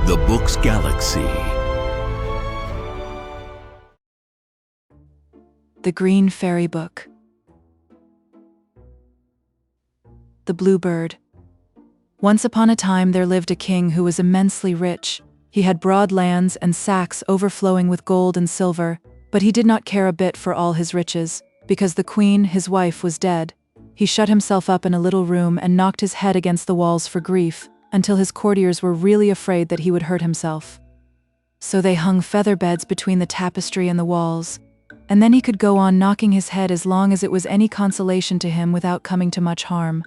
The Books Galaxy. The Green Fairy Book. The Bluebird. Once upon a time there lived a king who was immensely rich. He had broad lands and sacks overflowing with gold and silver, but he did not care a bit for all his riches, because the queen, his wife, was dead. He shut himself up in a little room and knocked his head against the walls for grief, until his courtiers were really afraid that he would hurt himself. So they hung feather beds between the tapestry and the walls, and then he could go on knocking his head as long as it was any consolation to him without coming to much harm.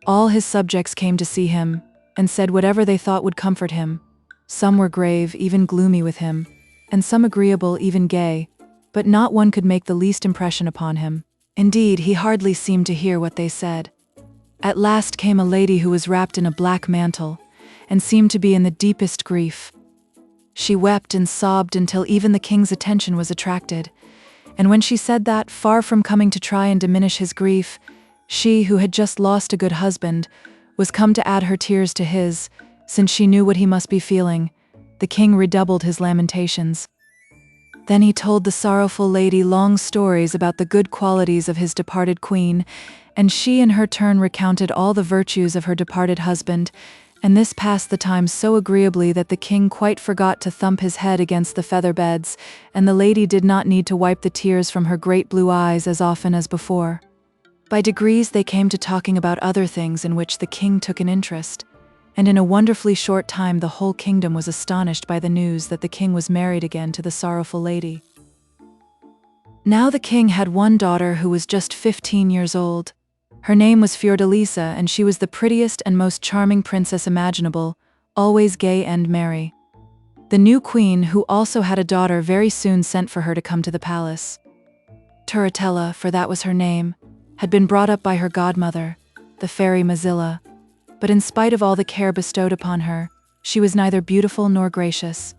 All his subjects came to see him, and said whatever they thought would comfort him. Some were grave, even gloomy with him, and some agreeable, even gay, but not one could make the least impression upon him. Indeed, he hardly seemed to hear what they said. At last came a lady who was wrapped in a black mantle, and seemed to be in the deepest grief. She wept and sobbed until even the king's attention was attracted, and when she said that, far from coming to try and diminish his grief, she, who had just lost a good husband, was come to add her tears to his, since she knew what he must be feeling. The king redoubled his lamentations. Then he told the sorrowful lady long stories about the good qualities of his departed queen, and she in her turn recounted all the virtues of her departed husband, and this passed the time so agreeably that the king quite forgot to thump his head against the feather beds, and the lady did not need to wipe the tears from her great blue eyes as often as before. By degrees they came to talking about other things in which the king took an interest, and in a wonderfully short time the whole kingdom was astonished by the news that the king was married again to the sorrowful lady. Now the king had one daughter who was just 15 years old. Her name was Fiordalisa, and she was the prettiest and most charming princess imaginable, always gay and merry. The new queen, who also had a daughter, very soon sent for her to come to the palace. Turritella, for that was her name, had been brought up by her godmother, the fairy Mozilla, but in spite of all the care bestowed upon her, she was neither beautiful nor gracious.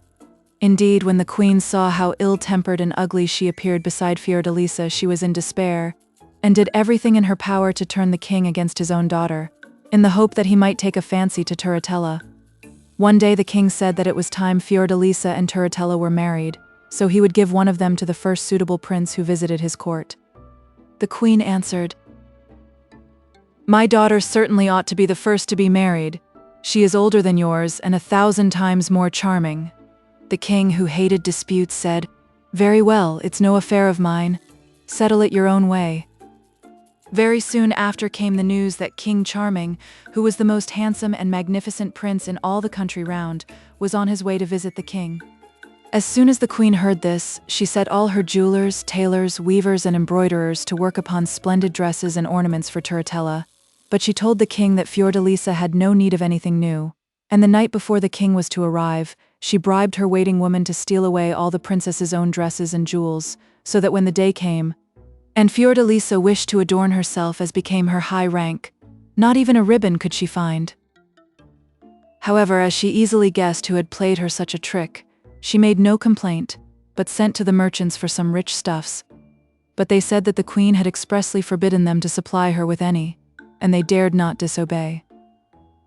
Indeed, when the queen saw how ill-tempered and ugly she appeared beside Fiordalisa, she was in despair, and did everything in her power to turn the king against his own daughter, in the hope that he might take a fancy to Turritella. One day the king said that it was time Fiordalisa and Turritella were married, so he would give one of them to the first suitable prince who visited his court. The queen answered, "My daughter certainly ought to be the first to be married. She is older than yours and 1,000 times more charming." The king, who hated disputes, said, "Very well, it's no affair of mine. Settle it your own way." Very soon after came the news that King Charming, who was the most handsome and magnificent prince in all the country round, was on his way to visit the king. As soon as the queen heard this, she set all her jewelers, tailors, weavers, and embroiderers to work upon splendid dresses and ornaments for Turritella, but she told the king that Fiordalisa had no need of anything new, and the night before the king was to arrive, she bribed her waiting woman to steal away all the princess's own dresses and jewels, so that when the day came, and Fiordalisa wished to adorn herself as became her high rank, not even a ribbon could she find. However, as she easily guessed who had played her such a trick, she made no complaint, but sent to the merchants for some rich stuffs. But they said that the queen had expressly forbidden them to supply her with any, and they dared not disobey.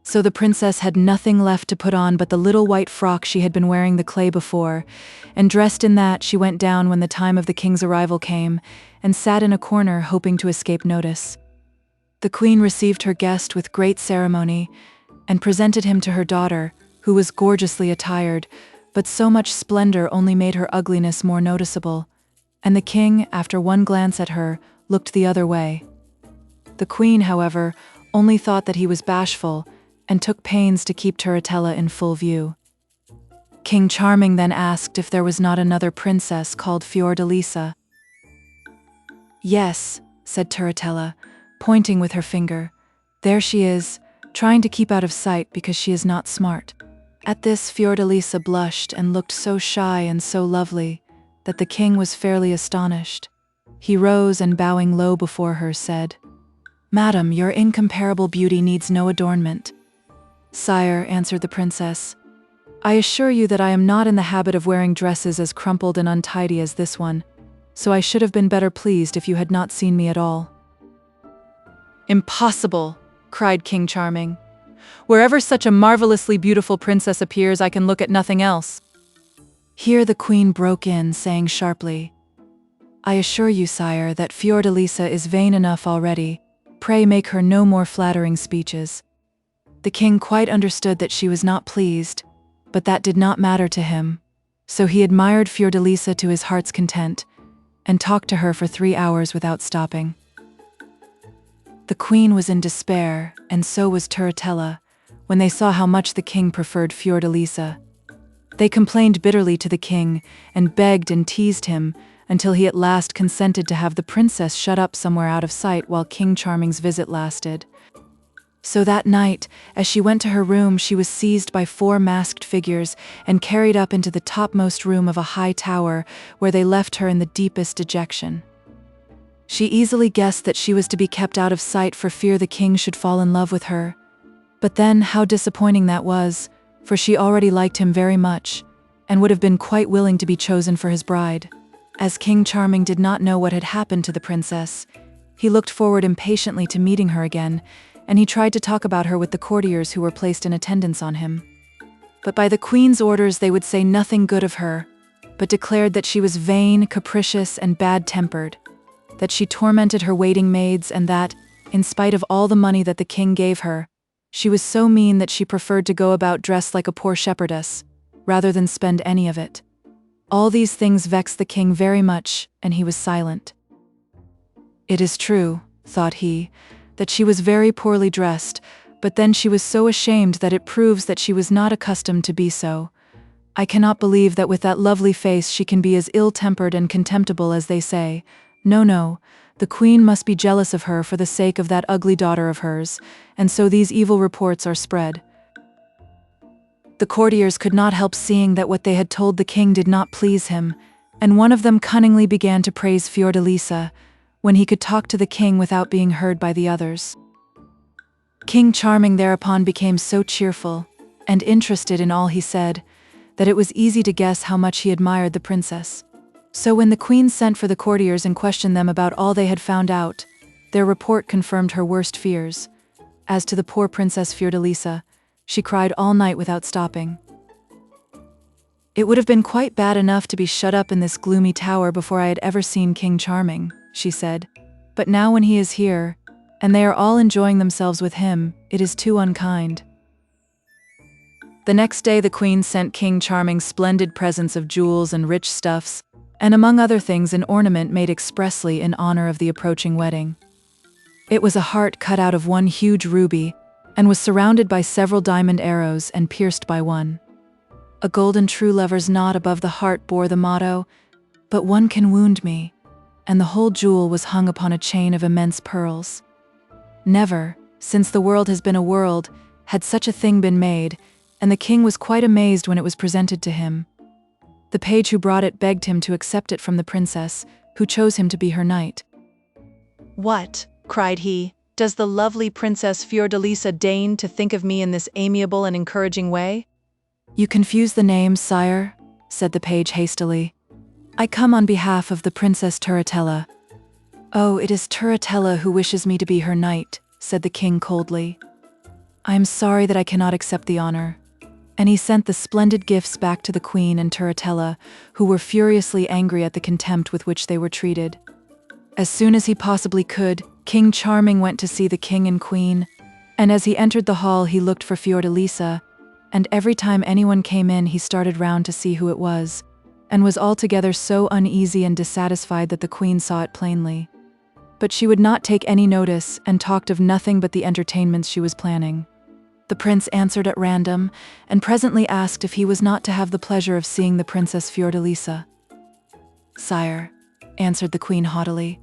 So the princess had nothing left to put on but the little white frock she had been wearing the clay before, and dressed in that she went down when the time of the king's arrival came, and sat in a corner hoping to escape notice. The queen received her guest with great ceremony, and presented him to her daughter, who was gorgeously attired, but so much splendor only made her ugliness more noticeable, and the king, after one glance at her, looked the other way. The queen, however, only thought that he was bashful, and took pains to keep Turritella in full view. King Charming then asked if there was not another princess called Fiordalisa. "Yes," said Turritella, pointing with her finger. "There she is, trying to keep out of sight because she is not smart." At this Fiordalisa blushed and looked so shy and so lovely that the king was fairly astonished. He rose and, bowing low before her, said, "Madam, your incomparable beauty needs no adornment." "Sire," answered the princess, "I assure you that I am not in the habit of wearing dresses as crumpled and untidy as this one, so I should have been better pleased if you had not seen me at all." "Impossible!" cried King Charming. Wherever such a marvelously beautiful princess appears, I can look at nothing else." Here the queen broke in, saying sharply, "I assure you, sire, that Fiordalisa is vain enough already. Pray make her no more flattering speeches." The king quite understood that she was not pleased, but that did not matter to him, so he admired Fiordalisa to his heart's content, and talked to her for 3 hours without stopping. The queen was in despair, and so was Turritella, when they saw how much the king preferred Fiordalisa. They complained bitterly to the king, and begged and teased him, until he at last consented to have the princess shut up somewhere out of sight while King Charming's visit lasted. So that night, as she went to her room, she was seized by 4 masked figures and carried up into the topmost room of a high tower, where they left her in the deepest dejection. She easily guessed that she was to be kept out of sight for fear the king should fall in love with her. But then how disappointing that was, for she already liked him very much, and would have been quite willing to be chosen for his bride. As King Charming did not know what had happened to the princess, he looked forward impatiently to meeting her again, and he tried to talk about her with the courtiers who were placed in attendance on him. But by the queen's orders they would say nothing good of her, but declared that she was vain, capricious, and bad-tempered, that she tormented her waiting maids, and that, in spite of all the money that the king gave her, she was so mean that she preferred to go about dressed like a poor shepherdess, rather than spend any of it. All these things vexed the king very much, and he was silent. "It is true," thought he, "that she was very poorly dressed, but then she was so ashamed that it proves that she was not accustomed to be so. I cannot believe that with that lovely face she can be as ill-tempered and contemptible as they say. No, the queen must be jealous of her for the sake of that ugly daughter of hers, and so these evil reports are spread." The courtiers could not help seeing that what they had told the king did not please him, and one of them cunningly began to praise Fiordalisa, when he could talk to the king without being heard by the others. King Charming thereupon became so cheerful, and interested in all he said, that it was easy to guess how much he admired the princess. So when the queen sent for the courtiers and questioned them about all they had found out, their report confirmed her worst fears. As to the poor Princess Fiordalisa, she cried all night without stopping. "It would have been quite bad enough to be shut up in this gloomy tower before I had ever seen King Charming," she said, "but now when he is here, and they are all enjoying themselves with him, it is too unkind." The next day the queen sent King Charming splendid presents of jewels and rich stuffs, and among other things an ornament made expressly in honor of the approaching wedding. It was a heart cut out of one huge ruby, and was surrounded by several diamond arrows and pierced by one. A golden true lover's knot above the heart bore the motto, "But one can wound me," and the whole jewel was hung upon a chain of immense pearls. Never, since the world has been a world, had such a thing been made, and the king was quite amazed when it was presented to him. The page who brought it begged him to accept it from the princess, who chose him to be her knight. "What," cried he, "does the lovely Princess Fiordalisa deign to think of me in this amiable and encouraging way?" "You confuse the names, sire," said the page hastily. "I come on behalf of the Princess Turritella." "Oh, it is Turritella who wishes me to be her knight," said the king coldly. "I am sorry that I cannot accept the honor." And he sent the splendid gifts back to the queen and Turritella, who were furiously angry at the contempt with which they were treated. As soon as he possibly could, King Charming went to see the king and queen, and as he entered the hall he looked for Fiordalisa, and every time anyone came in he started round to see who it was, and was altogether so uneasy and dissatisfied that the queen saw it plainly. But she would not take any notice, and talked of nothing but the entertainments she was planning. The prince answered at random, and presently asked if he was not to have the pleasure of seeing the Princess Fiordalisa. "Sire," answered the queen haughtily,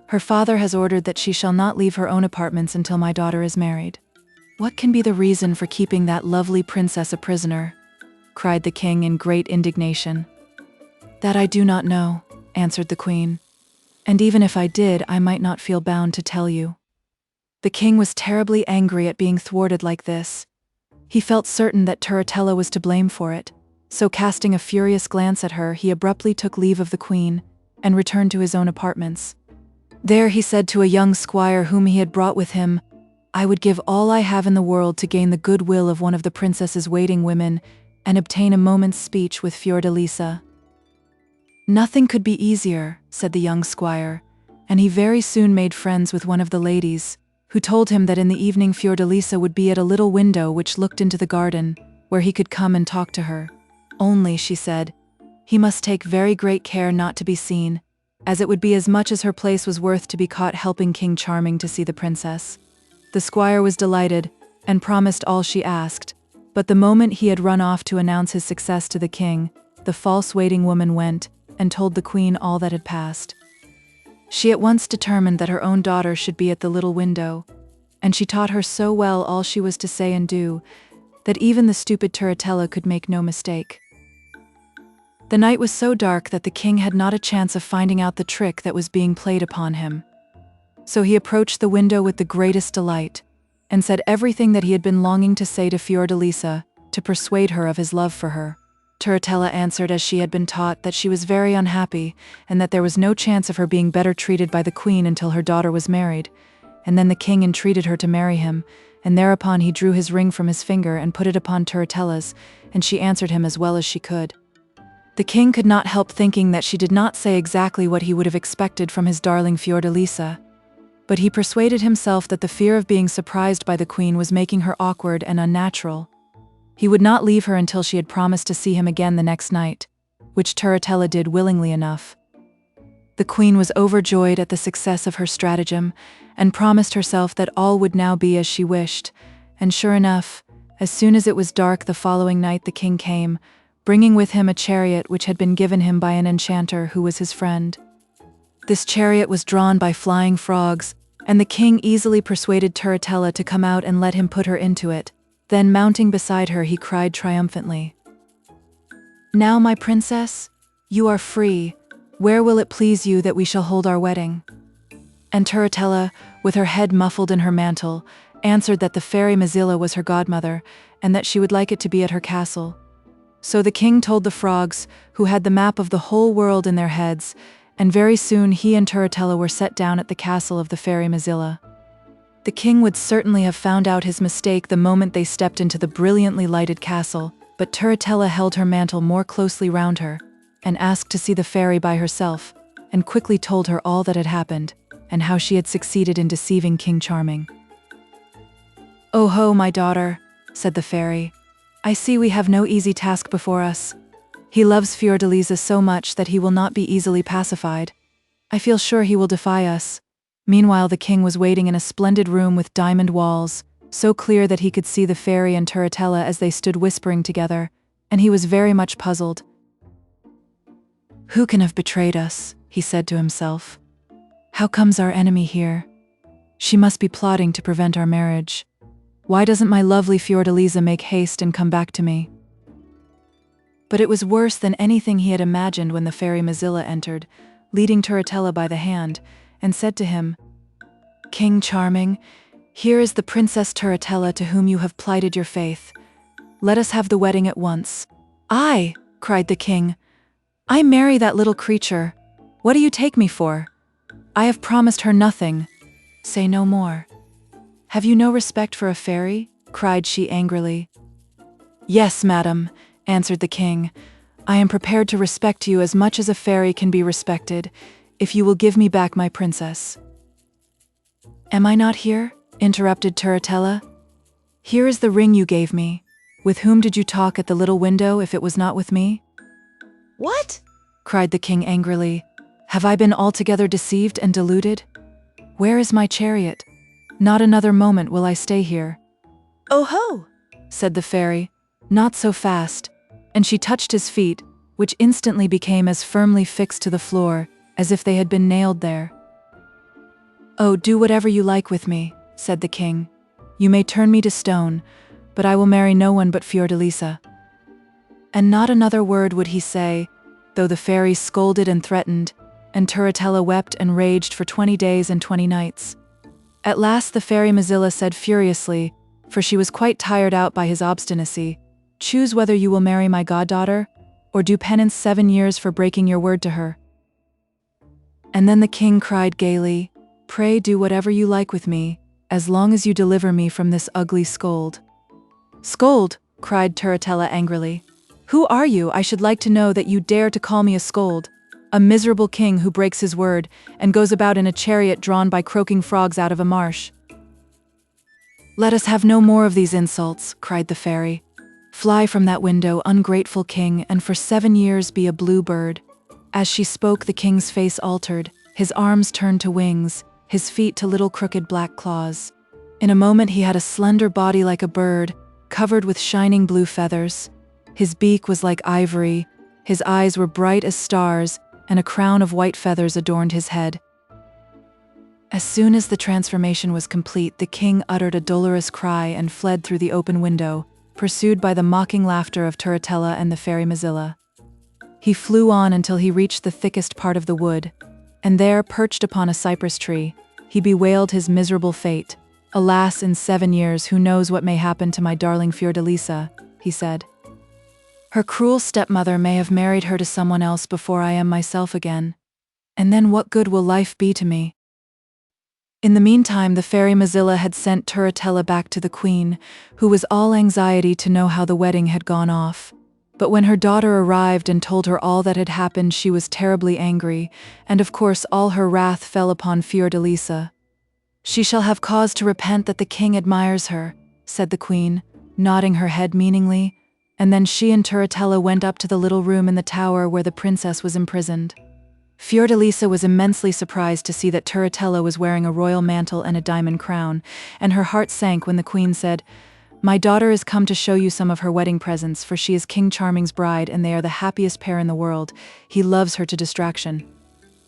"her father has ordered that she shall not leave her own apartments until my daughter is married." "What can be the reason for keeping that lovely princess a prisoner?" cried the king in great indignation. "That I do not know," answered the queen, "and even if I did, I might not feel bound to tell you." The king was terribly angry at being thwarted like this. He felt certain that Turritella was to blame for it, so casting a furious glance at her, he abruptly took leave of the queen, and returned to his own apartments. There he said to a young squire whom he had brought with him, I would give all I have in the world to gain the goodwill of one of the princess's waiting women and obtain a moment's speech with Fiordalisa." "Nothing could be easier," said the young squire, and he very soon made friends with one of the ladies, who told him that in the evening Fiordalisa would be at a little window which looked into the garden, where he could come and talk to her. "Only," she said, "he must take very great care not to be seen, as it would be as much as her place was worth to be caught helping King Charming to see the princess." The squire was delighted, and promised all she asked, but the moment he had run off to announce his success to the king, the false waiting woman went and told the queen all that had passed. She at once determined that her own daughter should be at the little window, and she taught her so well all she was to say and do, that even the stupid Turritella could make no mistake. The night was so dark that the king had not a chance of finding out the trick that was being played upon him. So he approached the window with the greatest delight, and said everything that he had been longing to say to Fiordalisa, to persuade her of his love for her. Turritella answered as she had been taught that she was very unhappy, and that there was no chance of her being better treated by the queen until her daughter was married, and then the king entreated her to marry him, and thereupon he drew his ring from his finger and put it upon Turritella's, and she answered him as well as she could. The king could not help thinking that she did not say exactly what he would have expected from his darling Fiordalisa, but he persuaded himself that the fear of being surprised by the queen was making her awkward and unnatural. He would not leave her until she had promised to see him again the next night, which Turritella did willingly enough. The queen was overjoyed at the success of her stratagem, and promised herself that all would now be as she wished, and sure enough, as soon as it was dark the following night the king came, bringing with him a chariot which had been given him by an enchanter who was his friend. This chariot was drawn by flying frogs, and the king easily persuaded Turritella to come out and let him put her into it. Then mounting beside her he cried triumphantly, "Now, my princess, you are free. Where will it please you that we shall hold our wedding?" And Turritella, with her head muffled in her mantle, answered that the fairy Mazilla was her godmother, and that she would like it to be at her castle. So the king told the frogs, who had the map of the whole world in their heads, and very soon he and Turritella were set down at the castle of the fairy Mazilla. The king would certainly have found out his mistake the moment they stepped into the brilliantly lighted castle, but Turritella held her mantle more closely round her, and asked to see the fairy by herself, and quickly told her all that had happened, and how she had succeeded in deceiving King Charming. "Oh ho, my daughter," said the fairy, "I see we have no easy task before us. He loves Fiordalisa so much that he will not be easily pacified. I feel sure he will defy us." Meanwhile the king was waiting in a splendid room with diamond walls, so clear that he could see the fairy and Turritella as they stood whispering together, and he was very much puzzled. "Who can have betrayed us?" he said to himself. "How comes our enemy here? She must be plotting to prevent our marriage. Why doesn't my lovely Fiordalisa make haste and come back to me?" But it was worse than anything he had imagined when the fairy Mazilla entered, leading Turritella by the hand, and said to him, "King Charming, here is the Princess Turritella to whom you have plighted your faith. Let us have the wedding at once." "I," cried the king, "I marry that little creature. What do you take me for? I have promised her nothing. Say no more." "Have you no respect for a fairy?" cried she angrily. "Yes, madam," answered the king. "I am prepared to respect you as much as a fairy can be respected, if you will give me back my princess." "Am I not here?" interrupted Turritella. "Here is the ring you gave me. With whom did you talk at the little window if it was not with me?" "What?" cried the king angrily. "Have I been altogether deceived and deluded? Where is my chariot? Not another moment will I stay here." "Oh ho!" said the fairy. "Not so fast," and she touched his feet, which instantly became as firmly fixed to the floor as if they had been nailed there. "Oh, do whatever you like with me," said the king. "You may turn me to stone, but I will marry no one but Fiordalisa." And not another word would he say, though the fairy scolded and threatened, and Turritella wept and raged for 20 days and 20 nights. At last the fairy Mazilla said furiously, for she was quite tired out by his obstinacy, "Choose whether you will marry my goddaughter, or do penance 7 years for breaking your word to her." And then the king cried gaily, "Pray do whatever you like with me, as long as you deliver me from this ugly scold." "Scold?" cried Turritella angrily. "Who are you? I should like to know that you dare to call me a scold. A miserable king who breaks his word and goes about in a chariot drawn by croaking frogs out of a marsh." "Let us have no more of these insults," cried the fairy. "Fly from that window, ungrateful king, and for 7 years be a blue bird." As she spoke, the king's face altered. His arms turned to wings, his feet to little crooked black claws. In a moment he had a slender body like a bird, covered with shining blue feathers. His beak was like ivory, his eyes were bright as stars, and a crown of white feathers adorned his head. As soon as the transformation was complete, the king uttered a dolorous cry and fled through the open window, pursued by the mocking laughter of Turritella and the fairy Mozilla. He flew on until he reached the thickest part of the wood, and there, perched upon a cypress tree, he bewailed his miserable fate. "Alas, in 7 years, who knows what may happen to my darling Fiordalisa," he said. "Her cruel stepmother may have married her to someone else before I am myself again. And then what good will life be to me?" In the meantime, the fairy Mozilla had sent Turritella back to the queen, who was all anxiety to know how the wedding had gone off. But when her daughter arrived and told her all that had happened, she was terribly angry, and of course all her wrath fell upon Fiordalisa. "She shall have cause to repent that the king admires her," said the queen, nodding her head meaningly, and then she and Turritella went up to the little room in the tower where the princess was imprisoned. Fiordalisa was immensely surprised to see that Turritella was wearing a royal mantle and a diamond crown, and her heart sank when the queen said, "My daughter is come to show you some of her wedding presents, for she is King Charming's bride and they are the happiest pair in the world. He loves her to distraction."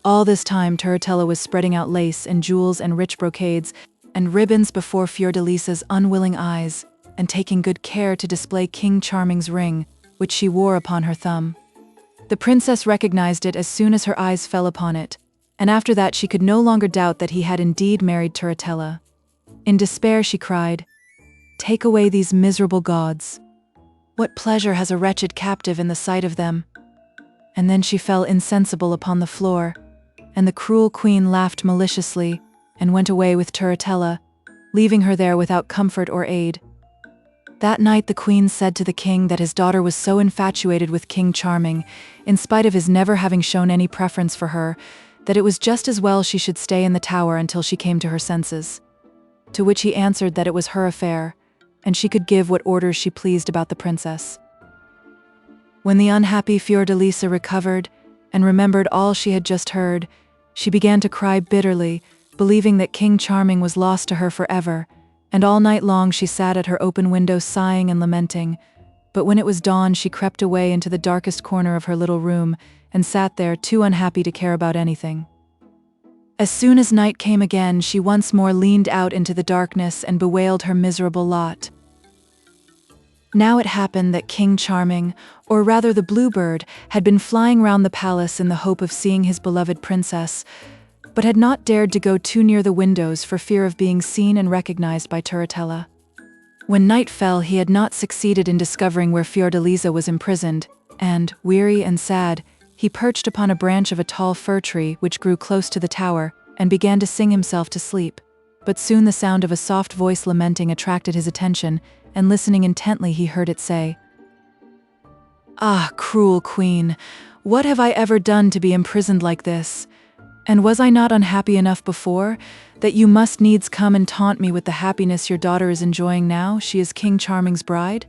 All this time Turritella was spreading out lace and jewels and rich brocades and ribbons before Fiordalisa's unwilling eyes, and taking good care to display King Charming's ring, which she wore upon her thumb. The princess recognized it as soon as her eyes fell upon it, and after that she could no longer doubt that he had indeed married Turritella. In despair she cried, "Take away these miserable gauds. What pleasure has a wretched captive in the sight of them?" And then she fell insensible upon the floor, and the cruel queen laughed maliciously and went away with Turritella, leaving her there without comfort or aid. That night the queen said to the king that his daughter was so infatuated with King Charming, in spite of his never having shown any preference for her, that it was just as well she should stay in the tower until she came to her senses. To which he answered that it was her affair, and she could give what orders she pleased about the princess. When the unhappy Fiordalisa recovered and remembered all she had just heard, she began to cry bitterly, believing that King Charming was lost to her forever, and all night long she sat at her open window sighing and lamenting. But when it was dawn, she crept away into the darkest corner of her little room and sat there, too unhappy to care about anything. As soon as night came again, she once more leaned out into the darkness and bewailed her miserable lot. Now it happened that King Charming, or rather the bluebird, had been flying round the palace in the hope of seeing his beloved princess, but had not dared to go too near the windows for fear of being seen and recognized by Turritella. When night fell, he had not succeeded in discovering where Fiordalisa was imprisoned, and, weary and sad, he perched upon a branch of a tall fir tree which grew close to the tower and began to sing himself to sleep. But soon the sound of a soft voice lamenting attracted his attention, and listening intently he heard it say, "Ah, cruel queen, what have I ever done to be imprisoned like this? And was I not unhappy enough before, that you must needs come and taunt me with the happiness your daughter is enjoying now she is King Charming's bride?"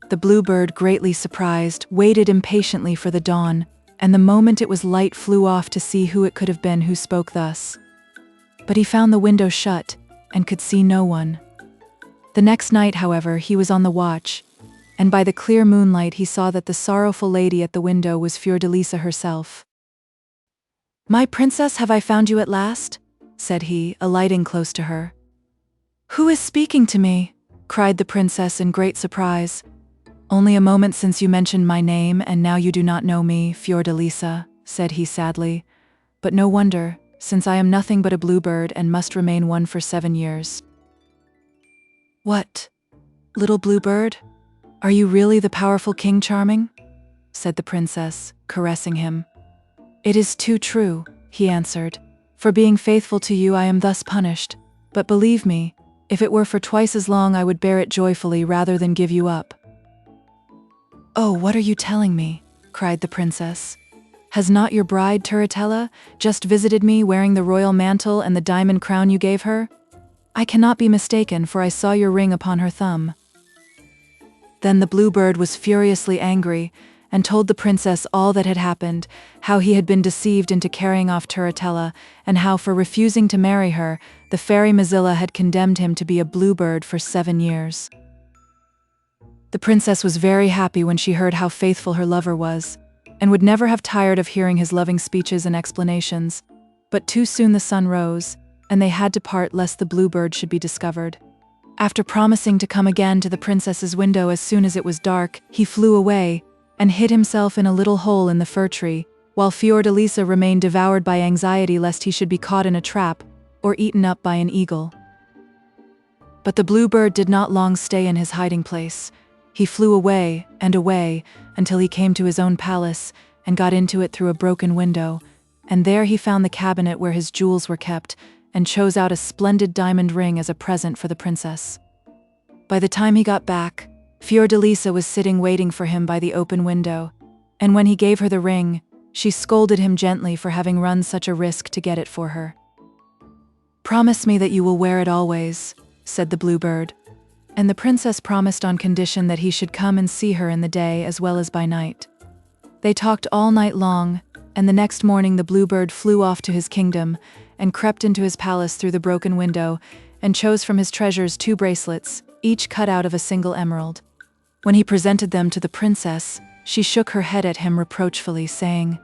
The bluebird, greatly surprised, waited impatiently for the dawn, and the moment it was light flew off to see who it could have been who spoke thus. But he found the window shut, and could see no one. The next night, however, he was on the watch, and by the clear moonlight he saw that the sorrowful lady at the window was Fiordalisa herself. "My princess, have I found you at last?" said he, alighting close to her. "Who is speaking to me?" cried the princess in great surprise. "Only a moment since you mentioned my name, and now you do not know me, Fiordalisa," said he sadly. "But no wonder, since I am nothing but a bluebird and must remain one for 7 years. "What, little bluebird? Are you really the powerful King Charming?" said the princess, caressing him. "It is too true," he answered. "For being faithful to you I am thus punished. But believe me, if it were for twice as long I would bear it joyfully rather than give you up." "Oh, what are you telling me?" cried the princess. "Has not your bride, Turritella, just visited me wearing the royal mantle and the diamond crown you gave her? I cannot be mistaken, for I saw your ring upon her thumb." Then the bluebird was furiously angry, and told the princess all that had happened, how he had been deceived into carrying off Turritella, and how for refusing to marry her, the fairy Mozilla had condemned him to be a bluebird for 7 years. The princess was very happy when she heard how faithful her lover was, and would never have tired of hearing his loving speeches and explanations. But too soon the sun rose, and they had to part lest the bluebird should be discovered. After promising to come again to the princess's window as soon as it was dark, he flew away, and hid himself in a little hole in the fir tree, while Fiordalisa remained devoured by anxiety lest he should be caught in a trap, or eaten up by an eagle. But the bluebird did not long stay in his hiding place. He flew away, until he came to his own palace, and got into it through a broken window, and there he found the cabinet where his jewels were kept, and chose out a splendid diamond ring as a present for the princess. By the time he got back, Fiordalisa was sitting waiting for him by the open window, and when he gave her the ring, she scolded him gently for having run such a risk to get it for her. "Promise me that you will wear it always," said the bluebird, and the princess promised on condition that he should come and see her in the day as well as by night. They talked all night long, and the next morning the bluebird flew off to his kingdom, and crept into his palace through the broken window, and chose from his treasures 2 bracelets, each cut out of a single emerald. When he presented them to the princess, she shook her head at him reproachfully, saying,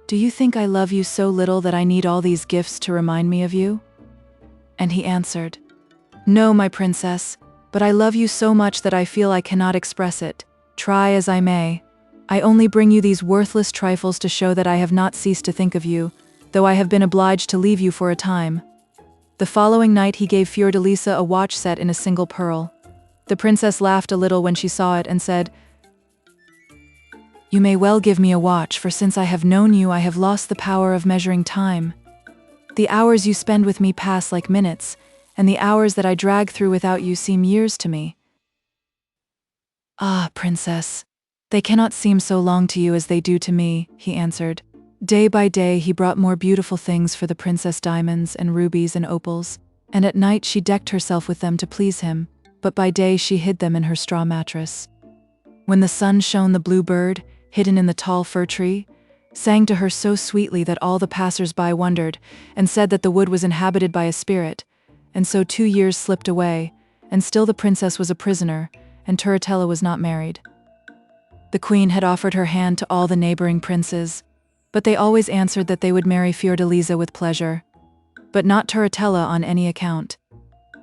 "Do you think I love you so little that I need all these gifts to remind me of you?" And he answered, "No, my princess, but I love you so much that I feel I cannot express it, try as I may. I only bring you these worthless trifles to show that I have not ceased to think of you, though I have been obliged to leave you for a time." The following night he gave Fiordalisa a watch set in a single pearl. The princess laughed a little when she saw it and said, "You may well give me a watch, for since I have known you I have lost the power of measuring time. The hours you spend with me pass like minutes, and the hours that I drag through without you seem years to me." "Ah, princess, they cannot seem so long to you as they do to me," he answered. Day by day he brought more beautiful things for the princess, diamonds and rubies and opals, and at night she decked herself with them to please him, but by day she hid them in her straw mattress. When the sun shone, the bluebird, hidden in the tall fir tree, sang to her so sweetly that all the passers-by wondered, and said that the wood was inhabited by a spirit, and so 2 years slipped away, and still the princess was a prisoner, and Turritella was not married. The queen had offered her hand to all the neighboring princes, but they always answered that they would marry Fiordalisa with pleasure, but not Turritella on any account.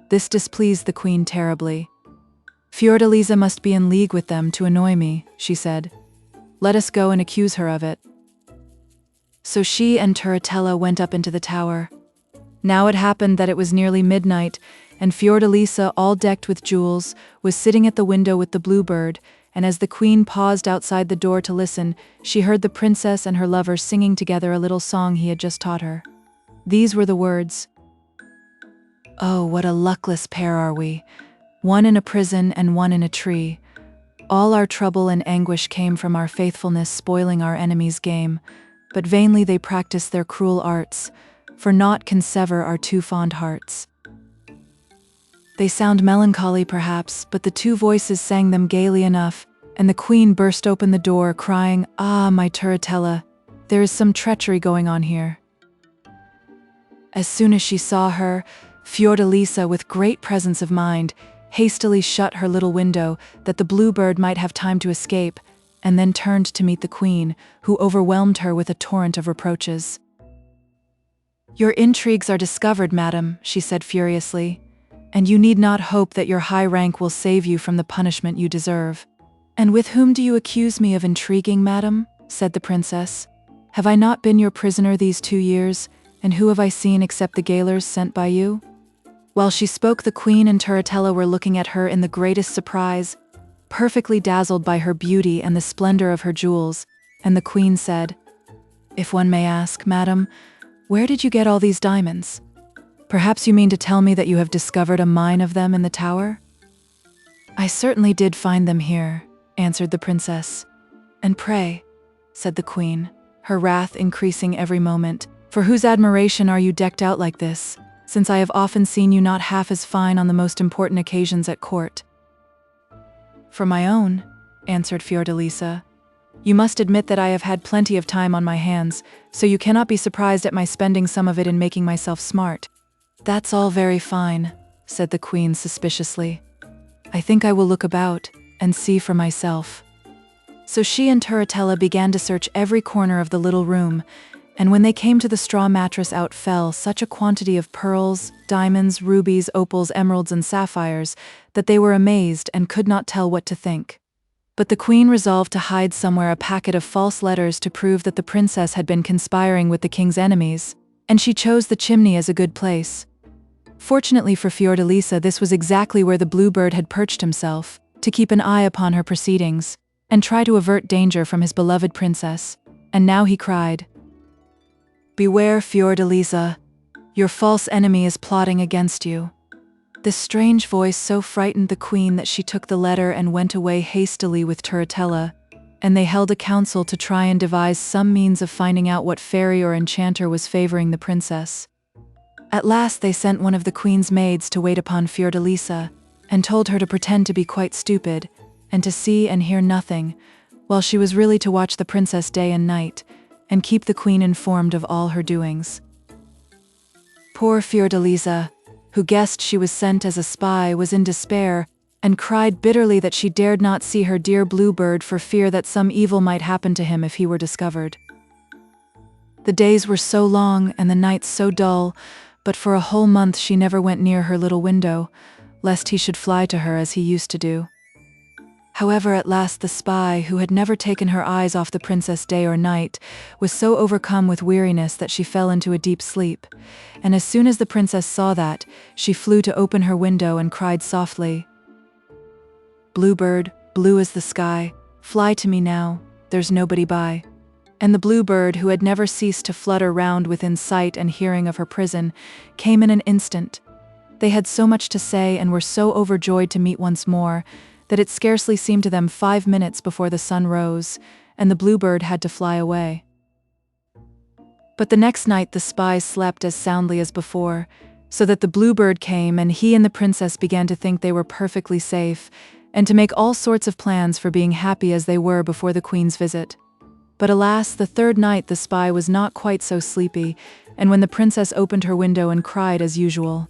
This displeased the queen terribly. "Fiordalisa must be in league with them to annoy me," she said. "Let us go and accuse her of it." So she and Turritella went up into the tower. Now it happened that it was nearly midnight, and Fiordalisa, all decked with jewels, was sitting at the window with the bluebird, and as the queen paused outside the door to listen, she heard the princess and her lover singing together a little song he had just taught her. These were the words: "Oh, what a luckless pair are we, one in a prison and one in a tree. All our trouble and anguish came from our faithfulness spoiling our enemies' game, but vainly they practice their cruel arts, for naught can sever our 2 fond hearts." They sound melancholy perhaps, but the 2 voices sang them gaily enough, and the queen burst open the door, crying, "Ah, my Turritella, there is some treachery going on here." As soon as she saw her, Fiordalisa, with great presence of mind, hastily shut her little window that the bluebird might have time to escape, and then turned to meet the queen, who overwhelmed her with a torrent of reproaches. "Your intrigues are discovered, madam," she said furiously, "and you need not hope that your high rank will save you from the punishment you deserve." "And with whom do you accuse me of intriguing, madam?" said the princess. "Have I not been your prisoner these 2 years, and who have I seen except the gaolers sent by you?" While she spoke, the queen and Turritella were looking at her in the greatest surprise, perfectly dazzled by her beauty and the splendor of her jewels, and the queen said, "If one may ask, madam, where did you get all these diamonds?" Perhaps you mean to tell me that you have discovered a mine of them in the tower?" "I certainly did find them here," answered the princess. "And pray," said the queen, her wrath increasing every moment, "for whose admiration are you decked out like this, since I have often seen you not half as fine on the most important occasions at court?" "For my own," answered Fiordalisa. "You must admit that I have had plenty of time on my hands, so you cannot be surprised at my spending some of it in making myself smart." "That's all very fine," said the queen suspiciously. "I think I will look about and see for myself." So she and Turritella began to search every corner of the little room, and when they came to the straw mattress out fell such a quantity of pearls, diamonds, rubies, opals, emeralds, and sapphires that they were amazed and could not tell what to think. But the queen resolved to hide somewhere a packet of false letters to prove that the princess had been conspiring with the king's enemies, and she chose the chimney as a good place. Fortunately for Fiordalisa, this was exactly where the bluebird had perched himself, to keep an eye upon her proceedings, and try to avert danger from his beloved princess, and now he cried, "Beware, Fiordalisa, your false enemy is plotting against you." This strange voice so frightened the queen that she took the letter and went away hastily with Turritella, and they held a council to try and devise some means of finding out what fairy or enchanter was favoring the princess. At last they sent one of the queen's maids to wait upon Fiordalisa, and told her to pretend to be quite stupid, and to see and hear nothing, while she was really to watch the princess day and night, and keep the queen informed of all her doings. Poor Fiordalisa, who guessed she was sent as a spy, was in despair, and cried bitterly that she dared not see her dear bluebird for fear that some evil might happen to him if he were discovered. The days were so long and the nights so dull, but for a whole month she never went near her little window, lest he should fly to her as he used to do. However, at last the spy, who had never taken her eyes off the princess day or night, was so overcome with weariness that she fell into a deep sleep, and as soon as the princess saw that, she flew to open her window and cried softly, "Bluebird, blue as the sky, fly to me now, there's nobody by." And the bluebird, who had never ceased to flutter round within sight and hearing of her prison, came in an instant. They had so much to say and were so overjoyed to meet once more, that it scarcely seemed to them 5 minutes before the sun rose, and the bluebird had to fly away. But the next night the spies slept as soundly as before, so that the bluebird came, and he and the princess began to think they were perfectly safe, and to make all sorts of plans for being happy as they were before the queen's visit. But alas, the third night the spy was not quite so sleepy, and when the princess opened her window and cried as usual,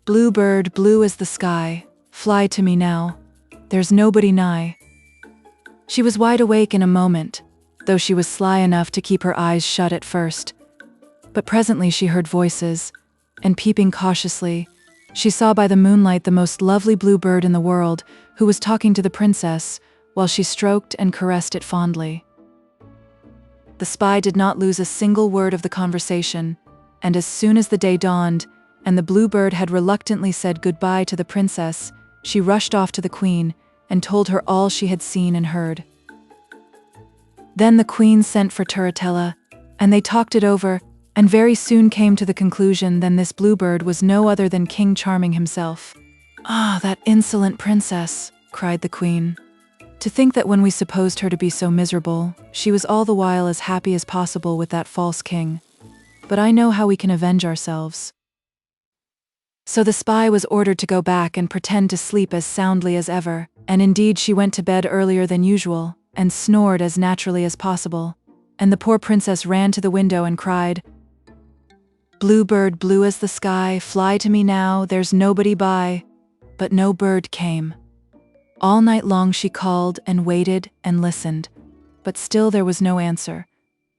"Bluebird, blue as the sky, fly to me now, there's nobody nigh," she was wide awake in a moment, though she was sly enough to keep her eyes shut at first. But presently she heard voices, and peeping cautiously, she saw by the moonlight the most lovely bluebird in the world, who was talking to the princess, while she stroked and caressed it fondly. The spy did not lose a single word of the conversation, and as soon as the day dawned, and the bluebird had reluctantly said goodbye to the princess, she rushed off to the queen, and told her all she had seen and heard. Then the queen sent for Turritella, and they talked it over, and very soon came to the conclusion that this bluebird was no other than King Charming himself. "Ah, that insolent princess," cried the queen. "To think that when we supposed her to be so miserable, she was all the while as happy as possible with that false king. But I know how we can avenge ourselves." So the spy was ordered to go back and pretend to sleep as soundly as ever, and indeed she went to bed earlier than usual, and snored as naturally as possible, and the poor princess ran to the window and cried, "Bluebird, blue as the sky, fly to me now, there's nobody by." But no bird came. All night long she called and waited and listened, but still there was no answer,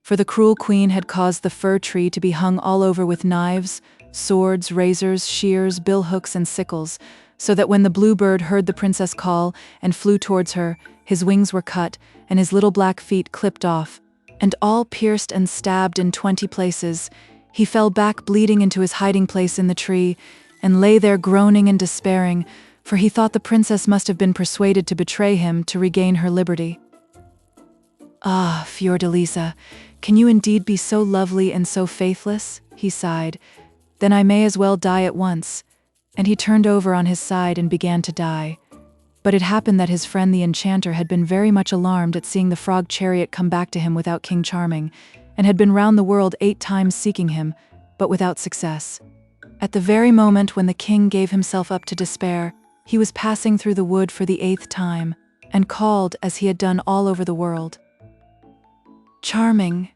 for the cruel queen had caused the fir tree to be hung all over with knives, swords, razors, shears, billhooks, and sickles, so that when the bluebird heard the princess call and flew towards her, his wings were cut and his little black feet clipped off, and all pierced and stabbed in 20 places, he fell back bleeding into his hiding place in the tree, and lay there groaning and despairing, for he thought the princess must have been persuaded to betray him to regain her liberty. "Ah, Fiordalisa, can you indeed be so lovely and so faithless?" he sighed. Then I may as well die at once." And he turned over on his side and began to die. But it happened that his friend the enchanter had been very much alarmed at seeing the frog chariot come back to him without King Charming, and had been round the world 8 times seeking him, but without success. At the very moment when the king gave himself up to despair, he was passing through the wood for the 8th time, and called as he had done all over the world. "Charming,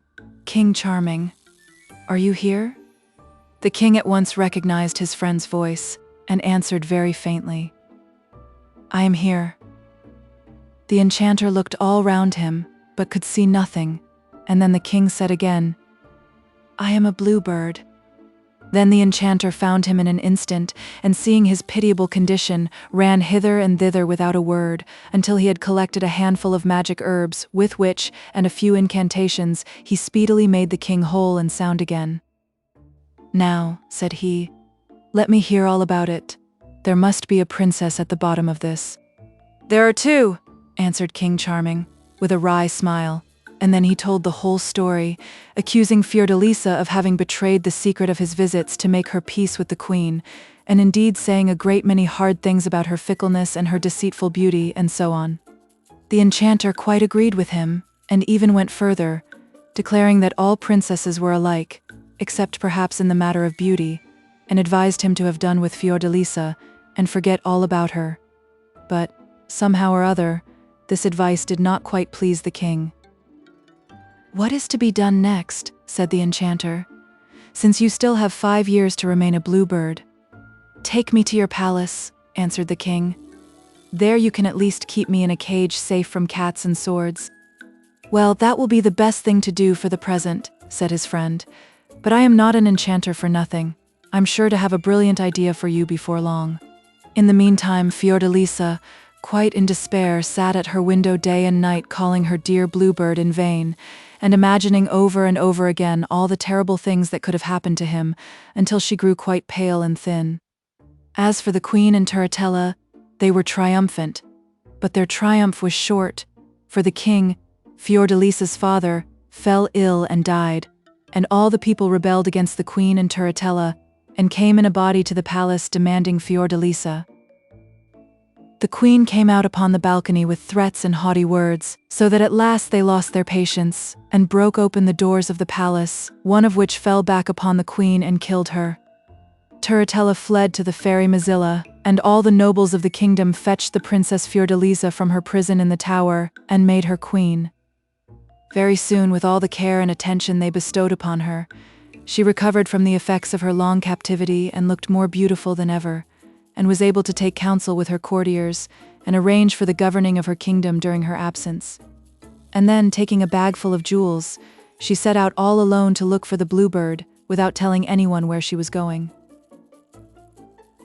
King Charming, are you here?" The king at once recognized his friend's voice, and answered very faintly, "I am here." The enchanter looked all round him, but could see nothing, and then the king said again, "I am a bluebird." Then the enchanter found him in an instant, and seeing his pitiable condition, ran hither and thither without a word, until he had collected a handful of magic herbs, with which, and a few incantations, he speedily made the king whole and sound again. "Now," said he, "let me hear all about it. There must be a princess at the bottom of this." "There are 2, answered King Charming, with a wry smile, and then he told the whole story, accusing Fiordalisa of having betrayed the secret of his visits to make her peace with the queen, and indeed saying a great many hard things about her fickleness and her deceitful beauty, and so on. The enchanter quite agreed with him, and even went further, declaring that all princesses were alike, except perhaps in the matter of beauty, and advised him to have done with Fiordalisa, and forget all about her. But, somehow or other, this advice did not quite please the king. "What is to be done next?" said the enchanter, "since you still have 5 years to remain a bluebird?" "Take me to your palace," answered the king. "There you can at least keep me in a cage safe from cats and swords." "Well, that will be the best thing to do for the present," said his friend, "but I am not an enchanter for nothing. I'm sure to have a brilliant idea for you before long." In the meantime, Fiordalisa, quite in despair, sat at her window day and night calling her dear bluebird in vain, and imagining over and over again all the terrible things that could have happened to him, until she grew quite pale and thin. As for the queen and Turritella, they were triumphant, but their triumph was short, for the king, Fiordalisa's father, fell ill and died, and all the people rebelled against the queen and Turritella, and came in a body to the palace demanding Fiordalisa. The queen came out upon the balcony with threats and haughty words, so that at last they lost their patience, and broke open the doors of the palace, one of which fell back upon the queen and killed her. Turritella fled to the fairy Mozilla, and all the nobles of the kingdom fetched the Princess Fiordalisa from her prison in the tower, and made her queen. Very soon, with all the care and attention they bestowed upon her, she recovered from the effects of her long captivity and looked more beautiful than ever, and was able to take counsel with her courtiers and arrange for the governing of her kingdom during her absence. And then, taking a bag full of jewels, she set out all alone to look for the bluebird, without telling anyone where she was going.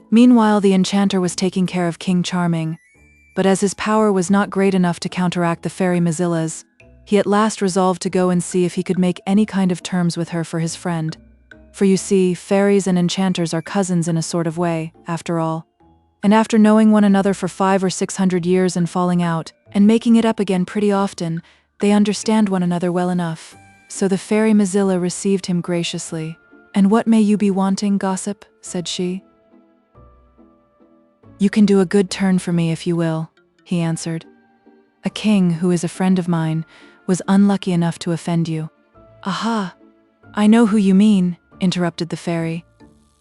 Meanwhile, the enchanter was taking care of King Charming, but as his power was not great enough to counteract the fairy Mozilla's, he at last resolved to go and see if he could make any kind of terms with her for his friend. For you see, fairies and enchanters are cousins in a sort of way, after all. And after knowing one another for 500 or 600 years and falling out, and making it up again pretty often, they understand one another well enough. So the fairy Mozilla received him graciously. "And what may you be wanting, gossip?" said she. "You can do a good turn for me if you will," he answered. "A king, who is a friend of mine, was unlucky enough to offend you." "Aha! I know who you mean," interrupted the fairy.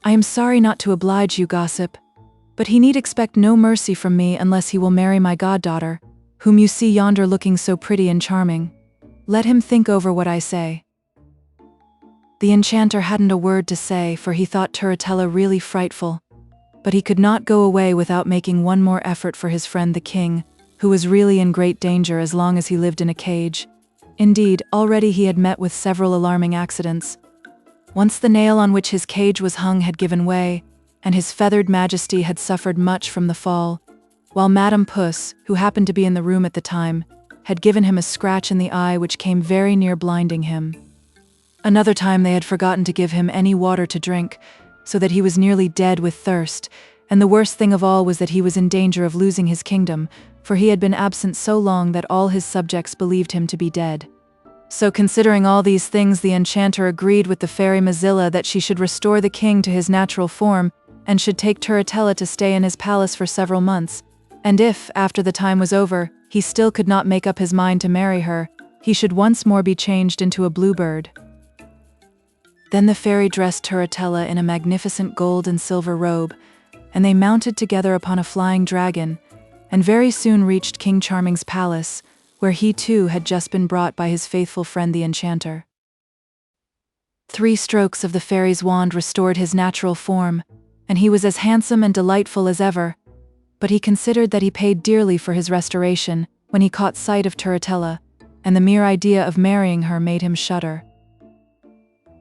"I am sorry not to oblige you, gossip, but he need expect no mercy from me unless he will marry my goddaughter, whom you see yonder looking so pretty and charming. Let him think over what I say." The enchanter hadn't a word to say, for he thought Turritella really frightful, but he could not go away without making one more effort for his friend the king, who was really in great danger as long as he lived in a cage. Indeed, already he had met with several alarming accidents. Once the nail on which his cage was hung had given way, and his feathered majesty had suffered much from the fall, while Madame Puss, who happened to be in the room at the time, had given him a scratch in the eye which came very near blinding him. Another time they had forgotten to give him any water to drink, so that he was nearly dead with thirst, and the worst thing of all was that he was in danger of losing his kingdom, for he had been absent so long that all his subjects believed him to be dead. So considering all these things, the enchanter agreed with the fairy Mozilla that she should restore the king to his natural form and should take Turritella to stay in his palace for several months. And if, after the time was over, he still could not make up his mind to marry her, he should once more be changed into a bluebird. Then the fairy dressed Turritella in a magnificent gold and silver robe, and they mounted together upon a flying dragon, and very soon reached King Charming's palace, where he too had just been brought by his faithful friend the enchanter. 3 strokes of the fairy's wand restored his natural form, and he was as handsome and delightful as ever, but he considered that he paid dearly for his restoration when he caught sight of Turritella, and the mere idea of marrying her made him shudder.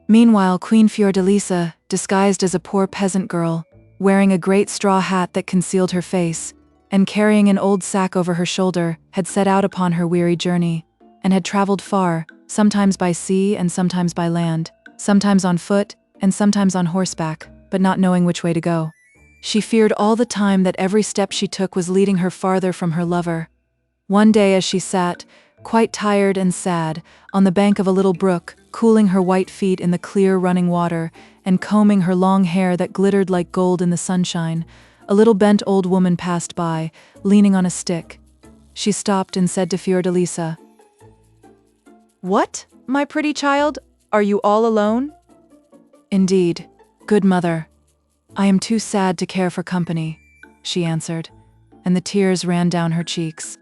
Meanwhile, Queen Fiordalisa, disguised as a poor peasant girl, wearing a great straw hat that concealed her face, and carrying an old sack over her shoulder, had set out upon her weary journey, and had traveled far, sometimes by sea and sometimes by land, sometimes on foot and sometimes on horseback, but not knowing which way to go. She feared all the time that every step she took was leading her farther from her lover. One day as she sat, quite tired and sad, on the bank of a little brook, cooling her white feet in the clear running water, and combing her long hair that glittered like gold in the sunshine, a little bent old woman passed by, leaning on a stick. She stopped and said to Fiordalisa, "What, my pretty child? Are you all alone?" "Indeed, good mother. I am too sad to care for company," she answered, and the tears ran down her cheeks.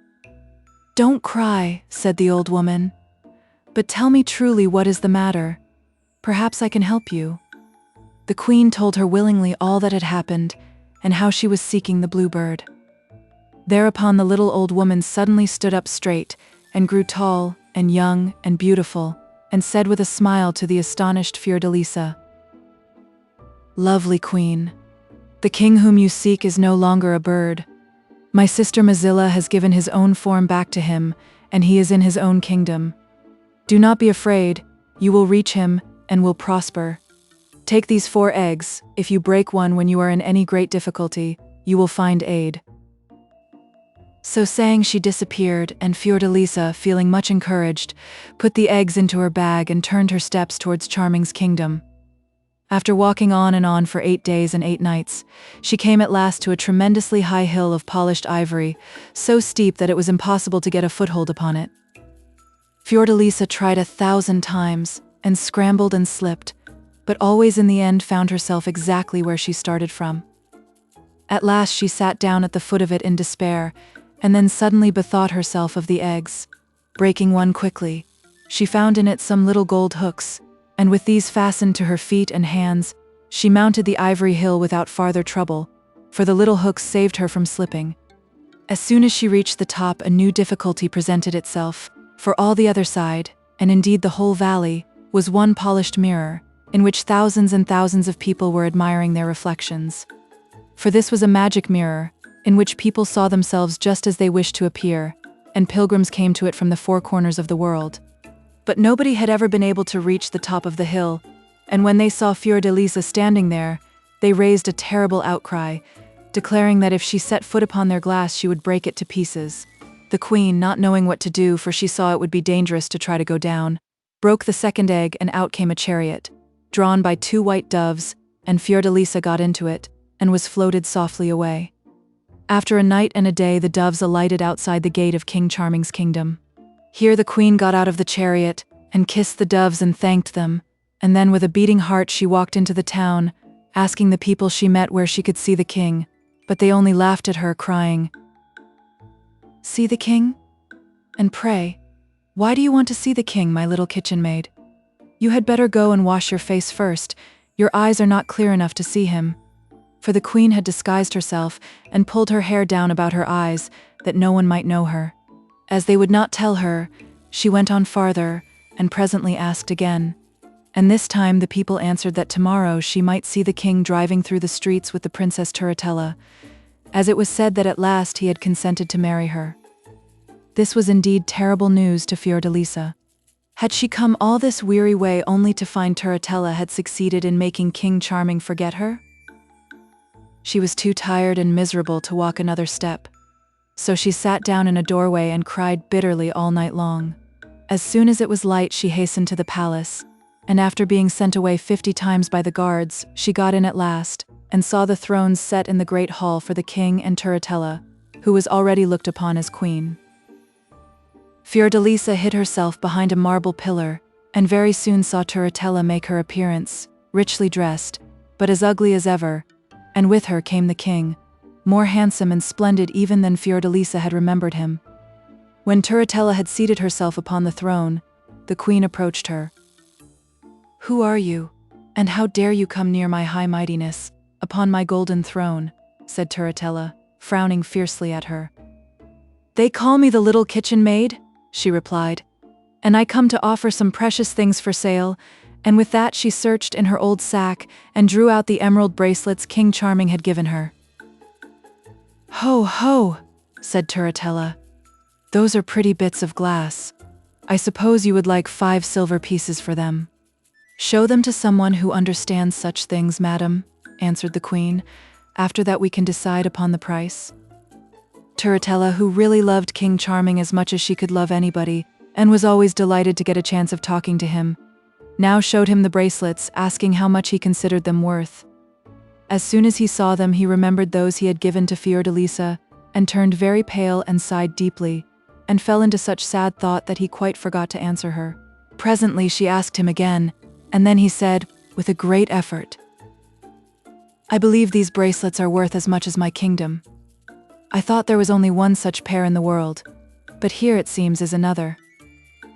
"Don't cry," said the old woman, "but tell me truly what is the matter. Perhaps I can help you." The queen told her willingly all that had happened, and how she was seeking the bluebird. Thereupon the little old woman suddenly stood up straight, and grew tall, and young, and beautiful, and said with a smile to the astonished Fiordalisa, "Lovely queen, the king whom you seek is no longer a bird. My sister Mozilla has given his own form back to him, and he is in his own kingdom. Do not be afraid, you will reach him, and will prosper. Take these 4 eggs, if you break one when you are in any great difficulty, you will find aid." So saying, she disappeared, and Fiordalisa, feeling much encouraged, put the eggs into her bag and turned her steps towards Charming's kingdom. After walking on and on for 8 days and 8 nights, she came at last to a tremendously high hill of polished ivory, so steep that it was impossible to get a foothold upon it. Fiordalisa tried 1,000 times, and scrambled and slipped, but always in the end found herself exactly where she started from. At last she sat down at the foot of it in despair, and then suddenly bethought herself of the eggs. Breaking one quickly, she found in it some little gold hooks, and with these fastened to her feet and hands, she mounted the ivory hill without farther trouble, for the little hooks saved her from slipping. As soon as she reached the top, a new difficulty presented itself, for all the other side, and indeed the whole valley, was one polished mirror, in which thousands and thousands of people were admiring their reflections. For this was a magic mirror, in which people saw themselves just as they wished to appear, and pilgrims came to it from the 4 corners of the world. But nobody had ever been able to reach the top of the hill, and when they saw Fiordalisa standing there, they raised a terrible outcry, declaring that if she set foot upon their glass she would break it to pieces. The queen, not knowing what to do, for she saw it would be dangerous to try to go down, broke the 2nd egg, and out came a chariot, drawn by 2 white doves, and Fiordalisa got into it, and was floated softly away. After a night and a day, the doves alighted outside the gate of King Charming's kingdom. Here the queen got out of the chariot, and kissed the doves and thanked them, and then with a beating heart she walked into the town, asking the people she met where she could see the king, but they only laughed at her, crying, "See the king? And pray, why do you want to see the king, my little kitchen maid? You had better go and wash your face first, your eyes are not clear enough to see him." For the queen had disguised herself, and pulled her hair down about her eyes, that no one might know her. As they would not tell her, she went on farther, and presently asked again. And this time the people answered that tomorrow she might see the king driving through the streets with the Princess Turritella, as it was said that at last he had consented to marry her. This was indeed terrible news to Fiordalisa. Had she come all this weary way only to find Turritella had succeeded in making King Charming forget her? She was too tired and miserable to walk another step, so she sat down in a doorway and cried bitterly all night long. As soon as it was light, she hastened to the palace, and after being sent away 50 times by the guards, she got in at last, and saw the thrones set in the great hall for the king and Turritella, who was already looked upon as queen. Fiordalisa hid herself behind a marble pillar, and very soon saw Turritella make her appearance, richly dressed, but as ugly as ever, and with her came the king, more handsome and splendid even than Fiordalisa had remembered him. When Turritella had seated herself upon the throne, the queen approached her. "Who are you, and how dare you come near my high mightiness, upon my golden throne?" said Turritella, frowning fiercely at her. "They call me the little kitchen maid," she replied, "and I come to offer some precious things for sale," and with that she searched in her old sack and drew out the emerald bracelets King Charming had given her. "Ho, ho," said Turritella. "Those are pretty bits of glass. I suppose you would like 5 silver pieces for them." "Show them to someone who understands such things, madam," answered the queen. "After that we can decide upon the price." Turritella, who really loved King Charming as much as she could love anybody, and was always delighted to get a chance of talking to him, now showed him the bracelets, asking how much he considered them worth. As soon as he saw them, he remembered those he had given to Fiordalisa, and turned very pale and sighed deeply, and fell into such sad thought that he quite forgot to answer her. Presently she asked him again, and then he said, with a great effort, "I believe these bracelets are worth as much as my kingdom. I thought there was only one such pair in the world, but here it seems is another."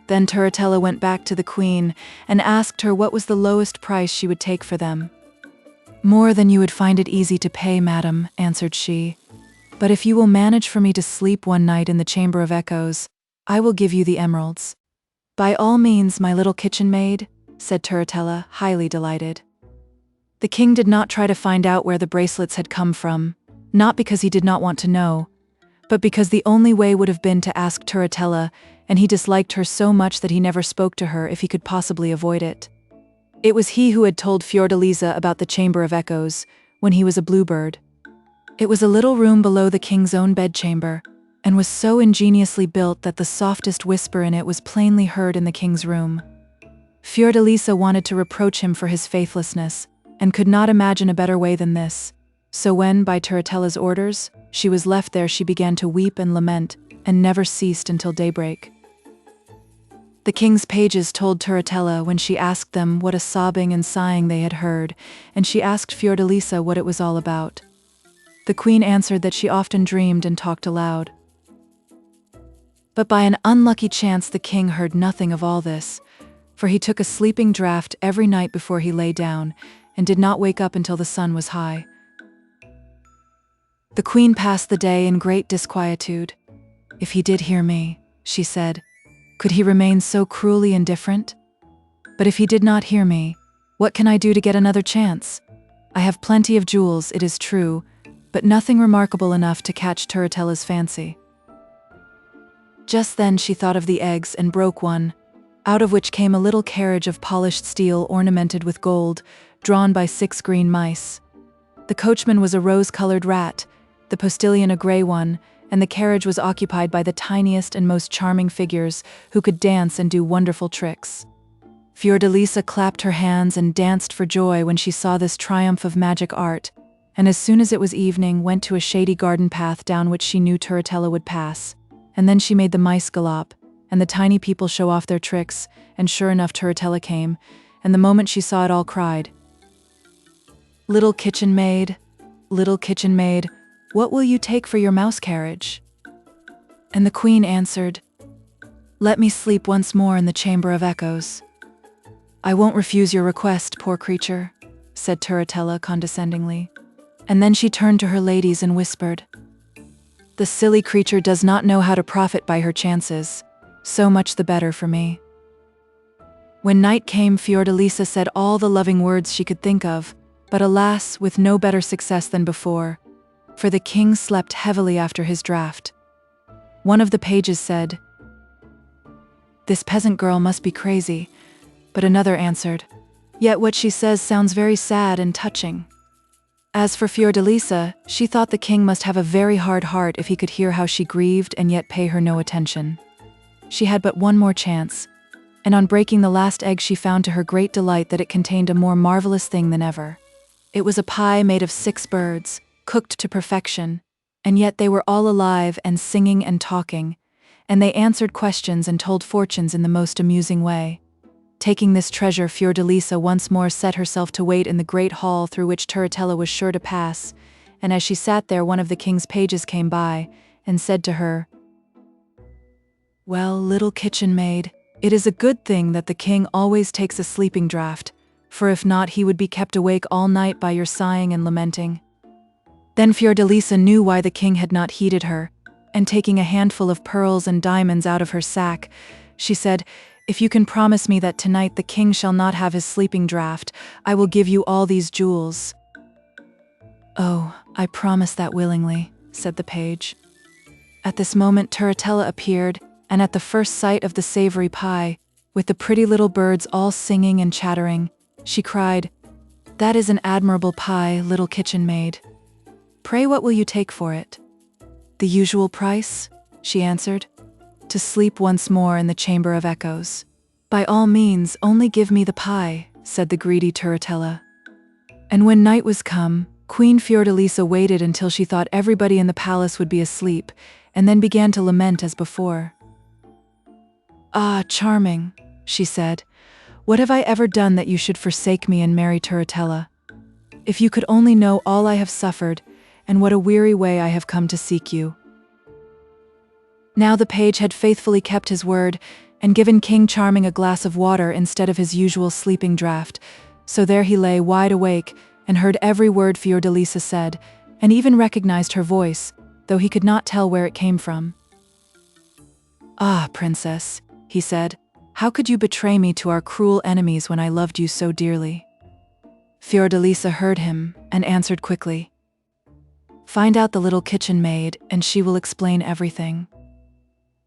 Then Turritella went back to the queen and asked her what was the lowest price she would take for them. "More than you would find it easy to pay, madam," answered she. "But if you will manage for me to sleep one night in the Chamber of Echoes, I will give you the emeralds." "By all means, my little kitchen maid," said Turritella, highly delighted. The king did not try to find out where the bracelets had come from, not because he did not want to know, but because the only way would have been to ask Turritella, and he disliked her so much that he never spoke to her if he could possibly avoid it. It was he who had told Fiordalisa about the Chamber of Echoes, when he was a bluebird. It was a little room below the king's own bedchamber, and was so ingeniously built that the softest whisper in it was plainly heard in the king's room. Fiordalisa wanted to reproach him for his faithlessness, and could not imagine a better way than this. So when, by Turritella's orders, she was left there, she began to weep and lament, and never ceased until daybreak. The king's pages told Turritella when she asked them what a sobbing and sighing they had heard, and she asked Fiordalisa what it was all about. The queen answered that she often dreamed and talked aloud. But by an unlucky chance the king heard nothing of all this, for he took a sleeping draught every night before he lay down, and did not wake up until the sun was high. The queen passed the day in great disquietude. "If he did hear me," she said, "could he remain so cruelly indifferent? But if he did not hear me, what can I do to get another chance? I have plenty of jewels, it is true, but nothing remarkable enough to catch Turritella's fancy." Just then she thought of the eggs and broke one, out of which came a little carriage of polished steel ornamented with gold, drawn by 6 green mice. The coachman was a rose-colored rat, the postilion a gray one, and the carriage was occupied by the tiniest and most charming figures who could dance and do wonderful tricks. Fiordalisa clapped her hands and danced for joy when she saw this triumph of magic art, and as soon as it was evening went to a shady garden path down which she knew Turritella would pass, and then she made the mice gallop, and the tiny people show off their tricks, and sure enough Turritella came, and the moment she saw it all cried, little kitchen maid, what will you take for your mouse carriage?" And the queen answered, "Let me sleep once more in the Chamber of Echoes." "I won't refuse your request, poor creature," said Turritella condescendingly. And then she turned to her ladies and whispered, "The silly creature does not know how to profit by her chances. So much the better for me." When night came, Fiordalisa said all the loving words she could think of, but alas, with no better success than before, for the king slept heavily after his draught. One of the pages said, "This peasant girl must be crazy," but another answered, "Yet what she says sounds very sad and touching." As for Fiordalisa, she thought the king must have a very hard heart if he could hear how she grieved and yet pay her no attention. She had but one more chance, and on breaking the last egg she found to her great delight that it contained a more marvelous thing than ever. It was a pie made of 6 birds, cooked to perfection, and yet they were all alive and singing and talking, and they answered questions and told fortunes in the most amusing way. Taking this treasure, Fiordalisa once more set herself to wait in the great hall through which Turritella was sure to pass, and as she sat there one of the king's pages came by, and said to her, "Well, little kitchen maid, it is a good thing that the king always takes a sleeping draught, for if not he would be kept awake all night by your sighing and lamenting." Then Fiordalisa knew why the king had not heeded her, and taking a handful of pearls and diamonds out of her sack, she said, "If you can promise me that tonight the king shall not have his sleeping draught, I will give you all these jewels." "Oh, I promise that willingly," said the page. At this moment Turritella appeared, and at the first sight of the savory pie, with the pretty little birds all singing and chattering, she cried, "That is an admirable pie, little kitchen maid. Pray what will you take for it?" "The usual price," she answered. "To sleep once more in the Chamber of Echoes." "By all means, only give me the pie," said the greedy Turritella. And when night was come, Queen Fiordalisa waited until she thought everybody in the palace would be asleep, and then began to lament as before. "Ah, charming," she said, "what have I ever done that you should forsake me and marry Turritella? If you could only know all I have suffered, and what a weary way I have come to seek you." Now the page had faithfully kept his word, and given King Charming a glass of water instead of his usual sleeping draught, so there he lay wide awake, and heard every word Fiordalisa said, and even recognized her voice, though he could not tell where it came from. "Ah, princess," he said, "how could you betray me to our cruel enemies when I loved you so dearly?" Fiordalisa heard him, and answered quickly, "Find out the little kitchen maid, and she will explain everything."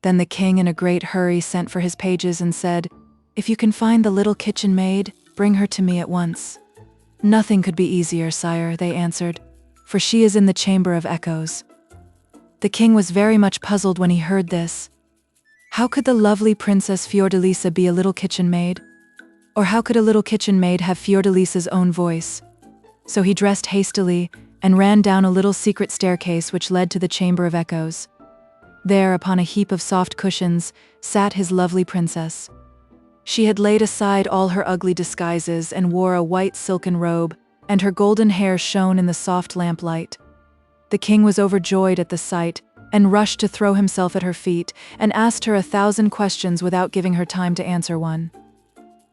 Then the king in a great hurry sent for his pages and said, "If you can find the little kitchen maid, bring her to me at once." "Nothing could be easier, sire," they answered, "for she is in the Chamber of Echoes." The king was very much puzzled when he heard this. How could the lovely Princess Fiordalisa be a little kitchen maid? Or how could a little kitchen maid have Fiordalisa's own voice? So he dressed hastily and ran down a little secret staircase which led to the Chamber of Echoes. There, upon a heap of soft cushions, sat his lovely princess. She had laid aside all her ugly disguises and wore a white silken robe, and her golden hair shone in the soft lamplight. The king was overjoyed at the sight, and rushed to throw himself at her feet, and asked her 1,000 questions without giving her time to answer one.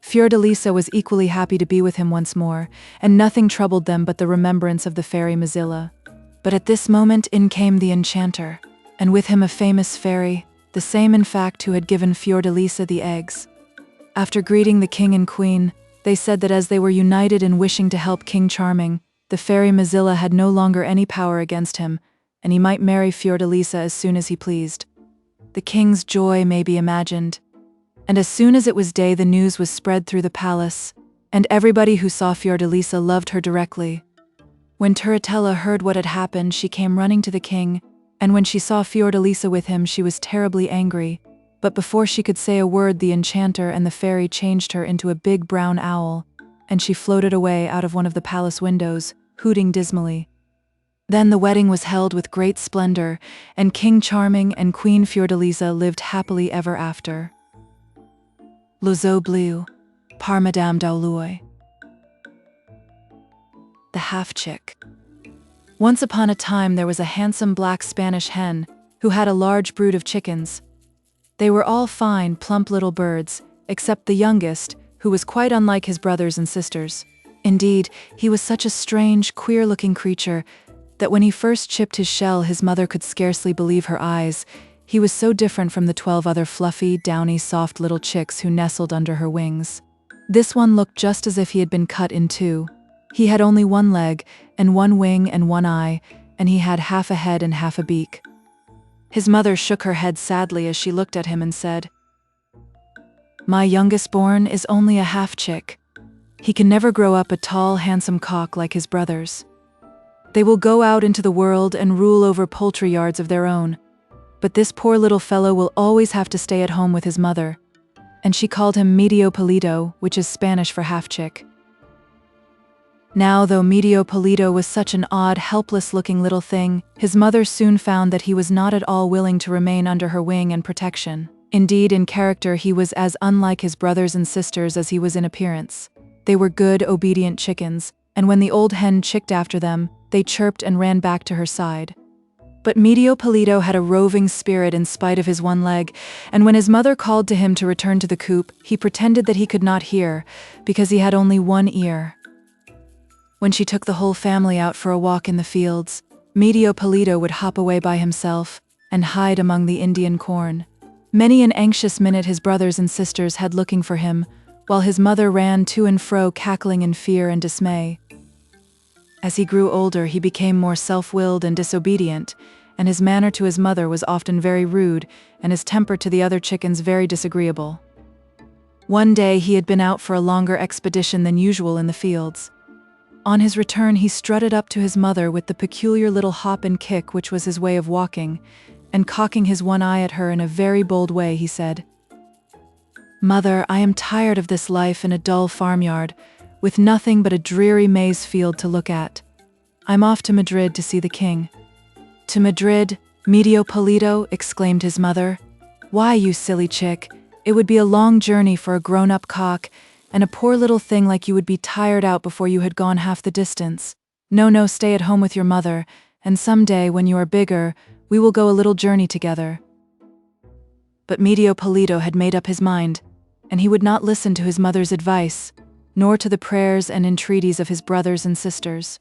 Fiordalisa was equally happy to be with him once more, and nothing troubled them but the remembrance of the fairy Mozilla. But at this moment in came the enchanter, and with him a famous fairy, the same in fact who had given Fiordalisa the eggs. After greeting the king and queen, they said that as they were united in wishing to help King Charming, the fairy Mozilla had no longer any power against him, and he might marry Fiordalisa as soon as he pleased. The king's joy may be imagined. And as soon as it was day, the news was spread through the palace, and everybody who saw Fiordalisa loved her directly. When Turritella heard what had happened, she came running to the king, and when she saw Fiordalisa with him, she was terribly angry. But before she could say a word, the enchanter and the fairy changed her into a big brown owl, and she floated away out of one of the palace windows, hooting dismally. Then the wedding was held with great splendor, and King Charming and Queen Fiordalisa lived happily ever after. L'oiseau bleu, par Madame d'Aulnoy. The half-chick. Once upon a time there was a handsome black Spanish hen who had a large brood of chickens. They were all fine, plump little birds, except the youngest, who was quite unlike his brothers and sisters. Indeed, he was such a strange, queer-looking creature that when he first chipped his shell, his mother could scarcely believe her eyes. He was so different from the 12 other fluffy, downy, soft little chicks who nestled under her wings. This one looked just as if he had been cut in two. He had only one leg, and one wing and one eye, and he had half a head and half a beak. His mother shook her head sadly as she looked at him and said, "My youngest born is only a half-chick. He can never grow up a tall, handsome cock like his brothers. They will go out into the world and rule over poultry yards of their own. but this poor little fellow will always have to stay at home with his mother. And she called him Medio Polito, which is Spanish for half-chick. Now, though Medio Polito was such an odd, helpless-looking little thing, his mother soon found that he was not at all willing to remain under her wing and protection. Indeed, in character he was as unlike his brothers and sisters as he was in appearance. They were good, obedient chickens, and when the old hen chicked after them, they chirped and ran back to her side. But Medio Polito had a roving spirit in spite of his one leg, and when his mother called to him to return to the coop, he pretended that he could not hear, because he had only one ear. When she took the whole family out for a walk in the fields, Medio Polito would hop away by himself and hide among the Indian corn. Many an anxious minute his brothers and sisters had looking for him, while his mother ran to and fro cackling in fear and dismay. As he grew older, he became more self-willed and disobedient, and his manner to his mother was often very rude, and his temper to the other chickens very disagreeable. One day he had been out for a longer expedition than usual in the fields. On his return, he strutted up to his mother with the peculiar little hop and kick which was his way of walking, and cocking his one eye at her in a very bold way, he said, "Mother, I am tired of this life in a dull farmyard, with nothing but a dreary maize field to look at. I'm off to Madrid to see the king." "To Madrid, Medio Polito?" exclaimed his mother. "Why, you silly chick, it would be a long journey for a grown-up cock, and a poor little thing like you would be tired out before you had gone half the distance. No, stay at home with your mother, and some day, when you are bigger, we will go a little journey together." But Medio Polito had made up his mind, and he would not listen to his mother's advice, nor to the prayers and entreaties of his brothers and sisters.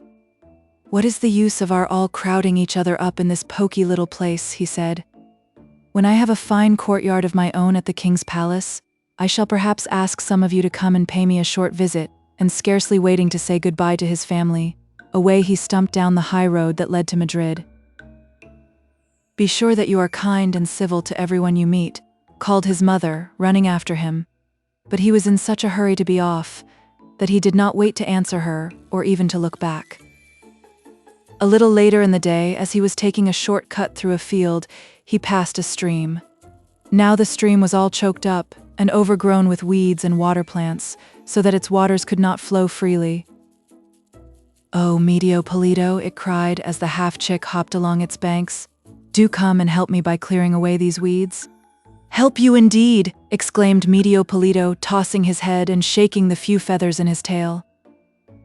"What is the use of our all crowding each other up in this poky little place?" he said. "When I have a fine courtyard of my own at the king's palace, I shall perhaps ask some of you to come and pay me a short visit," and scarcely waiting to say goodbye to his family, away he stumped down the high road that led to Madrid. "Be sure that you are kind and civil to everyone you meet," called his mother, running after him. But he was in such a hurry to be off, that he did not wait to answer her, or even to look back. A little later in the day, as he was taking a short cut through a field, he passed a stream. Now the stream was all choked up, and overgrown with weeds and water plants, so that its waters could not flow freely. "Oh, Medio Polito," it cried as the half-chick hopped along its banks, "do come and help me by clearing away these weeds." "Help you indeed!" exclaimed Medio Polito, tossing his head and shaking the few feathers in his tail.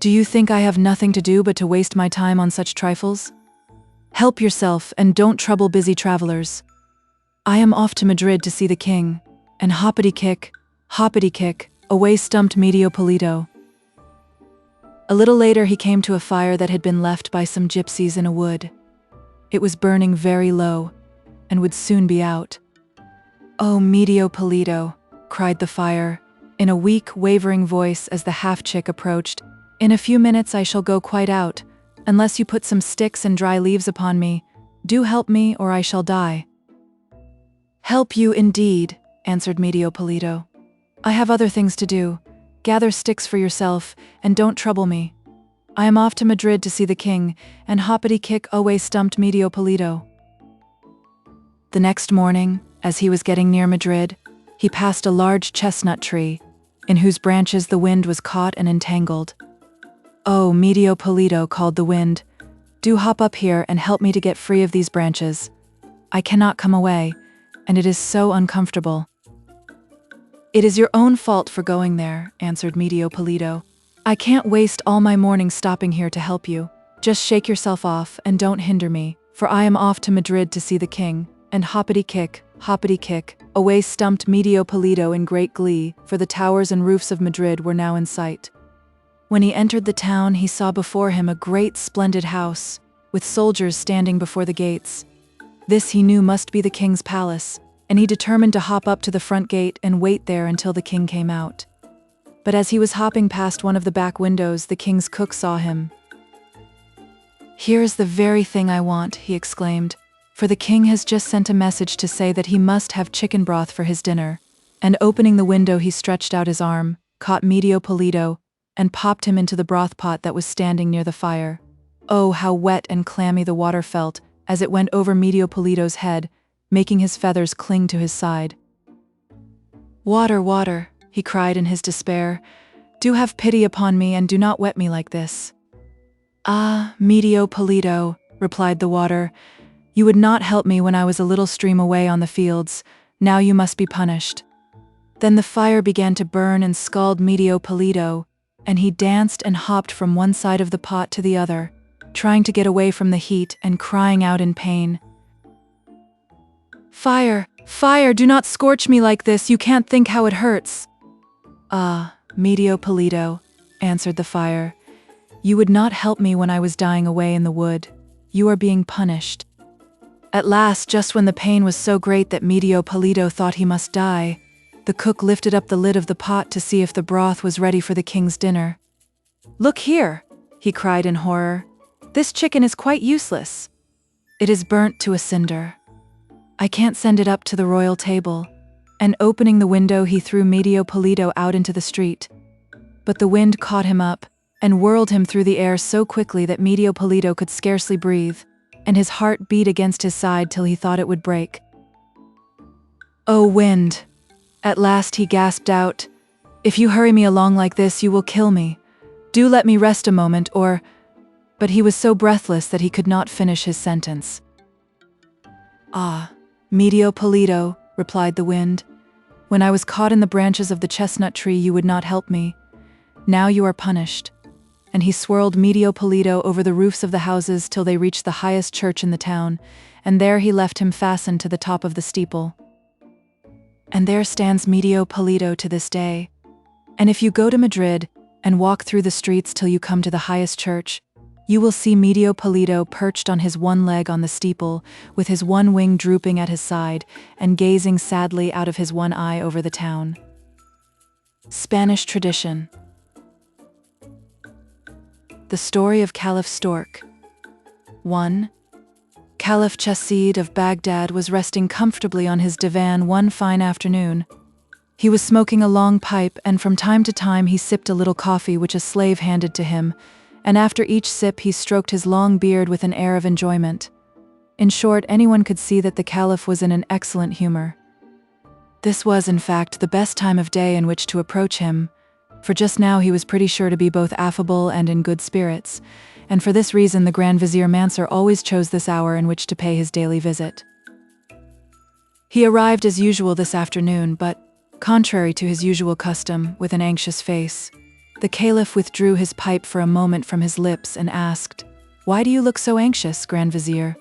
"Do you think I have nothing to do but to waste my time on such trifles? Help yourself and don't trouble busy travelers. I am off to Madrid to see the king," and hoppity-kick, away stumped Medio Polito. A little later he came to a fire that had been left by some gypsies in a wood. It was burning very low, and would soon be out. "Oh, Medio Polito," cried the fire, in a weak, wavering voice as the half-chick approached, "in a few minutes I shall go quite out, unless you put some sticks and dry leaves upon me. Do help me, or I shall die." "Help you indeed," answered Medio Polito. "I have other things to do. Gather sticks for yourself, and don't trouble me. I am off to Madrid to see the king," and hoppity-kick away stumped Medio Polito. The next morning, as he was getting near Madrid, he passed a large chestnut tree, in whose branches the wind was caught and entangled. "Oh, Medio Polito," called the wind, "do hop up here and help me to get free of these branches. I cannot come away, and it is so uncomfortable." "It is your own fault for going there," answered Medio Polito. "I can't waste all my morning stopping here to help you. Just shake yourself off and don't hinder me, for I am off to Madrid to see the king," and hoppity-kick, away stumped Medio Polito in great glee, for the towers and roofs of Madrid were now in sight. When he entered the town, he saw before him a great splendid house, with soldiers standing before the gates. This he knew must be the king's palace, and he determined to hop up to the front gate and wait there until the king came out. But as he was hopping past one of the back windows, the king's cook saw him. "Here is the very thing I want," he exclaimed, "for the king has just sent a message to say that he must have chicken broth for his dinner." And opening the window, he stretched out his arm, caught Medio Polito, and popped him into the broth pot that was standing near the fire. Oh, how wet and clammy the water felt as it went over Medio Polito's head, making his feathers cling to his side. "Water, water," he cried in his despair. "Do have pity upon me and do not wet me like this." "Ah, Medio Polito," replied the water, "you would not help me when I was a little stream away on the fields. Now you must be punished." Then the fire began to burn and scald Medio Polito, and he danced and hopped from one side of the pot to the other, trying to get away from the heat and crying out in pain. "Fire, fire, do not scorch me like this, you can't think how it hurts." "Ah, Medio Polito," answered the fire, "you would not help me when I was dying away in the wood. You are being punished." At last, just when the pain was so great that Medio Polito thought he must die, the cook lifted up the lid of the pot to see if the broth was ready for the king's dinner. "Look here," he cried in horror. "This chicken is quite useless. It is burnt to a cinder. I can't send it up to the royal table." And opening the window, he threw Medio Polito out into the street. But the wind caught him up and whirled him through the air so quickly that Medio Polito could scarcely breathe, and his heart beat against his side till he thought it would break. "Oh, wind!" At last he gasped out, "If you hurry me along like this, you will kill me. Do let me rest a moment, or—" But he was so breathless that he could not finish his sentence. "Ah, Medio Polito," replied the wind, "when I was caught in the branches of the chestnut tree, you would not help me. Now you are punished." And he swirled Medio Polito over the roofs of the houses till they reached the highest church in the town, and there he left him fastened to the top of the steeple. And there stands Medio Polito to this day. And if you go to Madrid and walk through the streets till you come to the highest church, you will see Medio Polito perched on his one leg on the steeple, with his one wing drooping at his side, and gazing sadly out of his one eye over the town. Spanish tradition. The story of Caliph Stork. 1. Caliph Placida of Baghdad was resting comfortably on his divan one fine afternoon. He was smoking a long pipe, and from time to time he sipped a little coffee which a slave handed to him, and after each sip he stroked his long beard with an air of enjoyment. In short, anyone could see that the Caliph was in an excellent humor. This was, in fact, the best time of day in which to approach him, for just now he was pretty sure to be both affable and in good spirits, and for this reason the Grand Vizier Mansur always chose this hour in which to pay his daily visit. He arrived as usual this afternoon, but, contrary to his usual custom, with an anxious face. The Caliph withdrew his pipe for a moment from his lips and asked, "Why do you look so anxious, Grand Vizier?"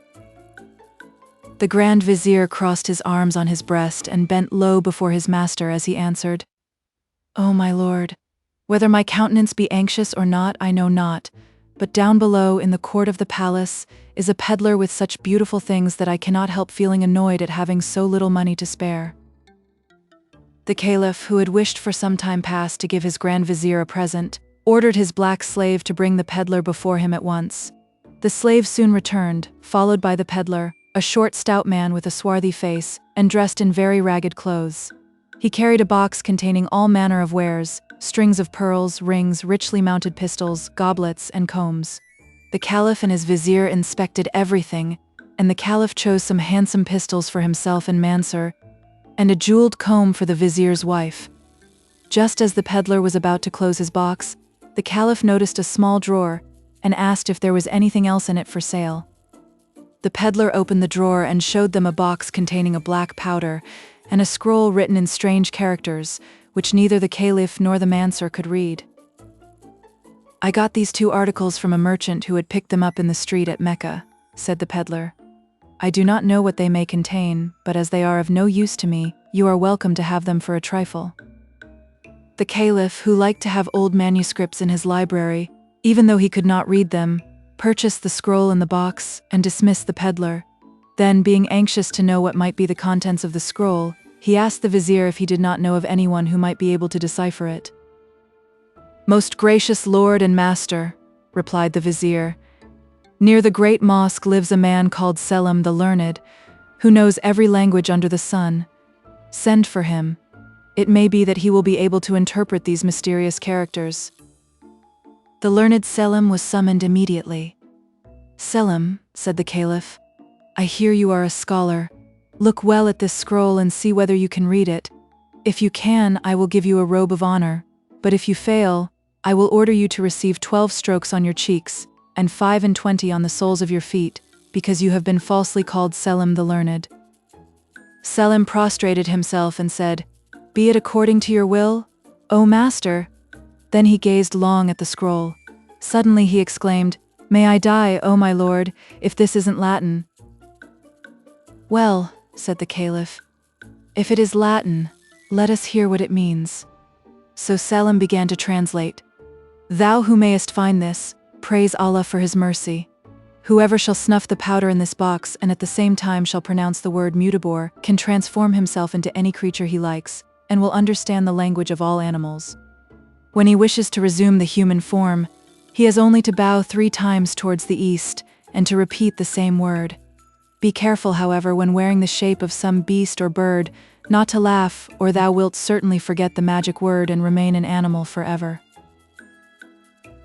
The Grand Vizier crossed his arms on his breast and bent low before his master as he answered, "Oh, my lord, whether my countenance be anxious or not, I know not, but down below in the court of the palace is a peddler with such beautiful things that I cannot help feeling annoyed at having so little money to spare." The Caliph, who had wished for some time past to give his Grand Vizier a present, ordered his black slave to bring the peddler before him at once. The slave soon returned, followed by the peddler, a short, stout man with a swarthy face, and dressed in very ragged clothes. He carried a box containing all manner of wares, strings of pearls, rings, richly mounted pistols, goblets, and combs. The Caliph and his vizier inspected everything, and the Caliph chose some handsome pistols for himself and Mansur, and a jeweled comb for the vizier's wife. Just as the peddler was about to close his box, the Caliph noticed a small drawer, and asked if there was anything else in it for sale. The peddler opened the drawer and showed them a box containing a black powder, and a scroll written in strange characters, which neither the Caliph nor the Mansur could read. "I got these 2 articles from a merchant who had picked them up in the street at Mecca," said the peddler. "I do not know what they may contain, but as they are of no use to me, you are welcome to have them for a trifle." The Caliph, who liked to have old manuscripts in his library, even though he could not read them, purchased the scroll in the box and dismissed the peddler. Then, being anxious to know what might be the contents of the scroll, he asked the vizier if he did not know of anyone who might be able to decipher it. "Most gracious lord and master," replied the vizier, "near the great mosque lives a man called Selim the Learned, who knows every language under the sun. Send for him. It may be that he will be able to interpret these mysterious characters." The learned Selim was summoned immediately. "Selim," said the Caliph, "I hear you are a scholar. Look well at this scroll and see whether you can read it. If you can, I will give you a robe of honor, but if you fail, I will order you to receive 12 strokes on your cheeks, and 25 on the soles of your feet, because you have been falsely called Selim the Learned." Selim prostrated himself and said, "Be it according to your will, O master." Then he gazed long at the scroll. Suddenly he exclaimed, "May I die, O my lord, if this isn't Latin." "Well," said the Caliph, "if it is Latin, let us hear what it means." So Selim began to translate. "Thou who mayest find this, praise Allah for his mercy. Whoever shall snuff the powder in this box and at the same time shall pronounce the word Mutabor can transform himself into any creature he likes, and will understand the language of all animals. When he wishes to resume the human form, he has only to bow 3 times towards the east, and to repeat the same word. Be careful, however, when wearing the shape of some beast or bird, not to laugh, or thou wilt certainly forget the magic word and remain an animal forever."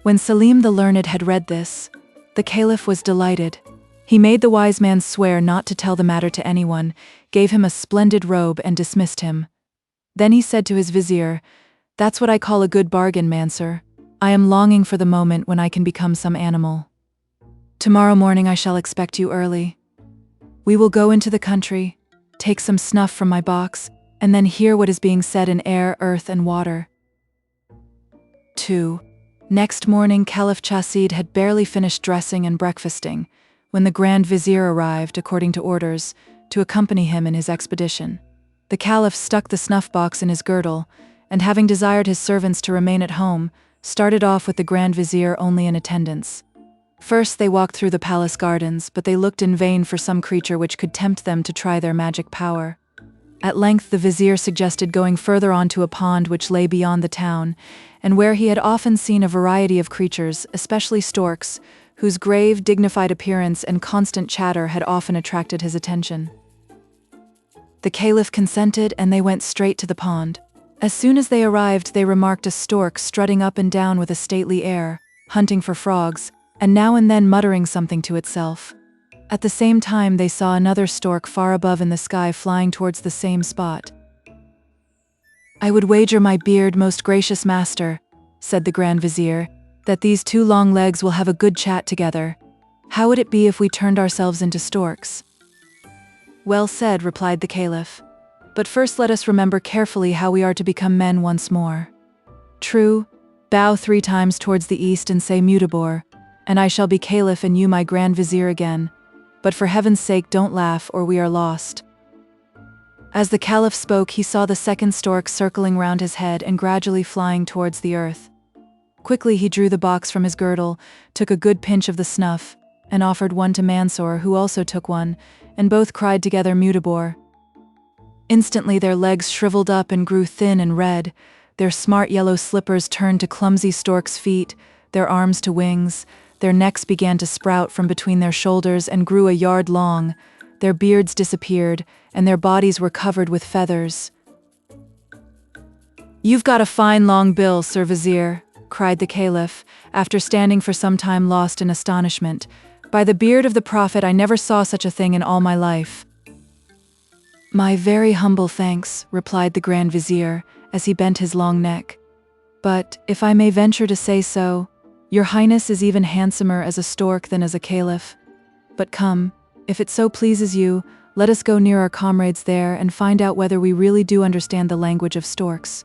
When Selim the Learned had read this, the Caliph was delighted. He made the wise man swear not to tell the matter to anyone, gave him a splendid robe, and dismissed him. Then he said to his vizier, "That's what I call a good bargain, Mansur. I am longing for the moment when I can become some animal. Tomorrow morning I shall expect you early. We will go into the country, take some snuff from my box, and then hear what is being said in air, earth, and water." 2. Next morning Caliph Chasid had barely finished dressing and breakfasting, when the Grand Vizier arrived, according to orders, to accompany him in his expedition. The Caliph stuck the snuff-box in his girdle, and having desired his servants to remain at home, started off with the Grand Vizier only in attendance. First they walked through the palace gardens, but they looked in vain for some creature which could tempt them to try their magic power. At length the vizier suggested going further on to a pond which lay beyond the town, and where he had often seen a variety of creatures, especially storks, whose grave, dignified appearance and constant chatter had often attracted his attention. The Caliph consented, and they went straight to the pond. As soon as they arrived, they remarked a stork strutting up and down with a stately air, hunting for frogs, and now and then muttering something to itself. At the same time they saw another stork far above in the sky flying towards the same spot. "I would wager my beard, most gracious master," said the Grand Vizier, "that these 2 long legs will have a good chat together. How would it be if we turned ourselves into storks?" "Well said," replied the Caliph. "But first let us remember carefully how we are to become men once more. True, bow 3 times towards the east and say Mutabor, and I shall be Caliph and you my Grand Vizier again. But for heaven's sake don't laugh, or we are lost." As the Caliph spoke, he saw the second stork circling round his head and gradually flying towards the earth. Quickly he drew the box from his girdle, took a good pinch of the snuff, and offered one to Mansur, who also took one, and both cried together Mutabor. Instantly their legs shriveled up and grew thin and red, their smart yellow slippers turned to clumsy storks' feet, their arms to wings, their necks began to sprout from between their shoulders and grew a yard long, their beards disappeared, and their bodies were covered with feathers. "You've got a fine long bill, Sir Vizier," cried the Caliph, after standing for some time lost in astonishment. "By the beard of the Prophet, I never saw such a thing in all my life." "My very humble thanks," replied the Grand Vizier, as he bent his long neck. "But, if I may venture to say so, your Highness is even handsomer as a stork than as a Caliph. But come, if it so pleases you, let us go near our comrades there and find out whether we really do understand the language of storks."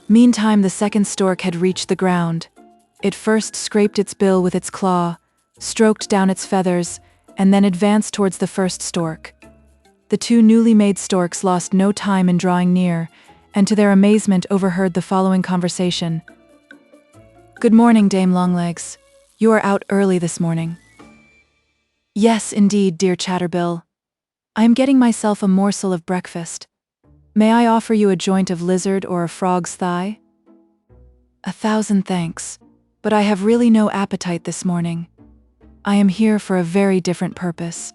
Meantime the second stork had reached the ground. It first scraped its bill with its claw, stroked down its feathers, and then advanced towards the first stork. The 2 newly made storks lost no time in drawing near, and to their amazement overheard the following conversation. "Good morning, Dame Longlegs. You are out early this morning." "Yes, indeed, dear Chatterbill. I am getting myself a morsel of breakfast. May I offer you a joint of lizard or a frog's thigh?" "1,000 thanks, but I have really no appetite this morning. I am here for a very different purpose.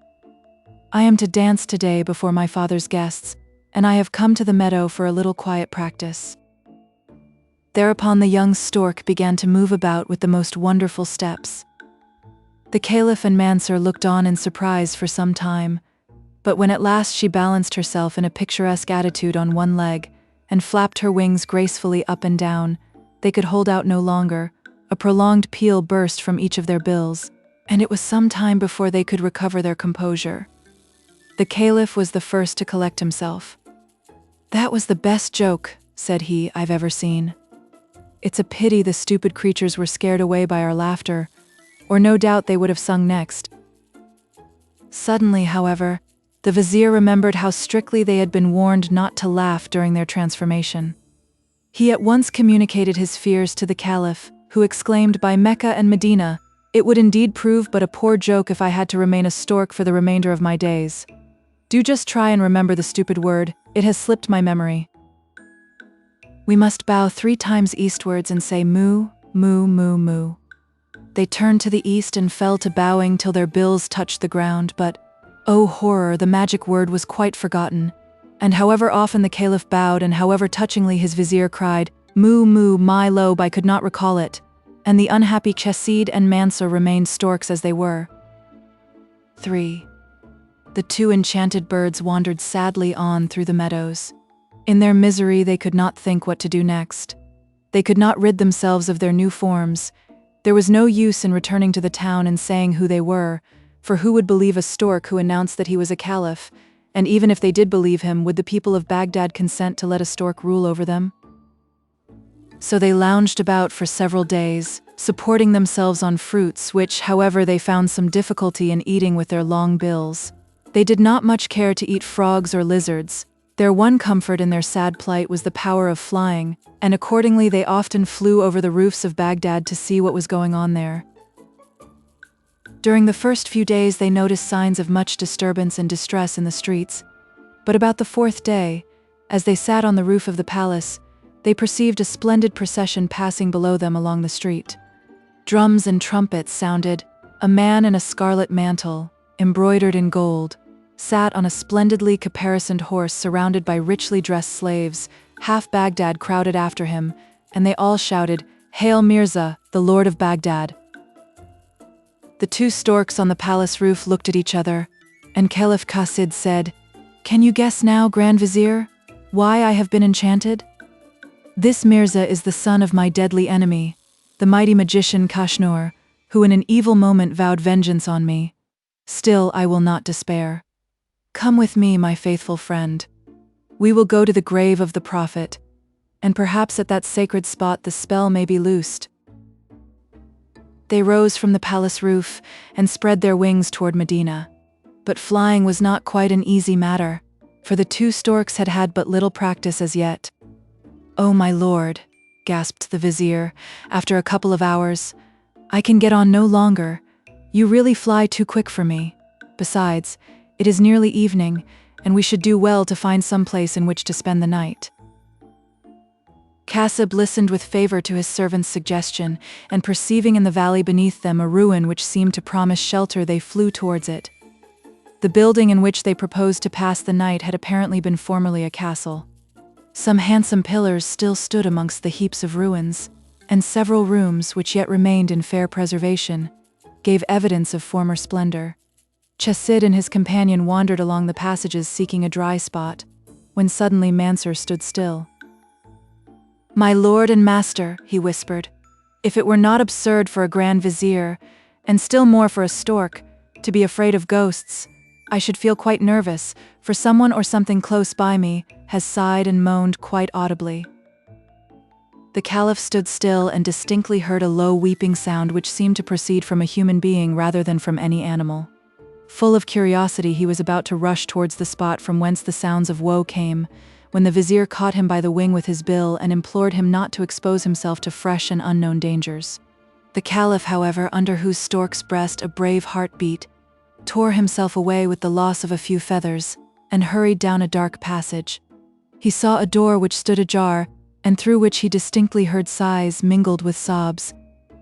I am to dance today before my father's guests, and I have come to the meadow for a little quiet practice." Thereupon the young stork began to move about with the most wonderful steps. The Caliph and Mansur looked on in surprise for some time. But when at last she balanced herself in a picturesque attitude on one leg, and flapped her wings gracefully up and down, they could hold out no longer. A prolonged peal burst from each of their bills, and it was some time before they could recover their composure. The Caliph was the first to collect himself. "That was the best joke," said he, "I've ever seen. It's a pity the stupid creatures were scared away by our laughter, or no doubt they would have sung next." Suddenly, however, the vizier remembered how strictly they had been warned not to laugh during their transformation. He at once communicated his fears to the Caliph, who exclaimed, "By Mecca and Medina, it would indeed prove but a poor joke if I had to remain a stork for the remainder of my days. Do just try and remember the stupid word, it has slipped my memory. We must bow 3 times eastwards and say moo, moo, moo, moo." They turned to the east and fell to bowing till their bills touched the ground, but, oh horror, the magic word was quite forgotten, and however often the Caliph bowed and however touchingly his vizier cried, "Moo, moo, my lobe," I could not recall it, and the unhappy Placida and Mansur remained storks as they were. 3. The 2 enchanted birds wandered sadly on through the meadows. In their misery they could not think what to do next. They could not rid themselves of their new forms. There was no use in returning to the town and saying who they were, for who would believe a stork who announced that he was a caliph, and even if they did believe him, would the people of Baghdad consent to let a stork rule over them? So they lounged about for several days, supporting themselves on fruits which, however, they found some difficulty in eating with their long bills. They did not much care to eat frogs or lizards. Their one comfort in their sad plight was the power of flying, and accordingly they often flew over the roofs of Baghdad to see what was going on there. During the first few days they noticed signs of much disturbance and distress in the streets, but about the 4th day, as they sat on the roof of the palace, they perceived a splendid procession passing below them along the street. Drums and trumpets sounded. A man in a scarlet mantle, embroidered in gold, sat on a splendidly caparisoned horse surrounded by richly dressed slaves. Half Baghdad crowded after him, and they all shouted, "Hail Mirza, the Lord of Baghdad." The 2 storks on the palace roof looked at each other, and Caliph Qasid said, "Can you guess now, Grand Vizier, why I have been enchanted? This Mirza is the son of my deadly enemy, the mighty magician Kashnur, who in an evil moment vowed vengeance on me. Still, I will not despair. Come with me, my faithful friend. We will go to the grave of the Prophet, and perhaps at that sacred spot the spell may be loosed." They rose from the palace roof and spread their wings toward Medina. But flying was not quite an easy matter, for the 2 storks had had but little practice as yet. "Oh, my lord," gasped the vizier, after a couple of hours, "I can get on no longer. You really fly too quick for me. Besides, it is nearly evening, and we should do well to find some place in which to spend the night." Qasid listened with favor to his servant's suggestion, and perceiving in the valley beneath them a ruin which seemed to promise shelter, they flew towards it. The building in which they proposed to pass the night had apparently been formerly a castle. Some handsome pillars still stood amongst the heaps of ruins, and several rooms, which yet remained in fair preservation, gave evidence of former splendor. Qasid and his companion wandered along the passages seeking a dry spot, when suddenly Mansur stood still. "My lord and master," he whispered, "if it were not absurd for a grand vizier, and still more for a stork, to be afraid of ghosts, I should feel quite nervous, for someone or something close by me has sighed and moaned quite audibly." The Caliph stood still and distinctly heard a low weeping sound which seemed to proceed from a human being rather than from any animal. Full of curiosity, he was about to rush towards the spot from whence the sounds of woe came, when the vizier caught him by the wing with his bill and implored him not to expose himself to fresh and unknown dangers. The Caliph, however, under whose stork's breast a brave heart beat, tore himself away with the loss of a few feathers, and hurried down a dark passage. He saw a door which stood ajar, and through which he distinctly heard sighs mingled with sobs.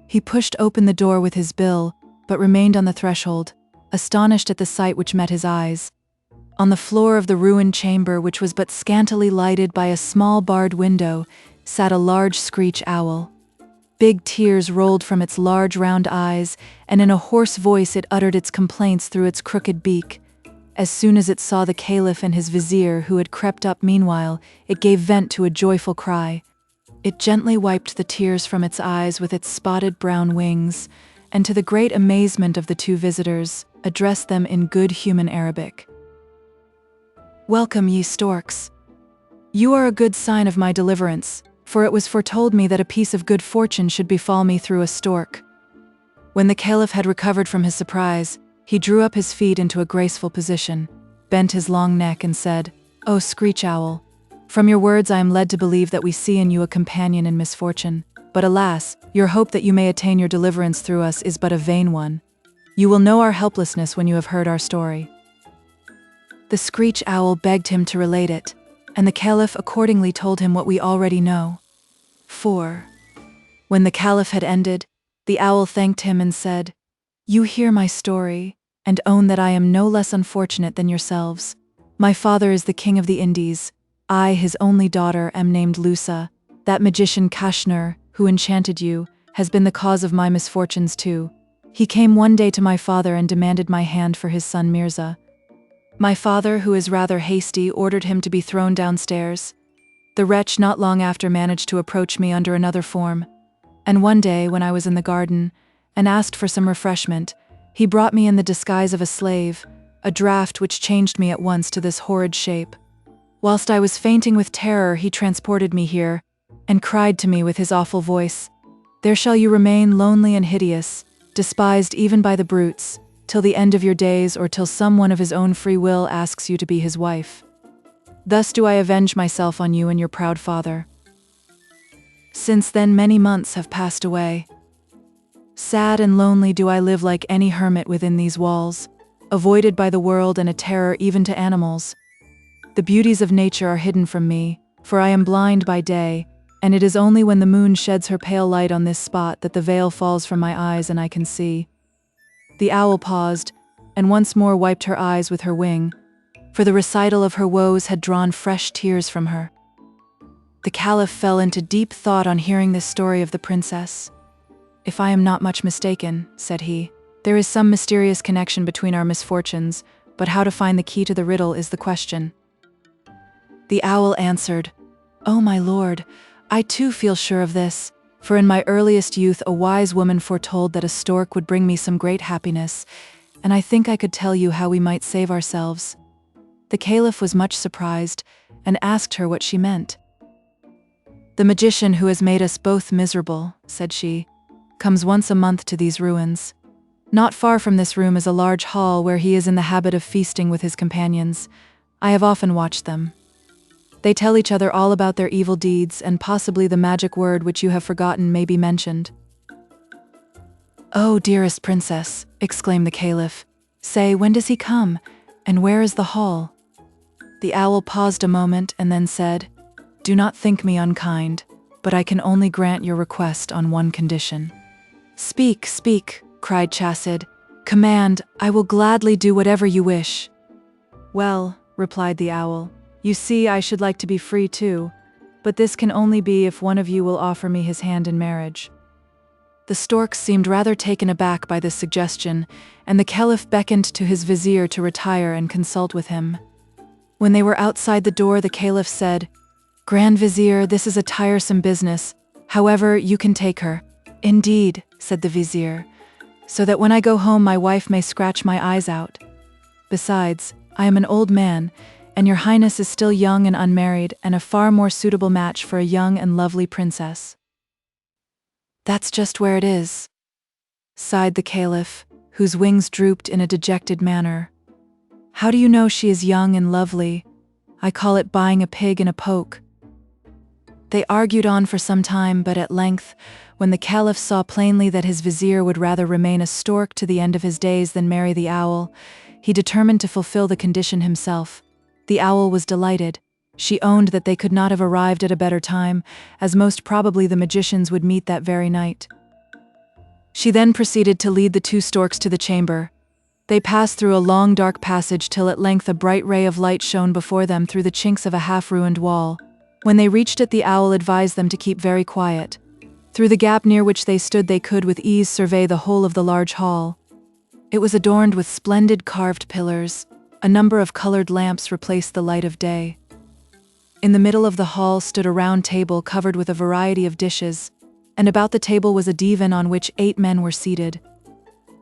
He pushed open the door with his bill, but remained on the threshold, astonished at the sight which met his eyes. On the floor of the ruined chamber, which was but scantily lighted by a small barred window, sat a large screech owl. Big tears rolled from its large round eyes, and in a hoarse voice it uttered its complaints through its crooked beak. As soon as it saw the Caliph and his vizier who had crept up meanwhile, it gave vent to a joyful cry. It gently wiped the tears from its eyes with its spotted brown wings, and to the great amazement of the two visitors, addressed them in good human Arabic. "Welcome, ye storks. You are a good sign of my deliverance, for it was foretold me that a piece of good fortune should befall me through a stork." When the Caliph had recovered from his surprise, he drew up his feet into a graceful position, bent his long neck and said, "O Screech Owl, from your words I am led to believe that we see in you a companion in misfortune. But alas, your hope that you may attain your deliverance through us is but a vain one. You will know our helplessness when you have heard our story." The Screech Owl begged him to relate it, and the Caliph accordingly told him what we already know. 4. When the Caliph had ended, the owl thanked him and said, "You hear my story, and own that I am no less unfortunate than yourselves. My father is the king of the Indies. I, his only daughter, am named Lusa. That magician Kashnur, who enchanted you, has been the cause of my misfortunes too. He came one day to my father and demanded my hand for his son Mirza. My father, who is rather hasty, ordered him to be thrown downstairs. The wretch not long after managed to approach me under another form, and one day, when I was in the garden, and asked for some refreshment, he brought me in the disguise of a slave, a draught which changed me at once to this horrid shape. Whilst I was fainting with terror, he transported me here, and cried to me with his awful voice, 'There shall you remain lonely and hideous, despised even by the brutes, till the end of your days or till some one of his own free will asks you to be his wife. Thus do I avenge myself on you and your proud father.' Since then many months have passed away. Sad and lonely do I live like any hermit within these walls, avoided by the world and a terror even to animals. The beauties of nature are hidden from me, for I am blind by day, and it is only when the moon sheds her pale light on this spot that the veil falls from my eyes and I can see." The owl paused, and once more wiped her eyes with her wing, for the recital of her woes had drawn fresh tears from her. The Caliph fell into deep thought on hearing this story of the princess. "If I am not much mistaken," said he, "there is some mysterious connection between our misfortunes, but how to find the key to the riddle is the question." The owl answered, "O my lord, I too feel sure of this, for in my earliest youth a wise woman foretold that a stork would bring me some great happiness, and I think I could tell you how we might save ourselves." The Caliph was much surprised, and asked her what she meant. "The magician who has made us both miserable," said she, "comes once a month to these ruins. Not far from this room is a large hall where he is in the habit of feasting with his companions. I have often watched them. They tell each other all about their evil deeds, and possibly the magic word which you have forgotten may be mentioned." "Oh, dearest princess," exclaimed the Caliph, "say, when does he come, and where is the hall?" The owl paused a moment and then said, "Do not think me unkind, but I can only grant your request on one condition." "Speak, speak," cried Chassid. "Command, I will gladly do whatever you wish." "Well," replied the owl, "you see, I should like to be free too, but this can only be if one of you will offer me his hand in marriage." The storks seemed rather taken aback by this suggestion, and the Caliph beckoned to his vizier to retire and consult with him. When they were outside the door, the Caliph said, "Grand Vizier, this is a tiresome business. However, you can take her." "Indeed," said the vizier, "so that when I go home my wife may scratch my eyes out. Besides, I am an old man, and your highness is still young and unmarried, and a far more suitable match for a young and lovely princess." "That's just where it is," sighed the Caliph, whose wings drooped in a dejected manner. "How do you know she is young and lovely? I call it buying a pig in a poke." They argued on for some time, but at length, when the Caliph saw plainly that his vizier would rather remain a stork to the end of his days than marry the owl, he determined to fulfill the condition himself. The owl was delighted. She owned that they could not have arrived at a better time, as most probably the magicians would meet that very night. She then proceeded to lead the two storks to the chamber. They passed through a long dark passage till at length a bright ray of light shone before them through the chinks of a half-ruined wall. When they reached it, the owl advised them to keep very quiet. Through the gap near which they stood they could with ease survey the whole of the large hall. It was adorned with splendid carved pillars, A number of colored lamps replaced the light of day. In the middle of the hall stood a round table covered with a variety of dishes, and about the table was a divan on which 8 men were seated.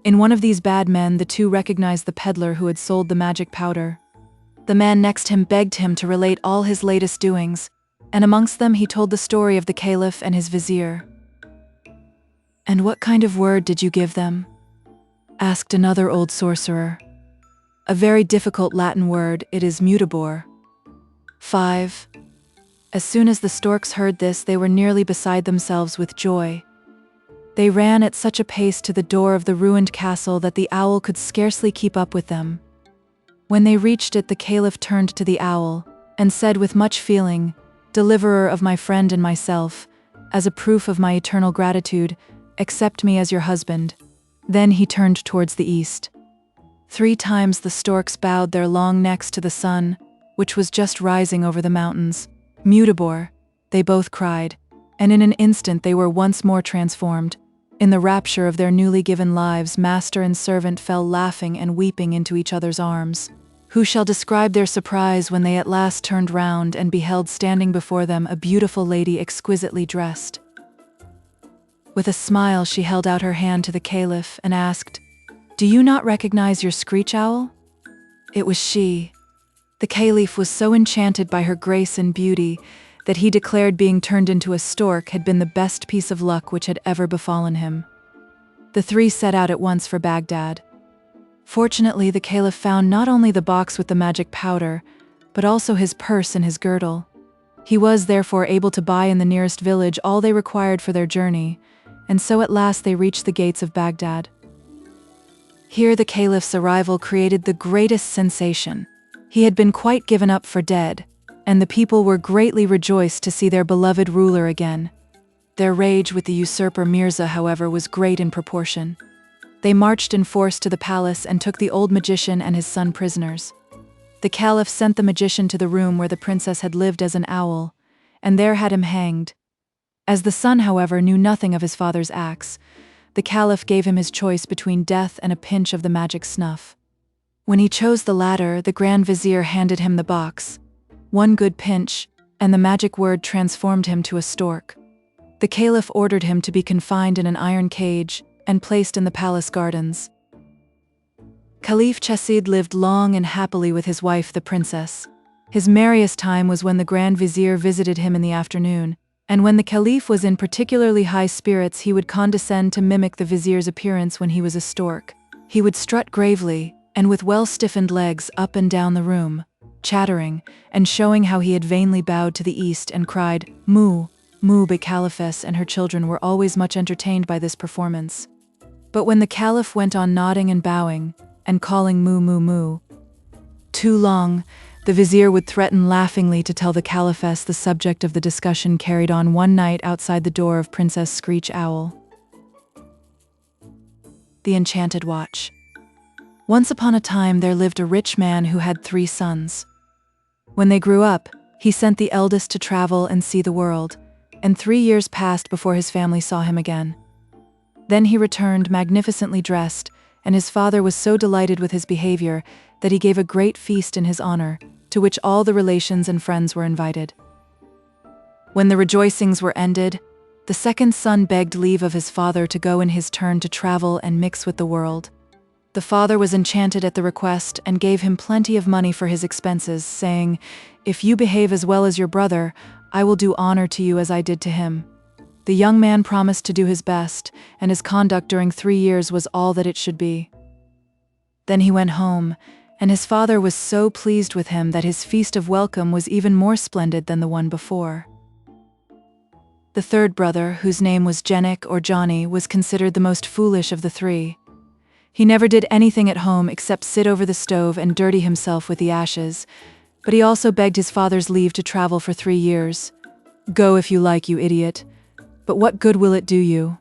In one of these bad men, the 2 recognized the peddler who had sold the magic powder. The man next him begged him to relate all his latest doings, and amongst them he told the story of the Caliph and his vizier. "And what kind of word did you give them?" asked another old sorcerer. "A very difficult Latin word, it is mutabor." 5. As soon as the storks heard this, they were nearly beside themselves with joy. They ran at such a pace to the door of the ruined castle that the owl could scarcely keep up with them. When they reached it, the Caliph turned to the owl and said with much feeling, "Deliverer of my friend and myself, as a proof of my eternal gratitude, accept me as your husband." Then he turned towards the east. 3 times the storks bowed their long necks to the sun, which was just rising over the mountains. "Mutabor," they both cried, and in an instant they were once more transformed. In the rapture of their newly given lives, master and servant fell laughing and weeping into each other's arms. Who shall describe their surprise when they at last turned round and beheld standing before them a beautiful lady exquisitely dressed? With a smile she held out her hand to the Caliph and asked, "Do you not recognize your screech owl?" It was she. The Caliph was so enchanted by her grace and beauty that he declared being turned into a stork had been the best piece of luck which had ever befallen him. The 3 set out at once for Baghdad. Fortunately, the Caliph found not only the box with the magic powder, but also his purse and his girdle. He was therefore able to buy in the nearest village all they required for their journey, and so at last they reached the gates of Baghdad. Here the Caliph's arrival created the greatest sensation. He had been quite given up for dead, and the people were greatly rejoiced to see their beloved ruler again. Their rage with the usurper Mirza, however, was great in proportion. They marched in force to the palace and took the old magician and his son prisoners. The Caliph sent the magician to the room where the princess had lived as an owl, and there had him hanged. As the son, however, knew nothing of his father's acts, the Caliph gave him his choice between death and a pinch of the magic snuff. When he chose the latter, the Grand Vizier handed him the box. 1 good pinch, and the magic word transformed him to a stork. The Caliph ordered him to be confined in an iron cage and placed in the palace gardens. Caliph Chasid lived long and happily with his wife, the princess. His merriest time was when the Grand Vizier visited him in the afternoon, and when the Caliph was in particularly high spirits, he would condescend to mimic the Vizier's appearance when he was a stork. He would strut gravely, and with well-stiffened legs up and down the room, chattering, and showing how he had vainly bowed to the east and cried, "Moo, moo," but Caliphess and her children were always much entertained by this performance. But when the Caliph went on nodding and bowing, and calling moo moo moo too long, the Vizier would threaten laughingly to tell the Caliphess the subject of the discussion carried on one night outside the door of Princess Screech Owl. The Enchanted Watch. Once upon a time there lived a rich man who had 3 sons. When they grew up, he sent the eldest to travel and see the world, and 3 years passed before his family saw him again. Then he returned magnificently dressed, and his father was so delighted with his behavior that he gave a great feast in his honor, to which all the relations and friends were invited. When the rejoicings were ended, the second son begged leave of his father to go in his turn to travel and mix with the world. The father was enchanted at the request and gave him plenty of money for his expenses, saying, "If you behave as well as your brother, I will do honor to you as I did to him." The young man promised to do his best, and his conduct during 3 years was all that it should be. Then he went home, and his father was so pleased with him that his feast of welcome was even more splendid than the one before. The third brother, whose name was Jenik or Johnny, was considered the most foolish of the 3. He never did anything at home except sit over the stove and dirty himself with the ashes, but he also begged his father's leave to travel for 3 years. "Go if you like, you idiot, but what good will it do you?"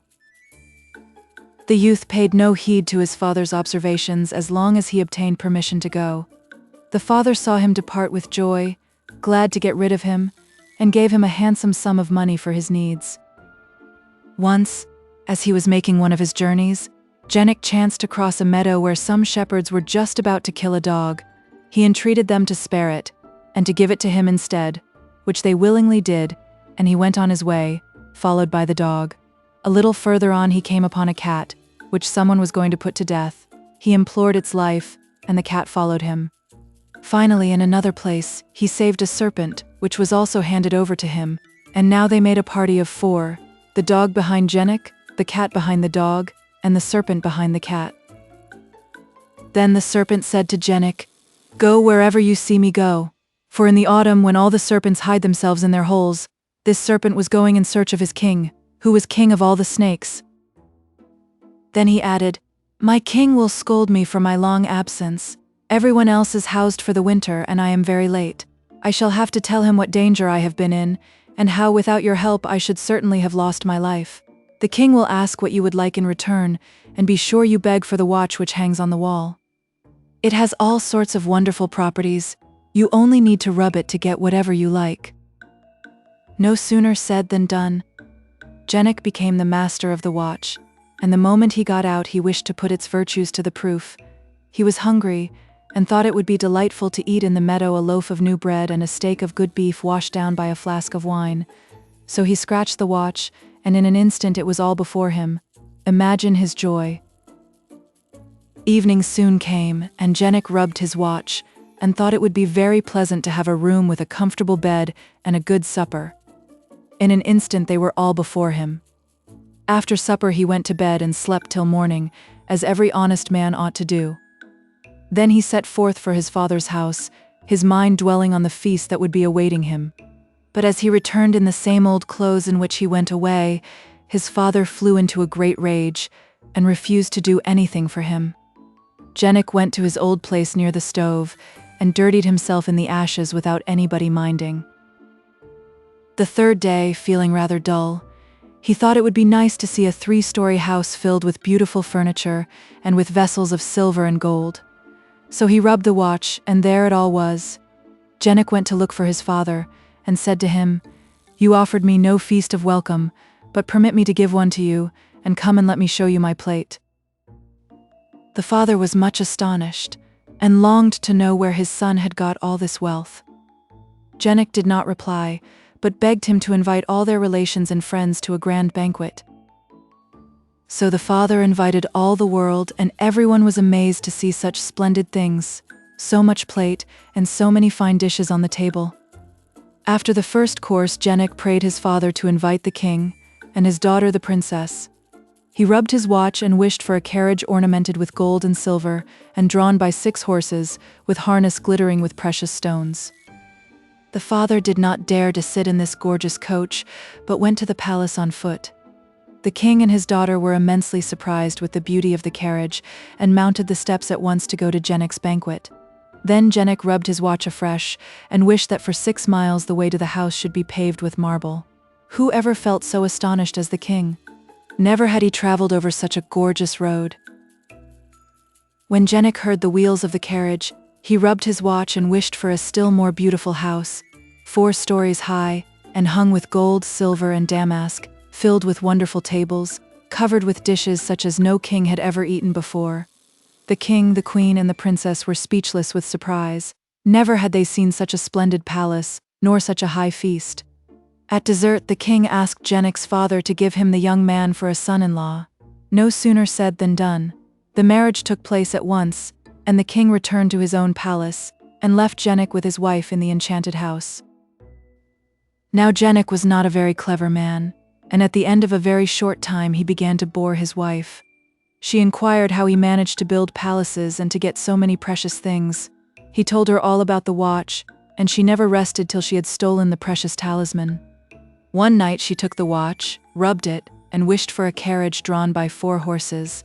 The youth paid no heed to his father's observations as long as he obtained permission to go. The father saw him depart with joy, glad to get rid of him, and gave him a handsome sum of money for his needs. Once, as he was making one of his journeys, Jenik chanced to cross a meadow where some shepherds were just about to kill a dog. He entreated them to spare it, and to give it to him instead, which they willingly did, and he went on his way, followed by the dog. A little further on he came upon a cat, which someone was going to put to death. He implored its life, and the cat followed him. Finally, in another place, he saved a serpent, which was also handed over to him, and now they made a party of 4, the dog behind Jenik, the cat behind the dog, and the serpent behind the cat. Then the serpent said to Jenik, "Go wherever you see me go." For in the autumn, when all the serpents hide themselves in their holes, this serpent was going in search of his king, who was king of all the snakes. Then he added, "My king will scold me for my long absence. Everyone else is housed for the winter, and I am very late. I shall have to tell him what danger I have been in, and how without your help I should certainly have lost my life. The king will ask what you would like in return, and be sure you beg for the watch which hangs on the wall. It has all sorts of wonderful properties. You only need to rub it to get whatever you like." No sooner said than done. Jenik became the master of the watch, and the moment he got out he wished to put its virtues to the proof. He was hungry, and thought it would be delightful to eat in the meadow a loaf of new bread and a steak of good beef washed down by a flask of wine. So he scratched the watch, and in an instant it was all before him. Imagine his joy. Evening soon came, and Jenik rubbed his watch, and thought it would be very pleasant to have a room with a comfortable bed and a good supper. In an instant they were all before him. After supper he went to bed and slept till morning, as every honest man ought to do. Then he set forth for his father's house, his mind dwelling on the feast that would be awaiting him. But as he returned in the same old clothes in which he went away, his father flew into a great rage, and refused to do anything for him. Jenik went to his old place near the stove, and dirtied himself in the ashes without anybody minding. The third day, feeling rather dull, he thought it would be nice to see a 3-story house filled with beautiful furniture, and with vessels of silver and gold. So he rubbed the watch, and there it all was. Jenik went to look for his father, and said to him, "You offered me no feast of welcome, but permit me to give one to you, and come and let me show you my plate." The father was much astonished, and longed to know where his son had got all this wealth. Jenik did not reply, but begged him to invite all their relations and friends to a grand banquet. So the father invited all the world, and everyone was amazed to see such splendid things, so much plate, and so many fine dishes on the table. After the first course, Jenik prayed his father to invite the king, and his daughter the princess. He rubbed his watch and wished for a carriage ornamented with gold and silver, and drawn by 6 horses, with harness glittering with precious stones. The father did not dare to sit in this gorgeous coach, but went to the palace on foot. The king and his daughter were immensely surprised with the beauty of the carriage, and mounted the steps at once to go to Jenik's banquet. Then Jenik rubbed his watch afresh, and wished that for 6 miles the way to the house should be paved with marble. Who ever felt so astonished as the king? Never had he traveled over such a gorgeous road. When Jenik heard the wheels of the carriage, he rubbed his watch and wished for a still more beautiful house, 4 stories high, and hung with gold, silver, and damask, filled with wonderful tables, covered with dishes such as no king had ever eaten before. The king, the queen, and the princess were speechless with surprise. Never had they seen such a splendid palace, nor such a high feast. At dessert, the king asked Jenik's father to give him the young man for a son-in-law. No sooner said than done. The marriage took place at once, and the king returned to his own palace, and left Jenik with his wife in the enchanted house. Now Jenik was not a very clever man, and at the end of a very short time he began to bore his wife. She inquired how he managed to build palaces and to get so many precious things. He told her all about the watch, and she never rested till she had stolen the precious talisman. One night she took the watch, rubbed it, and wished for a carriage drawn by 4 horses.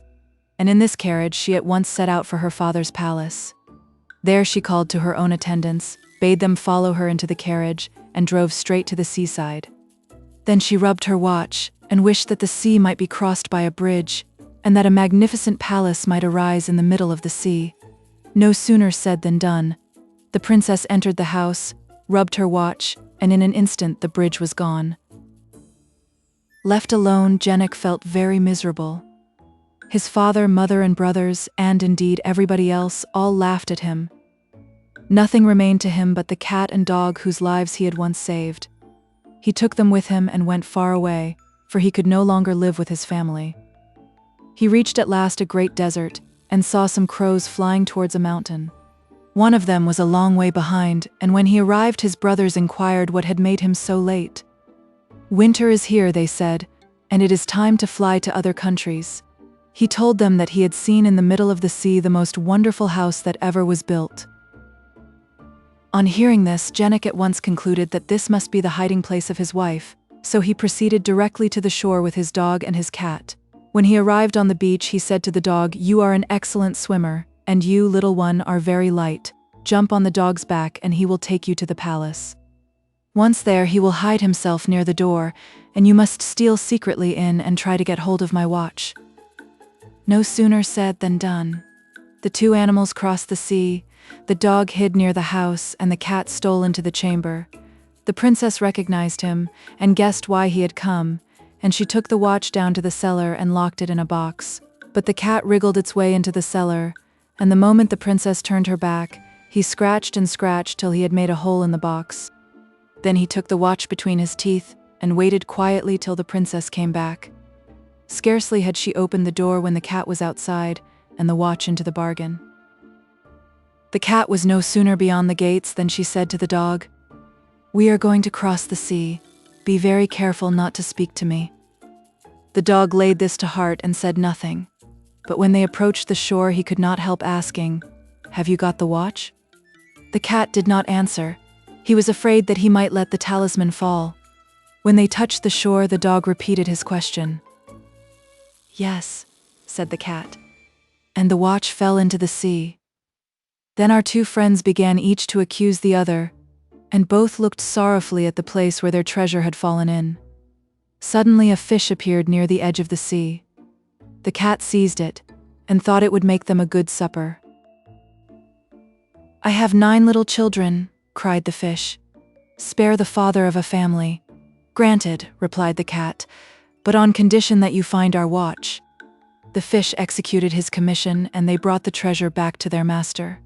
And in this carriage she at once set out for her father's palace. There she called to her own attendants, bade them follow her into the carriage, and drove straight to the seaside. Then she rubbed her watch, and wished that the sea might be crossed by a bridge, and that a magnificent palace might arise in the middle of the sea. No sooner said than done. The princess entered the house, rubbed her watch, and in an instant the bridge was gone. Left alone, Jenik felt very miserable. His father, mother, and brothers, and indeed everybody else, all laughed at him. Nothing remained to him but the cat and dog whose lives he had once saved. He took them with him and went far away, for he could no longer live with his family. He reached at last a great desert, and saw some crows flying towards a mountain. One of them was a long way behind, and when he arrived his brothers inquired what had made him so late. "Winter is here," they said, "and it is time to fly to other countries." He told them that he had seen in the middle of the sea the most wonderful house that ever was built. On hearing this, Joringel at once concluded that this must be the hiding place of his wife, so he proceeded directly to the shore with his dog and his cat. When he arrived on the beach, he said to the dog, "You are an excellent swimmer, and you, little one, are very light. Jump on the dog's back and he will take you to the palace. Once there, he will hide himself near the door, and you must steal secretly in and try to get hold of my watch." No sooner said than done. The two animals crossed the sea, the dog hid near the house, and the cat stole into the chamber. The princess recognized him, and guessed why he had come, and she took the watch down to the cellar and locked it in a box. But the cat wriggled its way into the cellar, and the moment the princess turned her back, he scratched and scratched till he had made a hole in the box. Then he took the watch between his teeth, and waited quietly till the princess came back. Scarcely had she opened the door when the cat was outside, and the watch into the bargain. The cat was no sooner beyond the gates than she said to the dog, "We are going to cross the sea. Be very careful not to speak to me." The dog laid this to heart and said nothing. But when they approached the shore, he could not help asking, "Have you got the watch?" The cat did not answer. He was afraid that he might let the talisman fall. When they touched the shore, the dog repeated his question. "Yes," said the cat. And the watch fell into the sea. Then our two friends began each to accuse the other, and both looked sorrowfully at the place where their treasure had fallen in. Suddenly a fish appeared near the edge of the sea. The cat seized it, and thought it would make them a good supper. "I have 9 little children," cried the fish. "Spare the father of a family." "Granted," replied the cat, "but on condition that you find our watch." The fish executed his commission, and they brought the treasure back to their master.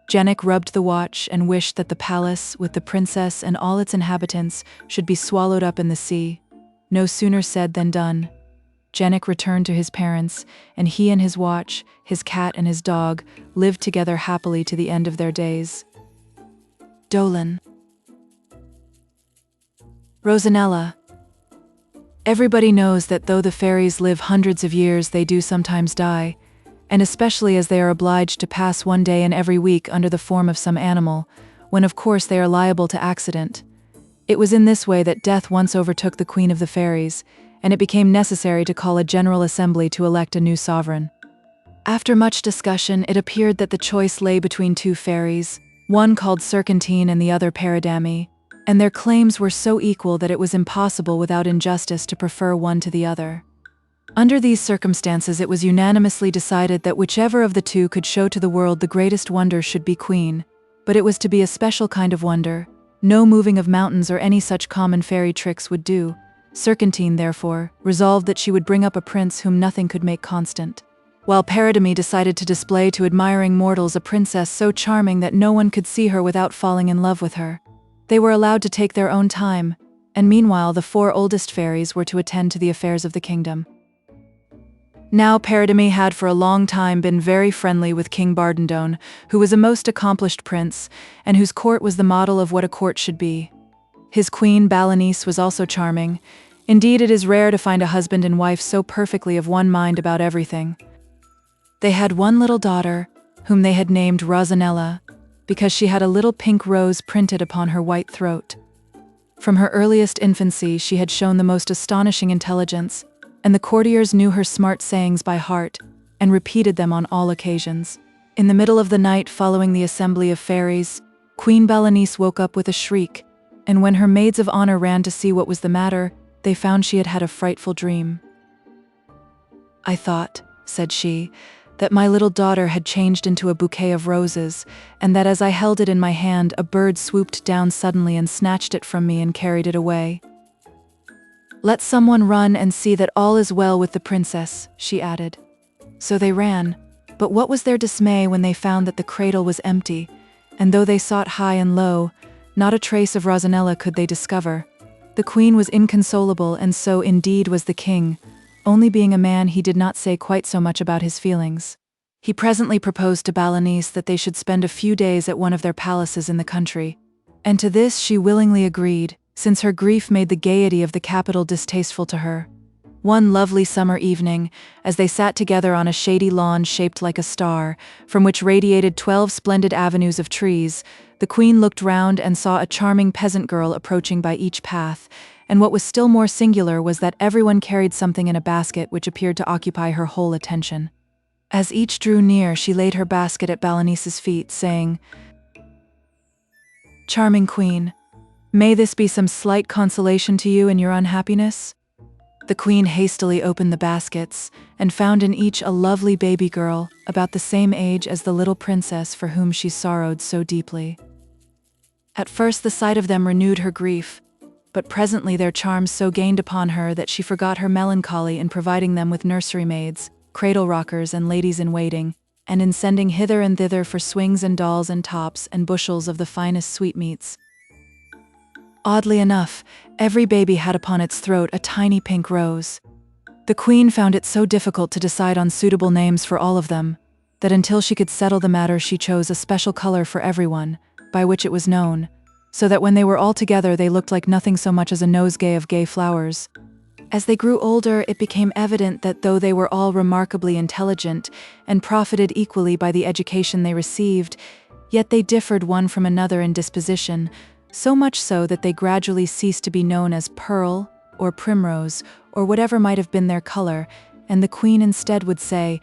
Joringel rubbed the watch and wished that the palace, with the princess and all its inhabitants, should be swallowed up in the sea. No sooner said than done. Joringel returned to his parents, and he and his watch, his cat and his dog, lived together happily to the end of their days. Dolan. Rosanella. Everybody knows that though the fairies live hundreds of years, they do sometimes die, and especially as they are obliged to pass one day in every week under the form of some animal, when of course they are liable to accident. It was in this way that death once overtook the Queen of the Fairies, and it became necessary to call a general assembly to elect a new sovereign. After much discussion, it appeared that the choice lay between 2 fairies, one called Celandine and the other Paradami, and their claims were so equal that it was impossible without injustice to prefer one to the other. Under these circumstances, it was unanimously decided that whichever of the 2 could show to the world the greatest wonder should be queen, but it was to be a special kind of wonder. No moving of mountains or any such common fairy tricks would do. Celandine, therefore, resolved that she would bring up a prince whom nothing could make constant, while Paradami decided to display to admiring mortals a princess so charming that no one could see her without falling in love with her. They were allowed to take their own time, and meanwhile the 4 oldest fairies were to attend to the affairs of the kingdom. Now Paradami had for a long time been very friendly with King Bardendone, who was a most accomplished prince, and whose court was the model of what a court should be. His queen, Balanice, was also charming. Indeed, it is rare to find a husband and wife so perfectly of one mind about everything. They had one little daughter, whom they had named Rosanella, because she had a little pink rose printed upon her white throat. From her earliest infancy, she had shown the most astonishing intelligence, and the courtiers knew her smart sayings by heart, and repeated them on all occasions. In the middle of the night following the assembly of fairies, Queen Balanice woke up with a shriek, and when her maids of honor ran to see what was the matter, they found she had had a frightful dream. "I thought," said she, "that my little daughter had changed into a bouquet of roses, and that as I held it in my hand, a bird swooped down suddenly and snatched it from me and carried it away. Let someone run and see that all is well with the princess," she added. So they ran, but what was their dismay when they found that the cradle was empty, and though they sought high and low, not a trace of Rosanella could they discover. The queen was inconsolable, and so indeed was the king. Only being a man, he did not say quite so much about his feelings. He presently proposed to Balanice that they should spend a few days at one of their palaces in the country, and to this she willingly agreed, since her grief made the gaiety of the capital distasteful to her. One lovely summer evening, as they sat together on a shady lawn shaped like a star, from which radiated 12 splendid avenues of trees, the queen looked round and saw a charming peasant girl approaching by each path, and what was still more singular was that everyone carried something in a basket which appeared to occupy her whole attention. As each drew near, she laid her basket at Balanice's feet, saying, "Charming queen, may this be some slight consolation to you in your unhappiness?" The queen hastily opened the baskets, and found in each a lovely baby girl, about the same age as the little princess for whom she sorrowed so deeply. At first the sight of them renewed her grief, but presently their charms so gained upon her that she forgot her melancholy in providing them with nursery maids, cradle-rockers and ladies-in-waiting, and in sending hither and thither for swings and dolls and tops and bushels of the finest sweetmeats. Oddly enough, every baby had upon its throat a tiny pink rose. The queen found it so difficult to decide on suitable names for all of them, that until she could settle the matter she chose a special color for everyone, by which it was known, so that when they were all together they looked like nothing so much as a nosegay of gay flowers. As they grew older, it became evident that though they were all remarkably intelligent and profited equally by the education they received, yet they differed one from another in disposition, so much so that they gradually ceased to be known as Pearl, or Primrose, or whatever might have been their color, and the queen instead would say,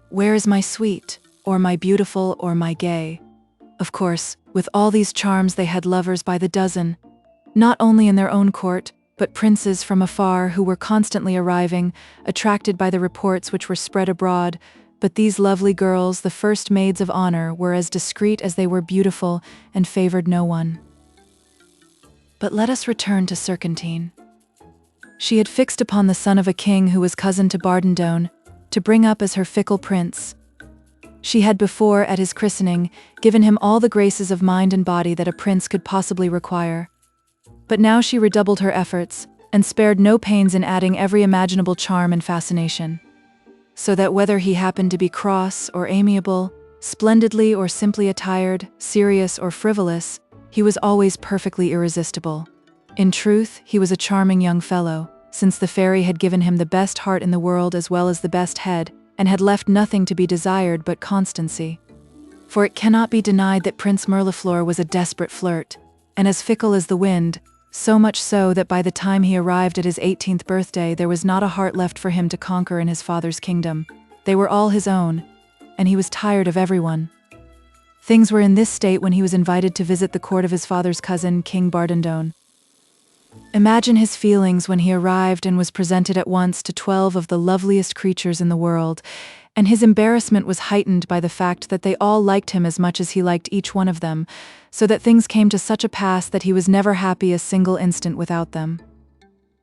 "Where is my sweet, or my beautiful, or my gay?" Of course, with all these charms they had lovers by the dozen, not only in their own court, but princes from afar who were constantly arriving, attracted by the reports which were spread abroad. But these lovely girls, the first maids of honor, were as discreet as they were beautiful and favored no one. But let us return to Serpentine. She had fixed upon the son of a king who was cousin to Bardendone, to bring up as her fickle prince. She had before, at his christening, given him all the graces of mind and body that a prince could possibly require. But now she redoubled her efforts, and spared no pains in adding every imaginable charm and fascination, so that whether he happened to be cross or amiable, splendidly or simply attired, serious or frivolous, he was always perfectly irresistible. In truth, he was a charming young fellow, since the fairy had given him the best heart in the world as well as the best head, and had left nothing to be desired but constancy. For it cannot be denied that Prince Mirliflor was a desperate flirt, and as fickle as the wind, so much so that by the time he arrived at his 18th birthday there was not a heart left for him to conquer in his father's kingdom. They were all his own, and he was tired of everyone. Things were in this state when he was invited to visit the court of his father's cousin, King Bardendone. Imagine his feelings when he arrived and was presented at once to 12 of the loveliest creatures in the world, and his embarrassment was heightened by the fact that they all liked him as much as he liked each one of them, so that things came to such a pass that he was never happy a single instant without them.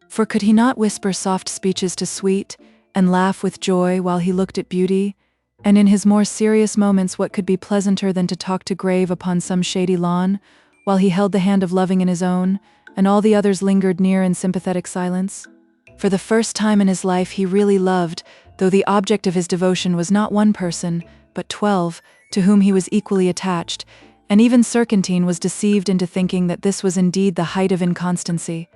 For could he not whisper soft speeches to Sweet, and laugh with joy while he looked at Beauty? And in his more serious moments what could be pleasanter than to talk to Grave upon some shady lawn, while he held the hand of Loving in his own, and all the others lingered near in sympathetic silence? For the first time in his life he really loved, though the object of his devotion was not one person, but 12, to whom he was equally attached, and even Serpentine was deceived into thinking that this was indeed the height of inconstancy.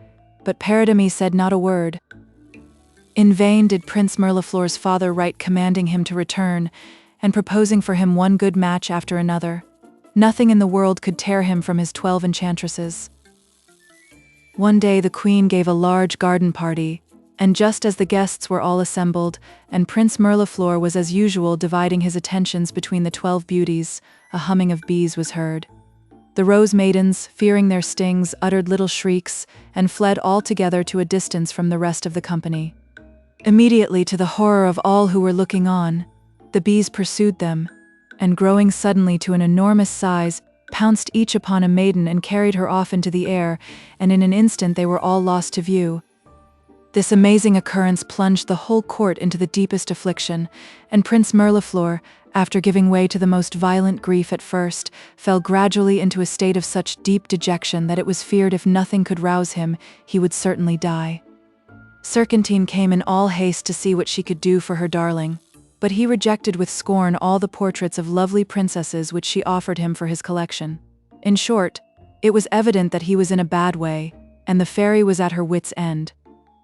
But Paridamie said not a word. In vain did Prince Mirliflor's father write commanding him to return, and proposing for him one good match after another. Nothing in the world could tear him from his 12 enchantresses. One day the queen gave a large garden party, and just as the guests were all assembled, and Prince Mirliflor was as usual dividing his attentions between the 12 beauties, a humming of bees was heard. The rose maidens, fearing their stings, uttered little shrieks, and fled altogether to a distance from the rest of the company. Immediately, to the horror of all who were looking on, the bees pursued them, and growing suddenly to an enormous size, pounced each upon a maiden and carried her off into the air, and in an instant they were all lost to view. This amazing occurrence plunged the whole court into the deepest affliction, and Prince Mirliflor, after giving way to the most violent grief at first, fell gradually into a state of such deep dejection that it was feared if nothing could rouse him, he would certainly die. Serpentine came in all haste to see what she could do for her darling, but he rejected with scorn all the portraits of lovely princesses which she offered him for his collection. In short, it was evident that he was in a bad way, and the fairy was at her wits' end.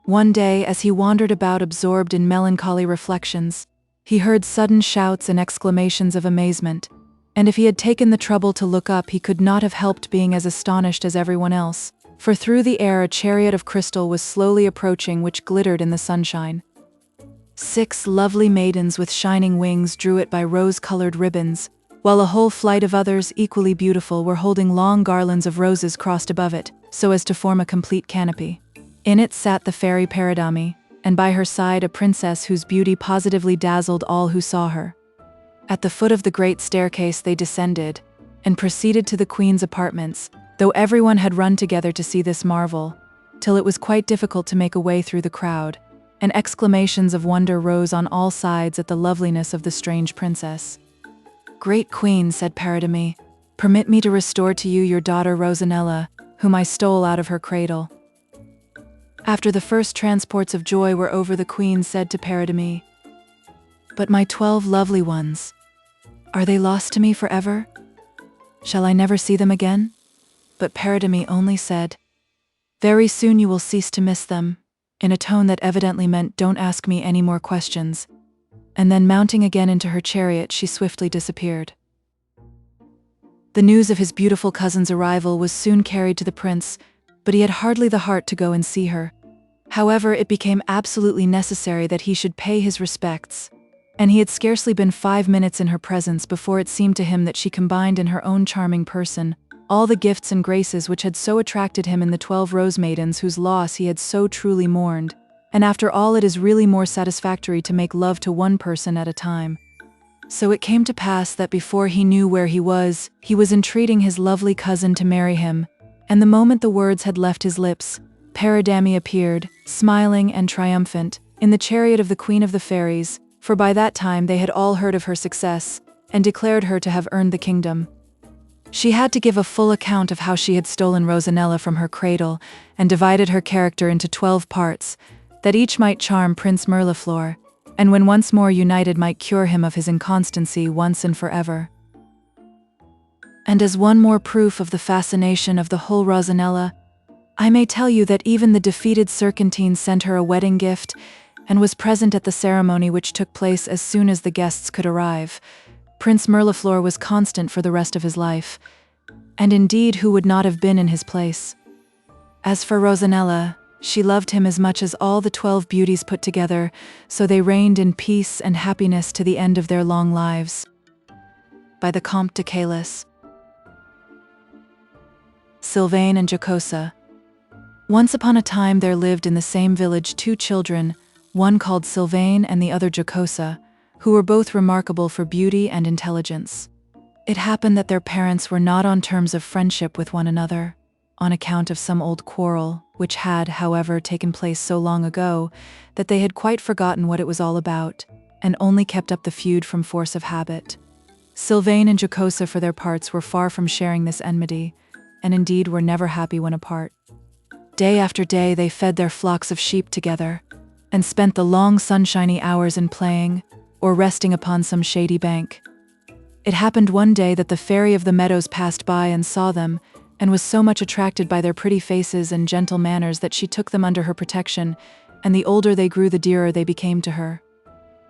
One day, as he wandered about absorbed in melancholy reflections, he heard sudden shouts and exclamations of amazement, and if he had taken the trouble to look up, he could not have helped being as astonished as everyone else, for through the air a chariot of crystal was slowly approaching, which glittered in the sunshine. 6 lovely maidens with shining wings drew it by rose-colored ribbons, while a whole flight of others, equally beautiful, were holding long garlands of roses crossed above it, so as to form a complete canopy. In it sat the fairy Paridamie, and by her side a princess whose beauty positively dazzled all who saw her. At the foot of the great staircase they descended, and proceeded to the queen's apartments, though everyone had run together to see this marvel, till it was quite difficult to make a way through the crowd, and exclamations of wonder rose on all sides at the loveliness of the strange princess. "Great queen," said Paridamie, "permit me to restore to you your daughter Rosanella, whom I stole out of her cradle." After the first transports of joy were over, the queen said to Paridamie, "But my 12 lovely ones, are they lost to me forever? Shall I never see them again?" But Paridamie only said, "Very soon you will cease to miss them," in a tone that evidently meant, "Don't ask me any more questions," and then mounting again into her chariot she swiftly disappeared. The news of his beautiful cousin's arrival was soon carried to the prince, but he had hardly the heart to go and see her. However, it became absolutely necessary that he should pay his respects, and he had scarcely been 5 minutes in her presence before it seemed to him that she combined in her own charming person all the gifts and graces which had so attracted him in the 12 rose maidens whose loss he had so truly mourned, and after all it is really more satisfactory to make love to one person at a time. So it came to pass that before he knew where he was entreating his lovely cousin to marry him, and the moment the words had left his lips, Paridamie appeared, smiling and triumphant, in the chariot of the Queen of the Fairies, for by that time they had all heard of her success, and declared her to have earned the kingdom. She had to give a full account of how she had stolen Rosanella from her cradle, and divided her character into 12 parts, that each might charm Prince Mirliflor, and when once more united might cure him of his inconstancy once and forever. And as one more proof of the fascination of the whole Rosanella, I may tell you that even the defeated Serpentine sent her a wedding gift, and was present at the ceremony which took place as soon as the guests could arrive. Prince Mirliflor was constant for the rest of his life, and indeed who would not have been in his place? As for Rosanella, she loved him as much as all the 12 beauties put together, so they reigned in peace and happiness to the end of their long lives. By the Comte de Caliph. Sylvain and Jocosa. Once upon a time there lived in the same village 2 children, one called Sylvain and the other Jocosa, who were both remarkable for beauty and intelligence. It happened that their parents were not on terms of friendship with one another, on account of some old quarrel, which had, however, taken place so long ago that they had quite forgotten what it was all about, and only kept up the feud from force of habit. Sylvain and Jocosa, for their parts, were far from sharing this enmity, and indeed were never happy when apart. Day after day they fed their flocks of sheep together, and spent the long sunshiny hours in playing, or resting upon some shady bank. It happened one day that the fairy of the meadows passed by and saw them, and was so much attracted by their pretty faces and gentle manners that she took them under her protection, and the older they grew the dearer they became to her.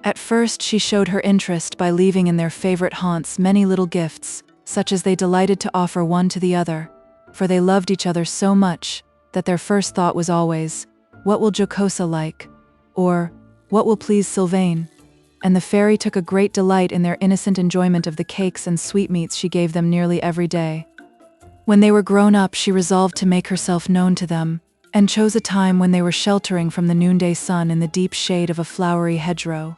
At first she showed her interest by leaving in their favorite haunts many little gifts, such as they delighted to offer one to the other, for they loved each other so much that their first thought was always, "What will Jocosa like?" or "What will please Sylvain?" And the fairy took a great delight in their innocent enjoyment of the cakes and sweetmeats she gave them nearly every day. When they were grown up, she resolved to make herself known to them, and chose a time when they were sheltering from the noonday sun in the deep shade of a flowery hedgerow.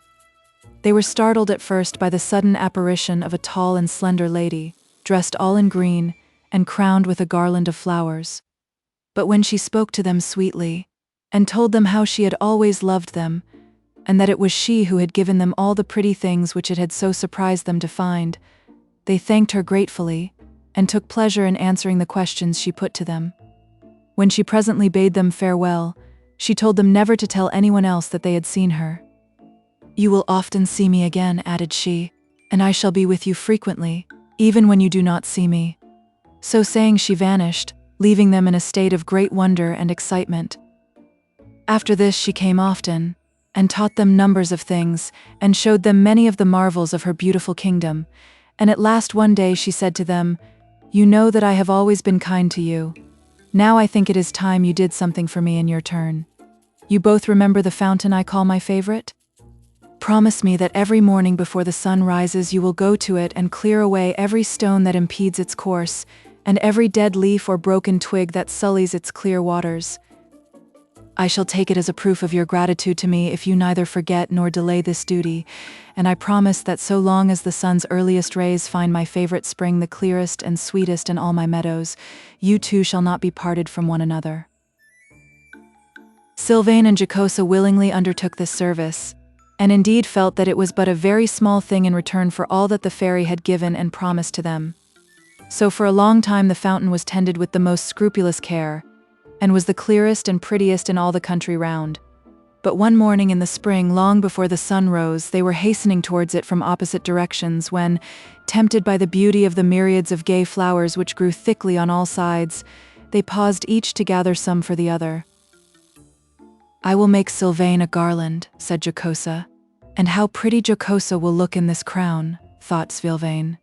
They were startled at first by the sudden apparition of a tall and slender lady, dressed all in green, and crowned with a garland of flowers. But when she spoke to them sweetly, and told them how she had always loved them, and that it was she who had given them all the pretty things which it had so surprised them to find. They thanked her gratefully, and took pleasure in answering the questions she put to them. When she presently bade them farewell, she told them never to tell anyone else that they had seen her. "You will often see me again," added she, "and I shall be with you frequently, even when you do not see me." So saying, she vanished, leaving them in a state of great wonder and excitement. After this she came often, and taught them numbers of things, and showed them many of the marvels of her beautiful kingdom, and at last one day she said to them, "You know that I have always been kind to you. Now I think it is time you did something for me in your turn. You both remember the fountain I call my favorite? Promise me that every morning before the sun rises you will go to it and clear away every stone that impedes its course, and every dead leaf or broken twig that sullies its clear waters. I shall take it as a proof of your gratitude to me if you neither forget nor delay this duty, and I promise that so long as the sun's earliest rays find my favorite spring the clearest and sweetest in all my meadows, you two shall not be parted from one another." Sylvain and Jocosa willingly undertook this service, and indeed felt that it was but a very small thing in return for all that the fairy had given and promised to them. So for a long time the fountain was tended with the most scrupulous care, and was the clearest and prettiest in all the country round. But one morning in the spring, long before the sun rose, they were hastening towards it from opposite directions when, tempted by the beauty of the myriads of gay flowers which grew thickly on all sides, they paused each to gather some for the other. "I will make Sylvain a garland," said Jocosa. "And how pretty Jocosa will look in this crown," thought Sylvain.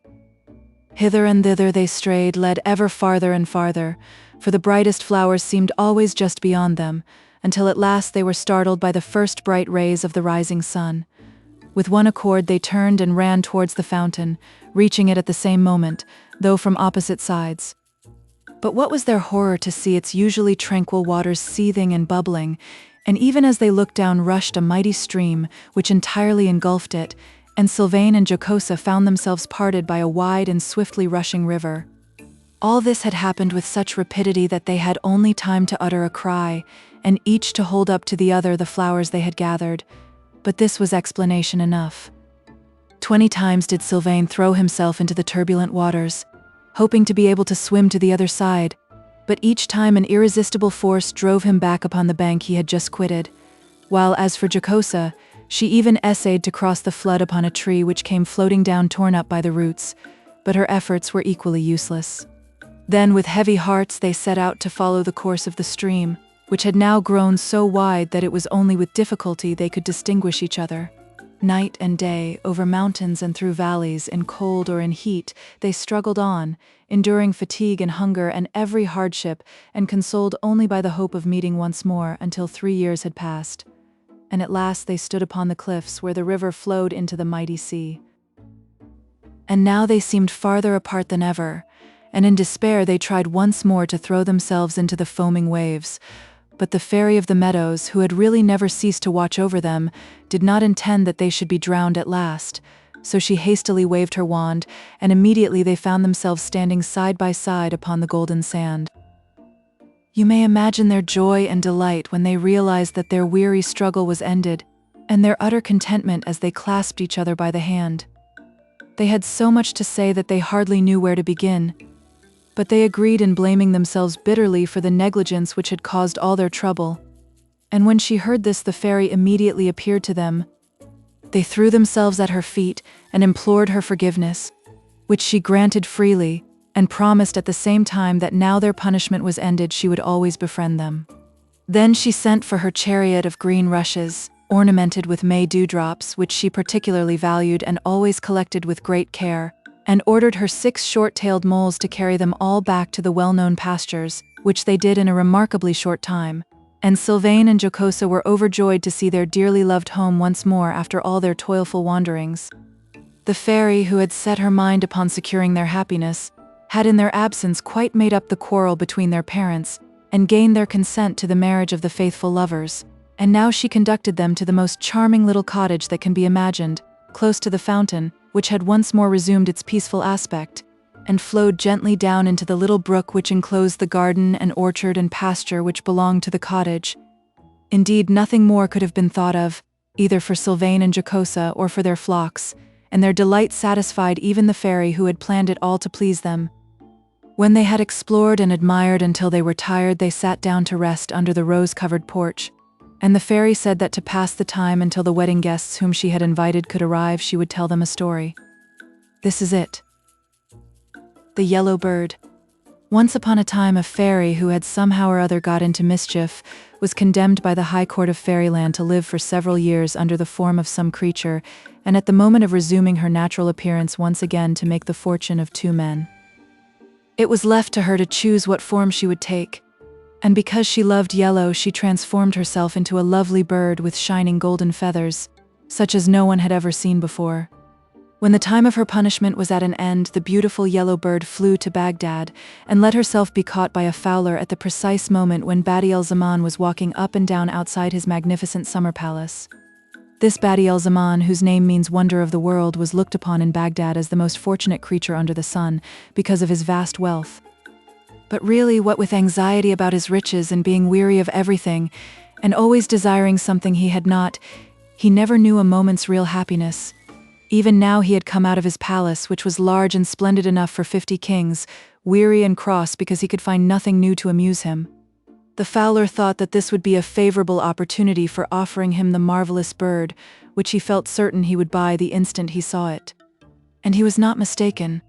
Hither and thither they strayed, led ever farther and farther, for the brightest flowers seemed always just beyond them, until at last they were startled by the first bright rays of the rising sun. With one accord they turned and ran towards the fountain, reaching it at the same moment, though from opposite sides. But what was their horror to see its usually tranquil waters seething and bubbling, and even as they looked down rushed a mighty stream, which entirely engulfed it, and Sylvain and Jocosa found themselves parted by a wide and swiftly rushing river. All this had happened with such rapidity that they had only time to utter a cry, and each to hold up to the other the flowers they had gathered, but this was explanation enough. 20 times did Sylvain throw himself into the turbulent waters, hoping to be able to swim to the other side, but each time an irresistible force drove him back upon the bank he had just quitted, while as for Jocosa, she even essayed to cross the flood upon a tree which came floating down torn up by the roots, but her efforts were equally useless. Then with heavy hearts they set out to follow the course of the stream, which had now grown so wide that it was only with difficulty they could distinguish each other. Night and day, over mountains and through valleys, in cold or in heat, they struggled on, enduring fatigue and hunger and every hardship, and consoled only by the hope of meeting once more until 3 years had passed. And at last they stood upon the cliffs where the river flowed into the mighty sea. And now they seemed farther apart than ever, and in despair they tried once more to throw themselves into the foaming waves. But the Fairy of the Meadows, who had really never ceased to watch over them, did not intend that they should be drowned at last, so she hastily waved her wand, and immediately they found themselves standing side by side upon the golden sand. You may imagine their joy and delight when they realized that their weary struggle was ended, and their utter contentment as they clasped each other by the hand. They had so much to say that they hardly knew where to begin, but they agreed in blaming themselves bitterly for the negligence which had caused all their trouble. And when she heard this, the fairy immediately appeared to them. They threw themselves at her feet and implored her forgiveness, which she granted freely, and promised at the same time that now their punishment was ended she would always befriend them. Then she sent for her chariot of green rushes, ornamented with May dewdrops, which she particularly valued and always collected with great care, and ordered her 6 short-tailed moles to carry them all back to the well-known pastures, which they did in a remarkably short time, and Sylvain and Jocosa were overjoyed to see their dearly loved home once more after all their toilful wanderings. The fairy, who had set her mind upon securing their happiness, had in their absence quite made up the quarrel between their parents, and gained their consent to the marriage of the faithful lovers, and now she conducted them to the most charming little cottage that can be imagined, close to the fountain, which had once more resumed its peaceful aspect, and flowed gently down into the little brook which enclosed the garden and orchard and pasture which belonged to the cottage. Indeed, nothing more could have been thought of, either for Sylvain and Jocosa or for their flocks, and their delight satisfied even the fairy who had planned it all to please them. When they had explored and admired until they were tired, they sat down to rest under the rose-covered porch, and the fairy said that to pass the time until the wedding guests whom she had invited could arrive, she would tell them a story. This is it. The Yellow Bird. Once upon a time, a fairy who had somehow or other got into mischief was condemned by the High Court of Fairyland to live for several years under the form of some creature, and at the moment of resuming her natural appearance once again to make the fortune of two men. It was left to her to choose what form she would take, and because she loved yellow, she transformed herself into a lovely bird with shining golden feathers, such as no one had ever seen before. When the time of her punishment was at an end, the beautiful yellow bird flew to Baghdad and let herself be caught by a fowler at the precise moment when Badi-el-Zaman was walking up and down outside his magnificent summer palace. This Badi-el-Zaman, whose name means wonder of the world, was looked upon in Baghdad as the most fortunate creature under the sun because of his vast wealth. But really, what with anxiety about his riches and being weary of everything, and always desiring something he had not, he never knew a moment's real happiness. Even now he had come out of his palace, which was large and splendid enough for 50 kings, weary and cross because he could find nothing new to amuse him. The fowler thought that this would be a favorable opportunity for offering him the marvelous bird, which he felt certain he would buy the instant he saw it. And he was not mistaken.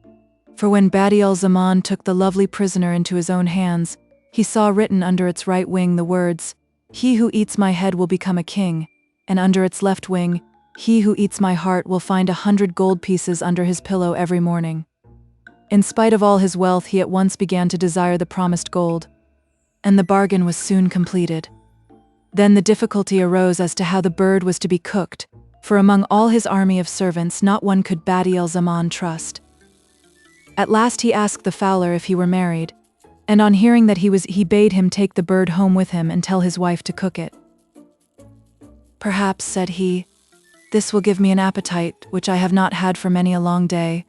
For when Badi-el-Zaman took the lovely prisoner into his own hands, he saw written under its right wing the words, "He who eats my head will become a king," and under its left wing, "He who eats my heart will find 100 gold pieces under his pillow every morning." In spite of all his wealth, he at once began to desire the promised gold, and the bargain was soon completed. Then the difficulty arose as to how the bird was to be cooked, for among all his army of servants not one could Badi-el-Zaman trust. At last he asked the fowler if he were married, and on hearing that he bade him take the bird home with him and tell his wife to cook it. "Perhaps," said he, "this will give me an appetite, which I have not had for many a long day,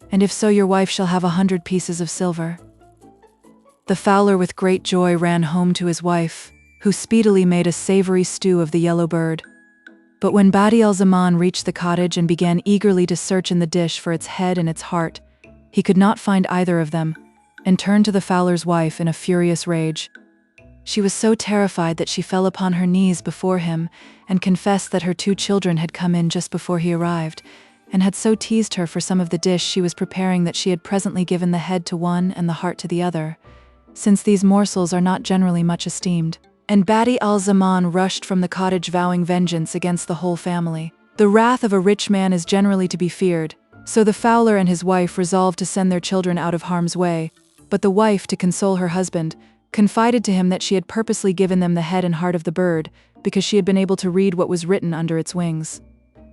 and if so, your wife shall have 100 pieces of silver." The fowler with great joy ran home to his wife, who speedily made a savory stew of the yellow bird. But when Badi-el-Zaman reached the cottage and began eagerly to search in the dish for its head and its heart, he could not find either of them, and turned to the fowler's wife in a furious rage. She was so terrified that she fell upon her knees before him and confessed that her 2 children had come in just before he arrived, and had so teased her for some of the dish she was preparing that she had presently given the head to one and the heart to the other, since these morsels are not generally much esteemed. And Badi-el-Zaman rushed from the cottage vowing vengeance against the whole family. The wrath of a rich man is generally to be feared, so the fowler and his wife resolved to send their children out of harm's way, but the wife, to console her husband, confided to him that she had purposely given them the head and heart of the bird because she had been able to read what was written under its wings.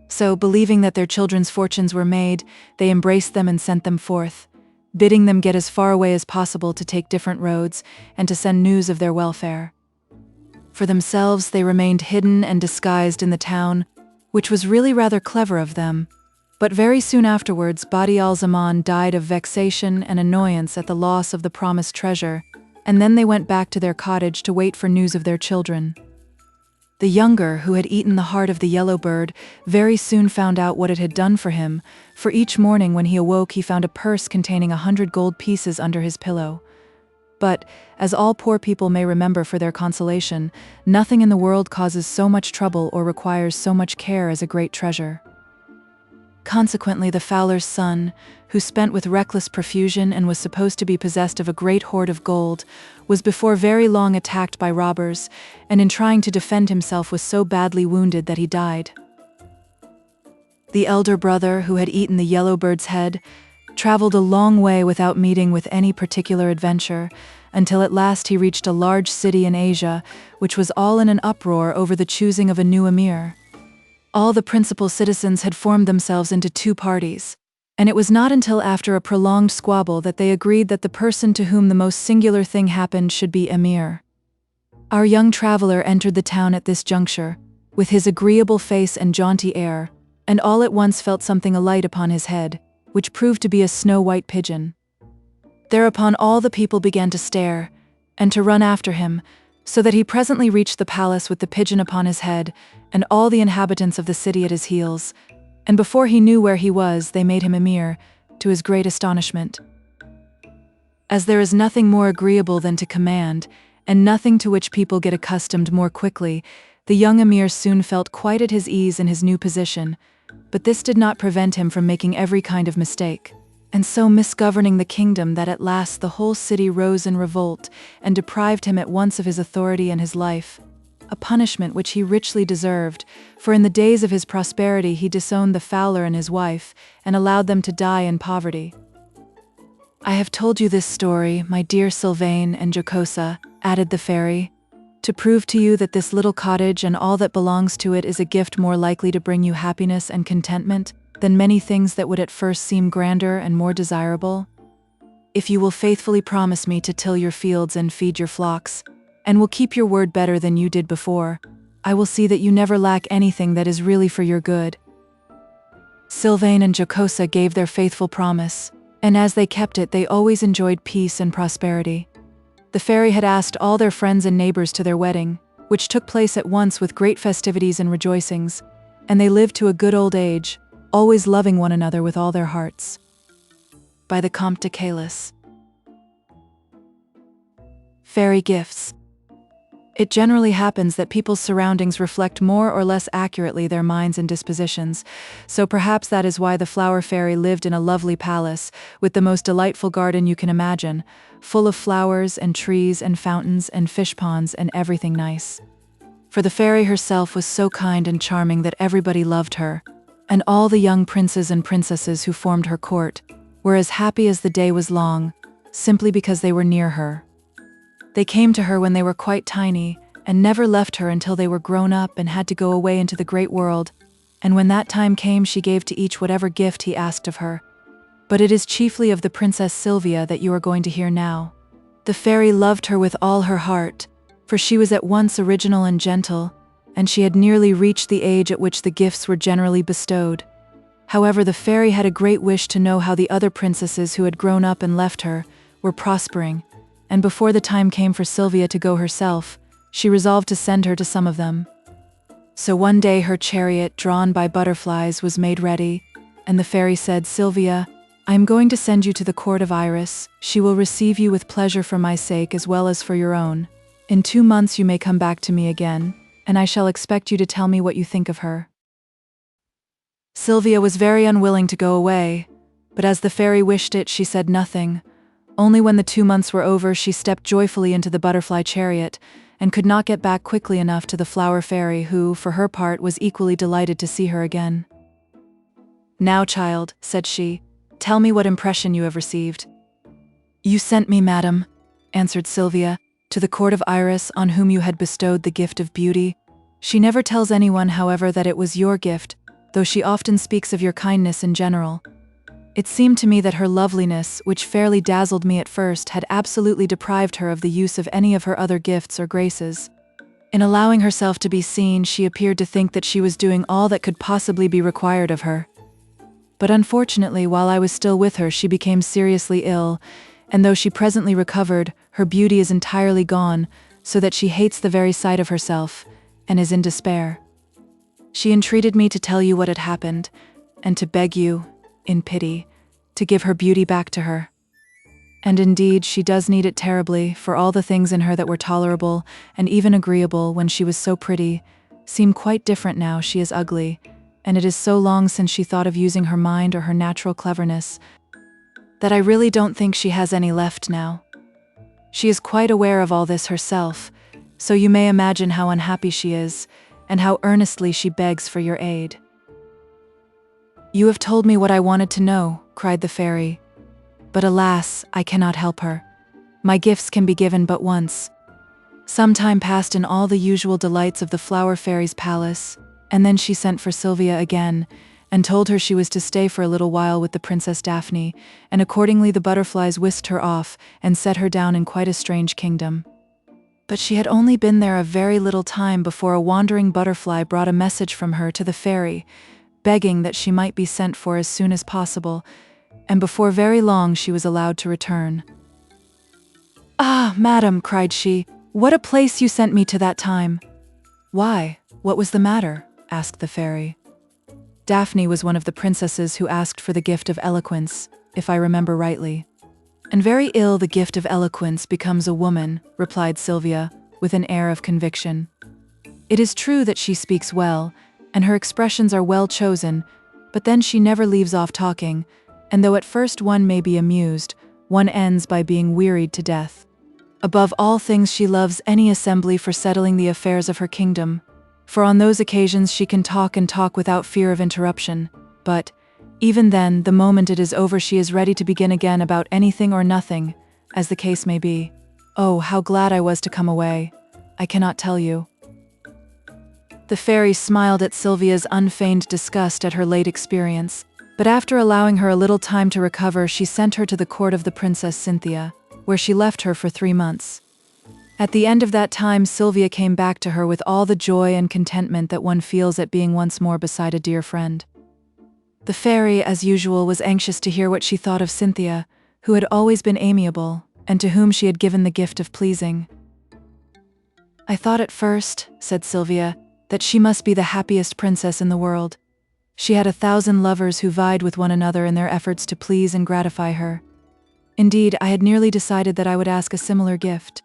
So, believing that their children's fortunes were made, they embraced them and sent them forth, bidding them get as far away as possible to take different roads and to send news of their welfare. For themselves, they remained hidden and disguised in the town, which was really rather clever of them. But very soon afterwards, Badi-el-Zaman died of vexation and annoyance at the loss of the promised treasure, and then they went back to their cottage to wait for news of their children. The younger, who had eaten the heart of the yellow bird, very soon found out what it had done for him, for each morning when he awoke he found a purse containing 100 gold pieces under his pillow. But, as all poor people may remember for their consolation, nothing in the world causes so much trouble or requires so much care as a great treasure. Consequently, the fowler's son, who spent with reckless profusion and was supposed to be possessed of a great hoard of gold, was before very long attacked by robbers, and in trying to defend himself was so badly wounded that he died. The elder brother, who had eaten the yellow bird's head, traveled a long way without meeting with any particular adventure, until at last he reached a large city in Asia, which was all in an uproar over the choosing of a new emir. All the principal citizens had formed themselves into 2 parties, and it was not until after a prolonged squabble that they agreed that the person to whom the most singular thing happened should be emir. Our young traveler entered the town at this juncture, with his agreeable face and jaunty air, and all at once felt something alight upon his head, which proved to be a snow-white pigeon. Thereupon all the people began to stare, and to run after him, so that he presently reached the palace with the pigeon upon his head, and all the inhabitants of the city at his heels, and before he knew where he was, they made him emir, to his great astonishment. As there is nothing more agreeable than to command, and nothing to which people get accustomed more quickly, the young emir soon felt quite at his ease in his new position, but this did not prevent him from making every kind of mistake, and so misgoverning the kingdom that at last the whole city rose in revolt and deprived him at once of his authority and his life, a punishment which he richly deserved, for in the days of his prosperity he disowned the fowler and his wife, and allowed them to die in poverty. I have told you this story, my dear Sylvain and Jocosa, added the fairy, to prove to you that this little cottage and all that belongs to it is a gift more likely to bring you happiness and contentment than many things that would at first seem grander and more desirable. If you will faithfully promise me to till your fields and feed your flocks, and will keep your word better than you did before, I will see that you never lack anything that is really for your good. Sylvain and Jocosa gave their faithful promise, and as they kept it, they always enjoyed peace and prosperity. The fairy had asked all their friends and neighbors to their wedding, which took place at once with great festivities and rejoicings, and they lived to a good old age, always loving one another with all their hearts. By the Comte de Caliph. Fairy gifts. It generally happens that people's surroundings reflect more or less accurately their minds and dispositions, so perhaps that is why the flower fairy lived in a lovely palace, with the most delightful garden you can imagine, full of flowers and trees and fountains and fish ponds and everything nice. For the fairy herself was so kind and charming that everybody loved her, and all the young princes and princesses who formed her court were as happy as the day was long, simply because they were near her. They came to her when they were quite tiny, and never left her until they were grown up and had to go away into the great world, and when that time came she gave to each whatever gift he asked of her. But it is chiefly of the Princess Sylvia that you are going to hear now. The fairy loved her with all her heart, for she was at once original and gentle, and she had nearly reached the age at which the gifts were generally bestowed. However, the fairy had a great wish to know how the other princesses who had grown up and left her were prospering, and before the time came for Sylvia to go herself, she resolved to send her to some of them. So one day her chariot, drawn by butterflies, was made ready, and the fairy said, "Sylvia, I am going to send you to the court of Iris. She will receive you with pleasure for my sake as well as for your own. In 2 months you may come back to me again, and I shall expect you to tell me what you think of her." Sylvia was very unwilling to go away, but as the fairy wished it, she said nothing. Only when the 2 months were over, she stepped joyfully into the butterfly chariot, and could not get back quickly enough to the flower fairy who, for her part, was equally delighted to see her again. "Now, child," said she, "tell me what impression you have received." "You sent me, madam," answered Sylvia, "to the court of Iris, on whom you had bestowed the gift of beauty. She never tells anyone, however, that it was your gift, though she often speaks of your kindness in general. It seemed to me that her loveliness, which fairly dazzled me at first, had absolutely deprived her of the use of any of her other gifts or graces. In allowing herself to be seen, she appeared to think that she was doing all that could possibly be required of her. But unfortunately, while I was still with her, she became seriously ill, and though she presently recovered, her beauty is entirely gone, so that she hates the very sight of herself, and is in despair. She entreated me to tell you what had happened, and to beg you, in pity, to give her beauty back to her. And indeed, she does need it terribly, for all the things in her that were tolerable, and even agreeable when she was so pretty, seem quite different now she is ugly, and it is so long since she thought of using her mind or her natural cleverness, that I really don't think she has any left now. She is quite aware of all this herself, so you may imagine how unhappy she is, and how earnestly she begs for your aid." "You have told me what I wanted to know," cried the fairy. "But alas, I cannot help her. My gifts can be given but once." Some time passed in all the usual delights of the flower fairy's palace, and then she sent for Sylvia again, and told her she was to stay for a little while with the Princess Daphne, and accordingly the butterflies whisked her off and set her down in quite a strange kingdom. But she had only been there a very little time before a wandering butterfly brought a message from her to the fairy, begging that she might be sent for as soon as possible, and before very long she was allowed to return. "Ah, madam," cried she, What a place you sent me to that time." "Why? What was the matter?" asked the fairy. Daphne was one of the princesses who asked for the gift of eloquence, if I remember rightly. "And very ill the gift of eloquence becomes a woman," replied Sylvia, with an air of conviction. "It is true that she speaks well, and her expressions are well chosen, but then she never leaves off talking, and though at first one may be amused, one ends by being wearied to death. Above all things she loves any assembly for settling the affairs of her kingdom, for on those occasions she can talk and talk without fear of interruption, but, even then, the moment it is over she is ready to begin again about anything or nothing, as the case may be. Oh, how glad I was to come away. I cannot tell you." The fairy smiled at Sylvia's unfeigned disgust at her late experience, but after allowing her a little time to recover, she sent her to the court of the Princess Cynthia, where she left her for 3 months. At the end of that time, Sylvia came back to her with all the joy and contentment that one feels at being once more beside a dear friend. The fairy, as usual, was anxious to hear what she thought of Cynthia, who had always been amiable, and to whom she had given the gift of pleasing. "I thought at first," said Sylvia, "that she must be the happiest princess in the world. She had 1,000 lovers who vied with one another in their efforts to please and gratify her. Indeed, I had nearly decided that I would ask a similar gift."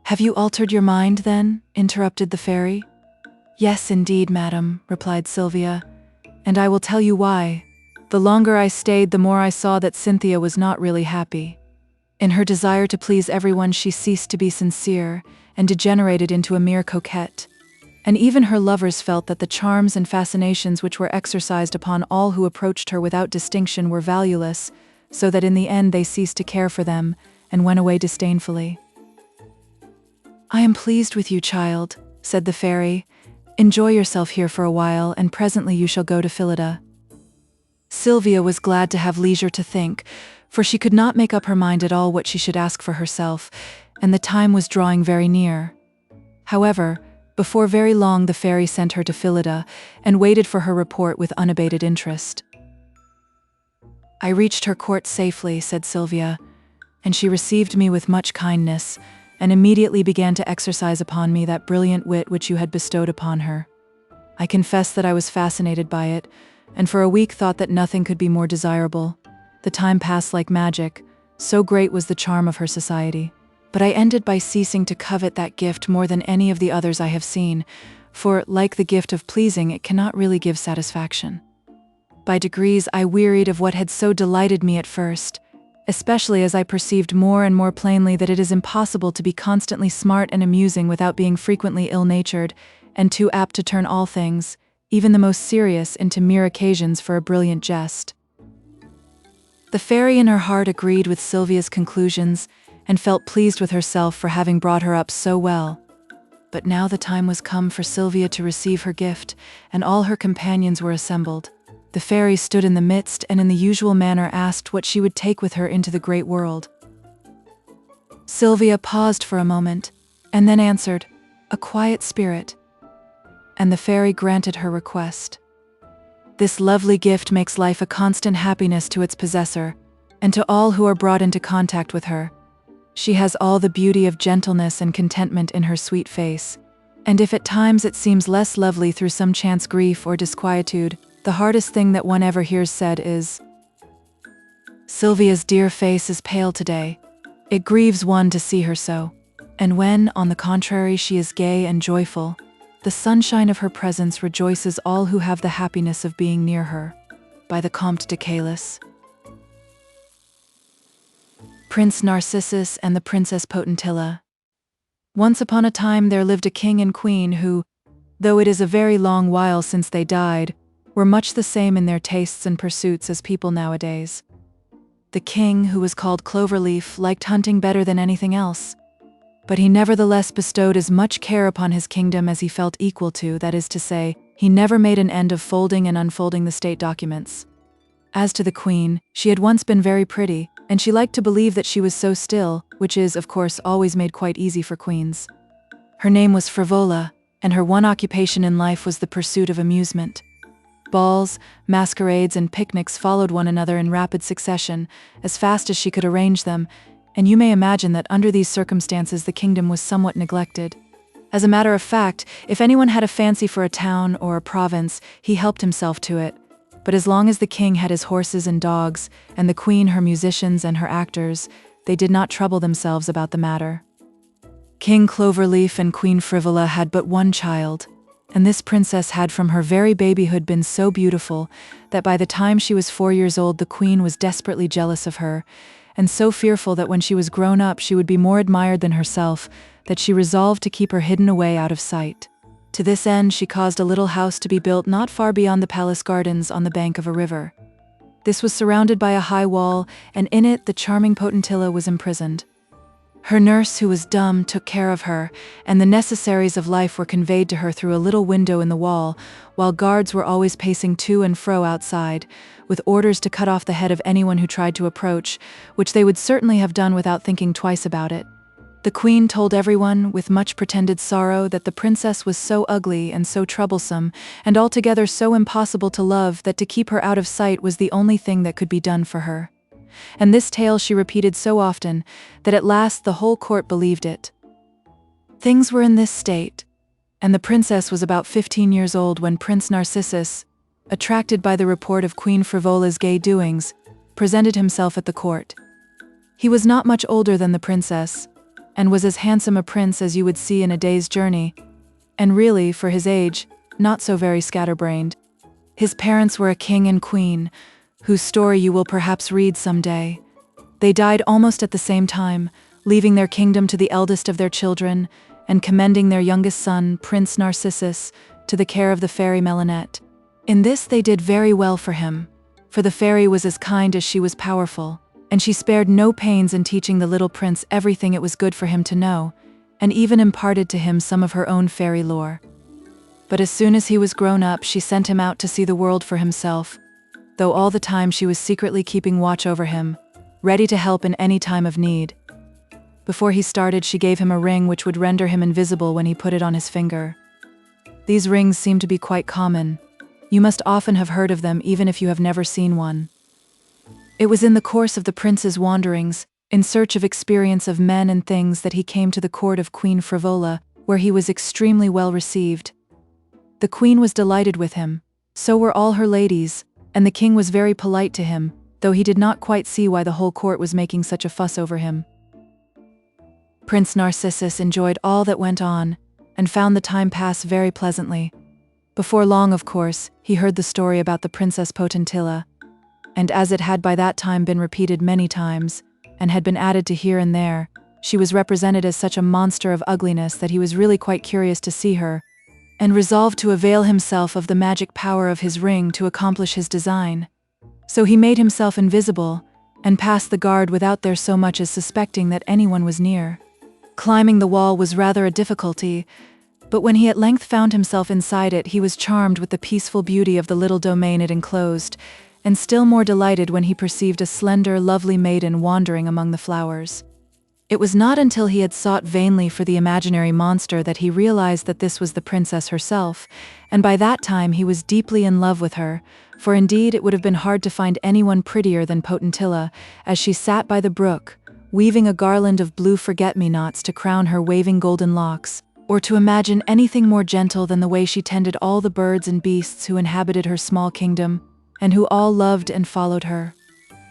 "Have you altered your mind, then?" interrupted the fairy. "Yes, indeed, madam," replied Sylvia, "and I will tell you why. The longer I stayed, the more I saw that Cynthia was not really happy. In her desire to please everyone, she ceased to be sincere, and degenerated into a mere coquette. And even her lovers felt that the charms and fascinations which were exercised upon all who approached her without distinction were valueless, so that in the end they ceased to care for them, and went away disdainfully." "I am pleased with you, child," said the fairy. "Enjoy yourself here for a while, and presently you shall go to Phillida." Sylvia was glad to have leisure to think, for she could not make up her mind at all what she should ask for herself, and the time was drawing very near. However, before very long the fairy sent her to Phillida, and waited for her report with unabated interest. "I reached her court safely," said Sylvia, "and she received me with much kindness, and immediately began to exercise upon me that brilliant wit which you had bestowed upon her. I confess that I was fascinated by it, and for a week thought that nothing could be more desirable. The time passed like magic, so great was the charm of her society. But I ended by ceasing to covet that gift more than any of the others I have seen, for, like the gift of pleasing, it cannot really give satisfaction. By degrees I wearied of what had so delighted me at first, especially as I perceived more and more plainly that it is impossible to be constantly smart and amusing without being frequently ill-natured, and too apt to turn all things, even the most serious, into mere occasions for a brilliant jest." The fairy in her heart agreed with Sylvia's conclusions, and felt pleased with herself for having brought her up so well. But now the time was come for Sylvia to receive her gift, and all her companions were assembled. The fairy stood in the midst and in the usual manner asked what she would take with her into the great world. Sylvia paused for a moment, and then answered, "A quiet spirit." And the fairy granted her request. This lovely gift makes life a constant happiness to its possessor, and to all who are brought into contact with her. She has all the beauty of gentleness and contentment in her sweet face, and if at times it seems less lovely through some chance grief or disquietude, the hardest thing that one ever hears said is, "Sylvia's dear face is pale today. It grieves one to see her so." And when, on the contrary, she is gay and joyful, the sunshine of her presence rejoices all who have the happiness of being near her. By the Comte de Caliph. Prince Narcissus and the Princess Potentilla. Once upon a time there lived a king and queen who, though it is a very long while since they died, were much the same in their tastes and pursuits as people nowadays. The king, who was called Cloverleaf, liked hunting better than anything else, but he nevertheless bestowed as much care upon his kingdom as he felt equal to, that is to say, he never made an end of folding and unfolding the state documents. As to the queen, she had once been very pretty, and she liked to believe that she was so still, which is, of course, always made quite easy for queens. Her name was Frivola, and her one occupation in life was the pursuit of amusement. Balls, masquerades, and picnics followed one another in rapid succession, as fast as she could arrange them, and you may imagine that under these circumstances the kingdom was somewhat neglected. As a matter of fact, if anyone had a fancy for a town or a province, he helped himself to it. But as long as the king had his horses and dogs, and the queen her musicians and her actors, they did not trouble themselves about the matter. King Cloverleaf and Queen Frivola had but one child, and this princess had from her very babyhood been so beautiful that by the time she was 4 years old the queen was desperately jealous of her, and so fearful that when she was grown up she would be more admired than herself, that she resolved to keep her hidden away out of sight. To this end she caused a little house to be built not far beyond the palace gardens on the bank of a river. This was surrounded by a high wall, and in it the charming Potentilla was imprisoned. Her nurse, who was dumb, took care of her, and the necessaries of life were conveyed to her through a little window in the wall, while guards were always pacing to and fro outside, with orders to cut off the head of anyone who tried to approach, which they would certainly have done without thinking twice about it. The queen told everyone, with much pretended sorrow, that the princess was so ugly and so troublesome, and altogether so impossible to love, that to keep her out of sight was the only thing that could be done for her. And this tale she repeated so often, that at last the whole court believed it. Things were in this state, and the princess was about 15 years old when Prince Narcissus, attracted by the report of Queen Frivola's gay doings, presented himself at the court. He was not much older than the princess, and was as handsome a prince as you would see in a day's journey, and really, for his age, not so very scatterbrained. His parents were a king and queen, whose story you will perhaps read someday. They died almost at the same time, leaving their kingdom to the eldest of their children, and commending their youngest son, Prince Narcissus, to the care of the fairy Melinette. In this they did very well for him, for the fairy was as kind as she was powerful, and she spared no pains in teaching the little prince everything it was good for him to know, and even imparted to him some of her own fairy lore. But as soon as he was grown up, she sent him out to see the world for himself, though all the time she was secretly keeping watch over him, ready to help in any time of need. Before he started, she gave him a ring which would render him invisible when he put it on his finger. These rings seem to be quite common. You must often have heard of them even if you have never seen one. It was in the course of the prince's wanderings, in search of experience of men and things, that he came to the court of Queen Frivola, where he was extremely well received. The queen was delighted with him, so were all her ladies, and the king was very polite to him, though he did not quite see why the whole court was making such a fuss over him. Prince Narcissus enjoyed all that went on, and found the time pass very pleasantly. Before long, of course, he heard the story about the Princess Potentilla, and as it had by that time been repeated many times, and had been added to here and there, she was represented as such a monster of ugliness that he was really quite curious to see her, and resolved to avail himself of the magic power of his ring to accomplish his design. So he made himself invisible, and passed the guard without their so much as suspecting that anyone was near. Climbing the wall was rather a difficulty, but when he at length found himself inside it, he was charmed with the peaceful beauty of the little domain it enclosed, and still more delighted when he perceived a slender, lovely maiden wandering among the flowers. It was not until he had sought vainly for the imaginary monster that he realized that this was the princess herself, and by that time he was deeply in love with her, for indeed it would have been hard to find anyone prettier than Potentilla, as she sat by the brook, weaving a garland of blue forget-me-nots to crown her waving golden locks, or to imagine anything more gentle than the way she tended all the birds and beasts who inhabited her small kingdom, and who all loved and followed her.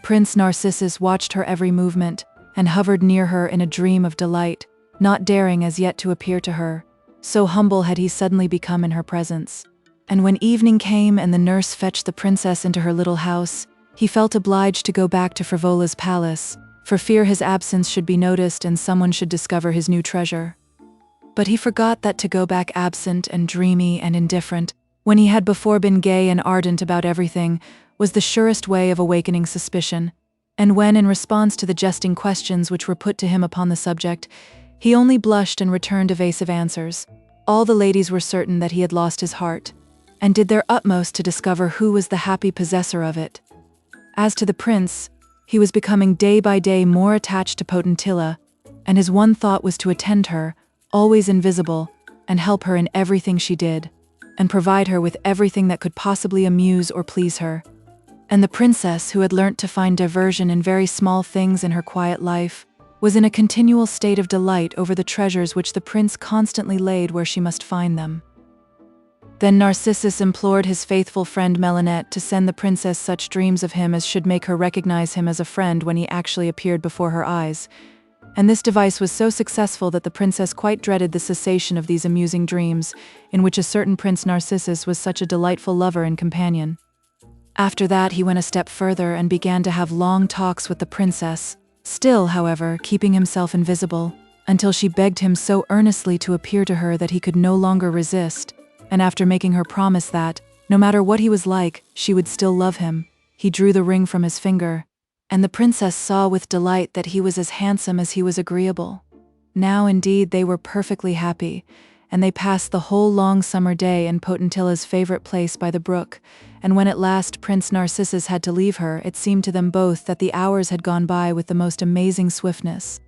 Prince Narcissus watched her every movement, and hovered near her in a dream of delight, not daring as yet to appear to her, so humble had he suddenly become in her presence. And when evening came and the nurse fetched the princess into her little house, he felt obliged to go back to Frivola's palace, for fear his absence should be noticed and someone should discover his new treasure. But he forgot that to go back absent and dreamy and indifferent, when he had before been gay and ardent about everything, was the surest way of awakening suspicion, and when, in response to the jesting questions which were put to him upon the subject, he only blushed and returned evasive answers, all the ladies were certain that he had lost his heart, and did their utmost to discover who was the happy possessor of it. As to the prince, he was becoming day by day more attached to Potentilla, and his one thought was to attend her, always invisible, and help her in everything she did, and provide her with everything that could possibly amuse or please her. And the princess, who had learnt to find diversion in very small things in her quiet life, was in a continual state of delight over the treasures which the prince constantly laid where she must find them. Then Narcissus implored his faithful friend Melinette to send the princess such dreams of him as should make her recognize him as a friend when he actually appeared before her eyes. And this device was so successful that the princess quite dreaded the cessation of these amusing dreams, in which a certain Prince Narcissus was such a delightful lover and companion. After that he went a step further and began to have long talks with the princess, still, however, keeping himself invisible, until she begged him so earnestly to appear to her that he could no longer resist, and after making her promise that, no matter what he was like, she would still love him, he drew the ring from his finger, and the princess saw with delight that he was as handsome as he was agreeable. Now indeed they were perfectly happy, and they passed the whole long summer day in Potentilla's favorite place by the brook, and when at last Prince Narcissus had to leave her, it seemed to them both that the hours had gone by with the most amazing swiftness.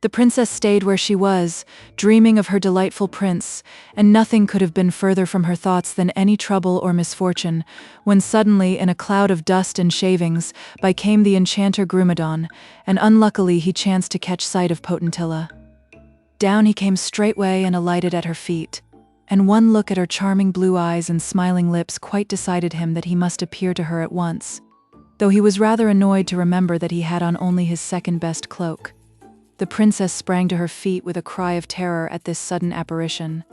The princess stayed where she was, dreaming of her delightful prince, and nothing could have been further from her thoughts than any trouble or misfortune, when suddenly, in a cloud of dust and shavings, by came the enchanter Grumedan, and unluckily he chanced to catch sight of Potentilla. Down he came straightway and alighted at her feet, and one look at her charming blue eyes and smiling lips quite decided him that he must appear to her at once, though he was rather annoyed to remember that he had on only his second-best cloak. The princess sprang to her feet with a cry of terror at this sudden apparition,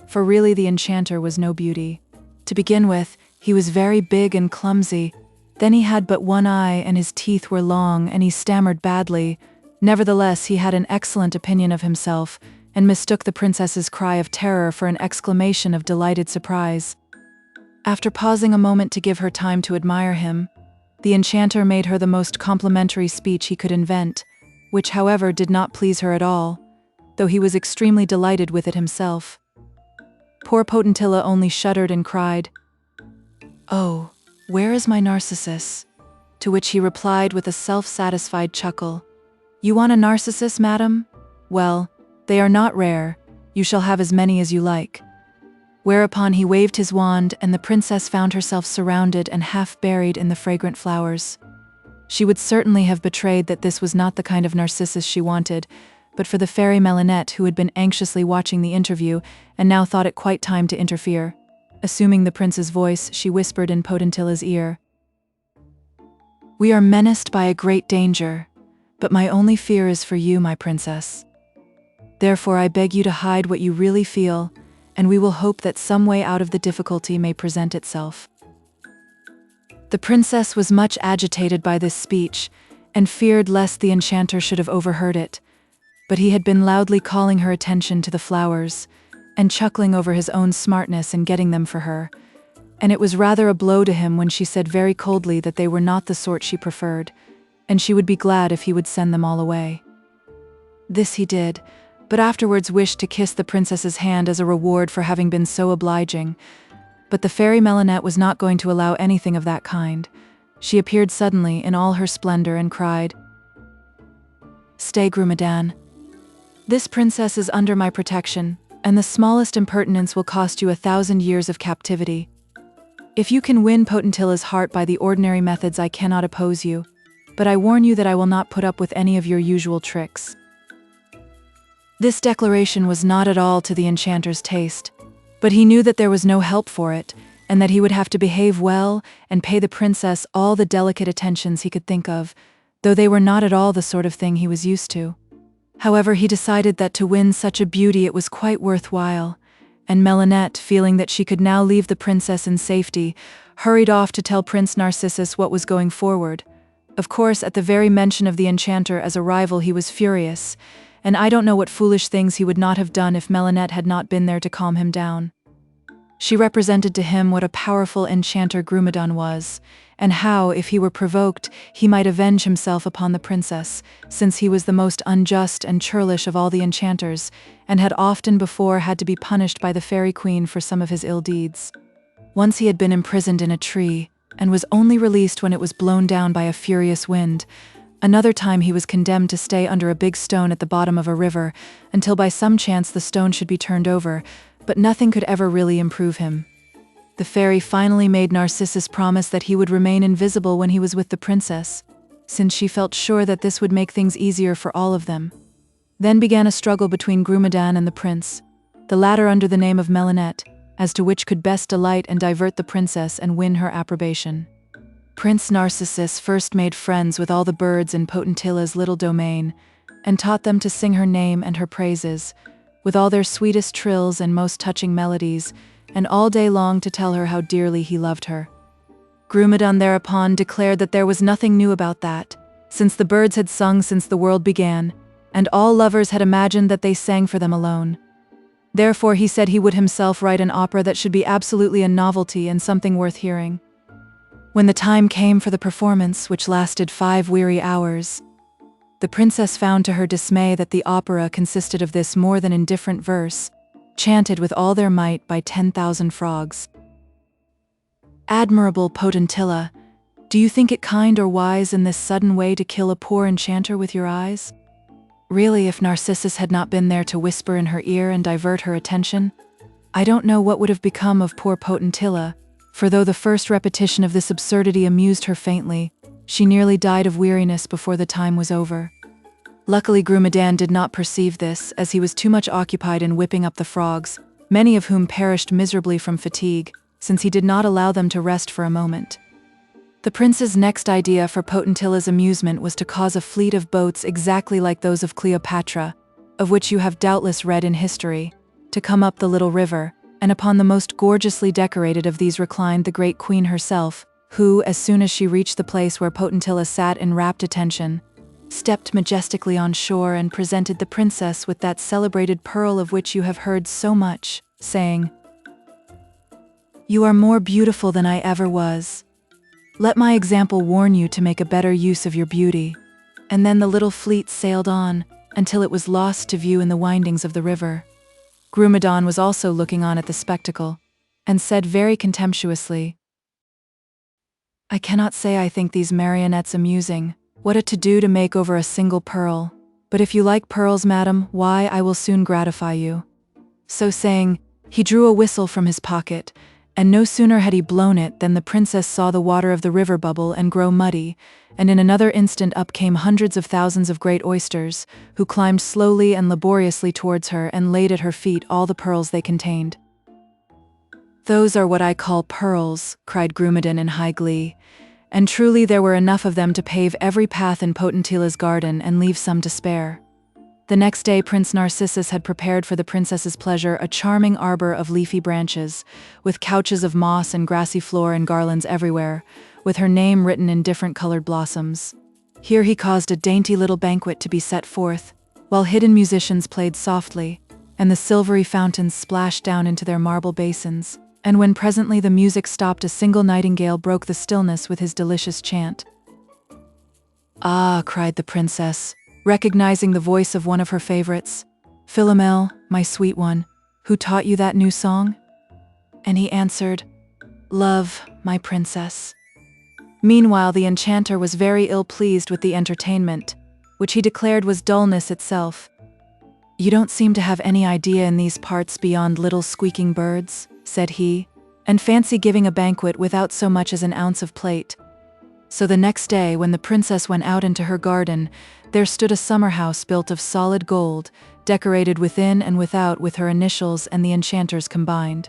for really the enchanter was no beauty. To begin with, he was very big and clumsy, then he had but one eye and his teeth were long and he stammered badly. Nevertheless, he had an excellent opinion of himself, and mistook the princess's cry of terror for an exclamation of delighted surprise. After pausing a moment to give her time to admire him, the enchanter made her the most complimentary speech he could invent, which however did not please her at all, though he was extremely delighted with it himself. Poor Potentilla only shuddered and cried, "Oh, where is my Narcissus?" To which he replied with a self-satisfied chuckle, "You want a Narcissus, madam? Well, they are not rare, you shall have as many as you like." Whereupon he waved his wand and the princess found herself surrounded and half buried in the fragrant flowers. She would certainly have betrayed that this was not the kind of Narcissus she wanted, but for the fairy Melinette, who had been anxiously watching the interview and now thought it quite time to interfere. Assuming the prince's voice, she whispered in Potentilla's ear, "We are menaced by a great danger, but my only fear is for you, my princess. Therefore I beg you to hide what you really feel, and we will hope that some way out of the difficulty may present itself." The princess was much agitated by this speech, and feared lest the enchanter should have overheard it, but he had been loudly calling her attention to the flowers, and chuckling over his own smartness in getting them for her, and it was rather a blow to him when she said very coldly that they were not the sort she preferred, and she would be glad if he would send them all away. This he did, but afterwards wished to kiss the princess's hand as a reward for having been so obliging. But the fairy Melinette was not going to allow anything of that kind. She appeared suddenly in all her splendor and cried, "Stay, Grumedan. This princess is under my protection, and the smallest impertinence will cost you 1,000 years of captivity. If you can win Potentilla's heart by the ordinary methods, I cannot oppose you, but I warn you that I will not put up with any of your usual tricks." This declaration was not at all to the enchanter's taste, but he knew that there was no help for it, and that he would have to behave well and pay the princess all the delicate attentions he could think of, though they were not at all the sort of thing he was used to. However, he decided that to win such a beauty it was quite worthwhile, and Melinette, feeling that she could now leave the princess in safety, hurried off to tell Prince Narcissus what was going forward. Of course, at the very mention of the enchanter as a rival he was furious, and I don't know what foolish things he would not have done if Melinette had not been there to calm him down. She represented to him what a powerful enchanter Grumedan was, and how, if he were provoked, he might avenge himself upon the princess, since he was the most unjust and churlish of all the enchanters, and had often before had to be punished by the fairy queen for some of his ill deeds. Once he had been imprisoned in a tree, and was only released when it was blown down by a furious wind. Another time he was condemned to stay under a big stone at the bottom of a river, until by some chance the stone should be turned over, but nothing could ever really improve him. The fairy finally made Narcissus promise that he would remain invisible when he was with the princess, since she felt sure that this would make things easier for all of them. Then began a struggle between Grumedan and the prince, the latter under the name of Melinette, as to which could best delight and divert the princess and win her approbation. Prince Narcissus first made friends with all the birds in Potentilla's little domain, and taught them to sing her name and her praises, with all their sweetest trills and most touching melodies, and all day long to tell her how dearly he loved her. Grumedan thereupon declared that there was nothing new about that, since the birds had sung since the world began, and all lovers had imagined that they sang for them alone. Therefore he said he would himself write an opera that should be absolutely a novelty and something worth hearing. When the time came for the performance, which lasted 5 weary hours, the princess found to her dismay that the opera consisted of this more than indifferent verse, chanted with all their might by 10,000 frogs. Admirable Potentilla, do you think it kind or wise in this sudden way to kill a poor enchanter with your eyes? Really, if Narcissus had not been there to whisper in her ear and divert her attention, I don't know what would have become of poor Potentilla, for though the first repetition of this absurdity amused her faintly, she nearly died of weariness before the time was over. Luckily Grumedan did not perceive this, as he was too much occupied in whipping up the frogs, many of whom perished miserably from fatigue, since he did not allow them to rest for a moment. The prince's next idea for Potentilla's amusement was to cause a fleet of boats exactly like those of Cleopatra, of which you have doubtless read in history, to come up the little river, and upon the most gorgeously decorated of these reclined the great queen herself, who, as soon as she reached the place where Potentilla sat in rapt attention, stepped majestically on shore and presented the princess with that celebrated pearl of which you have heard so much, saying, "You are more beautiful than I ever was. Let my example warn you to make a better use of your beauty." And then the little fleet sailed on, until it was lost to view in the windings of the river. Grumedan was also looking on at the spectacle, and said very contemptuously, "I cannot say I think these marionettes amusing. What a to-do to make over a single pearl. But if you like pearls, madam, why, I will soon gratify you." So saying, he drew a whistle from his pocket, and no sooner had he blown it than the princess saw the water of the river bubble and grow muddy, and in another instant up came hundreds of thousands of great oysters, who climbed slowly and laboriously towards her and laid at her feet all the pearls they contained. "Those are what I call pearls," cried Grumedan in high glee, and truly there were enough of them to pave every path in Potentilla's garden and leave some to spare. The next day Prince Narcissus had prepared for the princess's pleasure a charming arbor of leafy branches, with couches of moss and grassy floor and garlands everywhere, with her name written in different colored blossoms. Here he caused a dainty little banquet to be set forth, while hidden musicians played softly, and the silvery fountains splashed down into their marble basins, and when presently the music stopped, a single nightingale broke the stillness with his delicious chant. "Ah," cried the princess, recognizing the voice of one of her favorites, "Philomel, my sweet one, who taught you that new song?" And he answered, "Love, my princess." Meanwhile the enchanter was very ill-pleased with the entertainment, which he declared was dullness itself. "You don't seem to have any idea in these parts beyond little squeaking birds," said he, "and fancy giving a banquet without so much as an ounce of plate." So the next day, when the princess went out into her garden, there stood a summer house built of solid gold, decorated within and without with her initials and the enchanter's combined.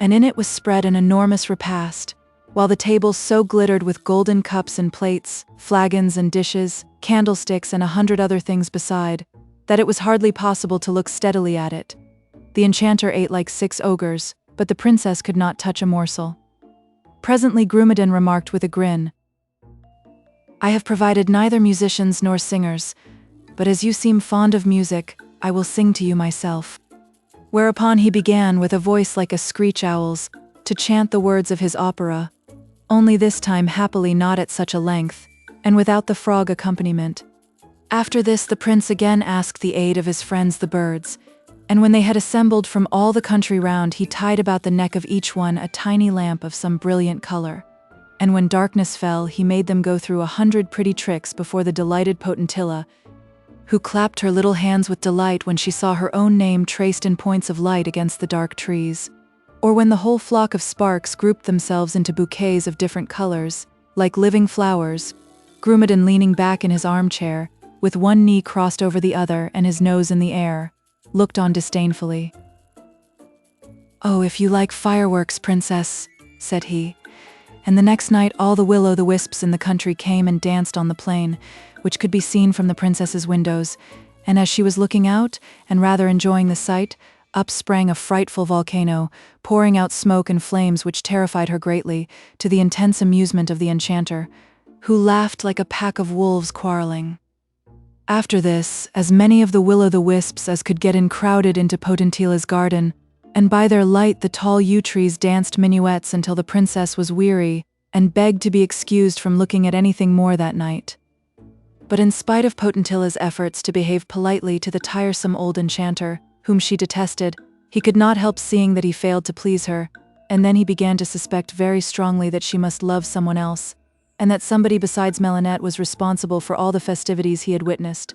And in it was spread an enormous repast, while the tables so glittered with golden cups and plates, flagons and dishes, candlesticks and 100 other things beside, that it was hardly possible to look steadily at it. The enchanter ate like 6 ogres, but the princess could not touch a morsel. Presently Grumedan remarked with a grin, "I have provided neither musicians nor singers, but as you seem fond of music, I will sing to you myself." Whereupon he began, with a voice like a screech owl's, to chant the words of his opera, only this time happily not at such a length, and without the frog accompaniment. After this the prince again asked the aid of his friends the birds, and when they had assembled from all the country round, he tied about the neck of each one a tiny lamp of some brilliant color. And when darkness fell, he made them go through 100 pretty tricks before the delighted Potentilla, who clapped her little hands with delight when she saw her own name traced in points of light against the dark trees, or when the whole flock of sparks grouped themselves into bouquets of different colors, like living flowers, Grumedan, leaning back in his armchair, with one knee crossed over the other and his nose in the air, looked on disdainfully. "Oh, if you like fireworks, princess," said he. And the next night all the will-o'-the-wisps in the country came and danced on the plain, which could be seen from the princess's windows, and as she was looking out, and rather enjoying the sight, up sprang a frightful volcano, pouring out smoke and flames which terrified her greatly, to the intense amusement of the enchanter, who laughed like a pack of wolves quarreling. After this, as many of the will-o'-the-wisps as could get in crowded into Potentilla's garden, and by their light the tall yew trees danced minuets until the princess was weary, and begged to be excused from looking at anything more that night. But in spite of Potentilla's efforts to behave politely to the tiresome old enchanter, whom she detested, he could not help seeing that he failed to please her, and then he began to suspect very strongly that she must love someone else, and that somebody besides Melinette was responsible for all the festivities he had witnessed.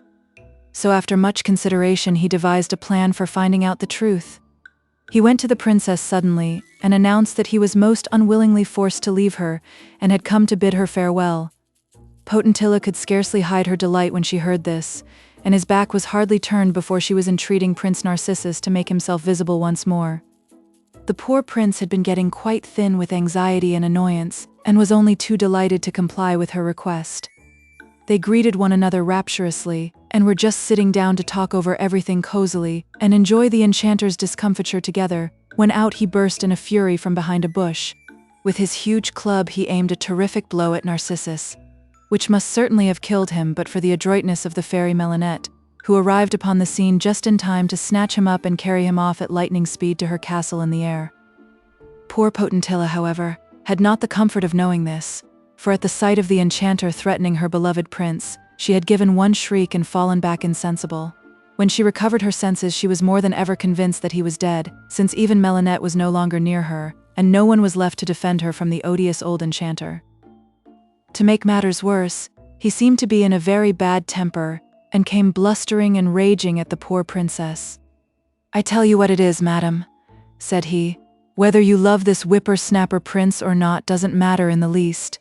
So after much consideration he devised a plan for finding out the truth. He went to the princess suddenly, and announced that he was most unwillingly forced to leave her, and had come to bid her farewell. Potentilla could scarcely hide her delight when she heard this, and his back was hardly turned before she was entreating Prince Narcissus to make himself visible once more. The poor prince had been getting quite thin with anxiety and annoyance, and was only too delighted to comply with her request. They greeted one another rapturously, and were just sitting down to talk over everything cozily, and enjoy the enchanter's discomfiture together, when out he burst in a fury from behind a bush. With his huge club he aimed a terrific blow at Narcissus, which must certainly have killed him but for the adroitness of the fairy Melinette, who arrived upon the scene just in time to snatch him up and carry him off at lightning speed to her castle in the air. Poor Potentilla, however, had not the comfort of knowing this, for at the sight of the enchanter threatening her beloved prince, she had given one shriek and fallen back insensible. When she recovered her senses she was more than ever convinced that he was dead, since even Melinette was no longer near her, and no one was left to defend her from the odious old enchanter. To make matters worse, he seemed to be in a very bad temper, and came blustering and raging at the poor princess. "I tell you what it is, madam," said he, "whether you love this whipper-snapper prince or not doesn't matter in the least.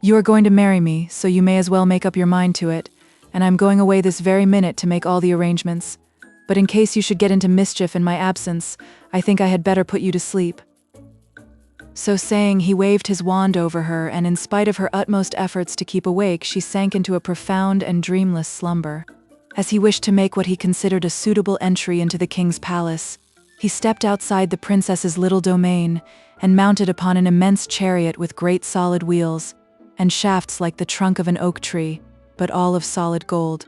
You are going to marry me, so you may as well make up your mind to it, and I'm going away this very minute to make all the arrangements. But in case you should get into mischief in my absence, I think I had better put you to sleep." So saying, he waved his wand over her, and in spite of her utmost efforts to keep awake, she sank into a profound and dreamless slumber. As he wished to make what he considered a suitable entry into the king's palace, he stepped outside the princess's little domain, and mounted upon an immense chariot with great solid wheels, and shafts like the trunk of an oak tree, but all of solid gold.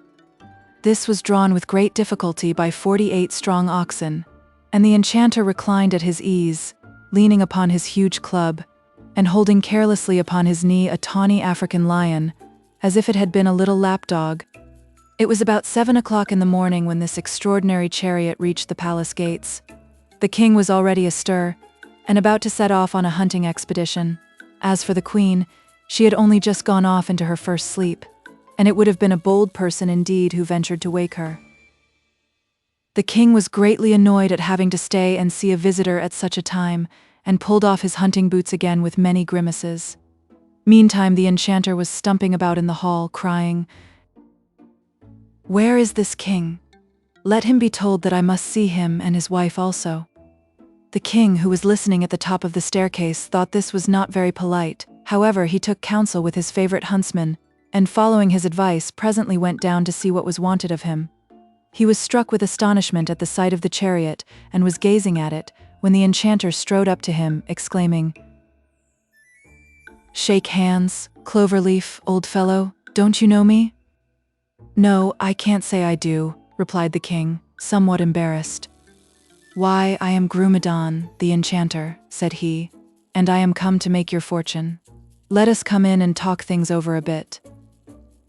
This was drawn with great difficulty by 48 strong oxen, and the enchanter reclined at his ease, leaning upon his huge club, and holding carelessly upon his knee a tawny African lion, as if it had been a little lapdog. It was about 7 o'clock in the morning when this extraordinary chariot reached the palace gates. The king was already astir, and about to set off on a hunting expedition. As for the queen, she had only just gone off into her first sleep, and it would have been a bold person indeed who ventured to wake her. The king was greatly annoyed at having to stay and see a visitor at such a time, and pulled off his hunting boots again with many grimaces. Meantime the enchanter was stumping about in the hall, crying, "Where is this king? Let him be told that I must see him and his wife also." The king, who was listening at the top of the staircase, thought this was not very polite. However, he took counsel with his favorite huntsman, and following his advice, presently went down to see what was wanted of him. He was struck with astonishment at the sight of the chariot, and was gazing at it, when the enchanter strode up to him, exclaiming, "Shake hands, Cloverleaf, old fellow, don't you know me?" "No, I can't say I do," replied the king, somewhat embarrassed. "Why, I am Grumedan, the enchanter," said he, "and I am come to make your fortune. Let us come in and talk things over a bit."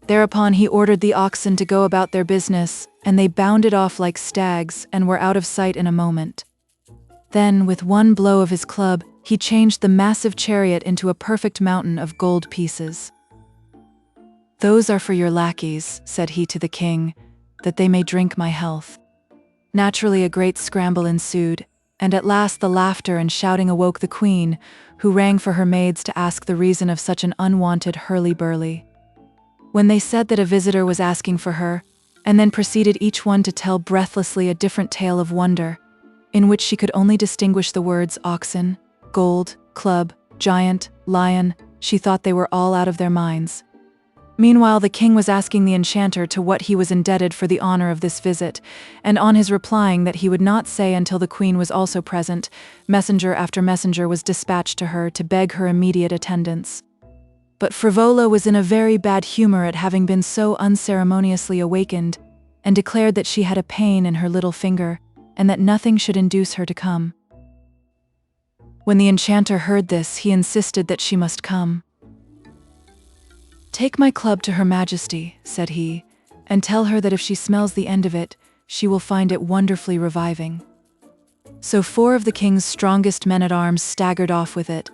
Thereupon he ordered the oxen to go about their business, and they bounded off like stags and were out of sight in a moment. Then, with one blow of his club, he changed the massive chariot into a perfect mountain of gold pieces. "Those are for your lackeys," said he to the king, "that they may drink my health." Naturally a great scramble ensued, and at last the laughter and shouting awoke the queen, who rang for her maids to ask the reason of such an unwonted hurly-burly. when they said that a visitor was asking for her, and then proceeded each one to tell breathlessly a different tale of wonder, in which she could only distinguish the words oxen, gold, club, giant, lion. She thought they were all out of their minds. Meanwhile, the king was asking the enchanter to what he was indebted for the honor of this visit, and on his replying that he would not say until the queen was also present, messenger after messenger was dispatched to her to beg her immediate attendance. But Frivola was in a very bad humor at having been so unceremoniously awakened, and declared that she had a pain in her little finger, and that nothing should induce her to come. When the enchanter heard this, he insisted that she must come. "Take my club to Her Majesty," said he, "and tell her that if she smells the end of it, she will find it wonderfully reviving." So 4 of the king's strongest men-at-arms staggered off with it,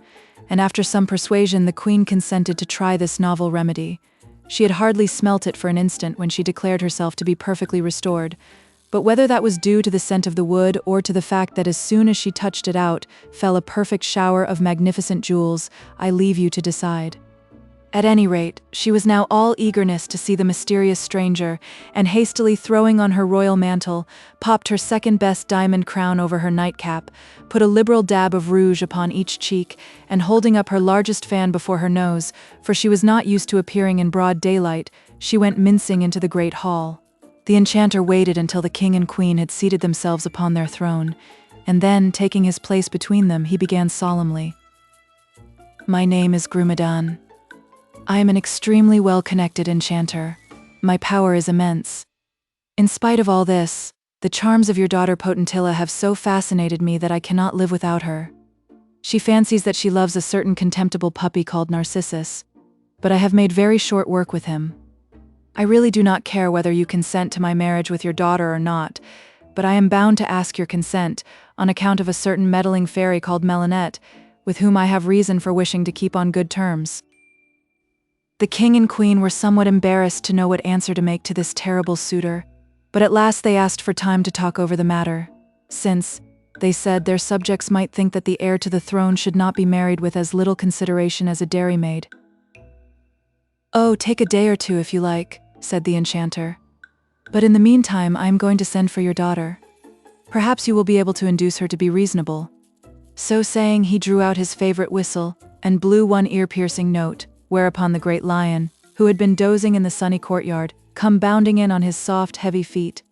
and after some persuasion the queen consented to try this novel remedy. She had hardly smelt it for an instant when she declared herself to be perfectly restored, but whether that was due to the scent of the wood or to the fact that as soon as she touched it out fell a perfect shower of magnificent jewels, I leave you to decide. At any rate, she was now all eagerness to see the mysterious stranger, and hastily throwing on her royal mantle, popped her second-best diamond crown over her nightcap, put a liberal dab of rouge upon each cheek, and holding up her largest fan before her nose, for she was not used to appearing in broad daylight, she went mincing into the great hall. The enchanter waited until the king and queen had seated themselves upon their throne, and then, taking his place between them, he began solemnly. "My name is Grumedan. I am an extremely well-connected enchanter. My power is immense. In spite of all this, the charms of your daughter Potentilla have so fascinated me that I cannot live without her. She fancies that she loves a certain contemptible puppy called Narcissus, but I have made very short work with him. I really do not care whether you consent to my marriage with your daughter or not, but I am bound to ask your consent on account of a certain meddling fairy called Melinette, with whom I have reason for wishing to keep on good terms." The king and queen were somewhat embarrassed to know what answer to make to this terrible suitor, but at last they asked for time to talk over the matter, since, they said, their subjects might think that the heir to the throne should not be married with as little consideration as a dairymaid. "Oh, take a day or 2 if you like," said the enchanter. "But in the meantime I am going to send for your daughter. Perhaps you will be able to induce her to be reasonable." So saying, he drew out his favorite whistle, and blew one ear-piercing note, whereupon the great lion, who had been dozing in the sunny courtyard, come bounding in on his soft, heavy feet.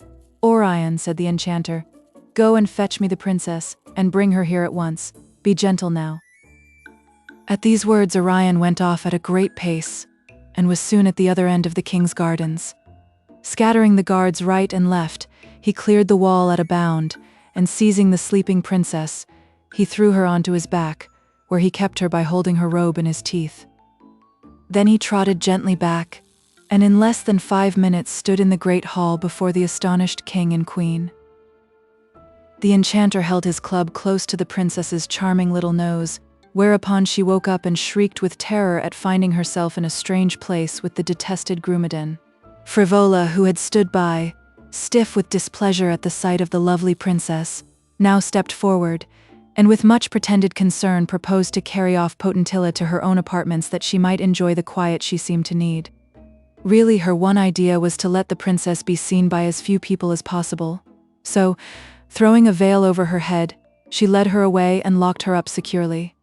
"Orion," said the enchanter, "go and fetch me the princess, and bring her here at once. Be gentle now." At these words Orion went off at a great pace, and was soon at the other end of the king's gardens. Scattering the guards right and left, he cleared the wall at a bound, and seizing the sleeping princess, he threw her onto his back, where he kept her by holding her robe in his teeth. Then he trotted gently back, and in less than 5 minutes stood in the great hall before the astonished king and queen. The enchanter held his club close to the princess's charming little nose, whereupon she woke up and shrieked with terror at finding herself in a strange place with the detested Grumedan. Frivola, who had stood by, stiff with displeasure at the sight of the lovely princess, now stepped forward, and with much pretended concern proposed to carry off Potentilla to her own apartments that she might enjoy the quiet she seemed to need. Really, her one idea was to let the princess be seen by as few people as possible. So, throwing a veil over her head, she led her away and locked her up securely.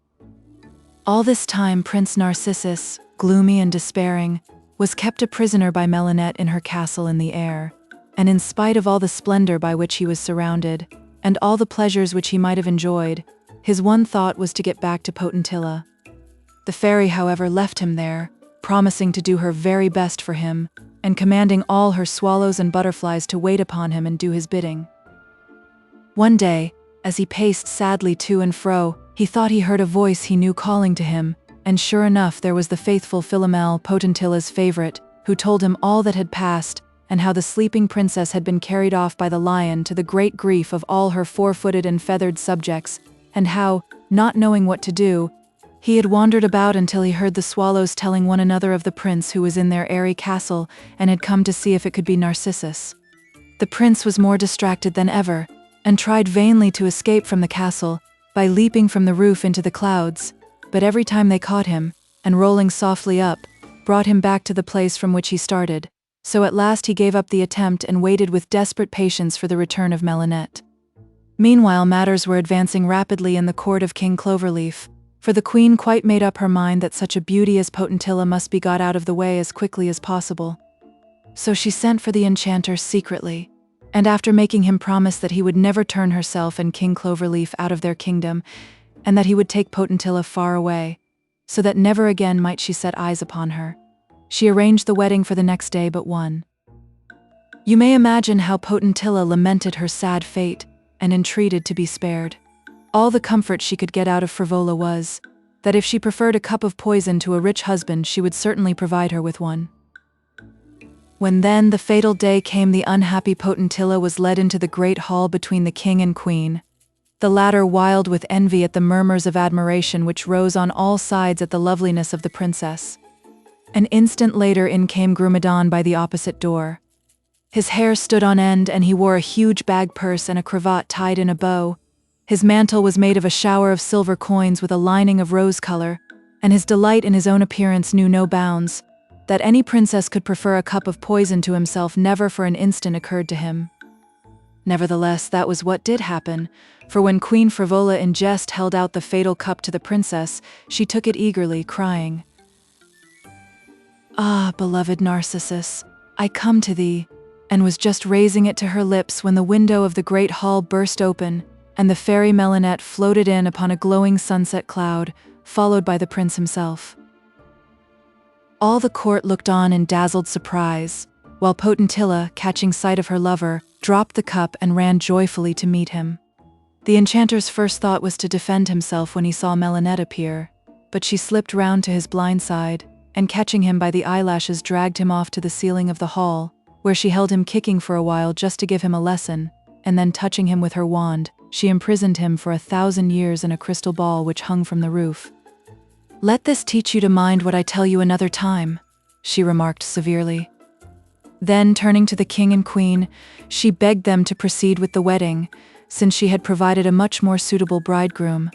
All this time Prince Narcissus, gloomy and despairing, was kept a prisoner by Melinette in her castle in the air, and in spite of all the splendor by which he was surrounded, and all the pleasures which he might have enjoyed, his one thought was to get back to Potentilla. The fairy, however, left him there, promising to do her very best for him, and commanding all her swallows and butterflies to wait upon him and do his bidding. One day, as he paced sadly to and fro, he thought he heard a voice he knew calling to him, and sure enough there was the faithful Philomel, Potentilla's favorite, who told him all that had passed, and how the sleeping princess had been carried off by the lion to the great grief of all her 4-footed and feathered subjects, and how, not knowing what to do, he had wandered about until he heard the swallows telling one another of the prince who was in their airy castle and had come to see if it could be Narcissus. The prince was more distracted than ever, and tried vainly to escape from the castle by leaping from the roof into the clouds, but every time they caught him, and rolling softly up, brought him back to the place from which he started, so at last he gave up the attempt and waited with desperate patience for the return of Melinette. Meanwhile, matters were advancing rapidly in the court of King Cloverleaf, for the queen quite made up her mind that such a beauty as Potentilla must be got out of the way as quickly as possible. So she sent for the enchanter secretly, and after making him promise that he would never turn herself and King Cloverleaf out of their kingdom, and that he would take Potentilla far away, so that never again might she set eyes upon her, she arranged the wedding for the next day but one. You may imagine how Potentilla lamented her sad fate and entreated to be spared. All the comfort she could get out of Frivola was that if she preferred a cup of poison to a rich husband, she would certainly provide her with one. When then the fatal day came, the unhappy Potentilla was led into the great hall between the king and queen, the latter wild with envy at the murmurs of admiration which rose on all sides at the loveliness of the princess. An instant later in came Grumedan by the opposite door. His hair stood on end, and he wore a huge bag purse and a cravat tied in a bow. His mantle was made of a shower of silver coins with a lining of rose color, and his delight in his own appearance knew no bounds. That any princess could prefer a cup of poison to himself never for an instant occurred to him. Nevertheless, that was what did happen, for when Queen Frivola in jest held out the fatal cup to the princess, she took it eagerly, crying, "Ah, beloved Narcissus, I come to thee," and was just raising it to her lips when the window of the great hall burst open, and the fairy Melinette floated in upon a glowing sunset cloud, followed by the prince himself. All the court looked on in dazzled surprise, while Potentilla, catching sight of her lover, dropped the cup and ran joyfully to meet him. The enchanter's first thought was to defend himself when he saw Melinette appear, but she slipped round to his blind side, and catching him by the eyelashes dragged him off to the ceiling of the hall, where she held him kicking for a while just to give him a lesson, and then touching him with her wand, she imprisoned him for 1,000 years in a crystal ball which hung from the roof. "Let this teach you to mind what I tell you another time," she remarked severely. Then, turning to the king and queen, she begged them to proceed with the wedding, since she had provided a much more suitable bridegroom.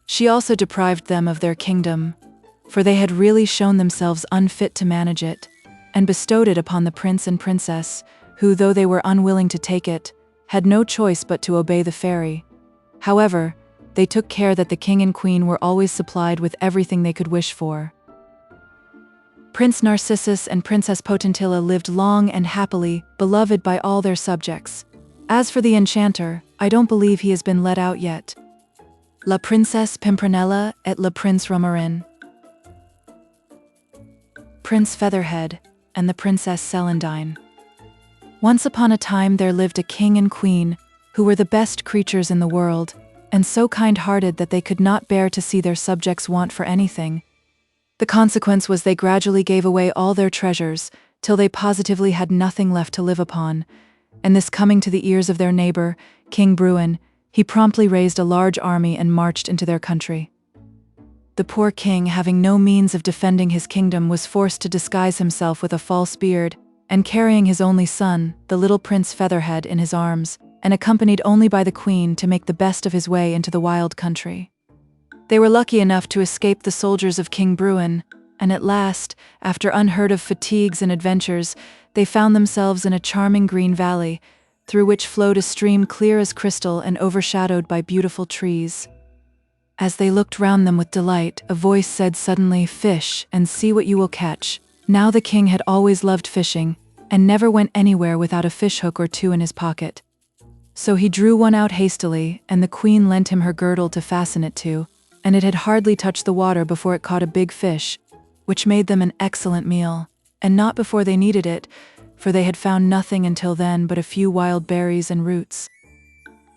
She also deprived them of their kingdom, for they had really shown themselves unfit to manage it, and bestowed it upon the prince and princess, who, though they were unwilling to take it, had no choice but to obey the fairy. However, they took care that the king and queen were always supplied with everything they could wish for. Prince Narcissus and Princess Potentilla lived long and happily, beloved by all their subjects. As for the enchanter, I don't believe he has been let out yet. La Princesse Pimpernella et le Prince Romarin. Prince Featherhead and the Princess Celandine. Once upon a time there lived a king and queen who were the best creatures in the world, and so kind-hearted that they could not bear to see their subjects want for anything. The consequence was they gradually gave away all their treasures, till they positively had nothing left to live upon, and this coming to the ears of their neighbor, King Bruin, he promptly raised a large army and marched into their country. The poor king, having no means of defending his kingdom, was forced to disguise himself with a false beard, and carrying his only son, the little Prince Featherhead, in his arms, and accompanied only by the queen, to make the best of his way into the wild country. They were lucky enough to escape the soldiers of King Bruin, and at last, after unheard of fatigues and adventures, they found themselves in a charming green valley, through which flowed a stream clear as crystal and overshadowed by beautiful trees. As they looked round them with delight, a voice said suddenly, "Fish, and see what you will catch." Now the king had always loved fishing, and never went anywhere without a fishhook or two in his pocket. So he drew one out hastily, and the queen lent him her girdle to fasten it to, and it had hardly touched the water before it caught a big fish, which made them an excellent meal, and not before they needed it, for they had found nothing until then but a few wild berries and roots.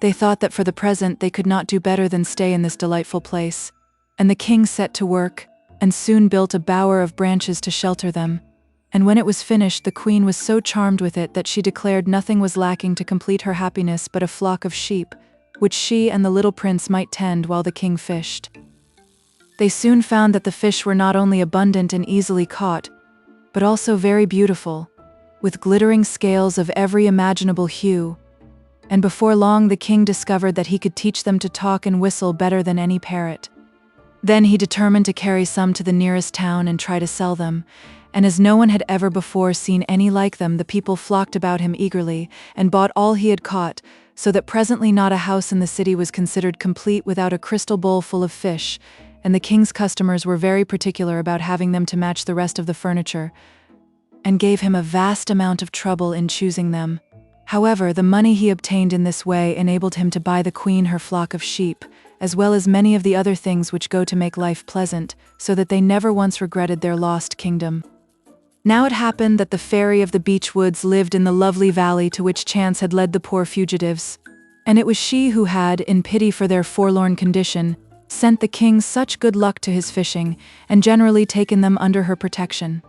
They thought that for the present they could not do better than stay in this delightful place, and the king set to work, and soon built a bower of branches to shelter them, and when it was finished the queen was so charmed with it that she declared nothing was lacking to complete her happiness but a flock of sheep, which she and the little prince might tend while the king fished. They soon found that the fish were not only abundant and easily caught, but also very beautiful, with glittering scales of every imaginable hue, and before long the king discovered that he could teach them to talk and whistle better than any parrot. Then he determined to carry some to the nearest town and try to sell them, and as no one had ever before seen any like them, the people flocked about him eagerly and bought all he had caught, so that presently not a house in the city was considered complete without a crystal bowl full of fish, and the king's customers were very particular about having them to match the rest of the furniture, and gave him a vast amount of trouble in choosing them. However, the money he obtained in this way enabled him to buy the queen her flock of sheep, as well as many of the other things which go to make life pleasant, so that they never once regretted their lost kingdom. Now it happened that the fairy of the beech woods lived in the lovely valley to which chance had led the poor fugitives, and it was she who had, in pity for their forlorn condition, sent the king such good luck to his fishing, and generally taken them under her protection.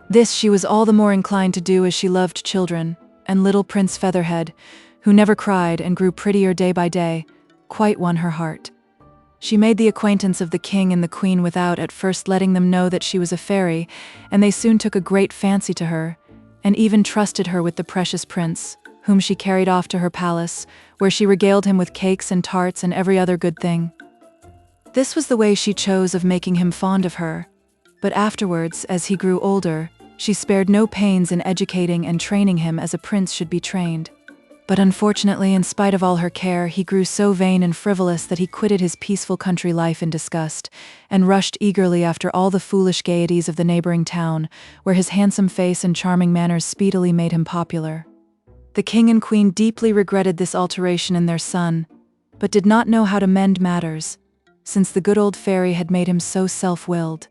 This she was all the more inclined to do as she loved children, and little Prince Featherhead, who never cried and grew prettier day by day, quite won her heart. She made the acquaintance of the king and the queen without at first letting them know that she was a fairy, and they soon took a great fancy to her, and even trusted her with the precious prince, whom she carried off to her palace, where she regaled him with cakes and tarts and every other good thing. This was the way she chose of making him fond of her, but afterwards, as he grew older, she spared no pains in educating and training him as a prince should be trained. But unfortunately, in spite of all her care, he grew so vain and frivolous that he quitted his peaceful country life in disgust, and rushed eagerly after all the foolish gaieties of the neighboring town, where his handsome face and charming manners speedily made him popular. The king and queen deeply regretted this alteration in their son, but did not know how to mend matters, since the good old fairy had made him so self-willed.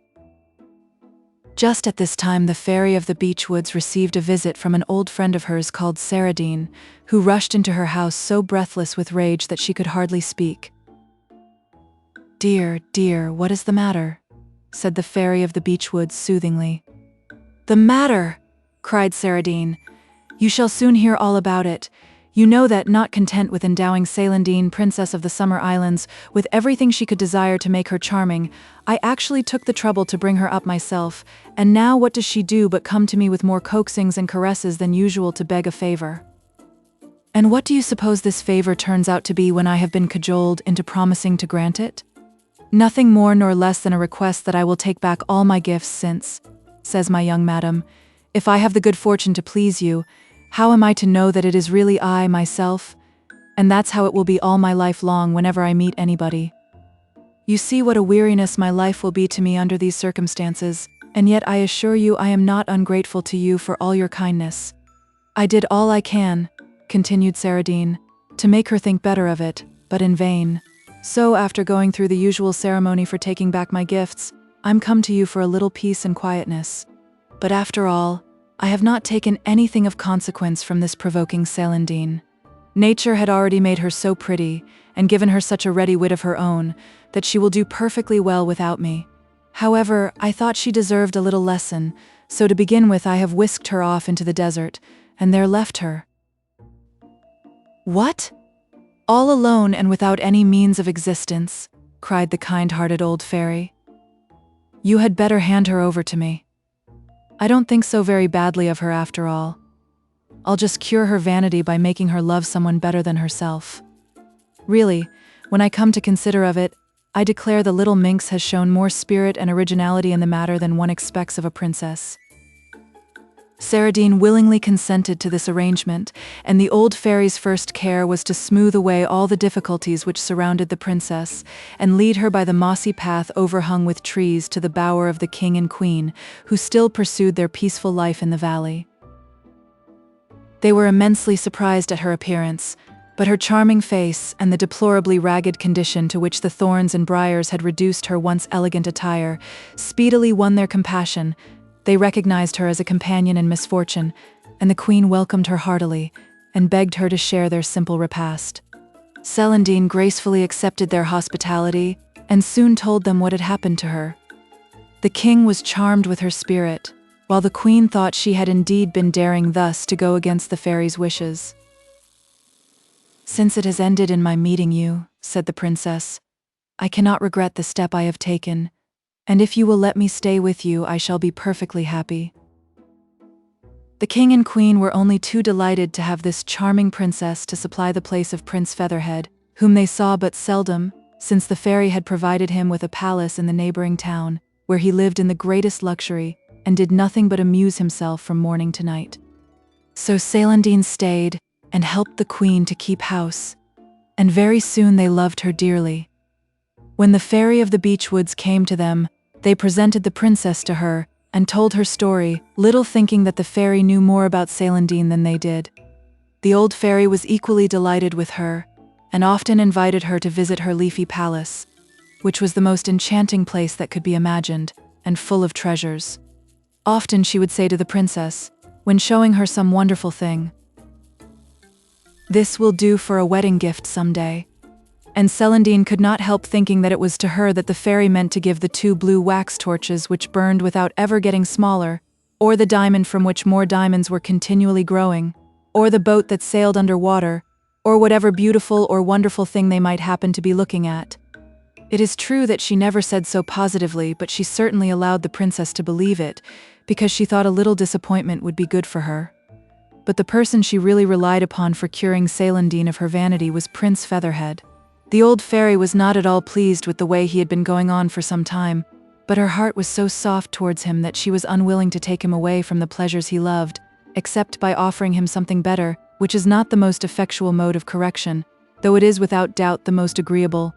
Just at this time the fairy of the beech woods received a visit from an old friend of hers called Celandine, who rushed into her house so breathless with rage that she could hardly speak. "Dear, dear, what is the matter?" said the fairy of the beech woods soothingly. "The matter!" cried Celandine. "You shall soon hear all about it. You know that, not content with endowing Celandine, Princess of the Summer Islands, with everything she could desire to make her charming, I actually took the trouble to bring her up myself, and now what does she do but come to me with more coaxings and caresses than usual to beg a favor? And what do you suppose this favor turns out to be when I have been cajoled into promising to grant it? Nothing more nor less than a request that I will take back all my gifts since, says my young madam, if I have the good fortune to please you, how am I to know that it is really I, myself? And that's how it will be all my life long whenever I meet anybody. You see what a weariness my life will be to me under these circumstances, and yet I assure you I am not ungrateful to you for all your kindness. I did all I can, continued Celandine, to make her think better of it, but in vain. So after going through the usual ceremony for taking back my gifts, I'm come to you for a little peace and quietness. But after all, I have not taken anything of consequence from this provoking Celandine. Nature had already made her so pretty, and given her such a ready wit of her own, that she will do perfectly well without me. However, I thought she deserved a little lesson, so to begin with I have whisked her off into the desert, and there left her. What? All alone and without any means of existence, cried the kind-hearted old fairy. You had better hand her over to me. I don't think so very badly of her after all. I'll just cure her vanity by making her love someone better than herself. Really, when I come to consider of it, I declare the little minx has shown more spirit and originality in the matter than one expects of a princess. Celandine willingly consented to this arrangement, and the old fairy's first care was to smooth away all the difficulties which surrounded the princess, and lead her by the mossy path overhung with trees to the bower of the king and queen, who still pursued their peaceful life in the valley. They were immensely surprised at her appearance, but her charming face and the deplorably ragged condition to which the thorns and briars had reduced her once elegant attire speedily won their compassion. They recognized her as a companion in misfortune, and the queen welcomed her heartily, and begged her to share their simple repast. Celandine gracefully accepted their hospitality, and soon told them what had happened to her. The king was charmed with her spirit, while the queen thought she had indeed been daring thus to go against the fairy's wishes. Since it has ended in my meeting you, said the princess, I cannot regret the step I have taken, and if you will let me stay with you, I shall be perfectly happy. The king and queen were only too delighted to have this charming princess to supply the place of Prince Featherhead, whom they saw but seldom, since the fairy had provided him with a palace in the neighboring town, where he lived in the greatest luxury and did nothing but amuse himself from morning to night. So Celandine stayed and helped the queen to keep house, and very soon they loved her dearly. When the fairy of the beech woods came to them, they presented the princess to her and told her story, little thinking that the fairy knew more about Celandine than they did. The old fairy was equally delighted with her, and often invited her to visit her leafy palace, which was the most enchanting place that could be imagined, and full of treasures. Often she would say to the princess, when showing her some wonderful thing, "This will do for a wedding gift someday." And Celandine could not help thinking that it was to her that the fairy meant to give the 2 blue wax torches which burned without ever getting smaller, or the diamond from which more diamonds were continually growing, or the boat that sailed under water, or whatever beautiful or wonderful thing they might happen to be looking at. It is true that she never said so positively, but she certainly allowed the princess to believe it, because she thought a little disappointment would be good for her. But the person she really relied upon for curing Celandine of her vanity was Prince Featherhead. The old fairy was not at all pleased with the way he had been going on for some time, but her heart was so soft towards him that she was unwilling to take him away from the pleasures he loved, except by offering him something better, which is not the most effectual mode of correction, though it is without doubt the most agreeable.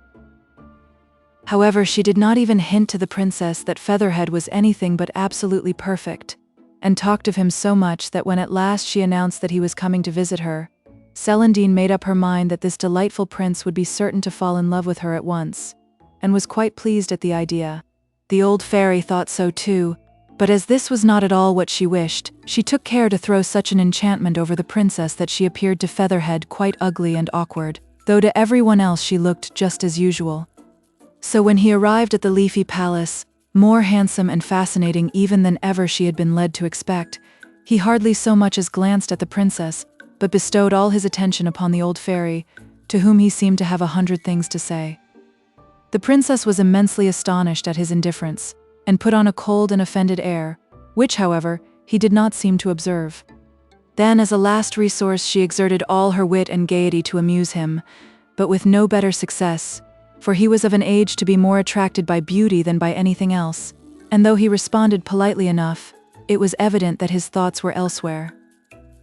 However, she did not even hint to the princess that Featherhead was anything but absolutely perfect, and talked of him so much that when at last she announced that he was coming to visit her, Celandine made up her mind that this delightful prince would be certain to fall in love with her at once, and was quite pleased at the idea. The old fairy thought so too, but as this was not at all what she wished, she took care to throw such an enchantment over the princess that she appeared to Featherhead quite ugly and awkward, though to everyone else she looked just as usual. So when he arrived at the leafy palace, more handsome and fascinating even than ever she had been led to expect, he hardly so much as glanced at the princess, but bestowed all his attention upon the old fairy, to whom he seemed to have 100 things to say. The princess was immensely astonished at his indifference, and put on a cold and offended air, which, however, he did not seem to observe. Then, as a last resource, she exerted all her wit and gaiety to amuse him, but with no better success, for he was of an age to be more attracted by beauty than by anything else, and though he responded politely enough, it was evident that his thoughts were elsewhere.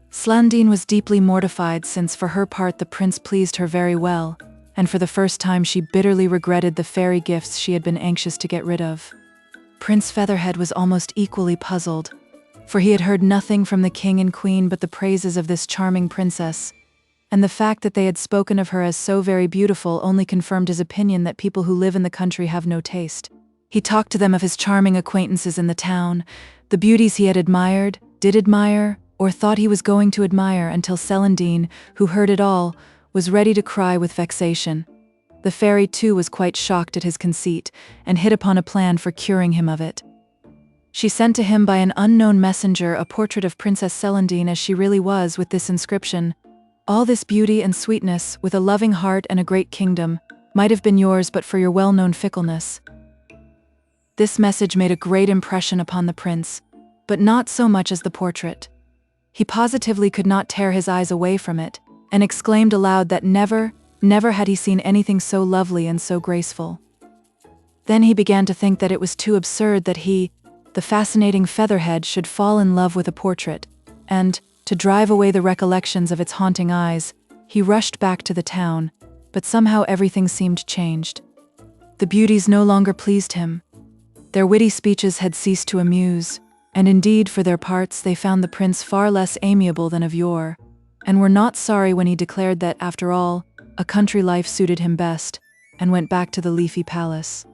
Celandine was deeply mortified, since for her part the prince pleased her very well, and for the first time she bitterly regretted the fairy gifts she had been anxious to get rid of. Prince Featherhead was almost equally puzzled, for he had heard nothing from the king and queen but the praises of this charming princess, and the fact that they had spoken of her as so very beautiful only confirmed his opinion that people who live in the country have no taste. He talked to them of his charming acquaintances in the town, the beauties he had admired, did admire, or thought he was going to admire, until Celandine, who heard it all, was ready to cry with vexation. The fairy too was quite shocked at his conceit, and hit upon a plan for curing him of it. She sent to him by an unknown messenger a portrait of Princess Celandine as she really was, with this inscription: "All this beauty and sweetness, with a loving heart and a great kingdom, might have been yours but for your well-known fickleness." This message made a great impression upon the prince, but not so much as the portrait. He positively could not tear his eyes away from it, and exclaimed aloud that never had he seen anything so lovely and so graceful. Then he began to think that it was too absurd that he, the fascinating Featherhead, should fall in love with a portrait, and, to drive away the recollections of its haunting eyes, he rushed back to the town, but somehow everything seemed changed. The beauties no longer pleased him. Their witty speeches had ceased to amuse, and indeed, for their parts, they found the prince far less amiable than of yore, and were not sorry when he declared that, after all, a country life suited him best, and went back to the leafy palace.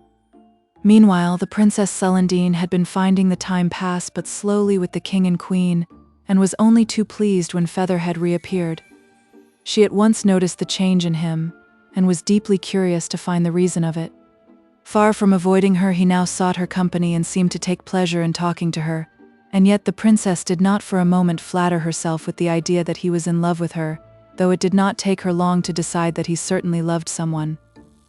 Meanwhile, the Princess Celandine had been finding the time pass but slowly with the king and queen, and was only too pleased when Featherhead reappeared. She at once noticed the change in him, and was deeply curious to find the reason of it. Far from avoiding her, he now sought her company and seemed to take pleasure in talking to her, and yet the princess did not for a moment flatter herself with the idea that he was in love with her, though it did not take her long to decide that he certainly loved someone.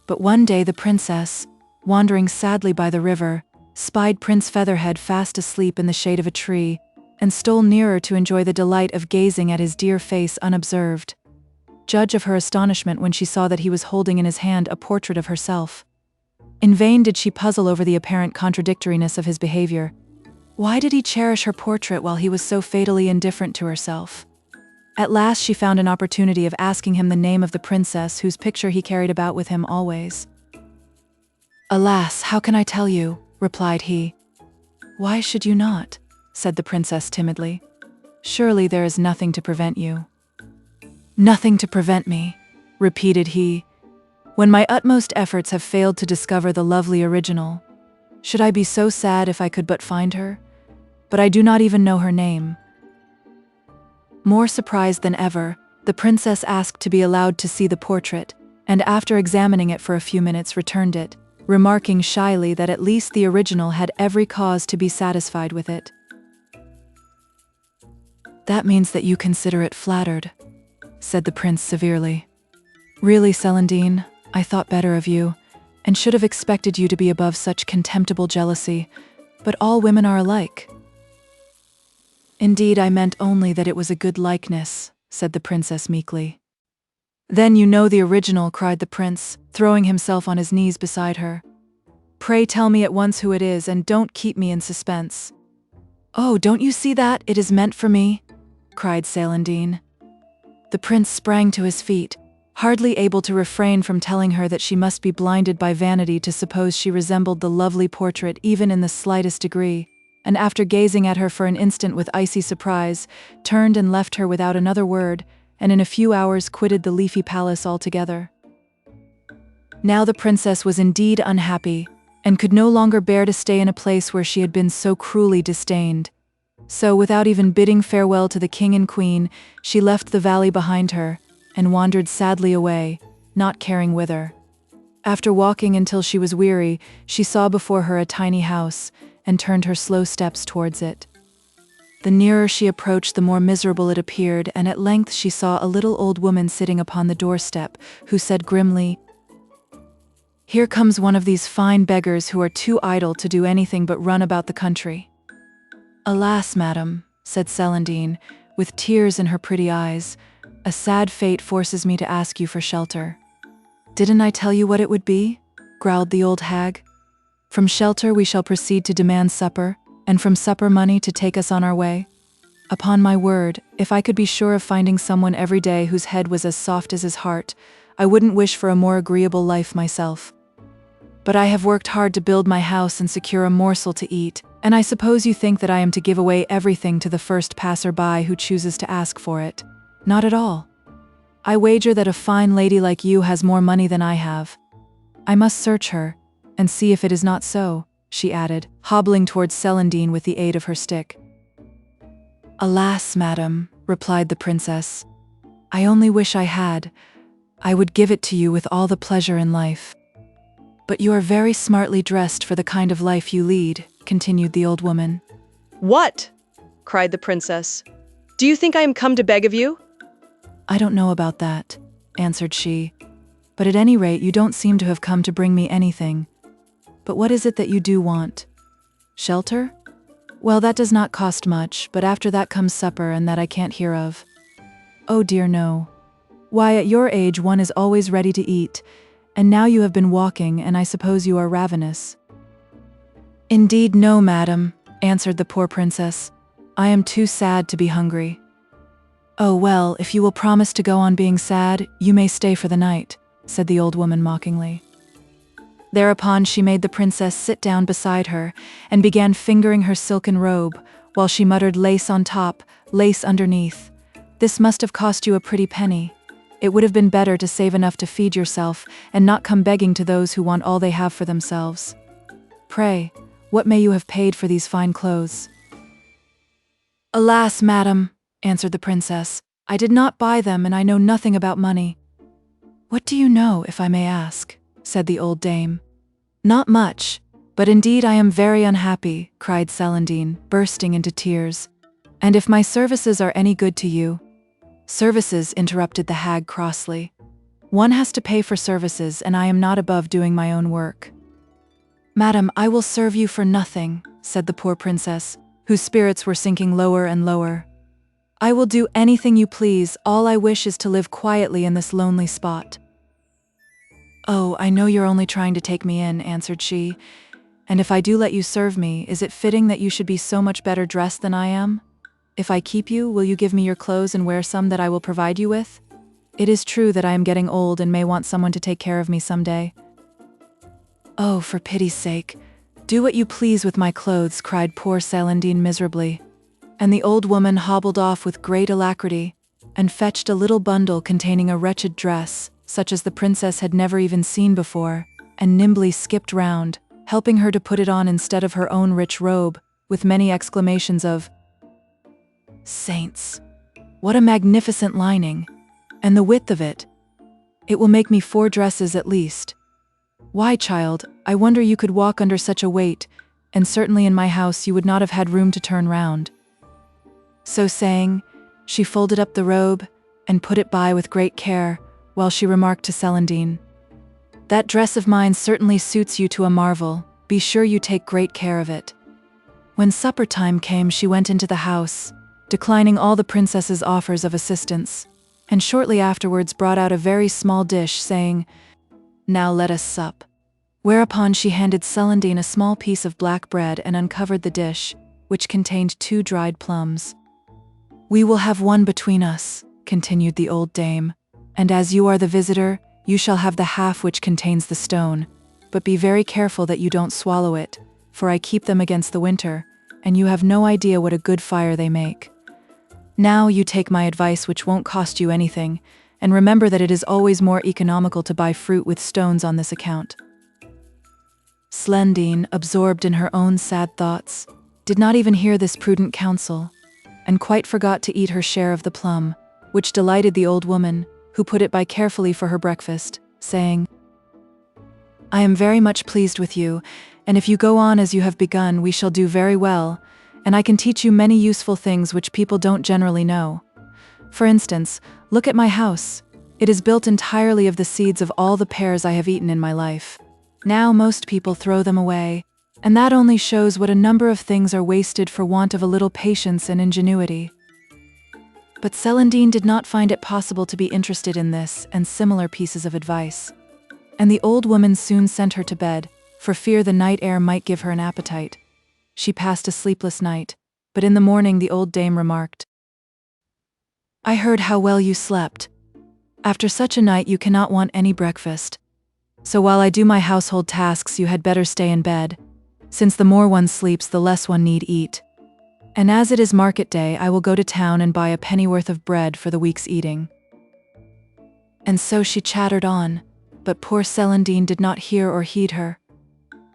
But one day the princess, wandering sadly by the river, spied Prince Featherhead fast asleep in the shade of a tree, and stole nearer to enjoy the delight of gazing at his dear face unobserved. Judge of her astonishment when she saw that he was holding in his hand a portrait of herself. In vain did she puzzle over the apparent contradictoriness of his behavior. Why did he cherish her portrait while he was so fatally indifferent to herself? At last she found an opportunity of asking him the name of the princess whose picture he carried about with him always. "Alas, how can I tell you?" replied he. "Why should you not?" said the princess timidly. "Surely there is nothing to prevent you." "Nothing to prevent me," repeated he. "When my utmost efforts have failed to discover the lovely original, should I be so sad if I could but find her? But I do not even know her name." More surprised than ever, the princess asked to be allowed to see the portrait, and after examining it for a few minutes returned it, remarking shyly that at least the original had every cause to be satisfied with it. "That means that you consider it flattered," said the prince severely. "Really, Celandine, I thought better of you, and should have expected you to be above such contemptible jealousy, but all women are alike." "Indeed, I meant only that it was a good likeness," said the princess meekly. "Then you know the original," cried the prince, throwing himself on his knees beside her. "Pray tell me at once who it is, and don't keep me in suspense." "Oh, don't you see that? It is meant for me," cried Celandine. The prince sprang to his feet, hardly able to refrain from telling her that she must be blinded by vanity to suppose she resembled the lovely portrait even in the slightest degree, and after gazing at her for an instant with icy surprise, turned and left her without another word, and in a few hours quitted the leafy palace altogether. Now the princess was indeed unhappy, and could no longer bear to stay in a place where she had been so cruelly disdained. So, without even bidding farewell to the king and queen, she left the valley behind her, and wandered sadly away, not caring whither. After walking until she was weary, she saw before her a tiny house, and turned her slow steps towards it. The nearer she approached, the more miserable it appeared, and at length she saw a little old woman sitting upon the doorstep, who said grimly, "Here comes one of these fine beggars who are too idle to do anything but run about the country." "Alas, madam," said Celandine, with tears in her pretty eyes, "a sad fate forces me to ask you for shelter." "Didn't I tell you what it would be?" growled the old hag. "From shelter we shall proceed to demand supper, and from supper money to take us on our way. Upon my word, if I could be sure of finding someone every day whose head was as soft as his heart, I wouldn't wish for a more agreeable life myself. But I have worked hard to build my house and secure a morsel to eat, and I suppose you think that I am to give away everything to the first passer-by who chooses to ask for it. Not at all. I wager that a fine lady like you has more money than I have. I must search her, and see if it is not so," she added, hobbling towards Celandine with the aid of her stick. "Alas, madam," replied the princess, "I only wish I had. I would give it to you with all the pleasure in life." "But you are very smartly dressed for the kind of life you lead," continued the old woman. "What?" cried the princess. "Do you think I am come to beg of you?" "I don't know about that," answered she, "but at any rate you don't seem to have come to bring me anything. But what is it that you do want? Shelter? Well, that does not cost much, but after that comes supper, and that I can't hear of." "Oh dear, no. Why, at your age one is always ready to eat, and now you have been walking, and I suppose you are ravenous." "Indeed no, madam," answered the poor princess. "I am too sad to be hungry." "Oh well, if you will promise to go on being sad, you may stay for the night," said the old woman mockingly. Thereupon she made the princess sit down beside her, and began fingering her silken robe, while she muttered, "Lace on top, lace underneath. This must have cost you a pretty penny. It would have been better to save enough to feed yourself, and not come begging to those who want all they have for themselves. Pray, what may you have paid for these fine clothes?" "Alas, madam," answered the princess, "I did not buy them, and I know nothing about money." "What do you know, if I may ask?" said the old dame. "Not much, but indeed I am very unhappy," cried Celandine, bursting into tears. "And if my services are any good to you—" "Services," interrupted the hag crossly. "One has to pay for services, and I am not above doing my own work." "Madam, I will serve you for nothing," said the poor princess, whose spirits were sinking lower and lower. I will do anything you please, all I wish is to live quietly in this lonely spot." "Oh, I know you're only trying to take me in," answered she, "and if I do let you serve me, is it fitting that you should be so much better dressed than I am? If I keep you, will you give me your clothes and wear some that I will provide you with? It is true that I am getting old and may want someone to take care of me someday." "Oh, for pity's sake, do what you please with my clothes," cried poor Celandine miserably. And the old woman hobbled off with great alacrity, and fetched a little bundle containing a wretched dress, such as the princess had never even seen before, and nimbly skipped round, helping her to put it on instead of her own rich robe, with many exclamations of, "Saints! What a magnificent lining! And the width of it! It will make me 4 dresses at least. Why, child, I wonder you could walk under such a weight, and certainly in my house you would not have had room to turn round." So saying, she folded up the robe, and put it by with great care, while she remarked to Celandine, "That dress of mine certainly suits you to a marvel, be sure you take great care of it." When supper time came she went into the house, declining all the princess's offers of assistance, and shortly afterwards brought out a very small dish, saying, "Now let us sup." Whereupon she handed Celandine a small piece of black bread and uncovered the dish, which contained 2 dried plums. "We will have one between us," continued the old dame, "and as you are the visitor, you shall have the half which contains the stone, but be very careful that you don't swallow it, for I keep them against the winter, and you have no idea what a good fire they make. Now you take my advice, which won't cost you anything, and remember that it is always more economical to buy fruit with stones on this account." Celandine, absorbed in her own sad thoughts, did not even hear this prudent counsel, and quite forgot to eat her share of the plum, which delighted the old woman, who put it by carefully for her breakfast, saying, "I am very much pleased with you, and if you go on as you have begun, we shall do very well, and I can teach you many useful things which people don't generally know. For instance, look at my house. It is built entirely of the seeds of all the pears I have eaten in my life. Now most people throw them away, and that only shows what a number of things are wasted for want of a little patience and ingenuity." But Celandine did not find it possible to be interested in this and similar pieces of advice, and the old woman soon sent her to bed, for fear the night air might give her an appetite. She passed a sleepless night, but in the morning the old dame remarked, "I heard how well you slept. After such a night you cannot want any breakfast. So while I do my household tasks you had better stay in bed, since the more one sleeps the less one need eat. And as it is market day I will go to town and buy a pennyworth of bread for the week's eating." And so she chattered on, but poor Celandine did not hear or heed her.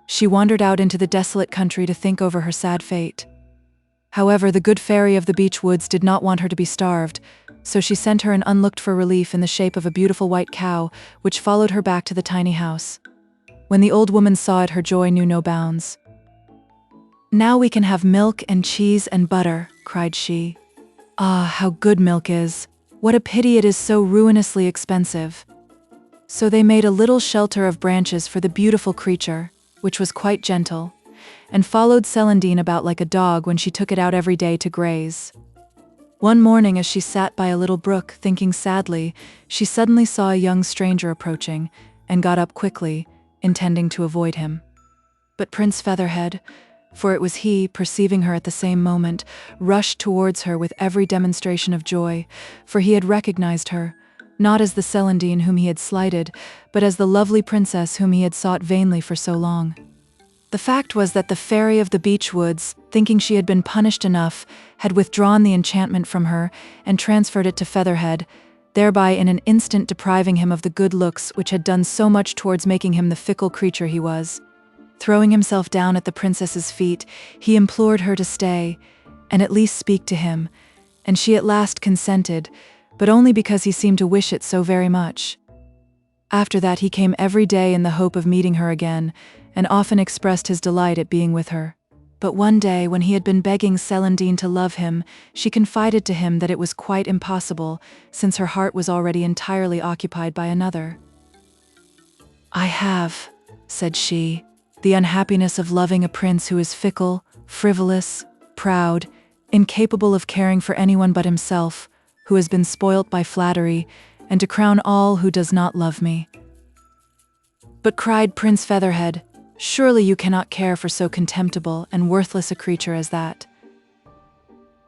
She wandered out into the desolate country to think over her sad fate. However, the good fairy of the beech woods did not want her to be starved, so she sent her an unlooked-for relief in the shape of a beautiful white cow, which followed her back to the tiny house. When the old woman saw it, her joy knew no bounds. "Now we can have milk and cheese and butter," cried she. "Ah, how good milk is! What a pity it is so ruinously expensive." So they made a little shelter of branches for the beautiful creature, which was quite gentle, and followed Celandine about like a dog when she took it out every day to graze. One morning as she sat by a little brook thinking sadly, she suddenly saw a young stranger approaching, and got up quickly, intending to avoid him. But Prince Featherhead, for it was he, perceiving her at the same moment, rushed towards her with every demonstration of joy, for he had recognized her, not as the Celandine whom he had slighted, but as the lovely princess whom he had sought vainly for so long. The fact was that the fairy of the beech woods, thinking she had been punished enough, had withdrawn the enchantment from her and transferred it to Featherhead, thereby in an instant depriving him of the good looks which had done so much towards making him the fickle creature he was. Throwing himself down at the princess's feet, he implored her to stay, and at least speak to him, and she at last consented, but only because he seemed to wish it so very much. After that he came every day in the hope of meeting her again, and often expressed his delight at being with her. But one day, when he had been begging Celandine to love him, she confided to him that it was quite impossible, since her heart was already entirely occupied by another. "I have," said she, "the unhappiness of loving a prince who is fickle, frivolous, proud, incapable of caring for anyone but himself, who has been spoilt by flattery, and to crown all who does not love me." "But," cried Prince Featherhead, "surely you cannot care for so contemptible and worthless a creature as that."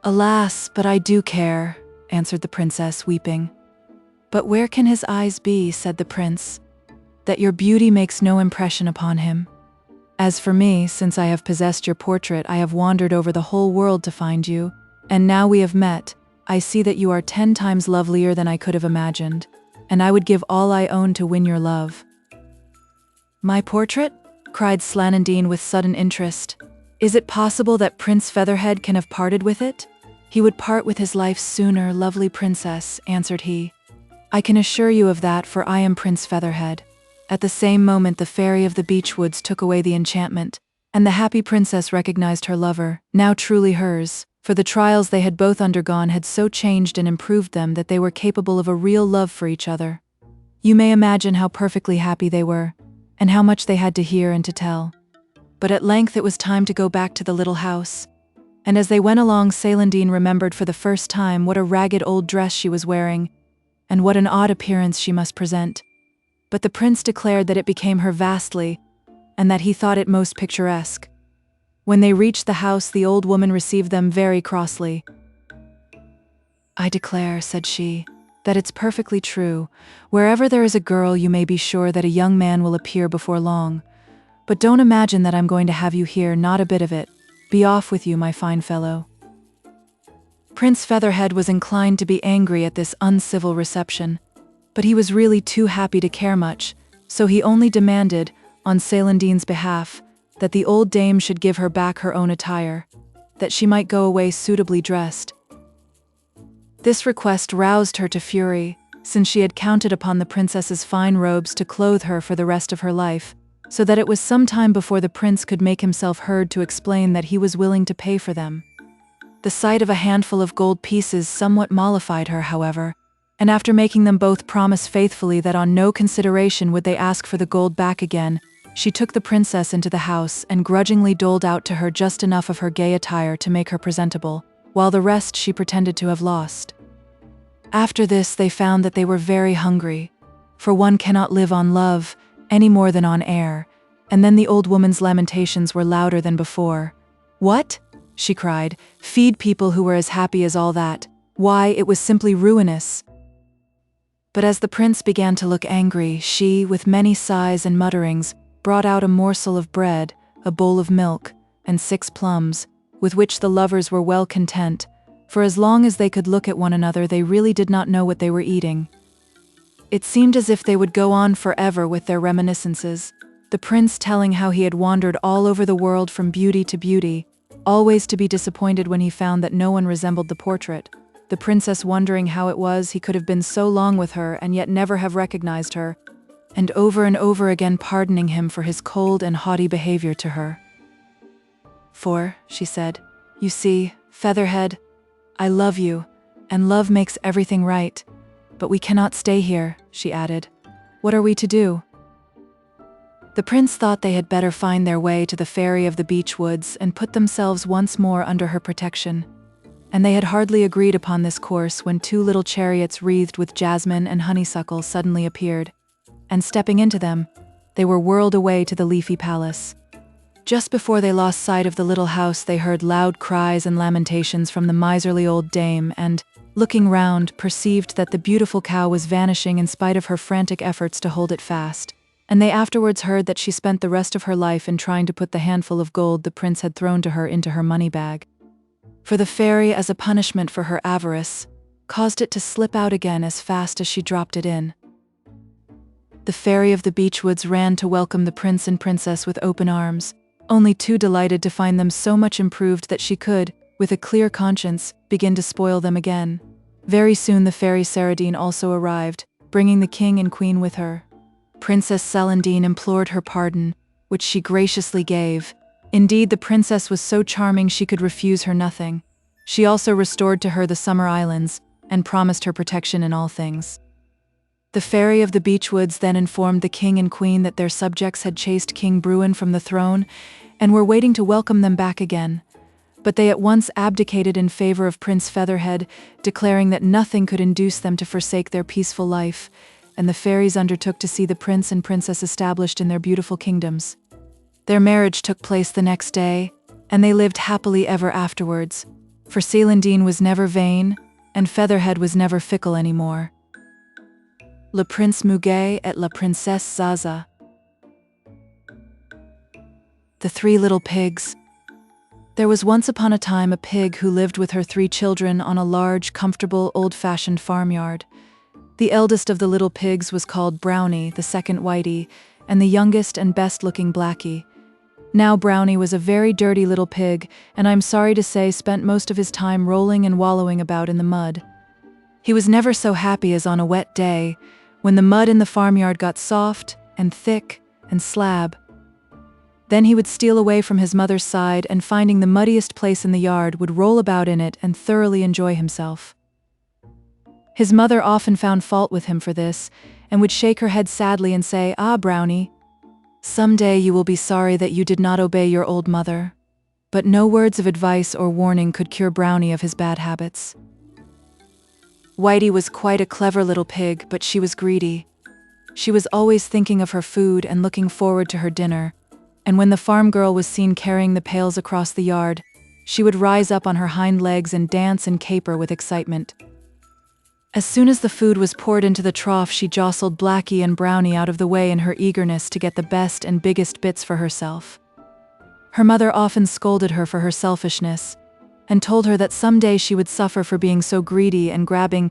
"Alas, but I do care," answered the princess, weeping. "But where can his eyes be?" said the prince, "that your beauty makes no impression upon him? As for me, since I have possessed your portrait, I have wandered over the whole world to find you, and now we have met, I see that you are 10 times lovelier than I could have imagined, and I would give all I own to win your love." "My portrait?" cried Celandine with sudden interest. "Is it possible that Prince Featherhead can have parted with it?" "He would part with his life sooner, lovely princess," answered he. "I can assure you of that, for I am Prince Featherhead." At the same moment the fairy of the beech woods took away the enchantment, and the happy princess recognized her lover, now truly hers, for the trials they had both undergone had so changed and improved them that they were capable of a real love for each other. You may imagine how perfectly happy they were, and how much they had to hear and to tell. But at length it was time to go back to the little house, and as they went along, Celandine remembered for the first time what a ragged old dress she was wearing, and what an odd appearance she must present. But the prince declared that it became her vastly, and that he thought it most picturesque. When they reached the house, the old woman received them very crossly. "I declare," said she, "that it's perfectly true. Wherever there is a girl, you may be sure that a young man will appear before long. But don't imagine that I'm going to have you here, not a bit of it. Be off with you, my fine fellow." Prince Featherhead was inclined to be angry at this uncivil reception, but he was really too happy to care much, so he only demanded, on Celandine's behalf, that the old dame should give her back her own attire, that she might go away suitably dressed. This request roused her to fury, since she had counted upon the princess's fine robes to clothe her for the rest of her life, so that it was some time before the prince could make himself heard to explain that he was willing to pay for them. The sight of a handful of gold pieces somewhat mollified her, however, and after making them both promise faithfully that on no consideration would they ask for the gold back again, she took the princess into the house and grudgingly doled out to her just enough of her gay attire to make her presentable, while the rest she pretended to have lost. After this they found that they were very hungry, for one cannot live on love any more than on air, and then the old woman's lamentations were louder than before. "What?" she cried. "Feed people who were as happy as all that? Why, it was simply ruinous." But as the prince began to look angry, she, with many sighs and mutterings, brought out a morsel of bread, a bowl of milk, and 6 plums, with which the lovers were well content, for as long as they could look at one another they really did not know what they were eating. It seemed as if they would go on forever with their reminiscences, the prince telling how he had wandered all over the world from beauty to beauty, always to be disappointed when he found that no one resembled the portrait, the princess wondering how it was he could have been so long with her and yet never have recognized her, and over again pardoning him for his cold and haughty behavior to her. "For," she said, "you see, Featherhead, I love you, and love makes everything right. But we cannot stay here," she added. "What are we to do?" The prince thought they had better find their way to the fairy of the beech woods and put themselves once more under her protection. And they had hardly agreed upon this course when 2 little chariots wreathed with jasmine and honeysuckle suddenly appeared, and stepping into them, they were whirled away to the leafy palace. Just before they lost sight of the little house they heard loud cries and lamentations from the miserly old dame and, looking round, perceived that the beautiful cow was vanishing in spite of her frantic efforts to hold it fast, and they afterwards heard that she spent the rest of her life in trying to put the handful of gold the prince had thrown to her into her money bag. For the fairy, as a punishment for her avarice, caused it to slip out again as fast as she dropped it in. The fairy of the beech woods ran to welcome the prince and princess with open arms, only too delighted to find them so much improved that she could, with a clear conscience, begin to spoil them again. Very soon the fairy Celandine also arrived, bringing the king and queen with her. Princess Celandine implored her pardon, which she graciously gave. Indeed, the princess was so charming she could refuse her nothing. She also restored to her the Summer Islands, and promised her protection in all things. The fairy of the beech woods then informed the king and queen that their subjects had chased King Bruin from the throne, and were waiting to welcome them back again. but they at once abdicated in favor of Prince Featherhead, declaring that nothing could induce them to forsake their peaceful life, and the fairies undertook to see the prince and princess established in their beautiful kingdoms. Their marriage took place the next day, and they lived happily ever afterwards, for Celandine was never vain, and Featherhead was never fickle anymore. Le Prince Muguet et la Princesse Zaza. The Three Little Pigs. There was once upon a time a pig who lived with her 3 children on a large, comfortable, old-fashioned farmyard. The eldest of the little pigs was called Brownie, the second Whitey, and the youngest and best-looking Blackie. Now Brownie was a very dirty little pig, and I'm sorry to say spent most of his time rolling and wallowing about in the mud. He was never so happy as on a wet day, when the mud in the farmyard got soft and thick and slab. Then he would steal away from his mother's side and, finding the muddiest place in the yard, would roll about in it and thoroughly enjoy himself. His mother often found fault with him for this, and would shake her head sadly and say, "Ah, Brownie, someday you will be sorry that you did not obey your old mother." But no words of advice or warning could cure Brownie of his bad habits. Whitey was quite a clever little pig, but she was greedy. She was always thinking of her food and looking forward to her dinner, and when the farm girl was seen carrying the pails across the yard, she would rise up on her hind legs and dance and caper with excitement. As soon as the food was poured into the trough, she jostled Blackie and Brownie out of the way in her eagerness to get the best and biggest bits for herself. Her mother often scolded her for her selfishness, and told her that someday she would suffer for being so greedy and grabbing.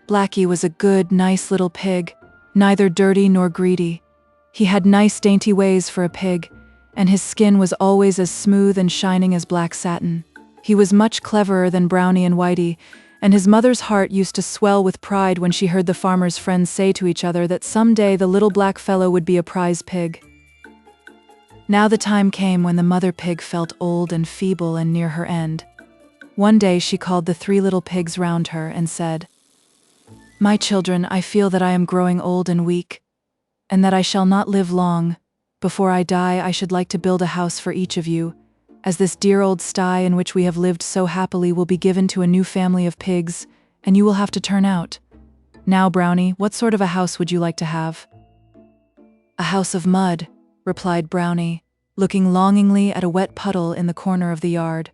Blackie was a good, nice little pig, neither dirty nor greedy. He had nice, dainty ways for a pig, and his skin was always as smooth and shining as black satin. He was much cleverer than Brownie and Whitey, and his mother's heart used to swell with pride when she heard the farmers' friends say to each other that someday the little black fellow would be a prize pig. Now the time came when the mother pig felt old and feeble and near her end. One day she called the 3 little pigs round her and said, "My children, I feel that I am growing old and weak, and that I shall not live long. Before I die, I should like to build a house for each of you, as this dear old sty in which we have lived so happily will be given to a new family of pigs, and you will have to turn out. Now, Brownie, what sort of a house would you like to have?" "A house of mud," replied Brownie, looking longingly at a wet puddle in the corner of the yard.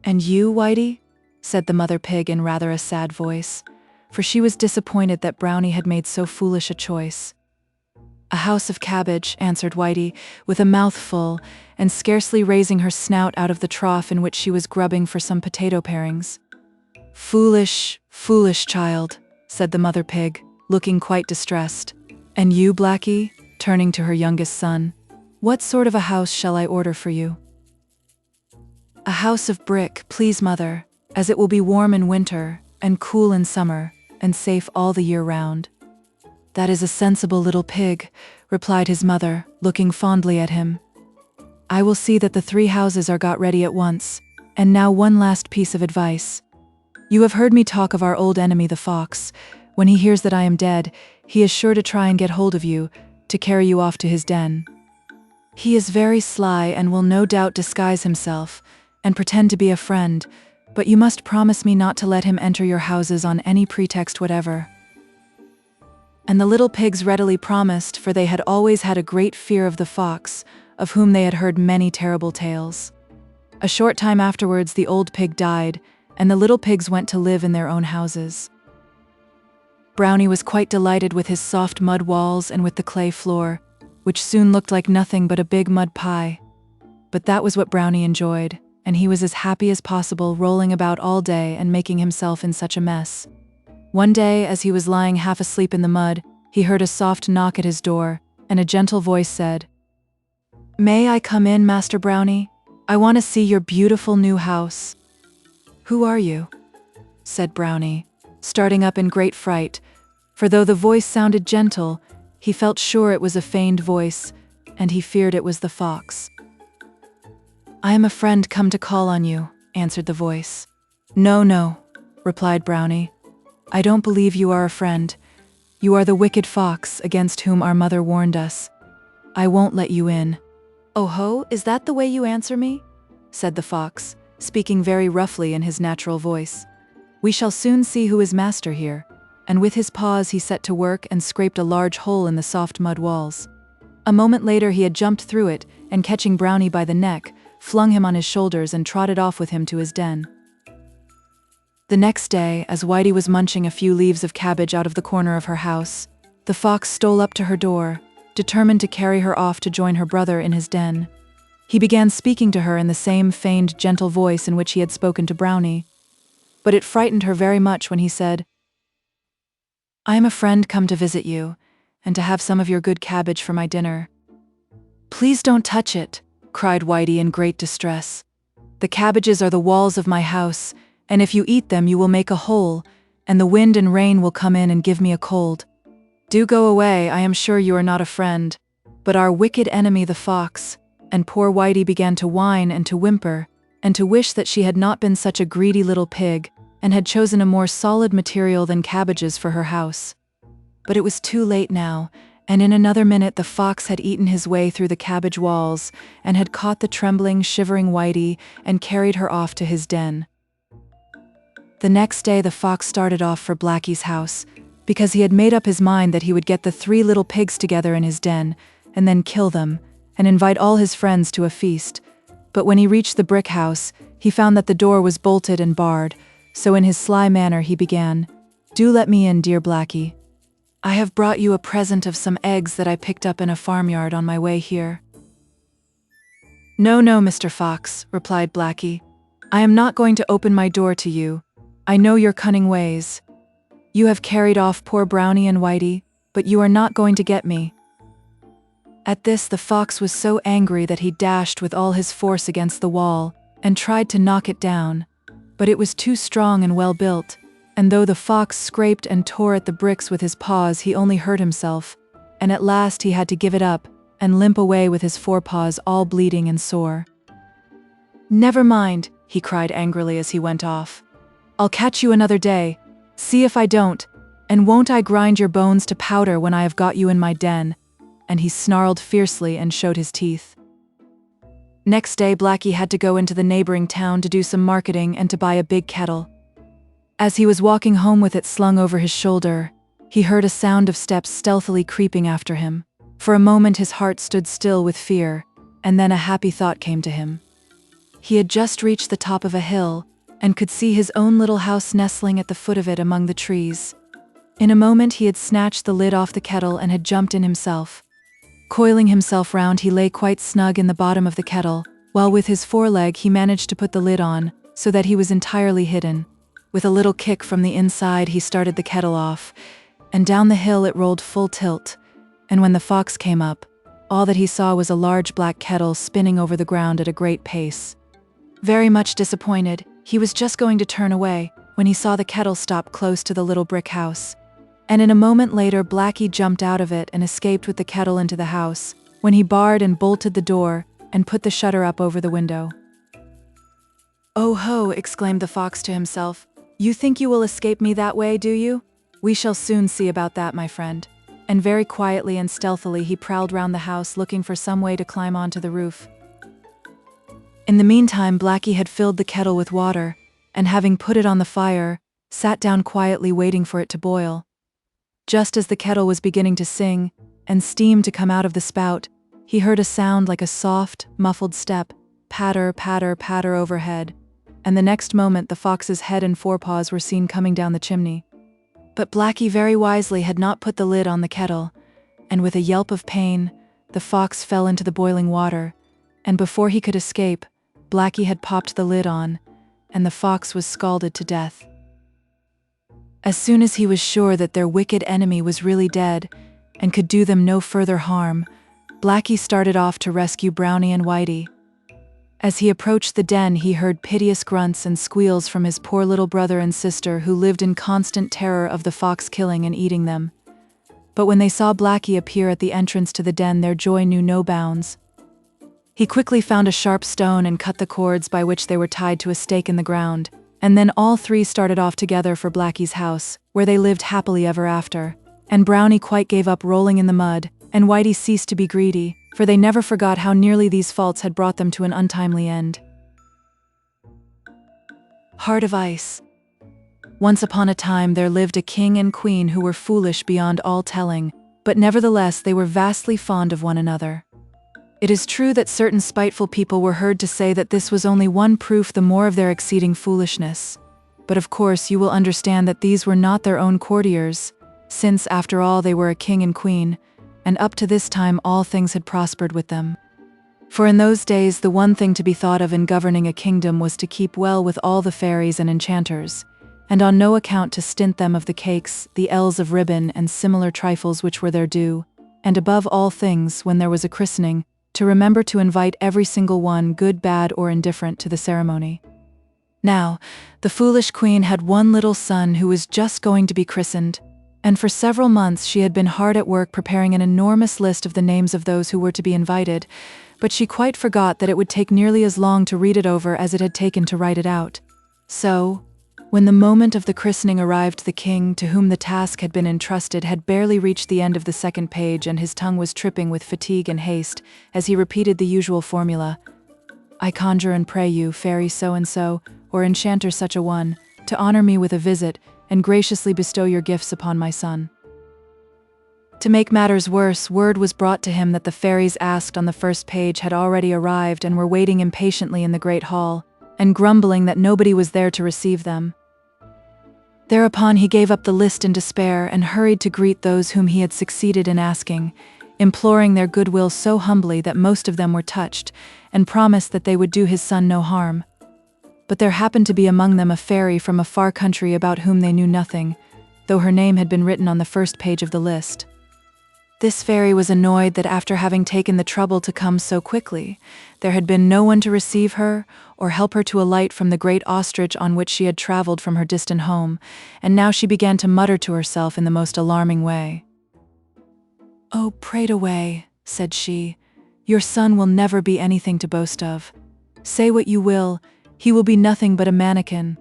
"And you, Whitey?" said the mother pig in rather a sad voice, for she was disappointed that Brownie had made so foolish a choice. "A house of cabbage," answered Whitey, with a mouthful, and scarcely raising her snout out of the trough in which she was grubbing for some potato parings. "Foolish, foolish child," said the mother pig, looking quite distressed. "And you, Blackie?" turning to her youngest son. "What sort of a house shall I order for you?" "A house of brick, please, mother, as it will be warm in winter, and cool in summer, and safe all the year round." "That is a sensible little pig," replied his mother, looking fondly at him. "I will see that the 3 houses are got ready at once. And now one last piece of advice. You have heard me talk of our old enemy the fox. When he hears that I am dead, he is sure to try and get hold of you, to carry you off to his den. He is very sly and will no doubt disguise himself, and pretend to be a friend, but you must promise me not to let him enter your houses on any pretext whatever." And the little pigs readily promised, for they had always had a great fear of the fox, of whom they had heard many terrible tales. A short time afterwards the old pig died, and the little pigs went to live in their own houses. Brownie was quite delighted with his soft mud walls and with the clay floor, which soon looked like nothing but a big mud pie. But that was what Brownie enjoyed, and he was as happy as possible, rolling about all day and making himself in such a mess. One day, as he was lying half asleep in the mud, he heard a soft knock at his door, and a gentle voice said, "May I come in, Master Brownie? I want to see your beautiful new house." "Who are you?" said Brownie, starting up in great fright, for though the voice sounded gentle, he felt sure it was a feigned voice, and he feared it was the fox. "I am a friend come to call on you," answered the voice. "No, no," replied Brownie. "I don't believe you are a friend. You are the wicked fox against whom our mother warned us. I won't let you in." "Oh ho, is that the way you answer me?" said the fox, speaking very roughly in his natural voice. "We shall soon see who is master here." And with his paws he set to work and scraped a large hole in the soft mud walls. A moment later he had jumped through it, and catching Brownie by the neck, flung him on his shoulders and trotted off with him to his den. The next day, as Whitey was munching a few leaves of cabbage out of the corner of her house, the fox stole up to her door, determined to carry her off to join her brother in his den. He began speaking to her in the same feigned, gentle voice in which he had spoken to Brownie. But it frightened her very much when he said, "I am a friend come to visit you, and to have some of your good cabbage for my dinner." "Please don't touch it," cried Whitey in great distress. "The cabbages are the walls of my house, and if you eat them you will make a hole, and the wind and rain will come in and give me a cold. Do go away, I am sure you are not a friend, but our wicked enemy the fox." And poor Whitey began to whine and to whimper, and to wish that she had not been such a greedy little pig, and had chosen a more solid material than cabbages for her house. But it was too late now, and in another minute the fox had eaten his way through the cabbage walls, and had caught the trembling, shivering Whitey, and carried her off to his den. The next day the fox started off for Blackie's house, because he had made up his mind that he would get the 3 little pigs together in his den, and then kill them, and invite all his friends to a feast. But when he reached the brick house, he found that the door was bolted and barred, so in his sly manner he began, "Do let me in, dear Blackie. I have brought you a present of some eggs that I picked up in a farmyard on my way here." "No, no, Mr. Fox," replied Blackie. "I am not going to open my door to you. I know your cunning ways. You have carried off poor Brownie and Whitey, but you are not going to get me." At this the fox was so angry that he dashed with all his force against the wall, and tried to knock it down. But it was too strong and well built, and though the fox scraped and tore at the bricks with his paws he only hurt himself, and at last he had to give it up, and limp away with his forepaws all bleeding and sore. "Never mind," he cried angrily as he went off. "I'll catch you another day. See if I don't, and won't I grind your bones to powder when I have got you in my den." And he snarled fiercely and showed his teeth. Next day Blackie had to go into the neighboring town to do some marketing and to buy a big kettle. As he was walking home with it slung over his shoulder, he heard a sound of steps stealthily creeping after him. For a moment his heart stood still with fear, and then a happy thought came to him. He had just reached the top of a hill, and could see his own little house nestling at the foot of it among the trees. In a moment he had snatched the lid off the kettle and had jumped in himself. Coiling himself round, he lay quite snug in the bottom of the kettle, while with his foreleg he managed to put the lid on, so that he was entirely hidden. With a little kick from the inside he started the kettle off, and down the hill it rolled full tilt, and when the fox came up, all that he saw was a large black kettle spinning over the ground at a great pace. Very much disappointed, he was just going to turn away, when he saw the kettle stop close to the little brick house. And in a moment later Blackie jumped out of it and escaped with the kettle into the house, when he barred and bolted the door, and put the shutter up over the window. "Oh ho," exclaimed the fox to himself, "you think you will escape me that way, do you? We shall soon see about that, my friend." And very quietly and stealthily he prowled round the house looking for some way to climb onto the roof. In the meantime Blackie had filled the kettle with water, and having put it on the fire, sat down quietly waiting for it to boil. Just as the kettle was beginning to sing, and steam to come out of the spout, he heard a sound like a soft, muffled step, patter, patter, patter overhead, and the next moment the fox's head and forepaws were seen coming down the chimney. But Blackie very wisely had not put the lid on the kettle, and with a yelp of pain, the fox fell into the boiling water, and before he could escape, Blackie had popped the lid on, and the fox was scalded to death. As soon as he was sure that their wicked enemy was really dead, and could do them no further harm, Blackie started off to rescue Brownie and Whitey. As he approached the den he heard piteous grunts and squeals from his poor little brother and sister who lived in constant terror of the fox killing and eating them. But when they saw Blackie appear at the entrance to the den their joy knew no bounds. He quickly found a sharp stone and cut the cords by which they were tied to a stake in the ground, and then all three started off together for Blackie's house, where they lived happily ever after. And Brownie quite gave up rolling in the mud, and Whitey ceased to be greedy, for they never forgot how nearly these faults had brought them to an untimely end. Heart of Ice. Once upon a time there lived a king and queen who were foolish beyond all telling, but nevertheless they were vastly fond of one another. It is true that certain spiteful people were heard to say that this was only one proof the more of their exceeding foolishness. But of course you will understand that these were not their own courtiers, since after all they were a king and queen, and up to this time all things had prospered with them. For in those days the one thing to be thought of in governing a kingdom was to keep well with all the fairies and enchanters, and on no account to stint them of the cakes, the ells of ribbon, and similar trifles which were their due, and above all things, when there was a christening, to remember to invite every single one, good, bad, or indifferent, to the ceremony. Now, the foolish queen had one little son who was just going to be christened, and for several months she had been hard at work preparing an enormous list of the names of those who were to be invited, but she quite forgot that it would take nearly as long to read it over as it had taken to write it out. So, when the moment of the christening arrived, the king, to whom the task had been entrusted, had barely reached the end of the second page, and his tongue was tripping with fatigue and haste, as he repeated the usual formula: "I conjure and pray you, fairy so-and-so, or enchanter such a one, to honor me with a visit, and graciously bestow your gifts upon my son." To make matters worse, word was brought to him that the fairies asked on the first page had already arrived and were waiting impatiently in the great hall, and grumbling that nobody was there to receive them. Thereupon he gave up the list in despair and hurried to greet those whom he had succeeded in asking, imploring their goodwill so humbly that most of them were touched, and promised that they would do his son no harm. But there happened to be among them a fairy from a far country about whom they knew nothing, though her name had been written on the first page of the list. This fairy was annoyed that after having taken the trouble to come so quickly, there had been no one to receive her or help her to alight from the great ostrich on which she had traveled from her distant home, and now she began to mutter to herself in the most alarming way. "Oh, prate away," said she. "Your son will never be anything to boast of. Say what you will, he will be nothing but a mannequin."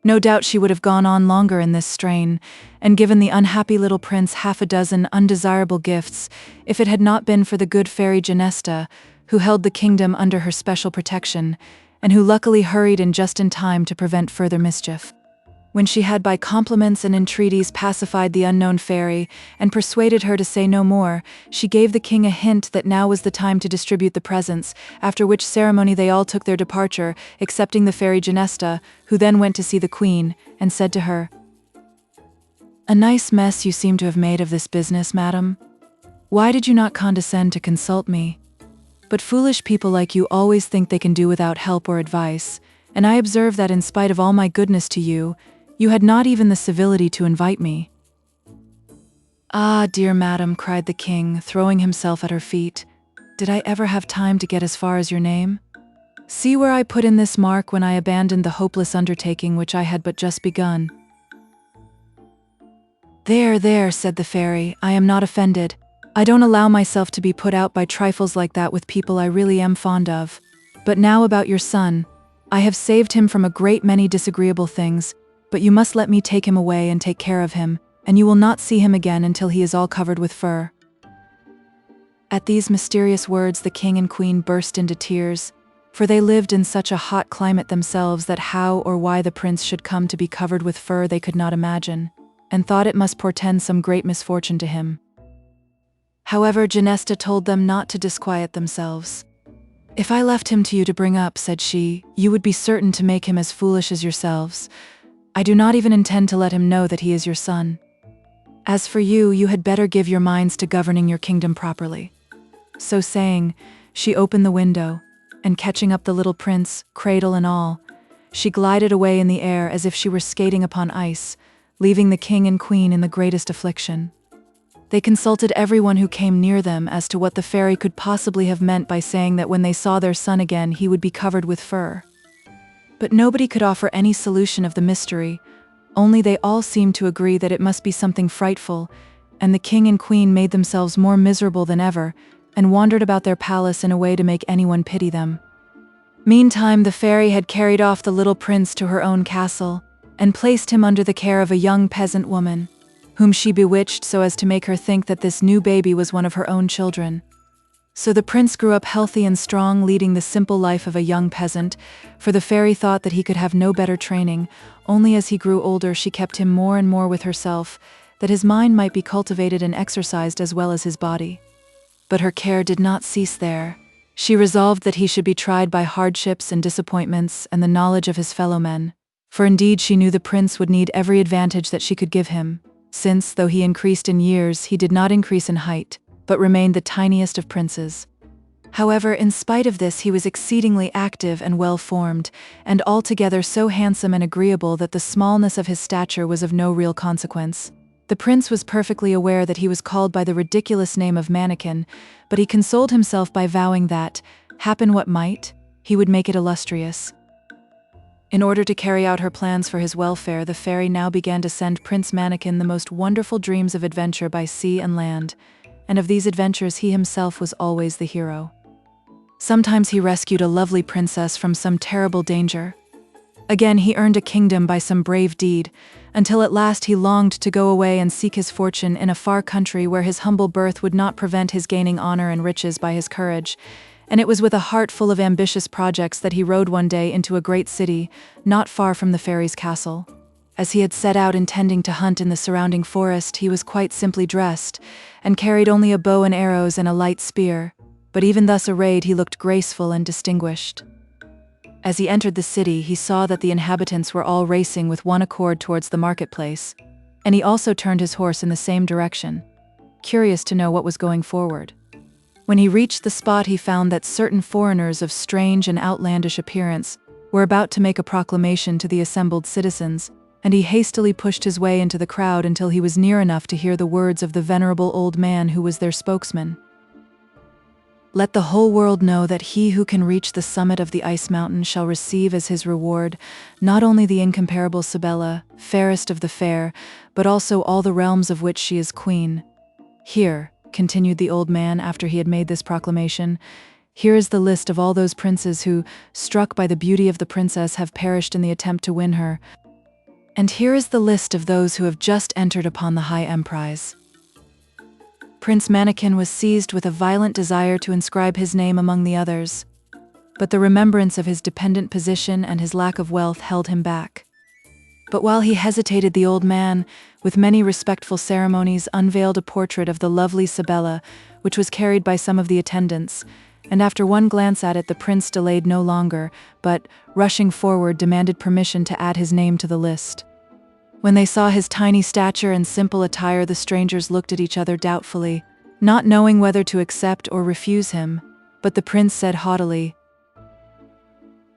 No doubt she would have gone on longer in this strain, and given the unhappy little prince half a dozen undesirable gifts, if it had not been for the good fairy Genesta, who held the kingdom under her special protection, and who luckily hurried in just in time to prevent further mischief. When she had by compliments and entreaties pacified the unknown fairy, and persuaded her to say no more, she gave the king a hint that now was the time to distribute the presents, after which ceremony they all took their departure, excepting the fairy Genesta, who then went to see the queen, and said to her, "A nice mess you seem to have made of this business, madam. Why did you not condescend to consult me? But foolish people like you always think they can do without help or advice, and I observe that in spite of all my goodness to you, you had not even the civility to invite me." "Ah, dear madam," cried the king, throwing himself at her feet, "did I ever have time to get as far as your name? See where I put in this mark when I abandoned the hopeless undertaking which I had but just begun." "There, there," said the fairy, "I am not offended. I don't allow myself to be put out by trifles like that with people I really am fond of. But now about your son. I have saved him from a great many disagreeable things, but you must let me take him away and take care of him, and you will not see him again until he is all covered with fur." At these mysterious words the king and queen burst into tears, for they lived in such a hot climate themselves that how or why the prince should come to be covered with fur they could not imagine, and thought it must portend some great misfortune to him. However, Genesta told them not to disquiet themselves. "If I left him to you to bring up," said she, "you would be certain to make him as foolish as yourselves. I do not even intend to let him know that he is your son. As for you, you had better give your minds to governing your kingdom properly." So saying, she opened the window, and catching up the little prince, cradle and all, she glided away in the air as if she were skating upon ice, leaving the king and queen in the greatest affliction. They consulted everyone who came near them as to what the fairy could possibly have meant by saying that when they saw their son again he would be covered with fur. But nobody could offer any solution of the mystery, only they all seemed to agree that it must be something frightful, and the king and queen made themselves more miserable than ever, and wandered about their palace in a way to make anyone pity them. Meantime the fairy had carried off the little prince to her own castle, and placed him under the care of a young peasant woman, whom she bewitched so as to make her think that this new baby was one of her own children. So the prince grew up healthy and strong, leading the simple life of a young peasant, for the fairy thought that he could have no better training. Only as he grew older she kept him more and more with herself, that his mind might be cultivated and exercised as well as his body. But her care did not cease there. She resolved that he should be tried by hardships and disappointments and the knowledge of his fellow men. For indeed she knew the prince would need every advantage that she could give him, since, though he increased in years, he did not increase in height, but remained the tiniest of princes. However, in spite of this, he was exceedingly active and well-formed, and altogether so handsome and agreeable that the smallness of his stature was of no real consequence. The prince was perfectly aware that he was called by the ridiculous name of mannequin, but he consoled himself by vowing that, happen what might, he would make it illustrious. In order to carry out her plans for his welfare, the fairy now began to send Prince Mannequin the most wonderful dreams of adventure by sea and land, and of these adventures he himself was always the hero. Sometimes he rescued a lovely princess from some terrible danger. Again, he earned a kingdom by some brave deed, until at last he longed to go away and seek his fortune in a far country where his humble birth would not prevent his gaining honor and riches by his courage. And it was with a heart full of ambitious projects that he rode one day into a great city, not far from the fairy's castle. As he had set out intending to hunt in the surrounding forest, he was quite simply dressed, and carried only a bow and arrows and a light spear, but even thus arrayed he looked graceful and distinguished. As he entered the city, he saw that the inhabitants were all racing with one accord towards the marketplace, and he also turned his horse in the same direction, curious to know what was going forward. When he reached the spot, he found that certain foreigners of strange and outlandish appearance were about to make a proclamation to the assembled citizens, and he hastily pushed his way into the crowd until he was near enough to hear the words of the venerable old man who was their spokesman. Let the whole world know that he who can reach the summit of the ice mountain shall receive as his reward not only the incomparable Sibella, fairest of the fair, but also all the realms of which she is queen. Here, continued the old man after he had made this proclamation, here is the list of all those princes who, struck by the beauty of the princess, have perished in the attempt to win her. And here is the list of those who have just entered upon the high emprise. Prince Mannequin was seized with a violent desire to inscribe his name among the others, but the remembrance of his dependent position and his lack of wealth held him back. But while he hesitated, the old man, with many respectful ceremonies, unveiled a portrait of the lovely Sibella, which was carried by some of the attendants, and after one glance at it the prince delayed no longer, but, rushing forward, demanded permission to add his name to the list. When they saw his tiny stature and simple attire, the strangers looked at each other doubtfully, not knowing whether to accept or refuse him, but the prince said haughtily,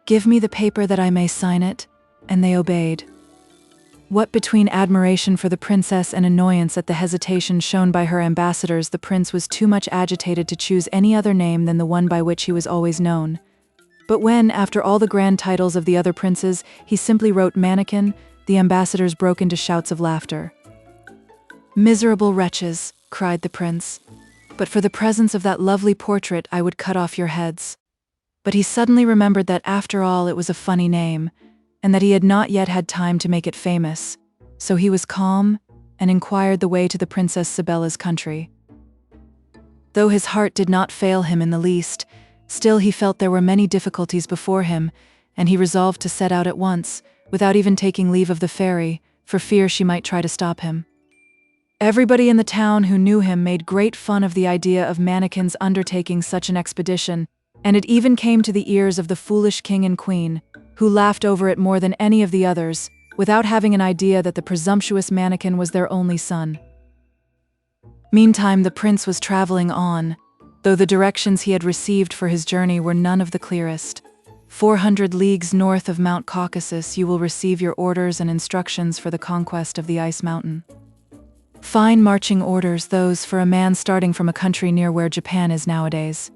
"Give me the paper that I may sign it," and they obeyed. What between admiration for the princess and annoyance at the hesitation shown by her ambassadors, the prince was too much agitated to choose any other name than the one by which he was always known. But when, after all the grand titles of the other princes, he simply wrote Mannequin, the ambassadors broke into shouts of laughter. "Miserable wretches," cried the prince, "but for the presence of that lovely portrait I would cut off your heads." But he suddenly remembered that after all it was a funny name, and that he had not yet had time to make it famous, so he was calm and inquired the way to the Princess Sibella's country. Though his heart did not fail him in the least, still he felt there were many difficulties before him, and he resolved to set out at once, without even taking leave of the fairy, for fear she might try to stop him. Everybody in the town who knew him made great fun of the idea of Mannequin's undertaking such an expedition, and it even came to the ears of the foolish king and queen, who laughed over it more than any of the others, without having an idea that the presumptuous Mannequin was their only son. Meantime, the prince was traveling on, though the directions he had received for his journey were none of the clearest. 400 leagues north of Mount Caucasus you will receive your orders and instructions for the conquest of the Ice Mountain. Fine marching orders, those for a man starting from a country near where Japan is nowadays.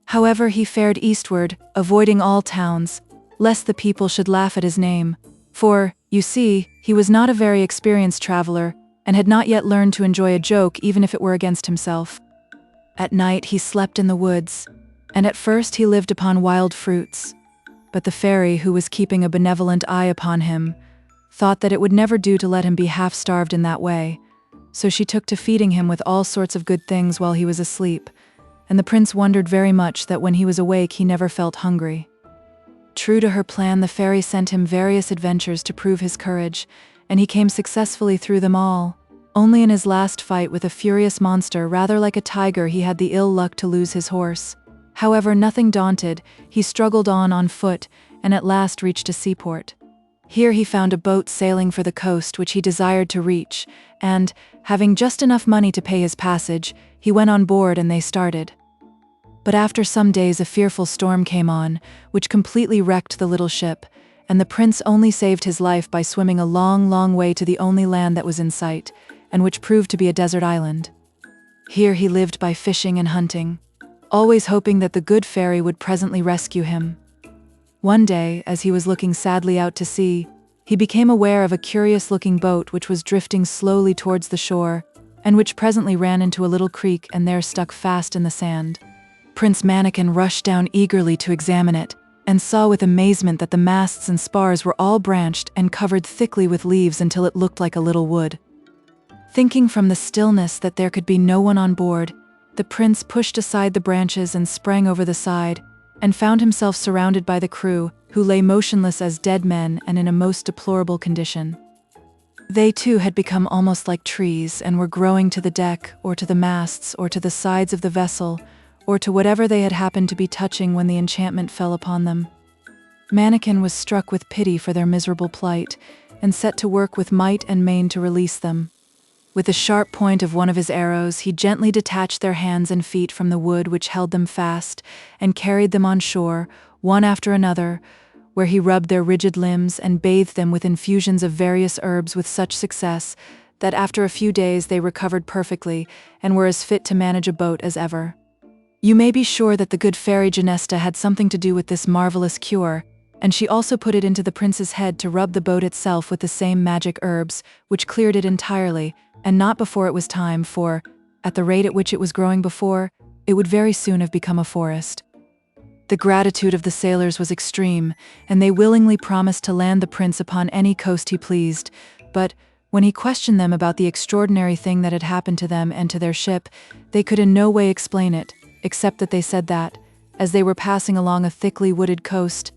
However, he fared eastward, avoiding all towns, lest the people should laugh at his name, for, you see, he was not a very experienced traveler, and had not yet learned to enjoy a joke even if it were against himself. At night he slept in the woods, and at first he lived upon wild fruits, but the fairy, who was keeping a benevolent eye upon him, thought that it would never do to let him be half-starved in that way, so she took to feeding him with all sorts of good things while he was asleep, and the prince wondered very much that when he was awake he never felt hungry. True to her plan, the fairy sent him various adventures to prove his courage, and he came successfully through them all. Only in his last fight with a furious monster, rather like a tiger, he had the ill luck to lose his horse. However, nothing daunted, he struggled on foot, and at last reached a seaport. Here he found a boat sailing for the coast which he desired to reach, and, having just enough money to pay his passage, he went on board and they started. But after some days a fearful storm came on, which completely wrecked the little ship, and the prince only saved his life by swimming a long way to the only land that was in sight, and which proved to be a desert island. Here he lived by fishing and hunting, always hoping that the good fairy would presently rescue him. One day, as he was looking sadly out to sea, he became aware of a curious-looking boat which was drifting slowly towards the shore, and which presently ran into a little creek and there stuck fast in the sand. Prince Mannikin rushed down eagerly to examine it, and saw with amazement that the masts and spars were all branched and covered thickly with leaves until it looked like a little wood. Thinking from the stillness that there could be no one on board, the prince pushed aside the branches and sprang over the side, and found himself surrounded by the crew, who lay motionless as dead men and in a most deplorable condition. They too had become almost like trees and were growing to the deck, or to the masts, or to the sides of the vessel, or to whatever they had happened to be touching when the enchantment fell upon them. Mannikin was struck with pity for their miserable plight, and set to work with might and main to release them. With the sharp point of one of his arrows, he gently detached their hands and feet from the wood which held them fast, and carried them on shore, one after another, where he rubbed their rigid limbs and bathed them with infusions of various herbs with such success that after a few days they recovered perfectly and were as fit to manage a boat as ever. You may be sure that the good fairy Genesta had something to do with this marvelous cure, and she also put it into the prince's head to rub the boat itself with the same magic herbs, which cleared it entirely, and not before it was time, for, at the rate at which it was growing before, it would very soon have become a forest. The gratitude of the sailors was extreme, and they willingly promised to land the prince upon any coast he pleased, but, when he questioned them about the extraordinary thing that had happened to them and to their ship, they could in no way explain it, except that they said that, as they were passing along a thickly wooded coast,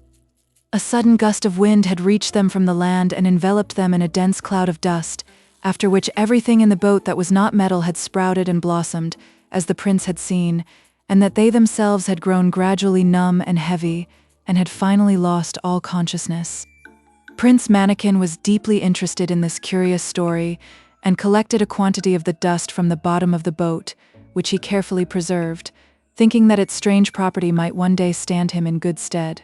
a sudden gust of wind had reached them from the land and enveloped them in a dense cloud of dust, after which everything in the boat that was not metal had sprouted and blossomed, as the prince had seen, and that they themselves had grown gradually numb and heavy, and had finally lost all consciousness. Prince Mannikin was deeply interested in this curious story, and collected a quantity of the dust from the bottom of the boat, which he carefully preserved, thinking that its strange property might one day stand him in good stead.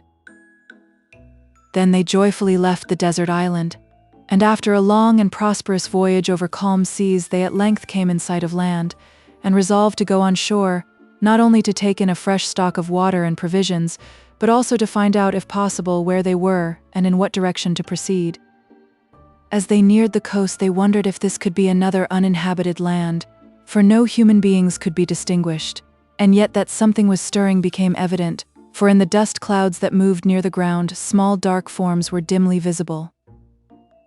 Then they joyfully left the desert island, and after a long and prosperous voyage over calm seas they at length came in sight of land, and resolved to go on shore, not only to take in a fresh stock of water and provisions, but also to find out, if possible, where they were and in what direction to proceed. As they neared the coast they wondered if this could be another uninhabited land, for no human beings could be distinguished, and yet that something was stirring became evident, for in the dust clouds that moved near the ground small dark forms were dimly visible.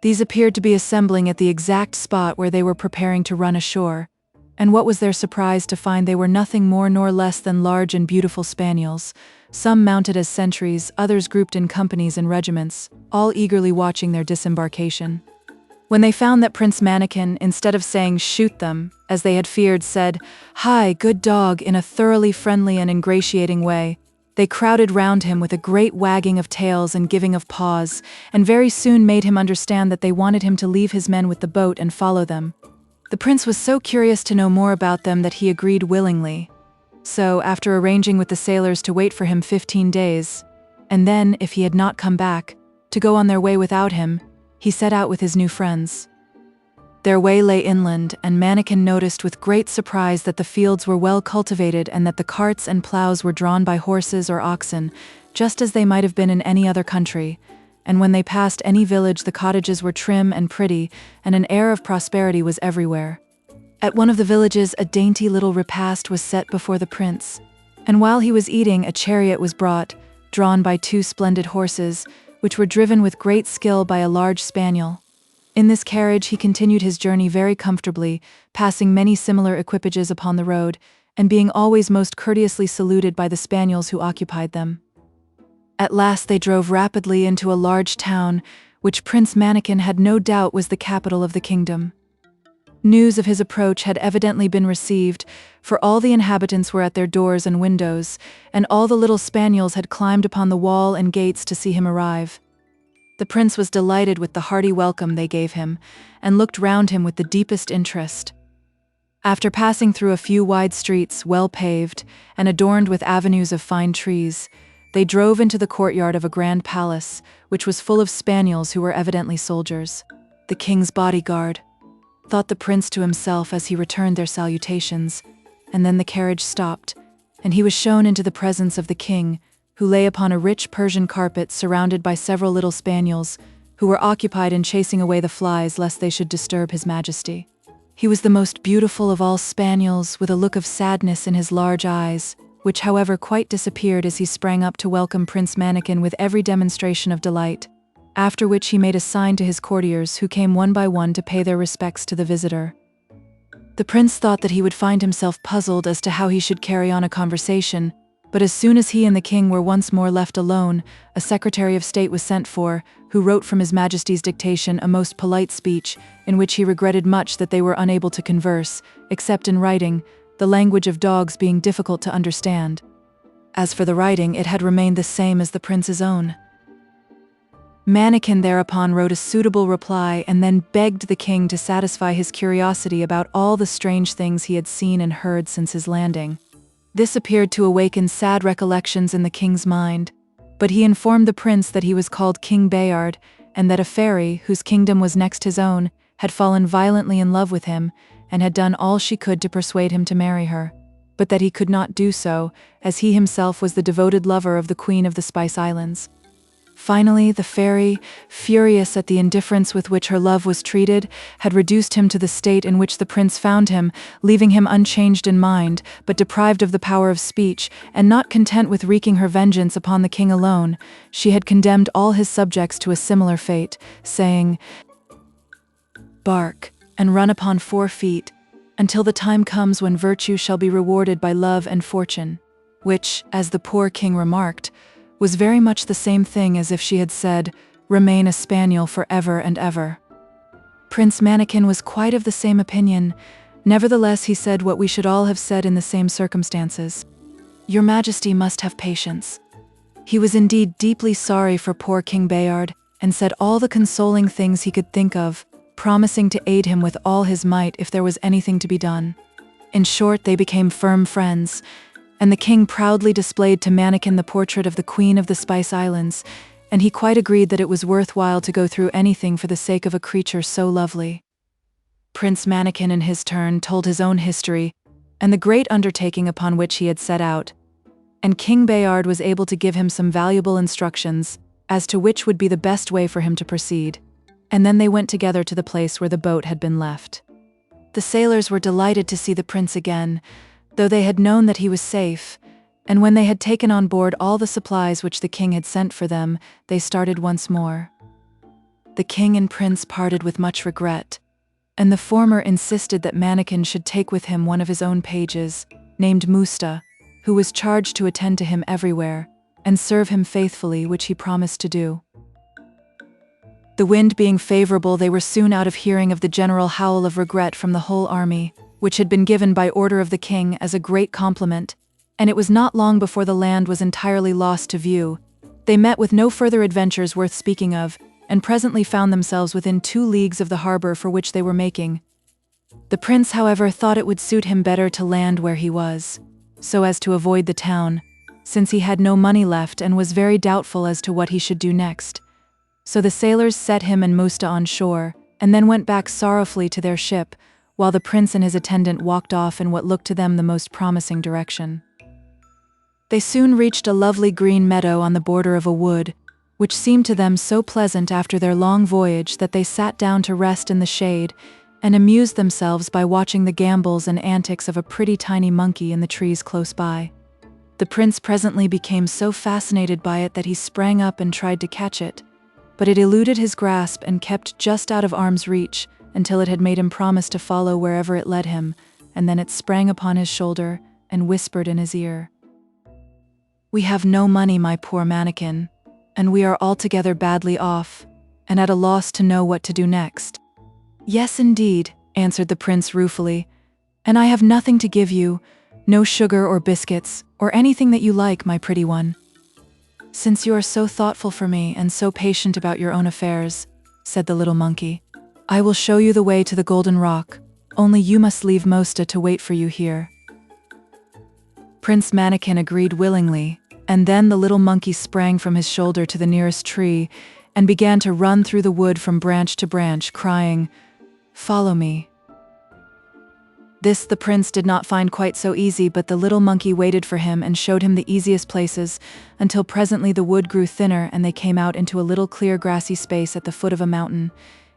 These appeared to be assembling at the exact spot where they were preparing to run ashore, and what was their surprise to find they were nothing more nor less than large and beautiful spaniels, some mounted as sentries, others grouped in companies and regiments, all eagerly watching their disembarkation. When they found that Prince Mannikin, instead of saying "shoot them," as they had feared, said, "Hi, good dog," in a thoroughly friendly and ingratiating way, they crowded round him with a great wagging of tails and giving of paws, and very soon made him understand that they wanted him to leave his men with the boat and follow them. The prince was so curious to know more about them that he agreed willingly. So, after arranging with the sailors to wait for him 15 days, and then, if he had not come back, to go on their way without him, he set out with his new friends. Their way lay inland, and Mannikin noticed with great surprise that the fields were well cultivated and that the carts and plows were drawn by horses or oxen, just as they might have been in any other country, and when they passed any village the cottages were trim and pretty, and an air of prosperity was everywhere. At one of the villages a dainty little repast was set before the prince, and while he was eating a chariot was brought, drawn by 2 splendid horses, which were driven with great skill by a large spaniel. In this carriage he continued his journey very comfortably, passing many similar equipages upon the road, and being always most courteously saluted by the spaniels who occupied them. At last they drove rapidly into a large town, which Prince Mannikin had no doubt was the capital of the kingdom. News of his approach had evidently been received, for all the inhabitants were at their doors and windows, and all the little spaniels had climbed upon the wall and gates to see him arrive. The prince was delighted with the hearty welcome they gave him, and looked round him with the deepest interest. After passing through a few wide streets, well paved, and adorned with avenues of fine trees, they drove into the courtyard of a grand palace, which was full of spaniels who were evidently soldiers. "The king's bodyguard," thought the prince to himself as he returned their salutations, and then the carriage stopped, and he was shown into the presence of the king, who lay upon a rich Persian carpet surrounded by several little spaniels, who were occupied in chasing away the flies lest they should disturb his majesty. He was the most beautiful of all spaniels, with a look of sadness in his large eyes, which however quite disappeared as he sprang up to welcome Prince Mannikin with every demonstration of delight, after which he made a sign to his courtiers, who came one by one to pay their respects to the visitor. The prince thought that he would find himself puzzled as to how he should carry on a conversation, but as soon as he and the king were once more left alone, a secretary of state was sent for, who wrote from His Majesty's dictation a most polite speech, in which he regretted much that they were unable to converse, except in writing, the language of dogs being difficult to understand. As for the writing, it had remained the same as the prince's own. Mannikin thereupon wrote a suitable reply and then begged the king to satisfy his curiosity about all the strange things he had seen and heard since his landing. This appeared to awaken sad recollections in the king's mind, but he informed the prince that he was called King Bayard, and that a fairy, whose kingdom was next his own, had fallen violently in love with him, and had done all she could to persuade him to marry her, but that he could not do so, as he himself was the devoted lover of the Queen of the Spice Islands. Finally, the fairy, furious at the indifference with which her love was treated, had reduced him to the state in which the prince found him, leaving him unchanged in mind, but deprived of the power of speech, and not content with wreaking her vengeance upon the king alone, she had condemned all his subjects to a similar fate, saying, "Bark, and run upon 4 feet, until the time comes when virtue shall be rewarded by love and fortune," which, as the poor king remarked, was very much the same thing as if she had said, "Remain a spaniel for ever and ever." Prince Mannikin was quite of the same opinion. Nevertheless, he said what we should all have said in the same circumstances: "Your Majesty must have patience." He was indeed deeply sorry for poor King Bayard, and said all the consoling things he could think of, promising to aid him with all his might if there was anything to be done. In short, they became firm friends, and the king proudly displayed to Mannikin the portrait of the Queen of the Spice Islands, and he quite agreed that it was worthwhile to go through anything for the sake of a creature so lovely. Prince Mannikin in his turn told his own history, and the great undertaking upon which he had set out, and King Bayard was able to give him some valuable instructions as to which would be the best way for him to proceed, and then they went together to the place where the boat had been left. The sailors were delighted to see the prince again, though they had known that he was safe, and when they had taken on board all the supplies which the king had sent for them, they started once more. The king and prince parted with much regret, and the former insisted that Mannikin should take with him one of his own pages, named Musta, who was charged to attend to him everywhere, and serve him faithfully, which he promised to do. The wind being favorable, they were soon out of hearing of the general howl of regret from the whole army, which had been given by order of the king as a great compliment, and it was not long before the land was entirely lost to view. They met with no further adventures worth speaking of, and presently found themselves within 2 leagues of the harbor for which they were making. The prince, however, thought it would suit him better to land where he was, so as to avoid the town, since he had no money left and was very doubtful as to what he should do next. So the sailors set him and Musta on shore, and then went back sorrowfully to their ship, while the prince and his attendant walked off in what looked to them the most promising direction. They soon reached a lovely green meadow on the border of a wood, which seemed to them so pleasant after their long voyage that they sat down to rest in the shade, and amused themselves by watching the gambols and antics of a pretty tiny monkey in the trees close by. The prince presently became so fascinated by it that he sprang up and tried to catch it, but it eluded his grasp and kept just out of arm's reach, until it had made him promise to follow wherever it led him, and then it sprang upon his shoulder, and whispered in his ear. "We have no money, my poor mannequin, and we are altogether badly off, and at a loss to know what to do next." "Yes, indeed," answered the prince ruefully, "and I have nothing to give you, no sugar or biscuits, or anything that you like, my pretty one." "Since you are so thoughtful for me and so patient about your own affairs," said the little monkey, "I will show you the way to the Golden Rock, only you must leave Mosta to wait for you here." Prince Mannequin agreed willingly, and then the little monkey sprang from his shoulder to the nearest tree and began to run through the wood from branch to branch, crying, "Follow me." This the prince did not find quite so easy, but the little monkey waited for him and showed him the easiest places, until presently the wood grew thinner and they came out into a little clear grassy space at the foot of a mountain,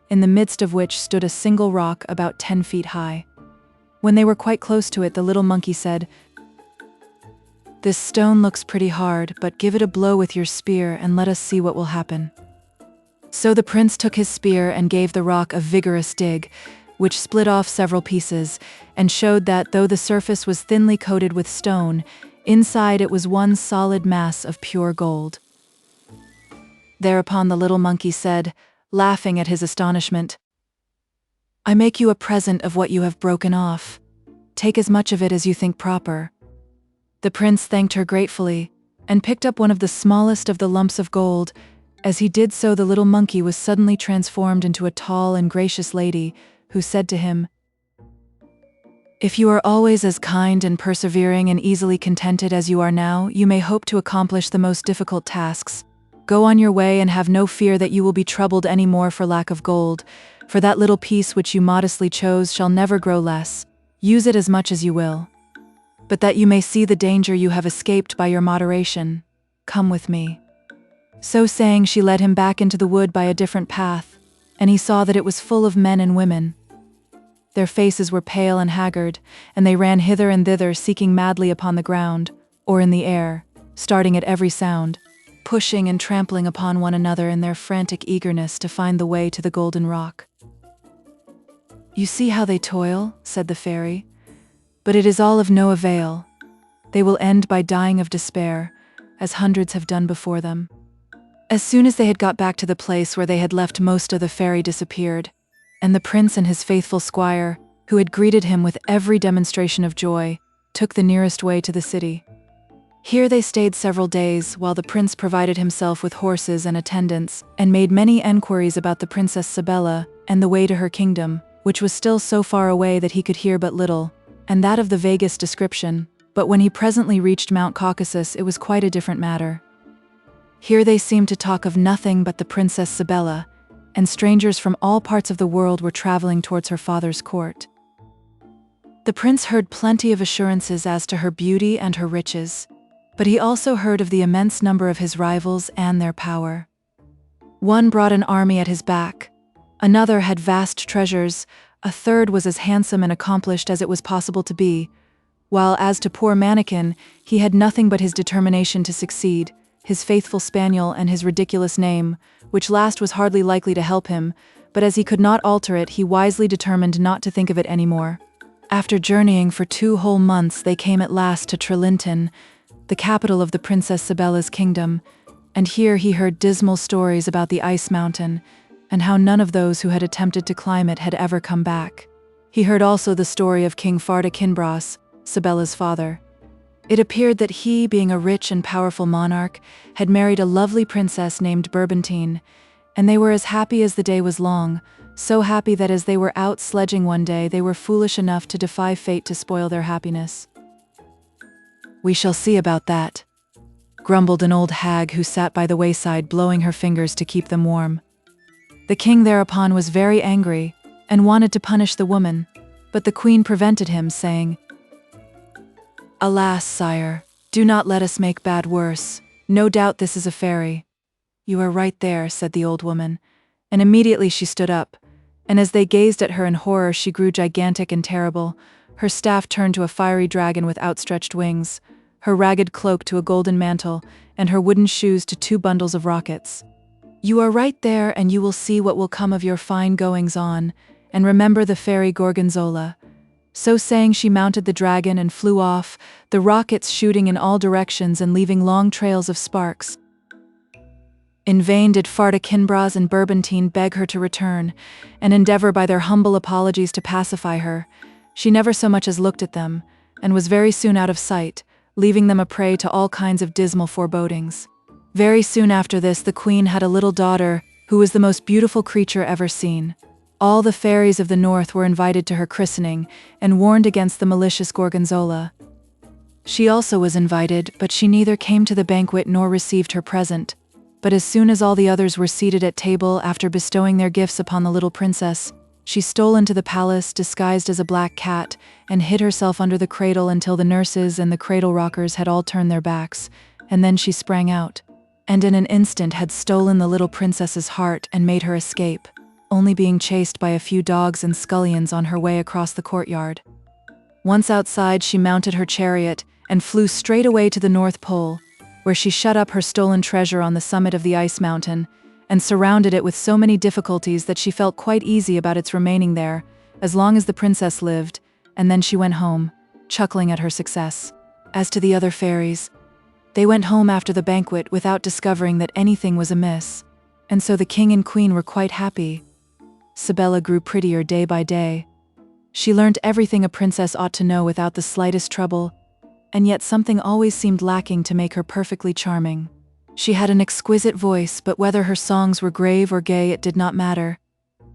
in the midst of which stood a single rock about 10 feet high. When they were quite close to it, the little monkey said, "This stone looks pretty hard, but give it a blow with your spear and let us see what will happen." So the prince took his spear and gave the rock a vigorous dig, which split off several pieces, and showed that, though the surface was thinly coated with stone, inside it was one solid mass of pure gold. Thereupon the little monkey said, laughing at his astonishment, "I make you a present of what you have broken off. Take as much of it as you think proper." The prince thanked her gratefully, and picked up one of the smallest of the lumps of gold. As he did so, the little monkey was suddenly transformed into a tall and gracious lady, who said to him, "If you are always as kind and persevering and easily contented as you are now, you may hope to accomplish the most difficult tasks. Go on your way and have no fear that you will be troubled any more for lack of gold, for that little piece which you modestly chose shall never grow less. Use it as much as you will. But that you may see the danger you have escaped by your moderation, come with me." So saying, she led him back into the wood by a different path, and he saw that it was full of men and women. Their faces were pale and haggard, and they ran hither and thither, seeking madly upon the ground, or in the air, starting at every sound, pushing and trampling upon one another in their frantic eagerness to find the way to the Golden Rock. "You see how they toil," said the fairy, "but it is all of no avail. They will end by dying of despair, as hundreds have done before them." As soon as they had got back to the place where they had left, Mosta the fairy disappeared, and the prince and his faithful squire, who had greeted him with every demonstration of joy, took the nearest way to the city. Here they stayed several days, while the prince provided himself with horses and attendants, and made many enquiries about the Princess Sibella and the way to her kingdom, which was still so far away that he could hear but little, and that of the vaguest description. But when he presently reached Mount Caucasus, it was quite a different matter. Here they seemed to talk of nothing but the Princess Sibella, and strangers from all parts of the world were traveling towards her father's court. The prince heard plenty of assurances as to her beauty and her riches, but he also heard of the immense number of his rivals and their power. One brought an army at his back, another had vast treasures, a third was as handsome and accomplished as it was possible to be, while as to poor Mannequin, he had nothing but his determination to succeed, his faithful spaniel and his ridiculous name, which last was hardly likely to help him, but as he could not alter it, he wisely determined not to think of it any more. After journeying for 2 whole months, they came at last to Trelinton, the capital of the Princess Sibella's kingdom, and here he heard dismal stories about the ice mountain, and how none of those who had attempted to climb it had ever come back. He heard also the story of King Farda Kinbras, Sibella's father. It appeared that he, being a rich and powerful monarch, had married a lovely princess named Bourbantine, and they were as happy as the day was long, so happy that as they were out sledging one day, they were foolish enough to defy fate to spoil their happiness. "We shall see about that," grumbled an old hag who sat by the wayside, blowing her fingers to keep them warm. The king thereupon was very angry, and wanted to punish the woman, but the queen prevented him, saying, "Alas, sire, do not let us make bad worse. No doubt this is a fairy." "You are right there," said the old woman, and immediately she stood up, and as they gazed at her in horror, she grew gigantic and terrible. Her staff turned to a fiery dragon with outstretched wings, her ragged cloak to a golden mantle, and her wooden shoes to 2 bundles of rockets. "You are right there, and you will see what will come of your fine goings-on, and remember the fairy Gorgonzola. So saying, she mounted the dragon and flew off, the rockets shooting in all directions and leaving long trails of sparks. In vain did Farda Kinbras and Bourbantine beg her to return, and endeavor by their humble apologies to pacify her. She never so much as looked at them, and was very soon out of sight, leaving them a prey to all kinds of dismal forebodings. Very soon after this, the queen had a little daughter, who was the most beautiful creature ever seen. All the fairies of the north were invited to her christening, and warned against the malicious Gorgonzola. She also was invited, but she neither came to the banquet nor received her present. But as soon as all the others were seated at table, after bestowing their gifts upon the little princess, she stole into the palace disguised as a black cat, and hid herself under the cradle until the nurses and the cradle rockers had all turned their backs, and then she sprang out, and in an instant had stolen the little princess's heart and made her escape, only being chased by a few dogs and scullions on her way across the courtyard. Once outside, she mounted her chariot and flew straight away to the North Pole, where she shut up her stolen treasure on the summit of the ice mountain, and surrounded it with so many difficulties that she felt quite easy about its remaining there, as long as the princess lived, and then she went home, chuckling at her success. As to the other fairies, they went home after the banquet without discovering that anything was amiss, and so the king and queen were quite happy. Sybella grew prettier day by day. She learned everything a princess ought to know without the slightest trouble, and yet something always seemed lacking to make her perfectly charming. She had an exquisite voice, but whether her songs were grave or gay, it did not matter.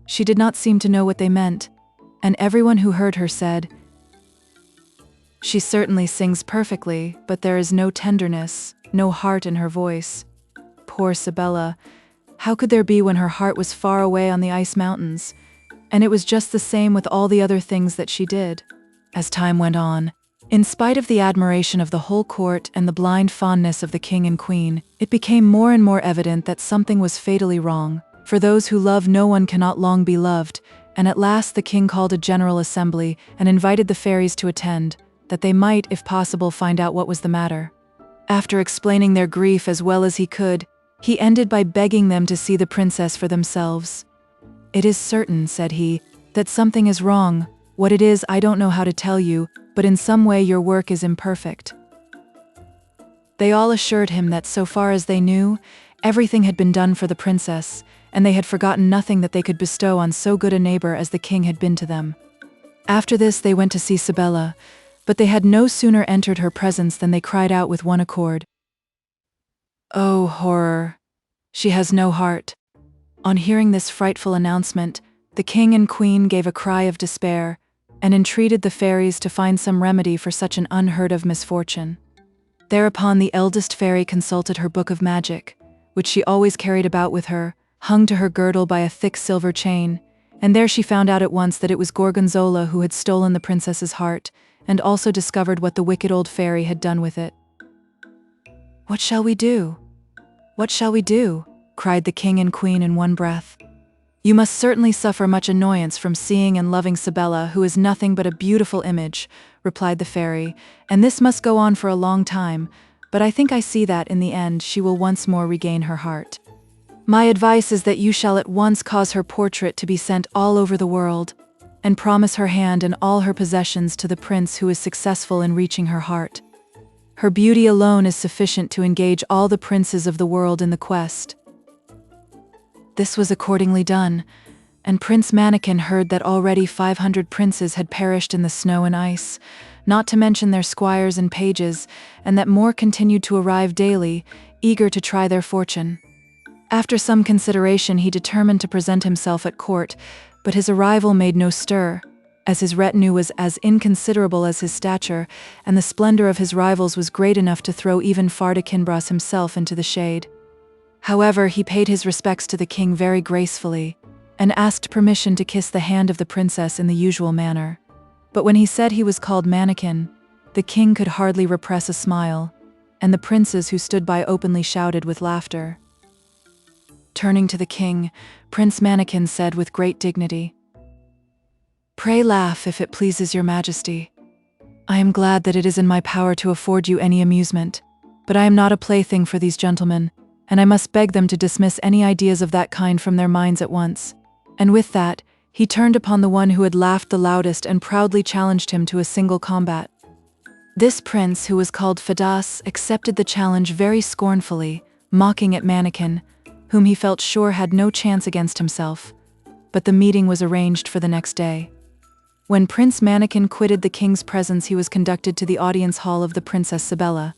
She did not seem to know what they meant, and everyone who heard her said, "She certainly sings perfectly, but there is no tenderness, no heart in her voice. Poor Sybella, how could there be when her heart was far away on the ice mountains?" And it was just the same with all the other things that she did. As time went on, in spite of the admiration of the whole court and the blind fondness of the king and queen, it became more and more evident that something was fatally wrong. For those who love no one cannot long be loved, and at last the king called a general assembly and invited the fairies to attend, that they might, if possible, find out what was the matter. After explaining their grief as well as he could, he ended by begging them to see the princess for themselves. "It is certain," said he, "that something is wrong. What it is, I don't know how to tell you, but in some way your work is imperfect." They all assured him that so far as they knew, everything had been done for the princess, and they had forgotten nothing that they could bestow on so good a neighbor as the king had been to them. After this they went to see Sybella, but they had no sooner entered her presence than they cried out with one accord, "Oh, horror! She has no heart." On hearing this frightful announcement, the king and queen gave a cry of despair, and entreated the fairies to find some remedy for such an unheard-of misfortune. Thereupon the eldest fairy consulted her book of magic, which she always carried about with her, hung to her girdle by a thick silver chain, and there she found out at once that it was Gorgonzola who had stolen the princess's heart, and also discovered what the wicked old fairy had done with it. "What shall we do? What shall we do?" cried the king and queen in one breath. "You must certainly suffer much annoyance from seeing and loving Sybella, who is nothing but a beautiful image," replied the fairy, "and this must go on for a long time, but I think I see that, in the end, she will once more regain her heart. My advice is that you shall at once cause her portrait to be sent all over the world, and promise her hand and all her possessions to the prince who is successful in reaching her heart. Her beauty alone is sufficient to engage all the princes of the world in the quest." This was accordingly done, and Prince Mannikin heard that already 500 princes had perished in the snow and ice, not to mention their squires and pages, and that more continued to arrive daily, eager to try their fortune. After some consideration, he determined to present himself at court, but his arrival made no stir, as his retinue was as inconsiderable as his stature, and the splendor of his rivals was great enough to throw even Farda Kinbras himself into the shade. However, he paid his respects to the king very gracefully, and asked permission to kiss the hand of the princess in the usual manner. But when he said he was called Mannikin, the king could hardly repress a smile, and the princes who stood by openly shouted with laughter. Turning to the king, Prince Mannikin said with great dignity, "Pray laugh, if it pleases your majesty. I am glad that it is in my power to afford you any amusement, but I am not a plaything for these gentlemen, and I must beg them to dismiss any ideas of that kind from their minds at once." And with that, he turned upon the one who had laughed the loudest and proudly challenged him to a single combat. This prince, who was called Featherhead, accepted the challenge very scornfully, mocking at Mannikin, whom he felt sure had no chance against himself. But the meeting was arranged for the next day. When Prince Mannikin quitted the king's presence, he was conducted to the audience hall of the Princess Sybilla.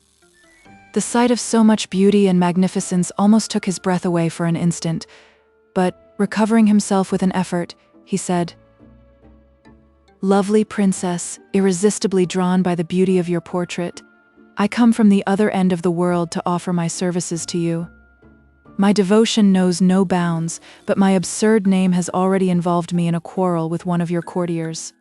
The sight of so much beauty and magnificence almost took his breath away for an instant, but, recovering himself with an effort, he said, "Lovely princess, irresistibly drawn by the beauty of your portrait, I come from the other end of the world to offer my services to you. My devotion knows no bounds, but my absurd name has already involved me in a quarrel with one of your courtiers.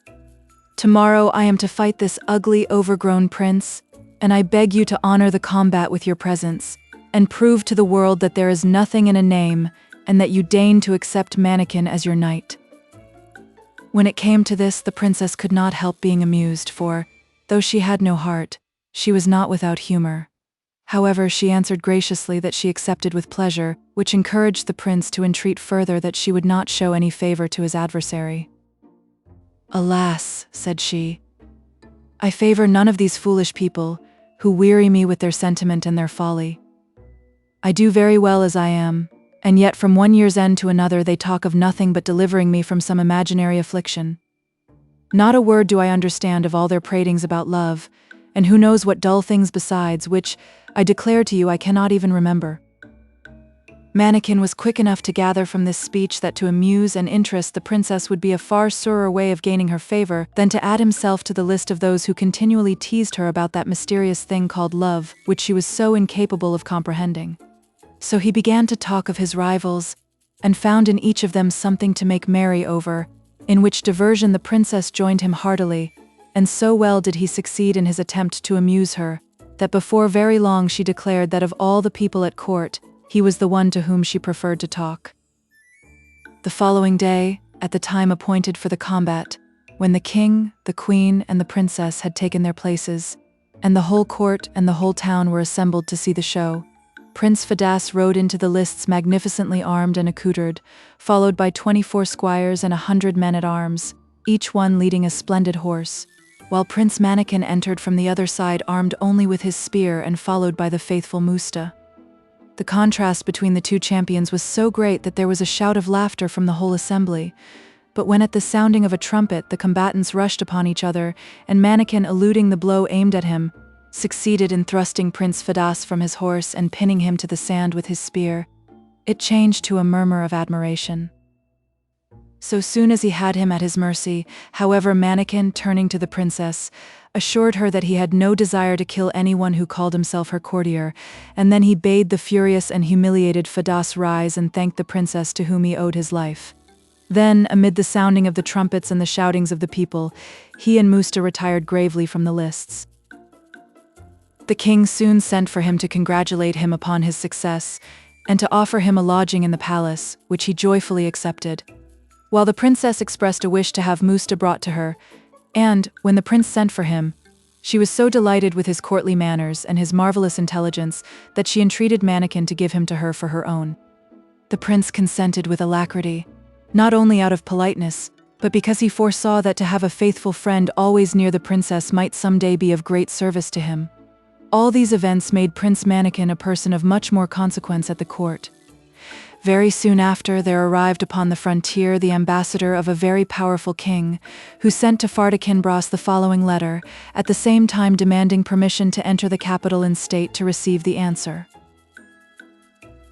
Tomorrow I am to fight this ugly, overgrown prince, and I beg you to honor the combat with your presence, and prove to the world that there is nothing in a name, and that you deign to accept Mannikin as your knight." When it came to this, the princess could not help being amused, for, though she had no heart, she was not without humor. However, she answered graciously that she accepted with pleasure, which encouraged the prince to entreat further that she would not show any favor to his adversary. "Alas," said she, "I favor none of these foolish people, who weary me with their sentiment and their folly. I do very well as I am, and yet from one year's end to another they talk of nothing but delivering me from some imaginary affliction. Not a word do I understand of all their pratings about love, and who knows what dull things besides, which, I declare to you, I cannot even remember." Mannikin was quick enough to gather from this speech that to amuse and interest the princess would be a far surer way of gaining her favor than to add himself to the list of those who continually teased her about that mysterious thing called love, which she was so incapable of comprehending. So he began to talk of his rivals, and found in each of them something to make merry over, in which diversion the princess joined him heartily, and so well did he succeed in his attempt to amuse her, that before very long she declared that of all the people at court, he was the one to whom she preferred to talk. The following day, at the time appointed for the combat, when the king, the queen, and the princess had taken their places, and the whole court and the whole town were assembled to see the show, Prince Featherhead rode into the lists magnificently armed and accoutred, followed by 24 squires and 100 men-at-arms, each one leading a splendid horse, while Prince Mannikin entered from the other side armed only with his spear and followed by the faithful Musta. The contrast between the two champions was so great that there was a shout of laughter from the whole assembly, but when at the sounding of a trumpet the combatants rushed upon each other, and Mannikin, eluding the blow aimed at him, succeeded in thrusting Prince Featherhead from his horse and pinning him to the sand with his spear, it changed to a murmur of admiration. So soon as he had him at his mercy, however, Mannikin, turning to the princess, assured her that he had no desire to kill anyone who called himself her courtier, and then he bade the furious and humiliated Featherhead rise and thank the princess to whom he owed his life. Then, amid the sounding of the trumpets and the shoutings of the people, he and Musta retired gravely from the lists. The king soon sent for him to congratulate him upon his success, and to offer him a lodging in the palace, which he joyfully accepted, while the princess expressed a wish to have Musta brought to her, and, when the prince sent for him, she was so delighted with his courtly manners and his marvelous intelligence that she entreated Mannikin to give him to her for her own. The prince consented with alacrity, not only out of politeness, but because he foresaw that to have a faithful friend always near the princess might someday be of great service to him. All these events made Prince Mannikin a person of much more consequence at the court. Very soon after, there arrived upon the frontier the ambassador of a very powerful king, who sent to Fardakinbras the following letter, at the same time demanding permission to enter the capital in state to receive the answer.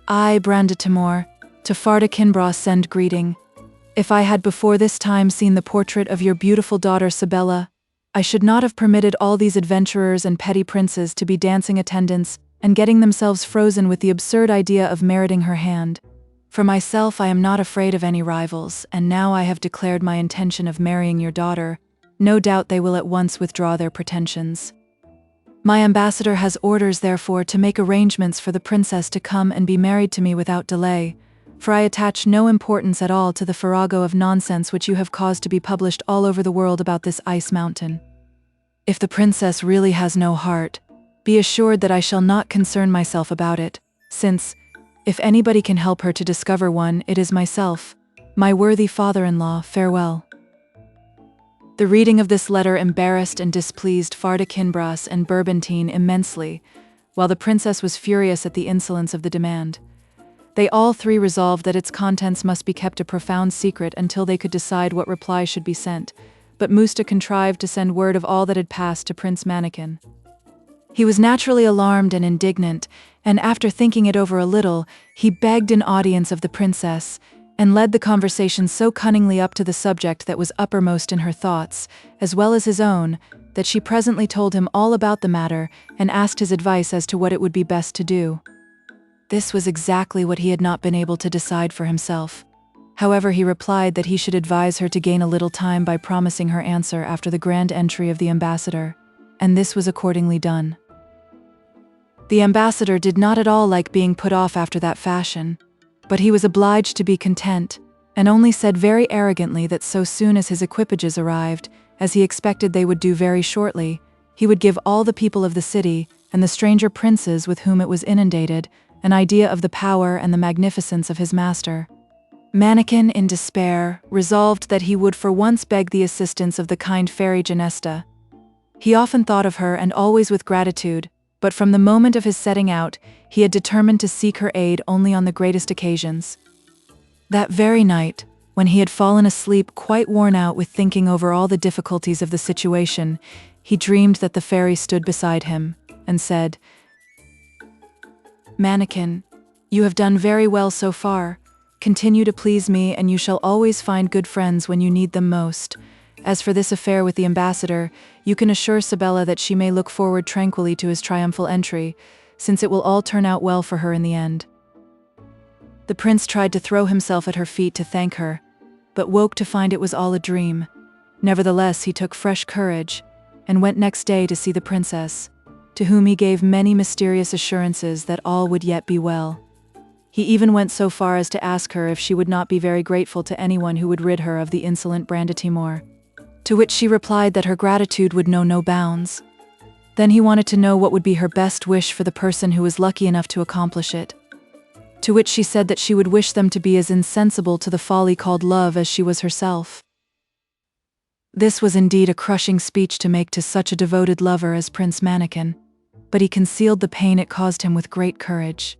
I, Brandatimor, to Fardakinbras send greeting. If I had before this time seen the portrait of your beautiful daughter Sybilla, I should not have permitted all these adventurers and petty princes to be dancing attendants and getting themselves frozen with the absurd idea of meriting her hand. For myself, I am not afraid of any rivals, and now I have declared my intention of marrying your daughter, no doubt they will at once withdraw their pretensions. My ambassador has orders, therefore, to make arrangements for the princess to come and be married to me without delay, for I attach no importance at all to the farrago of nonsense which you have caused to be published all over the world about this ice mountain. If the princess really has no heart, be assured that I shall not concern myself about it, since, if anybody can help her to discover one, it is myself. My worthy father-in-law, farewell. The reading of this letter embarrassed and displeased Fardakinbras and Bourbantine immensely, while the princess was furious at the insolence of the demand. They all three resolved that its contents must be kept a profound secret until they could decide what reply should be sent, but Musta contrived to send word of all that had passed to Prince Mannikin. He was naturally alarmed and indignant, and after thinking it over a little, he begged an audience of the princess, and led the conversation so cunningly up to the subject that was uppermost in her thoughts, as well as his own, that she presently told him all about the matter and asked his advice as to what it would be best to do. This was exactly what he had not been able to decide for himself. However, he replied that he should advise her to gain a little time by promising her answer after the grand entry of the ambassador, and this was accordingly done. The ambassador did not at all like being put off after that fashion, but he was obliged to be content, and only said very arrogantly that so soon as his equipages arrived, as he expected they would do very shortly, he would give all the people of the city, and the stranger princes with whom it was inundated, an idea of the power and the magnificence of his master. Mannikin, in despair, resolved that he would for once beg the assistance of the kind fairy Genesta. He often thought of her and always with gratitude, but from the moment of his setting out, he had determined to seek her aid only on the greatest occasions. That very night, when he had fallen asleep quite worn out with thinking over all the difficulties of the situation, he dreamed that the fairy stood beside him, and said, "Mannikin, you have done very well so far. Continue to please me, and you shall always find good friends when you need them most. As for this affair with the ambassador, you can assure Sibella that she may look forward tranquilly to his triumphal entry, since it will all turn out well for her in the end." The prince tried to throw himself at her feet to thank her, but woke to find it was all a dream. Nevertheless, he took fresh courage, and went next day to see the princess, to whom he gave many mysterious assurances that all would yet be well. He even went so far as to ask her if she would not be very grateful to anyone who would rid her of the insolent Brandatimor, to which she replied that her gratitude would know no bounds. Then he wanted to know what would be her best wish for the person who was lucky enough to accomplish it, to which she said that she would wish them to be as insensible to the folly called love as she was herself. This was indeed a crushing speech to make to such a devoted lover as Prince Mannikin, but he concealed the pain it caused him with great courage.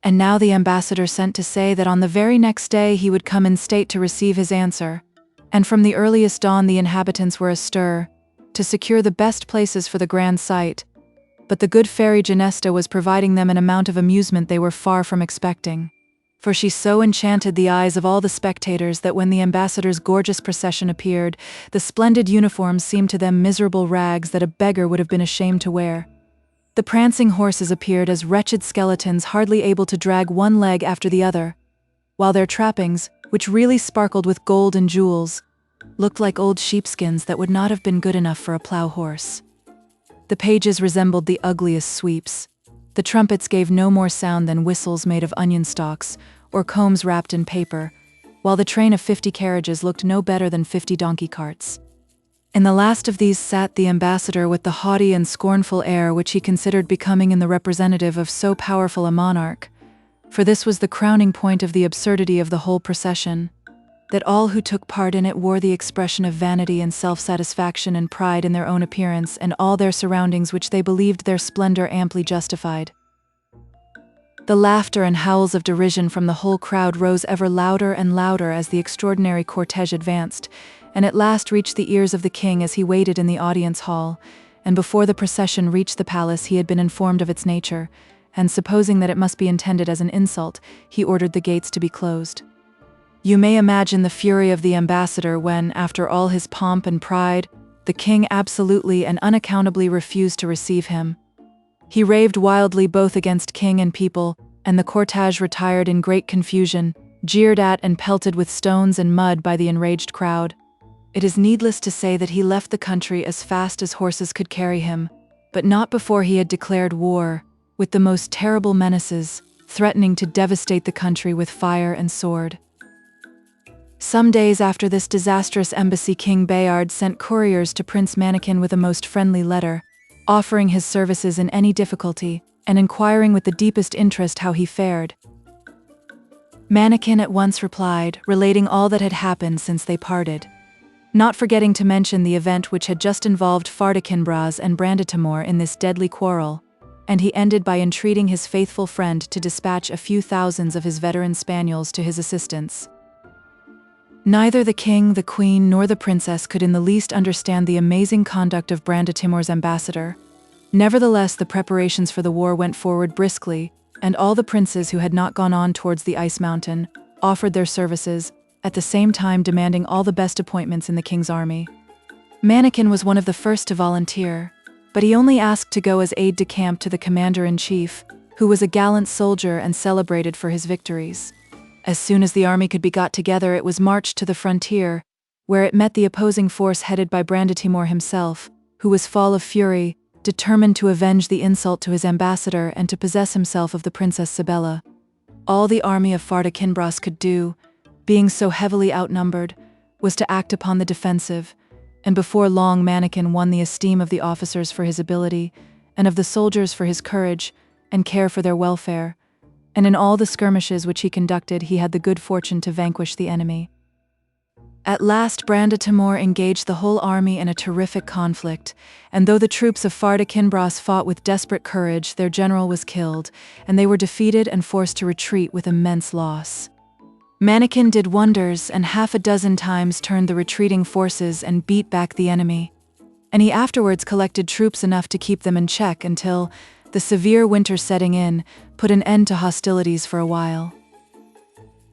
And now the ambassador sent to say that on the very next day he would come in state to receive his answer, and from the earliest dawn the inhabitants were astir, to secure the best places for the grand sight, but the good fairy Genesta was providing them an amount of amusement they were far from expecting, for she so enchanted the eyes of all the spectators that when the ambassador's gorgeous procession appeared, the splendid uniforms seemed to them miserable rags that a beggar would have been ashamed to wear. The prancing horses appeared as wretched skeletons hardly able to drag one leg after the other, while their trappings, which really sparkled with gold and jewels, looked like old sheepskins that would not have been good enough for a plough horse. The pages resembled the ugliest sweeps. The trumpets gave no more sound than whistles made of onion stalks, or combs wrapped in paper, while the train of 50 carriages looked no better than 50 donkey carts. In the last of these sat the ambassador with the haughty and scornful air which he considered becoming in the representative of so powerful a monarch, for this was the crowning point of the absurdity of the whole procession, that all who took part in it wore the expression of vanity and self-satisfaction and pride in their own appearance and all their surroundings which they believed their splendor amply justified. The laughter and howls of derision from the whole crowd rose ever louder and louder as the extraordinary cortege advanced, and at last reached the ears of the king as he waited in the audience hall, and before the procession reached the palace he had been informed of its nature, and supposing that it must be intended as an insult, he ordered the gates to be closed. You may imagine the fury of the ambassador when, after all his pomp and pride, the king absolutely and unaccountably refused to receive him. He raved wildly both against king and people, and the cortege retired in great confusion, jeered at and pelted with stones and mud by the enraged crowd. It is needless to say that he left the country as fast as horses could carry him, but not before he had declared war, with the most terrible menaces, threatening to devastate the country with fire and sword. Some days after this disastrous embassy, King Bayard sent couriers to Prince Mannikin with a most friendly letter, offering his services in any difficulty, and inquiring with the deepest interest how he fared. Mannequin at once replied, relating all that had happened since they parted, not forgetting to mention the event which had just involved Fardakinbras and Branditimor in this deadly quarrel, and he ended by entreating his faithful friend to dispatch a few thousands of his veteran spaniels to his assistance. Neither the king, the queen, nor the princess could in the least understand the amazing conduct of Branditimor's ambassador. Nevertheless, the preparations for the war went forward briskly, and all the princes who had not gone on towards the Ice Mountain offered their services, at the same time demanding all the best appointments in the king's army. Mannequin was one of the first to volunteer, but he only asked to go as aide-de-camp to the commander-in-chief, who was a gallant soldier and celebrated for his victories. As soon as the army could be got together, it was marched to the frontier, where it met the opposing force headed by Branditimor himself, who was full of fury, determined to avenge the insult to his ambassador and to possess himself of the Princess Sibella. All the army of Fardakinbras could do, being so heavily outnumbered, was to act upon the defensive, and before long Mannequin won the esteem of the officers for his ability, and of the soldiers for his courage and care for their welfare, and in all the skirmishes which he conducted he had the good fortune to vanquish the enemy. At last Branditimor engaged the whole army in a terrific conflict, and though the troops of Fardakinbras fought with desperate courage, their general was killed, and they were defeated and forced to retreat with immense loss. Mannequin did wonders and half a dozen times turned the retreating forces and beat back the enemy, and he afterwards collected troops enough to keep them in check until, the severe winter setting in, put an end to hostilities for a while.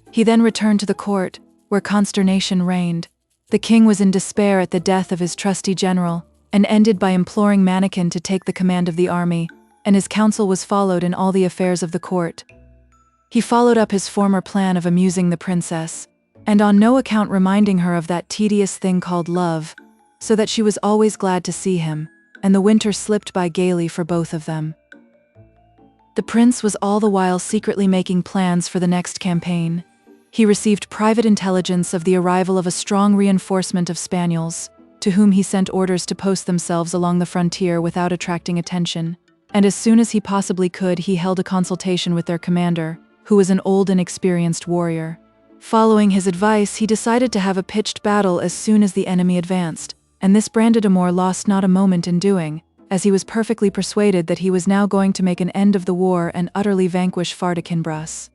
He then returned to the court, where consternation reigned. The king was in despair at the death of his trusty general, and ended by imploring Mannequin to take the command of the army, and his counsel was followed in all the affairs of the court. He followed up his former plan of amusing the princess, and on no account reminding her of that tedious thing called love, so that she was always glad to see him, and the winter slipped by gaily for both of them. The prince was all the while secretly making plans for the next campaign. He received private intelligence of the arrival of a strong reinforcement of spaniels, to whom he sent orders to post themselves along the frontier without attracting attention, and as soon as he possibly could he held a consultation with their commander, who was an old and experienced warrior. Following his advice, he decided to have a pitched battle as soon as the enemy advanced, and this Branditimor lost not a moment in doing, as he was perfectly persuaded that he was now going to make an end of the war and utterly vanquish Fardakinbras.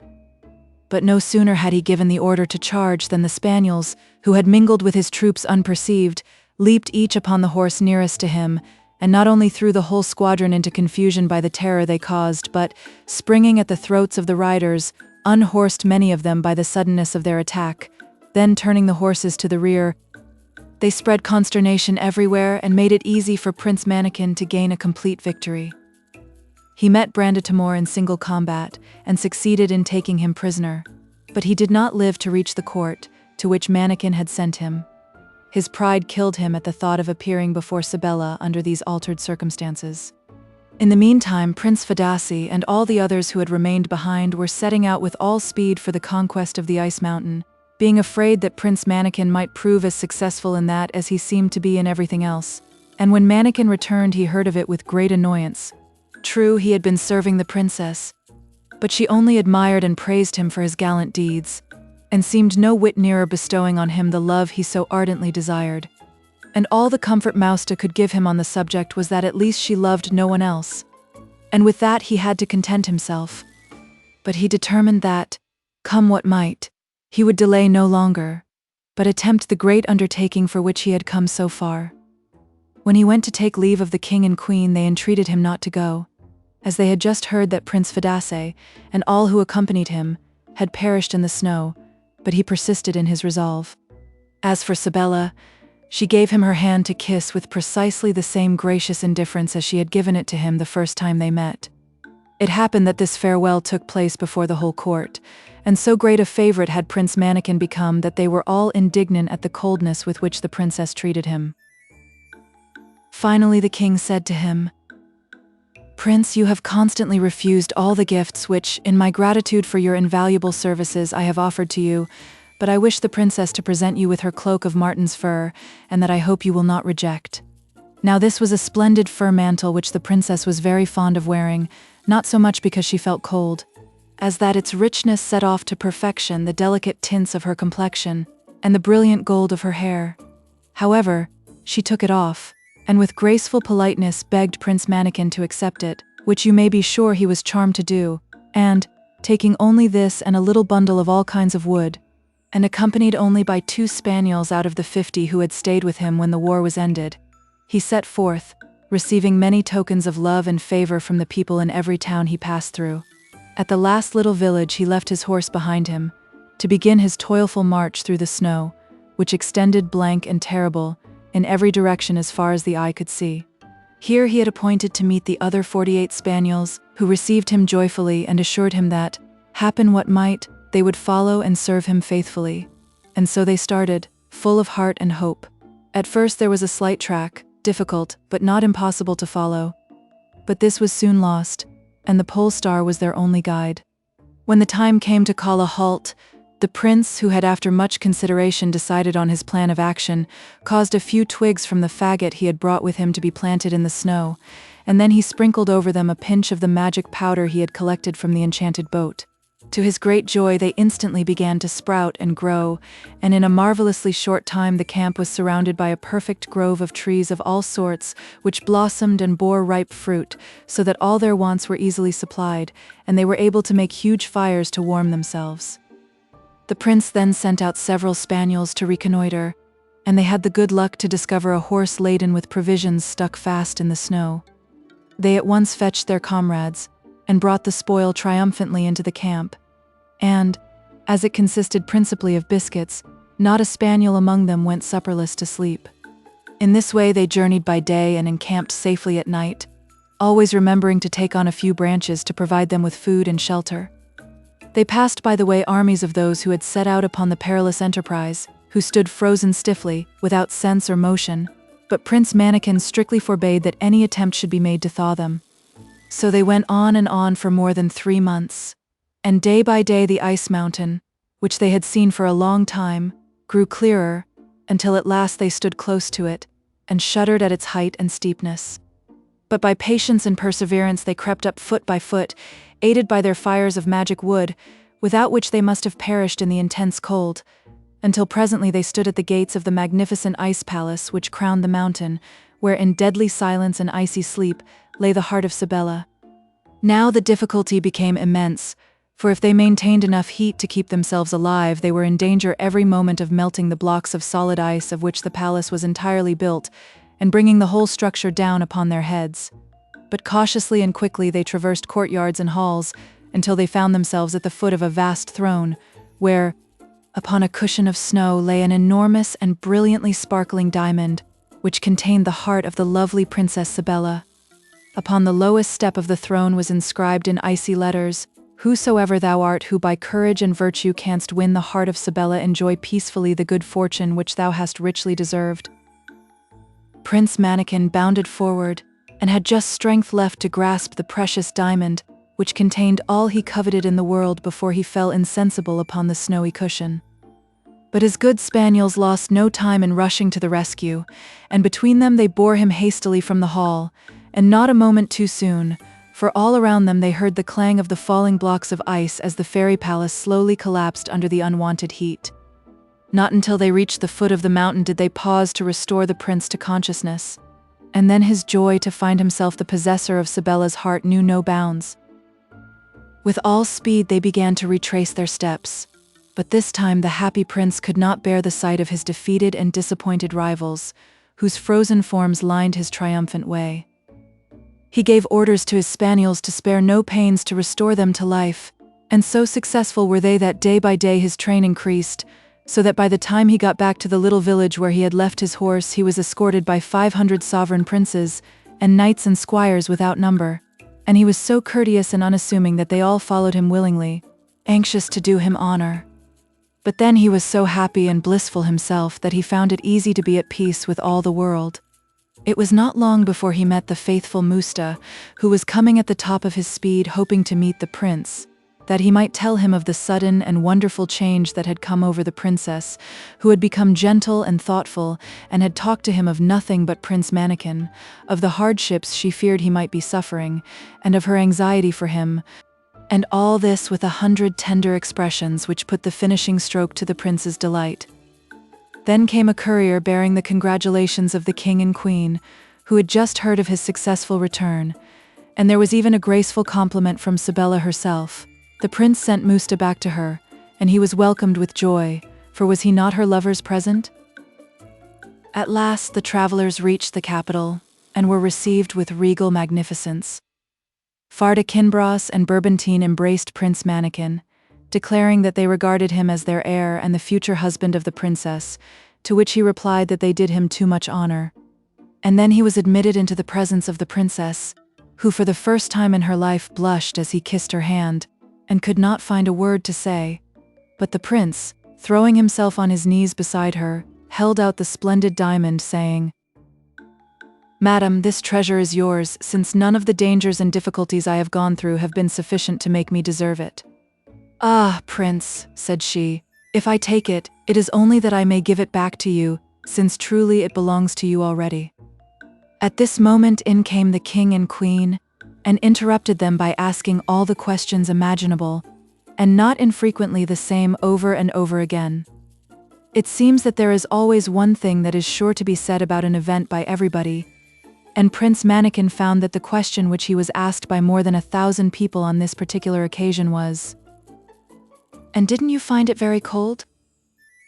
But no sooner had he given the order to charge than the spaniels, who had mingled with his troops unperceived, leaped each upon the horse nearest to him, and not only threw the whole squadron into confusion by the terror they caused, but, springing at the throats of the riders, unhorsed many of them by the suddenness of their attack. Then turning the horses to the rear, they spread consternation everywhere and made it easy for Prince Mannequin to gain a complete victory. He met Branditimor in single combat and succeeded in taking him prisoner, but he did not live to reach the court to which Mannequin had sent him. His pride killed him at the thought of appearing before Sibella under these altered circumstances. In the meantime, Prince Fadassi and all the others who had remained behind were setting out with all speed for the conquest of the Ice Mountain, being afraid that Prince Mannequin might prove as successful in that as he seemed to be in everything else. And when Mannequin returned, he heard of it with great annoyance. True, he had been serving the princess, but she only admired and praised him for his gallant deeds, and seemed no whit nearer bestowing on him the love he so ardently desired. And all the comfort Mausta could give him on the subject was that at least she loved no one else, and with that he had to content himself. But he determined that, come what might, he would delay no longer, but attempt the great undertaking for which he had come so far. When he went to take leave of the king and queen, they entreated him not to go, as they had just heard that Prince Fadassi, and all who accompanied him, had perished in the snow, but he persisted in his resolve. As for Sibella, she gave him her hand to kiss with precisely the same gracious indifference as she had given it to him the first time they met. It happened that this farewell took place before the whole court, and so great a favorite had Prince Mannequin become that they were all indignant at the coldness with which the princess treated him. Finally the king said to him, "Prince, you have constantly refused all the gifts which, in my gratitude for your invaluable services, I have offered to you, but I wish the princess to present you with her cloak of marten's fur, and that I hope you will not reject." Now this was a splendid fur mantle which the princess was very fond of wearing, not so much because she felt cold, as that its richness set off to perfection the delicate tints of her complexion and the brilliant gold of her hair. However, she took it off, and with graceful politeness begged Prince Mannikin to accept it, which you may be sure he was charmed to do, and, taking only this and a little bundle of all kinds of wood, and accompanied only by 2 spaniels out of the 50 who had stayed with him when the war was ended, he set forth, receiving many tokens of love and favor from the people in every town he passed through. At the last little village he left his horse behind him, to begin his toilful march through the snow, which extended blank and terrible, in every direction as far as the eye could see. Here he had appointed to meet the other 48 spaniels, who received him joyfully and assured him that, happen what might, they would follow and serve him faithfully. And so they started, full of heart and hope. At first there was a slight track, difficult, but not impossible to follow. But this was soon lost, and the pole star was their only guide. When the time came to call a halt, the prince, who had after much consideration decided on his plan of action, caused a few twigs from the faggot he had brought with him to be planted in the snow, and then he sprinkled over them a pinch of the magic powder he had collected from the enchanted boat. To his great joy they instantly began to sprout and grow, and in a marvelously short time the camp was surrounded by a perfect grove of trees of all sorts, which blossomed and bore ripe fruit, so that all their wants were easily supplied, and they were able to make huge fires to warm themselves. The prince then sent out several spaniels to reconnoiter, and they had the good luck to discover a horse laden with provisions stuck fast in the snow. They at once fetched their comrades, and brought the spoil triumphantly into the camp. And, as it consisted principally of biscuits, not a spaniel among them went supperless to sleep. In this way they journeyed by day and encamped safely at night, always remembering to take on a few branches to provide them with food and shelter. They passed by the way armies of those who had set out upon the perilous enterprise, who stood frozen stiffly, without sense or motion, but Prince Mannikin strictly forbade that any attempt should be made to thaw them. So they went on and on for more than 3 months, and day by day the ice mountain, which they had seen for a long time, grew clearer, until at last they stood close to it, and shuddered at its height and steepness. But by patience and perseverance they crept up foot by foot, aided by their fires of magic wood, without which they must have perished in the intense cold, until presently they stood at the gates of the magnificent ice palace which crowned the mountain, where in deadly silence and icy sleep lay the heart of Sybella. Now the difficulty became immense, for if they maintained enough heat to keep themselves alive, they were in danger every moment of melting the blocks of solid ice of which the palace was entirely built, and bringing the whole structure down upon their heads. But cautiously and quickly they traversed courtyards and halls, until they found themselves at the foot of a vast throne, where, upon a cushion of snow, lay an enormous and brilliantly sparkling diamond, which contained the heart of the lovely Princess Sybella. Upon the lowest step of the throne was inscribed in icy letters, "Whosoever thou art who by courage and virtue canst win the heart of Sybella, enjoy peacefully the good fortune which thou hast richly deserved." Prince Mannikin bounded forward, and had just strength left to grasp the precious diamond, which contained all he coveted in the world, before he fell insensible upon the snowy cushion. But his good spaniels lost no time in rushing to the rescue, and between them they bore him hastily from the hall, and not a moment too soon, for all around them they heard the clang of the falling blocks of ice as the fairy palace slowly collapsed under the unwanted heat. Not until they reached the foot of the mountain did they pause to restore the prince to consciousness, and then his joy to find himself the possessor of Sybella's heart knew no bounds. With all speed they began to retrace their steps, but this time the happy prince could not bear the sight of his defeated and disappointed rivals, whose frozen forms lined his triumphant way. He gave orders to his spaniels to spare no pains to restore them to life, and so successful were they that day by day his train increased, so that by the time he got back to the little village where he had left his horse he was escorted by 500 sovereign princes, and knights and squires without number, and he was so courteous and unassuming that they all followed him willingly, anxious to do him honor. But then he was so happy and blissful himself that he found it easy to be at peace with all the world. It was not long before he met the faithful Musta, who was coming at the top of his speed hoping to meet the prince, that he might tell him of the sudden and wonderful change that had come over the princess, who had become gentle and thoughtful, and had talked to him of nothing but Prince Mannikin, of the hardships she feared he might be suffering, and of her anxiety for him, And all this with 100 tender expressions which put the finishing stroke to the prince's delight. Then came a courier bearing the congratulations of the king and queen, who had just heard of his successful return, and there was even a graceful compliment from Sybella herself. The prince sent Musta back to her, and he was welcomed with joy, for was he not her lover's present? At last the travelers reached the capital, and were received with regal magnificence. Farda Kinbras and Bourbantine embraced Prince Mannikin, declaring that they regarded him as their heir and the future husband of the princess, to which he replied that they did him too much honor. And then he was admitted into the presence of the princess, who for the first time in her life blushed as he kissed her hand, and could not find a word to say. But the prince, throwing himself on his knees beside her, held out the splendid diamond, saying, "Madam, this treasure is yours, since none of the dangers and difficulties I have gone through have been sufficient to make me deserve it." "Ah, prince," said she, "if I take it, it is only that I may give it back to you, since truly it belongs to you already." At this moment in came the king and queen, and interrupted them by asking all the questions imaginable, and not infrequently the same over and over again. It seems that there is always one thing that is sure to be said about an event by everybody, and Prince Mannikin found that the question which he was asked by more than 1,000 people on this particular occasion was, "And didn't you find it very cold?"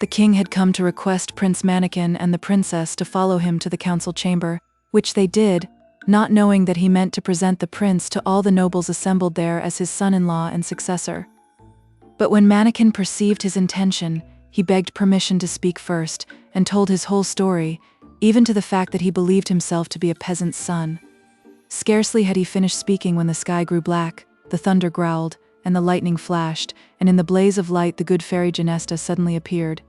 The king had come to request Prince Mannikin and the princess to follow him to the council chamber, which they did, not knowing that he meant to present the prince to all the nobles assembled there as his son-in-law and successor. But when Mannikin perceived his intention, he begged permission to speak first, and told his whole story, even to the fact that he believed himself to be a peasant's son. Scarcely had he finished speaking when the sky grew black, the thunder growled, and the lightning flashed, and in the blaze of light the good fairy Genesta suddenly appeared.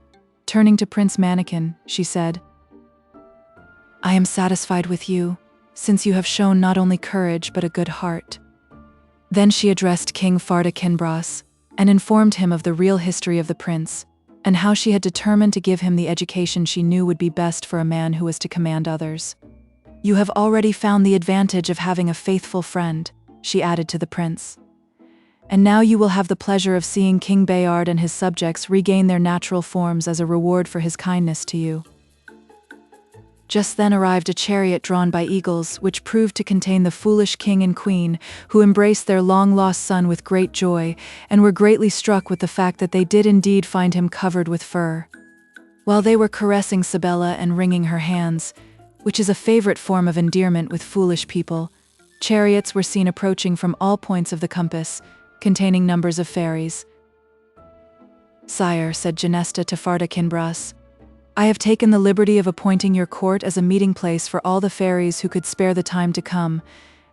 Turning to Prince Mannikin, she said, "I am satisfied with you, since you have shown not only courage but a good heart." Then she addressed King Farda Kinbras, and informed him of the real history of the prince, and how she had determined to give him the education she knew would be best for a man who was to command others. "You have already found the advantage of having a faithful friend," she added to the prince. "And now you will have the pleasure of seeing King Bayard and his subjects regain their natural forms as a reward for his kindness to you." Just then arrived a chariot drawn by eagles, which proved to contain the foolish king and queen, who embraced their long-lost son with great joy, and were greatly struck with the fact that they did indeed find him covered with fur. While they were caressing Sybella and wringing her hands, which is a favorite form of endearment with foolish people, chariots were seen approaching from all points of the compass, containing numbers of fairies. "Sire," said Genesta to Farda Kinbras, "I have taken the liberty of appointing your court as a meeting place for all the fairies who could spare the time to come,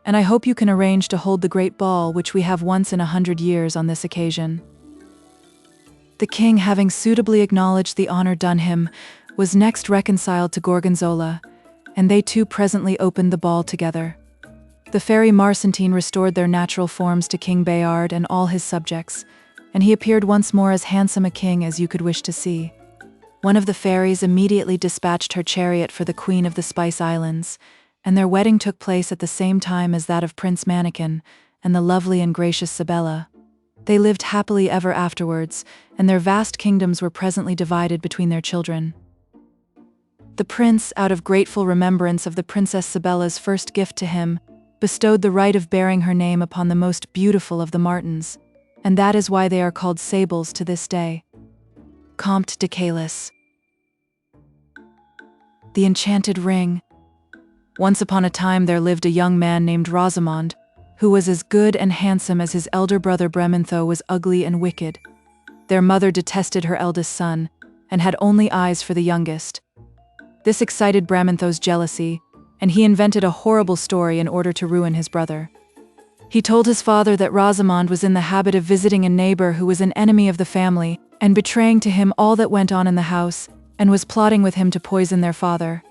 and I hope you can arrange to hold the great ball which we have once in 100 years on this occasion." The king, having suitably acknowledged the honor done him, was next reconciled to Gorgonzola, and they two presently opened the ball together. The fairy Marcentine restored their natural forms to King Bayard and all his subjects, and he appeared once more as handsome a king as you could wish to see. One of the fairies immediately dispatched her chariot for the Queen of the Spice Islands, and their wedding took place at the same time as that of Prince Mannikin and the lovely and gracious Sybella. They lived happily ever afterwards, and their vast kingdoms were presently divided between their children. The prince, out of grateful remembrance of the Princess Sybella's first gift to him, bestowed the right of bearing her name upon the most beautiful of the martens, and that is why they are called sables to this day. Comte de Caliph. The Enchanted Ring. Once upon a time there lived a young man named Rosamond, who was as good and handsome as his elder brother Brementho was ugly and wicked. Their mother detested her eldest son, and had only eyes for the youngest. This excited Brementho's jealousy, and he invented a horrible story in order to ruin his brother. He told his father that Rosamond was in the habit of visiting a neighbor who was an enemy of the family, and betraying to him all that went on in the house, and was plotting with him to poison their father.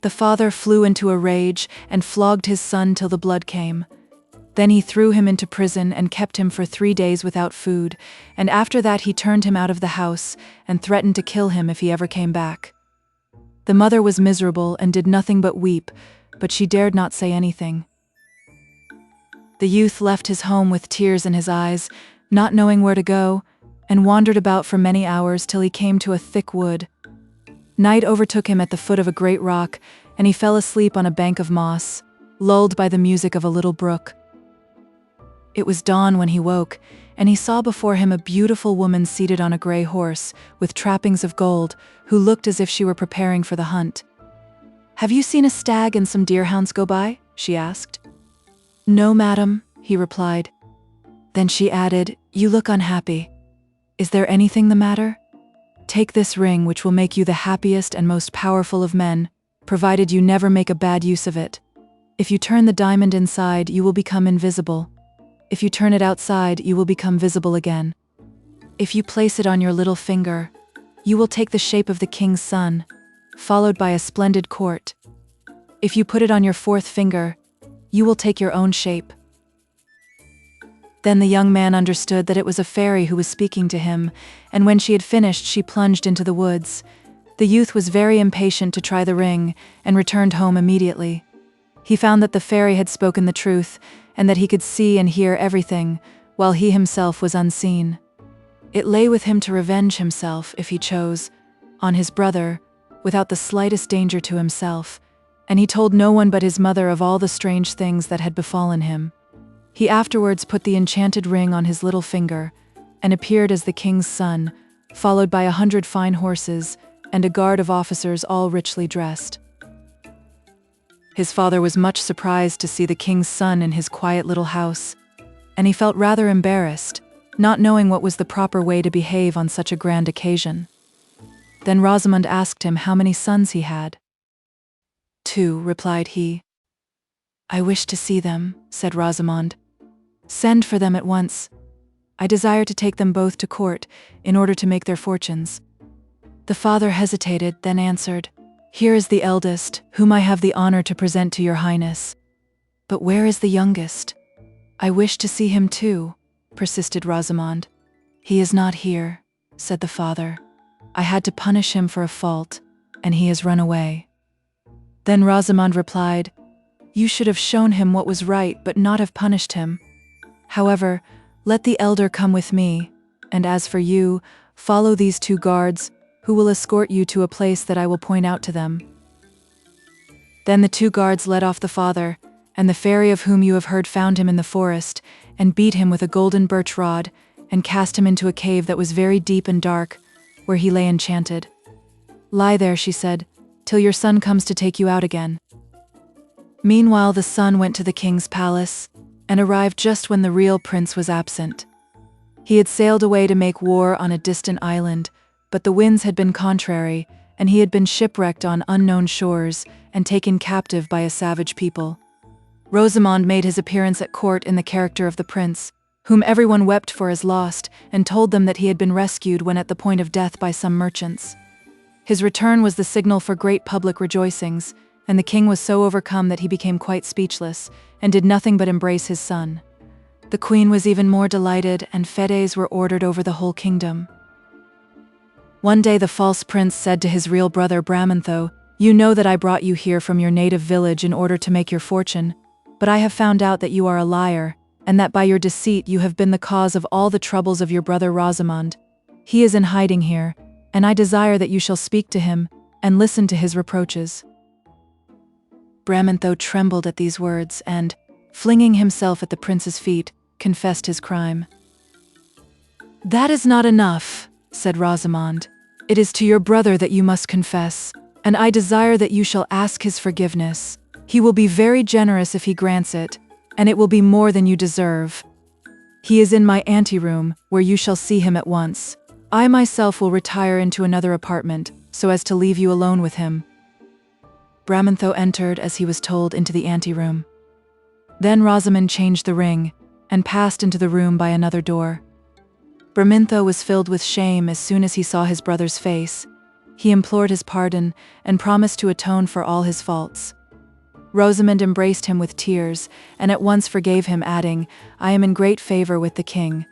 The father flew into a rage and flogged his son till the blood came. Then he threw him into prison and kept him for 3 days without food, and after that he turned him out of the house and threatened to kill him if he ever came back. The mother was miserable and did nothing but weep, but she dared not say anything. The youth left his home with tears in his eyes, not knowing where to go, and wandered about for many hours till he came to a thick wood. Night overtook him at the foot of a great rock, and he fell asleep on a bank of moss, lulled by the music of a little brook. It was dawn when he woke, and he saw before him a beautiful woman seated on a gray horse, with trappings of gold, who looked as if she were preparing for the hunt. "Have you seen a stag and some deerhounds go by?" she asked. "No, madam," he replied. Then she added, "You look unhappy. Is there anything the matter? Take this ring, which will make you the happiest and most powerful of men, provided you never make a bad use of it. If you turn the diamond inside, you will become invisible. If you turn it outside, you will become visible again. If you place it on your little finger, you will take the shape of the king's son, followed by a splendid court. If you put it on your fourth finger, you will take your own shape." Then the young man understood that it was a fairy who was speaking to him, and when she had finished, she plunged into the woods. The youth was very impatient to try the ring, and returned home immediately. He found that the fairy had spoken the truth, and that he could see and hear everything, while he himself was unseen. It lay with him to revenge himself, if he chose, on his brother, without the slightest danger to himself, and he told no one but his mother of all the strange things that had befallen him. He afterwards put the enchanted ring on his little finger, and appeared as the king's son, followed by 100 fine horses, and a guard of officers all richly dressed. His father was much surprised to see the king's son in his quiet little house, and he felt rather embarrassed, not knowing what was the proper way to behave on such a grand occasion. Then Rosamond asked him how many sons he had. "2," replied he. "I wish to see them," said Rosamond. "Send for them at once. I desire to take them both to court, in order to make their fortunes." The father hesitated, then answered, "Here is the eldest, whom I have the honor to present to your highness." "But where is the youngest?" "I wish to see him too," persisted Rosamond. "He is not here," said the father. "I had to punish him for a fault, and he has run away." Then Rosamond replied, "You should have shown him what was right, but not have punished him. However, let the elder come with me, and as for you, follow these 2 guards, who will escort you to a place that I will point out to them." Then the 2 guards led off the father, and the fairy of whom you have heard found him in the forest, and beat him with a golden birch rod, and cast him into a cave that was very deep and dark, where he lay enchanted. "Lie there," she said, "till your son comes to take you out again." Meanwhile the son went to the king's palace, and arrived just when the real prince was absent. He had sailed away to make war on a distant island, but the winds had been contrary, and he had been shipwrecked on unknown shores, and taken captive by a savage people. Rosamond made his appearance at court in the character of the prince, whom everyone wept for as lost, and told them that he had been rescued when at the point of death by some merchants. His return was the signal for great public rejoicings, and the king was so overcome that he became quite speechless, and did nothing but embrace his son. The queen was even more delighted, and fetes were ordered over the whole kingdom. One day the false prince said to his real brother Bramantho, "You know that I brought you here from your native village in order to make your fortune, but I have found out that you are a liar, and that by your deceit you have been the cause of all the troubles of your brother Rosamond. He is in hiding here, and I desire that you shall speak to him, and listen to his reproaches." Bramantho trembled at these words, and, flinging himself at the prince's feet, confessed his crime. "That is not enough," said Rosamond. "It is to your brother that you must confess, and I desire that you shall ask his forgiveness. He will be very generous if he grants it, and it will be more than you deserve. He is in my anteroom, where you shall see him at once. I myself will retire into another apartment, so as to leave you alone with him." Bramantho entered, as he was told, into the anteroom. Then Rosamond changed the ring, and passed into the room by another door. Bramantho was filled with shame as soon as he saw his brother's face. He implored his pardon, and promised to atone for all his faults. Rosamond embraced him with tears, and at once forgave him, adding, "I am in great favor with the king.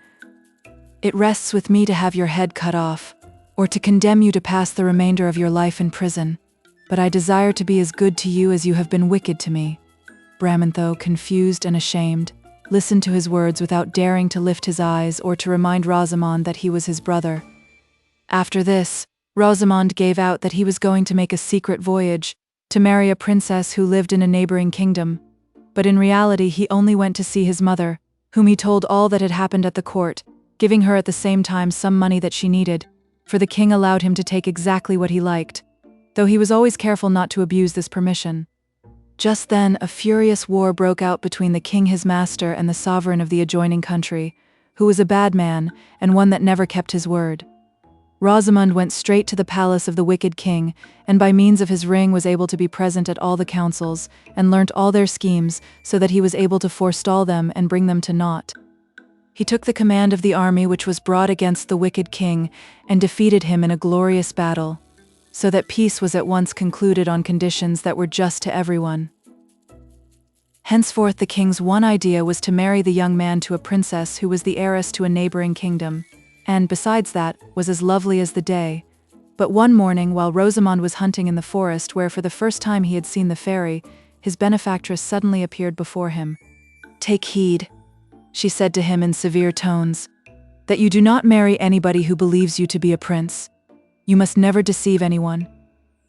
It rests with me to have your head cut off, or to condemn you to pass the remainder of your life in prison, but I desire to be as good to you as you have been wicked to me." Bramantho, confused and ashamed, listened to his words without daring to lift his eyes or to remind Rosamond that he was his brother. After this, Rosamond gave out that he was going to make a secret voyage to marry a princess who lived in a neighboring kingdom, but in reality he only went to see his mother, whom he told all that had happened at the court, giving her at the same time some money that she needed, for the king allowed him to take exactly what he liked, though he was always careful not to abuse this permission. Just then, a furious war broke out between the king his master and the sovereign of the adjoining country, who was a bad man and one that never kept his word. Rosamond went straight to the palace of the wicked king, and by means of his ring was able to be present at all the councils, and learnt all their schemes, so that he was able to forestall them and bring them to naught. He took the command of the army which was brought against the wicked king, and defeated him in a glorious battle, so that peace was at once concluded on conditions that were just to everyone. Henceforth the king's one idea was to marry the young man to a princess who was the heiress to a neighboring kingdom, and, besides that, was as lovely as the day. But one morning, while Rosamond was hunting in the forest where for the first time he had seen the fairy, his benefactress suddenly appeared before him. "Take heed," she said to him in severe tones, "that you do not marry anybody who believes you to be a prince. You must never deceive anyone.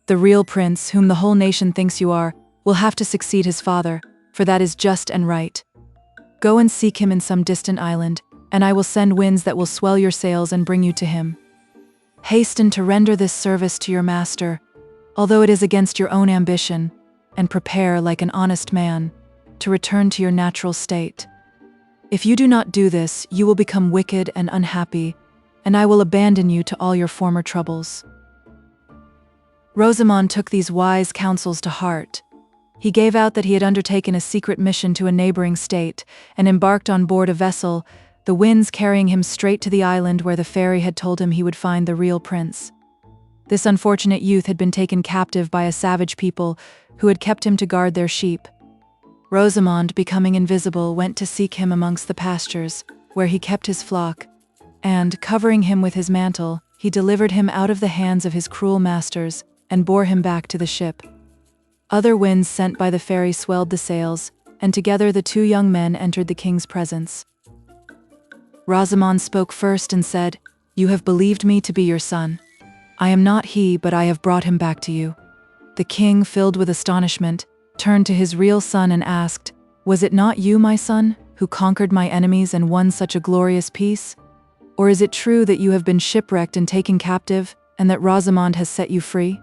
The real prince, whom the whole nation thinks you are, will have to succeed his father, for that is just and right. Go and seek him in some distant island, and I will send winds that will swell your sails and bring you to him. Hasten to render this service to your master, although it is against your own ambition, and prepare, like an honest man, to return to your natural state. If you do not do this, you will become wicked and unhappy, and I will abandon you to all your former troubles." Rosamond took these wise counsels to heart. He gave out that he had undertaken a secret mission to a neighboring state, and embarked on board a vessel, the winds carrying him straight to the island where the fairy had told him he would find the real prince. This unfortunate youth had been taken captive by a savage people who had kept him to guard their sheep. Rosamond, becoming invisible, went to seek him amongst the pastures, where he kept his flock, and, covering him with his mantle, he delivered him out of the hands of his cruel masters, and bore him back to the ship. Other winds sent by the fairy swelled the sails, and together the two young men entered the king's presence. Rosamond spoke first and said, "You have believed me to be your son. I am not he, but I have brought him back to you." The king, filled with astonishment, turned to his real son and asked, "Was it not you, my son, who conquered my enemies and won such a glorious peace? Or is it true that you have been shipwrecked and taken captive, and that Rosamond has set you free?"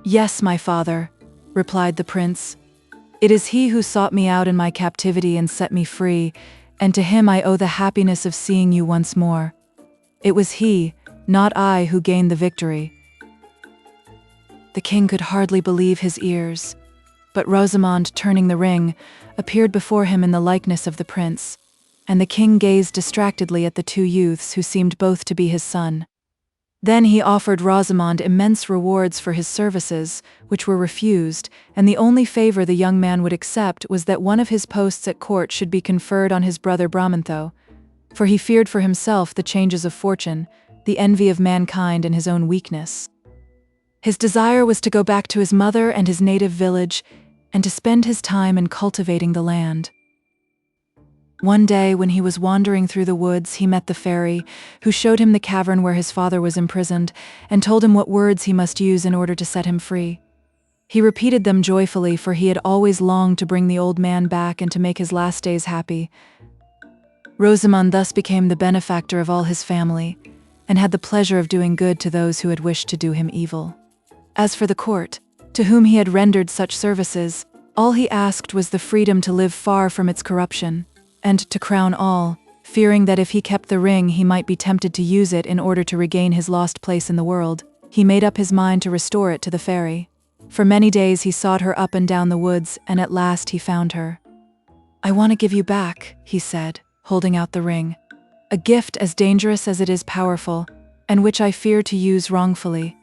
"Yes, my father," replied the prince. "It is he who sought me out in my captivity and set me free, and to him I owe the happiness of seeing you once more. It was he, not I, who gained the victory." The king could hardly believe his ears, but Rosamond, turning the ring, appeared before him in the likeness of the prince, and the king gazed distractedly at the two youths who seemed both to be his son. Then he offered Rosamond immense rewards for his services, which were refused, and the only favor the young man would accept was that one of his posts at court should be conferred on his brother Bramantho, for he feared for himself the changes of fortune, the envy of mankind, and his own weakness. His desire was to go back to his mother and his native village, and to spend his time in cultivating the land. One day, when he was wandering through the woods, he met the fairy, who showed him the cavern where his father was imprisoned, and told him what words he must use in order to set him free. He repeated them joyfully, for he had always longed to bring the old man back and to make his last days happy. Rosamond thus became the benefactor of all his family, and had the pleasure of doing good to those who had wished to do him evil. As for the court, to whom he had rendered such services, all he asked was the freedom to live far from its corruption, and to crown all, fearing that if he kept the ring he might be tempted to use it in order to regain his lost place in the world, he made up his mind to restore it to the fairy. For many days he sought her up and down the woods, and at last he found her. "I want to give you back," he said, holding out the ring. "A gift as dangerous as it is powerful, and which I fear to use wrongfully.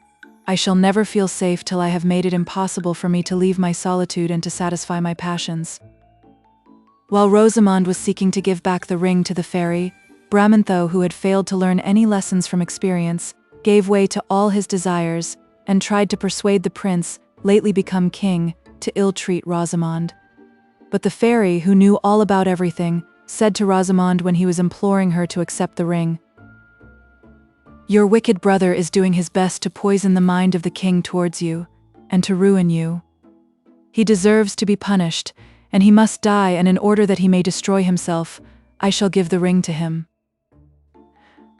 I shall never feel safe till I have made it impossible for me to leave my solitude and to satisfy my passions." While Rosamond was seeking to give back the ring to the fairy, Bramantho, who had failed to learn any lessons from experience, gave way to all his desires, and tried to persuade the prince, lately become king, to ill-treat Rosamond. But the fairy, who knew all about everything, said to Rosamond when he was imploring her to accept the ring, "Your wicked brother is doing his best to poison the mind of the king towards you, and to ruin you. He deserves to be punished, and he must die, and in order that he may destroy himself, I shall give the ring to him."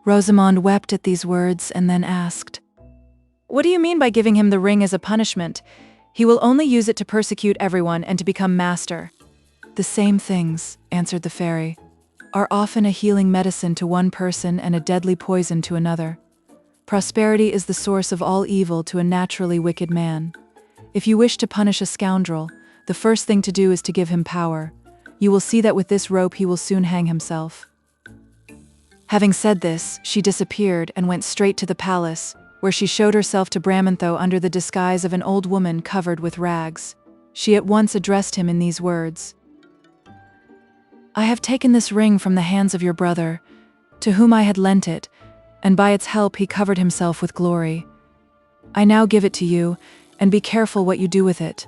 Rosamond wept at these words and then asked, "What do you mean by giving him the ring as a punishment? He will only use it to persecute everyone and to become master." "The same things," answered the fairy, "are often a healing medicine to one person and a deadly poison to another. Prosperity is the source of all evil to a naturally wicked man. If you wish to punish a scoundrel, the first thing to do is to give him power. You will see that with this rope he will soon hang himself." Having said this, she disappeared and went straight to the palace, where she showed herself to Bramintho under the disguise of an old woman covered with rags. She at once addressed him in these words: "I have taken this ring from the hands of your brother, to whom I had lent it, and by its help he covered himself with glory. I now give it to you, and be careful what you do with it."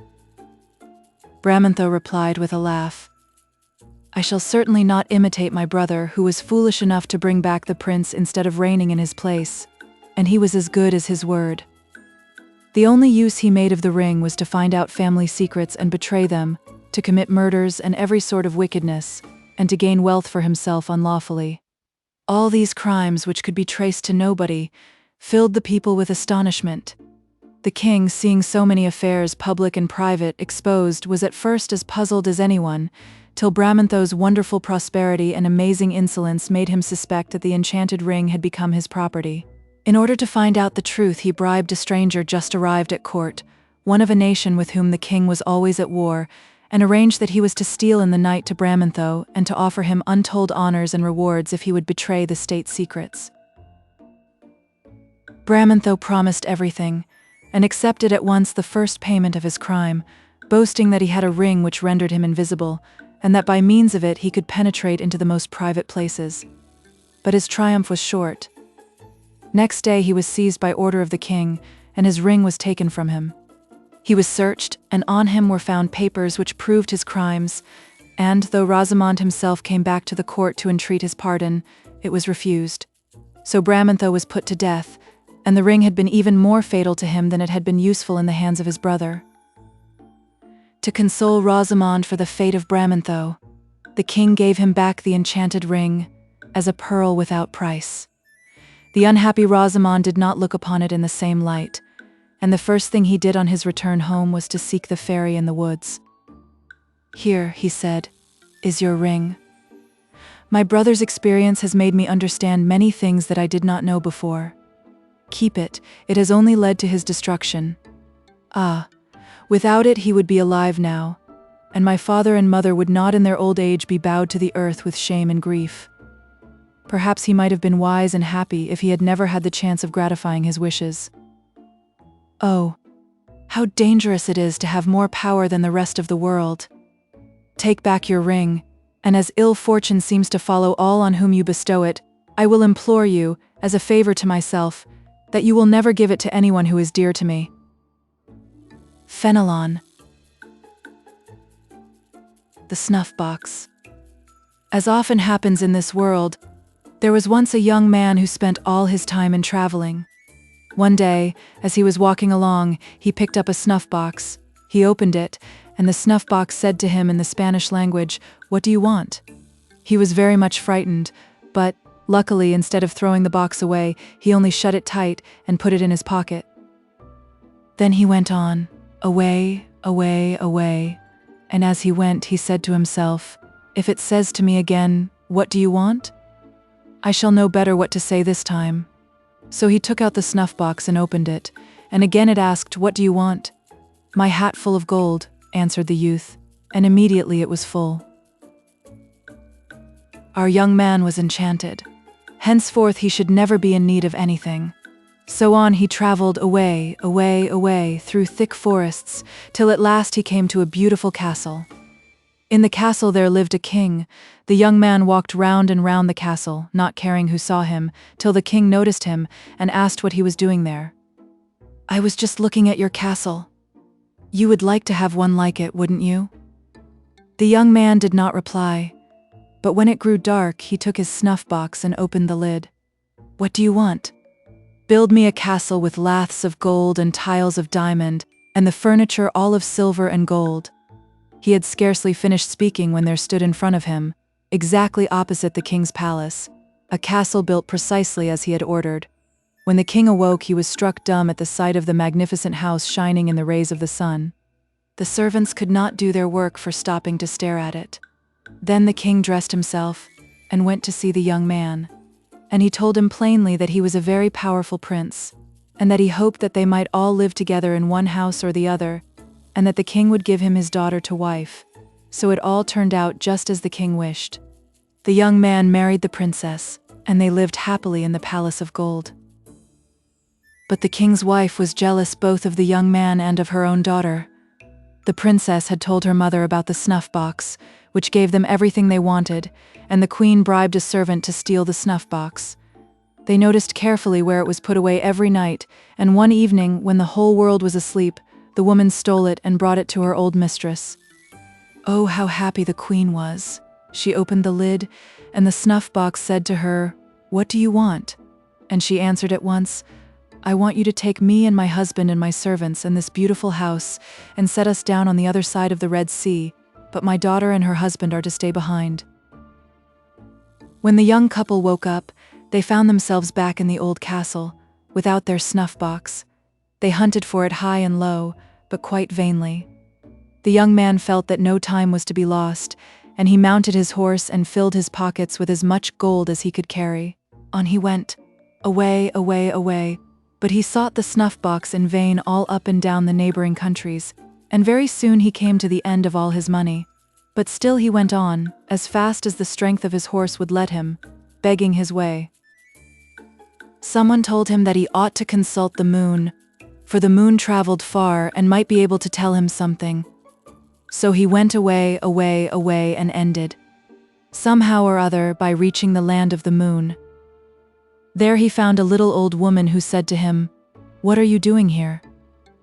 Bramintho replied with a laugh, "I shall certainly not imitate my brother, who was foolish enough to bring back the prince instead of reigning in his place, and he was as good as his word. The only use he made of the ring was to find out family secrets and betray them, to commit murders and every sort of wickedness, and to gain wealth for himself unlawfully. All these crimes, which could be traced to nobody, filled the people with astonishment. The king, seeing so many affairs, public and private, exposed, was at first as puzzled as anyone, till Bramintho's wonderful prosperity and amazing insolence made him suspect that the enchanted ring had become his property. In order to find out the truth, he bribed a stranger just arrived at court, one of a nation with whom the king was always at war, and arranged that he was to steal in the night to Bramintho and to offer him untold honors and rewards if he would betray the state secrets. Bramintho promised everything, and accepted at once the first payment of his crime, boasting that he had a ring which rendered him invisible, and that by means of it he could penetrate into the most private places. But his triumph was short. Next day he was seized by order of the king, and his ring was taken from him. He was searched, and on him were found papers which proved his crimes, and, though Rosamond himself came back to the court to entreat his pardon, it was refused. So Bramintho was put to death, and the ring had been even more fatal to him than it had been useful in the hands of his brother. To console Rosamond for the fate of Bramintho, the king gave him back the enchanted ring as a pearl without price. The unhappy Rosamond did not look upon it in the same light, and the first thing he did on his return home was to seek the fairy in the woods. "Here," he said, "is your ring. My brother's experience has made me understand many things that I did not know before. Keep it, it has only led to his destruction. Ah, without it he would be alive now, and my father and mother would not in their old age be bowed to the earth with shame and grief. Perhaps he might have been wise and happy if he had never had the chance of gratifying his wishes. Oh, how dangerous it is to have more power than the rest of the world. Take back your ring, and as ill fortune seems to follow all on whom you bestow it, I will implore you, as a favor to myself, that you will never give it to anyone who is dear to me." Fenelon. The Snuff-box. As often happens in this world, there was once a young man who spent all his time in traveling. One day, as he was walking along, he picked up a snuff-box. He opened it, and the snuff-box said to him in the Spanish language, "What do you want?" He was very much frightened, but, luckily, instead of throwing the box away, he only shut it tight and put it in his pocket. Then he went on, away, away, away, and as he went, he said to himself, "If it says to me again, 'What do you want?' I shall know better what to say this time." So he took out the snuff-box and opened it, and again it asked, "What do you want?" "My hat full of gold," answered the youth, and immediately it was full. Our young man was enchanted. Henceforth he should never be in need of anything. So on he traveled away, away, away, through thick forests, till at last he came to a beautiful castle. In the castle there lived a king. The young man walked round and round the castle, not caring who saw him, till the king noticed him and asked what he was doing there. "I was just looking at your castle. You would like to have one like it, wouldn't you?" The young man did not reply, but when it grew dark, he took his snuff-box and opened the lid. "What do you want?" "Build me a castle with laths of gold and tiles of diamond, and the furniture all of silver and gold." He had scarcely finished speaking when there stood in front of him, exactly opposite the king's palace, a castle built precisely as he had ordered. When the king awoke, he was struck dumb at the sight of the magnificent house shining in the rays of the sun. The servants could not do their work for stopping to stare at it. Then the king dressed himself and went to see the young man, and he told him plainly that he was a very powerful prince, and that he hoped that they might all live together in one house or the other, and that the king would give him his daughter to wife. So it all turned out just as the king wished. The young man married the princess, and they lived happily in the palace of gold. But the king's wife was jealous both of the young man and of her own daughter. The princess had told her mother about the snuff-box, which gave them everything they wanted, and the queen bribed a servant to steal the snuff-box. They noticed carefully where it was put away every night, and one evening, when the whole world was asleep, the woman stole it and brought it to her old mistress. Oh, how happy the queen was! She opened the lid, and the snuff-box said to her, "What do you want?" And she answered at once, "I want you to take me and my husband and my servants and this beautiful house and set us down on the other side of the Red Sea, but my daughter and her husband are to stay behind." When the young couple woke up, they found themselves back in the old castle, without their snuff-box. They hunted for it high and low, but quite vainly. The young man felt that no time was to be lost, and he mounted his horse and filled his pockets with as much gold as he could carry. On he went, away, away, away, but he sought the snuff-box in vain all up and down the neighboring countries, and very soon he came to the end of all his money. But still he went on, as fast as the strength of his horse would let him, begging his way. Someone told him that he ought to consult the moon, for the moon traveled far and might be able to tell him something. So he went away, away, away, and ended, somehow or other, by reaching the land of the moon. There he found a little old woman who said to him, "What are you doing here?"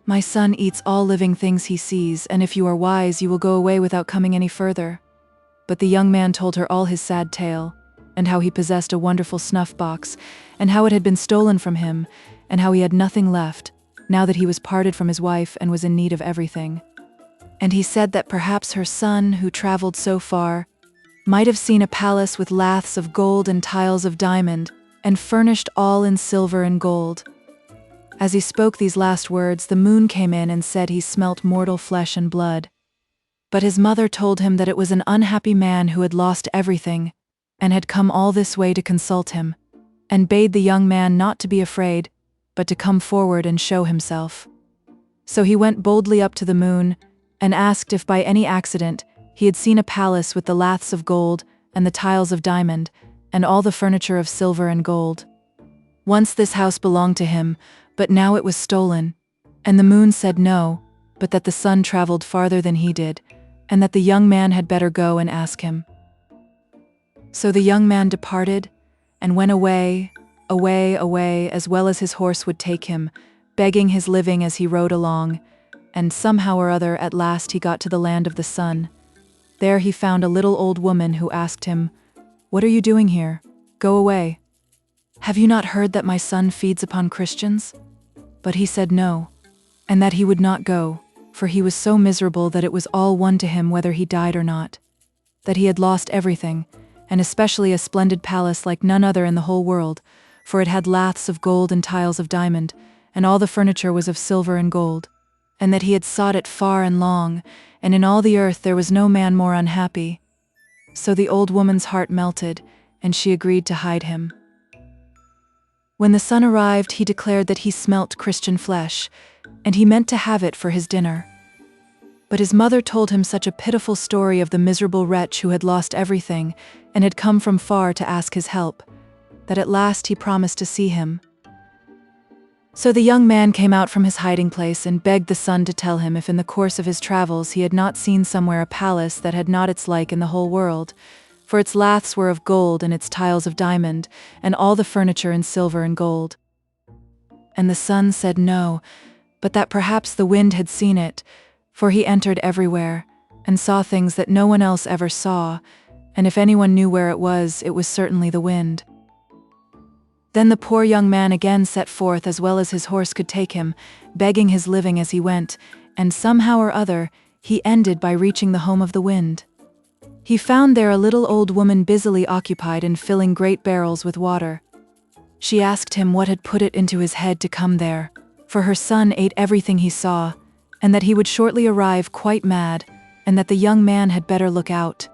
"My son eats all living things he sees, and if you are wise, you will go away without coming any further." But the young man told her all his sad tale, and how he possessed a wonderful snuff-box, and how it had been stolen from him, and how he had nothing left, now that he was parted from his wife and was in need of everything. And he said that perhaps her son, who traveled so far, might have seen a palace with laths of gold and tiles of diamond, and furnished all in silver and gold. As he spoke these last words, the moon came in and said he smelt mortal flesh and blood. But his mother told him that it was an unhappy man who had lost everything, and had come all this way to consult him, and bade the young man not to be afraid, but to come forward and show himself. So he went boldly up to the moon, and asked if by any accident he had seen a palace with the laths of gold and the tiles of diamond, and all the furniture of silver and gold. Once this house belonged to him, but now it was stolen. And the moon said no, but that the sun traveled farther than he did, and that the young man had better go and ask him. So the young man departed, and went away, away, away, as well as his horse would take him, begging his living as he rode along, and somehow or other at last he got to the land of the sun. There he found a little old woman who asked him, "What are you doing here? Go away. Have you not heard that my son feeds upon Christians?" But he said no, and that he would not go, for he was so miserable that it was all one to him whether he died or not, that he had lost everything, and especially a splendid palace like none other in the whole world, for it had laths of gold and tiles of diamond, and all the furniture was of silver and gold, and that he had sought it far and long, and in all the earth there was no man more unhappy. So the old woman's heart melted, and she agreed to hide him. When the son arrived, he declared that he smelt Christian flesh, and he meant to have it for his dinner. But his mother told him such a pitiful story of the miserable wretch who had lost everything, and had come from far to ask his help, that at last he promised to see him. So the young man came out from his hiding place and begged the son to tell him if in the course of his travels he had not seen somewhere a palace that had not its like in the whole world, for its laths were of gold and its tiles of diamond, and all the furniture in silver and gold. And the son said no, but that perhaps the wind had seen it, for he entered everywhere, and saw things that no one else ever saw, and if anyone knew where it was certainly the wind. Then the poor young man again set forth as well as his horse could take him, begging his living as he went, and somehow or other, he ended by reaching the home of the wind. He found there a little old woman busily occupied in filling great barrels with water. She asked him what had put it into his head to come there, for her son ate everything he saw, and that he would shortly arrive quite mad, and that the young man had better look out.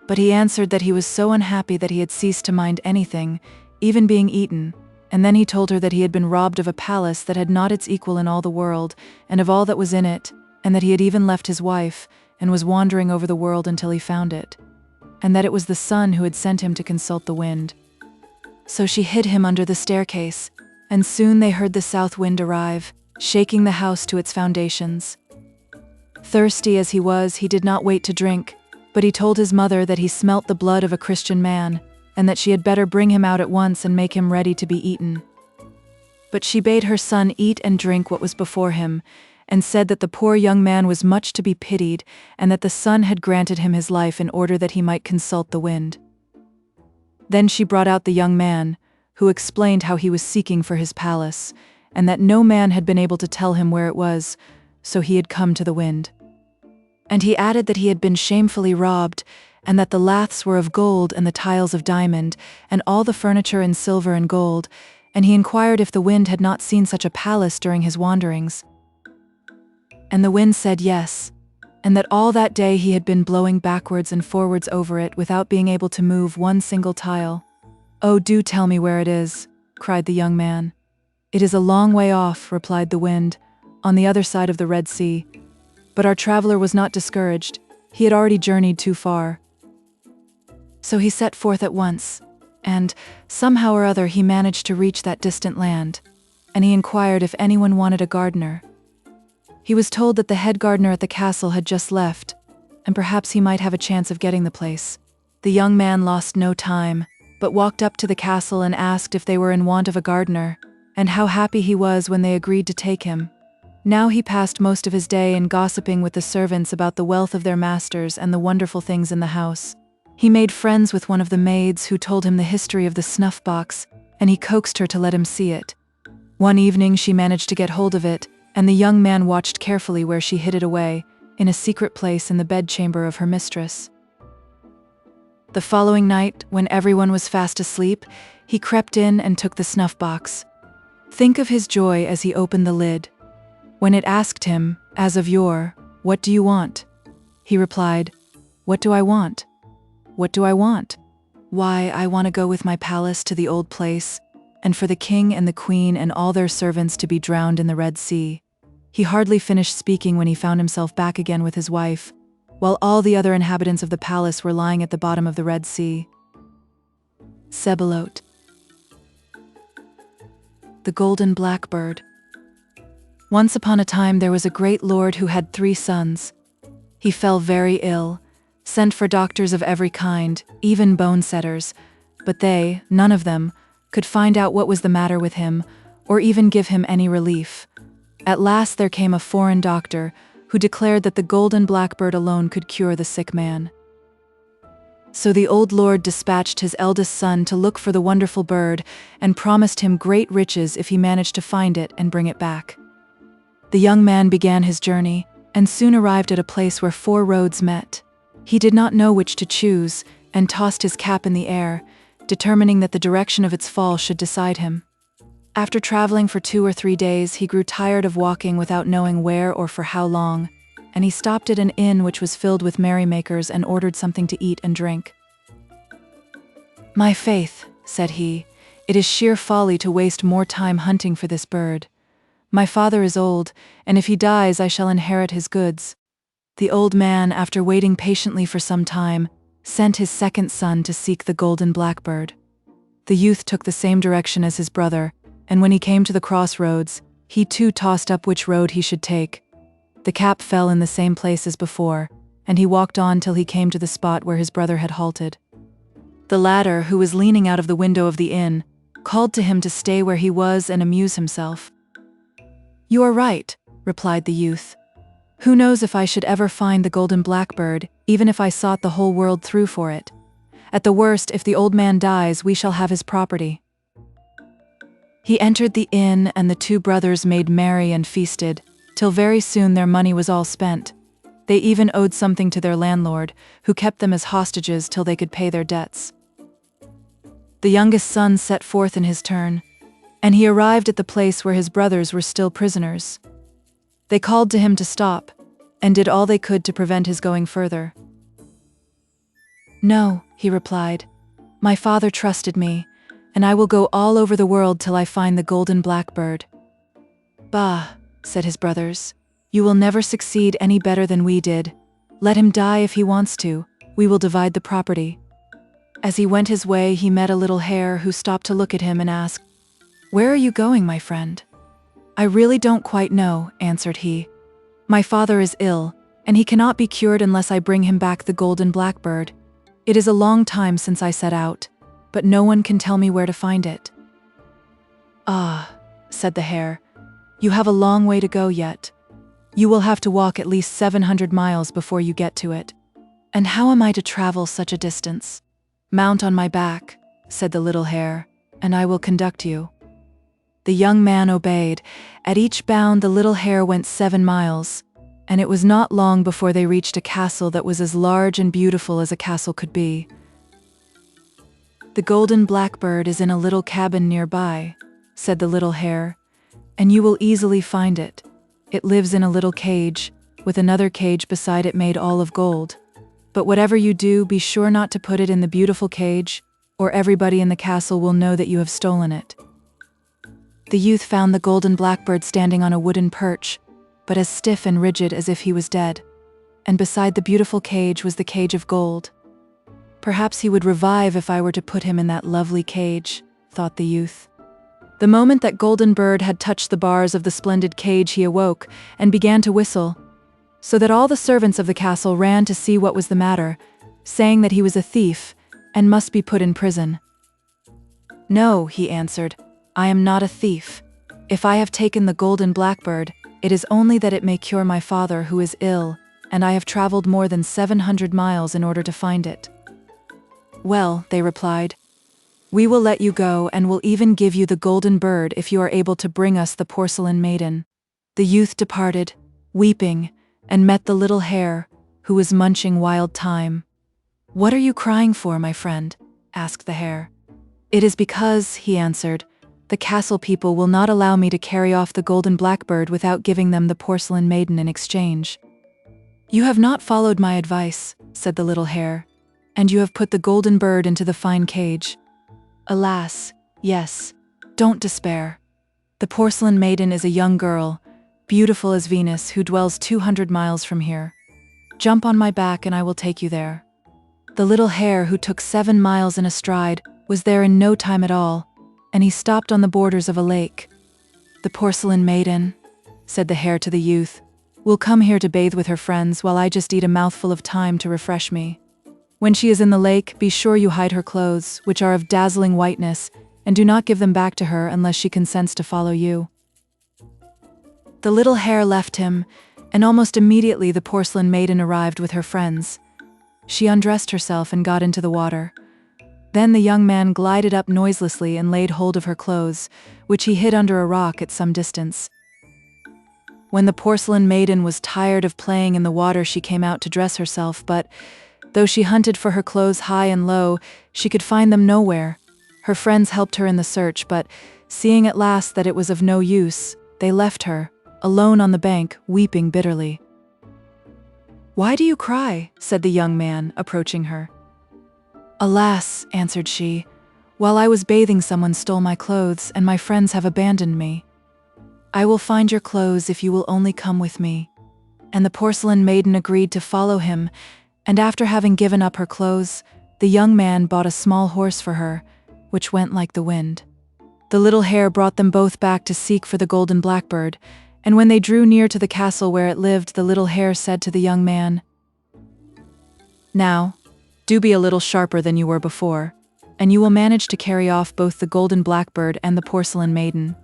But he answered that he was so unhappy that he had ceased to mind anything, even being eaten, and then he told her that he had been robbed of a palace that had not its equal in all the world, and of all that was in it, and that he had even left his wife, and was wandering over the world until he found it, and that it was the sun who had sent him to consult the wind. So she hid him under the staircase, and soon they heard the south wind arrive, shaking the house to its foundations. Thirsty as he was, he did not wait to drink, but he told his mother that he smelt the blood of a Christian man, and that she had better bring him out at once and make him ready to be eaten. But she bade her son eat and drink what was before him, and said that the poor young man was much to be pitied, and that the sun had granted him his life in order that he might consult the wind. Then she brought out the young man, who explained how he was seeking for his palace, and that no man had been able to tell him where it was, so he had come to the wind. And he added that he had been shamefully robbed, and that the laths were of gold and the tiles of diamond, and all the furniture in silver and gold, and he inquired if the wind had not seen such a palace during his wanderings. And the wind said yes, and that all that day he had been blowing backwards and forwards over it without being able to move one single tile. "Oh, do tell me where it is," cried the young man. "It is a long way off," replied the wind, "on the other side of the Red Sea." But our traveler was not discouraged. He had already journeyed too far. So he set forth at once, and, somehow or other, he managed to reach that distant land, and he inquired if anyone wanted a gardener. He was told that the head gardener at the castle had just left, and perhaps he might have a chance of getting the place. The young man lost no time, but walked up to the castle and asked if they were in want of a gardener, and how happy he was when they agreed to take him. Now he passed most of his day in gossiping with the servants about the wealth of their masters and the wonderful things in the house. He made friends with one of the maids who told him the history of the snuff-box, and he coaxed her to let him see it. One evening she managed to get hold of it, and the young man watched carefully where she hid it away, in a secret place in the bedchamber of her mistress. The following night, when everyone was fast asleep, he crept in and took the snuff-box. Think of his joy as he opened the lid. When it asked him, as of yore, "What do you want?" he replied, "What do I want? What do I want? Why, I want to go with my palace to the old place, and for the king and the queen and all their servants to be drowned in the Red Sea." He hardly finished speaking when he found himself back again with his wife, while all the other inhabitants of the palace were lying at the bottom of the Red Sea. Sebelot. The Golden Blackbird. Once upon a time there was a great lord who had 3 sons. He fell very ill, sent for doctors of every kind, even bone-setters, but they, none of them, could find out what was the matter with him, or even give him any relief. At last there came a foreign doctor, who declared that the Golden Blackbird alone could cure the sick man. So the old lord dispatched his eldest son to look for the wonderful bird, and promised him great riches if he managed to find it and bring it back. The young man began his journey, and soon arrived at a place where 4 roads met. He did not know which to choose, and tossed his cap in the air, determining that the direction of its fall should decide him. After traveling for 2 or 3 days, he grew tired of walking without knowing where or for how long, and he stopped at an inn which was filled with merrymakers and ordered something to eat and drink. "My faith," said he, "it is sheer folly to waste more time hunting for this bird. My father is old, and if he dies I shall inherit his goods." The old man, after waiting patiently for some time, sent his second son to seek the Golden Blackbird. The youth took the same direction as his brother, and when he came to the crossroads, he too tossed up which road he should take. The cap fell in the same place as before, and he walked on till he came to the spot where his brother had halted. The latter, who was leaning out of the window of the inn, called to him to stay where he was and amuse himself. "You are right," replied the youth. Who knows if I should ever find the Golden Blackbird, even if I sought the whole world through for it. At the worst, if the old man dies, we shall have his property." He entered the inn, and the two brothers made merry and feasted, till very soon their money was all spent. They even owed something to their landlord, who kept them as hostages till they could pay their debts. The youngest son set forth in his turn, and he arrived at the place where his brothers were still prisoners. They called to him to stop, and did all they could to prevent his going further. "No," he replied, "my father trusted me, and I will go all over the world till I find the Golden Blackbird." "Bah," said his brothers, "you will never succeed any better than we did. Let him die if he wants to, we will divide the property." As he went his way, he met a little hare who stopped to look at him and asked, "Where are you going, my friend?" "I really don't quite know," answered he. "My father is ill, and he cannot be cured unless I bring him back the Golden Blackbird. It is a long time since I set out, but no one can tell me where to find it." "Ah," said the hare, "you have a long way to go yet. You will have to walk at least 700 miles before you get to it. And how am I to travel such a distance?" "Mount on my back," said the little hare, "and I will conduct you." The young man obeyed. At each bound the little hare went 7 miles, and it was not long before they reached a castle that was as large and beautiful as a castle could be. "The Golden Blackbird is in a little cabin nearby," said the little hare, "and you will easily find it. It lives in a little cage, with another cage beside it made all of gold. But whatever you do, be sure not to put it in the beautiful cage, or everybody in the castle will know that you have stolen it." The youth found the Golden Blackbird standing on a wooden perch, but as stiff and rigid as if he was dead. And beside the beautiful cage was the cage of gold. "Perhaps he would revive if I were to put him in that lovely cage," thought the youth. The moment that Golden Bird had touched the bars of the splendid cage, he awoke and began to whistle, so that all the servants of the castle ran to see what was the matter, saying that he was a thief and must be put in prison. "No," he answered, "I am not a thief. If I have taken the Golden Blackbird, it is only that it may cure my father who is ill, and I have traveled more than 700 miles in order to find it." "Well," they replied, "we will let you go and will even give you the Golden Bird if you are able to bring us the porcelain maiden." The youth departed, weeping, and met the little hare, who was munching wild thyme. "What are you crying for, my friend?" asked the hare. "It is because," he answered, "the castle people will not allow me to carry off the Golden Blackbird without giving them the porcelain maiden in exchange." "You have not followed my advice," said the little hare, "and you have put the Golden Bird into the fine cage." "Alas, yes. Don't despair. The porcelain maiden is a young girl, beautiful as Venus, who dwells 200 miles from here. Jump on my back and I will take you there." The little hare, who took 7 miles in a stride, was there in no time at all, and he stopped on the borders of a lake. "The porcelain maiden," said the hare to the youth, "will come here to bathe with her friends while I just eat a mouthful of thyme to refresh me. When she is in the lake, be sure you hide her clothes, which are of dazzling whiteness, and do not give them back to her unless she consents to follow you." The little hare left him, and almost immediately the porcelain maiden arrived with her friends. She undressed herself and got into the water. Then the young man glided up noiselessly and laid hold of her clothes, which he hid under a rock at some distance. When the porcelain maiden was tired of playing in the water, she came out to dress herself, but though she hunted for her clothes high and low, she could find them nowhere. Her friends helped her in the search, but seeing at last that it was of no use, they left her, alone on the bank, weeping bitterly. "Why do you cry?" said the young man, approaching her. "Alas," answered she, "while I was bathing, someone stole my clothes, and my friends have abandoned me. I will find your clothes if you will only come with me." And the porcelain maiden agreed to follow him, and after having given up her clothes, the young man bought a small horse for her, which went like the wind. The little hare brought them both back to seek for the Golden Blackbird, and when they drew near to the castle where it lived, the little hare said to the young man, "Now, do be a little sharper than you were before, and you will manage to carry off both the Golden Blackbird and the porcelain maiden."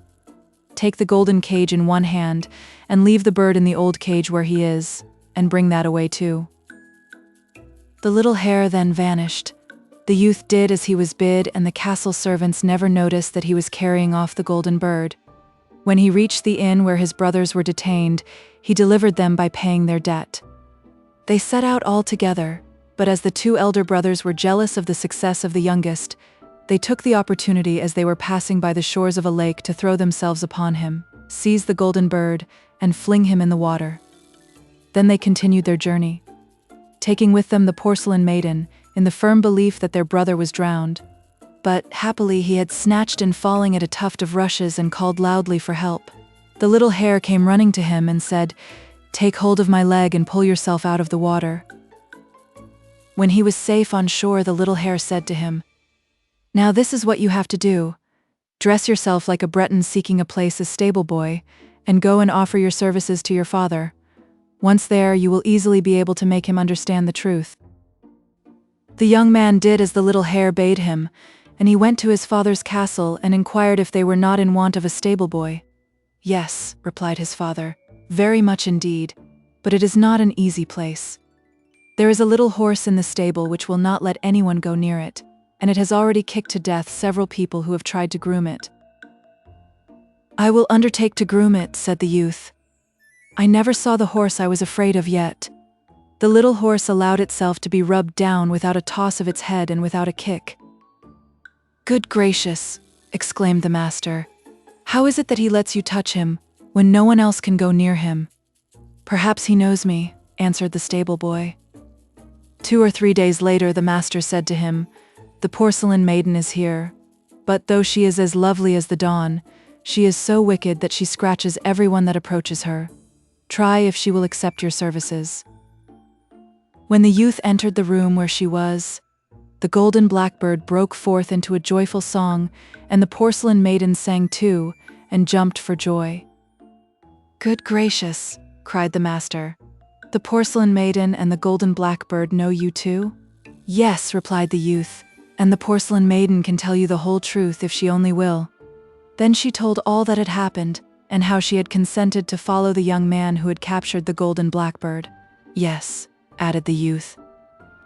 Take the golden cage in one hand, and leave the bird in the old cage where he is, and bring that away too." The little hare then vanished. The youth did as he was bid, and the castle servants never noticed that he was carrying off the golden bird. When he reached the inn where his brothers were detained, he delivered them by paying their debt. They set out all together, but as the two elder brothers were jealous of the success of the youngest, they took the opportunity as they were passing by the shores of a lake to throw themselves upon him, seize the golden bird, and fling him in the water. Then they continued their journey, taking with them the porcelain maiden, in the firm belief that their brother was drowned. But, happily, he had snatched and falling at a tuft of rushes and called loudly for help. The little hare came running to him and said, "Take hold of my leg and pull yourself out of the water." When he was safe on shore, the little hare said to him, "Now this is what you have to do. Dress yourself like a Breton seeking a place as stable boy, and go and offer your services to your father. Once there, you will easily be able to make him understand the truth." The young man did as the little hare bade him, and he went to his father's castle and inquired if they were not in want of a stable boy. "Yes," replied his father, "very much indeed, but it is not an easy place. There is a little horse in the stable which will not let anyone go near it, and it has already kicked to death several people who have tried to groom it." "I will undertake to groom it," said the youth. "I never saw the horse I was afraid of yet." The little horse allowed itself to be rubbed down without a toss of its head and without a kick. "Good gracious," exclaimed the master. "How is it that he lets you touch him, when no one else can go near him?" "Perhaps he knows me," answered the stable boy. 2 or 3 days later, the master said to him, "The porcelain maiden is here, but though she is as lovely as the dawn, she is so wicked that she scratches everyone that approaches her. Try if she will accept your services." When the youth entered the room where she was, the golden blackbird broke forth into a joyful song, and the porcelain maiden sang too, and jumped for joy. "Good gracious," cried the master. "The porcelain maiden and the golden blackbird know you too?" "Yes," replied the youth, "and the porcelain maiden can tell you the whole truth if she only will." Then she told all that had happened, and how she had consented to follow the young man who had captured the golden blackbird. "Yes," added the youth,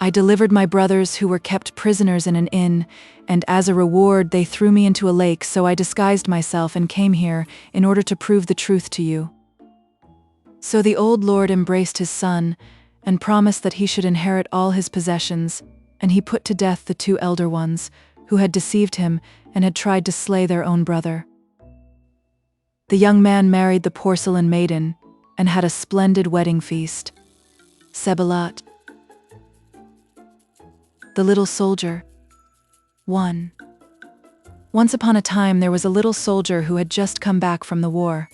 "I delivered my brothers who were kept prisoners in an inn, and as a reward they threw me into a lake, so I disguised myself and came here in order to prove the truth to you." So the old lord embraced his son, and promised that he should inherit all his possessions, and he put to death the 2 elder ones, who had deceived him and had tried to slay their own brother. The young man married the porcelain maiden, and had a splendid wedding feast. Sebelat. The Little Soldier. 1. Once upon a time there was a little soldier who had just come back from the war.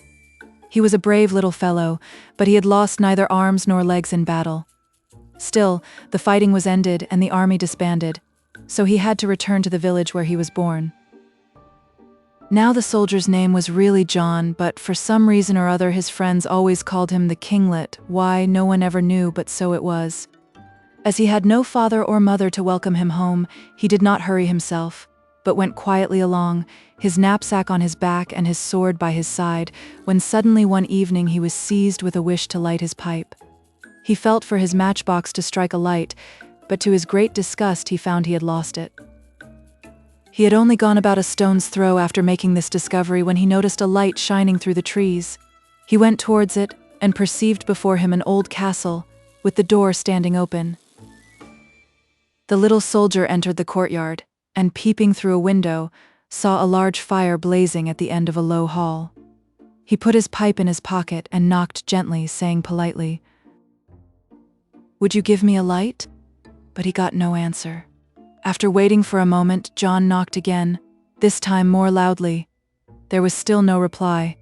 He was a brave little fellow, but he had lost neither arms nor legs in battle. Still, the fighting was ended and the army disbanded, so he had to return to the village where he was born. Now the soldier's name was really John, but for some reason or other his friends always called him the Kinglet. Why, no one ever knew, but so it was. As he had no father or mother to welcome him home, he did not hurry himself, but went quietly along, his knapsack on his back and his sword by his side, when suddenly one evening he was seized with a wish to light his pipe. He felt for his matchbox to strike a light, but to his great disgust he found he had lost it. He had only gone about a stone's throw after making this discovery when he noticed a light shining through the trees. He went towards it and perceived before him an old castle, with the door standing open. The little soldier entered the courtyard, and peeping through a window, saw a large fire blazing at the end of a low hall. He put his pipe in his pocket and knocked gently, saying politely, "Would you give me a light?" But he got no answer. After waiting for a moment, John knocked again, this time more loudly. There was still no reply.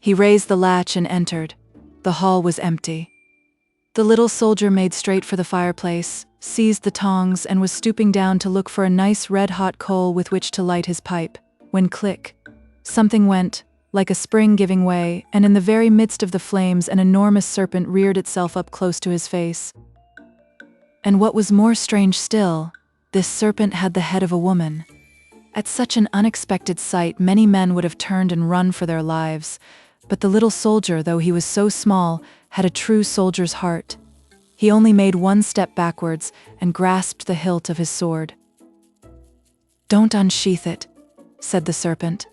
He raised the latch and entered. The hall was empty. The little soldier made straight for the fireplace, seized the tongs, and was stooping down to look for a nice red-hot coal with which to light his pipe, when click, something went, like a spring giving way, and in the very midst of the flames an enormous serpent reared itself up close to his face. And what was more strange still, this serpent had the head of a woman. At such an unexpected sight, many men would have turned and run for their lives, but the little soldier, though he was so small, had a true soldier's heart. He only made one step backwards and grasped the hilt of his sword. "Don't unsheath it," said the serpent.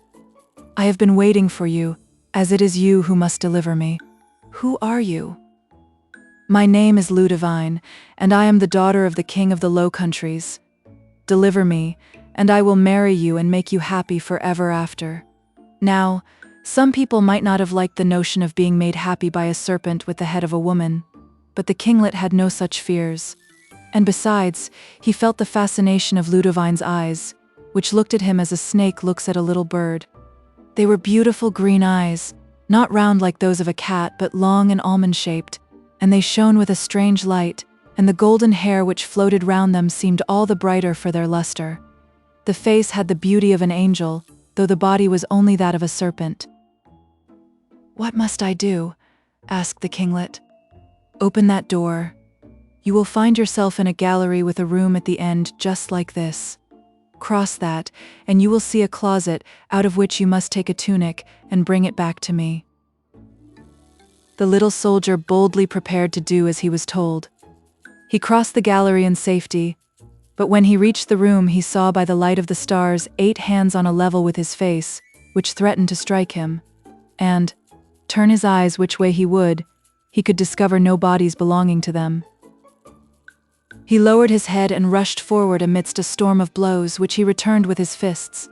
"I have been waiting for you, as it is you who must deliver me. Who are you?" "My name is Ludivine, and I am the daughter of the king of the Low Countries. Deliver me, and I will marry you and make you happy forever after." Now, some people might not have liked the notion of being made happy by a serpent with the head of a woman, but the kinglet had no such fears. And besides, he felt the fascination of Ludivine's eyes, which looked at him as a snake looks at a little bird. They were beautiful green eyes, not round like those of a cat but long and almond-shaped, and they shone with a strange light, and the golden hair which floated round them seemed all the brighter for their luster. The face had the beauty of an angel, though the body was only that of a serpent. "What must I do?" asked the kinglet. "Open that door. You will find yourself in a gallery with a room at the end just like this. Cross that, and you will see a closet out of which you must take a tunic and bring it back to me." The little soldier boldly prepared to do as he was told. He crossed the gallery in safety, but when he reached the room he saw by the light of the stars 8 hands on a level with his face, which threatened to strike him, and, turn his eyes which way he would, he could discover no bodies belonging to them. He lowered his head and rushed forward amidst a storm of blows which he returned with his fists.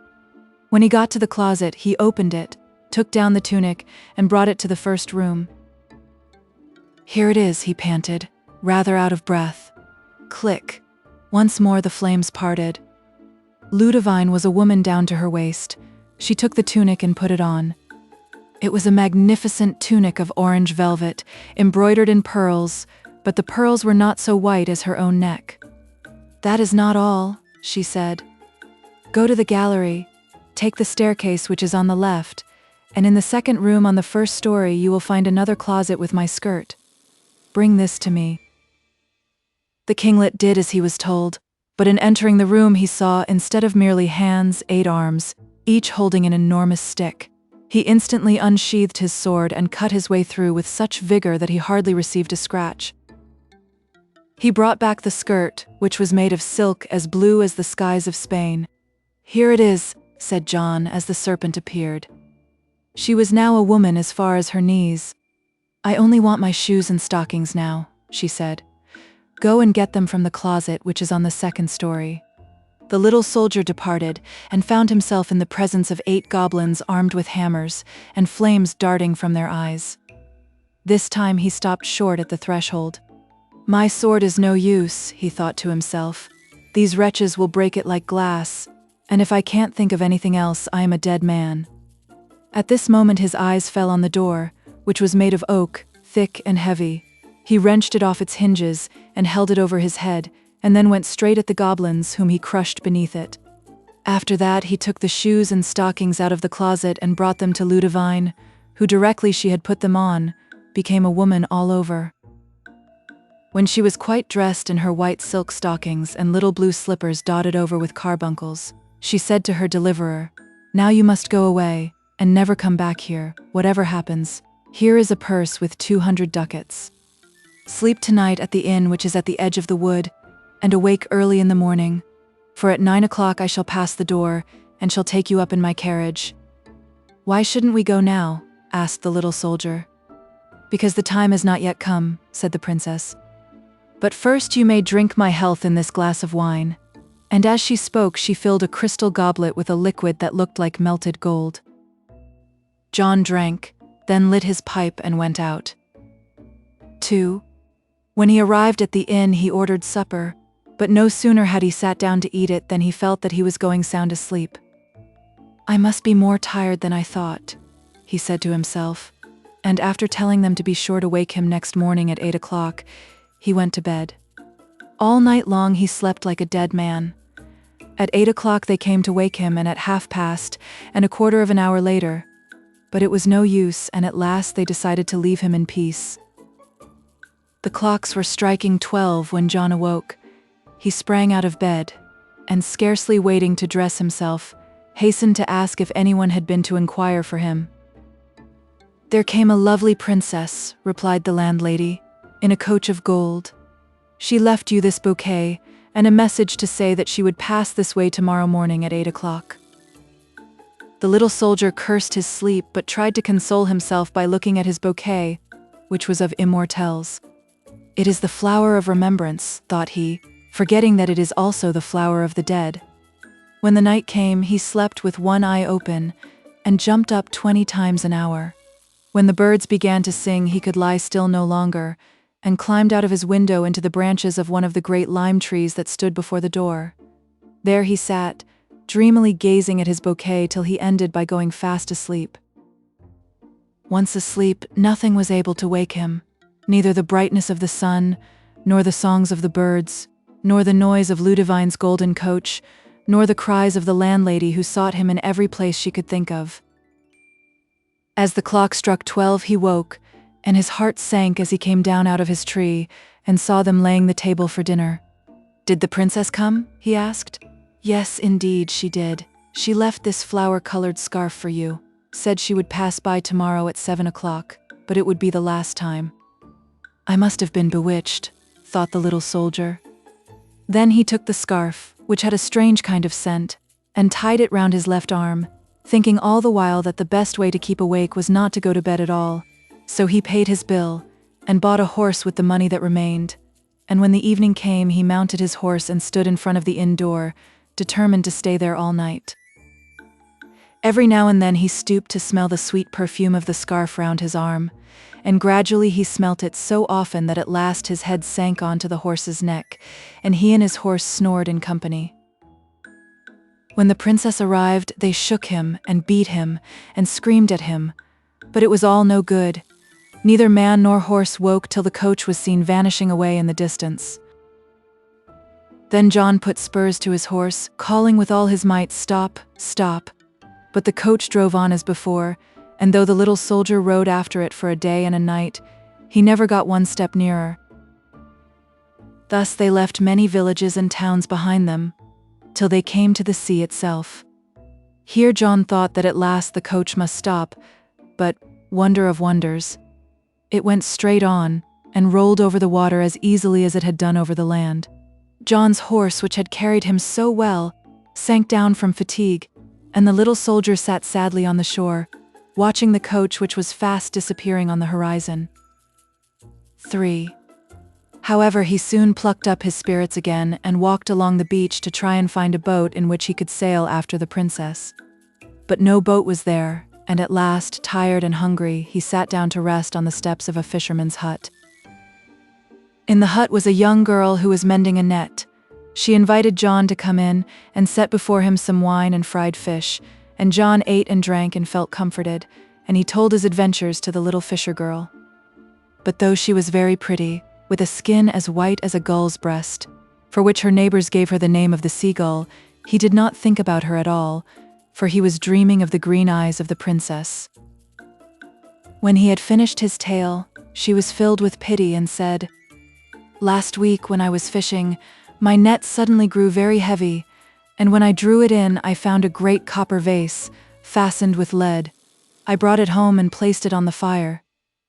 When he got to the closet, he opened it, took down the tunic, and brought it to the first room. "Here it is," he panted, rather out of breath. Click. Once more the flames parted. Ludivine was a woman down to her waist. She took the tunic and put it on. It was a magnificent tunic of orange velvet, embroidered in pearls, but the pearls were not so white as her own neck. "That is not all," she said. "Go to the gallery, take the staircase which is on the left, and in the second room on the first story you will find another closet with my skirt. Bring this to me." The kinglet did as he was told, but in entering the room he saw, instead of merely hands, 8 arms, each holding an enormous stick. He instantly unsheathed his sword and cut his way through with such vigor that he hardly received a scratch. He brought back the skirt, which was made of silk as blue as the skies of Spain. "Here it is," said John as the serpent appeared. She was now a woman as far as her knees. "I only want my shoes and stockings now," she said. "Go and get them from the closet which is on the second story." The little soldier departed and found himself in the presence of 8 goblins armed with hammers and flames darting from their eyes. This time he stopped short at the threshold. "My sword is no use," he thought to himself. "These wretches will break it like glass, and if I can't think of anything else, I am a dead man." At this moment his eyes fell on the door, which was made of oak, thick and heavy. He wrenched it off its hinges and held it over his head, and then went straight at the goblins, whom he crushed beneath it. After that he took the shoes and stockings out of the closet and brought them to Ludivine, who directly she had put them on, became a woman all over. When she was quite dressed in her white silk stockings and little blue slippers dotted over with carbuncles, she said to her deliverer, "Now you must go away, and never come back here, whatever happens. Here is a purse with 200 ducats. Sleep tonight at the inn which is at the edge of the wood, and awake early in the morning, for at 9 o'clock I shall pass the door, and shall take you up in my carriage." "Why shouldn't we go now?" asked the little soldier. "Because the time has not yet come," said the princess. "But first you may drink my health in this glass of wine." And as she spoke she filled a crystal goblet with a liquid that looked like melted gold. John drank, then lit his pipe and went out. 2. When he arrived at the inn he ordered supper, but no sooner had he sat down to eat it than he felt that he was going sound asleep. "I must be more tired than I thought," he said to himself, and after telling them to be sure to wake him next morning at 8 o'clock, he went to bed. All night long he slept like a dead man. At 8 o'clock they came to wake him, and at 1:30, and a quarter of an hour later. But it was no use, and at last they decided to leave him in peace. The clocks were striking 12 when John awoke. He sprang out of bed, and scarcely waiting to dress himself, hastened to ask if anyone had been to inquire for him. "There came a lovely princess," replied the landlady, "in a coach of gold. She left you this bouquet, and a message to say that she would pass this way tomorrow morning at 8 o'clock. The little soldier cursed his sleep but tried to console himself by looking at his bouquet, which was of immortelles. "It is the flower of remembrance," thought he, forgetting that it is also the flower of the dead. When the night came, he slept with one eye open and jumped up 20 times an hour. When the birds began to sing, he could lie still no longer, and climbed out of his window into the branches of one of the great lime trees that stood before the door. There he sat, dreamily gazing at his bouquet till he ended by going fast asleep. Once asleep, nothing was able to wake him, neither the brightness of the sun, nor the songs of the birds, nor the noise of Ludovine's golden coach, nor the cries of the landlady who sought him in every place she could think of. As the clock struck 12, he woke, and his heart sank as he came down out of his tree and saw them laying the table for dinner. "Did the princess come?" he asked. "Yes, indeed, she did. She left this flower-colored scarf for you, said she would pass by tomorrow at 7 o'clock, but it would be the last time." "I must have been bewitched," thought the little soldier. Then he took the scarf, which had a strange kind of scent, and tied it round his left arm, thinking all the while that the best way to keep awake was not to go to bed at all. So he paid his bill, and bought a horse with the money that remained, and when the evening came he mounted his horse and stood in front of the inn door, determined to stay there all night. Every now and then he stooped to smell the sweet perfume of the scarf round his arm, and gradually he smelt it so often that at last his head sank onto the horse's neck, and he and his horse snored in company. When the princess arrived, they shook him and beat him and screamed at him, but it was all no good. Neither man nor horse woke till the coach was seen vanishing away in the distance. Then John put spurs to his horse, calling with all his might, "Stop, stop!" But the coach drove on as before, and though the little soldier rode after it for a day and a night, he never got one step nearer. Thus they left many villages and towns behind them, till they came to the sea itself. Here John thought that at last the coach must stop, but, wonder of wonders, it went straight on, and rolled over the water as easily as it had done over the land. John's horse, which had carried him so well, sank down from fatigue, and the little soldier sat sadly on the shore, watching the coach which was fast disappearing on the horizon. 3. However, he soon plucked up his spirits again and walked along the beach to try and find a boat in which he could sail after the princess. But no boat was there, and at last, tired and hungry, he sat down to rest on the steps of a fisherman's hut. In the hut was a young girl who was mending a net. She invited John to come in and set before him some wine and fried fish, and John ate and drank and felt comforted, and he told his adventures to the little fisher girl. But though she was very pretty, with a skin as white as a gull's breast, for which her neighbors gave her the name of the seagull, he did not think about her at all, for he was dreaming of the green eyes of the princess. When he had finished his tale, she was filled with pity and said, "Last week when I was fishing, my net suddenly grew very heavy, and when I drew it in, I found a great copper vase, fastened with lead. I brought it home and placed it on the fire.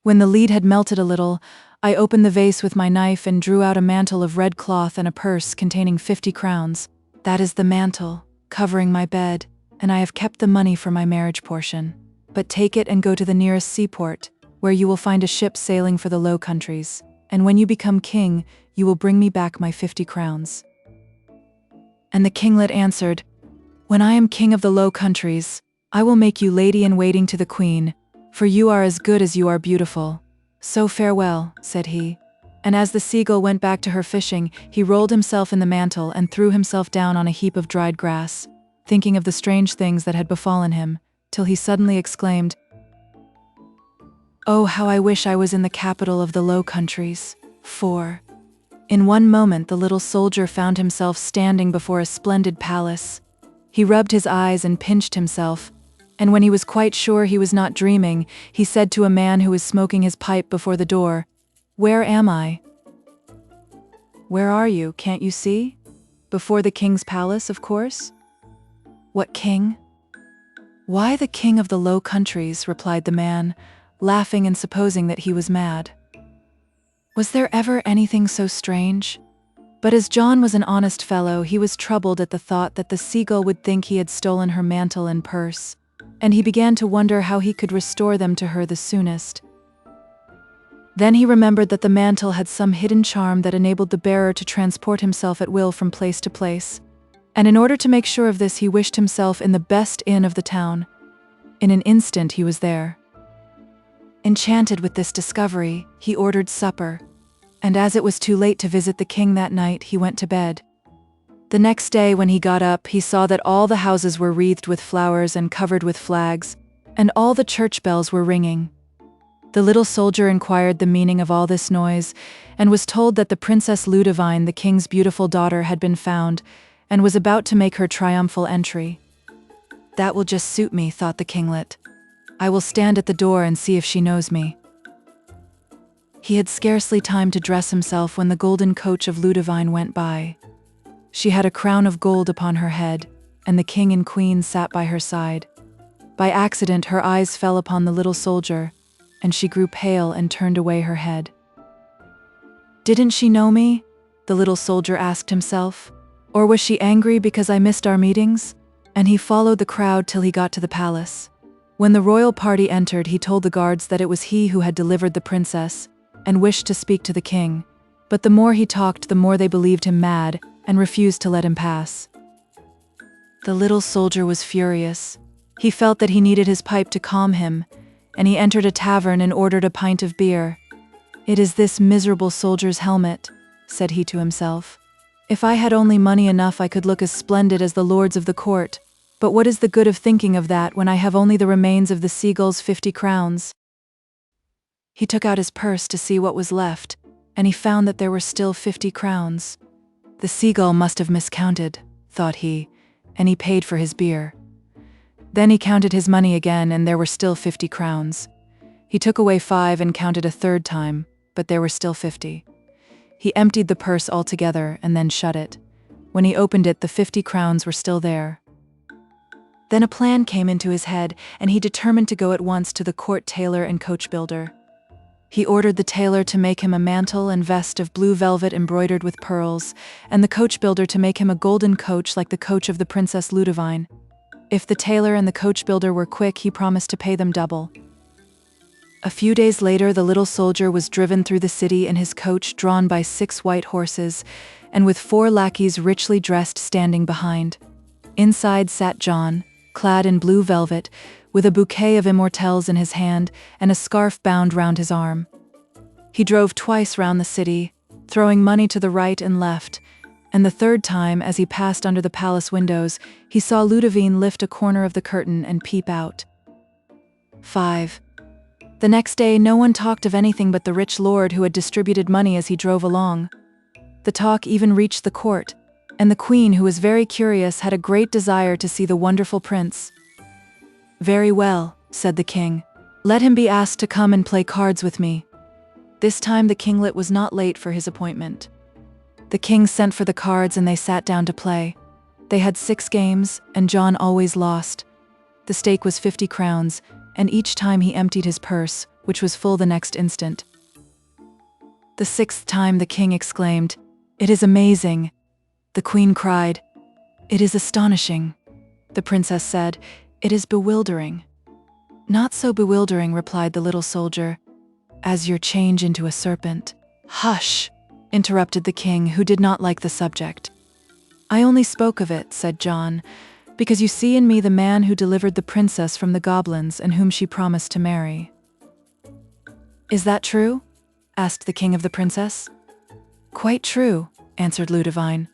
When the lead had melted a little, I opened the vase with my knife and drew out a mantle of red cloth and a purse containing 50 crowns. That is the mantle, covering my bed, and I have kept the money for my marriage portion. But take it and go to the nearest seaport, where you will find a ship sailing for the Low Countries, and when you become king, you will bring me back my 50 crowns. And the kinglet answered, "When I am king of the Low Countries, I will make you lady-in-waiting to the queen, for you are as good as you are beautiful. So farewell," said he. And as the seagull went back to her fishing, he rolled himself in the mantle and threw himself down on a heap of dried grass, thinking of the strange things that had befallen him, till he suddenly exclaimed, "Oh, how I wish I was in the capital of the Low Countries." 4. In one moment the little soldier found himself standing before a splendid palace. He rubbed his eyes and pinched himself, and when he was quite sure he was not dreaming, he said to a man who was smoking his pipe before the door, "Where am I?" "Where are you, can't you see? Before the king's palace, of course." "What king?" "Why the king of the Low Countries?" replied the man, laughing and supposing that he was mad. Was there ever anything so strange? But as John was an honest fellow, he was troubled at the thought that the seagull would think he had stolen her mantle and purse, and he began to wonder how he could restore them to her the soonest. Then he remembered that the mantle had some hidden charm that enabled the bearer to transport himself at will from place to place, and in order to make sure of this, he wished himself in the best inn of the town. In an instant he was there. Enchanted with this discovery, he ordered supper, and as it was too late to visit the king that night, he went to bed. The next day when he got up, he saw that all the houses were wreathed with flowers and covered with flags, and all the church bells were ringing. The little soldier inquired the meaning of all this noise, and was told that the Princess Ludivine, the king's beautiful daughter, had been found, and was about to make her triumphal entry. "That will just suit me," thought the kinglet. "I will stand at the door and see if she knows me." He had scarcely time to dress himself when the golden coach of Ludivine went by. She had a crown of gold upon her head, and the king and queen sat by her side. By accident her eyes fell upon the little soldier, and she grew pale and turned away her head. "Didn't she know me?" the little soldier asked himself. "Or was she angry because I missed our meetings?" And he followed the crowd till he got to the palace. When the royal party entered, he told the guards that it was he who had delivered the princess, and wished to speak to the king. But the more he talked, the more they believed him mad, and refused to let him pass. The little soldier was furious. He felt that he needed his pipe to calm him, and he entered a tavern and ordered a pint of beer. "It is this miserable soldier's helmet," said he to himself. "If I had only money enough, I could look as splendid as the lords of the court. But what is the good of thinking of that when I have only the remains of the seagull's 50 crowns? He took out his purse to see what was left, and he found that there were still 50 crowns. The seagull must have miscounted, thought he, and he paid for his beer. Then he counted his money again, and there were still 50 crowns. He took away 5 and counted a third time, but there were still 50. He emptied the purse altogether and then shut it. When he opened it, the 50 crowns were still there. Then a plan came into his head, and he determined to go at once to the court tailor and coach builder. He ordered the tailor to make him a mantle and vest of blue velvet embroidered with pearls, and the coach builder to make him a golden coach like the coach of the Princess Ludivine. If the tailor and the coach builder were quick, he promised to pay them double. A few days later, the little soldier was driven through the city in his coach drawn by 6 white horses, and with 4 lackeys richly dressed standing behind. Inside sat John, clad in blue velvet, with a bouquet of immortelles in his hand and a scarf bound round his arm. He drove twice round the city, throwing money to the right and left, and the third time, as he passed under the palace windows, he saw Ludivine lift a corner of the curtain and peep out. 5. The next day no one talked of anything but the rich lord who had distributed money as he drove along. The talk even reached the court, and the queen, who was very curious, had a great desire to see the wonderful prince. "Very well," said the king. "Let him be asked to come and play cards with me." This time the kinglet was not late for his appointment. The king sent for the cards and they sat down to play. They had 6 games, and John always lost. The stake was 50 crowns, and each time he emptied his purse, which was full the next instant. The 6th time the king exclaimed, "It is amazing." The queen cried, "It is astonishing." The princess said, "It is bewildering." "Not so bewildering," replied the little soldier, "as your change into a serpent." "Hush!" interrupted the king, who did not like the subject. "I only spoke of it," said John, "because you see in me the man who delivered the princess from the goblins and whom she promised to marry." "Is that true?" asked the king of the princess. "Quite true," answered Ludivine.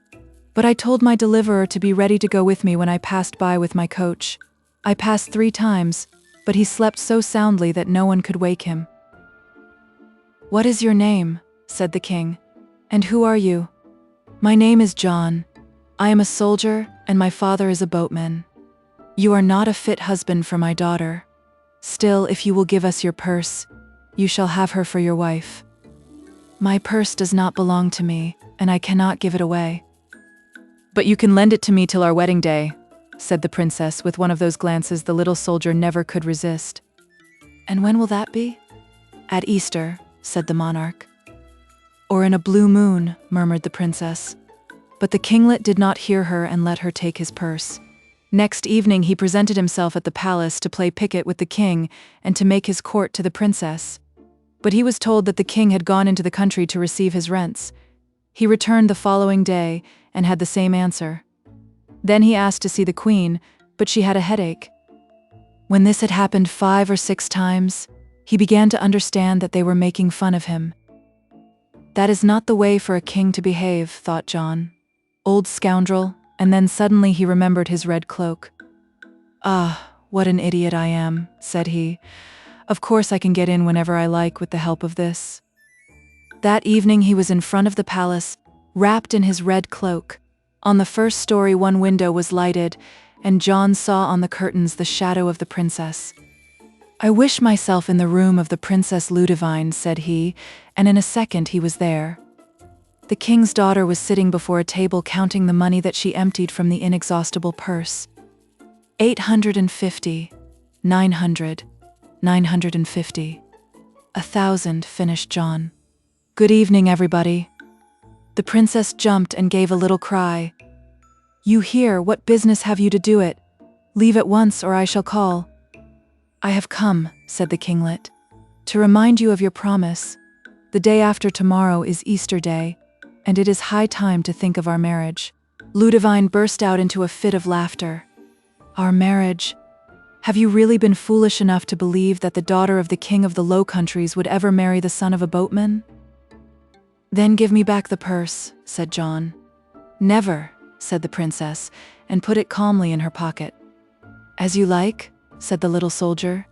"But I told my deliverer to be ready to go with me when I passed by with my coach. I passed 3 times, but he slept so soundly that no one could wake him." "What is your name?" said the king. "And who are you?" "My name is John. I am a soldier, and my father is a boatman. You are not a fit husband for my daughter. Still, if you will give us your purse, you shall have her for your wife." "My purse does not belong to me, and I cannot give it away." "But you can lend it to me till our wedding day," said the princess with one of those glances the little soldier never could resist. And when will that be? At Easter, said the monarch. Or in a blue moon, murmured the princess. But the kinglet did not hear her and let her take his purse. Next evening he presented himself at the palace to play piquet with the king and to make his court to the princess. But he was told that the king had gone into the country to receive his rents. He returned the following day and had the same answer. Then he asked to see the queen, but she had a headache. When this had happened 5 or 6 times, he began to understand that they were making fun of him. That is not the way for a king to behave, thought John. Old scoundrel, and then suddenly he remembered his red cloak. Ah, what an idiot I am, said he. Of course I can get in whenever I like with the help of this. That evening he was in front of the palace, wrapped in his red cloak. On the first story one window was lighted, and John saw on the curtains the shadow of the princess. I wish myself in the room of the Princess Ludivine, said he, and in a second he was there. The king's daughter was sitting before a table counting the money that she emptied from the inexhaustible purse. 850, 900, 950. 1,000, finished John. Good evening, everybody. The princess jumped and gave a little cry. You here, what business have you to do it? Leave at once or I shall call. I have come, said the kinglet, to remind you of your promise. The day after tomorrow is Easter Day, and it is high time to think of our marriage. Ludivine burst out into a fit of laughter. Our marriage? Have you really been foolish enough to believe that the daughter of the king of the Low Countries would ever marry the son of a boatman? Then give me back the purse, said John. Never, said the princess, and put it calmly in her pocket. As you like, said the little soldier.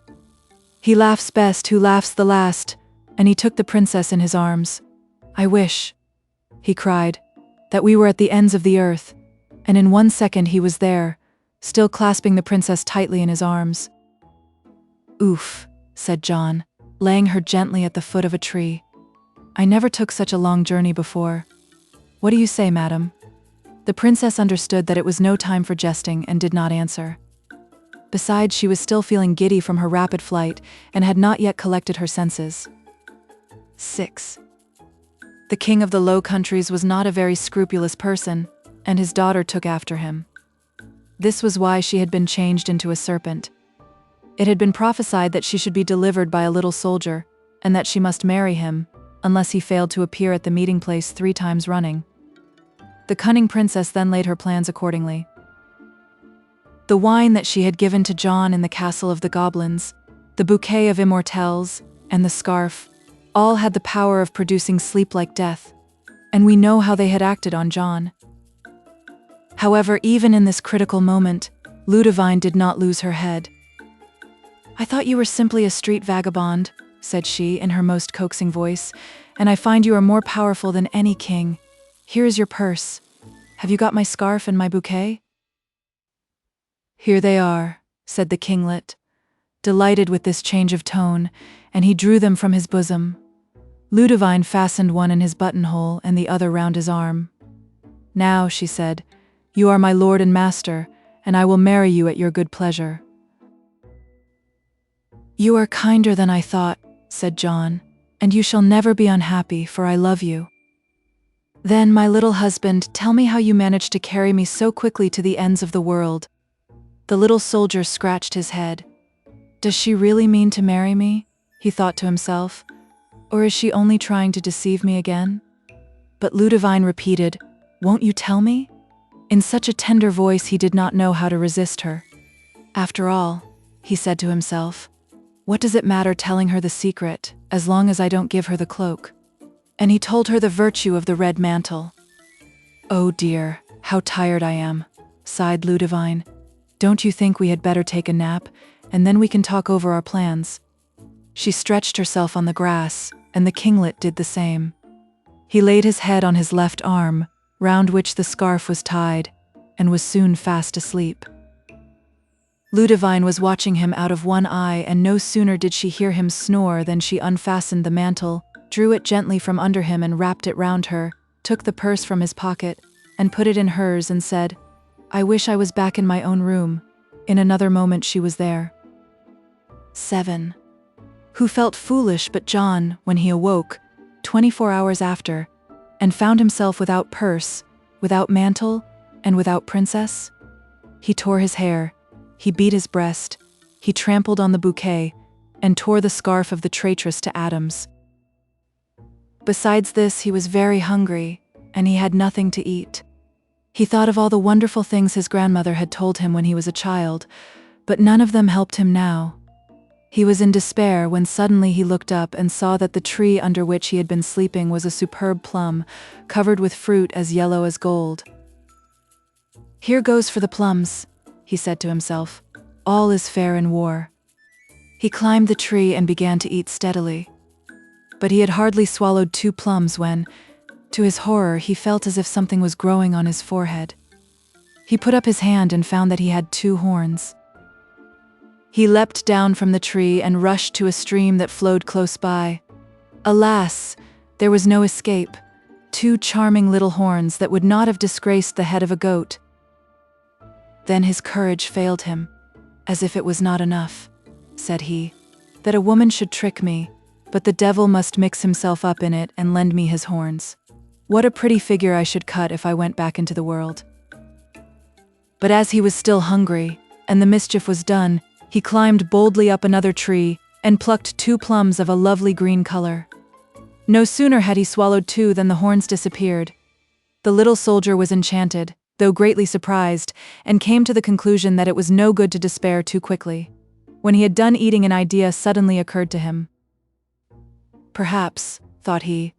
He laughs best who laughs the last, and he took the princess in his arms. I wish, he cried, that we were at the ends of the earth, and in 1 second he was there, still clasping the princess tightly in his arms. Oof, said John, laying her gently at the foot of a tree. I never took such a long journey before. What do you say, madam? The princess understood that it was no time for jesting and did not answer. Besides, she was still feeling giddy from her rapid flight and had not yet collected her senses. 6. The king of the Low Countries was not a very scrupulous person, and his daughter took after him. This was why she had been changed into a serpent. It had been prophesied that she should be delivered by a little soldier, and that she must marry him, unless he failed to appear at the meeting place 3 times running. The cunning princess then laid her plans accordingly. The wine that she had given to John in the castle of the goblins, the bouquet of immortelles, and the scarf, all had the power of producing sleep like death, and we know how they had acted on John. However, even in this critical moment, Ludivine did not lose her head. I thought you were simply a street vagabond, said she in her most coaxing voice, and I find you are more powerful than any king. Here is your purse. Have you got my scarf and my bouquet? Here they are, said the kinglet, delighted with this change of tone, and he drew them from his bosom. Ludivine fastened one in his buttonhole and the other round his arm. Now, she said, you are my lord and master, and I will marry you at your good pleasure. You are kinder than I thought, said John, and you shall never be unhappy, for I love you. Then, my little husband, tell me how you managed to carry me so quickly to the ends of the world. The little soldier scratched his head. Does she really mean to marry me? He thought to himself. Or is she only trying to deceive me again? But Ludivine repeated, won't you tell me? In such a tender voice he did not know how to resist her. After all, he said to himself, what does it matter telling her the secret, as long as I don't give her the cloak? And he told her the virtue of the red mantle. Oh dear, how tired I am, sighed Ludivine. Don't you think we had better take a nap, and then we can talk over our plans? She stretched herself on the grass, and the kinglet did the same. He laid his head on his left arm, round which the scarf was tied, and was soon fast asleep. Ludivine was watching him out of one eye, and no sooner did she hear him snore than she unfastened the mantle, drew it gently from under him and wrapped it round her, took the purse from his pocket, and put it in hers and said, I wish I was back in my own room. In another moment she was there. 7. Who felt foolish but John when he awoke, 24 hours after, and found himself without purse, without mantle, and without princess? He tore his hair, he beat his breast, he trampled on the bouquet, and tore the scarf of the traitress to atoms. Besides this, he was very hungry, and he had nothing to eat. He thought of all the wonderful things his grandmother had told him when he was a child, but none of them helped him now. He was in despair when suddenly he looked up and saw that the tree under which he had been sleeping was a superb plum, covered with fruit as yellow as gold. "Here goes for the plums," he said to himself. "All is fair in war." He climbed the tree and began to eat steadily. But he had hardly swallowed 2 plums when, to his horror, he felt as if something was growing on his forehead. He put up his hand and found that he had 2 horns. He leapt down from the tree and rushed to a stream that flowed close by. Alas, there was no escape. 2 charming little horns that would not have disgraced the head of a goat. Then his courage failed him. "As if it was not enough," said he, "that a woman should trick me, but the devil must mix himself up in it and lend me his horns. What a pretty figure I should cut if I went back into the world." But as he was still hungry, and the mischief was done, he climbed boldly up another tree and plucked 2 plums of a lovely green color. No sooner had he swallowed 2 than the horns disappeared. The little soldier was enchanted, though greatly surprised, and came to the conclusion that it was no good to despair too quickly. When he had done eating, an idea suddenly occurred to him. "Perhaps," thought he,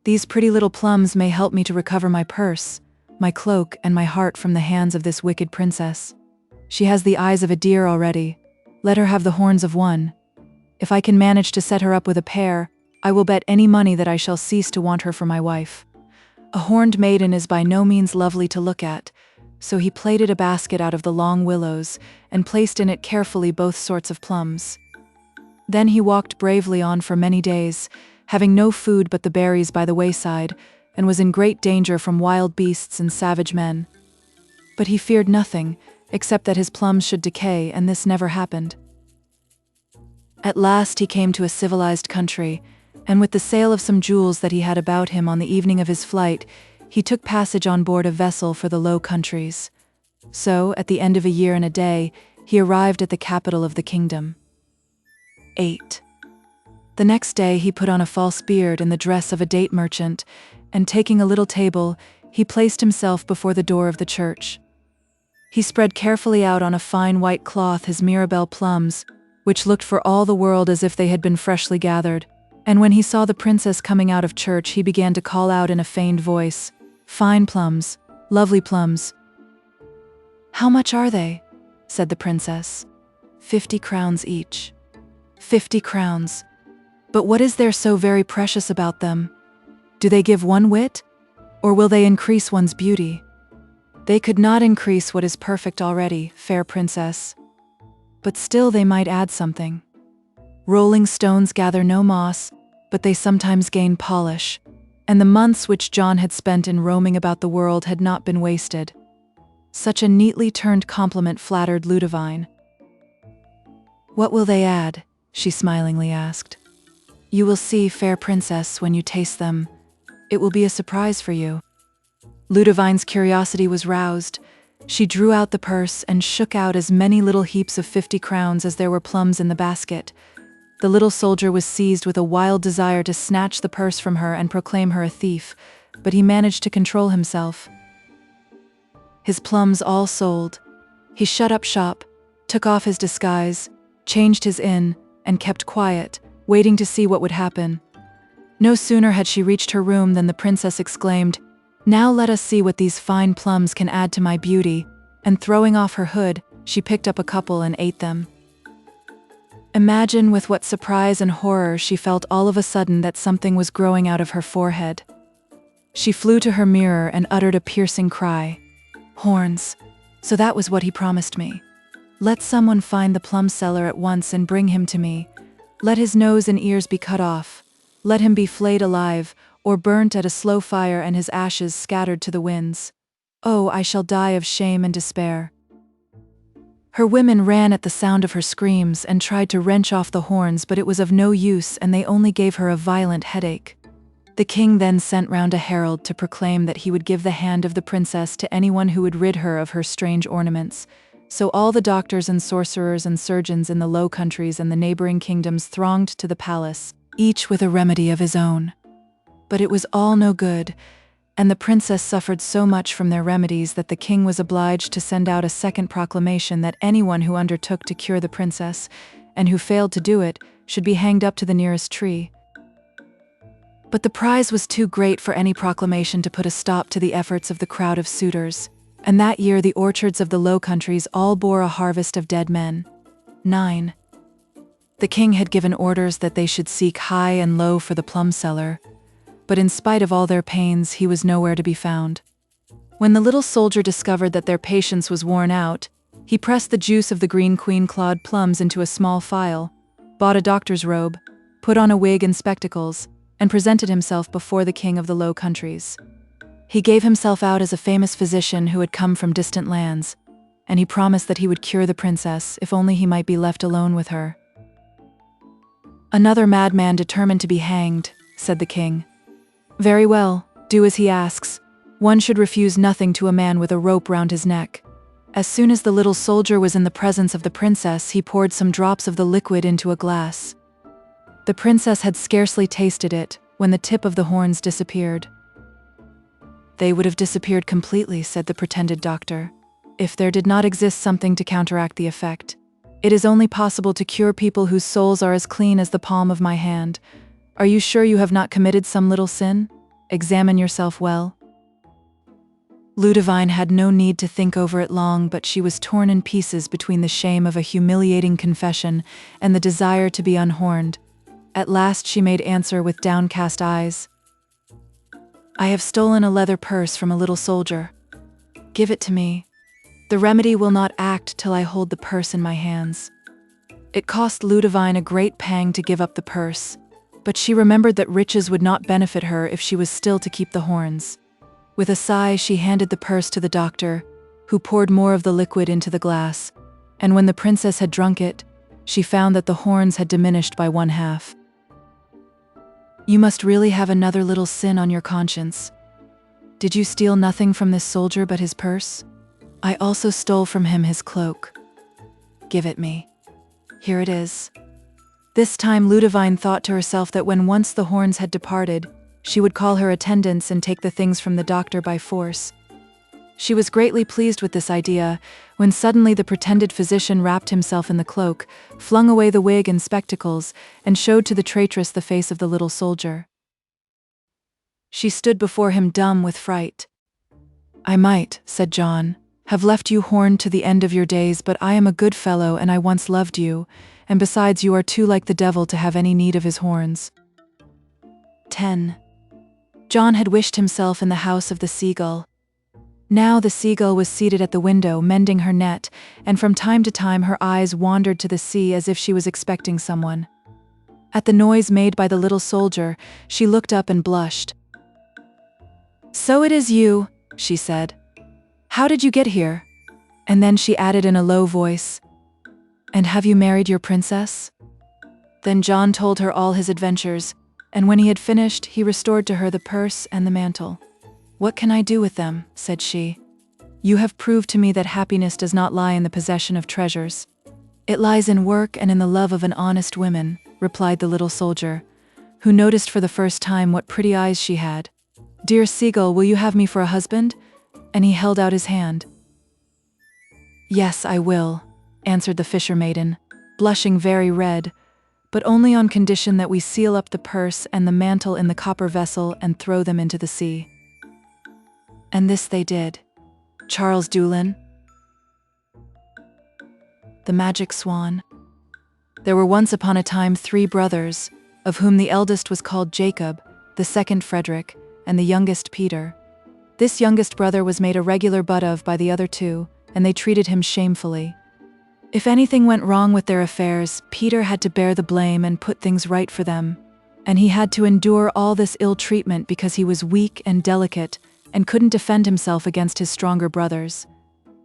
"these pretty little plums may help me to recover my purse, my cloak, and my heart from the hands of this wicked princess. She has the eyes of a deer already. Let her have the horns of one. If I can manage to set her up with a pair, I will bet any money that I shall cease to want her for my wife." A horned maiden is by no means lovely to look at, so he plaited a basket out of the long willows and placed in it carefully both sorts of plums. Then he walked bravely on for many days, having no food but the berries by the wayside, and was in great danger from wild beasts and savage men. But he feared nothing, except that his plums should decay, and this never happened. At last he came to a civilized country, and with the sale of some jewels that he had about him on the evening of his flight, he took passage on board a vessel for the Low Countries. So, at the end of a year and a day, he arrived at the capital of the kingdom. 8. The next day he put on a false beard in the dress of a date merchant, and taking a little table, he placed himself before the door of the church. He spread carefully out on a fine white cloth his Mirabelle plums, which looked for all the world as if they had been freshly gathered, and when he saw the princess coming out of church, he began to call out in a feigned voice, "Fine plums, lovely plums." "How much are they?" said the princess. 50 crowns each." 50 crowns. But what is there so very precious about them? Do they give one wit? Or will they increase one's beauty? They could not increase what is perfect already, fair princess. But still they might add something. Rolling stones gather no moss, but they sometimes gain polish, and the months which John had spent in roaming about the world had not been wasted. Such a neatly turned compliment flattered Ludovine. "What will they add?" she smilingly asked. "You will see, fair princess, when you taste them. It will be a surprise for you." Ludovine's curiosity was roused. She drew out the purse and shook out as many little heaps of 50 crowns as there were plums in the basket. The little soldier was seized with a wild desire to snatch the purse from her and proclaim her a thief, but he managed to control himself. His plums all sold. He shut up shop, took off his disguise, changed his inn, and kept quiet, waiting to see what would happen. No sooner had she reached her room than the princess exclaimed, "Now let us see what these fine plums can add to my beauty," and throwing off her hood, she picked up a couple and ate them. Imagine with what surprise and horror she felt all of a sudden that something was growing out of her forehead. She flew to her mirror and uttered a piercing cry. "Horns! So that was what he promised me. Let someone find the plum seller at once and bring him to me. Let his nose and ears be cut off. Let him be flayed alive, or burnt at a slow fire and his ashes scattered to the winds. Oh, I shall die of shame and despair." Her women ran at the sound of her screams and tried to wrench off the horns, but it was of no use, and they only gave her a violent headache. The king then sent round a herald to proclaim that he would give the hand of the princess to anyone who would rid her of her strange ornaments. So all the doctors and sorcerers and surgeons in the Low Countries and the neighboring kingdoms thronged to the palace, each with a remedy of his own. But it was all no good, and the princess suffered so much from their remedies that the king was obliged to send out a second proclamation that anyone who undertook to cure the princess, and who failed to do it, should be hanged up to the nearest tree. But the prize was too great for any proclamation to put a stop to the efforts of the crowd of suitors, and that year the orchards of the Low Countries all bore a harvest of dead men. 9. The king had given orders that they should seek high and low for the plum seller, but in spite of all their pains, he was nowhere to be found. When the little soldier discovered that their patience was worn out, he pressed the juice of the green queen-clawed plums into a small phial, bought a doctor's robe, put on a wig and spectacles, and presented himself before the king of the Low Countries. He gave himself out as a famous physician who had come from distant lands, and he promised that he would cure the princess if only he might be left alone with her. "Another madman determined to be hanged," said the king. "Very well, do as he asks. One should refuse nothing to a man with a rope round his neck." As soon as the little soldier was in the presence of the princess, he poured some drops of the liquid into a glass. The princess had scarcely tasted it when the tip of the horns disappeared. "They would have disappeared completely," said the pretended doctor, "if there did not exist something to counteract the effect. It is only possible to cure people whose souls are as clean as the palm of my hand. Are you sure you have not committed some little sin? Examine yourself well." Ludivine had no need to think over it long, but she was torn in pieces between the shame of a humiliating confession and the desire to be unhorned. At last she made answer with downcast eyes. "I have stolen a leather purse from a little soldier. Give it to me. The remedy will not act till I hold the purse in my hands." It cost Ludivine a great pang to give up the purse, but she remembered that riches would not benefit her if she was still to keep the horns. With a sigh, she handed the purse to the doctor, who poured more of the liquid into the glass, and when the princess had drunk it, she found that the horns had diminished by 1/2. "You must really have another little sin on your conscience. Did you steal nothing from this soldier but his purse?" "I also stole from him his cloak." "Give it me. Here it is." This time Ludivine thought to herself that when once the horns had departed, she would call her attendants and take the things from the doctor by force. She was greatly pleased with this idea, when suddenly the pretended physician wrapped himself in the cloak, flung away the wig and spectacles, and showed to the traitress the face of the little soldier. She stood before him dumb with fright. "I might," said John, "have left you horned to the end of your days, but I am a good fellow and I once loved you, and besides you are too like the devil to have any need of his horns." 10. John had wished himself in the house of the seagull. Now the seagull was seated at the window, mending her net, and from time to time her eyes wandered to the sea as if she was expecting someone. At the noise made by the little soldier, she looked up and blushed. "So it is you," she said. "How did you get here?" And then she added in a low voice, "And have you married your princess?" Then John told her all his adventures, and when he had finished, he restored to her the purse and the mantle. "What can I do with them?" said she. "You have proved to me that happiness does not lie in the possession of treasures. It lies in work and in the love of an honest woman," replied the little soldier, who noticed for the first time what pretty eyes she had. "Dear seagull, will you have me for a husband?" And he held out his hand. "Yes, I will," answered the fisher maiden, blushing very red, "but only on condition that we seal up the purse and the mantle in the copper vessel and throw them into the sea." And this they did. Charles Doolin. The Magic Swan. There were once upon a time 3 brothers, of whom the eldest was called Jacob, the second Frederick, and the youngest Peter. This youngest brother was made a regular butt of by the other 2, and they treated him shamefully. If anything went wrong with their affairs, Peter had to bear the blame and put things right for them, and he had to endure all this ill treatment because he was weak and delicate, and couldn't defend himself against his stronger brothers.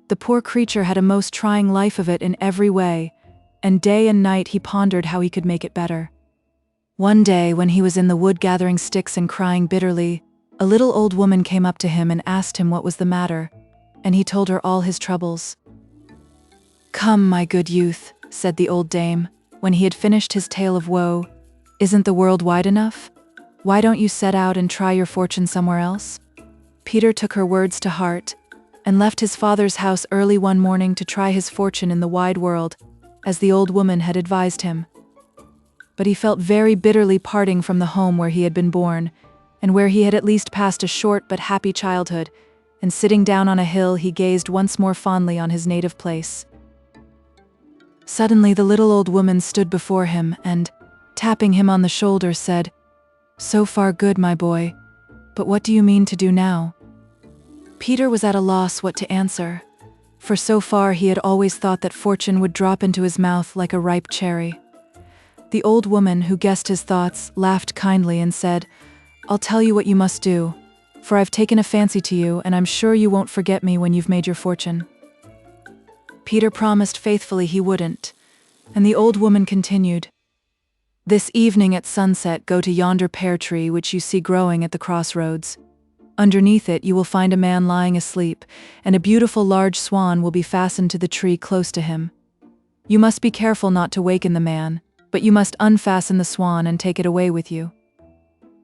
The poor creature had a most trying life of it in every way, and day and night he pondered how he could make it better. One day, when he was in the wood gathering sticks and crying bitterly, a little old woman came up to him and asked him what was the matter, and he told her all his troubles. "Come, my good youth," said the old dame, when he had finished his tale of woe. "Isn't the world wide enough? Why don't you set out and try your fortune somewhere else?" Peter took her words to heart, and left his father's house early one morning to try his fortune in the wide world, as the old woman had advised him. But he felt very bitterly parting from the home where he had been born, and where he had at least passed a short but happy childhood, and sitting down on a hill he gazed once more fondly on his native place. Suddenly the little old woman stood before him and, tapping him on the shoulder, said, "So far good, my boy, but what do you mean to do now?" Peter was at a loss what to answer, for so far he had always thought that fortune would drop into his mouth like a ripe cherry. The old woman, who guessed his thoughts, laughed kindly and said, "I'll tell you what you must do, for I've taken a fancy to you and I'm sure you won't forget me when you've made your fortune." Peter promised faithfully he wouldn't, and the old woman continued, "This evening at sunset go to yonder pear tree which you see growing at the crossroads. Underneath it you will find a man lying asleep, and a beautiful large swan will be fastened to the tree close to him. You must be careful not to waken the man, but you must unfasten the swan and take it away with you.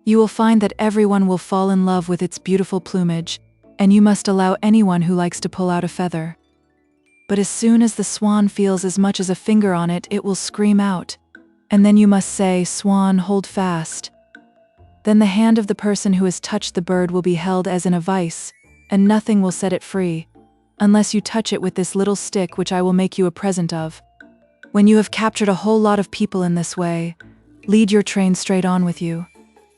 You will find that everyone will fall in love with its beautiful plumage, and you must allow anyone who likes to pull out a feather. But as soon as the swan feels as much as a finger on it, it will scream out, and then you must say, 'Swan, hold fast.' Then the hand of the person who has touched the bird will be held as in a vice, and nothing will set it free, unless you touch it with this little stick which I will make you a present of. When you have captured a whole lot of people in this way, lead your train straight on with you.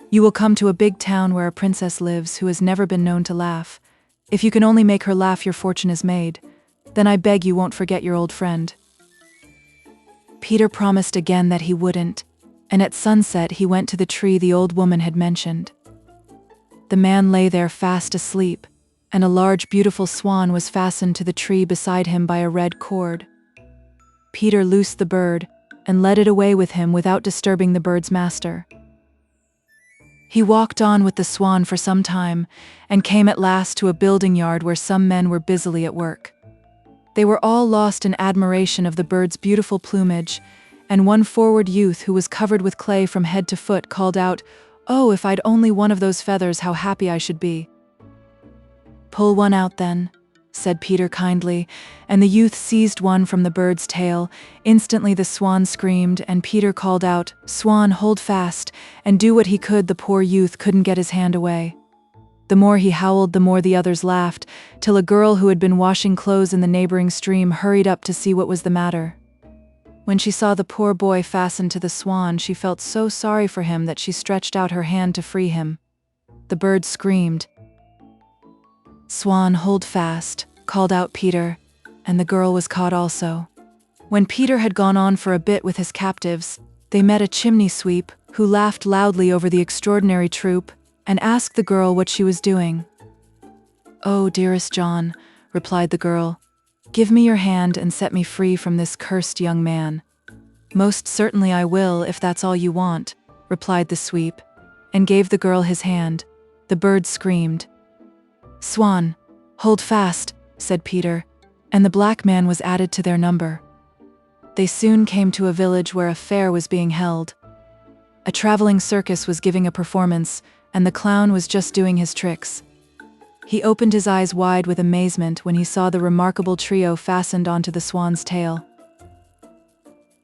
You will come to a big town where a princess lives who has never been known to laugh. If you can only make her laugh, your fortune is made. Then I beg you won't forget your old friend." Peter promised again that he wouldn't, and at sunset he went to the tree the old woman had mentioned. The man lay there fast asleep, and a large beautiful swan was fastened to the tree beside him by a red cord. Peter loosed the bird and led it away with him without disturbing the bird's master. He walked on with the swan for some time, and came at last to a building yard where some men were busily at work. They were all lost in admiration of the bird's beautiful plumage, and one forward youth who was covered with clay from head to foot called out, "Oh, if I'd only one of those feathers, how happy I should be." "Pull one out then," said Peter kindly, and the youth seized one from the bird's tail. Instantly the swan screamed, and Peter called out, "Swan, hold fast," and do what he could, the poor youth couldn't get his hand away. The more he howled, the more the others laughed, till a girl who had been washing clothes in the neighboring stream hurried up to see what was the matter. When she saw the poor boy fastened to the swan, she felt so sorry for him that she stretched out her hand to free him. The bird screamed. "Swan, hold fast," called out Peter, and the girl was caught also. When Peter had gone on for a bit with his captives, they met a chimney sweep, who laughed loudly over the extraordinary troop, and asked the girl what she was doing. "Oh, dearest John," replied the girl, "give me your hand and set me free from this cursed young man." "Most certainly I will, if that's all you want," replied the sweep, and gave the girl his hand. The bird screamed. "Swan, hold fast," said Peter, and the black man was added to their number. They soon came to a village where a fair was being held. A traveling circus was giving a performance, and the clown was just doing his tricks. He opened his eyes wide with amazement when he saw the remarkable trio fastened onto the swan's tail.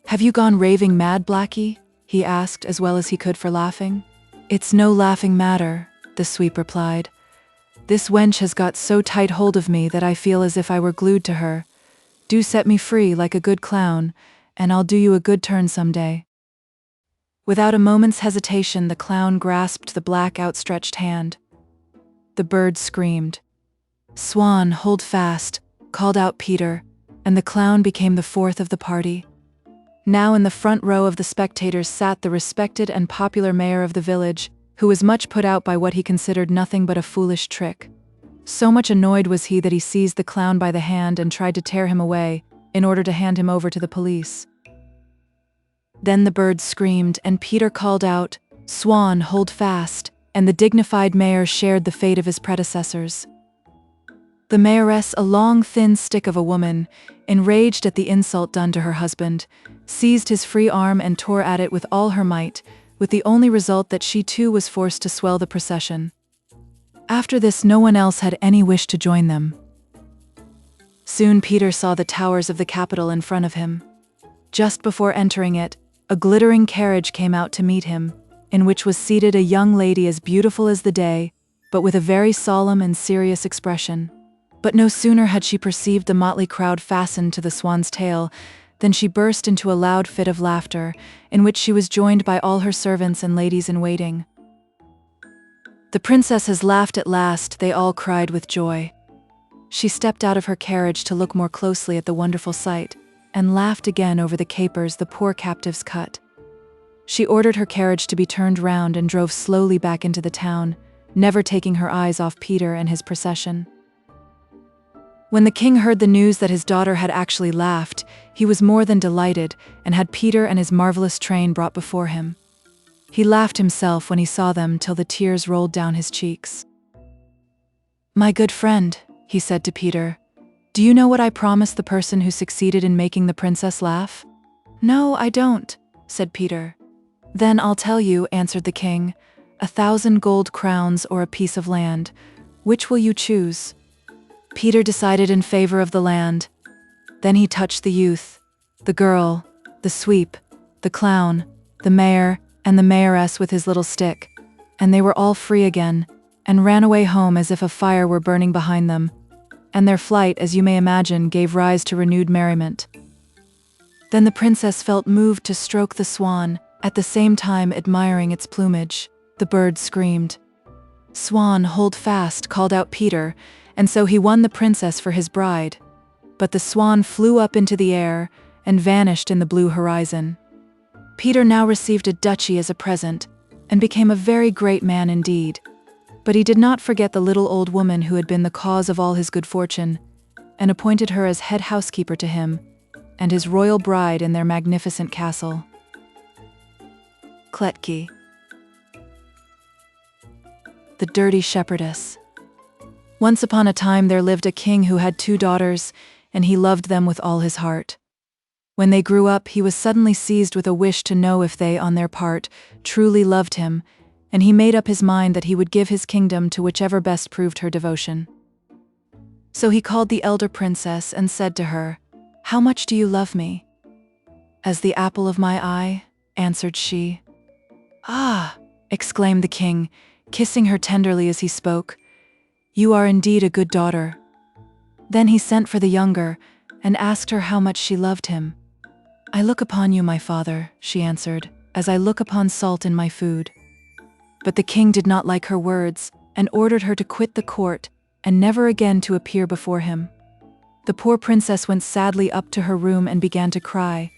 "Have you gone raving mad, Blackie?" he asked, as well as he could for laughing. "It's no laughing matter," the sweep replied. "This wench has got so tight hold of me that I feel as if I were glued to her. Do set me free like a good clown, and I'll do you a good turn some day." Without a moment's hesitation, the clown grasped the black outstretched hand. The bird screamed. "Swan, hold fast," called out Peter, and the clown became the fourth of the party. Now in the front row of the spectators sat the respected and popular mayor of the village, who was much put out by what he considered nothing but a foolish trick. So much annoyed was he that he seized the clown by the hand and tried to tear him away, in order to hand him over to the police. Then the bird screamed, and Peter called out, "Swan, hold fast," and the dignified mayor shared the fate of his predecessors. The mayoress, a long, thin stick of a woman, enraged at the insult done to her husband, seized his free arm and tore at it with all her might, with the only result that she too was forced to swell the procession. After this, no one else had any wish to join them. Soon Peter saw the towers of the capital in front of him. Just before entering it, a glittering carriage came out to meet him, in which was seated a young lady as beautiful as the day, but with a very solemn and serious expression. But no sooner had she perceived the motley crowd fastened to the swan's tail, than she burst into a loud fit of laughter, in which she was joined by all her servants and ladies-in-waiting. "The princess has laughed at last," they all cried with joy. She stepped out of her carriage to look more closely at the wonderful sight, and laughed again over the capers the poor captives cut. She ordered her carriage to be turned round and drove slowly back into the town, never taking her eyes off Peter and his procession. When the king heard the news that his daughter had actually laughed, he was more than delighted and had Peter and his marvelous train brought before him. He laughed himself when he saw them till the tears rolled down his cheeks. "My good friend," he said to Peter, "do you know what I promised the person who succeeded in making the princess laugh?" "No, I don't," said Peter. "Then I'll tell you," answered the king, 1,000 gold crowns or a piece of land. Which will you choose?" Peter decided in favor of the land. Then he touched the youth, the girl, the sweep, the clown, the mayor, and the mayoress with his little stick, and they were all free again, and ran away home as if a fire were burning behind them, and their flight, as you may imagine, gave rise to renewed merriment. Then the princess felt moved to stroke the swan, at the same time admiring its plumage. The bird screamed. "Swan, hold fast," called out Peter, and so he won the princess for his bride. But the swan flew up into the air and vanished in the blue horizon. Peter now received a duchy as a present, and became a very great man indeed. But he did not forget the little old woman who had been the cause of all his good fortune, and appointed her as head housekeeper to him, and his royal bride in their magnificent castle. Kletki. The Dirty Shepherdess. Once upon a time there lived a king who had 2 daughters, and he loved them with all his heart. When they grew up, he was suddenly seized with a wish to know if they, on their part, truly loved him, and he made up his mind that he would give his kingdom to whichever best proved her devotion. So he called the elder princess and said to her, "How much do you love me?" "As the apple of my eye," answered she. "Ah!" exclaimed the king, kissing her tenderly as he spoke. "You are indeed a good daughter." Then he sent for the younger, and asked her how much she loved him. "I look upon you, my father," she answered, "as I look upon salt in my food." But the king did not like her words, and ordered her to quit the court, and never again to appear before him. The poor princess went sadly up to her room and began to cry.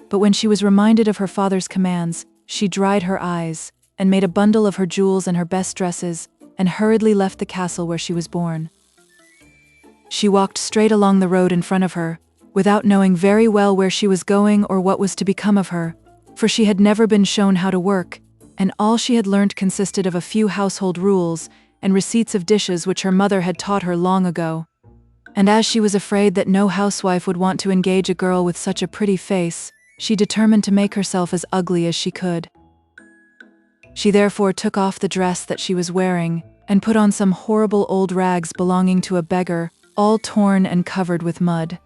But when she was reminded of her father's commands, she dried her eyes, and made a bundle of her jewels and her best dresses, and hurriedly left the castle where she was born. She walked straight along the road in front of her, without knowing very well where she was going or what was to become of her, for she had never been shown how to work, and all she had learnt consisted of a few household rules and receipts of dishes which her mother had taught her long ago. And as she was afraid that no housewife would want to engage a girl with such a pretty face, she determined to make herself as ugly as she could. She therefore took off the dress that she was wearing, and put on some horrible old rags belonging to a beggar, all torn and covered with mud.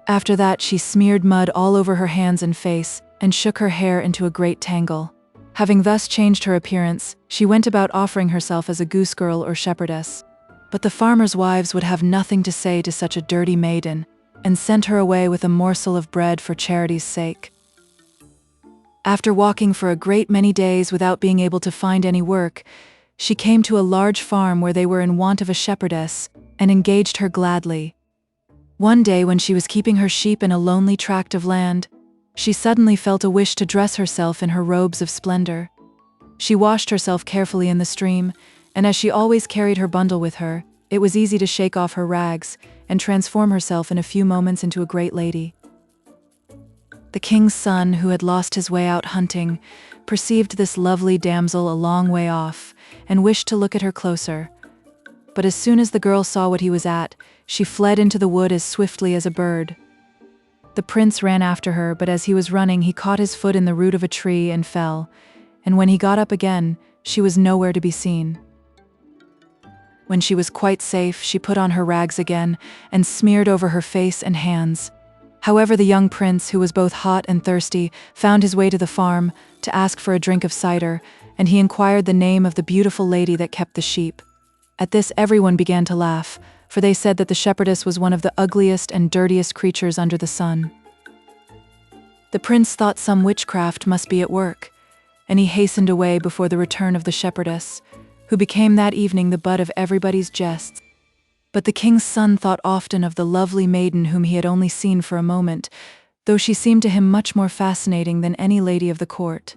After that she smeared mud all over her hands and face, and shook her hair into a great tangle. Having thus changed her appearance, she went about offering herself as a goose girl or shepherdess. But the farmers' wives would have nothing to say to such a dirty maiden, and sent her away with a morsel of bread for charity's sake. After walking for a great many days without being able to find any work, she came to a large farm where they were in want of a shepherdess, and engaged her gladly. One day when she was keeping her sheep in a lonely tract of land, she suddenly felt a wish to dress herself in her robes of splendor. She washed herself carefully in the stream, and as she always carried her bundle with her, it was easy to shake off her rags and transform herself in a few moments into a great lady. The king's son, who had lost his way out hunting, perceived this lovely damsel a long way off and wished to look at her closer. But as soon as the girl saw what he was at, she fled into the wood as swiftly as a bird. The prince ran after her, but as he was running, he caught his foot in the root of a tree and fell, and when he got up again, she was nowhere to be seen. When she was quite safe, she put on her rags again and smeared over her face and hands. However, the young prince, who was both hot and thirsty, found his way to the farm to ask for a drink of cider, and he inquired the name of the beautiful lady that kept the sheep. At this, everyone began to laugh, for they said that the shepherdess was one of the ugliest and dirtiest creatures under the sun. The prince thought some witchcraft must be at work, and he hastened away before the return of the shepherdess, who became that evening the butt of everybody's jests. But the king's son thought often of the lovely maiden whom he had only seen for a moment, though she seemed to him much more fascinating than any lady of the court.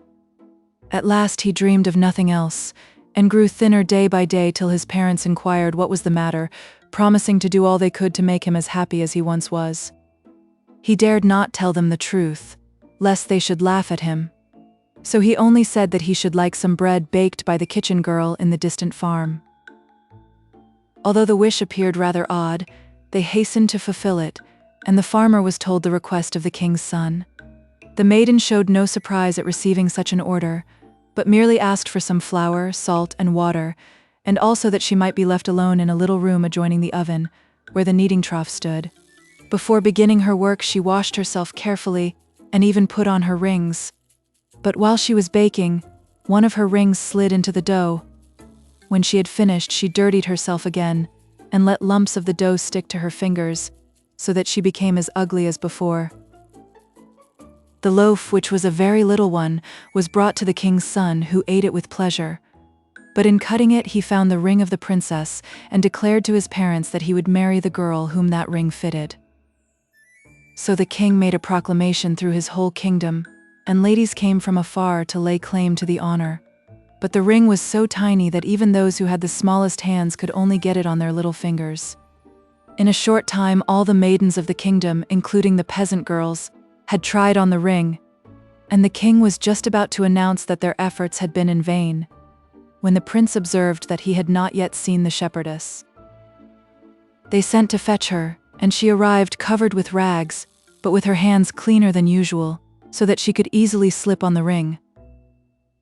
At last he dreamed of nothing else, and grew thinner day by day till his parents inquired what was the matter, promising to do all they could to make him as happy as he once was. He dared not tell them the truth, lest they should laugh at him. So he only said that he should like some bread baked by the kitchen girl in the distant farm. Although the wish appeared rather odd, they hastened to fulfill it, and the farmer was told the request of the king's son. The maiden showed no surprise at receiving such an order, but merely asked for some flour, salt, and water, and also that she might be left alone in a little room adjoining the oven, where the kneading trough stood. Before beginning her work, she washed herself carefully and even put on her rings. But while she was baking, one of her rings slid into the dough. When she had finished, she dirtied herself again and let lumps of the dough stick to her fingers, so that she became as ugly as before. The loaf, which was a very little one, was brought to the king's son, who ate it with pleasure. But in cutting it, he found the ring of the princess and declared to his parents that he would marry the girl whom that ring fitted. So the king made a proclamation through his whole kingdom, and ladies came from afar to lay claim to the honor. But the ring was so tiny that even those who had the smallest hands could only get it on their little fingers. In a short time, all the maidens of the kingdom, including the peasant girls, had tried on the ring, and the king was just about to announce that their efforts had been in vain, when the prince observed that he had not yet seen the shepherdess. They sent to fetch her, and she arrived covered with rags, but with her hands cleaner than usual, so that she could easily slip on the ring.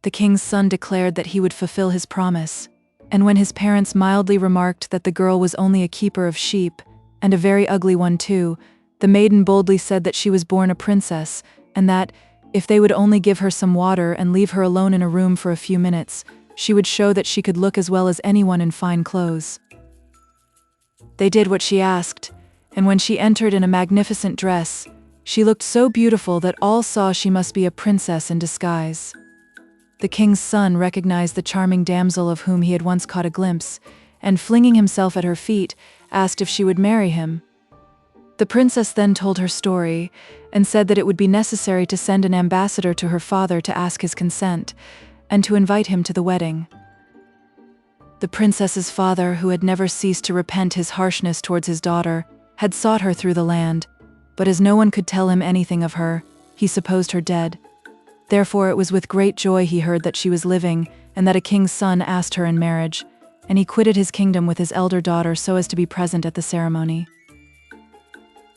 The king's son declared that he would fulfill his promise, and when his parents mildly remarked that the girl was only a keeper of sheep, and a very ugly one too, the maiden boldly said that she was born a princess, and that, if they would only give her some water and leave her alone in a room for a few minutes, she would show that she could look as well as anyone in fine clothes. They did what she asked, and when she entered in a magnificent dress, she looked so beautiful that all saw she must be a princess in disguise. The king's son recognized the charming damsel of whom he had once caught a glimpse, and flinging himself at her feet, asked if she would marry him. The princess then told her story, and said that it would be necessary to send an ambassador to her father to ask his consent, and to invite him to the wedding. The princess's father, who had never ceased to repent his harshness towards his daughter, had sought her through the land, but as no one could tell him anything of her, he supposed her dead. Therefore it was with great joy he heard that she was living, and that a king's son asked her in marriage, and he quitted his kingdom with his elder daughter so as to be present at the ceremony.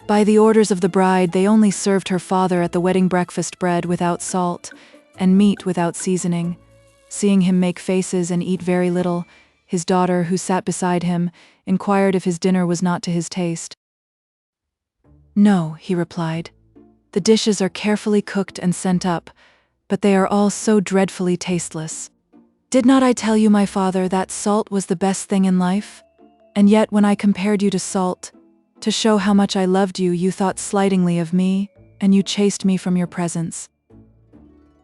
By the orders of the bride, they only served her father at the wedding breakfast bread without salt, and meat without seasoning. Seeing him make faces and eat very little, his daughter, who sat beside him, inquired if his dinner was not to his taste. "No," he replied. "The dishes are carefully cooked and sent up, but they are all so dreadfully tasteless. Did not I tell you, my father, that salt was the best thing in life? And yet when I compared you to salt, to show how much I loved you, you thought slightingly of me, and you chased me from your presence."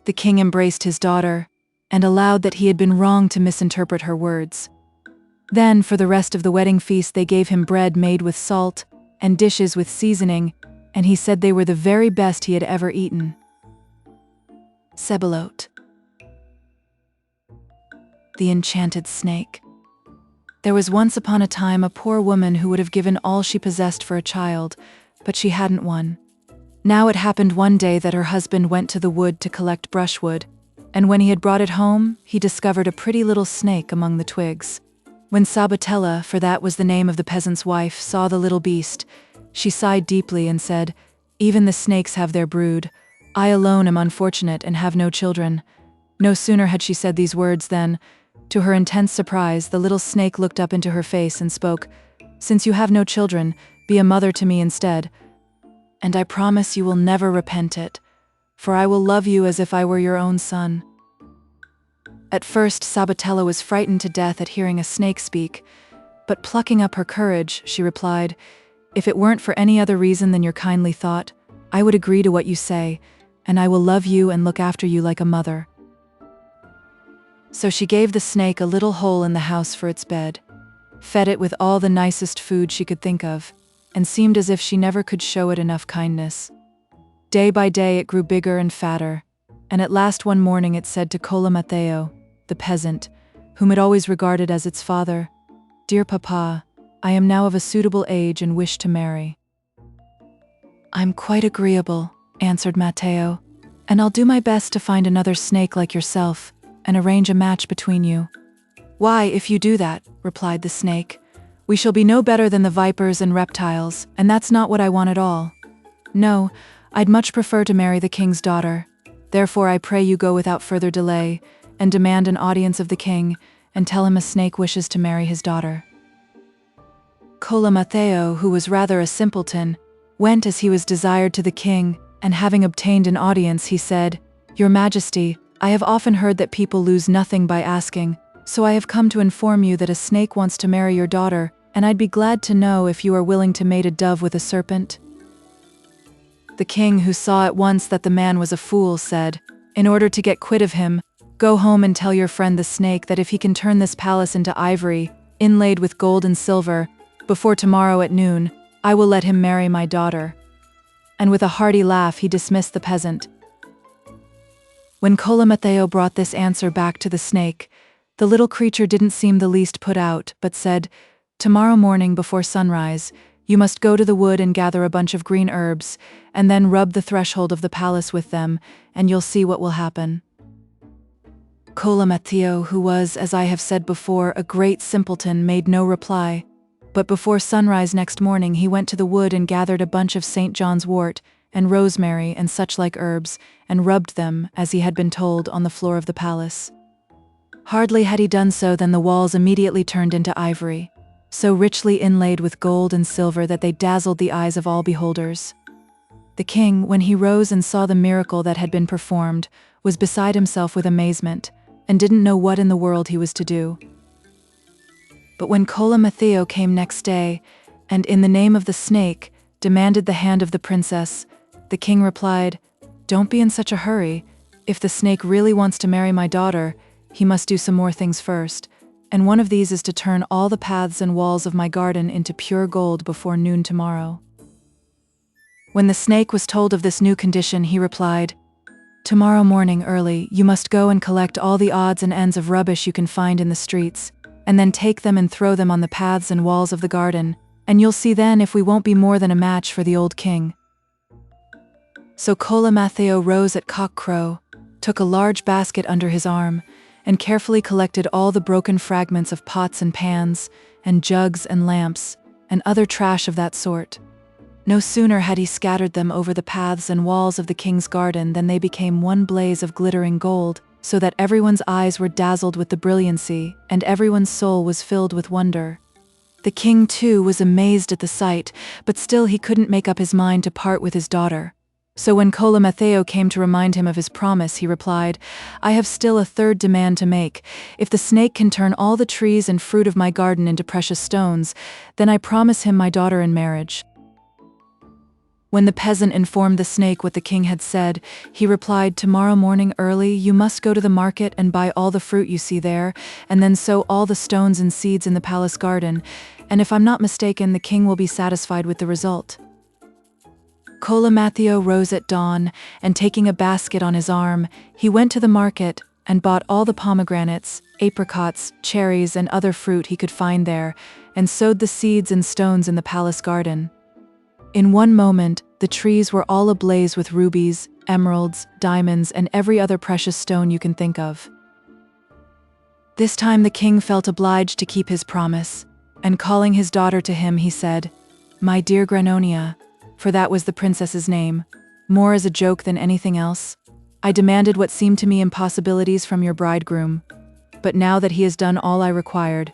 The king embraced his daughter, and allowed that he had been wrong to misinterpret her words. Then, for the rest of the wedding feast, they gave him bread made with salt, and dishes with seasoning, and he said they were the very best he had ever eaten. Sebelote. The Enchanted Snake. There was once upon a time a poor woman who would have given all she possessed for a child, but she hadn't one. Now it happened one day that her husband went to the wood to collect brushwood, and when he had brought it home, he discovered a pretty little snake among the twigs. When Potentilla, for that was the name of the peasant's wife, saw the little beast, she sighed deeply and said, "Even the snakes have their brood. I alone am unfortunate and have no children." No sooner had she said these words than, to her intense surprise, the little snake looked up into her face and spoke, "Since you have no children, be a mother to me instead. And I promise you will never repent it, for I will love you as if I were your own son." At first, Potentilla was frightened to death at hearing a snake speak, but plucking up her courage, she replied, "If it weren't for any other reason than your kindly thought, I would agree to what you say, and I will love you and look after you like a mother." So she gave the snake a little hole in the house for its bed, fed it with all the nicest food she could think of, and seemed as if she never could show it enough kindness. Day by day it grew bigger and fatter, and at last one morning it said to Colamateo, the peasant, whom it always regarded as its father, "Dear Papa, I am now of a suitable age and wish to marry." "I'm quite agreeable," answered Mateo, "and I'll do my best to find another snake like yourself and arrange a match between you." "Why, if you do that," replied the snake, "we shall be no better than the vipers and reptiles, and that's not what I want at all. No, I'd much prefer to marry the king's daughter. Therefore I pray you go without further delay, and demand an audience of the king, and tell him a snake wishes to marry his daughter." Colamateo, who was rather a simpleton, went as he was desired to the king, and having obtained an audience, he said, "Your Majesty, I have often heard that people lose nothing by asking, so I have come to inform you that a snake wants to marry your daughter, and I'd be glad to know if you are willing to mate a dove with a serpent." The king, who saw at once that the man was a fool, said, "In order to get quit of him, go home and tell your friend the snake that if he can turn this palace into ivory, inlaid with gold and silver, before tomorrow at noon, I will let him marry my daughter." And with a hearty laugh he dismissed the peasant. When Colamateo brought this answer back to the snake, the little creature didn't seem the least put out, but said, "Tomorrow morning before sunrise, you must go to the wood and gather a bunch of green herbs, and then rub the threshold of the palace with them, and you'll see what will happen." Colamateo, who was, as I have said before, a great simpleton, made no reply, but before sunrise next morning he went to the wood and gathered a bunch of St. John's wort, and rosemary and such like herbs, and rubbed them, as he had been told, on the floor of the palace. Hardly had he done so than the walls immediately turned into ivory, so richly inlaid with gold and silver that they dazzled the eyes of all beholders. The king, when he rose and saw the miracle that had been performed, was beside himself with amazement, and didn't know what in the world he was to do. But when Colamateo came next day, and in the name of the snake, demanded the hand of the princess, the king replied, "Don't be in such a hurry. If the snake really wants to marry my daughter, he must do some more things first, and one of these is to turn all the paths and walls of my garden into pure gold before noon tomorrow." When the snake was told of this new condition, he replied, "Tomorrow morning early, you must go and collect all the odds and ends of rubbish you can find in the streets, and then take them and throw them on the paths and walls of the garden, and you'll see then if we won't be more than a match for the old king." So Colamateo rose at cock-crow, took a large basket under his arm, and carefully collected all the broken fragments of pots and pans, and jugs and lamps, and other trash of that sort. No sooner had he scattered them over the paths and walls of the king's garden than they became one blaze of glittering gold, so that everyone's eyes were dazzled with the brilliancy, and everyone's soul was filled with wonder. The king, too, was amazed at the sight, but still he couldn't make up his mind to part with his daughter. So when Colamateo came to remind him of his promise, he replied, "I have still a third demand to make. If the snake can turn all the trees and fruit of my garden into precious stones, then I promise him my daughter in marriage." When the peasant informed the snake what the king had said, he replied, "Tomorrow morning early you must go to the market and buy all the fruit you see there, and then sow all the stones and seeds in the palace garden, and if I'm not mistaken, the king will be satisfied with the result." Colamateo rose at dawn, and taking a basket on his arm, he went to the market, and bought all the pomegranates, apricots, cherries, and other fruit he could find there, and sowed the seeds and stones in the palace garden. In one moment, the trees were all ablaze with rubies, emeralds, diamonds, and every other precious stone you can think of. This time the king felt obliged to keep his promise, and calling his daughter to him, he said, "My dear Granonia," for that was the princess's name, more as a joke than anything else, "I demanded what seemed to me impossibilities from your bridegroom, but now that he has done all I required,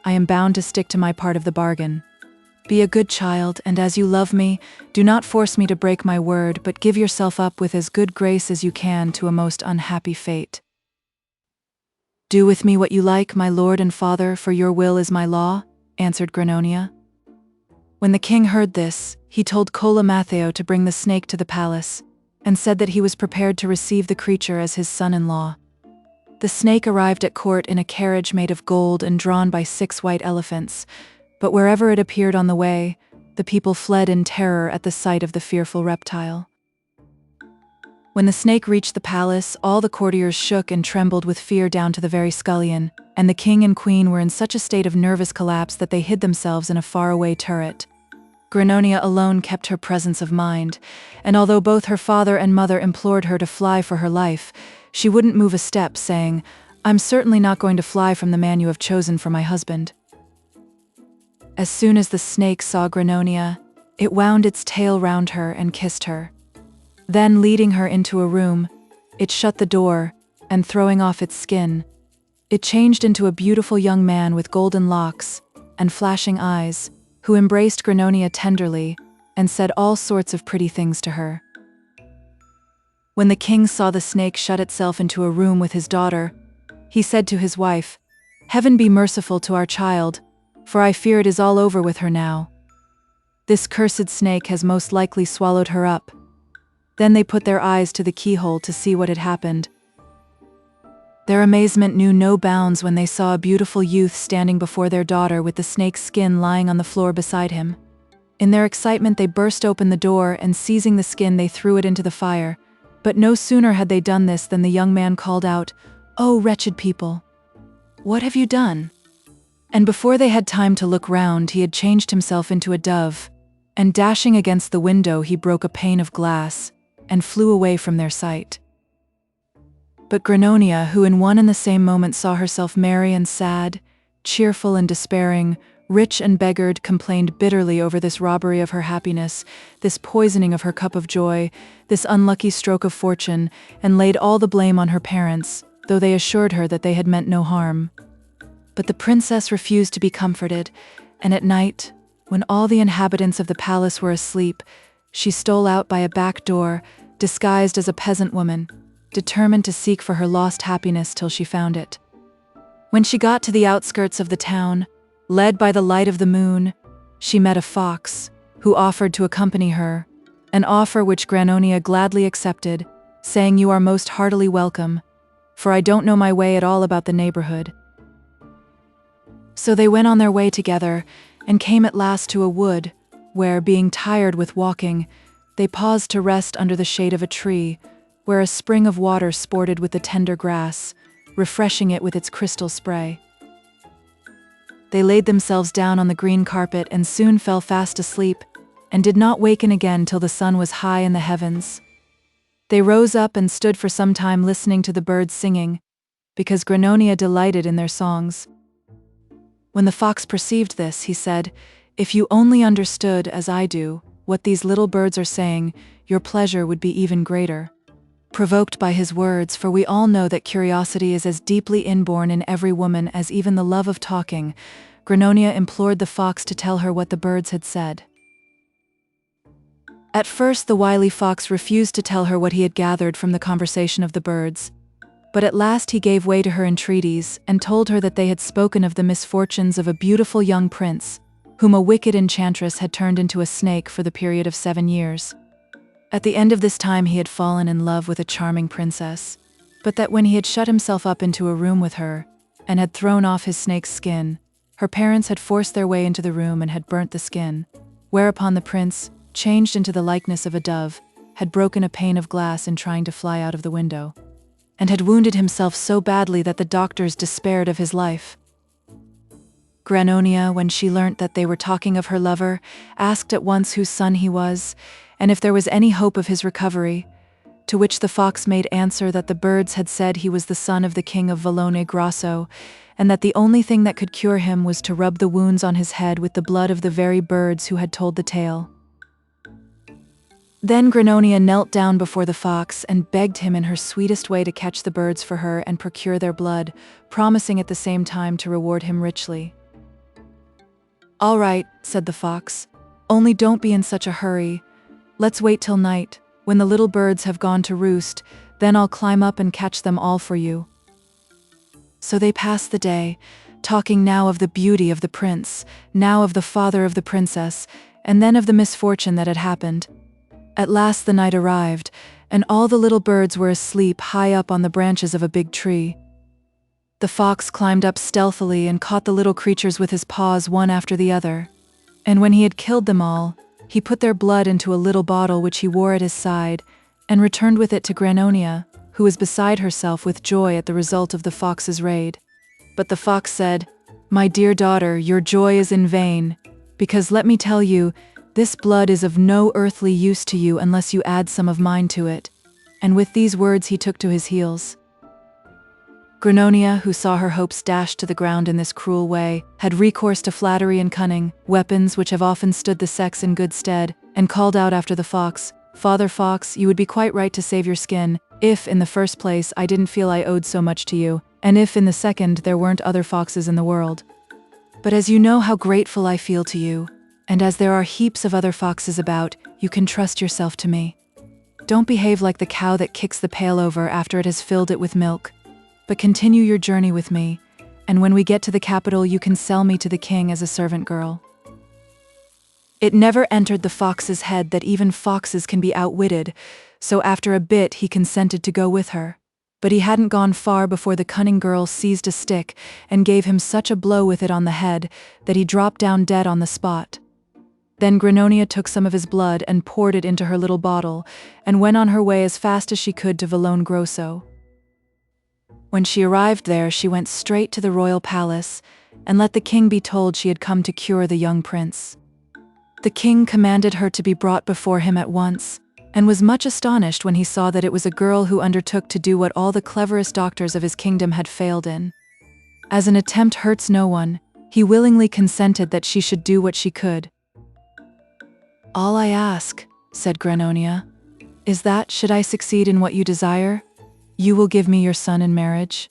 I am bound to stick to my part of the bargain. Be a good child, and as you love me, do not force me to break my word, but give yourself up with as good grace as you can to a most unhappy fate. Do with me what you like, my lord and father, for your will is my law," answered Granonia. When the king heard this, he told Cola Matteo to bring the snake to the palace, and said that he was prepared to receive the creature as his son-in-law. The snake arrived at court in a carriage made of gold and drawn by 6 white elephants, but wherever it appeared on the way, the people fled in terror at the sight of the fearful reptile. When the snake reached the palace, all the courtiers shook and trembled with fear down to the very scullion, and the king and queen were in such a state of nervous collapse that they hid themselves in a faraway turret. Granonia alone kept her presence of mind, and although both her father and mother implored her to fly for her life, she wouldn't move a step, saying, "I'm certainly not going to fly from the man you have chosen for my husband." As soon as the snake saw Granonia, it wound its tail round her and kissed her. Then, leading her into a room, it shut the door, and throwing off its skin, it changed into a beautiful young man with golden locks and flashing eyes, who embraced Granonia tenderly and said all sorts of pretty things to her. When the king saw the snake shut itself into a room with his daughter, he said to his wife, "Heaven be merciful to our child, for I fear it is all over with her now. This cursed snake has most likely swallowed her up." Then they put their eyes to the keyhole to see what had happened. Their amazement knew no bounds when they saw a beautiful youth standing before their daughter with the snake's skin lying on the floor beside him. In their excitement they burst open the door, and seizing the skin they threw it into the fire. But no sooner had they done this than the young man called out, "Oh, wretched people! What have you done?" And before they had time to look round, he had changed himself into a dove, and dashing against the window he broke a pane of glass, and flew away from their sight. But Granonia, who in one and the same moment saw herself merry and sad, cheerful and despairing, rich and beggared, complained bitterly over this robbery of her happiness, this poisoning of her cup of joy, this unlucky stroke of fortune, and laid all the blame on her parents, though they assured her that they had meant no harm. But the princess refused to be comforted, and at night, when all the inhabitants of the palace were asleep, she stole out by a back door, disguised as a peasant woman, determined to seek for her lost happiness till she found it. When she got to the outskirts of the town, led by the light of the moon, she met a fox, who offered to accompany her, an offer which Granonia gladly accepted, saying, "You are most heartily welcome, for I don't know my way at all about the neighborhood." So they went on their way together, and came at last to a wood, where, being tired with walking, they paused to rest under the shade of a tree, where a spring of water sported with the tender grass, refreshing it with its crystal spray. They laid themselves down on the green carpet and soon fell fast asleep, and did not waken again till the sun was high in the heavens. They rose up and stood for some time listening to the birds singing, because Granonia delighted in their songs. When the fox perceived this, he said, "If you only understood, as I do, what these little birds are saying, your pleasure would be even greater." Provoked by his words, for we all know that curiosity is as deeply inborn in every woman as even the love of talking, Granonia implored the fox to tell her what the birds had said. At first the wily fox refused to tell her what he had gathered from the conversation of the birds, but at last he gave way to her entreaties, and told her that they had spoken of the misfortunes of a beautiful young prince, whom a wicked enchantress had turned into a snake for the period of 7 years. At the end of this time he had fallen in love with a charming princess, but that when he had shut himself up into a room with her, and had thrown off his snake's skin, her parents had forced their way into the room and had burnt the skin, whereupon the prince, changed into the likeness of a dove, had broken a pane of glass in trying to fly out of the window. and had wounded himself so badly that the doctors despaired of his life. Granonia, when she learnt that they were talking of her lover, asked at once whose son he was, and if there was any hope of his recovery, to which the fox made answer that the birds had said he was the son of the king of Vallone Grosso, and that the only thing that could cure him was to rub the wounds on his head with the blood of the very birds who had told the tale. Then Granonia knelt down before the fox and begged him in her sweetest way to catch the birds for her and procure their blood, promising at the same time to reward him richly. "All right," said the fox, "only don't be in such a hurry. Let's wait till night, when the little birds have gone to roost, then I'll climb up and catch them all for you." So they passed the day, talking now of the beauty of the prince, now of the father of the princess, and then of the misfortune that had happened. At last the night arrived, and all the little birds were asleep high up on the branches of a big tree. The fox climbed up stealthily and caught the little creatures with his paws one after the other. And when he had killed them all, he put their blood into a little bottle which he wore at his side, and returned with it to Granonia, who was beside herself with joy at the result of the fox's raid. But the fox said, "My dear daughter, your joy is in vain, because let me tell you, this blood is of no earthly use to you unless you add some of mine to it." And with these words he took to his heels. Granonia, who saw her hopes dashed to the ground in this cruel way, had recourse to flattery and cunning, weapons which have often stood the sex in good stead, and called out after the fox, "Father Fox, you would be quite right to save your skin, if, in the first place, I didn't feel I owed so much to you, and if, in the second, there weren't other foxes in the world. But as you know how grateful I feel to you, and as there are heaps of other foxes about, you can trust yourself to me. Don't behave like the cow that kicks the pail over after it has filled it with milk, but continue your journey with me, and when we get to the capital you can sell me to the king as a servant girl." It never entered the fox's head that even foxes can be outwitted, so after a bit he consented to go with her. But he hadn't gone far before the cunning girl seized a stick and gave him such a blow with it on the head that he dropped down dead on the spot. Then Granonia took some of his blood and poured it into her little bottle, and went on her way as fast as she could to Vallone Grosso. When she arrived there, she went straight to the royal palace, and let the king be told she had come to cure the young prince. The king commanded her to be brought before him at once, and was much astonished when he saw that it was a girl who undertook to do what all the cleverest doctors of his kingdom had failed in. As an attempt hurts no one, he willingly consented that she should do what she could. "All I ask," said Granonia, "is that, should I succeed in what you desire, you will give me your son in marriage."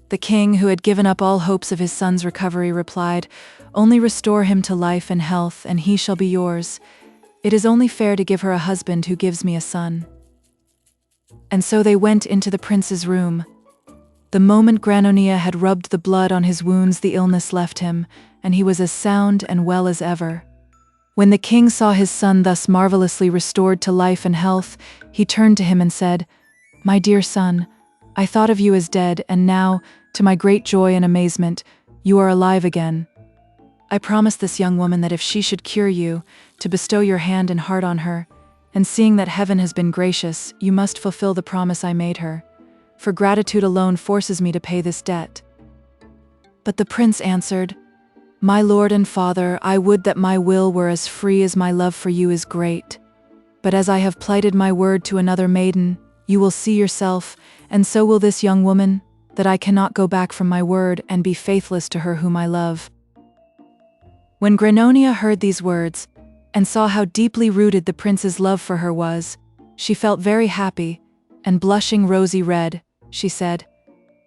The king, who had given up all hopes of his son's recovery, replied, "Only restore him to life and health, and he shall be yours. It is only fair to give her a husband who gives me a son." And so they went into the prince's room. The moment Granonia had rubbed the blood on his wounds, the illness left him, and he was as sound and well as ever. When the king saw his son thus marvelously restored to life and health, he turned to him and said, "My dear son, I thought of you as dead, and now, to my great joy and amazement, you are alive again. I promised this young woman that if she should cure you, to bestow your hand and heart on her, and seeing that heaven has been gracious, you must fulfill the promise I made her, for gratitude alone forces me to pay this debt." But the prince answered, "My lord and father, I would that my will were as free as my love for you is great. But as I have plighted my word to another maiden, you will see yourself, and so will this young woman, that I cannot go back from my word and be faithless to her whom I love." When Granonia heard these words, and saw how deeply rooted the prince's love for her was, she felt very happy, and blushing rosy red, she said,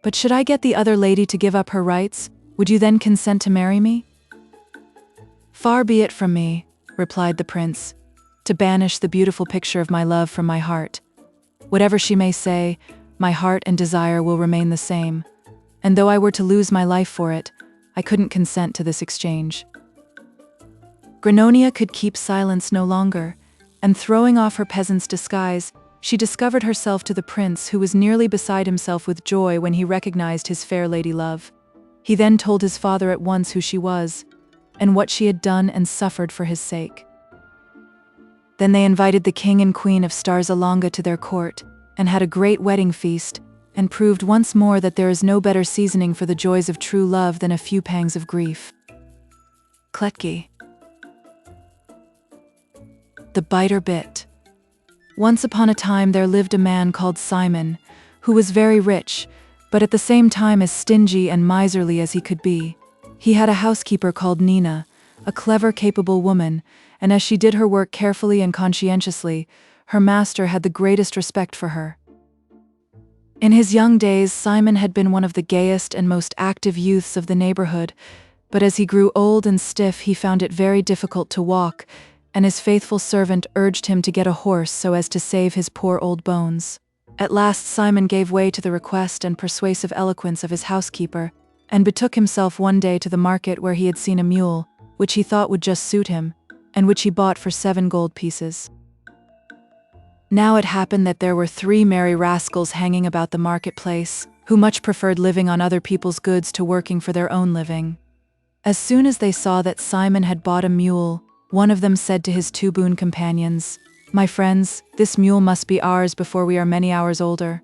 "But should I get the other lady to give up her rights, would you then consent to marry me?" "Far be it from me," replied the prince, "to banish the beautiful picture of my love from my heart. Whatever she may say, my heart and desire will remain the same, and though I were to lose my life for it, I couldn't consent to this exchange." Granonia could keep silence no longer, and throwing off her peasant's disguise, she discovered herself to the prince, who was nearly beside himself with joy when he recognized his fair lady love. He then told his father at once who she was, and what she had done and suffered for his sake. Then they invited the king and queen of Starzalonga to their court, and had a great wedding feast, and proved once more that there is no better seasoning for the joys of true love than a few pangs of grief. Kletki. The biter bit. Once upon a time there lived a man called Simon, who was very rich, but at the same time as stingy and miserly as he could be. He had a housekeeper called Nina, a clever, capable woman, and as she did her work carefully and conscientiously, her master had the greatest respect for her. In his young days, Simon had been one of the gayest and most active youths of the neighborhood, but as he grew old and stiff, he found it very difficult to walk, and his faithful servant urged him to get a horse so as to save his poor old bones. At last Simon gave way to the request and persuasive eloquence of his housekeeper, and betook himself one day to the market where he had seen a mule, which he thought would just suit him, and which he bought for 7 gold pieces. Now it happened that there were 3 merry rascals hanging about the marketplace, who much preferred living on other people's goods to working for their own living. As soon as they saw that Simon had bought a mule, one of them said to his 2 boon companions, "My friends, this mule must be ours before we are many hours older."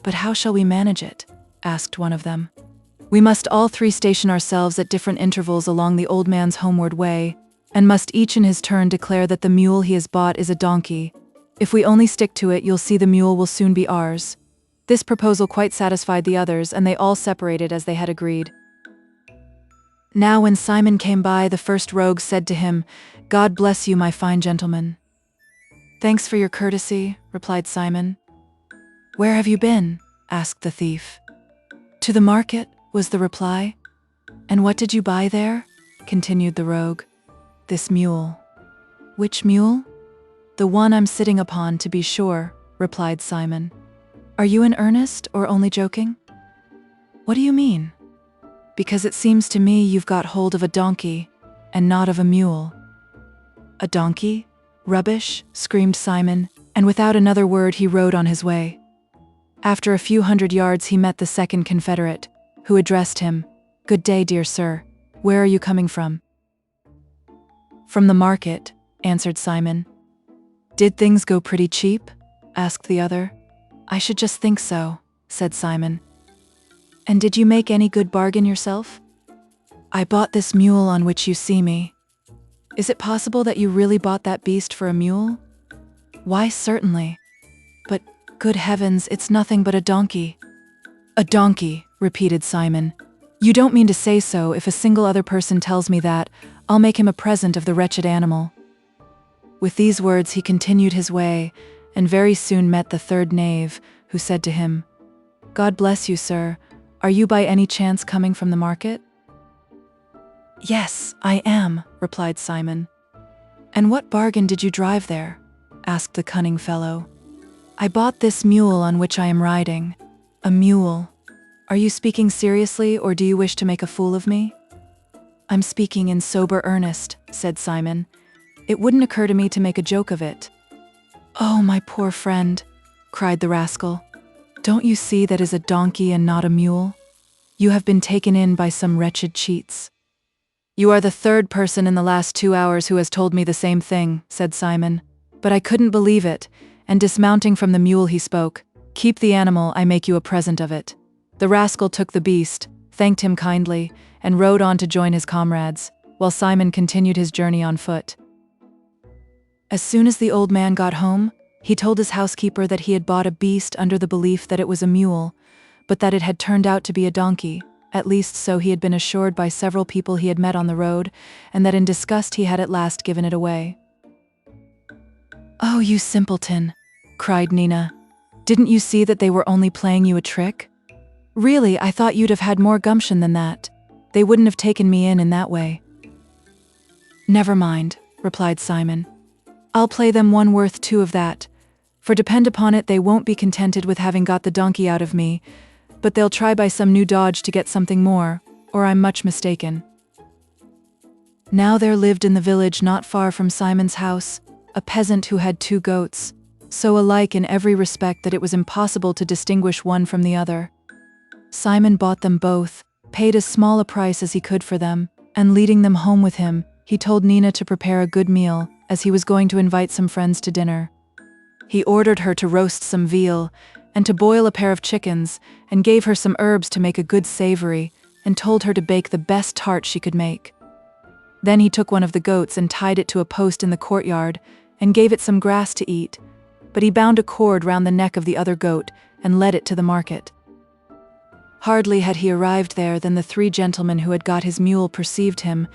"But how shall we manage it?" asked one of them. "We must all 3 station ourselves at different intervals along the old man's homeward way, and must each in his turn declare that the mule he has bought is a donkey. If we only stick to it, you'll see the mule will soon be ours." This proposal quite satisfied the others, and they all separated as they had agreed. Now when Simon came by, the first rogue said to him, "God bless you, my fine gentleman." "Thanks for your courtesy," replied Simon. "Where have you been?" asked the thief. "To the market," was the reply. "And what did you buy there?" continued the rogue. "This mule." "Which mule?" "The one I'm sitting upon, to be sure," replied Simon. "Are you in earnest or only joking?" "What do you mean?" "Because it seems to me you've got hold of a donkey, and not of a mule." "A donkey? Rubbish!" screamed Simon, and without another word he rode on his way. After a few hundred yards he met the second confederate, who addressed him, "Good day, dear sir. Where are you coming from?" "From the market," answered Simon. "Did things go pretty cheap?" asked the other. "I should just think so," said Simon. "And did you make any good bargain yourself?" "I bought this mule on which you see me." "Is it possible that you really bought that beast for a mule?" "Why, certainly. But, good heavens, it's nothing but a donkey." "A donkey," repeated Simon. "You don't mean to say so. If a single other person tells me that, I'll make him a present of the wretched animal." With these words he continued his way, and very soon met the third knave, who said to him, "God bless you, sir. Are you by any chance coming from the market?" "Yes, I am," replied Simon. "And what bargain did you drive there?" asked the cunning fellow. "I bought this mule on which I am riding." "A mule? Are you speaking seriously, or do you wish to make a fool of me?" "I'm speaking in sober earnest," said Simon. "It wouldn't occur to me to make a joke of it." "Oh, my poor friend," cried the rascal. "Don't you see that is a donkey and not a mule? You have been taken in by some wretched cheats." "You are the 3rd person in the last 2 hours who has told me the same thing," said Simon. But I couldn't believe it, and dismounting from the mule he spoke, "Keep the animal, I make you a present of it." The rascal took the beast, thanked him kindly, and rode on to join his comrades, while Simon continued his journey on foot. As soon as the old man got home, he told his housekeeper that he had bought a beast under the belief that it was a mule, but that it had turned out to be a donkey, at least so he had been assured by several people he had met on the road, and that in disgust he had at last given it away. "Oh, you simpleton," cried Nina. "Didn't you see that they were only playing you a trick? Really, I thought you'd have had more gumption than that. They wouldn't have taken me in that way." "Never mind," replied Simon. "I'll play them one worth 2 of that, for depend upon it they won't be contented with having got the donkey out of me, but they'll try by some new dodge to get something more, or I'm much mistaken." Now there lived in the village not far from Simon's house a peasant who had 2 goats, so alike in every respect that it was impossible to distinguish one from the other. Simon bought them both, paid as small a price as he could for them, and leading them home with him, he told Nina to prepare a good meal, as he was going to invite some friends to dinner. He ordered her to roast some veal, and to boil a pair of chickens, and gave her some herbs to make a good savory, and told her to bake the best tart she could make. Then he took one of the goats and tied it to a post in the courtyard, and gave it some grass to eat, but he bound a cord round the neck of the other goat and led it to the market. Hardly had he arrived there than the 3 gentlemen who had got his mule perceived him,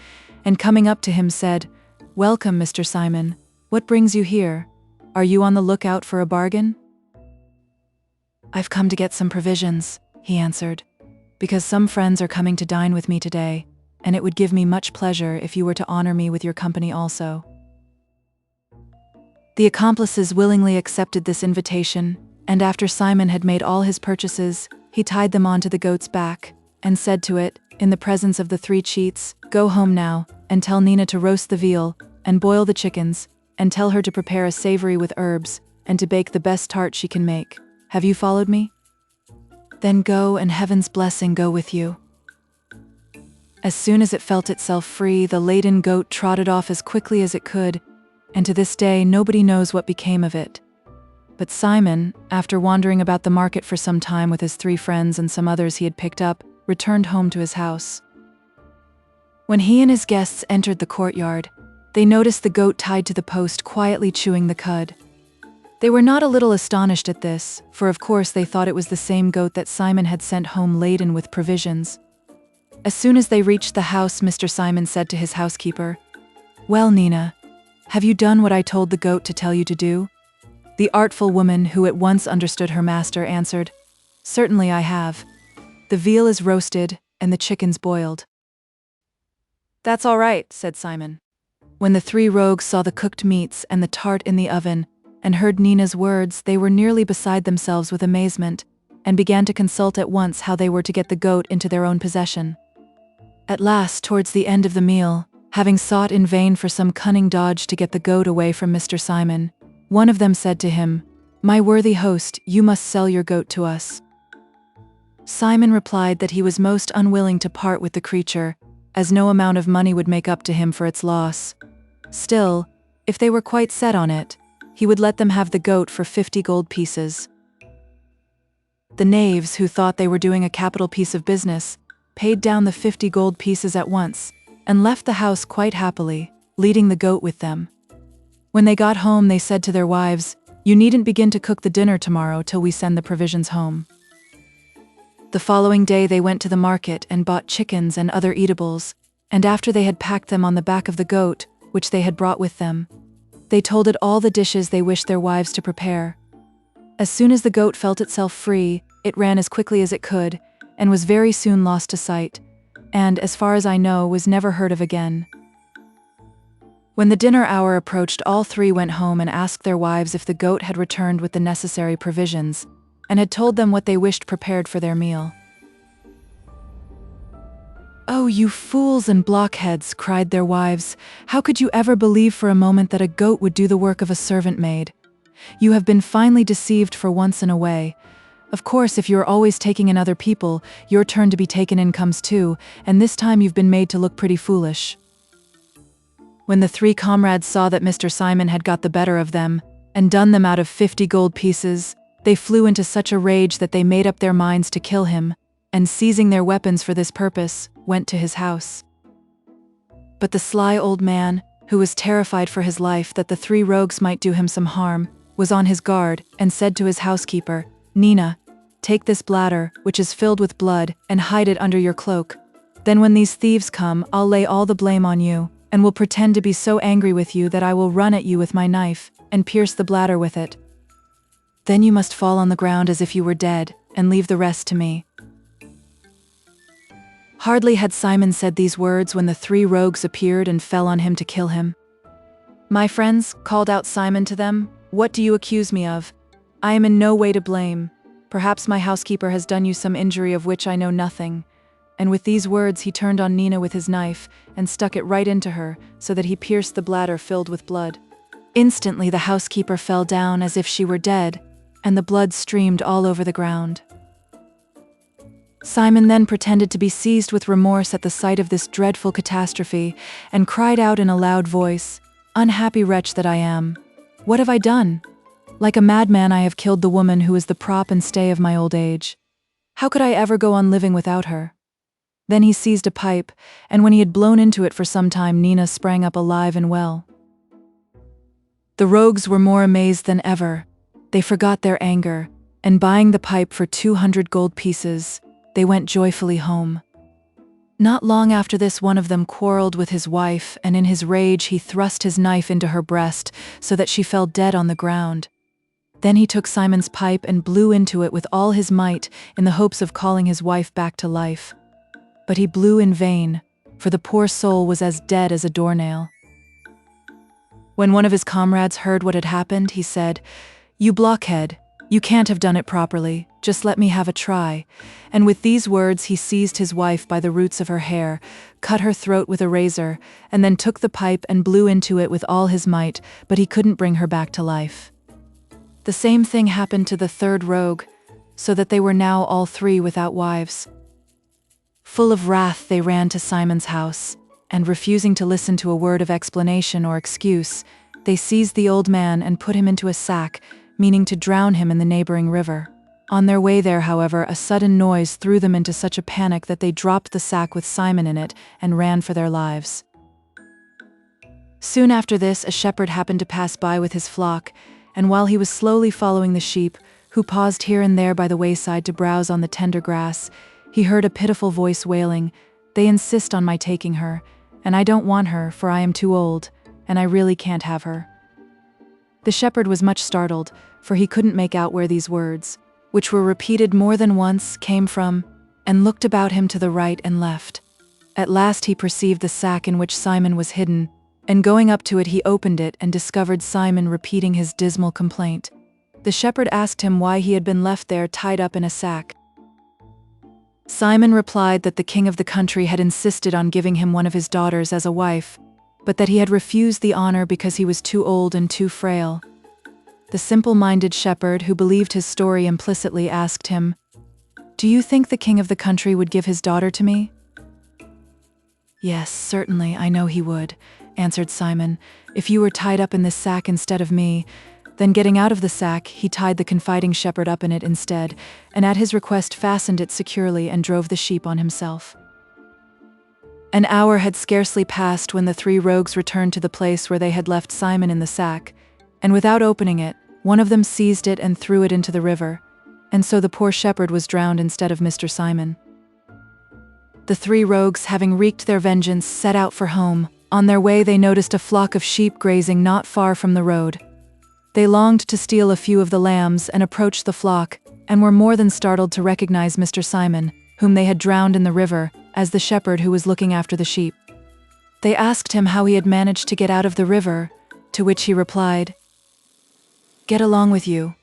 and coming up to him said, "Welcome, Mr. Simon. What brings you here? Are you on the lookout for a bargain?" "I've come to get some provisions," he answered, "because some friends are coming to dine with me today, and it would give me much pleasure if you were to honor me with your company also." The accomplices willingly accepted this invitation, and after Simon had made all his purchases, he tied them onto the goat's back, and said to it, in the presence of the 3 cheats, "Go home now, and tell Nina to roast the veal, and boil the chickens, and tell her to prepare a savory with herbs, and to bake the best tart she can make. Have you followed me? Then go, and heaven's blessing go with you." As soon as it felt itself free, the laden goat trotted off as quickly as it could, and to this day nobody knows what became of it. But Simon, after wandering about the market for some time with his 3 friends and some others he had picked up, returned home to his house. When he and his guests entered the courtyard, they noticed the goat tied to the post quietly chewing the cud. They were not a little astonished at this, for of course they thought it was the same goat that Simon had sent home laden with provisions. As soon as they reached the house, Mr. Simon said to his housekeeper, "Well, Nina, have you done what I told the goat to tell you to do?" The artful woman, who at once understood her master, answered, "Certainly I have. The veal is roasted, and the chickens boiled." "That's all right," said Simon. When the 3 rogues saw the cooked meats and the tart in the oven, and heard Nina's words, they were nearly beside themselves with amazement, and began to consult at once how they were to get the goat into their own possession. At last, towards the end of the meal, having sought in vain for some cunning dodge to get the goat away from Mr. Simon, one of them said to him, "My worthy host, you must sell your goat to us." Simon replied that he was most unwilling to part with the creature, as no amount of money would make up to him for its loss. Still, if they were quite set on it, he would let them have the goat for 50 gold pieces. The knaves, who thought they were doing a capital piece of business, paid down the 50 gold pieces at once, and left the house quite happily, leading the goat with them. When they got home, they said to their wives, "You needn't begin to cook the dinner tomorrow till we send the provisions home." The following day they went to the market and bought chickens and other eatables, and after they had packed them on the back of the goat, which they had brought with them, they told it all the dishes they wished their wives to prepare. As soon as the goat felt itself free, it ran as quickly as it could, and was very soon lost to sight, and, as far as I know, was never heard of again. When the dinner hour approached, all 3 went home and asked their wives if the goat had returned with the necessary provisions, and had told them what they wished prepared for their meal. "Oh, you fools and blockheads," cried their wives, "how could you ever believe for a moment that a goat would do the work of a servant maid? You have been finely deceived for once in a way. Of course, if you're always taking in other people, your turn to be taken in comes too, and this time you've been made to look pretty foolish." When the 3 comrades saw that Mr. Simon had got the better of them, and done them out of 50 gold pieces, they flew into such a rage that they made up their minds to kill him, and seizing their weapons for this purpose, went to his house. But the sly old man, who was terrified for his life that the 3 rogues might do him some harm, was on his guard, and said to his housekeeper, "Nina, take this bladder, which is filled with blood, and hide it under your cloak. Then when these thieves come, I'll lay all the blame on you, and will pretend to be so angry with you that I will run at you with my knife, and pierce the bladder with it. Then you must fall on the ground as if you were dead, and leave the rest to me." Hardly had Simon said these words when the 3 rogues appeared and fell on him to kill him. "My friends," called out Simon to them, "what do you accuse me of? I am in no way to blame. Perhaps my housekeeper has done you some injury of which I know nothing." And with these words he turned on Nina with his knife, and stuck it right into her, so that he pierced the bladder filled with blood. Instantly the housekeeper fell down as if she were dead, and the blood streamed all over the ground. Simon then pretended to be seized with remorse at the sight of this dreadful catastrophe, and cried out in a loud voice, "Unhappy wretch that I am! What have I done? Like a madman, I have killed the woman who is the prop and stay of my old age. How could I ever go on living without her?" Then he seized a pipe, and when he had blown into it for some time, Nina sprang up alive and well. The rogues were more amazed than ever. They forgot their anger, and buying the pipe for 200 gold pieces, they went joyfully home. Not long after this, one of them quarreled with his wife, and in his rage he thrust his knife into her breast so that she fell dead on the ground. Then he took Simon's pipe and blew into it with all his might in the hopes of calling his wife back to life. But he blew in vain, for the poor soul was as dead as a doornail. When one of his comrades heard what had happened, he said, "You blockhead, you can't have done it properly, just let me have a try." And with these words he seized his wife by the roots of her hair, cut her throat with a razor, and then took the pipe and blew into it with all his might, but he couldn't bring her back to life. The same thing happened to the third rogue, so that they were now all three without wives. Full of wrath, they ran to Simon's house, and refusing to listen to a word of explanation or excuse, they seized the old man and put him into a sack, meaning to drown him in the neighboring river. On their way there, however, a sudden noise threw them into such a panic that they dropped the sack with Simon in it and ran for their lives. Soon after this, a shepherd happened to pass by with his flock, and while he was slowly following the sheep, who paused here and there by the wayside to browse on the tender grass, he heard a pitiful voice wailing, "They insist on my taking her, and I don't want her, for I am too old, and I really can't have her." The shepherd was much startled, for he couldn't make out where these words, which were repeated more than once, came from, and looked about him to the right and left. At last he perceived the sack in which Simon was hidden, and going up to it he opened it and discovered Simon repeating his dismal complaint. The shepherd asked him why he had been left there tied up in a sack. Simon replied that the king of the country had insisted on giving him one of his daughters as a wife, but that he had refused the honor because he was too old and too frail. The simple-minded shepherd, who believed his story implicitly, asked him, "Do you think the king of the country would give his daughter to me?" "Yes, certainly, I know he would," answered Simon, "if you were tied up in this sack instead of me." Then getting out of the sack, he tied the confiding shepherd up in it instead, and at his request fastened it securely and drove the sheep on himself. An hour had scarcely passed when the three rogues returned to the place where they had left Simon in the sack, and without opening it, one of them seized it and threw it into the river, and so the poor shepherd was drowned instead of Mr. Simon. The three rogues, having wreaked their vengeance, set out for home. On their way they noticed a flock of sheep grazing not far from the road. They longed to steal a few of the lambs and approached the flock, and were more than startled to recognize Mr. Simon, whom they had drowned in the river, as the shepherd who was looking after the sheep. They asked him how he had managed to get out of the river, to which he replied, "Get along with you.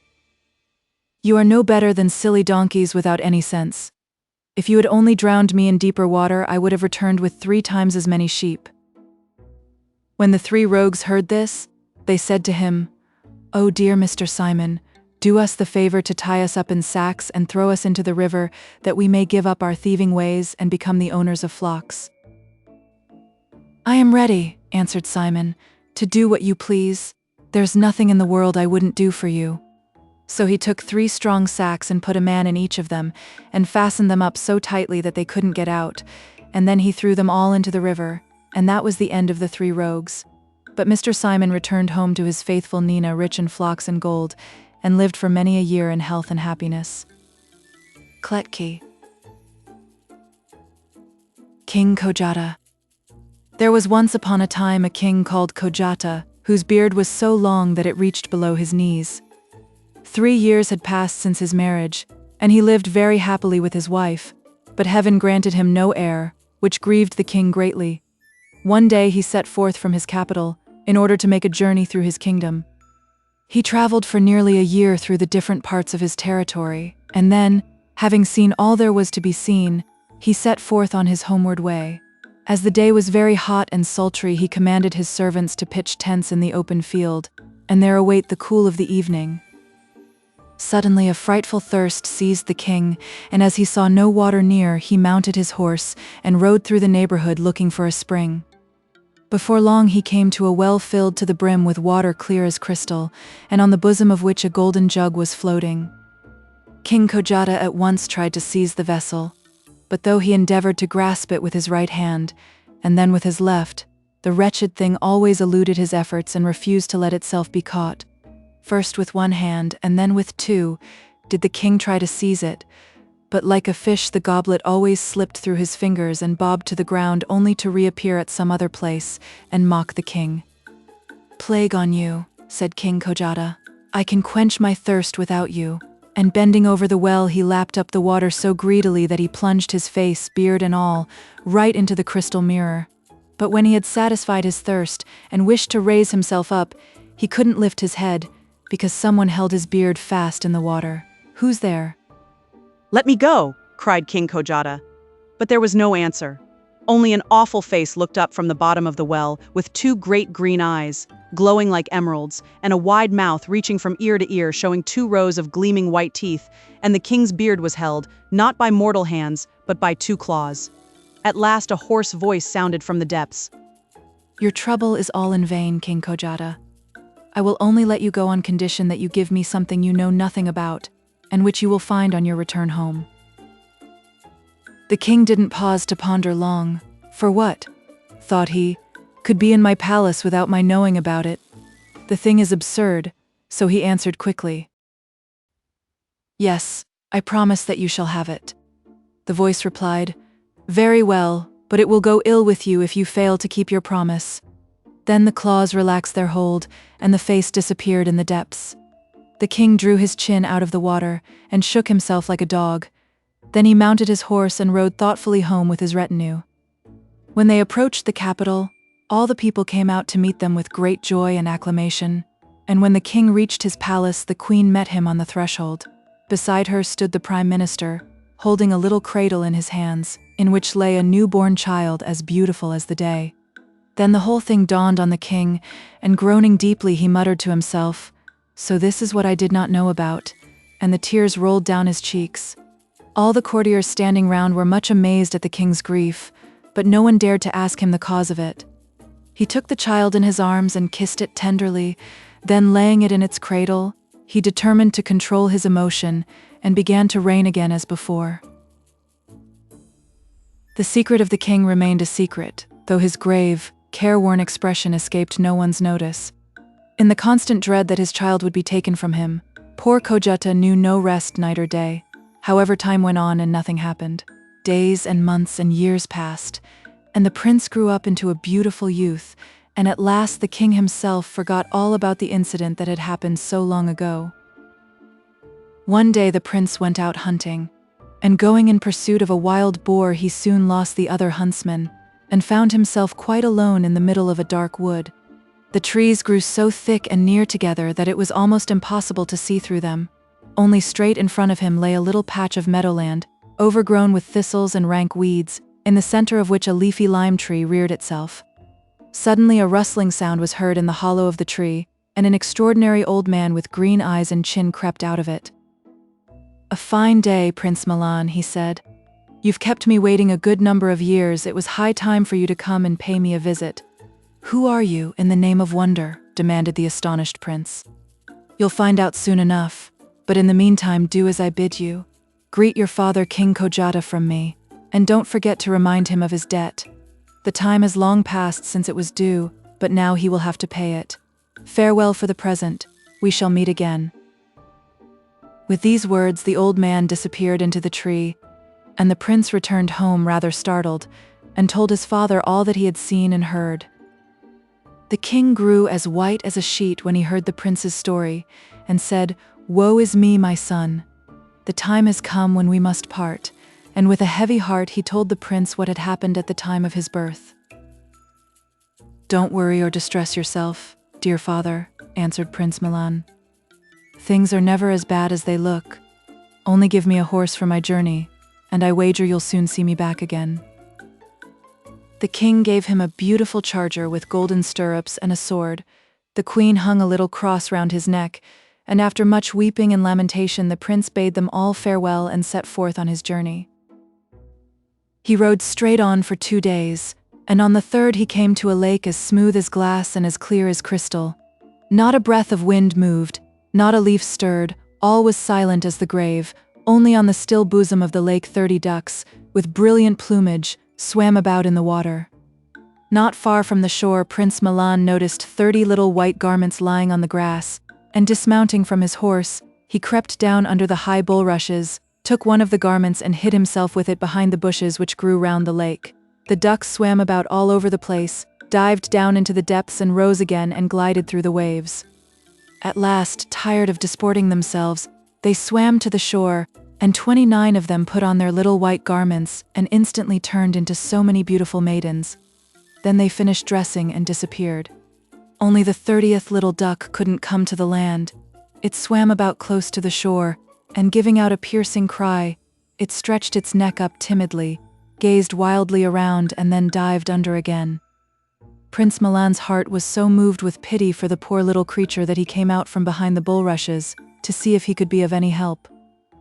You are no better than silly donkeys without any sense. If you had only drowned me in deeper water, I would have returned with 3 times as many sheep." When the three rogues heard this, they said to him, "Oh dear Mr. Simon, do us the favor to tie us up in sacks and throw us into the river, that we may give up our thieving ways and become the owners of flocks." "I am ready," answered Simon, "to do what you please. There's nothing in the world I wouldn't do for you." So he took 3 strong sacks and put a man in each of them, and fastened them up so tightly that they couldn't get out, and then he threw them all into the river, and that was the end of the 3 rogues. But Mr. Simon returned home to his faithful Nina, rich in flocks and gold, and lived for many a year in health and happiness. Kletki. King Kojata. There was once upon a time a king called Kojata, whose beard was so long that it reached below his knees. 3 years had passed since his marriage, and he lived very happily with his wife, but heaven granted him no heir, which grieved the king greatly. One day he set forth from his capital, in order to make a journey through his kingdom. He traveled for nearly a year through the different parts of his territory, and then, having seen all there was to be seen, he set forth on his homeward way. As the day was very hot and sultry, he commanded his servants to pitch tents in the open field, and there await the cool of the evening. Suddenly a frightful thirst seized the king, and as he saw no water near, he mounted his horse and rode through the neighborhood looking for a spring. Before long he came to a well filled to the brim with water clear as crystal, and on the bosom of which a golden jug was floating. King Kojata at once tried to seize the vessel, but though he endeavored to grasp it with his right hand, and then with his left, the wretched thing always eluded his efforts and refused to let itself be caught. First with one hand, and then with two, did the king try to seize it, but like a fish the goblet always slipped through his fingers and bobbed to the ground only to reappear at some other place and mock the king. "Plague on you," said King Kojata. "I can quench my thirst without you." And bending over the well he lapped up the water so greedily that he plunged his face, beard and all, right into the crystal mirror. But when he had satisfied his thirst and wished to raise himself up, he couldn't lift his head, because someone held his beard fast in the water. "Who's there?" "Let me go!" cried King Kojata. But there was no answer. Only an awful face looked up from the bottom of the well, with two great green eyes, glowing like emeralds, and a wide mouth reaching from ear to ear, showing 2 rows of gleaming white teeth, and the king's beard was held, not by mortal hands, but by 2 claws. At last a hoarse voice sounded from the depths. "Your trouble is all in vain, King Kojata. I will only let you go on condition that you give me something you know nothing about, and which you will find on your return home." The king didn't pause to ponder long. "For what," thought he, "could be in my palace without my knowing about it? The thing is absurd," so he answered quickly. "Yes, I promise that you shall have it." The voice replied, "Very well, but it will go ill with you if you fail to keep your promise." Then the claws relaxed their hold, and the face disappeared in the depths. The king drew his chin out of the water and shook himself like a dog. Then he mounted his horse and rode thoughtfully home with his retinue. When they approached the capital, all the people came out to meet them with great joy and acclamation, and when the king reached his palace, the queen met him on the threshold. Beside her stood the prime minister, holding a little cradle in his hands, in which lay a newborn child as beautiful as the day. Then the whole thing dawned on the king, and groaning deeply he muttered to himself, "So this is what I did not know about," and the tears rolled down his cheeks. All the courtiers standing round were much amazed at the king's grief, but no one dared to ask him the cause of it. He took the child in his arms and kissed it tenderly, then laying it in its cradle, he determined to control his emotion and began to reign again as before. The secret of the king remained a secret, though his grave, careworn expression escaped no one's notice. In the constant dread that his child would be taken from him, poor Kojata knew no rest night or day. However, time went on and nothing happened. Days and months and years passed, and the prince grew up into a beautiful youth, and at last the king himself forgot all about the incident that had happened so long ago. One day the prince went out hunting, and going in pursuit of a wild boar he soon lost the other huntsmen, and found himself quite alone in the middle of a dark wood. The trees grew so thick and near together that it was almost impossible to see through them. Only straight in front of him lay a little patch of meadowland, overgrown with thistles and rank weeds, in the center of which a leafy lime tree reared itself. Suddenly a rustling sound was heard in the hollow of the tree, and an extraordinary old man with green eyes and chin crept out of it. "A fine day, Prince Milan," he said. "You've kept me waiting a good number of years. It was high time for you to come and pay me a visit." "Who are you, in the name of wonder?" demanded the astonished prince. "You'll find out soon enough, but in the meantime do as I bid you. Greet your father King Kojata from me, and don't forget to remind him of his debt. The time has long passed since it was due, but now he will have to pay it. Farewell for the present, we shall meet again." With these words the old man disappeared into the tree, and the prince returned home rather startled, and told his father all that he had seen and heard. The king grew as white as a sheet when he heard the prince's story, and said, "Woe is me, my son. The time has come when we must part," and with a heavy heart he told the prince what had happened at the time of his birth. "Don't worry or distress yourself, dear father," answered Prince Milan. "Things are never as bad as they look. Only give me a horse for my journey, and I wager you'll soon see me back again." The king gave him a beautiful charger with golden stirrups and a sword. The queen hung a little cross round his neck, and after much weeping and lamentation the prince bade them all farewell and set forth on his journey. He rode straight on for 2 days, and on the third he came to a lake as smooth as glass and as clear as crystal. Not a breath of wind moved, not a leaf stirred, all was silent as the grave. Only on the still bosom of the lake 30 ducks, with brilliant plumage, swam about in the water. Not far from the shore, Prince Milan noticed 30 little white garments lying on the grass, and dismounting from his horse, he crept down under the high bulrushes, took one of the garments and hid himself with it behind the bushes which grew round the lake. The ducks swam about all over the place, dived down into the depths and rose again and glided through the waves. At last, tired of disporting themselves, they swam to the shore, and 29 of them put on their little white garments and instantly turned into so many beautiful maidens. Then they finished dressing and disappeared. Only the 30th little duck couldn't come to the land. It swam about close to the shore, and giving out a piercing cry, it stretched its neck up timidly, gazed wildly around and then dived under again. Prince Milan's heart was so moved with pity for the poor little creature that he came out from behind the bulrushes to see if he could be of any help.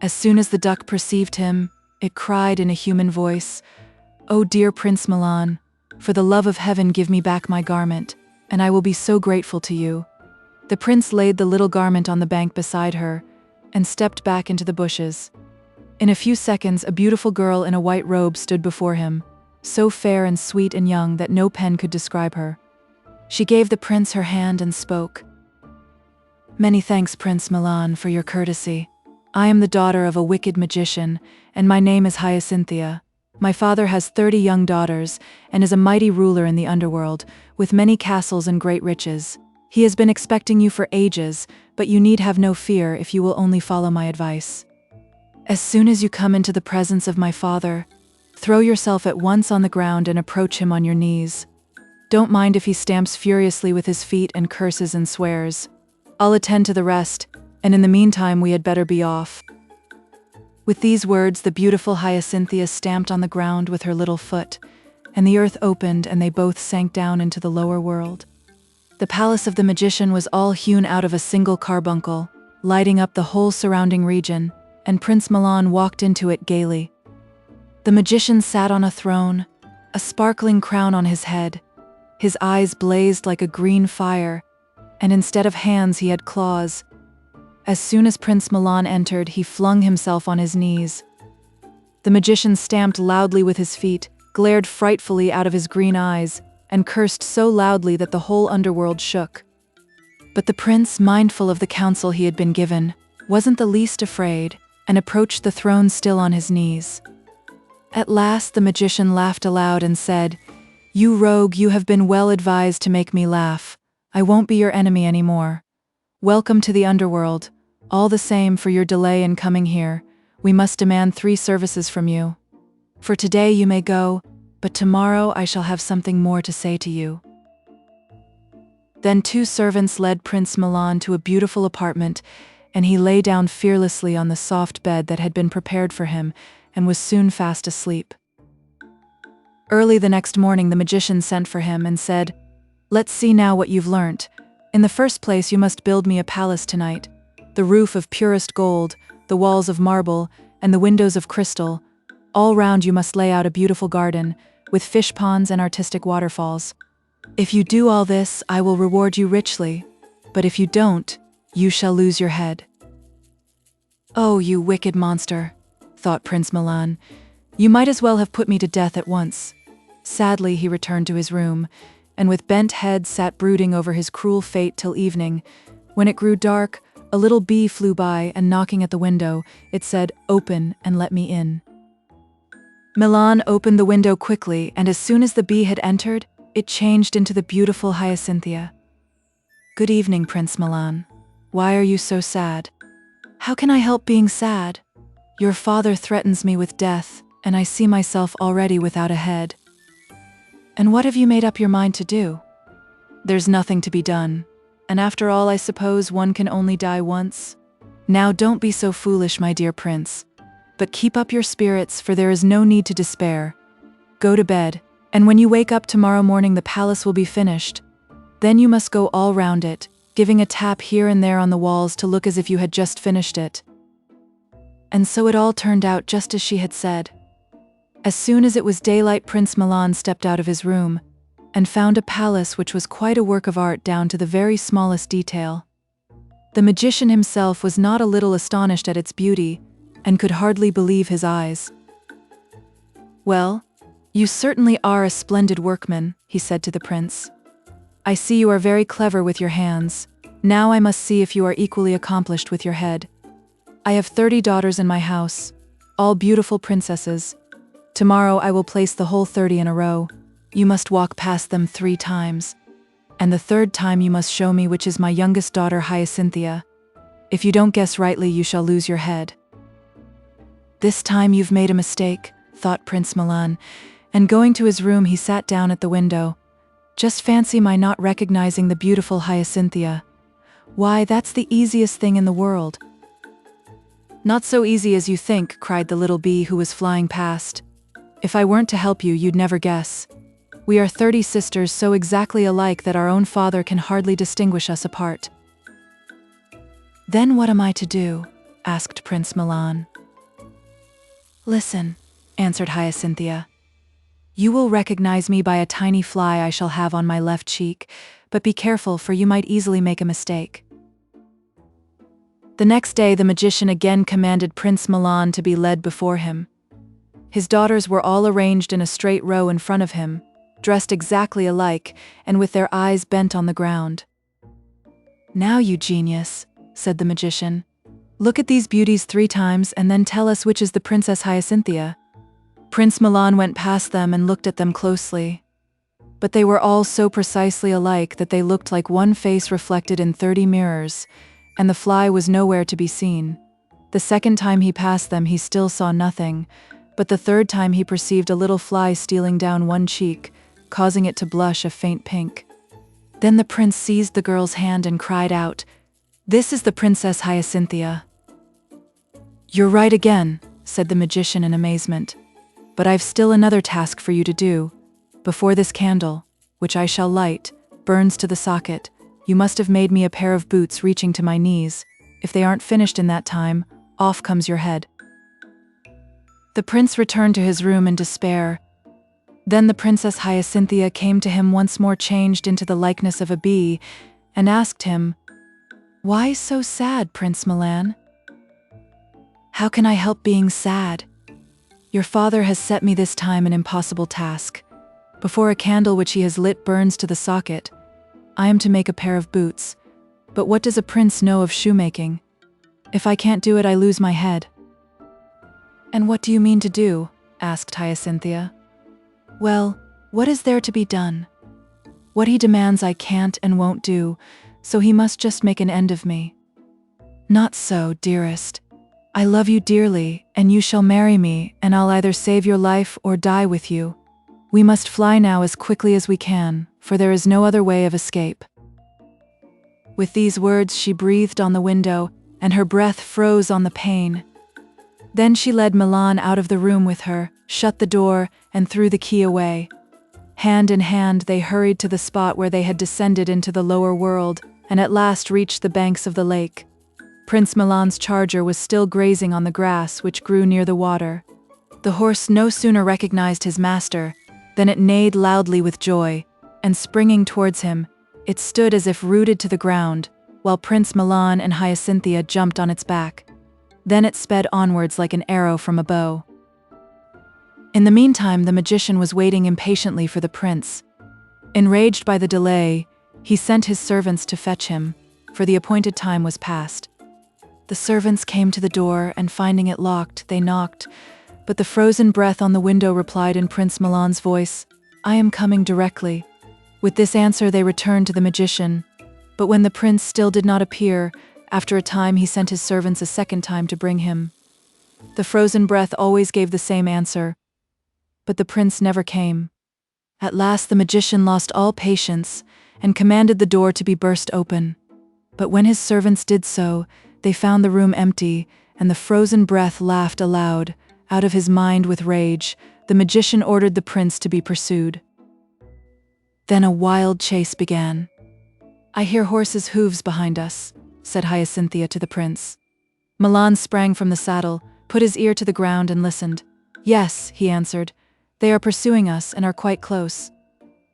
As soon as the duck perceived him, it cried in a human voice, "Oh dear Prince Milan, for the love of heaven give me back my garment, and I will be so grateful to you." The prince laid the little garment on the bank beside her, and stepped back into the bushes. In a few seconds, a beautiful girl in a white robe stood before him, so fair and sweet and young that no pen could describe her. She gave the prince her hand and spoke. "Many thanks, Prince Milan, for your courtesy. I am the daughter of a wicked magician, and my name is Hyacinthia. My father has 30 young daughters, and is a mighty ruler in the underworld, with many castles and great riches. He has been expecting you for ages, but you need have no fear if you will only follow my advice. As soon as you come into the presence of my father, throw yourself at once on the ground and approach him on your knees. Don't mind if he stamps furiously with his feet and curses and swears. I'll attend to the rest, and in the meantime we had better be off." With these words, the beautiful Hyacinthia stamped on the ground with her little foot, and the earth opened and they both sank down into the lower world. The palace of the magician was all hewn out of a single carbuncle, lighting up the whole surrounding region, and Prince Milan walked into it gaily. The magician sat on a throne, a sparkling crown on his head. His eyes blazed like a green fire, and instead of hands he had claws. As soon as Prince Milan entered, he flung himself on his knees. The magician stamped loudly with his feet, glared frightfully out of his green eyes, and cursed so loudly that the whole underworld shook. But the prince, mindful of the counsel he had been given, wasn't the least afraid, and approached the throne still on his knees. At last the magician laughed aloud and said, "You rogue, you have been well advised to make me laugh. I won't be your enemy anymore. Welcome to the underworld. All the same, for your delay in coming here, we must demand 3 services from you. For today you may go, but tomorrow I shall have something more to say to you." Then 2 servants led Prince Milan to a beautiful apartment, and he lay down fearlessly on the soft bed that had been prepared for him, and was soon fast asleep. Early the next morning the magician sent for him and said, "Let's see now what you've learnt. In the first place you must build me a palace tonight. The roof of purest gold, the walls of marble, and the windows of crystal. All round you must lay out a beautiful garden, with fish ponds and artistic waterfalls. If you do all this, I will reward you richly, but if you don't, you shall lose your head." "Oh, you wicked monster," thought Prince Milan. "You might as well have put me to death at once." Sadly he returned to his room, and with bent head sat brooding over his cruel fate till evening. When it grew dark, a little bee flew by, and knocking at the window, it said, "Open and let me in." Milan opened the window quickly, and as soon as the bee had entered, it changed into the beautiful Hyacinthia. "Good evening, Prince Milan. Why are you so sad?" "How can I help being sad? Your father threatens me with death, and I see myself already without a head." "And what have you made up your mind to do?" "There's nothing to be done, and after all I suppose one can only die once. Now don't be so foolish, my dear prince, but keep up your spirits, for there is no need to despair. Go to bed, and when you wake up tomorrow morning the palace will be finished. Then you must go all round it, giving a tap here and there on the walls to look as if you had just finished it." And so it all turned out just as she had said. As soon as it was daylight, Prince Milan stepped out of his room and found a palace which was quite a work of art down to the very smallest detail. The magician himself was not a little astonished at its beauty and could hardly believe his eyes. "Well, you certainly are a splendid workman," he said to the prince. "I see you are very clever with your hands. Now I must see if you are equally accomplished with your head. I have 30 daughters in my house, all beautiful princesses. Tomorrow I will place the whole 30 in a row. You must walk past them 3 times. And the 3rd time you must show me which is my youngest daughter Hyacinthia. If you don't guess rightly, you shall lose your head." "This time you've made a mistake," thought Prince Milan, and going to his room he sat down at the window. "Just fancy my not recognizing the beautiful Hyacinthia. Why, that's the easiest thing in the world." "Not so easy as you think," cried the little bee who was flying past. "If I weren't to help you, you'd never guess. We are 30 sisters so exactly alike that our own father can hardly distinguish us apart." "Then what am I to do?" asked Prince Milan. "Listen," answered Hyacinthia. "You will recognize me by a tiny fly I shall have on my left cheek, but be careful, for you might easily make a mistake." The next day the magician again commanded Prince Milan to be led before him. His daughters were all arranged in a straight row in front of him, dressed exactly alike and with their eyes bent on the ground. "Now, you genius," said the magician, "look at these beauties 3 times and then tell us which is the Princess Hyacinthia." Prince Milan went past them and looked at them closely. But they were all so precisely alike that they looked like one face reflected in 30 mirrors, and the fly was nowhere to be seen. The 2nd time he passed them he still saw nothing, but the 3rd time he perceived a little fly stealing down one cheek, causing it to blush a faint pink. Then the prince seized the girl's hand and cried out, "This is the Princess Hyacinthia." "You're right again," said the magician in amazement. "But I've still another task for you to do. Before this candle, which I shall light, burns to the socket, you must have made me a pair of boots reaching to my knees. If they aren't finished in that time, off comes your head." The prince returned to his room in despair. Then the Princess Hyacinthia came to him once more changed into the likeness of a bee, and asked him, "Why so sad, Prince Milan?" "How can I help being sad? Your father has set me this time an impossible task. Before a candle which he has lit burns to the socket, I am to make a pair of boots. But what does a prince know of shoemaking? If I can't do it, I lose my head." "And what do you mean to do?" asked Hyacinthia. "Well, what is there to be done? What he demands I can't and won't do, so he must just make an end of me." "Not so, dearest. I love you dearly, and you shall marry me, and I'll either save your life or die with you. We must fly now as quickly as we can, for there is no other way of escape." With these words she breathed on the window, and her breath froze on the pane. Then she led Milan out of the room with her, shut the door, and threw the key away. Hand in hand they hurried to the spot where they had descended into the lower world, and at last reached the banks of the lake. Prince Milan's charger was still grazing on the grass which grew near the water. The horse no sooner recognized his master than it neighed loudly with joy, and springing towards him, it stood as if rooted to the ground, while Prince Milan and Hyacinthia jumped on its back. Then it sped onwards like an arrow from a bow. In the meantime, the magician was waiting impatiently for the prince. Enraged by the delay, he sent his servants to fetch him, for the appointed time was past. The servants came to the door, and finding it locked, they knocked, but the frozen breath on the window replied in Prince Milan's voice, "I am coming directly." With this answer they returned to the magician, but when the prince still did not appear, after a time he sent his servants a 2nd time to bring him. The frozen breath always gave the same answer, but the prince never came. At last the magician lost all patience and commanded the door to be burst open. But when his servants did so, they found the room empty, and the frozen breath laughed aloud. Out of his mind with rage, the magician ordered the prince to be pursued. Then a wild chase began. "I hear horses' hooves behind us," said Hyacinthia to the prince. Milan sprang from the saddle, put his ear to the ground and listened. Yes, he answered. They are pursuing us and are quite close.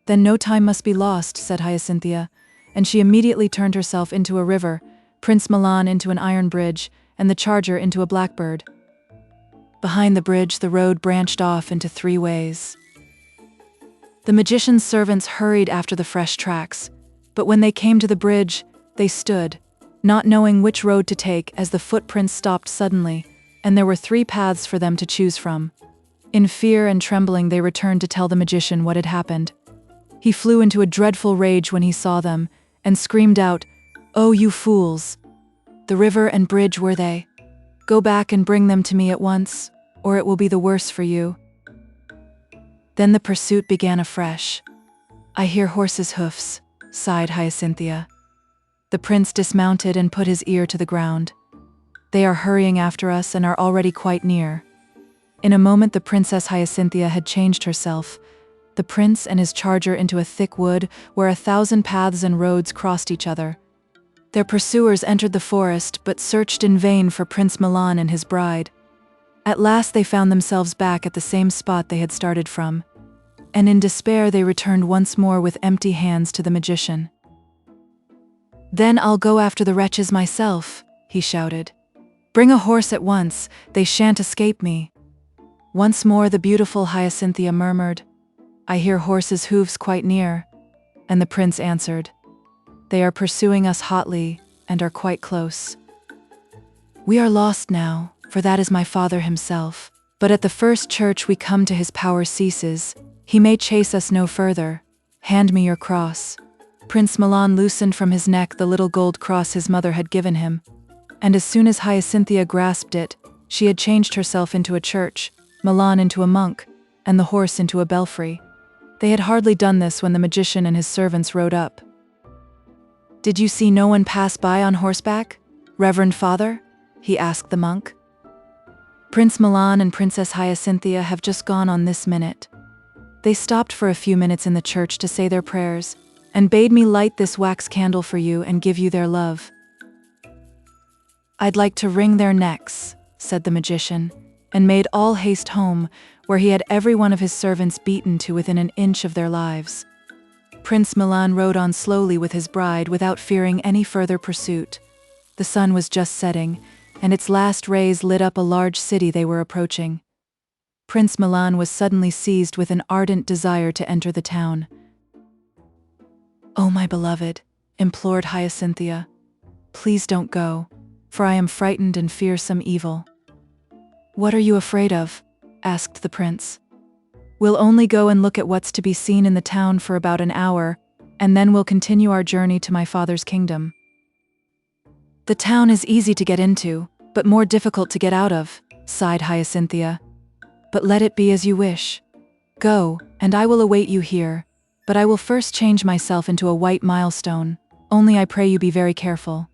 Then no time must be lost, said Hyacinthia, and she immediately turned herself into a river, Prince Milan into an iron bridge, and the charger into a blackbird. Behind the bridge, the road branched off into 3 ways. The magician's servants hurried after the fresh tracks, but when they came to the bridge, they stood, not knowing which road to take as the footprints stopped suddenly, and there were 3 paths for them to choose from. In fear and trembling, they returned to tell the magician what had happened. He flew into a dreadful rage when he saw them, and screamed out, "Oh, you fools! The river and bridge were they? Go back and bring them to me at once, or it will be the worse for you." Then the pursuit began afresh. "I hear horses' hoofs," sighed Hyacinthia. The prince dismounted and put his ear to the ground. "They are hurrying after us and are already quite near." In a moment the Princess Hyacinthia had changed herself, the prince and his charger into a thick wood where 1,000 paths and roads crossed each other. Their pursuers entered the forest but searched in vain for Prince Milan and his bride. At last they found themselves back at the same spot they had started from, and in despair they returned once more with empty hands to the magician. "Then I'll go after the wretches myself," he shouted. "Bring a horse at once, they shan't escape me." Once more the beautiful Hyacinthia murmured, "I hear horses' hooves quite near," and the prince answered, "They are pursuing us hotly and are quite close. We are lost now, for that is my father himself, but at the first church we come to his power ceases. He may chase us no further. Hand me your cross." Prince Milan loosened from his neck the little gold cross his mother had given him, and as soon as Hyacinthia grasped it, she had changed herself into a church, Milan into a monk, and the horse into a belfry. They had hardly done this when the magician and his servants rode up. "Did you see no one pass by on horseback, Reverend Father?" he asked the monk. "Prince Milan and Princess Hyacinthia have just gone on this minute. They stopped for a few minutes in the church to say their prayers, and bade me light this wax candle for you and give you their love." "I'd like to wring their necks," said the magician, and made all haste home, where he had every one of his servants beaten to within an inch of their lives. Prince Milan rode on slowly with his bride without fearing any further pursuit. The sun was just setting, and its last rays lit up a large city they were approaching. Prince Milan was suddenly seized with an ardent desire to enter the town. "Oh, my beloved," implored Hyacinthia, "please don't go, for I am frightened and fear some evil." "What are you afraid of?" asked the prince. "We'll only go and look at what's to be seen in the town for about an hour, and then we'll continue our journey to my father's kingdom." "The town is easy to get into, but more difficult to get out of," sighed Hyacinthia. "But let it be as you wish. Go, and I will await you here, but I will first change myself into a white milestone, only I pray you be very careful.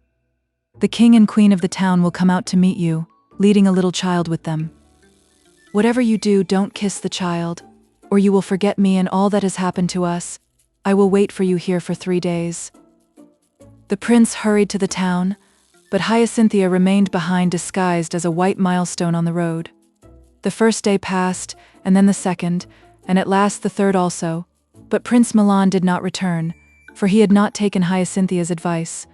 The king and queen of the town will come out to meet you, leading a little child with them. Whatever you do, don't kiss the child, or you will forget me and all that has happened to us. I will wait for you here for 3 days." The prince hurried to the town, but Hyacinthia remained behind disguised as a white milestone on the road. The first day passed, and then the second, and at last the third also, but Prince Milan did not return, for he had not taken Hyacinthea's advice.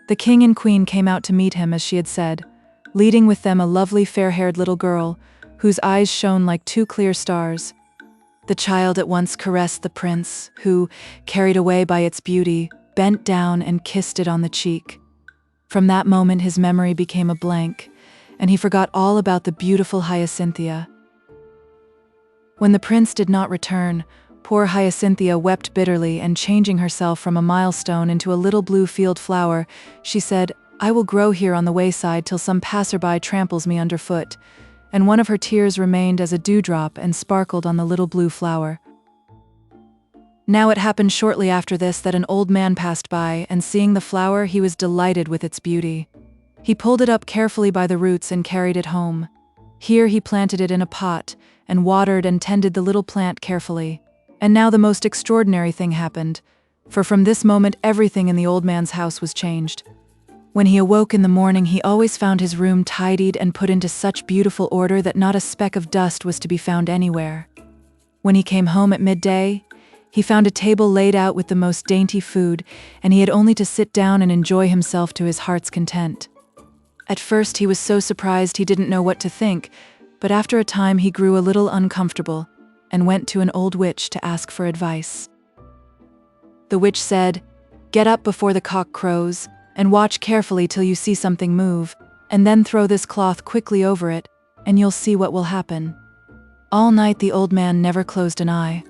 The king and queen came out to meet him as she had said, leading with them a lovely fair-haired little girl, whose eyes shone like 2 clear stars. The child at once caressed the prince, who, carried away by its beauty, bent down and kissed it on the cheek. From that moment his memory became a blank, and he forgot all about the beautiful Hyacinthia. When the prince did not return, poor Hyacinthia wept bitterly, and changing herself from a milestone into a little blue field flower, she said, "I will grow here on the wayside till some passerby tramples me underfoot," and one of her tears remained as a dewdrop and sparkled on the little blue flower. Now it happened shortly after this that an old man passed by, and seeing the flower he was delighted with its beauty. He pulled it up carefully by the roots and carried it home. Here he planted it in a pot, and watered and tended the little plant carefully. And now the most extraordinary thing happened, for from this moment everything in the old man's house was changed. When he awoke in the morning, he always found his room tidied and put into such beautiful order that not a speck of dust was to be found anywhere. When he came home at midday, he found a table laid out with the most dainty food, and he had only to sit down and enjoy himself to his heart's content. At first he was so surprised he didn't know what to think, but after a time he grew a little uncomfortable and went to an old witch to ask for advice. The witch said, "Get up before the cock crows, and watch carefully till you see something move, and then throw this cloth quickly over it, and you'll see what will happen." All night the old man never closed an eye.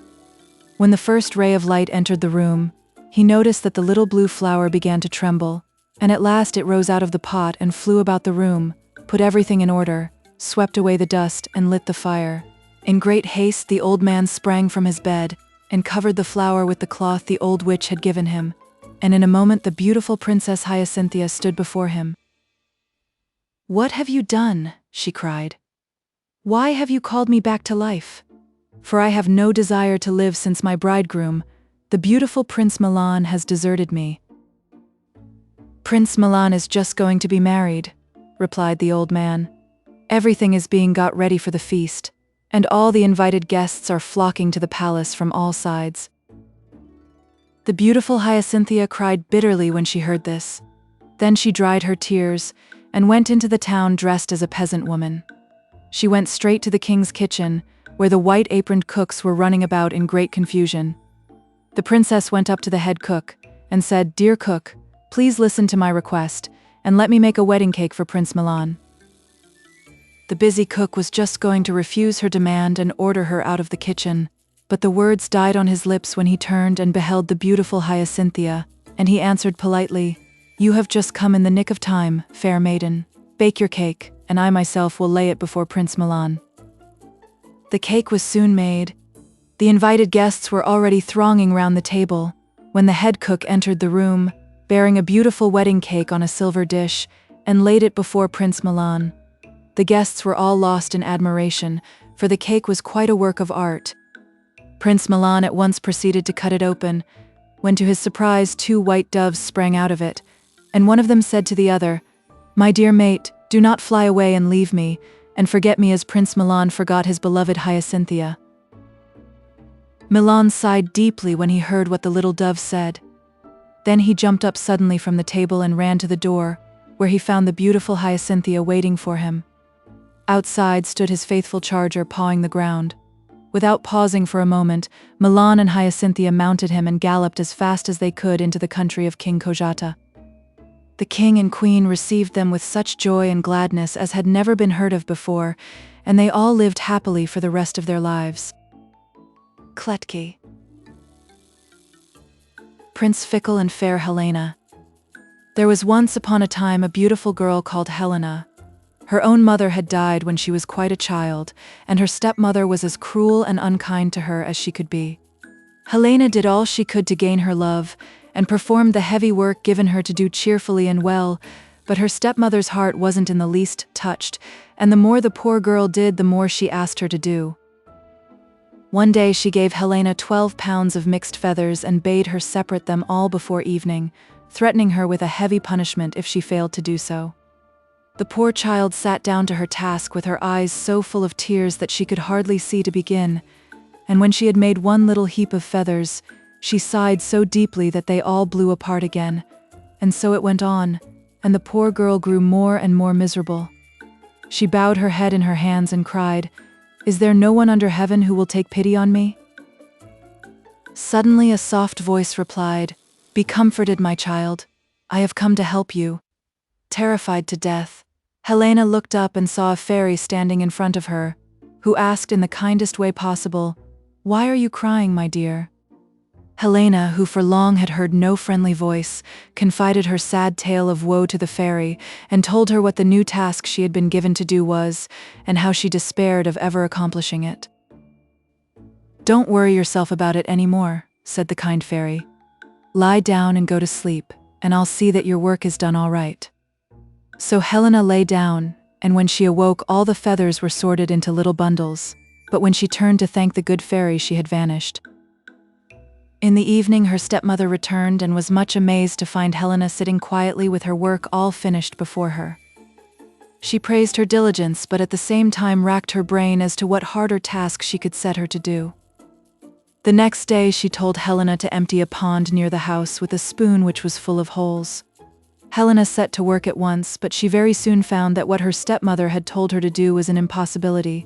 When the first ray of light entered the room, he noticed that the little blue flower began to tremble, and at last it rose out of the pot and flew about the room, put everything in order, swept away the dust, and lit the fire. In great haste the old man sprang from his bed, and covered the flower with the cloth the old witch had given him, and in a moment the beautiful Princess Hyacinthia stood before him. "What have you done?" she cried. "Why have you called me back to life? For I have no desire to live since my bridegroom, the beautiful Prince Milan, has deserted me." "Prince Milan is just going to be married," replied the old man. "Everything is being got ready for the feast, and all the invited guests are flocking to the palace from all sides." The beautiful Hyacinthia cried bitterly when she heard this. Then she dried her tears and went into the town dressed as a peasant woman. She went straight to the king's kitchen, where the white-aproned cooks were running about in great confusion. The princess went up to the head cook and said, "Dear cook, please listen to my request, and let me make a wedding cake for Prince Milan." The busy cook was just going to refuse her demand and order her out of the kitchen, but the words died on his lips when he turned and beheld the beautiful Hyacinthia, and he answered politely, "You have just come in the nick of time, fair maiden. Bake your cake, and I myself will lay it before Prince Milan." The cake was soon made. The invited guests were already thronging round the table, when the head cook entered the room, bearing a beautiful wedding cake on a silver dish, and laid it before Prince Milan. The guests were all lost in admiration, for the cake was quite a work of art. Prince Milan at once proceeded to cut it open, when to his surprise 2 white doves sprang out of it, and one of them said to the other, "My dear mate, do not fly away and leave me, and forget me as Prince Milan forgot his beloved Hyacinthia." Milan sighed deeply when he heard what the little dove said. Then he jumped up suddenly from the table and ran to the door, where he found the beautiful Hyacinthia waiting for him. Outside stood his faithful charger pawing the ground. Without pausing for a moment, Milan and Hyacinthia mounted him and galloped as fast as they could into the country of King Kojata. The king and queen received them with such joy and gladness as had never been heard of before, and they all lived happily for the rest of their lives. Kletki. Prince Fickle and Fair Helena. There was once upon a time a beautiful girl called Helena. Her own mother had died when she was quite a child, and her stepmother was as cruel and unkind to her as she could be. Helena did all she could to gain her love, and performed the heavy work given her to do cheerfully and well, but her stepmother's heart wasn't in the least touched, and the more the poor girl did, the more she asked her to do. One day she gave Helena 12 pounds of mixed feathers and bade her separate them all before evening, threatening her with a heavy punishment if she failed to do so. The poor child sat down to her task with her eyes so full of tears that she could hardly see to begin, and when she had made one little heap of feathers, she sighed so deeply that they all blew apart again, and so it went on, and the poor girl grew more and more miserable. She bowed her head in her hands and cried, "Is there no one under heaven who will take pity on me?" Suddenly a soft voice replied, "Be comforted, my child. I have come to help you." Terrified to death, Helena looked up and saw a fairy standing in front of her, who asked in the kindest way possible, "Why are you crying, my dear?" Helena, who for long had heard no friendly voice, confided her sad tale of woe to the fairy, and told her what the new task she had been given to do was, and how she despaired of ever accomplishing it. "Don't worry yourself about it any more," said the kind fairy. "Lie down and go to sleep, and I'll see that your work is done all right." So Helena lay down, and when she awoke all the feathers were sorted into little bundles, but when she turned to thank the good fairy she had vanished. In the evening, her stepmother returned and was much amazed to find Helena sitting quietly with her work all finished before her. She praised her diligence, but at the same time racked her brain as to what harder task she could set her to do. The next day, she told Helena to empty a pond near the house with a spoon which was full of holes. Helena set to work at once, but she very soon found that what her stepmother had told her to do was an impossibility.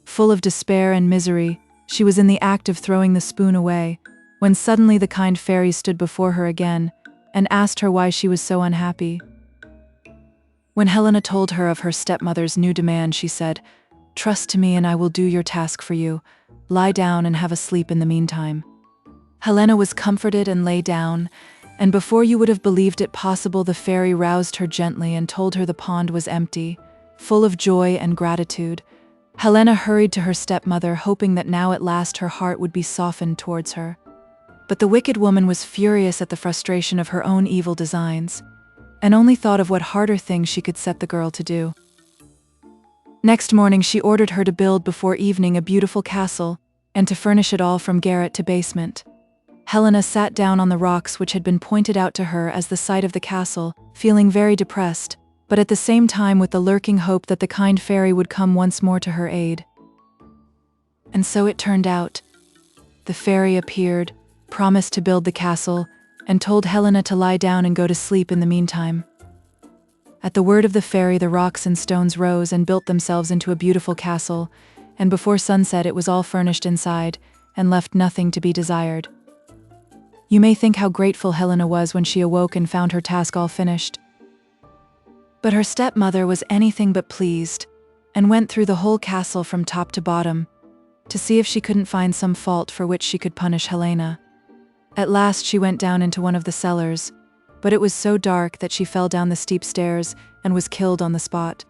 Full of despair and misery, she was in the act of throwing the spoon away, when suddenly the kind fairy stood before her again and asked her why she was so unhappy. When Helena told her of her stepmother's new demand, she said, "Trust to me and I will do your task for you. Lie down and have a sleep in the meantime." Helena was comforted and lay down, and before you would have believed it possible, the fairy roused her gently and told her the pond was empty. Full of joy and gratitude, Helena hurried to her stepmother, hoping that now at last her heart would be softened towards her. But the wicked woman was furious at the frustration of her own evil designs, and only thought of what harder things she could set the girl to do. Next morning, she ordered her to build before evening a beautiful castle, and to furnish it all from garret to basement. Helena sat down on the rocks which had been pointed out to her as the site of the castle, feeling very depressed, but at the same time with the lurking hope that the kind fairy would come once more to her aid. And so it turned out. The fairy appeared, promised to build the castle, and told Helena to lie down and go to sleep in the meantime. At the word of the fairy, the rocks and stones rose and built themselves into a beautiful castle, and before sunset it was all furnished inside, and left nothing to be desired. You may think how grateful Helena was when she awoke and found her task all finished. But her stepmother was anything but pleased, and went through the whole castle from top to bottom, to see if she couldn't find some fault for which she could punish Helena. At last she went down into one of the cellars, but it was so dark that she fell down the steep stairs and was killed on the spot.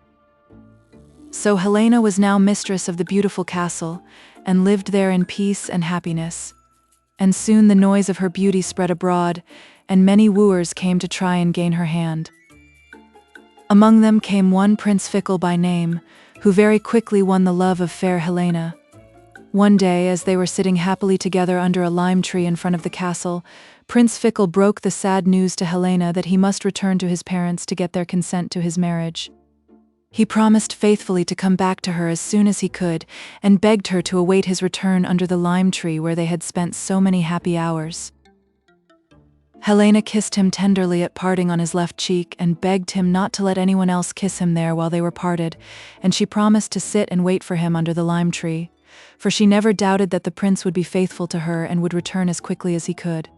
So Helena was now mistress of the beautiful castle, and lived there in peace and happiness. And soon the noise of her beauty spread abroad, and many wooers came to try and gain her hand. Among them came one Prince Fickle by name, who very quickly won the love of fair Helena. One day, as they were sitting happily together under a lime tree in front of the castle, Prince Fickle broke the sad news to Helena that he must return to his parents to get their consent to his marriage. He promised faithfully to come back to her as soon as he could, and begged her to await his return under the lime tree where they had spent so many happy hours. Helena kissed him tenderly at parting on his left cheek and begged him not to let anyone else kiss him there while they were parted, and she promised to sit and wait for him under the lime tree, for she never doubted that the prince would be faithful to her and would return as quickly as he could.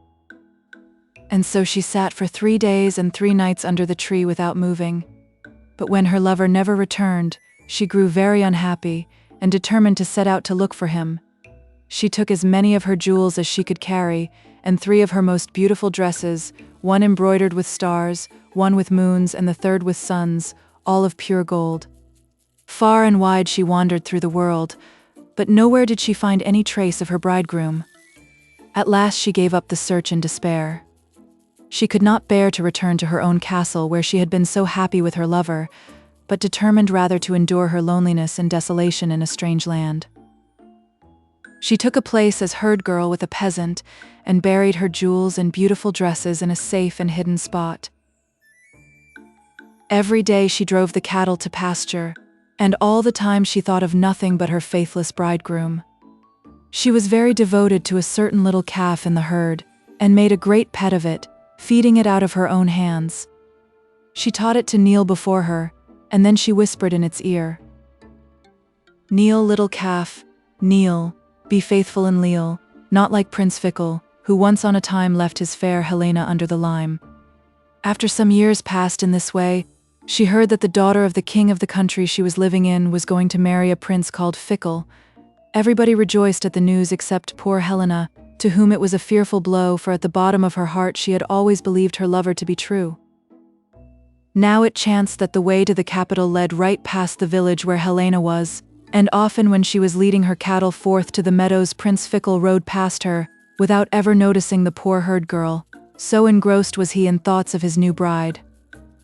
And so she sat for 3 days and 3 nights under the tree without moving. But when her lover never returned, she grew very unhappy and determined to set out to look for him. She took as many of her jewels as she could carry, and 3 of her most beautiful dresses, one embroidered with stars, one with moons, and the third with suns, all of pure gold. Far and wide she wandered through the world, but nowhere did she find any trace of her bridegroom. At last she gave up the search in despair. She could not bear to return to her own castle where she had been so happy with her lover, but determined rather to endure her loneliness and desolation in a strange land. She took a place as herd girl with a peasant and buried her jewels and beautiful dresses in a safe and hidden spot. Every day she drove the cattle to pasture, and all the time she thought of nothing but her faithless bridegroom. She was very devoted to a certain little calf in the herd, and made a great pet of it, feeding it out of her own hands. She taught it to kneel before her, and then she whispered in its ear, "Kneel, little calf, kneel, be faithful and leal, not like Prince Fickle, who once on a time left his fair Helena under the lime." After some years passed in this way, she heard that the daughter of the king of the country she was living in was going to marry a prince called Fickle. Everybody rejoiced at the news except poor Helena, to whom it was a fearful blow, for at the bottom of her heart she had always believed her lover to be true. Now it chanced that the way to the capital led right past the village where Helena was, and often when she was leading her cattle forth to the meadows, Prince Fickle rode past her, without ever noticing the poor herd girl, so engrossed was he in thoughts of his new bride.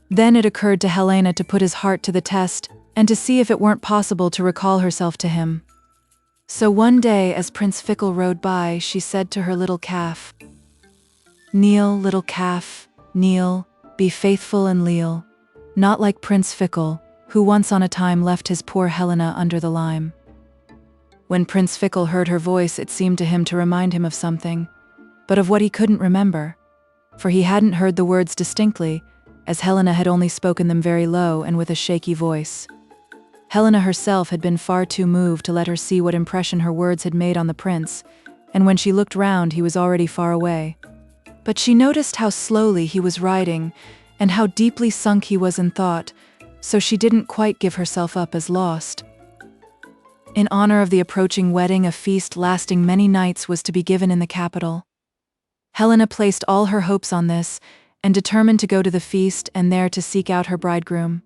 Then it occurred to Helena to put his heart to the test, and to see if it weren't possible to recall herself to him. So one day, as Prince Fickle rode by, she said to her little calf, "Kneel, little calf, kneel, be faithful and leal, not like Prince Fickle, who once on a time left his poor Helena under the lime." When Prince Fickle heard her voice, it seemed to him to remind him of something, but of what he couldn't remember, for he hadn't heard the words distinctly, as Helena had only spoken them very low and with a shaky voice. Helena herself had been far too moved to let her see what impression her words had made on the prince, and when she looked round he was already far away. But she noticed how slowly he was riding, and how deeply sunk he was in thought, so she didn't quite give herself up as lost. In honor of the approaching wedding, a feast lasting many nights was to be given in the capital. Helena placed all her hopes on this, and determined to go to the feast and there to seek out her bridegroom.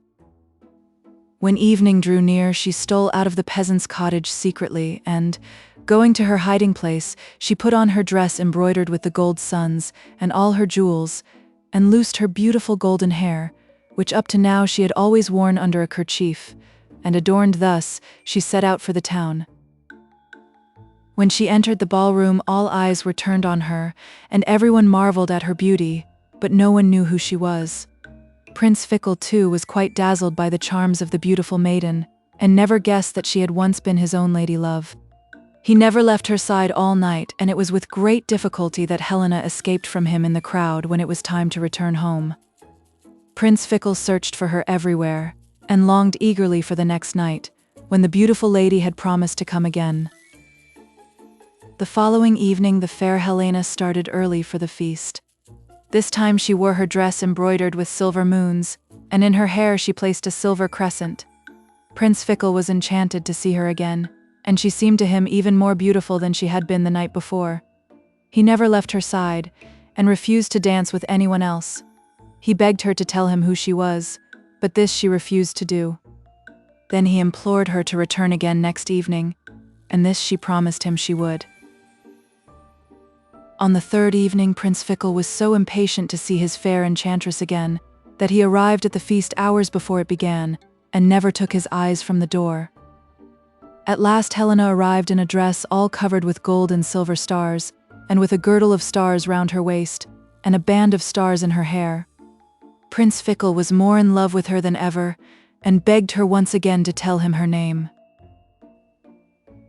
When evening drew near, she stole out of the peasant's cottage secretly and, going to her hiding place, she put on her dress embroidered with the gold suns and all her jewels, and loosed her beautiful golden hair, which up to now she had always worn under a kerchief, and adorned thus, she set out for the town. When she entered the ballroom, all eyes were turned on her, and everyone marveled at her beauty, but no one knew who she was. Prince Fickle, too, was quite dazzled by the charms of the beautiful maiden, and never guessed that she had once been his own lady love. He never left her side all night, and it was with great difficulty that Helena escaped from him in the crowd when it was time to return home. Prince Fickle searched for her everywhere, and longed eagerly for the next night, when the beautiful lady had promised to come again. The following evening the fair Helena started early for the feast. This time she wore her dress embroidered with silver moons, and in her hair she placed a silver crescent. Prince Fickle was enchanted to see her again, and she seemed to him even more beautiful than she had been the night before. He never left her side, and refused to dance with anyone else. He begged her to tell him who she was, but this she refused to do. Then he implored her to return again next evening, and this she promised him she would. On the third evening, Prince Fickle was so impatient to see his fair enchantress again, that he arrived at the feast hours before it began, and never took his eyes from the door. At last Helena arrived in a dress all covered with gold and silver stars, and with a girdle of stars round her waist, and a band of stars in her hair. Prince Fickle was more in love with her than ever, and begged her once again to tell him her name.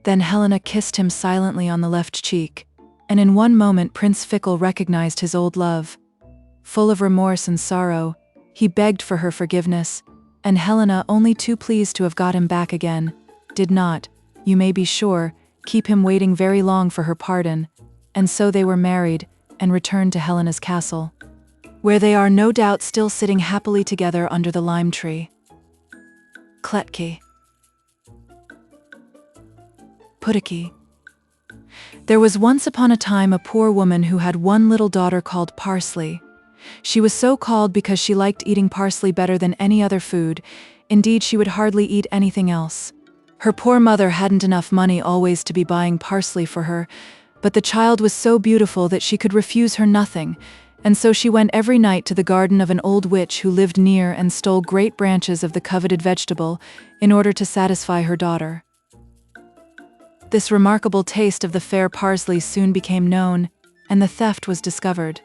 Then Helena kissed him silently on the left cheek, and in one moment Prince Fickle recognized his old love. Full of remorse and sorrow, he begged for her forgiveness, and Helena, only too pleased to have got him back again, did not, you may be sure, keep him waiting very long for her pardon, and so they were married, and returned to Helena's castle, where they are no doubt still sitting happily together under the lime tree. Kletki. Puddocky. There was once upon a time a poor woman who had one little daughter called Parsley. She was so called because she liked eating parsley better than any other food. Indeed, she would hardly eat anything else. Her poor mother hadn't enough money always to be buying parsley for her, but the child was so beautiful that she could refuse her nothing, and so she went every night to the garden of an old witch who lived near and stole great branches of the coveted vegetable in order to satisfy her daughter. This remarkable taste of the fair parsley soon became known, and the theft was discovered.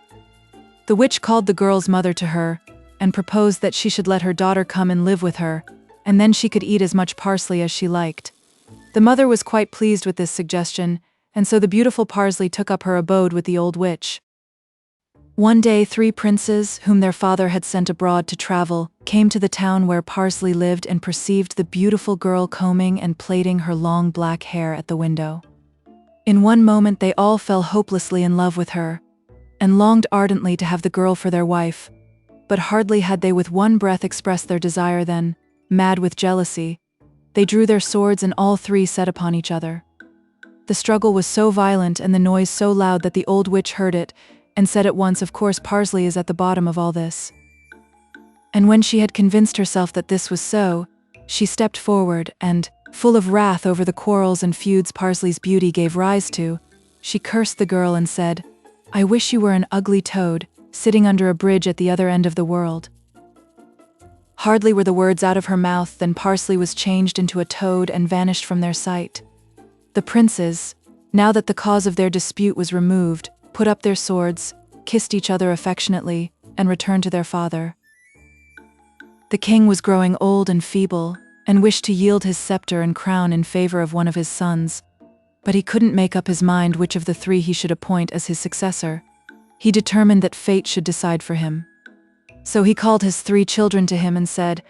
The witch called the girl's mother to her, and proposed that she should let her daughter come and live with her, and then she could eat as much parsley as she liked. The mother was quite pleased with this suggestion, and so the beautiful Parsley took up her abode with the old witch. One day 3 princes, whom their father had sent abroad to travel, came to the town where Parsley lived and perceived the beautiful girl combing and plaiting her long black hair at the window. In one moment they all fell hopelessly in love with her, and longed ardently to have the girl for their wife, but hardly had they with one breath expressed their desire than, mad with jealousy, they drew their swords and all 3 set upon each other. The struggle was so violent and the noise so loud that the old witch heard it, and said at once, "Of course Parsley is at the bottom of all this." And when she had convinced herself that this was so, she stepped forward and, full of wrath over the quarrels and feuds Parsley's beauty gave rise to, she cursed the girl and said, "I wish you were an ugly toad, sitting under a bridge at the other end of the world." Hardly were the words out of her mouth than Parsley was changed into a toad and vanished from their sight. The princes, now that the cause of their dispute was removed, put up their swords, kissed each other affectionately, and returned to their father. The king was growing old and feeble, and wished to yield his scepter and crown in favor of one of his sons, but he couldn't make up his mind which of the three he should appoint as his successor. He determined that fate should decide for him. So he called his 3 children to him and said,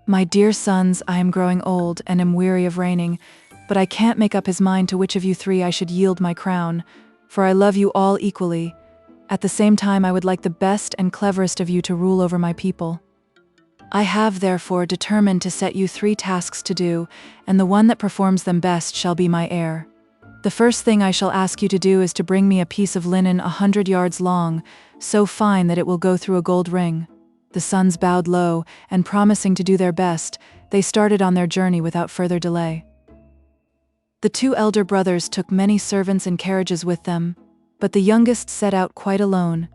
"My dear sons, I am growing old and am weary of reigning, but I can't make up his mind to which of you 3 I should yield my crown, for I love you all equally. At the same time, I would like the best and cleverest of you to rule over my people. I have, therefore, determined to set you 3 tasks to do, and the one that performs them best shall be my heir. The first thing I shall ask you to do is to bring me a piece of linen 100 yards long, so fine that it will go through a gold ring." The sons bowed low, and promising to do their best, they started on their journey without further delay. The 2 elder brothers took many servants and carriages with them, but the youngest set out quite alone.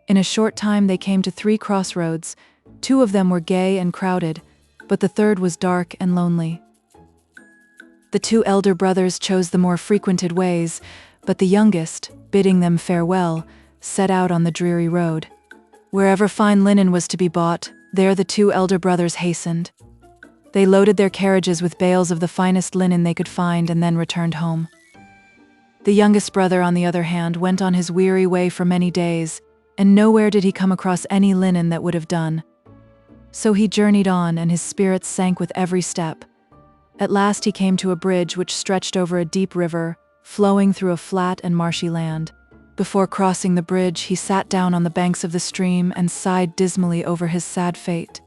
In a short time they came to 3 crossroads. 2 of them were gay and crowded, but the third was dark and lonely. The 2 elder brothers chose the more frequented ways, but the youngest, bidding them farewell, set out on the dreary road. Wherever fine linen was to be bought, there the 2 elder brothers hastened. They loaded their carriages with bales of the finest linen they could find and then returned home. The youngest brother, on the other hand, went on his weary way for many days, and nowhere did he come across any linen that would have done. So he journeyed on, and his spirits sank with every step. At last he came to a bridge which stretched over a deep river, flowing through a flat and marshy land. Before crossing the bridge, he sat down on the banks of the stream and sighed dismally over his sad fate.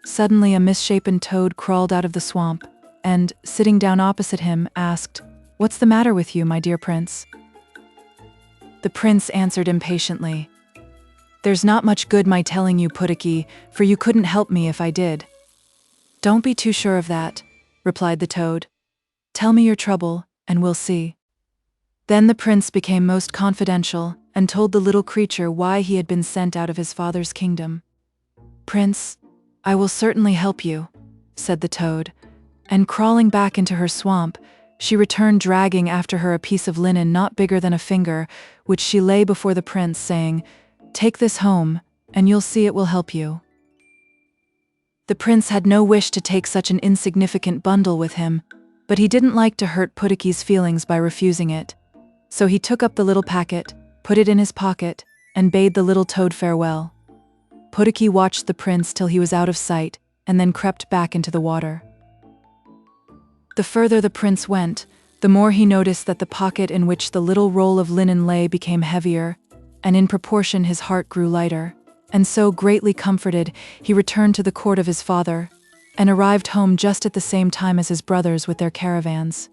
Suddenly a misshapen toad crawled out of the swamp, and, sitting down opposite him, asked, "What's the matter with you, my dear prince?" The prince answered impatiently, "There's not much good my telling you, Puddocky, for you couldn't help me if I did." "Don't be too sure of that," replied the toad. "Tell me your trouble, and we'll see." Then the prince became most confidential, and told the little creature why he had been sent out of his father's kingdom. "Prince, I will certainly help you," said the toad, and crawling back into her swamp, she returned dragging after her a piece of linen not bigger than a finger, which she lay before the prince, saying, "Take this home, and you'll see it will help you." The prince had no wish to take such an insignificant bundle with him, but he didn't like to hurt Puddocky's feelings by refusing it. So he took up the little packet, put it in his pocket, and bade the little toad farewell. Puddocky watched the prince till he was out of sight, and then crept back into the water. The further the prince went, the more he noticed that the pocket in which the little roll of linen lay became heavier, and in proportion his heart grew lighter, and so, greatly comforted, he returned to the court of his father, and arrived home just at the same time as his brothers with their caravans.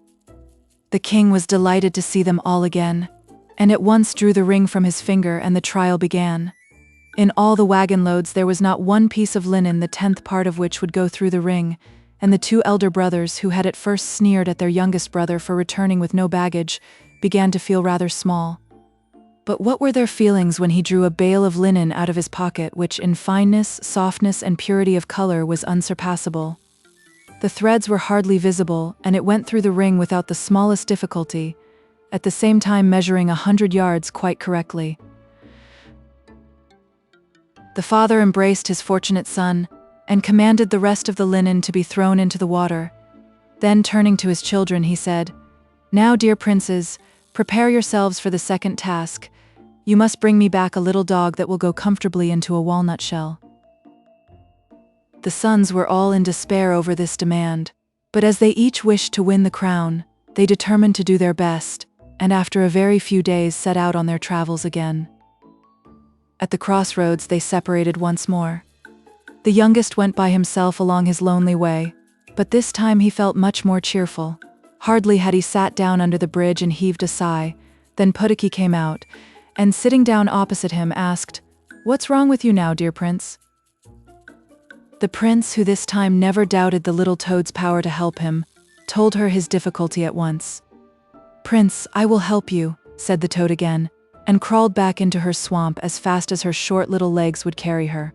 The king was delighted to see them all again, and at once drew the ring from his finger, and the trial began. In all the wagon loads there was not one piece of linen the 10th part of which would go through the ring, and the 2 elder brothers, who had at first sneered at their youngest brother for returning with no baggage, began to feel rather small. But what were their feelings when he drew a bale of linen out of his pocket which in fineness, softness, and purity of color was unsurpassable? The threads were hardly visible, and it went through the ring without the smallest difficulty, at the same time measuring 100 yards quite correctly. The father embraced his fortunate son, and commanded the rest of the linen to be thrown into the water. Then, turning to his children, he said, "Now, dear princes, prepare yourselves for the second task. You must bring me back a little dog that will go comfortably into a walnut shell." The sons were all in despair over this demand, but as they each wished to win the crown, they determined to do their best, and after a very few days set out on their travels again. At the crossroads they separated once more. The youngest went by himself along his lonely way, but this time he felt much more cheerful. Hardly had he sat down under the bridge and heaved a sigh, then Puddocky came out, and sitting down opposite him asked, "What's wrong with you now, dear prince?" The prince, who this time never doubted the little toad's power to help him, told her his difficulty at once. "Prince, I will help you," said the toad again, and crawled back into her swamp as fast as her short little legs would carry her.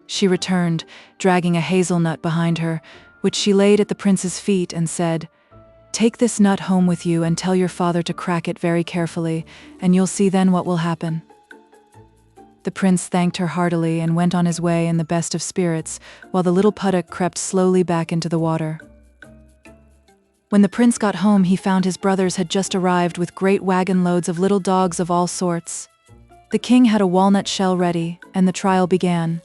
She returned, dragging a hazelnut behind her, which she laid at the prince's feet and said, Take this nut home with you and tell your father to crack it very carefully, and you'll see then what will happen." The prince thanked her heartily and went on his way in the best of spirits, while the little puddock crept slowly back into the water. When the prince got home, he found his brothers had just arrived with great wagon loads of little dogs of all sorts. The king had a walnut shell ready, and the trial began.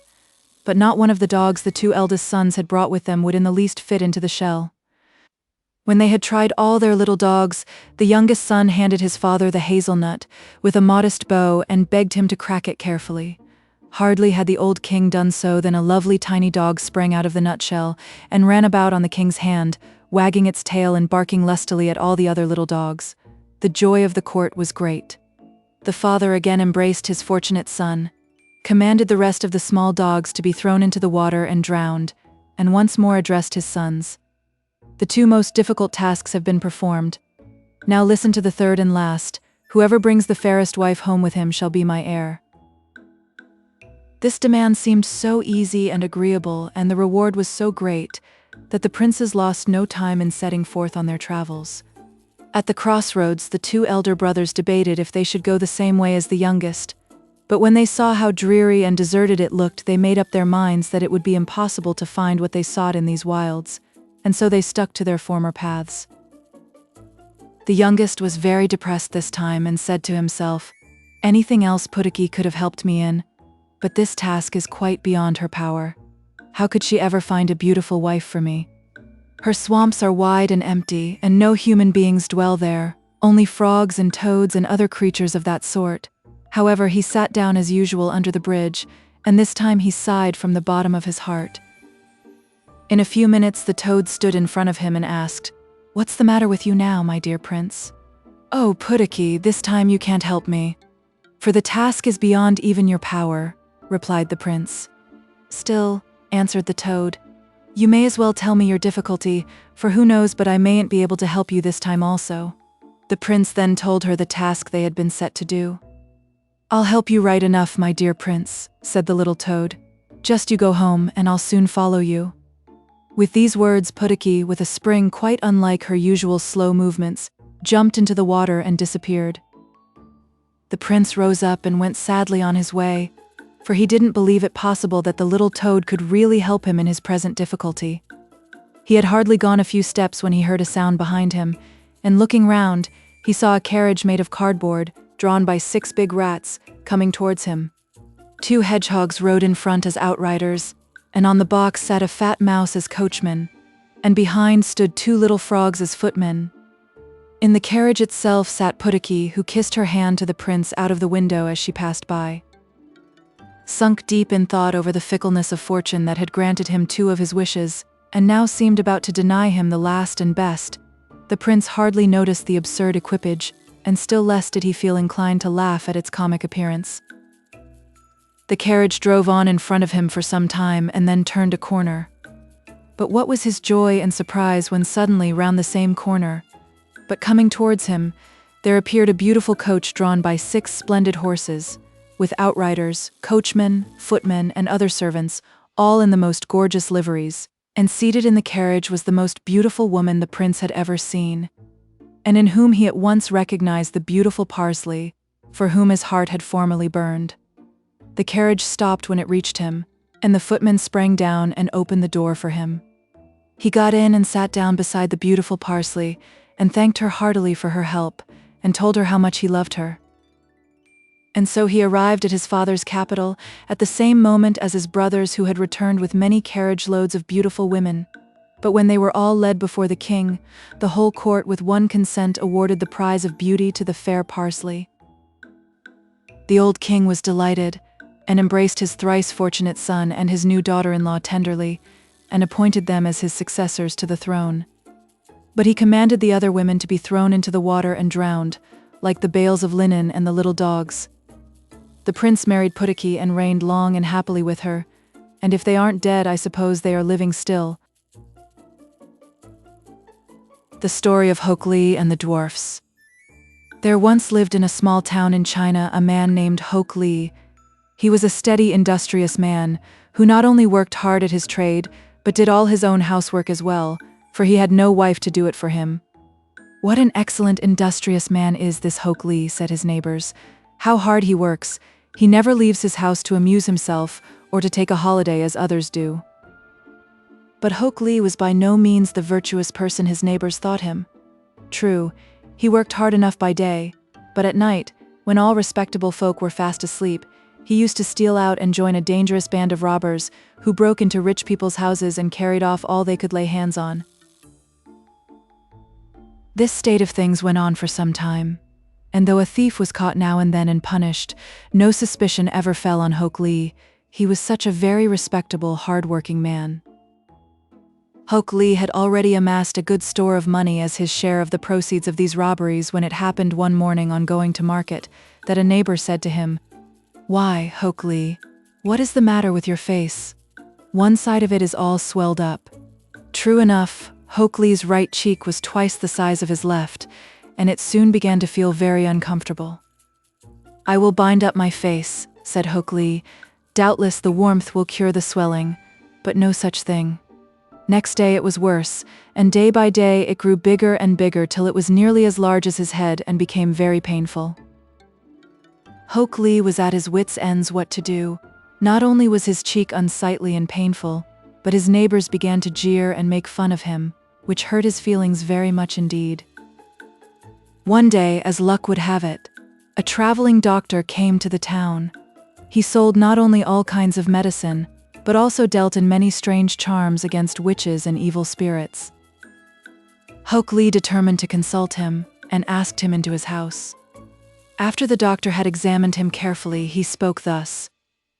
But not one of the dogs the two eldest sons had brought with them would in the least fit into the shell. When they had tried all their little dogs, the youngest son handed his father the hazelnut, with a modest bow, and begged him to crack it carefully. Hardly had the old king done so than a lovely tiny dog sprang out of the nutshell, and ran about on the king's hand, wagging its tail and barking lustily at all the other little dogs. The joy of the court was great. The father again embraced his fortunate son, commanded the rest of the small dogs to be thrown into the water and drowned, and once more addressed his sons. "The two most difficult tasks have been performed. Now listen to the third and last. Whoever brings the fairest wife home with him shall be my heir." This demand seemed so easy and agreeable, and the reward was so great, that the princes lost no time in setting forth on their travels. At the crossroads, the two elder brothers debated if they should go the same way as the youngest, but when they saw how dreary and deserted it looked, they made up their minds that it would be impossible to find what they sought in these wilds, and so they stuck to their former paths. The youngest was very depressed this time and said to himself, "Anything else Puddocky could have helped me in, but this task is quite beyond her power. How could she ever find a beautiful wife for me? Her swamps are wide and empty, and no human beings dwell there, only frogs and toads and other creatures of that sort." However, he sat down as usual under the bridge, and this time he sighed from the bottom of his heart. In a few minutes the toad stood in front of him and asked, "What's the matter with you now, my dear prince?" "Oh, Puddocky, this time you can't help me, for the task is beyond even your power," replied the prince. "Still," answered the toad, "you may as well tell me your difficulty, for who knows but I mayn't be able to help you this time also." The prince then told her the task they had been set to do. "I'll help you right enough, my dear prince," said the little toad. "Just you go home, and I'll soon follow you." With these words, Puddocky, with a spring quite unlike her usual slow movements, jumped into the water and disappeared. The prince rose up and went sadly on his way, for he didn't believe it possible that the little toad could really help him in his present difficulty. He had hardly gone a few steps when he heard a sound behind him, and looking round, he saw a carriage made of cardboard, drawn by 6 big rats, coming towards him. 2 hedgehogs rode in front as outriders, and on the box sat a fat mouse as coachman, and behind stood 2 little frogs as footmen. In the carriage itself sat Puddocky, who kissed her hand to the prince out of the window as she passed by. Sunk deep in thought over the fickleness of fortune that had granted him 2 of his wishes, and now seemed about to deny him the last and best, the prince hardly noticed the absurd equipage, and still less did he feel inclined to laugh at its comic appearance. The carriage drove on in front of him for some time and then turned a corner. But what was his joy and surprise when suddenly, round the same corner, but coming towards him, there appeared a beautiful coach drawn by 6 splendid horses, with outriders, coachmen, footmen, and other servants, all in the most gorgeous liveries, and seated in the carriage was the most beautiful woman the prince had ever seen, and in whom he at once recognized the beautiful Parsley, for whom his heart had formerly burned. The carriage stopped when it reached him, and the footman sprang down and opened the door for him. He got in and sat down beside the beautiful Parsley, and thanked her heartily for her help, and told her how much he loved her. And so he arrived at his father's capital at the same moment as his brothers, who had returned with many carriage loads of beautiful women. But when they were all led before the king, the whole court with one consent awarded the prize of beauty to the fair Parsley. The old king was delighted, and embraced his thrice fortunate son and his new daughter-in-law tenderly, and appointed them as his successors to the throne. But he commanded the other women to be thrown into the water and drowned, like the bales of linen and the little dogs. The prince married Puddocky and reigned long and happily with her, and if they aren't dead, I suppose they are living still. The Story of Hok Lee and the Dwarfs. There once lived in a small town in China a man named Hok Lee. He was a steady, industrious man, who not only worked hard at his trade, but did all his own housework as well, for he had no wife to do it for him. "What an excellent, industrious man is this Hok Lee," said his neighbors. "How hard he works. He never leaves his house to amuse himself or to take a holiday as others do." But Hok Lee was by no means the virtuous person his neighbors thought him. True, he worked hard enough by day, but at night, when all respectable folk were fast asleep, he used to steal out and join a dangerous band of robbers who broke into rich people's houses and carried off all they could lay hands on. This state of things went on for some time, and though a thief was caught now and then and punished, no suspicion ever fell on Hok Lee. He was such a very respectable, hard-working man. Hok Lee had already amassed a good store of money as his share of the proceeds of these robberies when it happened one morning on going to market that a neighbor said to him, "Why, Hok Lee, what is the matter with your face? One side of it is all swelled up." True enough, Hok Lee's right cheek was twice the size of his left, and it soon began to feel very uncomfortable. "I will bind up my face," said Hok Lee. "Doubtless the warmth will cure the swelling, but no such thing." Next day it was worse, and day by day it grew bigger and bigger till it was nearly as large as his head and became very painful. Hok Lee was at his wits' ends what to do. Not only was his cheek unsightly and painful, but his neighbors began to jeer and make fun of him, which hurt his feelings very much indeed. One day, as luck would have it, a traveling doctor came to the town. He sold not only all kinds of medicine, but also dealt in many strange charms against witches and evil spirits. Hok Lee determined to consult him, and asked him into his house. After the doctor had examined him carefully, he spoke thus: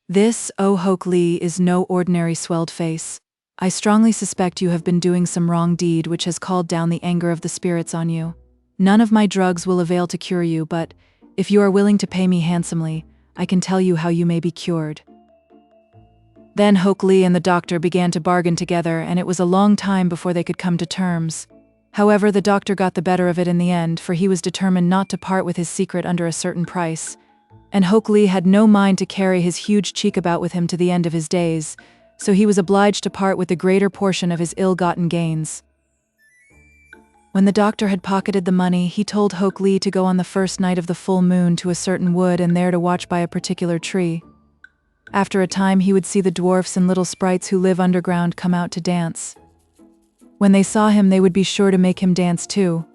"This, O Hok Lee, is no ordinary swelled face. I strongly suspect you have been doing some wrong deed which has called down the anger of the spirits on you. None of my drugs will avail to cure you, but if you are willing to pay me handsomely, I can tell you how you may be cured." Then Hok Lee and the doctor began to bargain together, and it was a long time before they could come to terms. However, the doctor got the better of it in the end, for he was determined not to part with his secret under a certain price. And Hok Lee had no mind to carry his huge cheek about with him to the end of his days, so he was obliged to part with the greater portion of his ill-gotten gains. When the doctor had pocketed the money, he told Hok Lee to go on the first night of the full moon to a certain wood and there to watch by a particular tree. After a time he would see the dwarfs and little sprites who live underground come out to dance. When they saw him, they would be sure to make him dance too.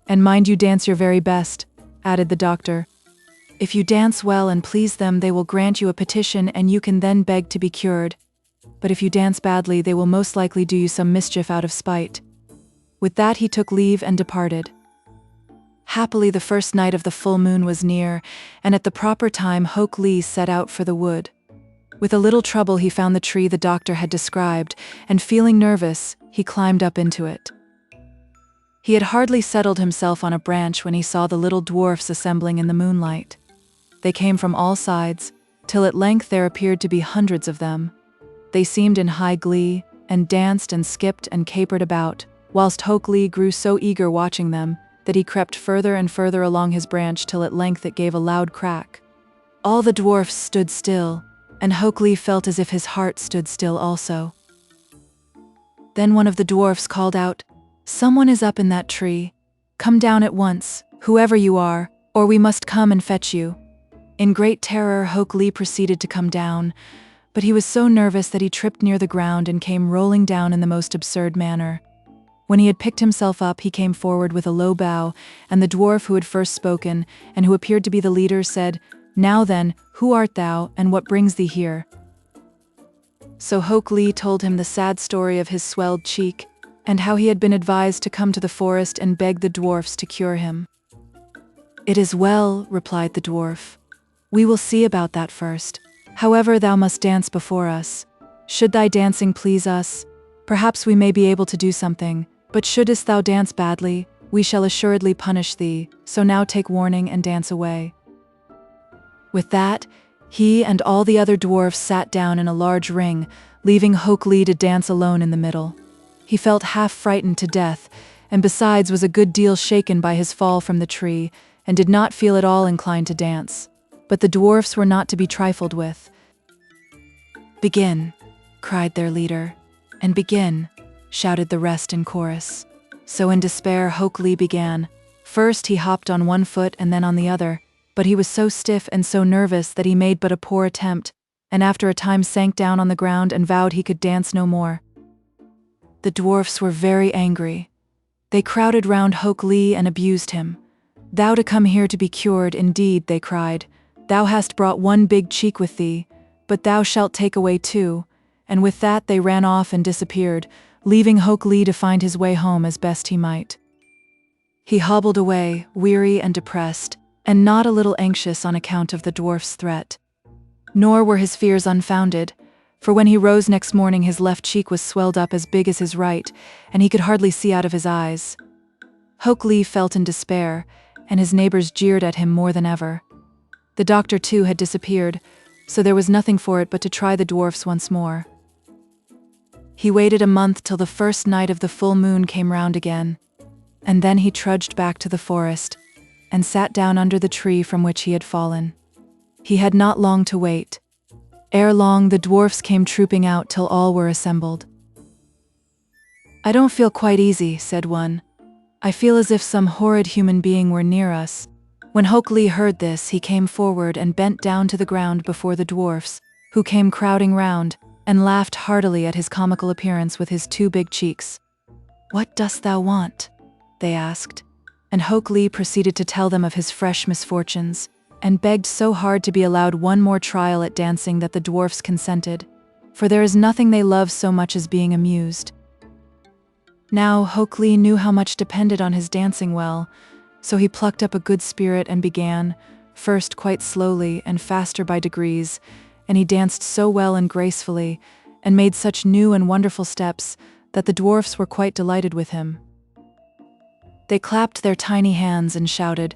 "And mind you dance your very best," added the doctor. "If you dance well and please them, they will grant you a petition and you can then beg to be cured. But if you dance badly, they will most likely do you some mischief out of spite." With that he took leave and departed. Happily the first night of the full moon was near, and at the proper time Hok Lee set out for the wood. With a little trouble he found the tree the doctor had described, and feeling nervous, he climbed up into it. He had hardly settled himself on a branch when he saw the little dwarfs assembling in the moonlight. They came from all sides, till at length there appeared to be hundreds of them. They seemed in high glee, and danced and skipped and capered about, whilst Hok Lee grew so eager watching them, that he crept further and further along his branch till at length it gave a loud crack. All the dwarfs stood still, and Hok Lee felt as if his heart stood still also. Then one of the dwarfs called out, "Someone is up in that tree. Come down at once, whoever you are, or we must come and fetch you." In great terror Hok Lee proceeded to come down, but he was so nervous that he tripped near the ground and came rolling down in the most absurd manner. When he had picked himself up, he came forward with a low bow, and the dwarf who had first spoken, and who appeared to be the leader, said, "Now then, who art thou, and what brings thee here?" So Hok Lee told him the sad story of his swelled cheek, and how he had been advised to come to the forest and beg the dwarfs to cure him. "It is well," replied the dwarf. "We will see about that first. However, thou must dance before us. Should thy dancing please us, perhaps we may be able to do something, but shouldest thou dance badly, we shall assuredly punish thee, so now take warning and dance away." With that, he and all the other dwarfs sat down in a large ring, leaving Hok Lee to dance alone in the middle. He felt half frightened to death, and besides was a good deal shaken by his fall from the tree, and did not feel at all inclined to dance. But the dwarfs were not to be trifled with. "Begin," cried their leader. "And begin," shouted the rest in chorus. So in despair, Hok Lee began. First he hopped on one foot and then on the other, but he was so stiff and so nervous that he made but a poor attempt, and after a time sank down on the ground and vowed he could dance no more. The dwarfs were very angry. They crowded round Hok Lee and abused him. "Thou to come here to be cured, indeed," they cried. "Thou hast brought one big cheek with thee, but thou shalt take away two," and with that they ran off and disappeared, leaving Hok Lee to find his way home as best he might. He hobbled away, weary and depressed, and not a little anxious on account of the dwarf's threat. Nor were his fears unfounded, for when he rose next morning his left cheek was swelled up as big as his right, and he could hardly see out of his eyes. Hok Lee felt in despair, and his neighbors jeered at him more than ever. The doctor too had disappeared, so there was nothing for it but to try the dwarfs once more. He waited a month till the first night of the full moon came round again, and then he trudged back to the forest, and sat down under the tree from which he had fallen. He had not long to wait. Ere long the dwarfs came trooping out till all were assembled. "I don't feel quite easy," said one. "I feel as if some horrid human being were near us." When Hok Lee heard this, he came forward and bent down to the ground before the dwarfs, who came crowding round, and laughed heartily at his comical appearance with his two big cheeks. "What dost thou want?" they asked, and Hok Lee proceeded to tell them of his fresh misfortunes, and begged so hard to be allowed one more trial at dancing that the dwarfs consented, for there is nothing they love so much as being amused. Now Hok Lee knew how much depended on his dancing well, so he plucked up a good spirit and began, first quite slowly and faster by degrees, and he danced so well and gracefully, and made such new and wonderful steps, that the dwarfs were quite delighted with him. They clapped their tiny hands and shouted,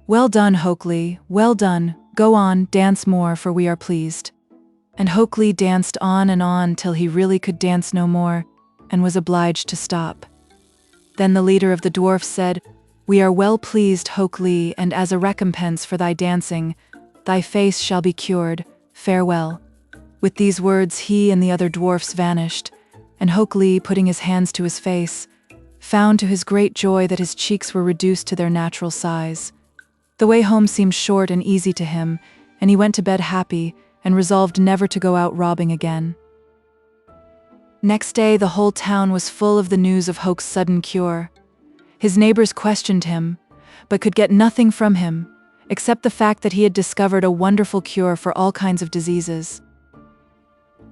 "Well done, Hok Lee, well done, go on, dance more, for we are pleased." And Hok Lee danced on till he really could dance no more, and was obliged to stop. Then the leader of the dwarfs said, "We are well pleased, Hok Lee, and as a recompense for thy dancing, thy face shall be cured, farewell." With these words he and the other dwarfs vanished, and Hok Lee, putting his hands to his face, found to his great joy that his cheeks were reduced to their natural size. The way home seemed short and easy to him, and he went to bed happy and resolved never to go out robbing again. Next day the whole town was full of the news of Hok's sudden cure. His neighbors questioned him, but could get nothing from him, except the fact that he had discovered a wonderful cure for all kinds of diseases.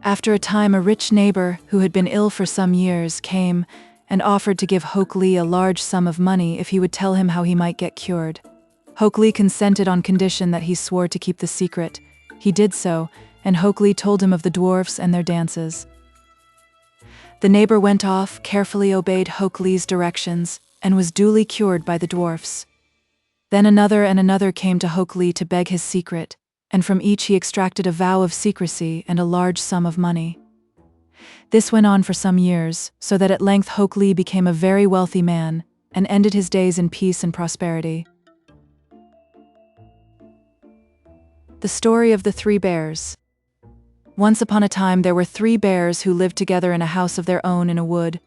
After a time, a rich neighbor, who had been ill for some years, came and offered to give Hok Lee a large sum of money if he would tell him how he might get cured. Hok Lee consented on condition that he swore to keep the secret. He did so, and Hok Lee told him of the dwarfs and their dances. The neighbor went off, carefully obeyed Hok Lee's directions, and was duly cured by the dwarfs. Then another and another came to Hok Lee to beg his secret, and from each he extracted a vow of secrecy and a large sum of money. This went on for some years, so that at length Hok Lee became a very wealthy man, and ended his days in peace and prosperity. The Story of the Three Bears. Once upon a time there were 3 bears who lived together in a house of their own in a wood.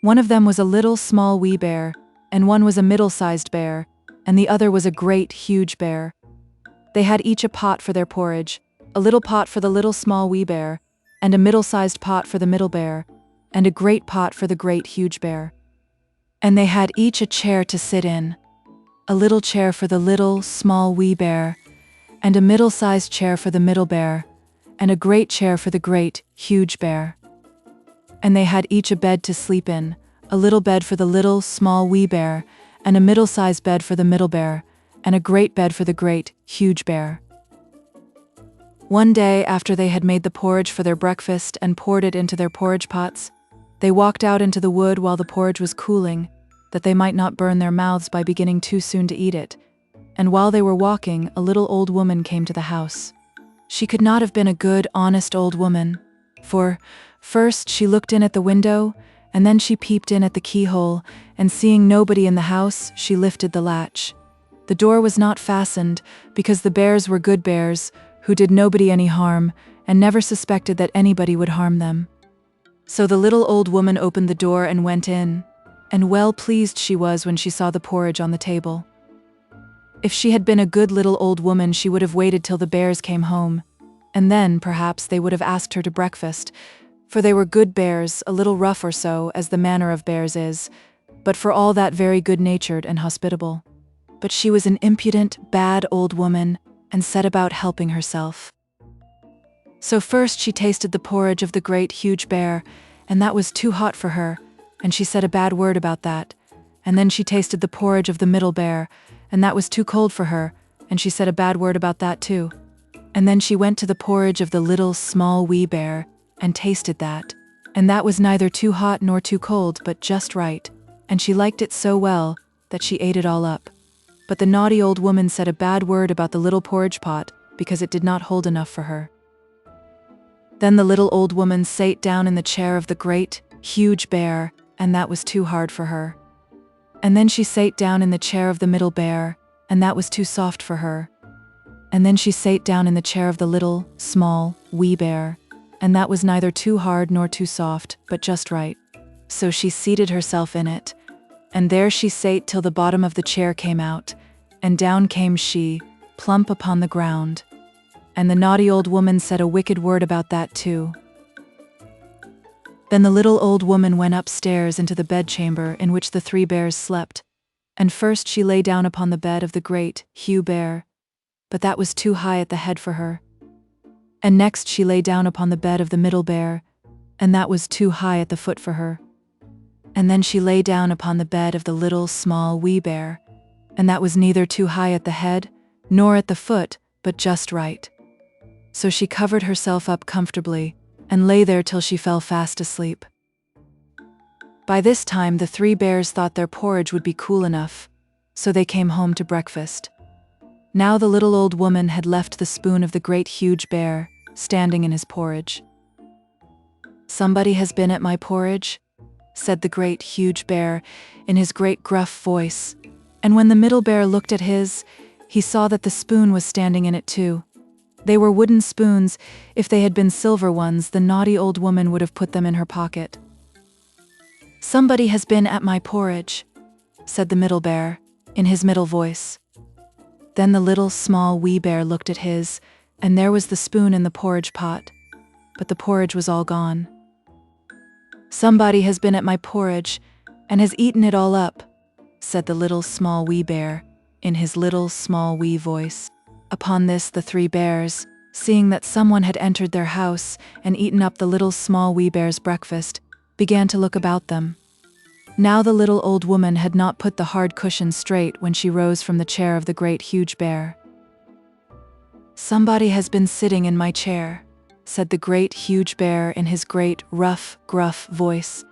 One of them was a little small wee bear, and one was a middle-sized bear, and the other was a great huge bear. They had each a pot for their porridge, a little pot for the little small wee bear, and a middle-sized pot for the middle bear, and a great pot for the great huge bear. And they had each a chair to sit in, a little chair for the little small wee bear, and a middle-sized chair for the middle bear, and a great chair for the great, huge bear. And they had each a bed to sleep in, a little bed for the little, small wee bear, and a middle-sized bed for the middle bear, and a great bed for the great, huge bear. One day, after they had made the porridge for their breakfast and poured it into their porridge pots, they walked out into the wood while the porridge was cooling, that they might not burn their mouths by beginning too soon to eat it. And while they were walking, a little old woman came to the house. She could not have been a good, honest old woman, for, first she looked in at the window, and then she peeped in at the keyhole, and seeing nobody in the house, she lifted the latch. The door was not fastened, because the bears were good bears, who did nobody any harm, and never suspected that anybody would harm them. So the little old woman opened the door and went in, and well pleased she was when she saw the porridge on the table. If she had been a good little old woman, she would have waited till the bears came home, and then, perhaps, they would have asked her to breakfast, for they were good bears, a little rough or so, as the manner of bears is, but for all that very good-natured and hospitable. But she was an impudent, bad old woman, and set about helping herself. So first she tasted the porridge of the great huge bear, and that was too hot for her, and she said a bad word about that. And then she tasted the porridge of the middle bear, and that was too cold for her, and she said a bad word about that too. And then she went to the porridge of the little small wee bear, and tasted that, and that was neither too hot nor too cold, but just right, and she liked it so well that she ate it all up. But the naughty old woman said a bad word about the little porridge pot, because it did not hold enough for her. Then the little old woman sate down in the chair of the great, huge bear, and that was too hard for her. And then she sate down in the chair of the middle bear, and that was too soft for her. And then she sate down in the chair of the little, small, wee bear, and that was neither too hard nor too soft, but just right. So she seated herself in it, and there she sate till the bottom of the chair came out, and down came she, plump upon the ground. And the naughty old woman said a wicked word about that too. Then the little old woman went upstairs into the bedchamber in which the three bears slept, and first she lay down upon the bed of the great, huge bear, but that was too high at the head for her. And next she lay down upon the bed of the middle bear, and that was too high at the foot for her. And then she lay down upon the bed of the little small wee bear, and that was neither too high at the head, nor at the foot, but just right. So she covered herself up comfortably, and lay there till she fell fast asleep. By this time the three bears thought their porridge would be cool enough, so they came home to breakfast. Now the little old woman had left the spoon of the great huge bear, standing in his porridge. "Somebody has been at my porridge?" said the great huge bear, in his great gruff voice, and when the middle bear looked at his, he saw that the spoon was standing in it too. They were wooden spoons. If they had been silver ones, the naughty old woman would have put them in her pocket. "Somebody has been at my porridge," said the middle bear, in his middle voice. Then the little small wee bear looked at his, and there was the spoon in the porridge pot, but the porridge was all gone. "Somebody has been at my porridge, and has eaten it all up," said the little small wee bear, in his little small wee voice. Upon this the three bears, seeing that someone had entered their house and eaten up the little small wee bear's breakfast, began to look about them. Now the little old woman had not put the hard cushion straight when she rose from the chair of the great huge bear. "Somebody has been sitting in my chair," said the great huge bear in his great rough, gruff voice.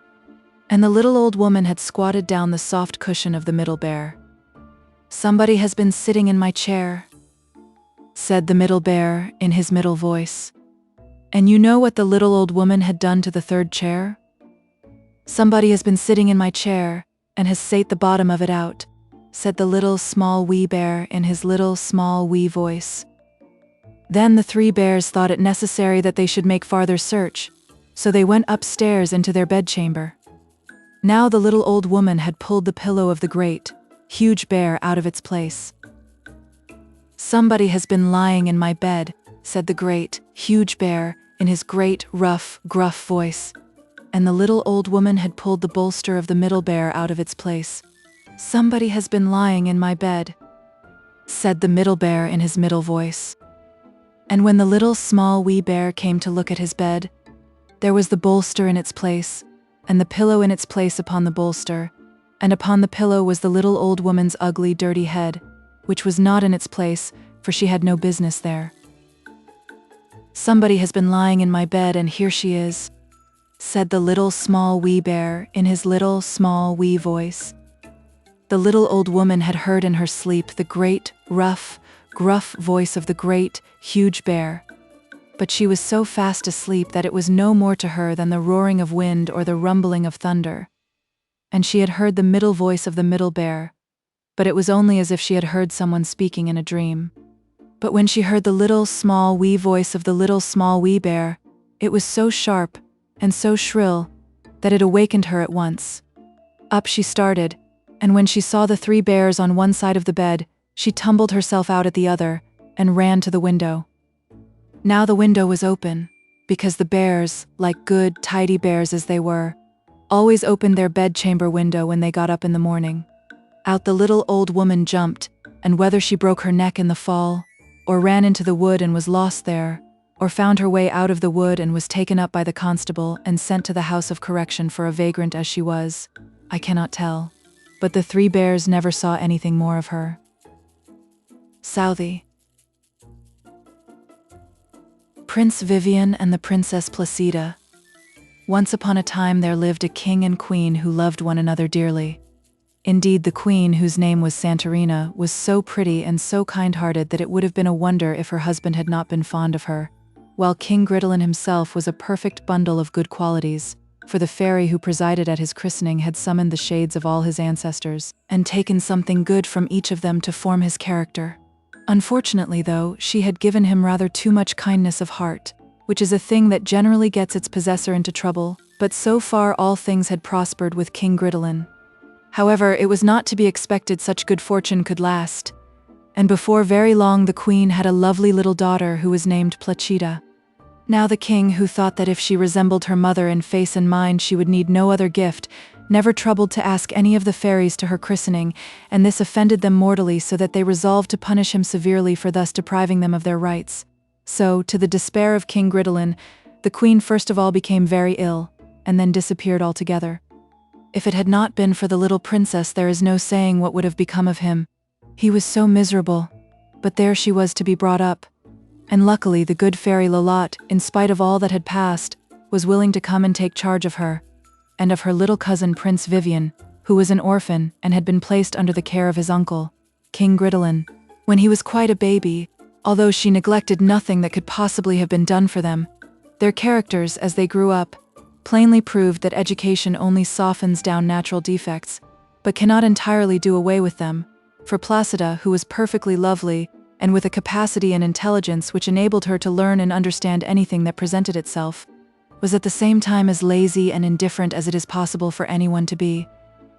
And the little old woman had squatted down the soft cushion of the middle bear. "Somebody has been sitting in my chair," said the middle bear in his middle voice. And you know what the little old woman had done to the third chair? "Somebody has been sitting in my chair, and has sate the bottom of it out," said the little small wee bear in his little small wee voice. Then the three bears thought it necessary that they should make farther search, so they went upstairs into their bedchamber. Now the little old woman had pulled the pillow of the great, huge bear out of its place. "Somebody has been lying in my bed," said the great, huge bear, in his great, rough, gruff voice. And the little old woman had pulled the bolster of the middle bear out of its place. "Somebody has been lying in my bed," said the middle bear in his middle voice. And when the little small wee bear came to look at his bed, there was the bolster in its place, and the pillow in its place upon the bolster, and upon the pillow was the little old woman's ugly, dirty head, which was not in its place, for she had no business there. "Somebody has been lying in my bed, and here she is," said the little small wee bear in his little small wee voice. The little old woman had heard in her sleep the great, rough, gruff voice of the great, huge bear, but she was so fast asleep that it was no more to her than the roaring of wind or the rumbling of thunder. And she had heard the middle voice of the middle bear, but it was only as if she had heard someone speaking in a dream. But when she heard the little small wee voice of the little small wee bear, it was so sharp and so shrill that it awakened her at once. Up she started, and when she saw the 3 bears on one side of the bed, she tumbled herself out at the other and ran to the window. Now the window was open, because the bears, like good, tidy bears as they were, always opened their bedchamber window when they got up in the morning. Out the little old woman jumped, and whether she broke her neck in the fall, or ran into the wood and was lost there, or found her way out of the wood and was taken up by the constable and sent to the house of correction for a vagrant as she was, I cannot tell, but the 3 bears never saw anything more of her. Southey. Prince Vivien and the Princess Placida. Once upon a time there lived a king and queen who loved one another dearly. Indeed, the queen, whose name was Santorina, was so pretty and so kind-hearted that it would have been a wonder if her husband had not been fond of her, while King Gridelin himself was a perfect bundle of good qualities, for the fairy who presided at his christening had summoned the shades of all his ancestors, and taken something good from each of them to form his character. Unfortunately, though, she had given him rather too much kindness of heart, which is a thing that generally gets its possessor into trouble, but so far all things had prospered with King Gridelin. However, it was not to be expected such good fortune could last, and before very long the queen had a lovely little daughter who was named Placida. Now the king, who thought that if she resembled her mother in face and mind she would need no other gift, never troubled to ask any of the fairies to her christening, and this offended them mortally, so that they resolved to punish him severely for thus depriving them of their rights. So, to the despair of King Gridelin, the queen first of all became very ill, and then disappeared altogether. If it had not been for the little princess, there is no saying what would have become of him. He was so miserable, but there she was to be brought up. And luckily the good fairy Lolotte, in spite of all that had passed, was willing to come and take charge of her, and of her little cousin Prince Vivien, who was an orphan and had been placed under the care of his uncle, King Gridelin, when he was quite a baby. Although she neglected nothing that could possibly have been done for them, their characters, as they grew up, plainly proved that education only softens down natural defects, but cannot entirely do away with them, for Placida, who was perfectly lovely, and with a capacity and intelligence which enabled her to learn and understand anything that presented itself, was at the same time as lazy and indifferent as it is possible for anyone to be,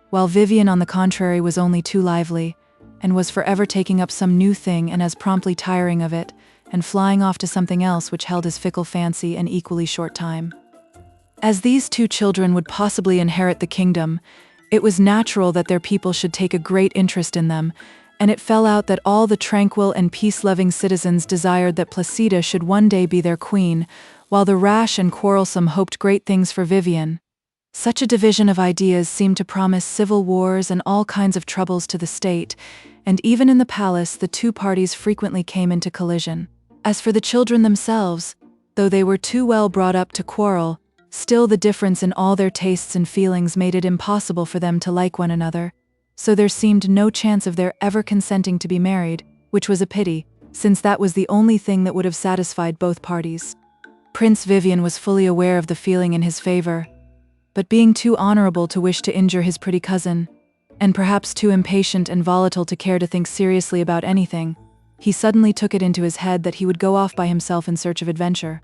while Vivien, on the contrary, was only too lively, and was forever taking up some new thing and as promptly tiring of it, and flying off to something else which held his fickle fancy an equally short time. As these 2 children would possibly inherit the kingdom, it was natural that their people should take a great interest in them, and it fell out that all the tranquil and peace-loving citizens desired that Placida should one day be their queen, while the rash and quarrelsome hoped great things for Vivien. Such a division of ideas seemed to promise civil wars and all kinds of troubles to the state, and even in the palace the 2 parties frequently came into collision. As for the children themselves, though they were too well brought up to quarrel, still the difference in all their tastes and feelings made it impossible for them to like one another, so there seemed no chance of their ever consenting to be married, which was a pity, since that was the only thing that would have satisfied both parties. Prince Vivien was fully aware of the feeling in his favor, but being too honorable to wish to injure his pretty cousin, and perhaps too impatient and volatile to care to think seriously about anything, he suddenly took it into his head that he would go off by himself in search of adventure.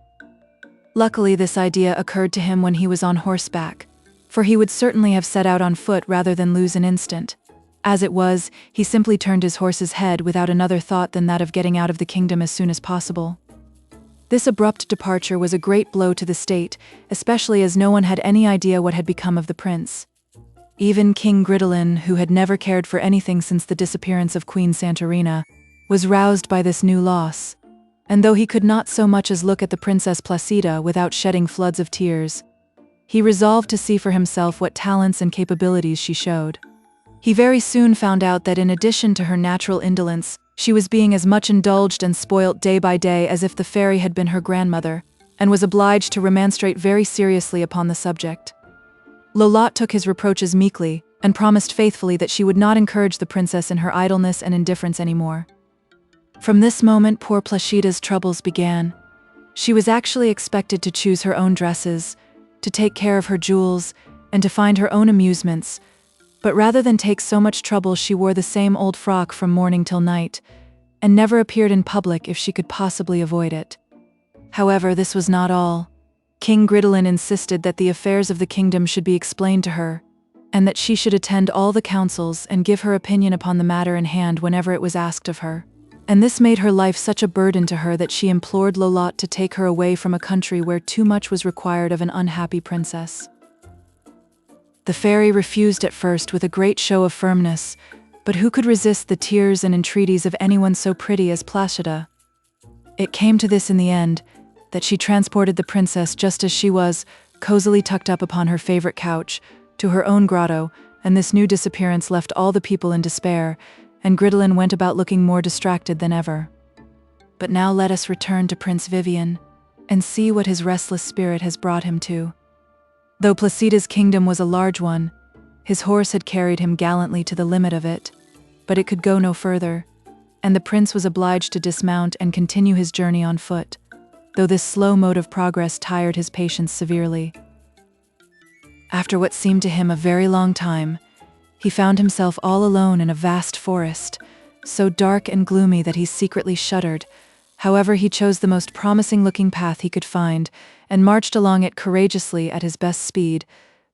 Luckily, this idea occurred to him when he was on horseback, for he would certainly have set out on foot rather than lose an instant. As it was, he simply turned his horse's head without another thought than that of getting out of the kingdom as soon as possible. This abrupt departure was a great blow to the state, especially as no one had any idea what had become of the prince. Even King Gridelin, who had never cared for anything since the disappearance of Queen Santorina, was roused by this new loss, and though he could not so much as look at the Princess Placida without shedding floods of tears, he resolved to see for himself what talents and capabilities she showed. He very soon found out that in addition to her natural indolence, she was being as much indulged and spoilt day by day as if the fairy had been her grandmother, and was obliged to remonstrate very seriously upon the subject. Lolotte took his reproaches meekly, and promised faithfully that she would not encourage the princess in her idleness and indifference any more. From this moment poor Placida's troubles began. She was actually expected to choose her own dresses, to take care of her jewels, and to find her own amusements, but rather than take so much trouble she wore the same old frock from morning till night, and never appeared in public if she could possibly avoid it. However, this was not all. King Gridelin insisted that the affairs of the kingdom should be explained to her, and that she should attend all the councils and give her opinion upon the matter in hand whenever it was asked of her. And this made her life such a burden to her that she implored Lolotte to take her away from a country where too much was required of an unhappy princess. The fairy refused at first with a great show of firmness, but who could resist the tears and entreaties of anyone so pretty as Placida? It came to this in the end, that she transported the princess just as she was, cozily tucked up upon her favorite couch, to her own grotto, and this new disappearance left all the people in despair, and Gridelin went about looking more distracted than ever. But now let us return to Prince Vivien, and see what his restless spirit has brought him to. Though Placida's kingdom was a large one, his horse had carried him gallantly to the limit of it, but it could go no further, and the prince was obliged to dismount and continue his journey on foot, though this slow mode of progress tired his patience severely. After what seemed to him a very long time, he found himself all alone in a vast forest, so dark and gloomy that he secretly shuddered. However, he chose the most promising-looking path he could find, and marched along it courageously at his best speed,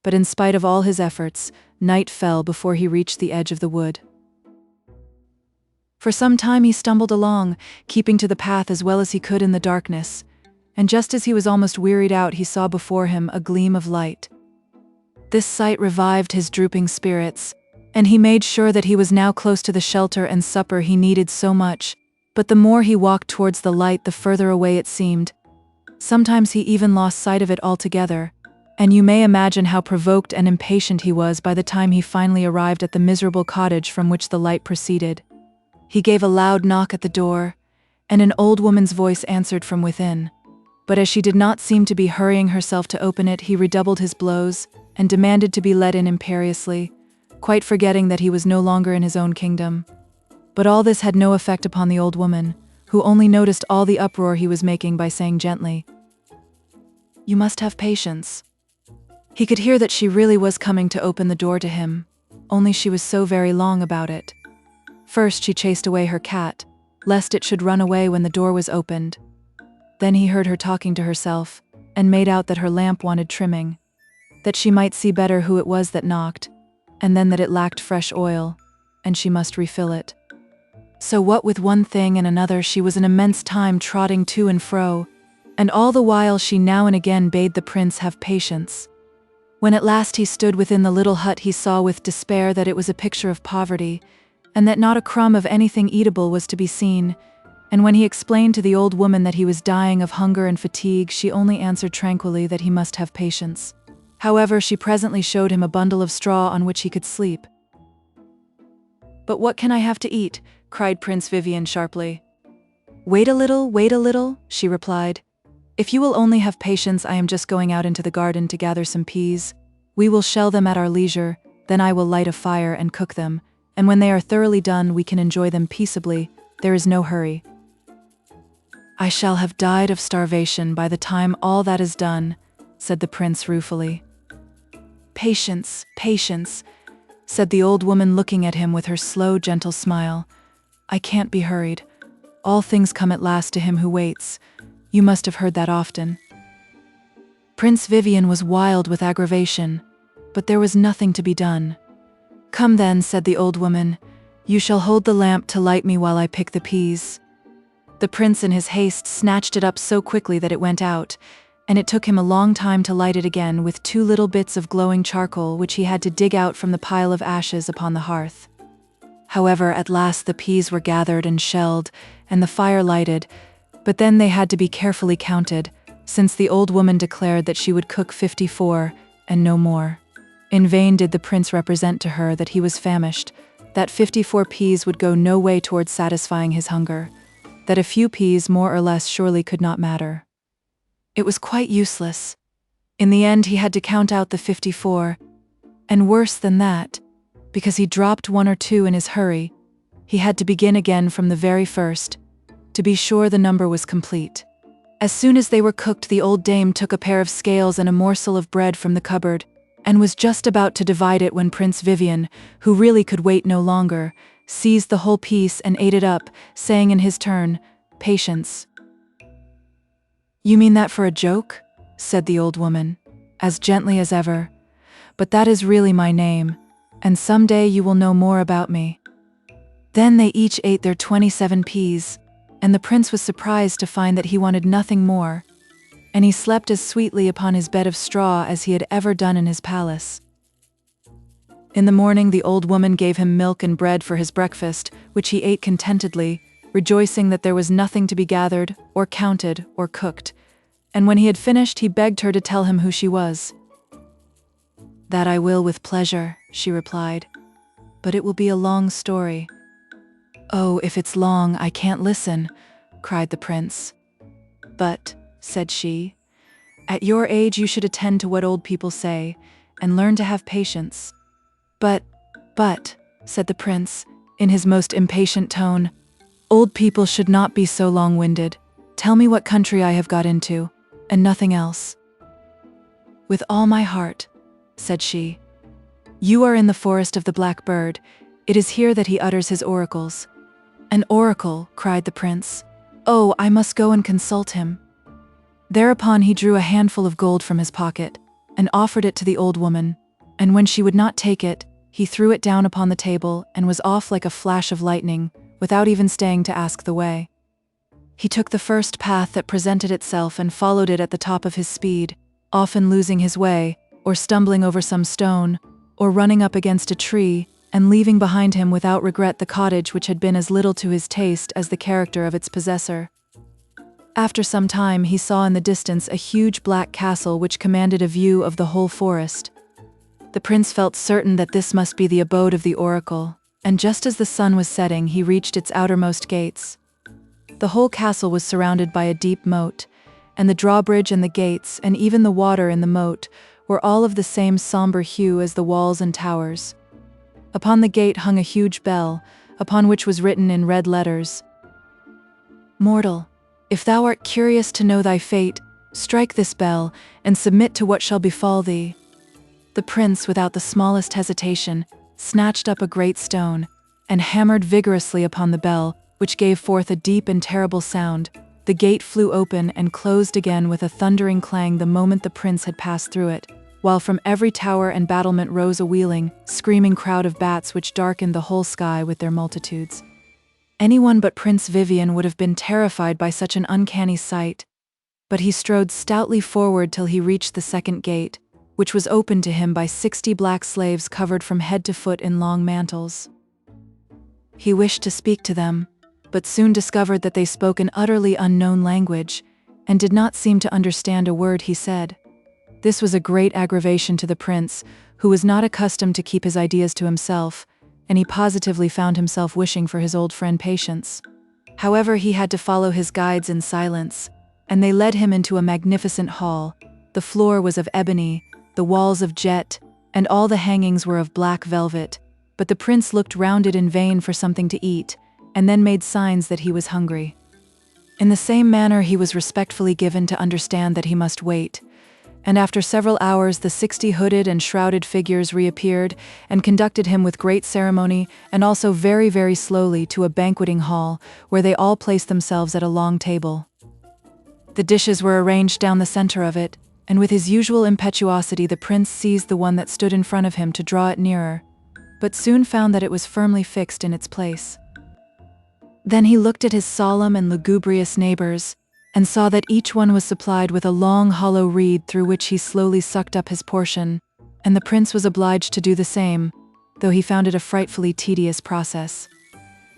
but in spite of all his efforts, night fell before he reached the edge of the wood. For some time he stumbled along, keeping to the path as well as he could in the darkness, and just as he was almost wearied out he saw before him a gleam of light. This sight revived his drooping spirits, and he made sure that he was now close to the shelter and supper he needed so much, but the more he walked towards the light the further away it seemed. Sometimes he even lost sight of it altogether, and you may imagine how provoked and impatient he was by the time he finally arrived at the miserable cottage from which the light proceeded. He gave a loud knock at the door, and an old woman's voice answered from within. But as she did not seem to be hurrying herself to open it, he redoubled his blows, and demanded to be let in imperiously, quite forgetting that he was no longer in his own kingdom. But all this had no effect upon the old woman, who only noticed all the uproar he was making by saying gently, "You must have patience." He could hear that she really was coming to open the door to him, only she was so very long about it. First she chased away her cat, lest it should run away when the door was opened. Then he heard her talking to herself, and made out that her lamp wanted trimming, that she might see better who it was that knocked, and then that it lacked fresh oil, and she must refill it. So what with one thing and another she was an immense time trotting to and fro, and all the while she now and again bade the prince have patience. When at last he stood within the little hut he saw with despair that it was a picture of poverty, and that not a crumb of anything eatable was to be seen, and when he explained to the old woman that he was dying of hunger and fatigue, she only answered tranquilly that he must have patience. However, she presently showed him a bundle of straw on which he could sleep. "But what can I have to eat?" cried Prince Vivien sharply. Wait a little," she replied. "If you will only have patience, I am just going out into the garden to gather some peas. We will shell them at our leisure, then I will light a fire and cook them, and when they are thoroughly done we can enjoy them peaceably. There is no hurry." "I shall have died of starvation by the time all that is done," said the prince ruefully. "Patience, patience," said the old woman looking at him with her slow, gentle smile. "I can't be hurried. All things come at last to him who waits. You must have heard that often." Prince Vivien was wild with aggravation, but there was nothing to be done. "Come then," said the old woman. "You shall hold the lamp to light me while I pick the peas." The prince in his haste snatched it up so quickly that it went out, and it took him a long time to light it again with 2 little bits of glowing charcoal which he had to dig out from the pile of ashes upon the hearth. However, at last the peas were gathered and shelled, and the fire lighted, but then they had to be carefully counted, since the old woman declared that she would cook 54, and no more. In vain did the prince represent to her that he was famished, that 54 peas would go no way towards satisfying his hunger, that a few peas more or less surely could not matter. It was quite useless. In the end he had to count out the 54, and worse than that, because he dropped 1 or 2 in his hurry, he had to begin again from the very first, to be sure the number was complete. As soon as they were cooked, the old dame took a pair of scales and a morsel of bread from the cupboard, and was just about to divide it when Prince Vivien, who really could wait no longer, seized the whole piece and ate it up, saying in his turn, "Patience." "You mean that for a joke?" said the old woman, as gently as ever. but that is really my name, and someday you will know more about me." Then they each ate their 27 peas, and the prince was surprised to find that he wanted nothing more, and he slept as sweetly upon his bed of straw as he had ever done in his palace. In the morning the old woman gave him milk and bread for his breakfast, which he ate contentedly, rejoicing that there was nothing to be gathered, or counted, or cooked, and when he had finished he begged her to tell him who she was. "That I will with pleasure," she replied, "but it will be a long story." "Oh, if it's long, I can't listen," cried the prince. "But," said she, "at your age you should attend to what old people say, and learn to have patience." But, said the prince, in his most impatient tone, "old people should not be so long-winded. Tell me what country I have got into, and nothing else." "With all my heart," said she. "You are in the forest of the Blackbird. It is here that he utters his oracles." "An oracle," cried the prince. "Oh, I must go and consult him." Thereupon he drew a handful of gold from his pocket, and offered it to the old woman, and when she would not take it, he threw it down upon the table and was off like a flash of lightning, without even staying to ask the way. He took the first path that presented itself and followed it at the top of his speed, often losing his way, or stumbling over some stone, or running up against a tree, and leaving behind him without regret the cottage which had been as little to his taste as the character of its possessor. After some time he saw in the distance a huge black castle which commanded a view of the whole forest. The prince felt certain that this must be the abode of the oracle, and just as the sun was setting he reached its outermost gates. The whole castle was surrounded by a deep moat, and the drawbridge and the gates, and even the water in the moat, were all of the same somber hue as the walls and towers. Upon the gate hung a huge bell, upon which was written in red letters, "Mortal, if thou art curious to know thy fate, strike this bell, and submit to what shall befall thee." The prince, without the smallest hesitation, snatched up a great stone, and hammered vigorously upon the bell, which gave forth a deep and terrible sound. The gate flew open and closed again with a thundering clang the moment the prince had passed through it, while from every tower and battlement rose a wheeling, screaming crowd of bats which darkened the whole sky with their multitudes. Anyone but Prince Vivien would have been terrified by such an uncanny sight, but he strode stoutly forward till he reached the second gate, which was opened to him by 60 black slaves covered from head to foot in long mantles. He wished to speak to them, but soon discovered that they spoke an utterly unknown language, and did not seem to understand a word he said. This was a great aggravation to the prince, who was not accustomed to keep his ideas to himself, and he positively found himself wishing for his old friend Patience. However, he had to follow his guides in silence, and they led him into a magnificent hall. The floor was of ebony, the walls of jet, and all the hangings were of black velvet, but the prince looked round it in vain for something to eat, and then made signs that he was hungry. In the same manner he was respectfully given to understand that he must wait, and after several hours the 60 hooded and shrouded figures reappeared and conducted him with great ceremony and also very, very slowly to a banqueting hall where they all placed themselves at a long table. The dishes were arranged down the center of it, and with his usual impetuosity the prince seized the one that stood in front of him to draw it nearer, but soon found that it was firmly fixed in its place. Then he looked at his solemn and lugubrious neighbors, and saw that each one was supplied with a long hollow reed through which he slowly sucked up his portion, and the prince was obliged to do the same, though he found it a frightfully tedious process.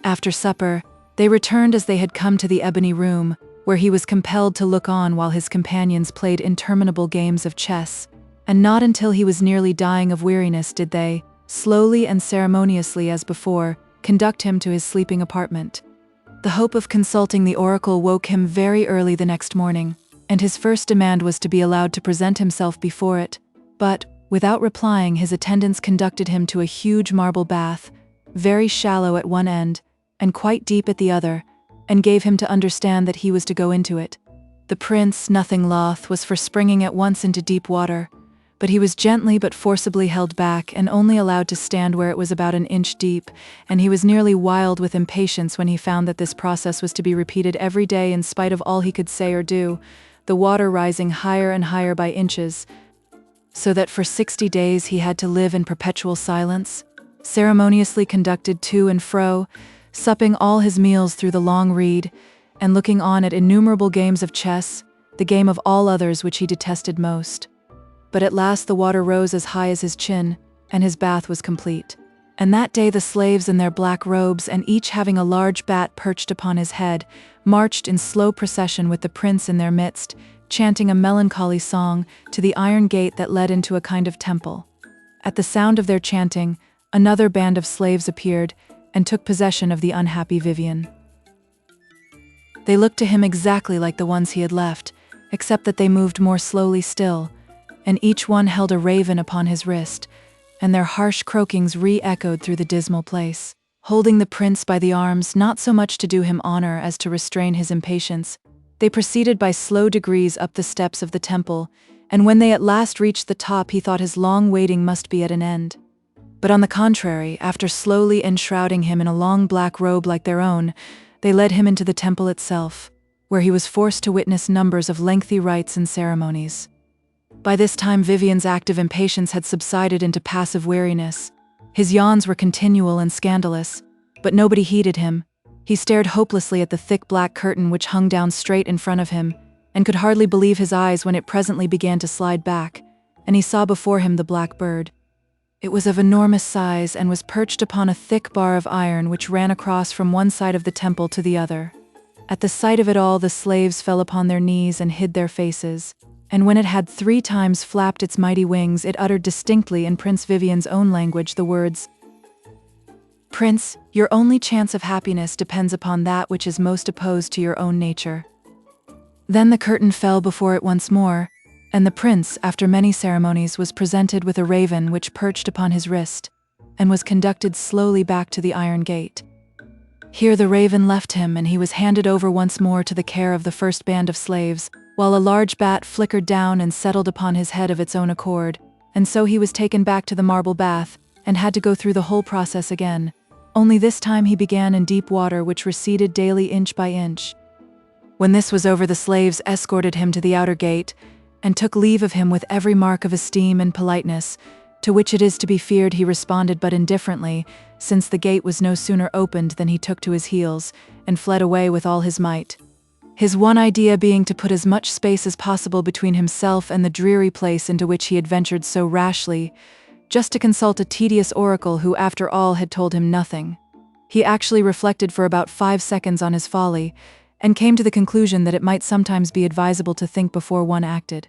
After supper, they returned as they had come to the ebony room, where he was compelled to look on while his companions played interminable games of chess, and not until he was nearly dying of weariness did they, slowly and ceremoniously as before, conduct him to his sleeping apartment. The hope of consulting the oracle woke him very early the next morning, and his first demand was to be allowed to present himself before it, but, without replying, his attendants conducted him to a huge marble bath, very shallow at one end, and quite deep at the other, and gave him to understand that he was to go into it. The prince, nothing loth, was for springing at once into deep water, but he was gently but forcibly held back and only allowed to stand where it was about an inch deep, and he was nearly wild with impatience when he found that this process was to be repeated every day in spite of all he could say or do, the water rising higher and higher by inches. so that for 60 days he had to live in perpetual silence, ceremoniously conducted to and fro, supping all his meals through the long reed, and looking on at innumerable games of chess, the game of all others which he detested most. But at last the water rose as high as his chin, and his bath was complete. And that day the slaves in their black robes, and each having a large bat perched upon his head, marched in slow procession with the prince in their midst, chanting a melancholy song, to the iron gate that led into a kind of temple. At the sound of their chanting, another band of slaves appeared, and took possession of the unhappy Vivien. They looked to him exactly like the ones he had left, except that they moved more slowly still, and each one held a raven upon his wrist, and their harsh croakings re-echoed through the dismal place. Holding the prince by the arms, not so much to do him honor as to restrain his impatience, they proceeded by slow degrees up the steps of the temple, and when they at last reached the top he thought his long waiting must be at an end. But on the contrary, after slowly enshrouding him in a long black robe like their own, they led him into the temple itself, where he was forced to witness numbers of lengthy rites and ceremonies. By this time Vivien's active impatience had subsided into passive weariness. His yawns were continual and scandalous, but nobody heeded him. He stared hopelessly at the thick black curtain which hung down straight in front of him, and could hardly believe his eyes when it presently began to slide back, and he saw before him the black bird. It was of enormous size and was perched upon a thick bar of iron which ran across from one side of the temple to the other. At the sight of it all the slaves fell upon their knees and hid their faces, and when it had 3 times flapped its mighty wings it uttered distinctly in Prince Vivien's own language the words, "Prince, your only chance of happiness depends upon that which is most opposed to your own nature." Then the curtain fell before it once more, and the prince, after many ceremonies, was presented with a raven which perched upon his wrist, and was conducted slowly back to the iron gate. Here the raven left him, and he was handed over once more to the care of the first band of slaves, while a large bat flickered down and settled upon his head of its own accord, and so he was taken back to the marble bath, and had to go through the whole process again, only this time he began in deep water which receded daily inch by inch. When this was over the slaves escorted him to the outer gate, and took leave of him with every mark of esteem and politeness, to which it is to be feared he responded but indifferently, since the gate was no sooner opened than he took to his heels, and fled away with all his might. His one idea being to put as much space as possible between himself and the dreary place into which he had ventured so rashly, just to consult a tedious oracle who after all had told him nothing. He actually reflected for about 5 seconds on his folly, and came to the conclusion that it might sometimes be advisable to think before one acted.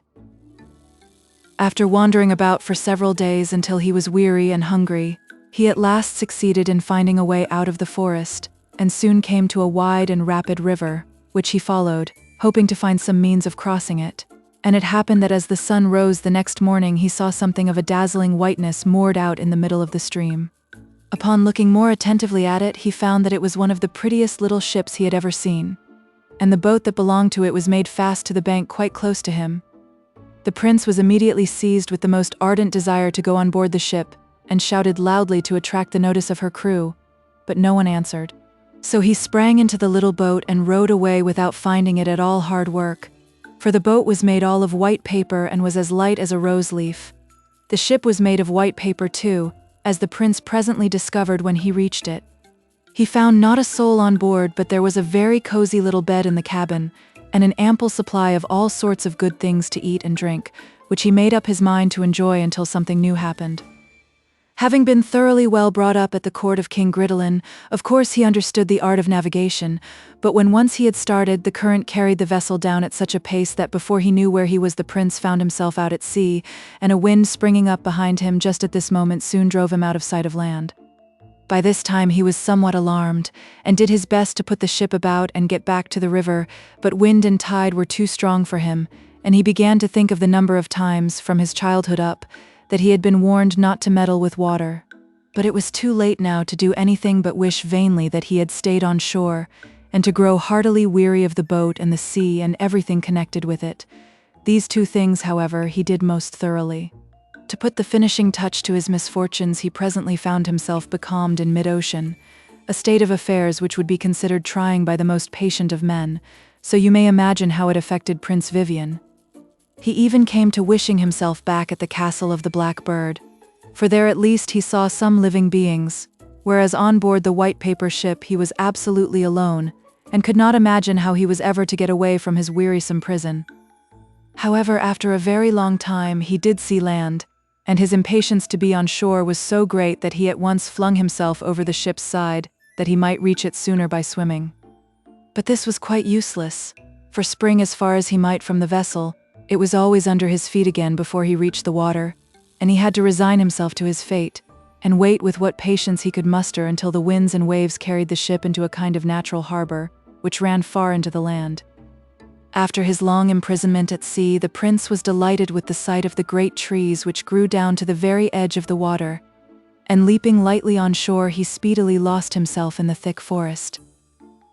After wandering about for several days until he was weary and hungry, he at last succeeded in finding a way out of the forest, and soon came to a wide and rapid river, which he followed, hoping to find some means of crossing it. And it happened that as the sun rose the next morning he saw something of a dazzling whiteness moored out in the middle of the stream. Upon looking more attentively at it, he found that it was one of the prettiest little ships he had ever seen, and the boat that belonged to it was made fast to the bank quite close to him. The prince was immediately seized with the most ardent desire to go on board the ship, and shouted loudly to attract the notice of her crew, but no one answered. So he sprang into the little boat and rowed away without finding it at all hard work, for the boat was made all of white paper and was as light as a rose leaf. The ship was made of white paper too, as the prince presently discovered when he reached it. He found not a soul on board, but there was a very cozy little bed in the cabin, and an ample supply of all sorts of good things to eat and drink, which he made up his mind to enjoy until something new happened. Having been thoroughly well brought up at the court of King Gridolin, of course he understood the art of navigation, but when once he had started, the current carried the vessel down at such a pace that before he knew where he was the prince found himself out at sea, and a wind springing up behind him just at this moment soon drove him out of sight of land. By this time he was somewhat alarmed, and did his best to put the ship about and get back to the river, but wind and tide were too strong for him, and he began to think of the number of times, from his childhood up, that he had been warned not to meddle with water. But it was too late now to do anything but wish vainly that he had stayed on shore, and to grow heartily weary of the boat and the sea and everything connected with it. These 2 things, however, he did most thoroughly. To put the finishing touch to his misfortunes, he presently found himself becalmed in mid-ocean, a state of affairs which would be considered trying by the most patient of men, so you may imagine how it affected Prince Vivien. He even came to wishing himself back at the castle of the Blackbird, for there at least he saw some living beings, whereas on board the white paper ship he was absolutely alone, and could not imagine how he was ever to get away from his wearisome prison. However, after a very long time he did see land, and his impatience to be on shore was so great that he at once flung himself over the ship's side, that he might reach it sooner by swimming. But this was quite useless, for spring as far as he might from the vessel, it was always under his feet again before he reached the water, and he had to resign himself to his fate, and wait with what patience he could muster until the winds and waves carried the ship into a kind of natural harbor, which ran far into the land. After his long imprisonment at sea, the prince was delighted with the sight of the great trees which grew down to the very edge of the water, and leaping lightly on shore he speedily lost himself in the thick forest.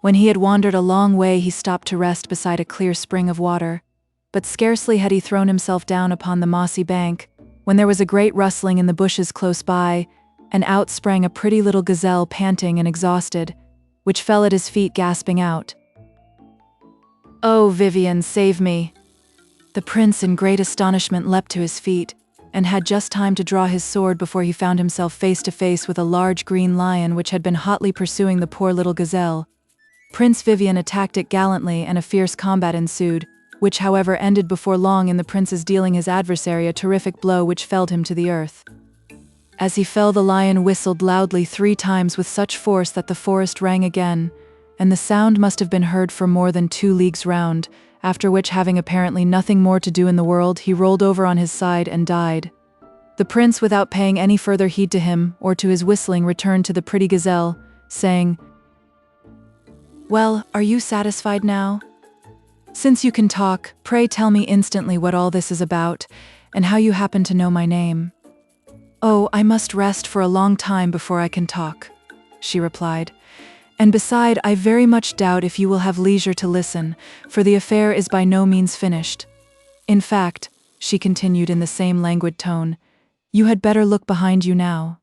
When he had wandered a long way he stopped to rest beside a clear spring of water, but scarcely had he thrown himself down upon the mossy bank, when there was a great rustling in the bushes close by, and out sprang a pretty little gazelle panting and exhausted, which fell at his feet gasping out, "Oh, Vivien, save me!" The prince in great astonishment leapt to his feet, and had just time to draw his sword before he found himself face to face with a large green lion which had been hotly pursuing the poor little gazelle. Prince Vivien attacked it gallantly and a fierce combat ensued, which however ended before long in the prince's dealing his adversary a terrific blow which felled him to the earth. As he fell, the lion whistled loudly 3 times with such force that the forest rang again, and the sound must have been heard for more than 2 leagues round, after which, having apparently nothing more to do in the world, he rolled over on his side and died. The prince, without paying any further heed to him or to his whistling, returned to the pretty gazelle, saying, "Well, are you satisfied now? Since you can talk, pray tell me instantly what all this is about, and how you happen to know my name." "Oh, I must rest for a long time before I can talk," she replied. "And beside, I very much doubt if you will have leisure to listen, for the affair is by no means finished. In fact," she continued in the same languid tone, "you had better look behind you now."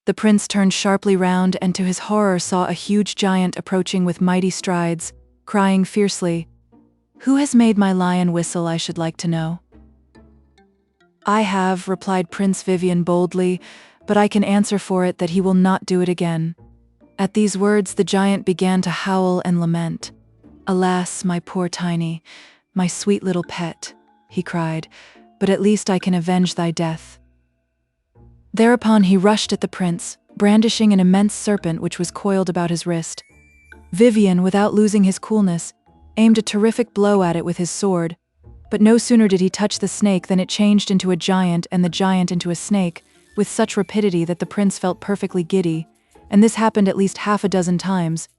The prince turned sharply round and to his horror saw a huge giant approaching with mighty strides, crying fiercely, "Who has made my lion whistle, I should like to know?" "I have," replied Prince Vivien boldly, "but I can answer for it that he will not do it again." At these words the giant began to howl and lament. "Alas, my poor Tiny, my sweet little pet," he cried, "but at least I can avenge thy death." Thereupon he rushed at the prince, brandishing an immense serpent which was coiled about his wrist. Vivien, without losing his coolness, aimed a terrific blow at it with his sword, but no sooner did he touch the snake than it changed into a giant and the giant into a snake, with such rapidity that the prince felt perfectly giddy, and this happened at least 6 times,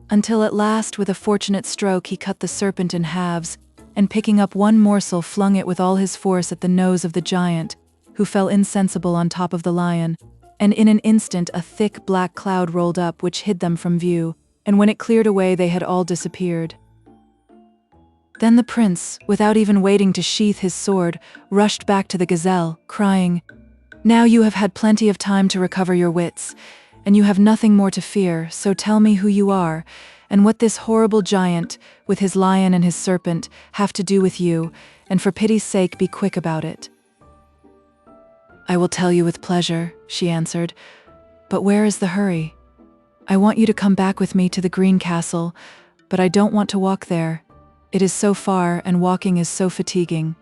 until at last with a fortunate stroke he cut the serpent in halves, and picking up one morsel flung it with all his force at the nose of the giant, who fell insensible on top of the lion, and in an instant a thick black cloud rolled up which hid them from view, and when it cleared away they had all disappeared. Then the prince, without even waiting to sheath his sword, rushed back to the gazelle, crying, "Now you have had plenty of time to recover your wits, and you have nothing more to fear, so tell me who you are, and what this horrible giant, with his lion and his serpent, have to do with you, and for pity's sake be quick about it." "I will tell you with pleasure," she answered, "but where is the hurry? I want you to come back with me to the Green Castle, but I don't want to walk there. It is so far, and walking is so fatiguing."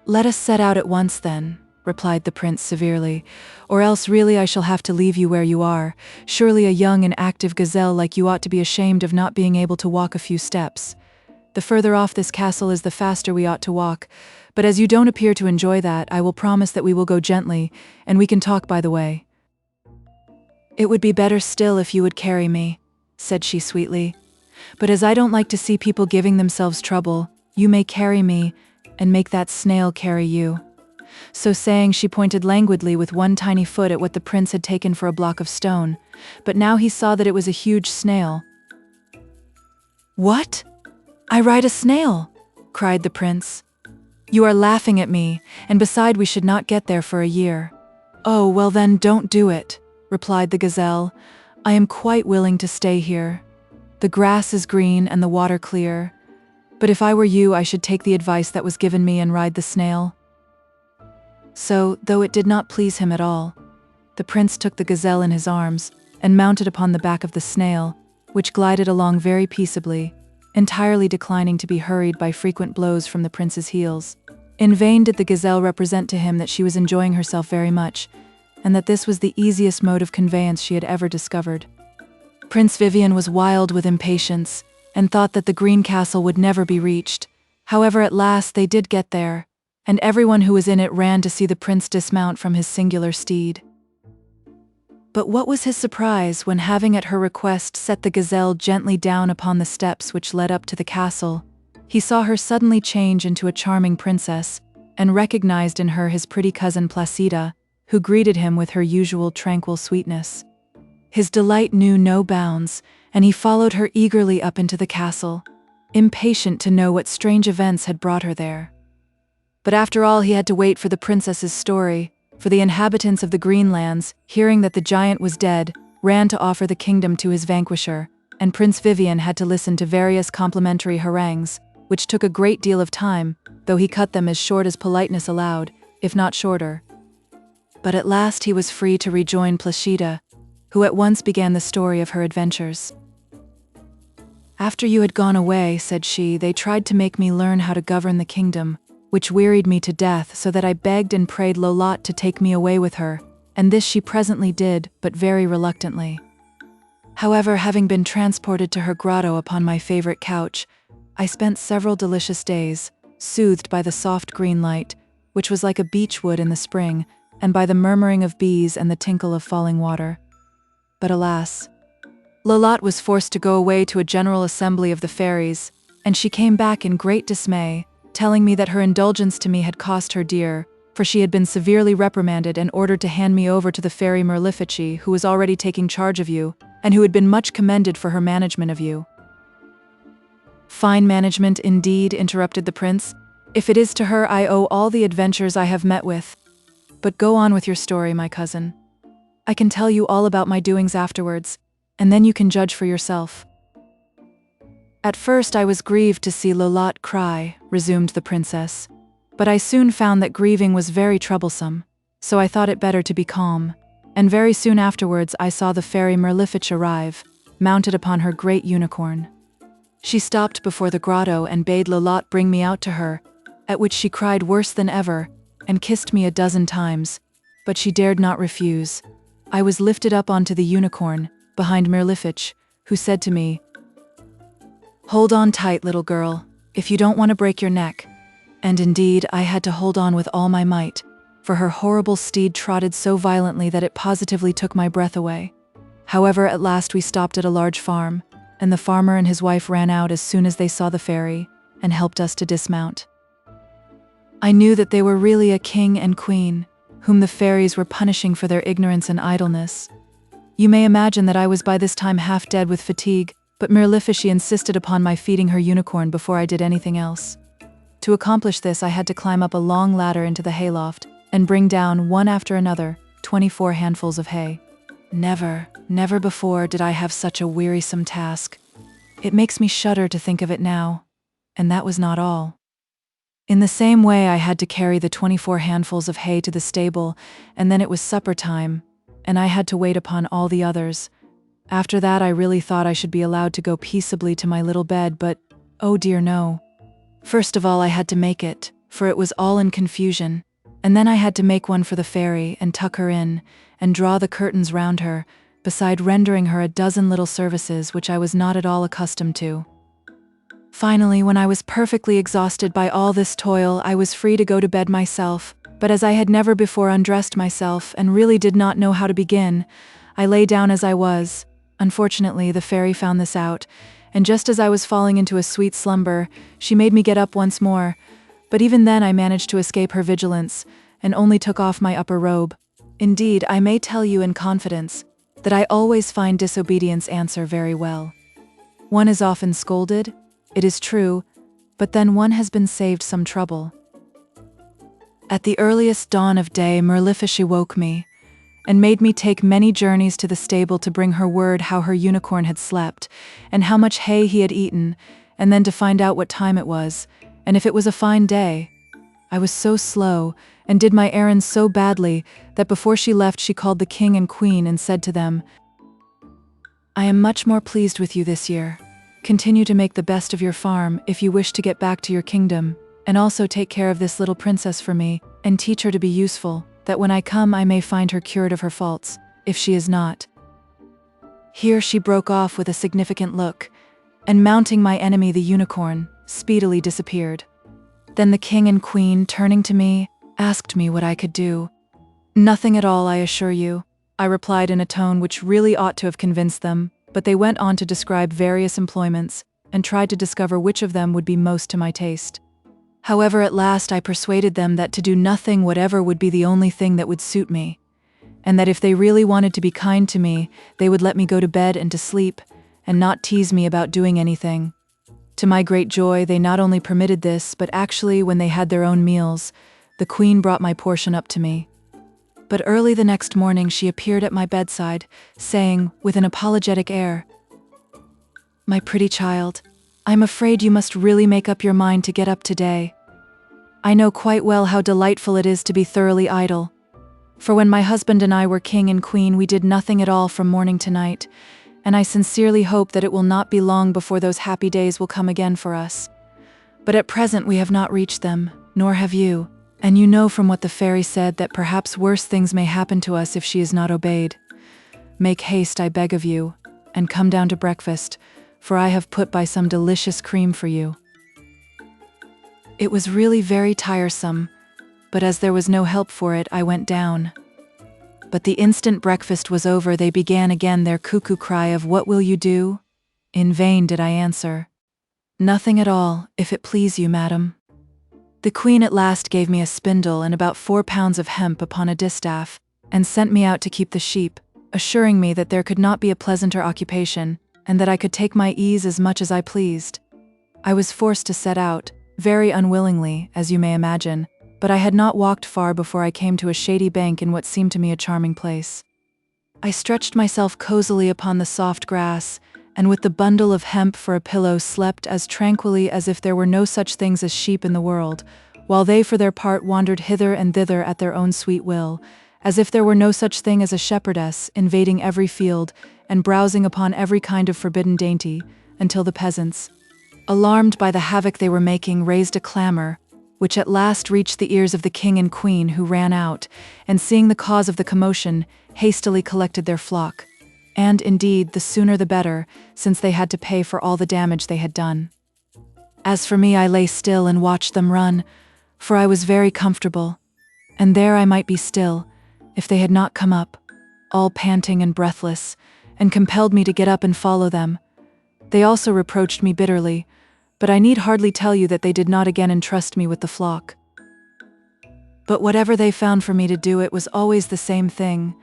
"Let us set out at once then," replied the prince severely, "or else really I shall have to leave you where you are. Surely a young and active gazelle like you ought to be ashamed of not being able to walk a few steps. The further off this castle is the faster we ought to walk, but as you don't appear to enjoy that, I will promise that we will go gently, and we can talk by the way." "It would be better still if you would carry me," said she sweetly, "but as I don't like to see people giving themselves trouble, you may carry me, and make that snail carry you." So saying, she pointed languidly with one tiny foot at what the prince had taken for a block of stone, but now he saw that it was a huge snail. "What? I ride a snail?" cried the prince. "You are laughing at me, and beside we should not get there for a year." "Oh, well then, don't do it," replied the gazelle. "I am quite willing to stay here. The grass is green and the water clear. But if I were you, I should take the advice that was given me and ride the snail." So, though it did not please him at all, the prince took the gazelle in his arms and mounted upon the back of the snail, which glided along very peaceably, entirely declining to be hurried by frequent blows from the prince's heels. In vain did the gazelle represent to him that she was enjoying herself very much, and that this was the easiest mode of conveyance she had ever discovered. Prince Vivien was wild with impatience, and thought that the Green Castle would never be reached. However, at last they did get there, and everyone who was in it ran to see the prince dismount from his singular steed. But what was his surprise when, having at her request set the gazelle gently down upon the steps which led up to the castle, he saw her suddenly change into a charming princess, and recognized in her his pretty cousin Placida, who greeted him with her usual tranquil sweetness. His delight knew no bounds, and he followed her eagerly up into the castle, impatient to know what strange events had brought her there. But after all, he had to wait for the princess's story, for the inhabitants of the Greenlands, hearing that the giant was dead, ran to offer the kingdom to his vanquisher, and Prince Vivien had to listen to various complimentary harangues, which took a great deal of time, though he cut them as short as politeness allowed, if not shorter. But at last he was free to rejoin Placida, who at once began the story of her adventures. "After you had gone away," said she, "they tried to make me learn how to govern the kingdom, which wearied me to death, so that I begged and prayed Lolotte to take me away with her, and this she presently did, but very reluctantly. However, having been transported to her grotto upon my favorite couch, I spent several delicious days, soothed by the soft green light, which was like a beech wood in the spring, and by the murmuring of bees and the tinkle of falling water. But alas, Lolotte was forced to go away to a general assembly of the fairies, and she came back in great dismay, telling me that her indulgence to me had cost her dear, for she had been severely reprimanded and ordered to hand me over to the fairy Merlifici, who was already taking charge of you, and who had been much commended for her management of you." "Fine management indeed," interrupted the prince. "If it is to her I owe all the adventures I have met with. But go on with your story, my cousin. I can tell you all about my doings afterwards, and then you can judge for yourself." "At first I was grieved to see Lolotte cry," resumed the princess, "but I soon found that grieving was very troublesome, so I thought it better to be calm, and very soon afterwards I saw the fairy Merlific arrive, mounted upon her great unicorn. She stopped before the grotto and bade Lolotte bring me out to her, at which she cried worse than ever, and kissed me a dozen times, but she dared not refuse. I was lifted up onto the unicorn, behind Merlific, who said to me, 'Hold on tight, little girl, if you don't want to break your neck.' And indeed, I had to hold on with all my might, for her horrible steed trotted so violently that it positively took my breath away. However, at last we stopped at a large farm, and the farmer and his wife ran out as soon as they saw the fairy, and helped us to dismount. I knew that they were really a king and queen, whom the fairies were punishing for their ignorance and idleness. You may imagine that I was by this time half dead with fatigue, but Merlifici insisted upon my feeding her unicorn before I did anything else. To accomplish this, I had to climb up a long ladder into the hayloft, and bring down, one after another, 24 handfuls of hay. Never before did I have such a wearisome task. It makes me shudder to think of it now. And that was not all. In the same way, I had to carry the 24 handfuls of hay to the stable, and then it was supper time, and I had to wait upon all the others. After that, I really thought I should be allowed to go peaceably to my little bed, but, oh dear no. First of all, I had to make it, for it was all in confusion, and then I had to make one for the fairy, and tuck her in, and draw the curtains round her, beside rendering her a dozen little services which I was not at all accustomed to. Finally, when I was perfectly exhausted by all this toil, I was free to go to bed myself, but as I had never before undressed myself, and really did not know how to begin, I lay down as I was. Unfortunately, the fairy found this out, and just as I was falling into a sweet slumber, she made me get up once more, but even then I managed to escape her vigilance, and only took off my upper robe. Indeed, I may tell you in confidence that I always find disobedience answer very well. One is often scolded, it is true, but then one has been saved some trouble. At the earliest dawn of day, Merlifici woke me, and made me take many journeys to the stable to bring her word how her unicorn had slept, and how much hay he had eaten, and then to find out what time it was, and if it was a fine day. I was so slow, and did my errands so badly, that before she left she called the king and queen and said to them, "I am much more pleased with you this year. Continue to make the best of your farm if you wish to get back to your kingdom, and also take care of this little princess for me, and teach her to be useful, that when I come I may find her cured of her faults, if she is not." Here she broke off with a significant look, and mounting my enemy the unicorn, speedily disappeared. Then the king and queen, turning to me, asked me what I could do. "Nothing at all, I assure you," I replied in a tone which really ought to have convinced them, but they went on to describe various employments, and tried to discover which of them would be most to my taste. However, at last I persuaded them that to do nothing whatever would be the only thing that would suit me, and that if they really wanted to be kind to me, they would let me go to bed and to sleep, and not tease me about doing anything. To my great joy, they not only permitted this, but actually, when they had their own meals, the queen brought my portion up to me. But early the next morning she appeared at my bedside, saying, with an apologetic air, "My pretty child, I'm afraid you must really make up your mind to get up today. I know quite well how delightful it is to be thoroughly idle. For when my husband and I were king and queen, we did nothing at all from morning to night, and I sincerely hope that it will not be long before those happy days will come again for us. But at present we have not reached them, nor have you, and you know from what the fairy said that perhaps worse things may happen to us if she is not obeyed. Make haste, I beg of you, and come down to breakfast, for I have put by some delicious cream for you." It was really very tiresome, but as there was no help for it, I went down. But the instant breakfast was over, they began again their cuckoo cry of "What will you do?" In vain did I answer, "Nothing at all, if it please you, madam." The queen at last gave me a spindle and about 4 pounds of hemp upon a distaff, and sent me out to keep the sheep, assuring me that there could not be a pleasanter occupation, and that I could take my ease as much as I pleased. I was forced to set out, very unwillingly, as you may imagine, but I had not walked far before I came to a shady bank in what seemed to me a charming place. I stretched myself cozily upon the soft grass, and with the bundle of hemp for a pillow slept as tranquilly as if there were no such things as sheep in the world, while they for their part wandered hither and thither at their own sweet will, as if there were no such thing as a shepherdess invading every field and browsing upon every kind of forbidden dainty, until the peasants, alarmed by the havoc they were making, raised a clamor, which at last reached the ears of the king and queen, who ran out, and seeing the cause of the commotion, hastily collected their flock. And, indeed, the sooner the better, since they had to pay for all the damage they had done. As for me, I lay still and watched them run, for I was very comfortable, and there I might be still, if they had not come up, all panting and breathless, and compelled me to get up and follow them. They also reproached me bitterly, but I need hardly tell you that they did not again entrust me with the flock. But whatever they found for me to do, it was always the same thing.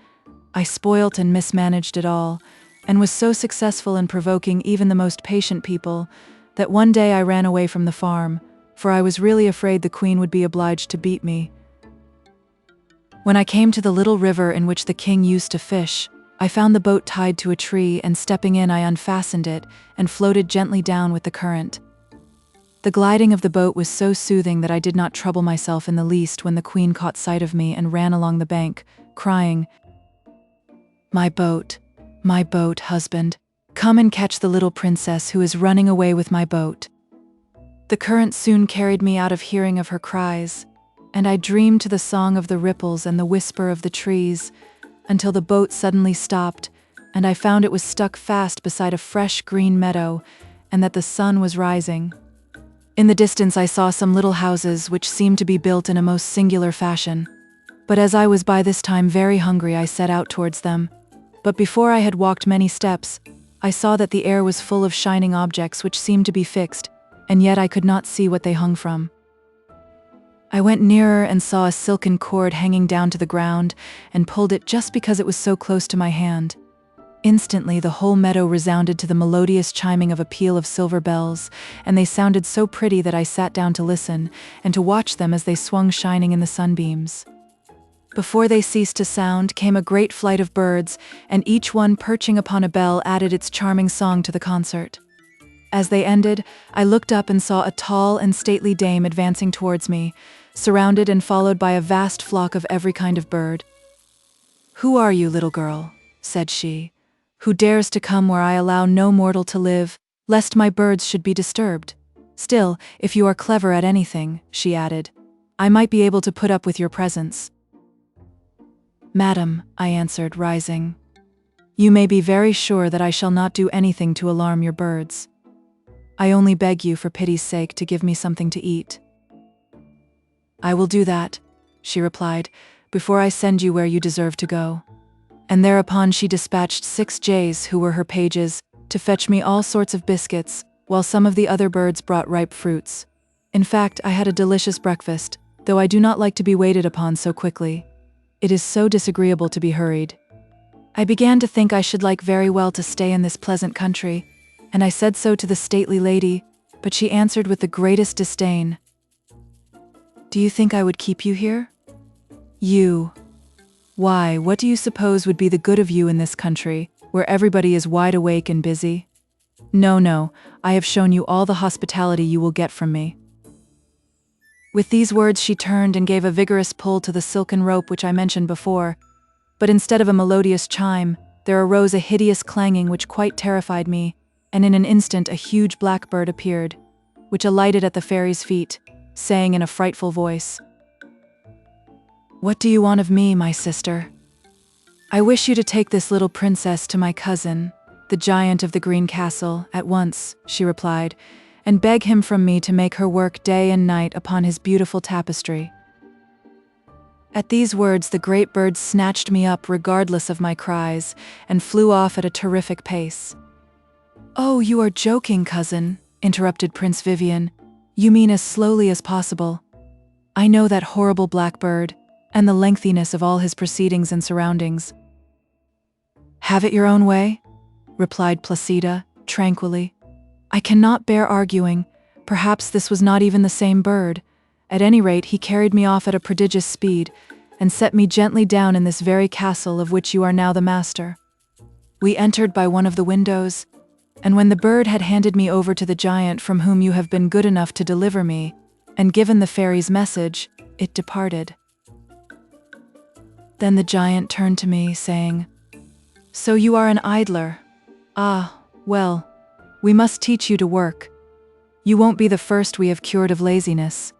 I spoilt and mismanaged it all, and was so successful in provoking even the most patient people, that one day I ran away from the farm, for I was really afraid the queen would be obliged to beat me. When I came to the little river in which the king used to fish, I found the boat tied to a tree, and stepping in I unfastened it, and floated gently down with the current. The gliding of the boat was so soothing that I did not trouble myself in the least when the queen caught sight of me and ran along the bank, crying, my boat, husband, come and catch the little princess who is running away with my boat." The current soon carried me out of hearing of her cries, and I dreamed to the song of the ripples and the whisper of the trees, until the boat suddenly stopped, and I found it was stuck fast beside a fresh green meadow, and that the sun was rising. In the distance I saw some little houses which seemed to be built in a most singular fashion, but as I was by this time very hungry, I set out towards them. But before I had walked many steps, I saw that the air was full of shining objects which seemed to be fixed, and yet I could not see what they hung from. I went nearer and saw a silken cord hanging down to the ground, and pulled it just because it was so close to my hand. Instantly the whole meadow resounded to the melodious chiming of a peal of silver bells, and they sounded so pretty that I sat down to listen, and to watch them as they swung shining in the sunbeams. Before they ceased to sound came a great flight of birds, and each one perching upon a bell added its charming song to the concert. As they ended, I looked up and saw a tall and stately dame advancing towards me, surrounded and followed by a vast flock of every kind of bird. "Who are you, little girl?" said she. "Who dares to come where I allow no mortal to live, lest my birds should be disturbed? Still, if you are clever at anything," she added, "I might be able to put up with your presence." "Madam," I answered, rising, "you may be very sure that I shall not do anything to alarm your birds. I only beg you for pity's sake to give me something to eat." "I will do that," she replied, "before I send you where you deserve to go." And thereupon she dispatched 6 jays, who were her pages, to fetch me all sorts of biscuits, while some of the other birds brought ripe fruits. In fact, I had a delicious breakfast, though I do not like to be waited upon so quickly. It is so disagreeable to be hurried. I began to think I should like very well to stay in this pleasant country, and I said so to the stately lady, but she answered with the greatest disdain. "Do you think I would keep you here? You? Why, what do you suppose would be the good of you in this country, where everybody is wide awake and busy? No, no, I have shown you all the hospitality you will get from me." With these words she turned and gave a vigorous pull to the silken rope which I mentioned before, but instead of a melodious chime, there arose a hideous clanging which quite terrified me, and in an instant a huge blackbird appeared, which alighted at the fairy's feet, saying in a frightful voice, "What do you want of me, my sister?" "I wish you to take this little princess to my cousin, the giant of the green castle, at once," she replied, "and beg him from me to make her work day and night upon his beautiful tapestry." At these words the great bird snatched me up regardless of my cries, and flew off at a terrific pace. "Oh, you are joking, cousin," interrupted Prince Vivien. "You mean as slowly as possible. I know that horrible blackbird, and the lengthiness of all his proceedings and surroundings." "Have it your own way," replied Placida, tranquilly. "I cannot bear arguing. Perhaps this was not even the same bird. At any rate, he carried me off at a prodigious speed, and set me gently down in this very castle of which you are now the master. We entered by one of the windows, and when the bird had handed me over to the giant from whom you have been good enough to deliver me, and given the fairy's message, it departed. Then the giant turned to me, saying, "So you are an idler? Ah, well, we must teach you to work. You won't be the first we have cured of laziness.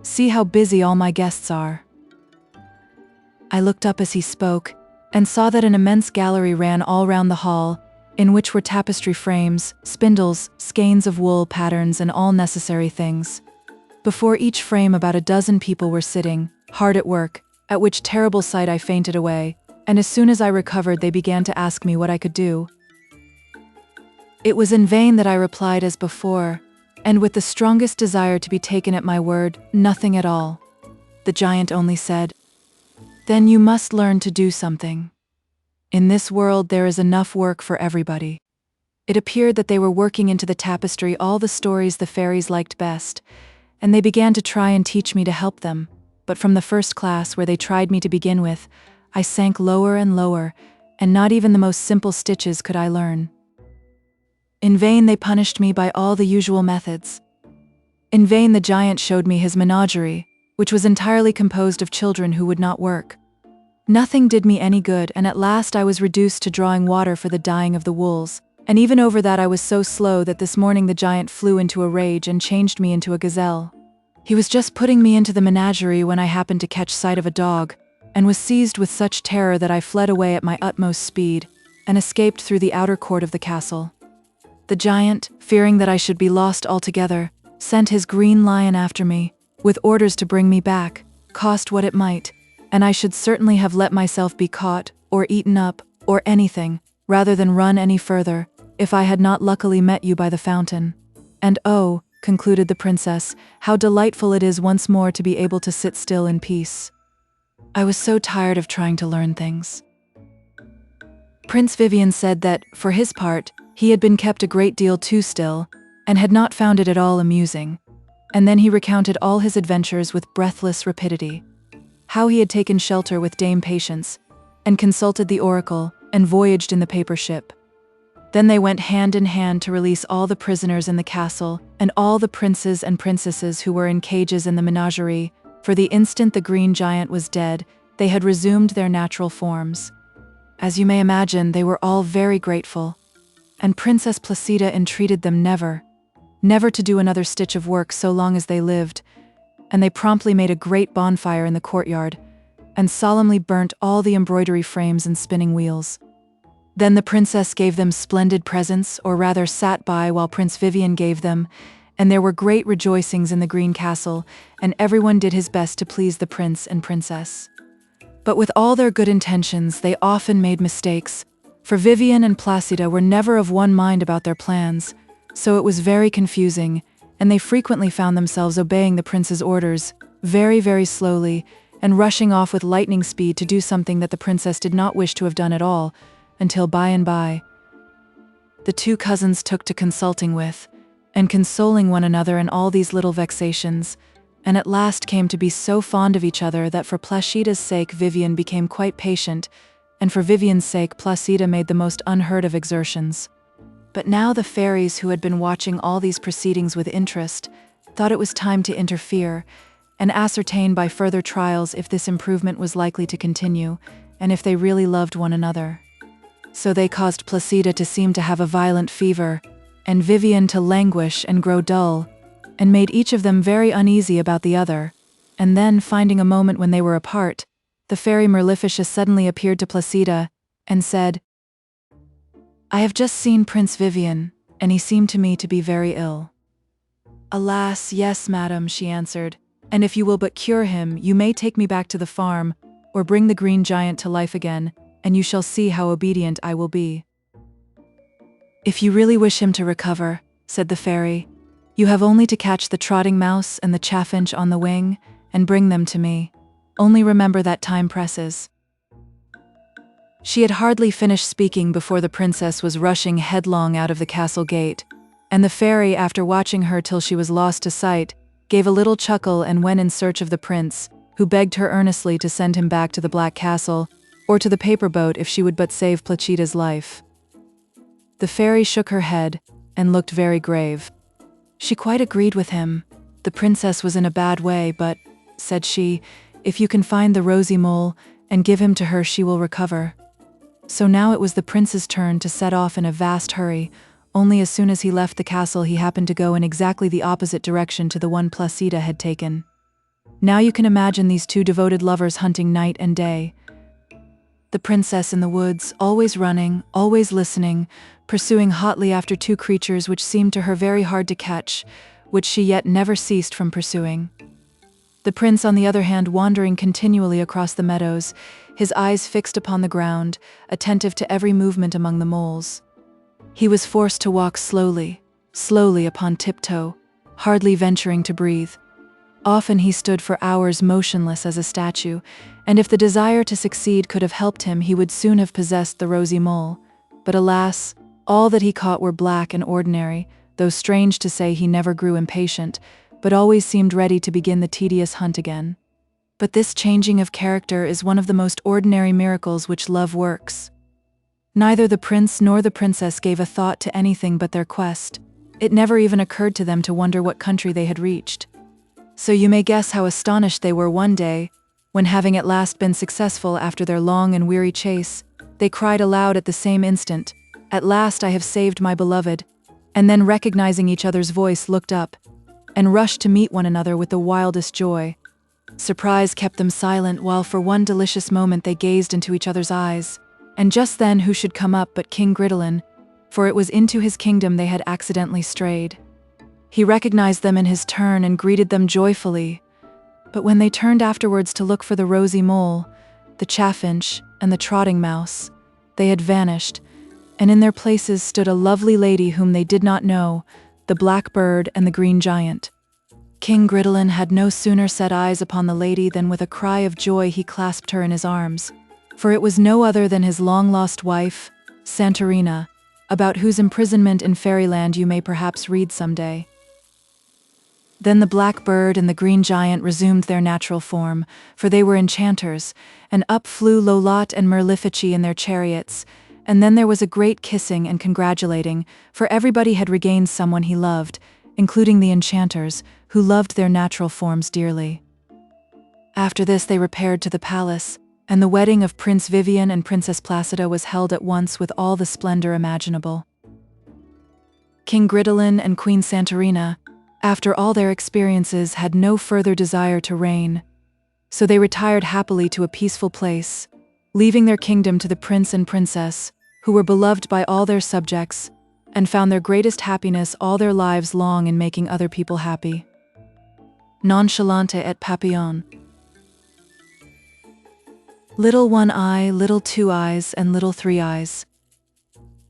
See how busy all my guests are." I looked up as he spoke, and saw that an immense gallery ran all round the hall, in which were tapestry frames, spindles, skeins of wool, patterns, and all necessary things. Before each frame about a dozen people were sitting, hard at work, at which terrible sight I fainted away, and as soon as I recovered they began to ask me what I could do. It was in vain that I replied as before, and with the strongest desire to be taken at my word, nothing at all. The giant only said, "Then you must learn to do something. In this world there is enough work for everybody." It appeared that they were working into the tapestry all the stories the fairies liked best, and they began to try and teach me to help them, but from the first class, where they tried me to begin with, I sank lower and lower, and not even the most simple stitches could I learn. In vain they punished me by all the usual methods. In vain the giant showed me his menagerie, which was entirely composed of children who would not work. Nothing did me any good, and at last I was reduced to drawing water for the dyeing of the wools, and even over that I was so slow that this morning the giant flew into a rage and changed me into a gazelle. He was just putting me into the menagerie when I happened to catch sight of a dog, and was seized with such terror that I fled away at my utmost speed, and escaped through the outer court of the castle. The giant, fearing that I should be lost altogether, sent his green lion after me, with orders to bring me back, cost what it might, and I should certainly have let myself be caught, or eaten up, or anything, rather than run any further, if I had not luckily met you by the fountain. And oh, concluded the princess, how delightful it is once more to be able to sit still in peace. I was so tired of trying to learn things. Prince Vivien said that, for his part, he had been kept a great deal too still, and had not found it at all amusing, and then he recounted all his adventures with breathless rapidity. How he had taken shelter with Dame Patience, and consulted the oracle, and voyaged in the paper ship. Then they went hand in hand to release all the prisoners in the castle, and all the princes and princesses who were in cages in the menagerie. For the instant the green giant was dead, they had resumed their natural forms. As you may imagine, they were all very grateful, and Princess Placida entreated them never to do another stitch of work so long as they lived, and they promptly made a great bonfire in the courtyard, and solemnly burnt all the embroidery frames and spinning wheels. Then the princess gave them splendid presents, or rather sat by while Prince Vivien gave them, and there were great rejoicings in the Green Castle, and everyone did his best to please the prince and princess. But with all their good intentions, they often made mistakes, for Vivien and Placida were never of one mind about their plans, so it was very confusing, and they frequently found themselves obeying the prince's orders, very, very slowly, and rushing off with lightning speed to do something that the princess did not wish to have done at all, until by and by, the two cousins took to consulting with, and consoling one another in all these little vexations, and at last came to be so fond of each other that for Placida's sake Vivien became quite patient, and for Vivien's sake Placida made the most unheard of exertions. But now the fairies, who had been watching all these proceedings with interest, thought it was time to interfere, and ascertain by further trials if this improvement was likely to continue, and if they really loved one another. So they caused Placida to seem to have a violent fever, and Vivien to languish and grow dull, and made each of them very uneasy about the other. And then, finding a moment when they were apart, the fairy Merlificious suddenly appeared to Placida, and said, "I have just seen Prince Vivien, and he seemed to me to be very ill." "Alas, yes, madam," she answered, "and if you will but cure him, you may take me back to the farm, or bring the green giant to life again, and you shall see how obedient I will be." "If you really wish him to recover," said the fairy, "you have only to catch the trotting mouse and the chaffinch on the wing, and bring them to me. Only remember that time presses." She had hardly finished speaking before the princess was rushing headlong out of the castle gate, and the fairy, after watching her till she was lost to sight, gave a little chuckle and went in search of the prince, who begged her earnestly to send him back to the Black Castle, or to the paper boat if she would but save Placida's life. The fairy shook her head, and looked very grave. She quite agreed with him. The princess was in a bad way, but, said she, if you can find the rosy mole, and give him to her, she will recover. So now it was the prince's turn to set off in a vast hurry, only as soon as he left the castle he happened to go in exactly the opposite direction to the one Placida had taken. Now you can imagine these two devoted lovers hunting night and day. The princess in the woods, always running, always listening, pursuing hotly after two creatures which seemed to her very hard to catch, which she yet never ceased from pursuing. The prince, on the other hand, wandering continually across the meadows, his eyes fixed upon the ground, attentive to every movement among the moles. He was forced to walk slowly, slowly upon tiptoe, hardly venturing to breathe. Often he stood for hours motionless as a statue, and if the desire to succeed could have helped him, he would soon have possessed the rosy mole. But alas, all that he caught were black and ordinary, though strange to say he never grew impatient, but always seemed ready to begin the tedious hunt again. But this changing of character is one of the most ordinary miracles which love works. Neither the prince nor the princess gave a thought to anything but their quest. It never even occurred to them to wonder what country they had reached. So you may guess how astonished they were one day, when, having at last been successful after their long and weary chase, they cried aloud at the same instant, "At last I have saved my beloved," and then, recognizing each other's voice, looked up, and rushed to meet one another with the wildest joy. Surprise kept them silent while for one delicious moment they gazed into each other's eyes, and just then who should come up but King Gridelin, for it was into his kingdom they had accidentally strayed. He recognized them in his turn and greeted them joyfully, but when they turned afterwards to look for the rosy mole, the chaffinch, and the trotting mouse, they had vanished, and in their places stood a lovely lady whom they did not know, the Blackbird and the Green Giant. King Gridelin had no sooner set eyes upon the lady than with a cry of joy he clasped her in his arms, for it was no other than his long-lost wife, Santorina, about whose imprisonment in fairyland you may perhaps read someday. Then the Blackbird and the Green Giant resumed their natural form, for they were enchanters, and up flew Lolotte and Merlifici in their chariots, and then there was a great kissing and congratulating, for everybody had regained someone he loved, including the enchanters, who loved their natural forms dearly. After this they repaired to the palace, and the wedding of Prince Vivien and Princess Placida was held at once with all the splendor imaginable. King Gridolin and Queen Santorina, after all their experiences, had no further desire to reign, so they retired happily to a peaceful place, leaving their kingdom to the prince and princess, who were beloved by all their subjects, and found their greatest happiness all their lives long in making other people happy. Nonchalante et papillon. Little One Eye, Little Two Eyes, and Little Three Eyes.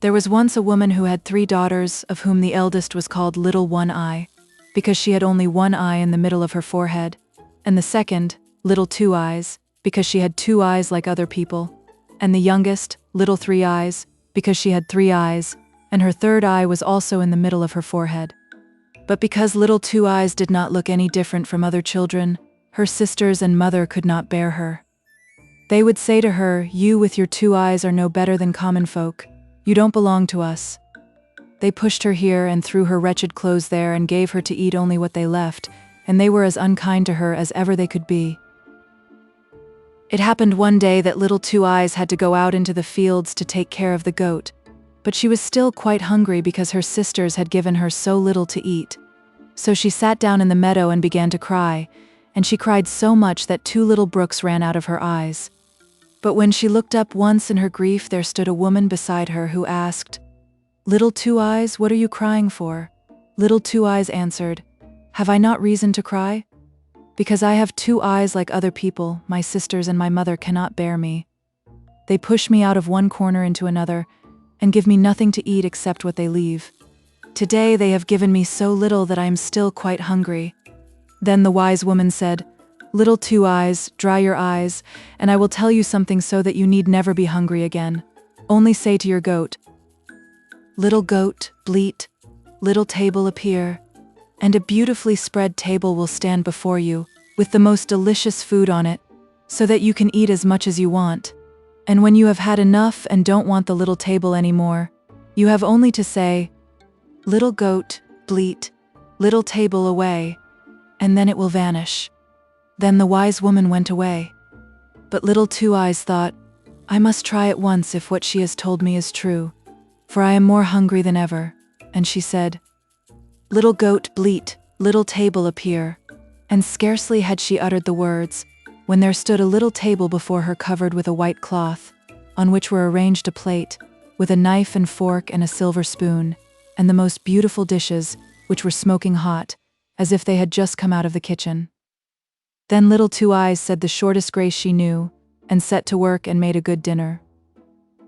There was once a woman who had 3 daughters, of whom the eldest was called Little One Eye, because she had only one eye in the middle of her forehead, and the second, Little Two Eyes, because she had 2 eyes like other people, and the youngest, Little Three Eyes, because she had 3 eyes, and her third eye was also in the middle of her forehead. But because Little Two Eyes did not look any different from other children, her sisters and mother could not bear her. They would say to her, "You with your 2 eyes are no better than common folk. You don't belong to us." They pushed her here and threw her wretched clothes there and gave her to eat only what they left, and they were as unkind to her as ever they could be. It happened one day that Little Two Eyes had to go out into the fields to take care of the goat, but she was still quite hungry because her sisters had given her so little to eat. So she sat down in the meadow and began to cry, and she cried so much that 2 little brooks ran out of her eyes. But when she looked up once in her grief, there stood a woman beside her who asked, "Little Two Eyes, what are you crying for?" Little Two Eyes answered, "Have I not reason to cry? Because I have 2 eyes like other people, my sisters and my mother cannot bear me. They push me out of one corner into another, and give me nothing to eat except what they leave. Today they have given me so little that I am still quite hungry." Then the wise woman said, "Little Two Eyes, dry your eyes, and I will tell you something so that you need never be hungry again. Only say to your goat, 'Little goat, bleat, little table appear,' and a beautifully spread table will stand before you, with the most delicious food on it, so that you can eat as much as you want. And when you have had enough and don't want the little table anymore, you have only to say, 'Little goat, bleat, little table away,' and then it will vanish." Then the wise woman went away. But Little Two Eyes thought, "I must try at once if what she has told me is true, for I am more hungry than ever." And she said, "Little goat, bleat, little table appear." And scarcely had she uttered the words, when there stood a little table before her covered with a white cloth, on which were arranged a plate, with a knife and fork and a silver spoon, and the most beautiful dishes, which were smoking hot, as if they had just come out of the kitchen. Then Little Two Eyes said the shortest grace she knew, and set to work and made a good dinner.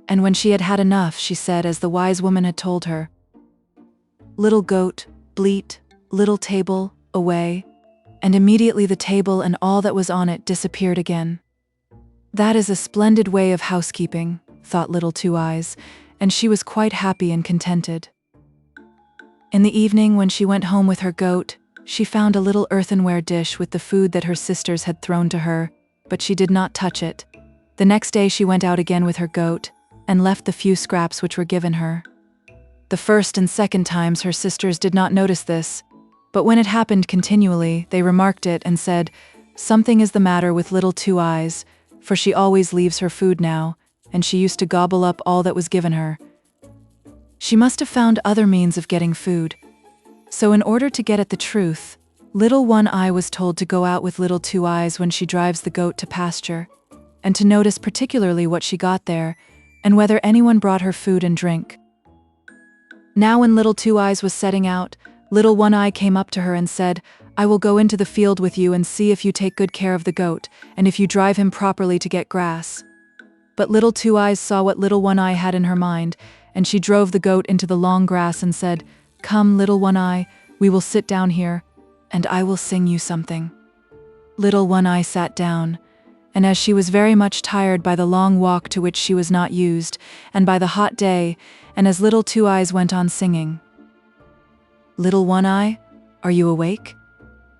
And when she had had enough, she said, as the wise woman had told her, "Little goat, bleat, little table, away," and immediately the table and all that was on it disappeared again. "That is a splendid way of housekeeping," thought Little Two Eyes, and she was quite happy and contented. In the evening, when she went home with her goat, she found a little earthenware dish with the food that her sisters had thrown to her, but she did not touch it. The next day she went out again with her goat, and left the few scraps which were given her. The first and second times her sisters did not notice this, but when it happened continually, they remarked it and said, "Something is the matter with Little Two Eyes, for she always leaves her food now, and she used to gobble up all that was given her. She must have found other means of getting food." So in order to get at the truth, Little One Eye was told to go out with Little Two Eyes when she drives the goat to pasture, and to notice particularly what she got there, and whether anyone brought her food and drink. Now when Little Two Eyes was setting out, Little One Eye came up to her and said, "I will go into the field with you and see if you take good care of the goat, and if you drive him properly to get grass." But Little Two Eyes saw what Little One Eye had in her mind, and she drove the goat into the long grass and said, "Come, Little One Eye, we will sit down here, and I will sing you something." Little One Eye sat down, and as she was very much tired by the long walk to which she was not used, and by the hot day, and as Little Two Eyes went on singing, "Little One Eye, are you awake?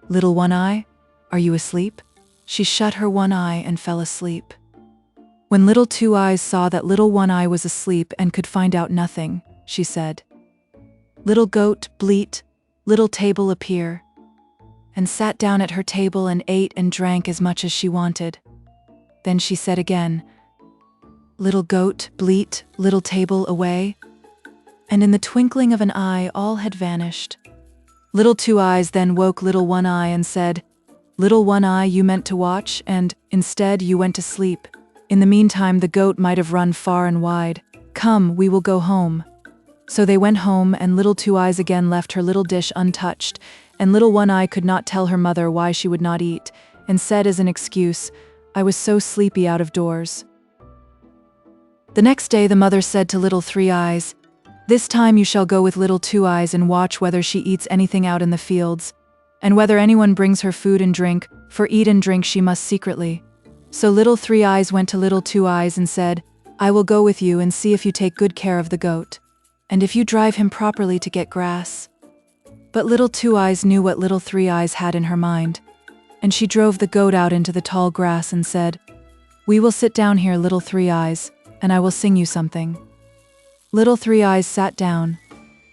Little One Eye, are you asleep?" She shut her one eye and fell asleep. When Little Two Eyes saw that Little One Eye was asleep and could find out nothing, she said, "Little goat, bleat, little table appear," and sat down at her table and ate and drank as much as she wanted. Then she said again, "Little goat, bleat, little table away," and in the twinkling of an eye all had vanished. Little Two Eyes then woke Little One Eye and said, "Little One Eye, you meant to watch, and, instead, you went to sleep. In the meantime the goat might have run far and wide. Come, we will go home." So they went home, and Little Two Eyes again left her little dish untouched, and Little One Eye could not tell her mother why she would not eat, and said as an excuse, "I was so sleepy out of doors." The next day the mother said to Little Three Eyes, "This time you shall go with Little Two Eyes and watch whether she eats anything out in the fields, and whether anyone brings her food and drink, for eat and drink she must secretly." So Little Three Eyes went to Little Two Eyes and said, "I will go with you and see if you take good care of the goat, and if you drive him properly to get grass." But Little Two Eyes knew what Little Three Eyes had in her mind, and she drove the goat out into the tall grass and said, "We will sit down here, Little Three Eyes, and I will sing you something." Little Three Eyes sat down.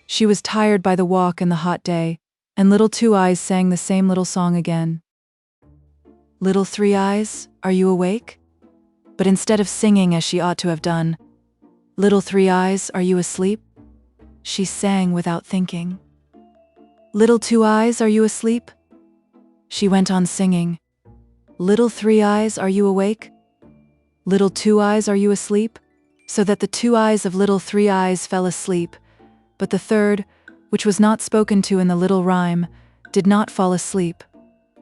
She was tired by the walk and the hot day, and Little Two Eyes sang the same little song again. "Little Three Eyes, are you awake?" But instead of singing as she ought to have done, "Little Three Eyes, are you asleep?" she sang without thinking. "Little Two Eyes, are you asleep?" She went on singing. "Little Three Eyes, are you awake?" "Little Two Eyes, are you asleep?" So that the two eyes of Little Three Eyes fell asleep, but the third, which was not spoken to in the little rhyme, did not fall asleep.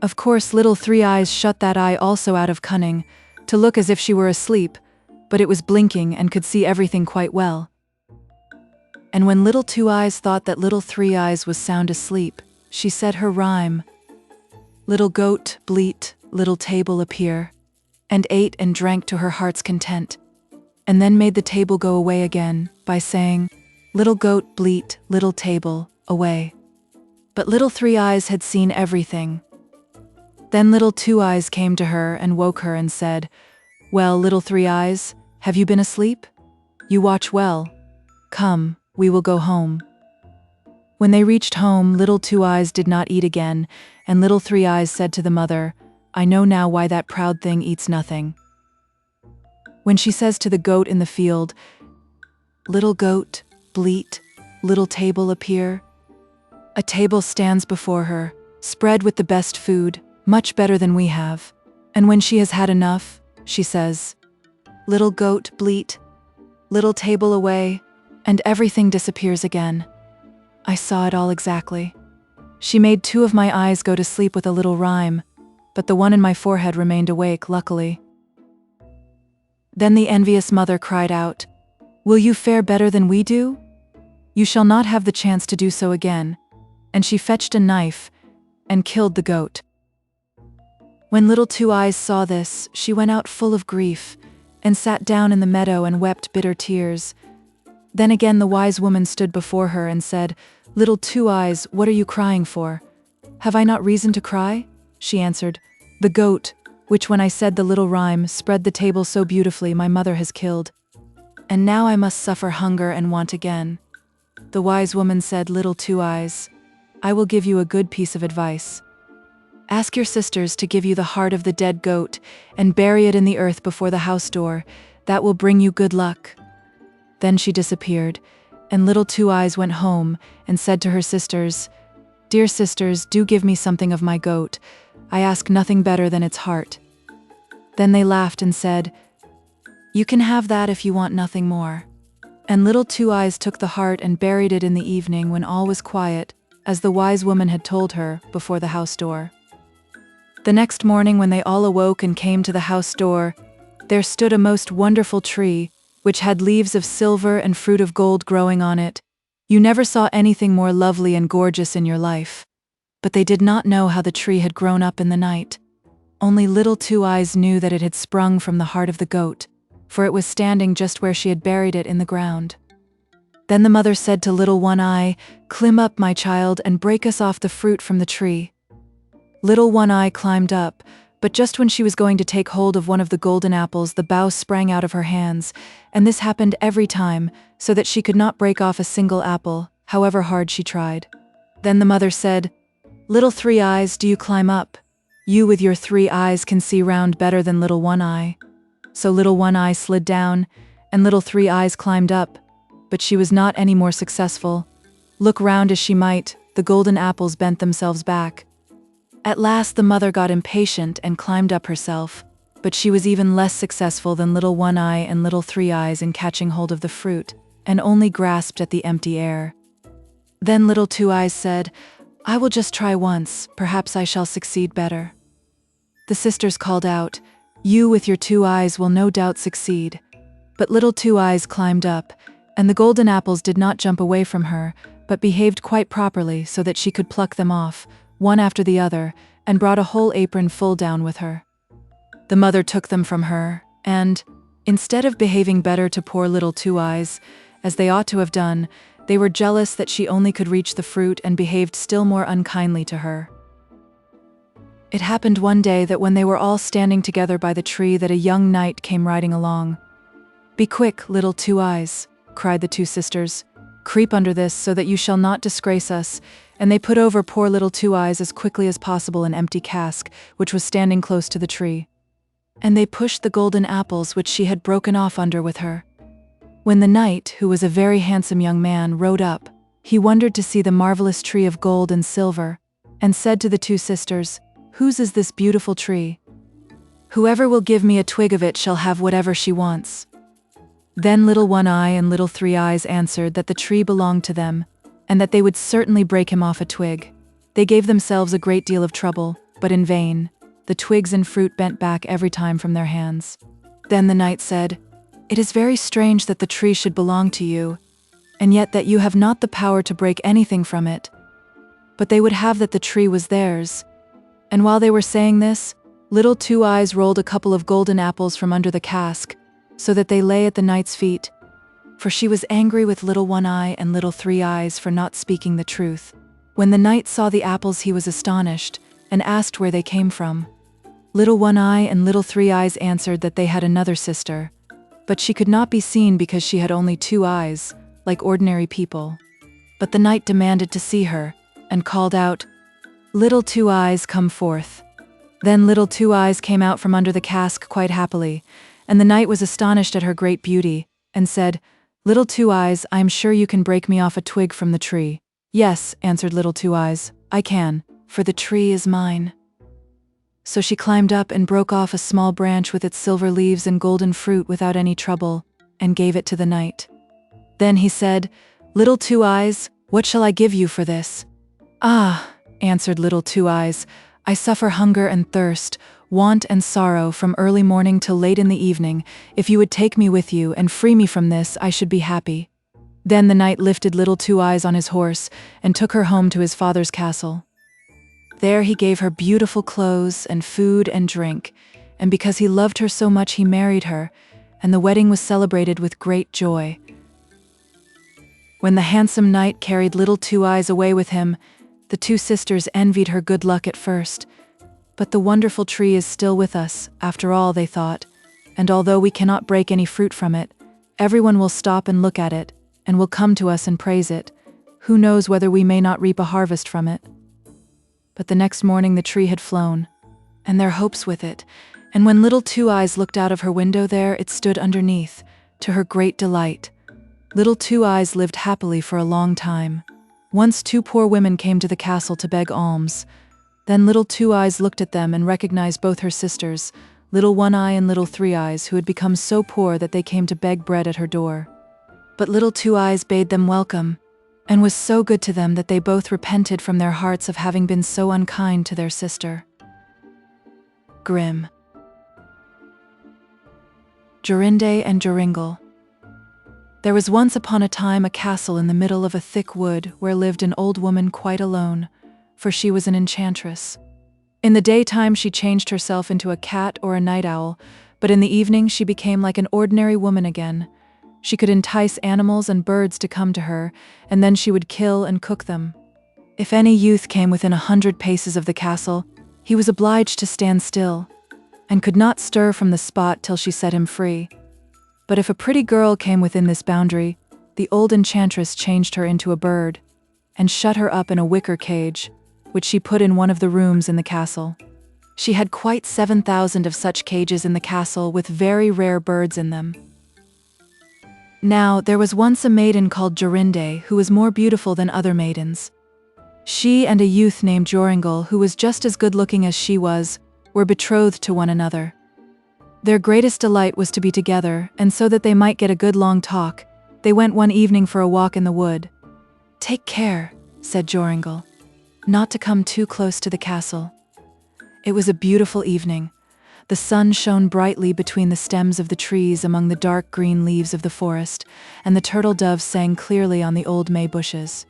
Of course Little Three Eyes shut that eye also out of cunning, to look as if she were asleep, but it was blinking and could see everything quite well. And when Little Two Eyes thought that Little Three Eyes was sound asleep, she said her rhyme, "Little goat, bleat, little table appear," and ate and drank to her heart's content, and then made the table go away again by saying, "Little goat, bleat, little table, away." But Little Three Eyes had seen everything. Then Little Two Eyes came to her and woke her and said, "Well, Little Three Eyes, have you been asleep? You watch well. Come, we will go home." When they reached home, Little Two Eyes did not eat again, and Little Three Eyes said to the mother, "I know now why that proud thing eats nothing." When she says to the goat in the field, "Little goat, bleat, little table appear," a table stands before her, spread with the best food, much better than we have. And when she has had enough, she says, "Little goat, bleat, little table away," and everything disappears again. I saw it all exactly. She made two of my eyes go to sleep with a little rhyme, but the one in my forehead remained awake, luckily. Then the envious mother cried out, "Will you fare better than we do? You shall not have the chance to do so again," and she fetched a knife and killed the goat. When Little Two Eyes saw this, she went out full of grief, and sat down in the meadow and wept bitter tears. Then again the wise woman stood before her and said, "Little Two Eyes, what are you crying for?" "Have I not reason to cry?" she answered. "The goat, which when I said the little rhyme, spread the table so beautifully, my mother has killed. And now I must suffer hunger and want again." The wise woman said, "Little Two Eyes, I will give you a good piece of advice. Ask your sisters to give you the heart of the dead goat and bury it in the earth before the house door. That will bring you good luck." Then she disappeared, and Little Two Eyes went home and said to her sisters, "Dear sisters, do give me something of my goat. I ask nothing better than its heart." Then they laughed and said, "You can have that if you want nothing more." And Little Two Eyes took the heart and buried it in the evening when all was quiet, as the wise woman had told her, before the house door. The next morning when they all awoke and came to the house door, there stood a most wonderful tree, which had leaves of silver and fruit of gold growing on it. You never saw anything more lovely and gorgeous in your life. But they did not know how the tree had grown up in the night. Only Little Two Eyes knew that it had sprung from the heart of the goat, for it was standing just where she had buried it in the ground. Then the mother said to Little One Eye, "Climb up, my child, and break us off the fruit from the tree." Little One Eye climbed up, But just when she was going to take hold of one of the golden apples, the bough sprang out of her hands, and this happened every time, so that she could not break off a single apple, however hard she tried. Then the mother said, "Little Three Eyes, do you climb up? You with your 3 eyes can see round better than Little One Eye." So Little One Eye slid down, and Little 3 Eyes climbed up, but she was not any more successful. Look round as she might, the golden apples bent themselves back. At last the mother got impatient and climbed up herself, but she was even less successful than Little One Eye and Little 3 Eyes in catching hold of the fruit, and only grasped at the empty air. Then Little 2 Eyes said, "I will just try once, perhaps I shall succeed better." The sisters called out, "You with your 2 eyes will no doubt succeed." But Little 2 Eyes climbed up, and the golden apples did not jump away from her, but behaved quite properly so that she could pluck them off, one after the other, and brought a whole apron full down with her. The mother took them from her, and, instead of behaving better to poor Little 2 Eyes, as they ought to have done, they were jealous that she only could reach the fruit and behaved still more unkindly to her. It happened one day that when they were all standing together by the tree that a young knight came riding along. "Be quick, Little 2 Eyes," cried the 2 sisters. "Creep under this so that you shall not disgrace us," and they put over poor Little 2 Eyes as quickly as possible an empty cask, which was standing close to the tree. And they pushed the golden apples which she had broken off under with her. When the knight, who was a very handsome young man, rode up, he wondered to see the marvelous tree of gold and silver, and said to the 2 sisters, "Whose is this beautiful tree? Whoever will give me a twig of it shall have whatever she wants." Then Little One Eye and Little 3 Eyes answered that the tree belonged to them, and that they would certainly break him off a twig. They gave themselves a great deal of trouble, but in vain. The twigs and fruit bent back every time from their hands. Then the knight said, "It is very strange that the tree should belong to you, and yet that you have not the power to break anything from it." But they would have that the tree was theirs. And while they were saying this, Little 2 Eyes rolled a couple of golden apples from under the cask, so that they lay at the knight's feet, for she was angry with Little One Eye and Little 3 Eyes for not speaking the truth. When the knight saw the apples he was astonished, and asked where they came from. Little One Eye and Little 3 Eyes answered that they had another sister, but she could not be seen because she had only 2 eyes, like ordinary people. But the knight demanded to see her, and called out, "Little 2 Eyes, come forth." Then Little 2 Eyes came out from under the cask quite happily, and the knight was astonished at her great beauty, and said, "Little 2 Eyes, I am sure you can break me off a twig from the tree." "Yes," answered Little 2 Eyes, "I can, for the tree is mine." So she climbed up and broke off a small branch with its silver leaves and golden fruit without any trouble, and gave it to the knight. Then he said, "Little 2 Eyes, what shall I give you for this?" "Ah," answered Little 2 Eyes, "I suffer hunger and thirst, want and sorrow from early morning till late in the evening. If you would take me with you and free me from this, I should be happy." Then the knight lifted Little 2 Eyes on his horse and took her home to his father's castle. There he gave her beautiful clothes and food and drink, and because he loved her so much he married her, and the wedding was celebrated with great joy. When the handsome knight carried Little 2 Eyes away with him, the 2 sisters envied her good luck at first. But the wonderful tree is still with us, after all, they thought, and although we cannot break any fruit from it, everyone will stop and look at it, and will come to us and praise it. Who knows whether we may not reap a harvest from it? But the next morning the tree had flown, and their hopes with it, and when Little 2 Eyes looked out of her window there, it stood underneath, to her great delight. Little 2 Eyes lived happily for a long time. Once 2 poor women came to the castle to beg alms. Then Little 2 Eyes looked at them and recognized both her sisters, Little One Eye and Little 3 Eyes, who had become so poor that they came to beg bread at her door. But Little 2 Eyes bade them welcome, and was so good to them that they both repented from their hearts of having been so unkind to their sister. Grimm. Jorinde and Joringel. There was once upon a time a castle in the middle of a thick wood where lived an old woman quite alone, for she was an enchantress. In the daytime she changed herself into a cat or a night owl, but in the evening she became like an ordinary woman again. She could entice animals and birds to come to her, and then she would kill and cook them. If any youth came within 100 paces of the castle, He was obliged to stand still, and could not stir from the spot till she set him free. But if a pretty girl came within this boundary, the old enchantress changed her into a bird, and shut her up in a wicker cage, which she put in one of the rooms in the castle. She had quite 7,000 of such cages in the castle with very rare birds in them. Now there was once a maiden called Jorinde who was more beautiful than other maidens. She and a youth named Joringel, who was just as good-looking as she was, were betrothed to one another. Their greatest delight was to be together, and so that they might get a good long talk, they went one evening for a walk in the wood. "Take care," said Joringel, "not to come too close to the castle." It was a beautiful evening. The sun shone brightly between the stems of the trees among the dark green leaves of the forest, and the turtle doves sang clearly on the old may bushes.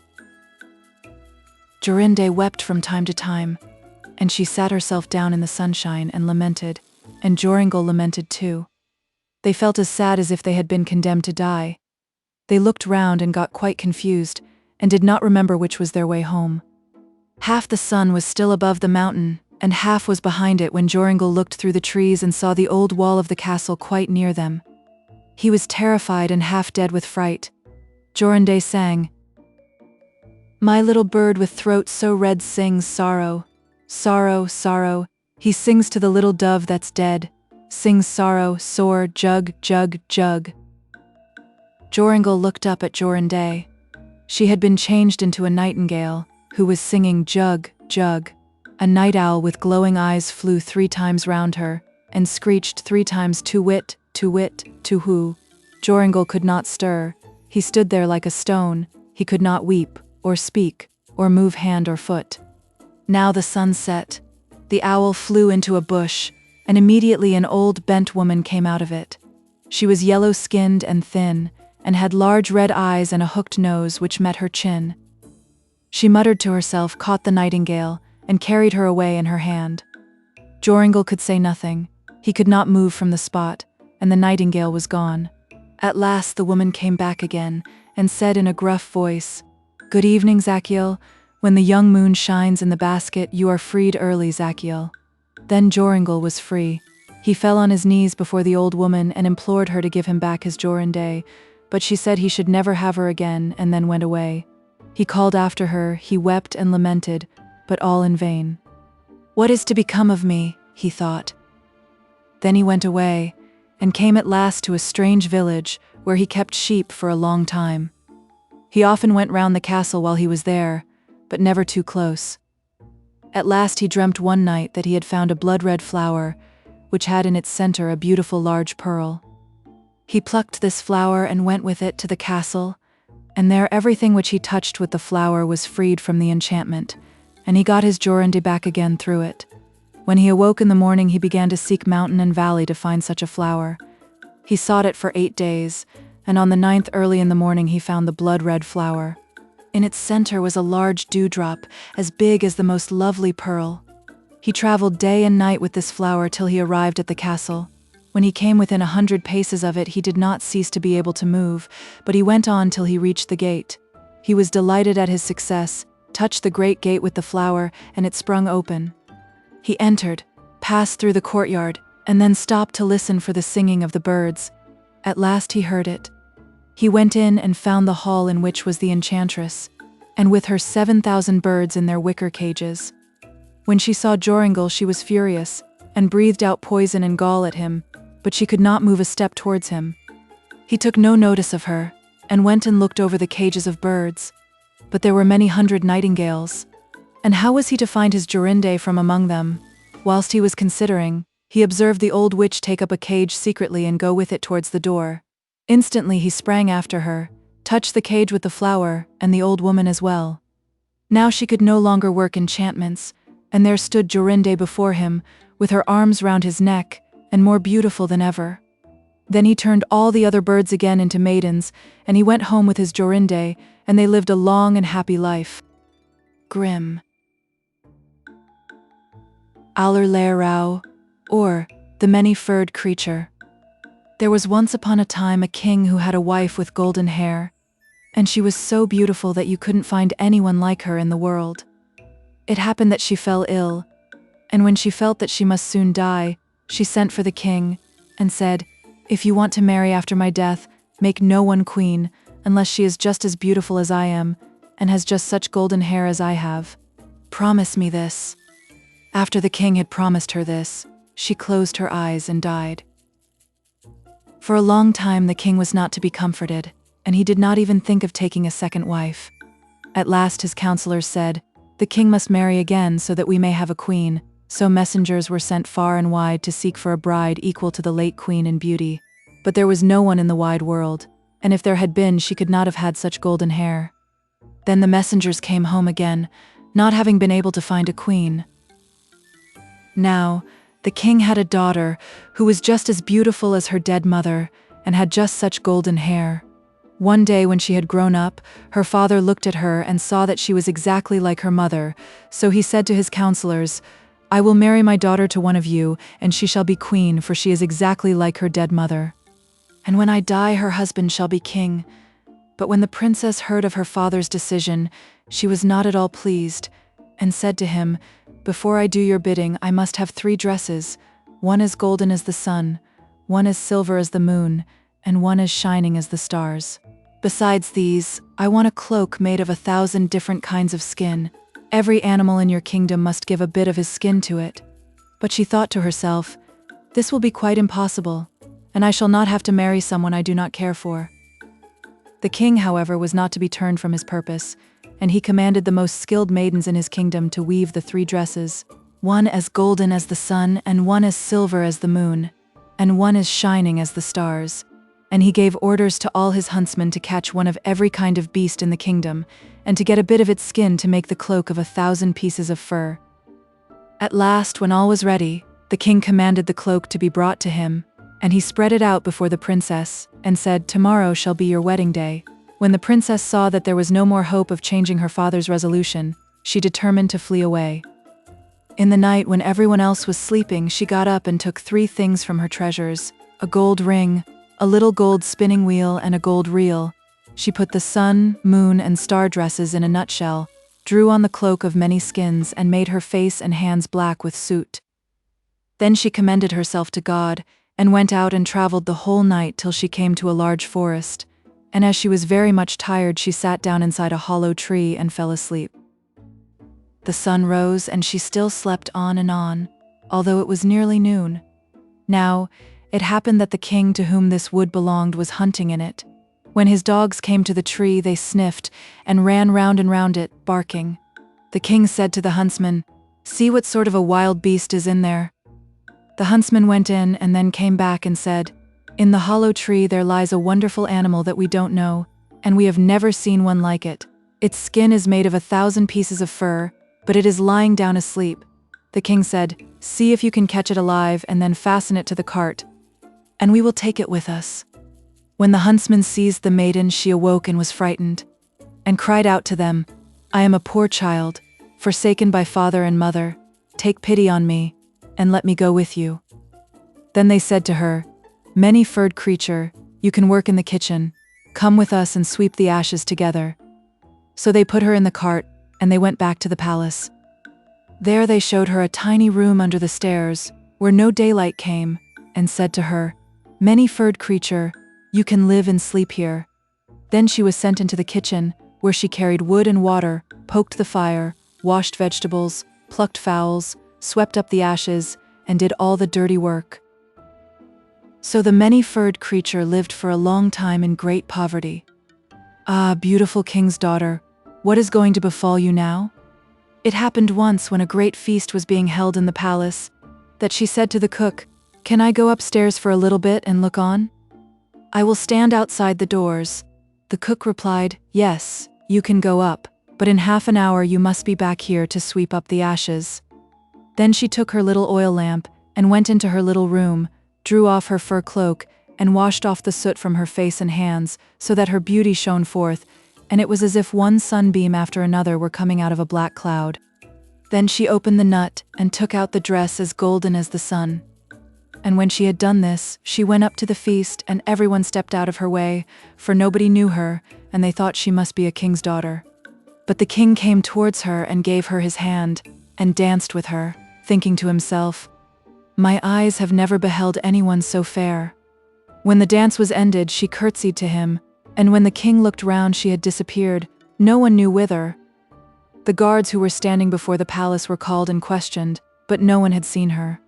Jorinde wept from time to time, and she sat herself down in the sunshine and lamented, and Joringel lamented too. They felt as sad as if they had been condemned to die. They looked round and got quite confused, and did not remember which was their way home. Half the sun was still above the mountain, and half was behind it when Joringel looked through the trees and saw the old wall of the castle quite near them. He was terrified and half dead with fright. Jorinde sang, "My little bird with throat so red sings sorrow, sorrow, sorrow. He sings to the little dove that's dead, sings sorrow, sore, jug, jug, jug." Joringel looked up at Jorinde. She had been changed into a nightingale, who was singing jug, jug. A night owl with glowing eyes flew 3 times round her, and screeched 3 times to-wit, to-wit, to-who. Joringel could not stir. He stood there like a stone. He could not weep, or speak, or move hand or foot. Now the sun set. The owl flew into a bush, and immediately an old bent woman came out of it. She was yellow-skinned and thin, and had large red eyes and a hooked nose which met her chin. She muttered to herself, caught the nightingale, and carried her away in her hand. Joringel could say nothing. He could not move from the spot, and the nightingale was gone. At last the woman came back again, and said in a gruff voice, "Good evening, Zachiel. When the young moon shines in the basket, you are freed early, Zachiel." Then Joringel was free. He fell on his knees before the old woman and implored her to give him back his Jorinde, but she said he should never have her again, and then went away. He called after her, he wept and lamented, but all in vain. "What is to become of me?" he thought. Then he went away, and came at last to a strange village, where he kept sheep for a long time. He often went round the castle while he was there, but never too close. At last he dreamt one night that he had found a blood-red flower, which had in its center a beautiful large pearl. He plucked this flower and went with it to the castle, and there everything which he touched with the flower was freed from the enchantment, and he got his Jorinde back again through it. When he awoke in the morning, he began to seek mountain and valley to find such a flower. He sought it for 8 days, and on the 9th early in the morning he found the blood-red flower. In its center was a large dewdrop, as big as the most lovely pearl. He traveled day and night with this flower till he arrived at the castle. When he came within 100 paces of it, he did not cease to be able to move, but he went on till he reached the gate. He was delighted at his success, touched the great gate with the flower, and it sprung open. He entered, passed through the courtyard, and then stopped to listen for the singing of the birds. At last he heard it. He went in and found the hall in which was the enchantress, and with her 7,000 birds in their wicker cages. When she saw Joringel, she was furious, and breathed out poison and gall at him, but she could not move a step towards him. He took no notice of her, and went and looked over the cages of birds. But there were many hundred nightingales, and how was he to find his Jorinde from among them? Whilst he was considering, he observed the old witch take up a cage secretly and go with it towards the door. Instantly he sprang after her, touched the cage with the flower, and the old woman as well. Now she could no longer work enchantments, and there stood Jorinde before him, with her arms round his neck, and more beautiful than ever. Then he turned all the other birds again into maidens, and he went home with his Jorinde, and they lived a long and happy life. Grimm. Allerleirauh, or the many-furred creature. There was once upon a time a king who had a wife with golden hair, and she was so beautiful that you couldn't find anyone like her in the world. It happened that she fell ill, And when she felt that she must soon die, she sent for the king and said, "If you want to marry after my death, make no one queen, unless she is just as beautiful as I am, and has just such golden hair as I have. Promise me this." After the king had promised her this, she closed her eyes and died. For a long time the king was not to be comforted, and he did not even think of taking a second wife. At last his counselors said, "The king must marry again so that we may have a queen." So messengers were sent far and wide to seek for a bride equal to the late queen in beauty. But there was no one in the wide world, and if there had been, she could not have had such golden hair. Then the messengers came home again, not having been able to find a queen. Now, the king had a daughter who was just as beautiful as her dead mother and had just such golden hair. One day when she had grown up, her father looked at her and saw that she was exactly like her mother, so he said to his counselors, "I will marry my daughter to one of you, and she shall be queen, for she is exactly like her dead mother. And when I die, her husband shall be king." But when the princess heard of her father's decision, she was not at all pleased, and said to him, "Before I do your bidding, I must have 3 dresses, one as golden as the sun, one as silver as the moon, and one as shining as the stars. Besides these, I want a cloak made of 1,000 different kinds of skin. Every animal in your kingdom must give a bit of his skin to it." But she thought to herself, "This will be quite impossible, and I shall not have to marry someone I do not care for." The king, however, was not to be turned from his purpose, and he commanded the most skilled maidens in his kingdom to weave the 3 dresses, one as golden as the sun, and one as silver as the moon, and one as shining as the stars. And he gave orders to all his huntsmen to catch one of every kind of beast in the kingdom, and to get a bit of its skin to make the cloak of 1,000 pieces of fur. At last, when all was ready, the king commanded the cloak to be brought to him, and he spread it out before the princess, and said, "Tomorrow shall be your wedding day." When the princess saw that there was no more hope of changing her father's resolution, she determined to flee away. In the night, when everyone else was sleeping, she got up and took 3 things from her treasures: a gold ring, a little gold spinning wheel, and a gold reel. She put the sun, moon, and star dresses in a nutshell, drew on the cloak of many skins, and made her face and hands black with soot. Then she commended herself to God, and went out and traveled the whole night till she came to a large forest, and as she was very much tired, she sat down inside a hollow tree and fell asleep. The sun rose, and she still slept on, although it was nearly noon. Now, it happened that the king to whom this wood belonged was hunting in it. When his dogs came to the tree, they sniffed and ran round and round it, barking. The king said to the huntsman, "See what sort of a wild beast is in there." The huntsman went in and then came back and said, "In the hollow tree there lies a wonderful animal that we don't know, and we have never seen one like it. Its skin is made of 1,000 pieces of fur, but it is lying down asleep." The king said, "See if you can catch it alive and then fasten it to the cart, and we will take it with us." When the huntsman seized the maiden, she awoke and was frightened, and cried out to them, "I am a poor child, forsaken by father and mother. Take pity on me, and let me go with you." Then they said to her, "Many-furred creature, you can work in the kitchen. Come with us and sweep the ashes together." So they put her in the cart, and they went back to the palace. There they showed her a tiny room under the stairs, where no daylight came, and said to her, "Many-furred creature, you can live and sleep here." Then she was sent into the kitchen, where she carried wood and water, poked the fire, washed vegetables, plucked fowls, swept up the ashes, and did all the dirty work. So the many-furred creature lived for a long time in great poverty. Ah, beautiful king's daughter, what is going to befall you now? It happened once when a great feast was being held in the palace, that she said to the cook, "Can I go upstairs for a little bit and look on? I will stand outside the doors." The cook replied, "Yes, you can go up, but in half an hour you must be back here to sweep up the ashes." Then she took her little oil lamp and went into her little room, drew off her fur cloak, and washed off the soot from her face and hands, so that her beauty shone forth, and it was as if one sunbeam after another were coming out of a black cloud. Then she opened the nut and took out the dress as golden as the sun. And when she had done this, she went up to the feast, and everyone stepped out of her way, for nobody knew her, and they thought she must be a king's daughter. But the king came towards her and gave her his hand, and danced with her. thinking to himself, "My eyes have never beheld anyone so fair." When the dance was ended, she curtsied to him, and when the king looked round, she had disappeared, no one knew whither. The guards who were standing before the palace were called and questioned, but no one had seen her.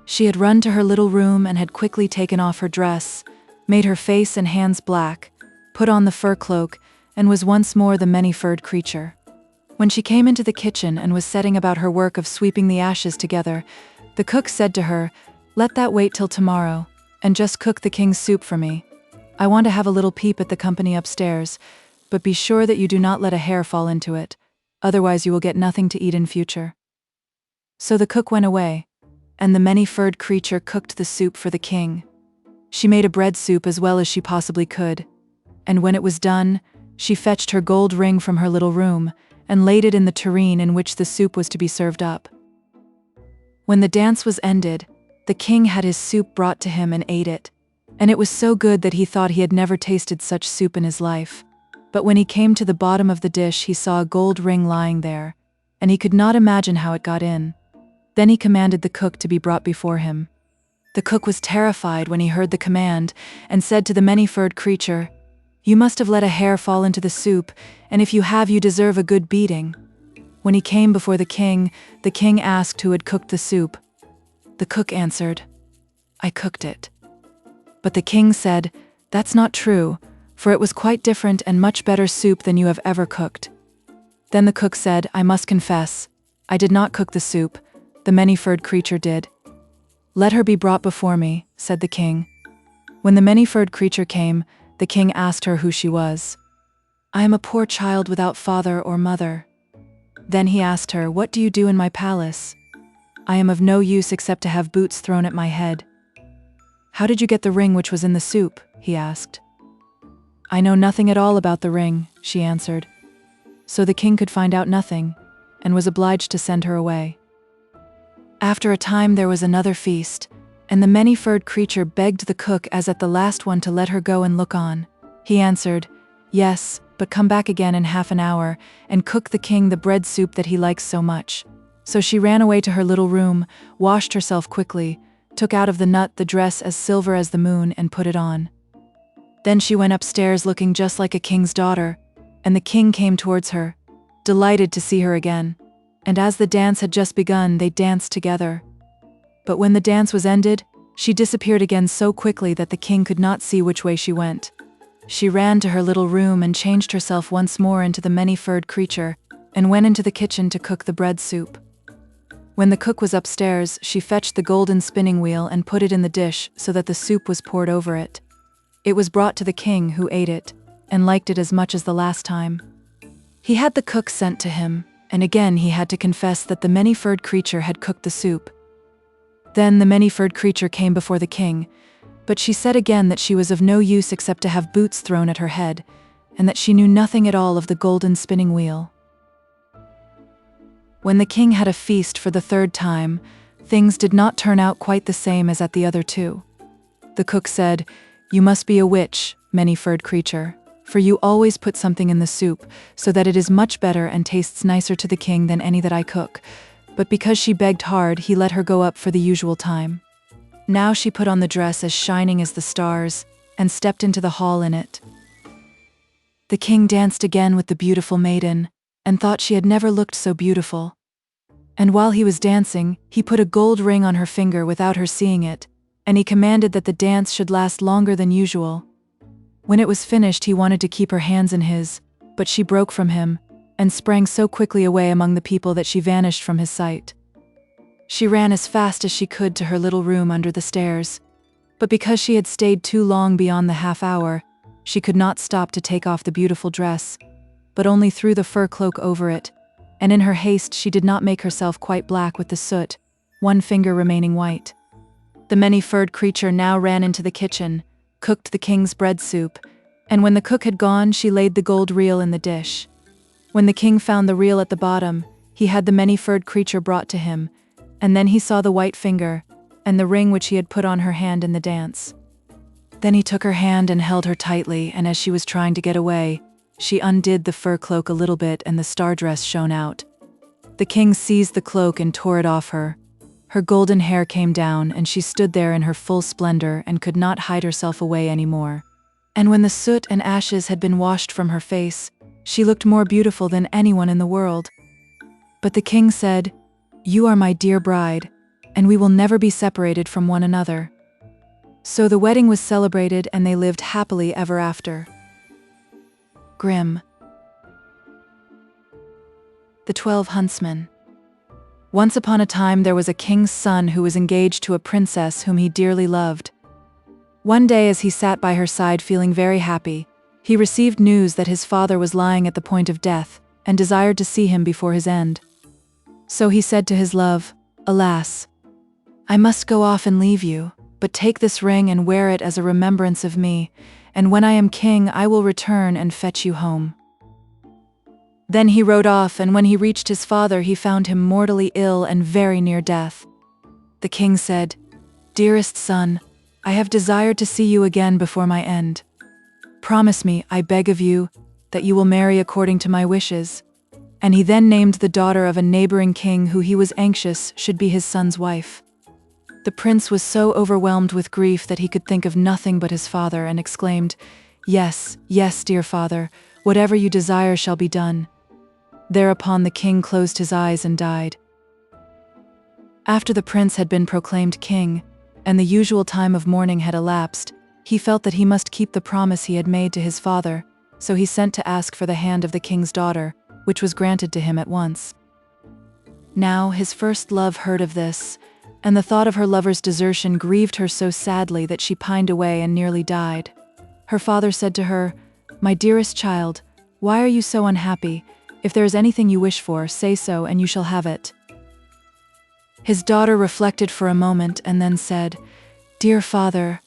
She had run to her little room and had quickly taken off her dress, made her face and hands black, put on the fur cloak, and was once more the many-furred creature. When she came into the kitchen and was setting about her work of sweeping the ashes together, the cook said to her, "Let that wait till tomorrow, and just cook the king's soup for me. I want to have a little peep at the company upstairs, but be sure that you do not let a hair fall into it, otherwise you will get nothing to eat in future." So the cook went away, and the many-furred creature cooked the soup for the king. She made a bread soup as well as she possibly could, and when it was done, she fetched her gold ring from her little room and laid it in the tureen in which the soup was to be served up. When the dance was ended, the king had his soup brought to him and ate it, and it was so good that he thought he had never tasted such soup in his life. But when he came to the bottom of the dish, he saw a gold ring lying there, and he could not imagine how it got in. Then he commanded the cook to be brought before him. The cook was terrified when he heard the command, and said to the many-furred creature, "You must have let a hair fall into the soup, and if you have, you deserve a good beating." When he came before the king asked who had cooked the soup. The cook answered, "I cooked it." But the king said, "That's not true, for it was quite different and much better soup than you have ever cooked." Then the cook said, "I must confess, I did not cook the soup, the many-furred creature did." "Let her be brought before me," said the king. When the many-furred creature came, the king asked her who she was. "I am a poor child without father or mother." Then he asked her, "What do you do in my palace?" "I am of no use except to have boots thrown at my head." "How did you get the ring which was in the soup?" he asked. "I know nothing at all about the ring," she answered. So the king could find out nothing, and was obliged to send her away. After a time there was another feast, and the many-furred creature begged the cook as at the last one to let her go and look on. He answered, "Yes, but come back again in half an hour, and cook the king the bread soup that he likes so much." So she ran away to her little room, washed herself quickly, took out of the nut the dress as silver as the moon, and put it on. Then she went upstairs looking just like a king's daughter, and the king came towards her, delighted to see her again. And as the dance had just begun, they danced together. But when the dance was ended, she disappeared again so quickly that the king could not see which way she went. She ran to her little room and changed herself once more into the many-furred creature, and went into the kitchen to cook the bread soup. When the cook was upstairs, she fetched the golden spinning wheel and put it in the dish so that the soup was poured over it. It was brought to the king, who ate it, and liked it as much as the last time. He had the cook sent to him, and again he had to confess that the many-furred creature had cooked the soup. Then the many-furred creature came before the king, but she said again that she was of no use except to have boots thrown at her head, and that she knew nothing at all of the golden spinning wheel. When the king had a feast for the third time, things did not turn out quite the same as at the other two. The cook said, "You must be a witch, many-furred creature, for you always put something in the soup, so that it is much better and tastes nicer to the king than any that I cook." But because she begged hard, he let her go up for the usual time. Now she put on the dress as shining as the stars, and stepped into the hall in it. The king danced again with the beautiful maiden, and thought she had never looked so beautiful. And while he was dancing, he put a gold ring on her finger without her seeing it, and he commanded that the dance should last longer than usual. When it was finished, he wanted to keep her hands in his, but she broke from him, and sprang so quickly away among the people that she vanished from his sight. She ran as fast as she could to her little room under the stairs, but because she had stayed too long beyond the half hour, she could not stop to take off the beautiful dress, but only threw the fur cloak over it, and in her haste she did not make herself quite black with the soot, one finger remaining white. The many-furred creature now ran into the kitchen, cooked the king's bread soup, and when the cook had gone, she laid the gold reel in the dish. When the king found the reel at the bottom, he had the many-furred creature brought to him, and then he saw the white finger, and the ring which he had put on her hand in the dance. Then he took her hand and held her tightly, and as she was trying to get away, she undid the fur cloak a little bit and the star dress shone out. The king seized the cloak and tore it off her. Her golden hair came down, and she stood there in her full splendor and could not hide herself away anymore. And when the soot and ashes had been washed from her face, she looked more beautiful than anyone in the world. But the king said, "You are my dear bride, and we will never be separated from one another." So the wedding was celebrated, and they lived happily ever after. Grimm. The 12 Huntsmen. Once upon a time there was a king's son who was engaged to a princess whom he dearly loved. One day, as he sat by her side feeling very happy, he received news that his father was lying at the point of death and desired to see him before his end. So he said to his love, "Alas, I must go off and leave you, but take this ring and wear it as a remembrance of me, and when I am king I will return and fetch you home." Then he rode off, and when he reached his father he found him mortally ill and very near death. The king said, "Dearest son, I have desired to see you again before my end. Promise me, I beg of you, that you will marry according to my wishes." And he then named the daughter of a neighboring king who he was anxious should be his son's wife. The prince was so overwhelmed with grief that he could think of nothing but his father, and exclaimed, "Yes, yes, dear father, whatever you desire shall be done." Thereupon the king closed his eyes and died. After the prince had been proclaimed king, and the usual time of mourning had elapsed, he felt that he must keep the promise he had made to his father, so he sent to ask for the hand of the king's daughter, which was granted to him at once. Now his first love heard of this, and the thought of her lover's desertion grieved her so sadly that she pined away and nearly died. Her father said to her, "My dearest child, why are you so unhappy? If there is anything you wish for, say so, and you shall have it." His daughter reflected for a moment and then said, "Dear father,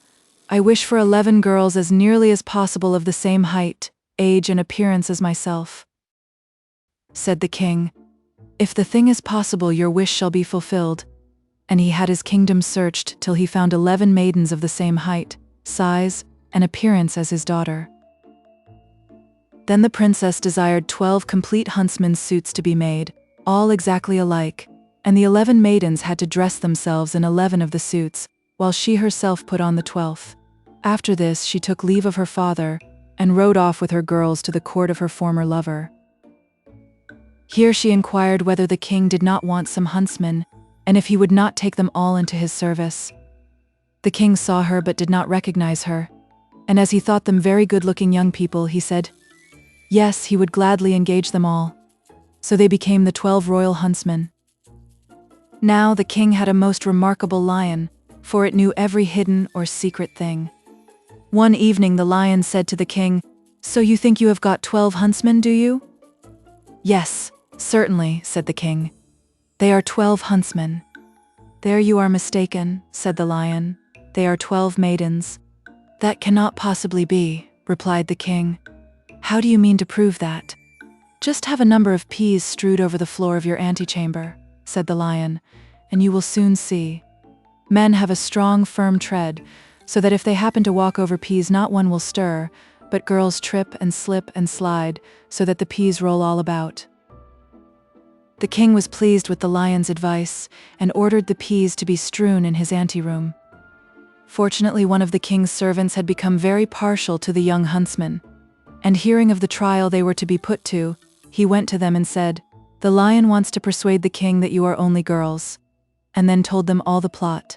I wish for 11 girls as nearly as possible of the same height, age, and appearance as myself." Said the king, "If the thing is possible, your wish shall be fulfilled." And he had his kingdom searched till he found 11 maidens of the same height, size, and appearance as his daughter. Then the princess desired 12 complete huntsmen's suits to be made, all exactly alike, and the 11 maidens had to dress themselves in 11 of the suits, while she herself put on the 12th. After this she took leave of her father, and rode off with her girls to the court of her former lover. Here she inquired whether the king did not want some huntsmen, and if he would not take them all into his service. The king saw her but did not recognize her, and as he thought them very good-looking young people, he said, yes, he would gladly engage them all. So they became the 12 royal huntsmen. Now the king had a most remarkable lion, for it knew every hidden or secret thing. One evening the lion said to the king, "So you think you have got 12 huntsmen, do you?" "Yes, certainly," said the king. "They are 12 huntsmen." "There you are mistaken," said the lion. "They are 12 maidens." "That cannot possibly be," replied the king. "How do you mean to prove that?" "Just have a number of peas strewed over the floor of your antechamber," said the lion, "and you will soon see. Men have a strong, firm tread, so that if they happen to walk over peas not one will stir, but girls trip and slip and slide, so that the peas roll all about." The king was pleased with the lion's advice, and ordered the peas to be strewn in his anteroom. Fortunately, one of the king's servants had become very partial to the young huntsmen, and hearing of the trial they were to be put to, he went to them and said, "The lion wants to persuade the king that you are only girls," and then told them all the plot.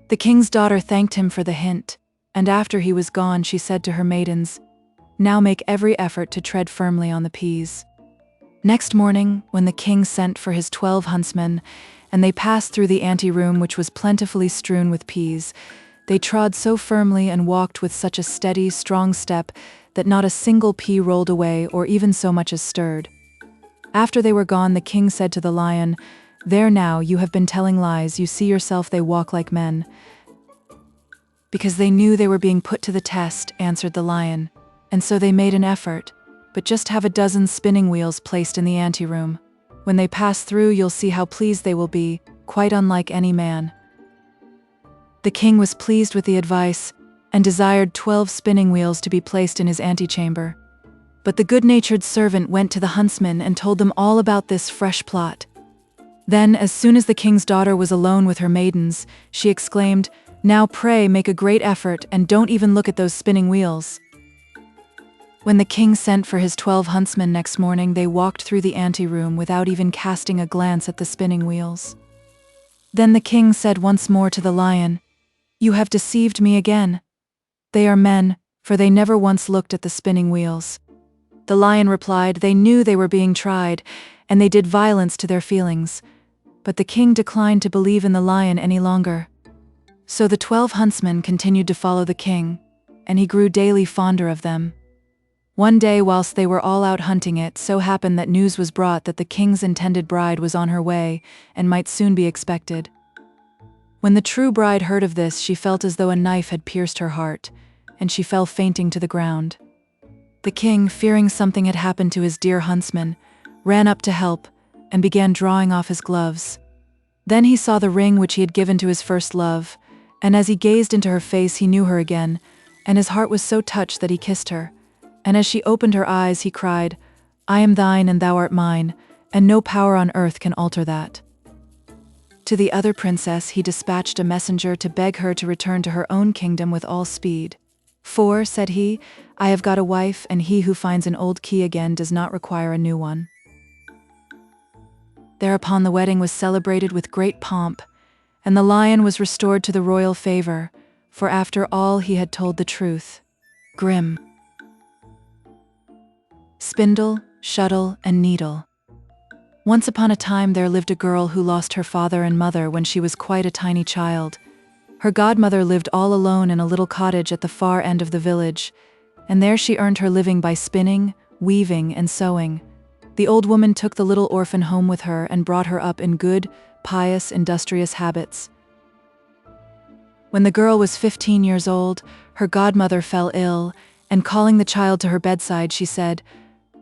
The king's daughter thanked him for the hint, and after he was gone she said to her maidens, "Now make every effort to tread firmly on the peas." Next morning, when the king sent for his 12 huntsmen, and they passed through the anteroom which was plentifully strewn with peas, they trod so firmly and walked with such a steady, strong step that not a single pea rolled away or even so much as stirred. After they were gone, the king said to the lion, "There now, you have been telling lies, you see yourself they walk like men." "Because they knew they were being put to the test," answered the lion, "and so they made an effort, but just have a dozen spinning wheels placed in the anteroom. When they pass through you'll see how pleased they will be, quite unlike any man." The king was pleased with the advice, and desired 12 spinning wheels to be placed in his antechamber. But the good-natured servant went to the huntsmen and told them all about this fresh plot. Then, as soon as the king's daughter was alone with her maidens, she exclaimed, "Now pray make a great effort and don't even look at those spinning wheels." When the king sent for his 12 huntsmen next morning, they walked through the anteroom without even casting a glance at the spinning wheels. Then the king said once more to the lion, "You have deceived me again. They are men, for they never once looked at the spinning wheels." The lion replied they knew they were being tried, and they did violence to their feelings. But the king declined to believe in the lion any longer. So the 12 huntsmen continued to follow the king, and he grew daily fonder of them. One day, whilst they were all out hunting, it so happened that news was brought that the king's intended bride was on her way and might soon be expected. When the true bride heard of this, she felt as though a knife had pierced her heart, and she fell fainting to the ground. The king, fearing something had happened to his dear huntsman, ran up to help and began drawing off his gloves. Then he saw the ring which he had given to his first love, and as he gazed into her face he knew her again, and his heart was so touched that he kissed her. And as she opened her eyes he cried, "I am thine and thou art mine, and no power on earth can alter that." To the other princess he dispatched a messenger to beg her to return to her own kingdom with all speed. "For," said he, "I have got a wife, and he who finds an old key again does not require a new one." Thereupon the wedding was celebrated with great pomp, and the lion was restored to the royal favor, for after all he had told the truth. Grimm. Spindle, Shuttle, and Needle. Once upon a time there lived a girl who lost her father and mother when she was quite a tiny child. Her godmother lived all alone in a little cottage at the far end of the village, and there she earned her living by spinning, weaving, and sewing. The old woman took the little orphan home with her and brought her up in good, pious, industrious habits. When the girl was 15 years old, her godmother fell ill, and calling the child to her bedside, she said,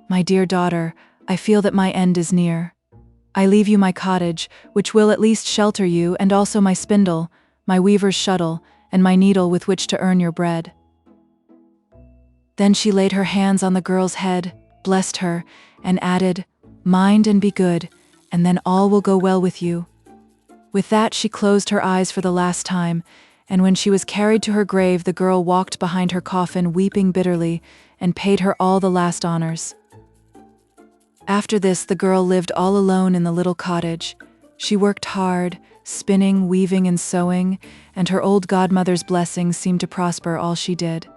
"My dear daughter, I feel that my end is near. I leave you my cottage, which will at least shelter you, and also my spindle, my weaver's shuttle, and my needle with which to earn your bread." Then she laid her hands on the girl's head, blessed her, and added, "Mind and be good, and then all will go well with you." With that she closed her eyes for the last time, and when she was carried to her grave the girl walked behind her coffin weeping bitterly, and paid her all the last honors. After this the girl lived all alone in the little cottage. She worked hard, spinning, weaving, and sewing, and her old godmother's blessings seemed to prosper all she did.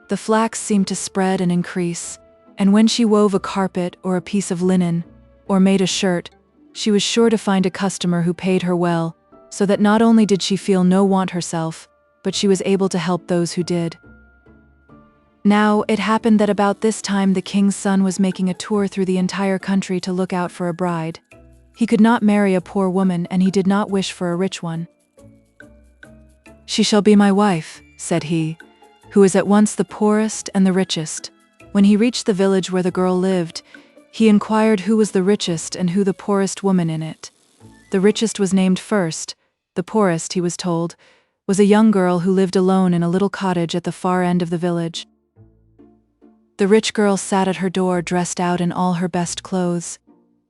The flax seemed to spread and increase, and when she wove a carpet or a piece of linen, or made a shirt, she was sure to find a customer who paid her well, so that not only did she feel no want herself, but she was able to help those who did. Now, it happened that about this time the king's son was making a tour through the entire country to look out for a bride. He could not marry a poor woman, and he did not wish for a rich one. "She shall be my wife," said he, "who is at once the poorest and the richest." When he reached the village where the girl lived, he inquired who was the richest and who the poorest woman in it. The richest was named first. The poorest, he was told, was a young girl who lived alone in a little cottage at the far end of the village. The rich girl sat at her door dressed out in all her best clothes,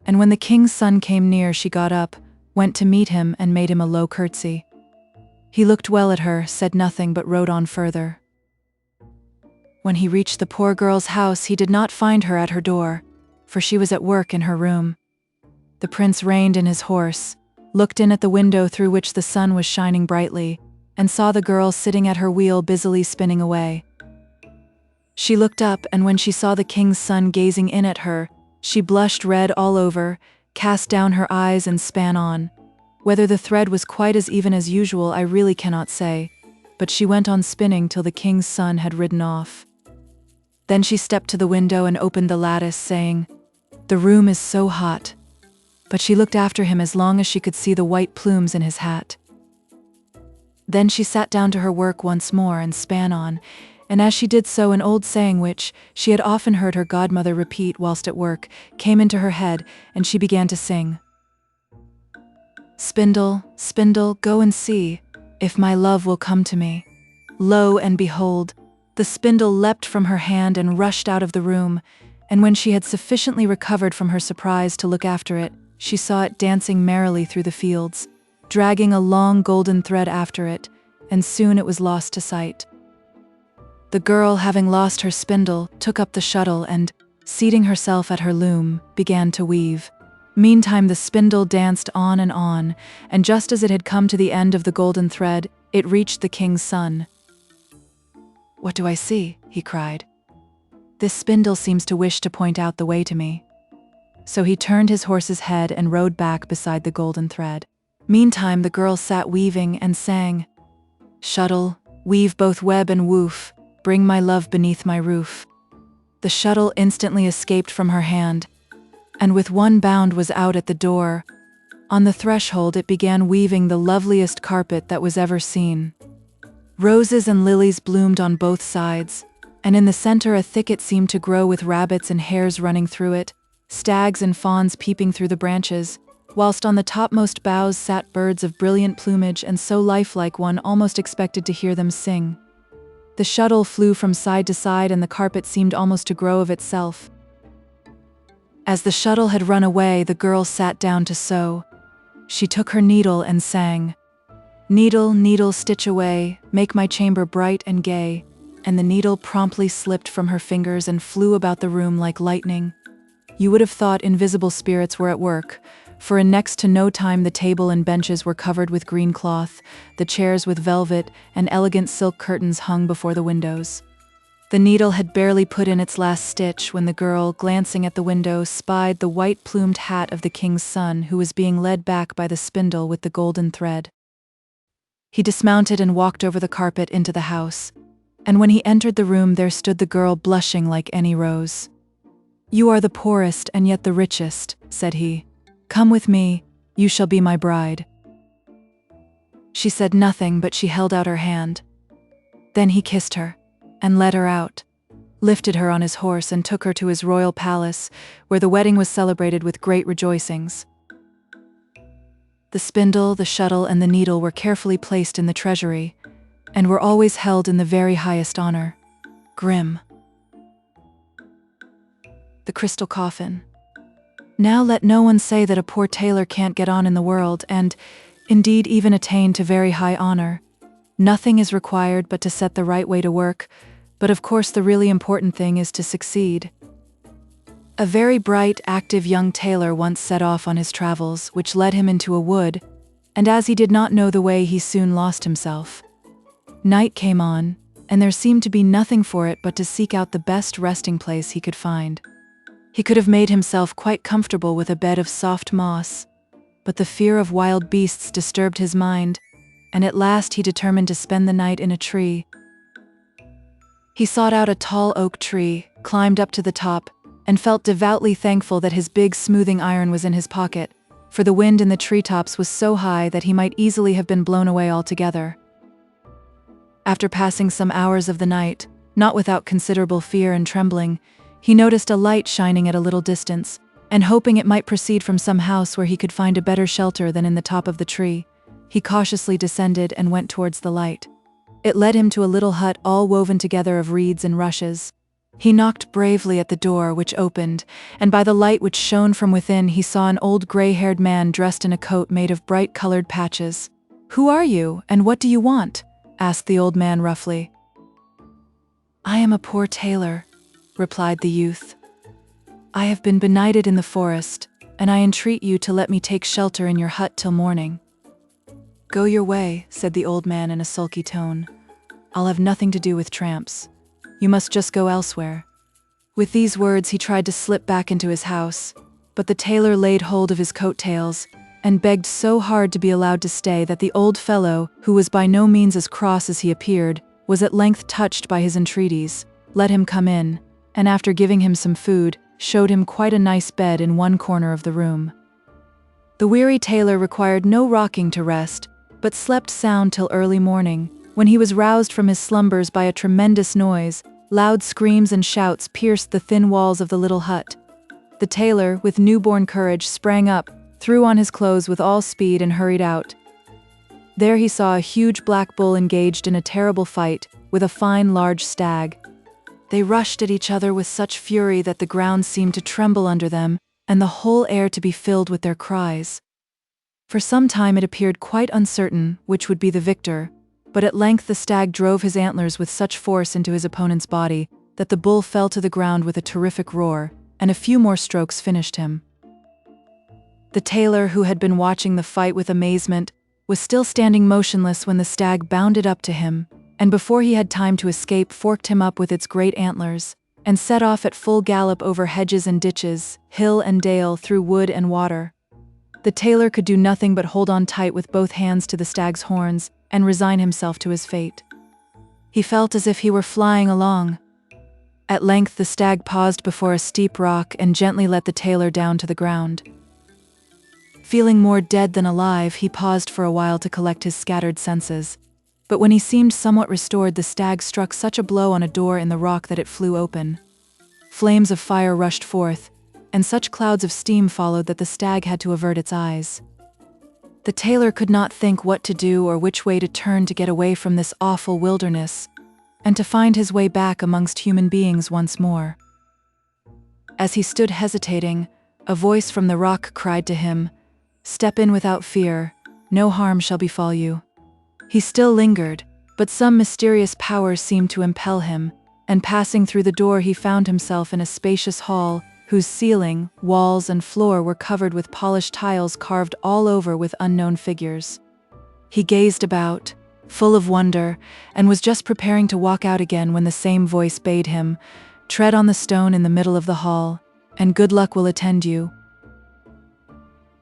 and when the king's son came near she got up, went to meet him and made him a low curtsy. He looked well at her, said nothing but rode on further. When he reached the poor girl's house he did not find her at her door, for she was at work in her room. The prince reined in his horse, looked in at the window through which the sun was shining brightly, and saw the girl sitting at her wheel busily spinning away. She looked up, and when she saw the king's son gazing in at her, she blushed red all over, cast down her eyes and span on. Whether the thread was quite as even as usual I really cannot say, but she went on spinning till the king's son had ridden off. Then she stepped to the window and opened the lattice, saying, "The room is so hot." But she looked after him as long as she could see the white plumes in his hat. Then she sat down to her work once more and span on, and as she did so an old saying which she had often heard her godmother repeat whilst at work came into her head, and she began to sing. "Spindle, spindle, go and see if my love will come to me. Lo and behold, The spindle leapt from her hand and rushed out of the room, and when she had sufficiently recovered from her surprise to look after it, she saw it dancing merrily through the fields, dragging a long golden thread after it, and soon it was lost to sight. The girl, having lost her spindle, took up the shuttle and, seating herself at her loom, began to weave. Meantime the spindle danced on, and just as it had come to the end of the golden thread, it reached the king's son. "What do I see?" he cried. "This spindle seems to wish to point out the way to me." So he turned his horse's head and rode back beside the golden thread. Meantime the girl sat weaving and sang, "Shuttle, weave both web and woof, bring my love beneath my roof." The shuttle instantly escaped from her hand, and with one bound was out at the door. On the threshold it began weaving the loveliest carpet that was ever seen. Roses and lilies bloomed on both sides, and in the center a thicket seemed to grow with rabbits and hares running through it, stags and fawns peeping through the branches, whilst on the topmost boughs sat birds of brilliant plumage and so lifelike one almost expected to hear them sing. The shuttle flew from side to side and the carpet seemed almost to grow of itself. As the shuttle had run away, the girl sat down to sew. She took her needle and sang, "Needle, needle, stitch away, make my chamber bright and gay," and the needle promptly slipped from her fingers and flew about the room like lightning. You would have thought invisible spirits were at work, for in next to no time the table and benches were covered with green cloth, the chairs with velvet, and elegant silk curtains hung before the windows. The needle had barely put in its last stitch when the girl, glancing at the window, spied the white-plumed hat of the king's son, who was being led back by the spindle with the golden thread. He dismounted and walked over the carpet into the house, and when he entered the room there stood the girl blushing like any rose. "You are the poorest and yet the richest," said he. "Come with me, you shall be my bride." She said nothing, but she held out her hand. Then he kissed her, and led her out, lifted her on his horse and took her to his royal palace, where the wedding was celebrated with great rejoicings. The spindle, the shuttle, and the needle were carefully placed in the treasury, and were always held in the very highest honor. Grim. The Crystal Coffin. Now let no one say that a poor tailor can't get on in the world, and, indeed, even attain to very high honor. Nothing is required but to set the right way to work, but of course the really important thing is to succeed. A very bright, active young tailor once set off on his travels, which led him into a wood, and as he did not know the way he soon lost himself. Night came on, and there seemed to be nothing for it but to seek out the best resting place he could find. He could have made himself quite comfortable with a bed of soft moss, but the fear of wild beasts disturbed his mind, and at last he determined to spend the night in a tree. He sought out a tall oak tree, climbed up to the top, and felt devoutly thankful that his big smoothing iron was in his pocket, for the wind in the treetops was so high that he might easily have been blown away altogether. After passing some hours of the night, not without considerable fear and trembling, he noticed a light shining at a little distance, and hoping it might proceed from some house where he could find a better shelter than in the top of the tree, he cautiously descended and went towards the light. It led him to a little hut all woven together of reeds and rushes. He knocked bravely at the door, which opened, and by the light which shone from within he saw an old gray-haired man dressed in a coat made of bright-colored patches. "Who are you, and what do you want?" asked the old man roughly. "I am a poor tailor," replied the youth. "I have been benighted in the forest, and I entreat you to let me take shelter in your hut till morning." "Go your way," said the old man in a sulky tone. "I'll have nothing to do with tramps. You must just go elsewhere." With these words he tried to slip back into his house, but the tailor laid hold of his coat-tails, and begged so hard to be allowed to stay that the old fellow, who was by no means as cross as he appeared, was at length touched by his entreaties, let him come in, and after giving him some food, showed him quite a nice bed in one corner of the room. The weary tailor required no rocking to rest, but slept sound till early morning, when he was roused from his slumbers by a tremendous noise. Loud screams and shouts pierced the thin walls of the little hut. The tailor, with newborn courage, sprang up, threw on his clothes with all speed and hurried out. There he saw a huge black bull engaged in a terrible fight, with a fine large stag. They rushed at each other with such fury that the ground seemed to tremble under them, and the whole air to be filled with their cries. For some time it appeared quite uncertain which would be the victor, but at length the stag drove his antlers with such force into his opponent's body that the bull fell to the ground with a terrific roar, and a few more strokes finished him. The tailor, who had been watching the fight with amazement, was still standing motionless when the stag bounded up to him, and before he had time to escape forked him up with its great antlers, and set off at full gallop over hedges and ditches, hill and dale, through wood and water. The tailor could do nothing but hold on tight with both hands to the stag's horns and resign himself to his fate. He felt as if he were flying along. At length the stag paused before a steep rock and gently let the tailor down to the ground. Feeling more dead than alive, he paused for a while to collect his scattered senses. But when he seemed somewhat restored, the stag struck such a blow on a door in the rock that it flew open. Flames of fire rushed forth, and such clouds of steam followed that the stag had to avert its eyes. The tailor could not think what to do or which way to turn to get away from this awful wilderness, and to find his way back amongst human beings once more. As he stood hesitating, a voice from the rock cried to him, "Step in without fear, no harm shall befall you." He still lingered, but some mysterious power seemed to impel him, and passing through the door he found himself in a spacious hall, whose ceiling, walls, and floor were covered with polished tiles carved all over with unknown figures. He gazed about, full of wonder, and was just preparing to walk out again when the same voice bade him, "Tread on the stone in the middle of the hall, and good luck will attend you."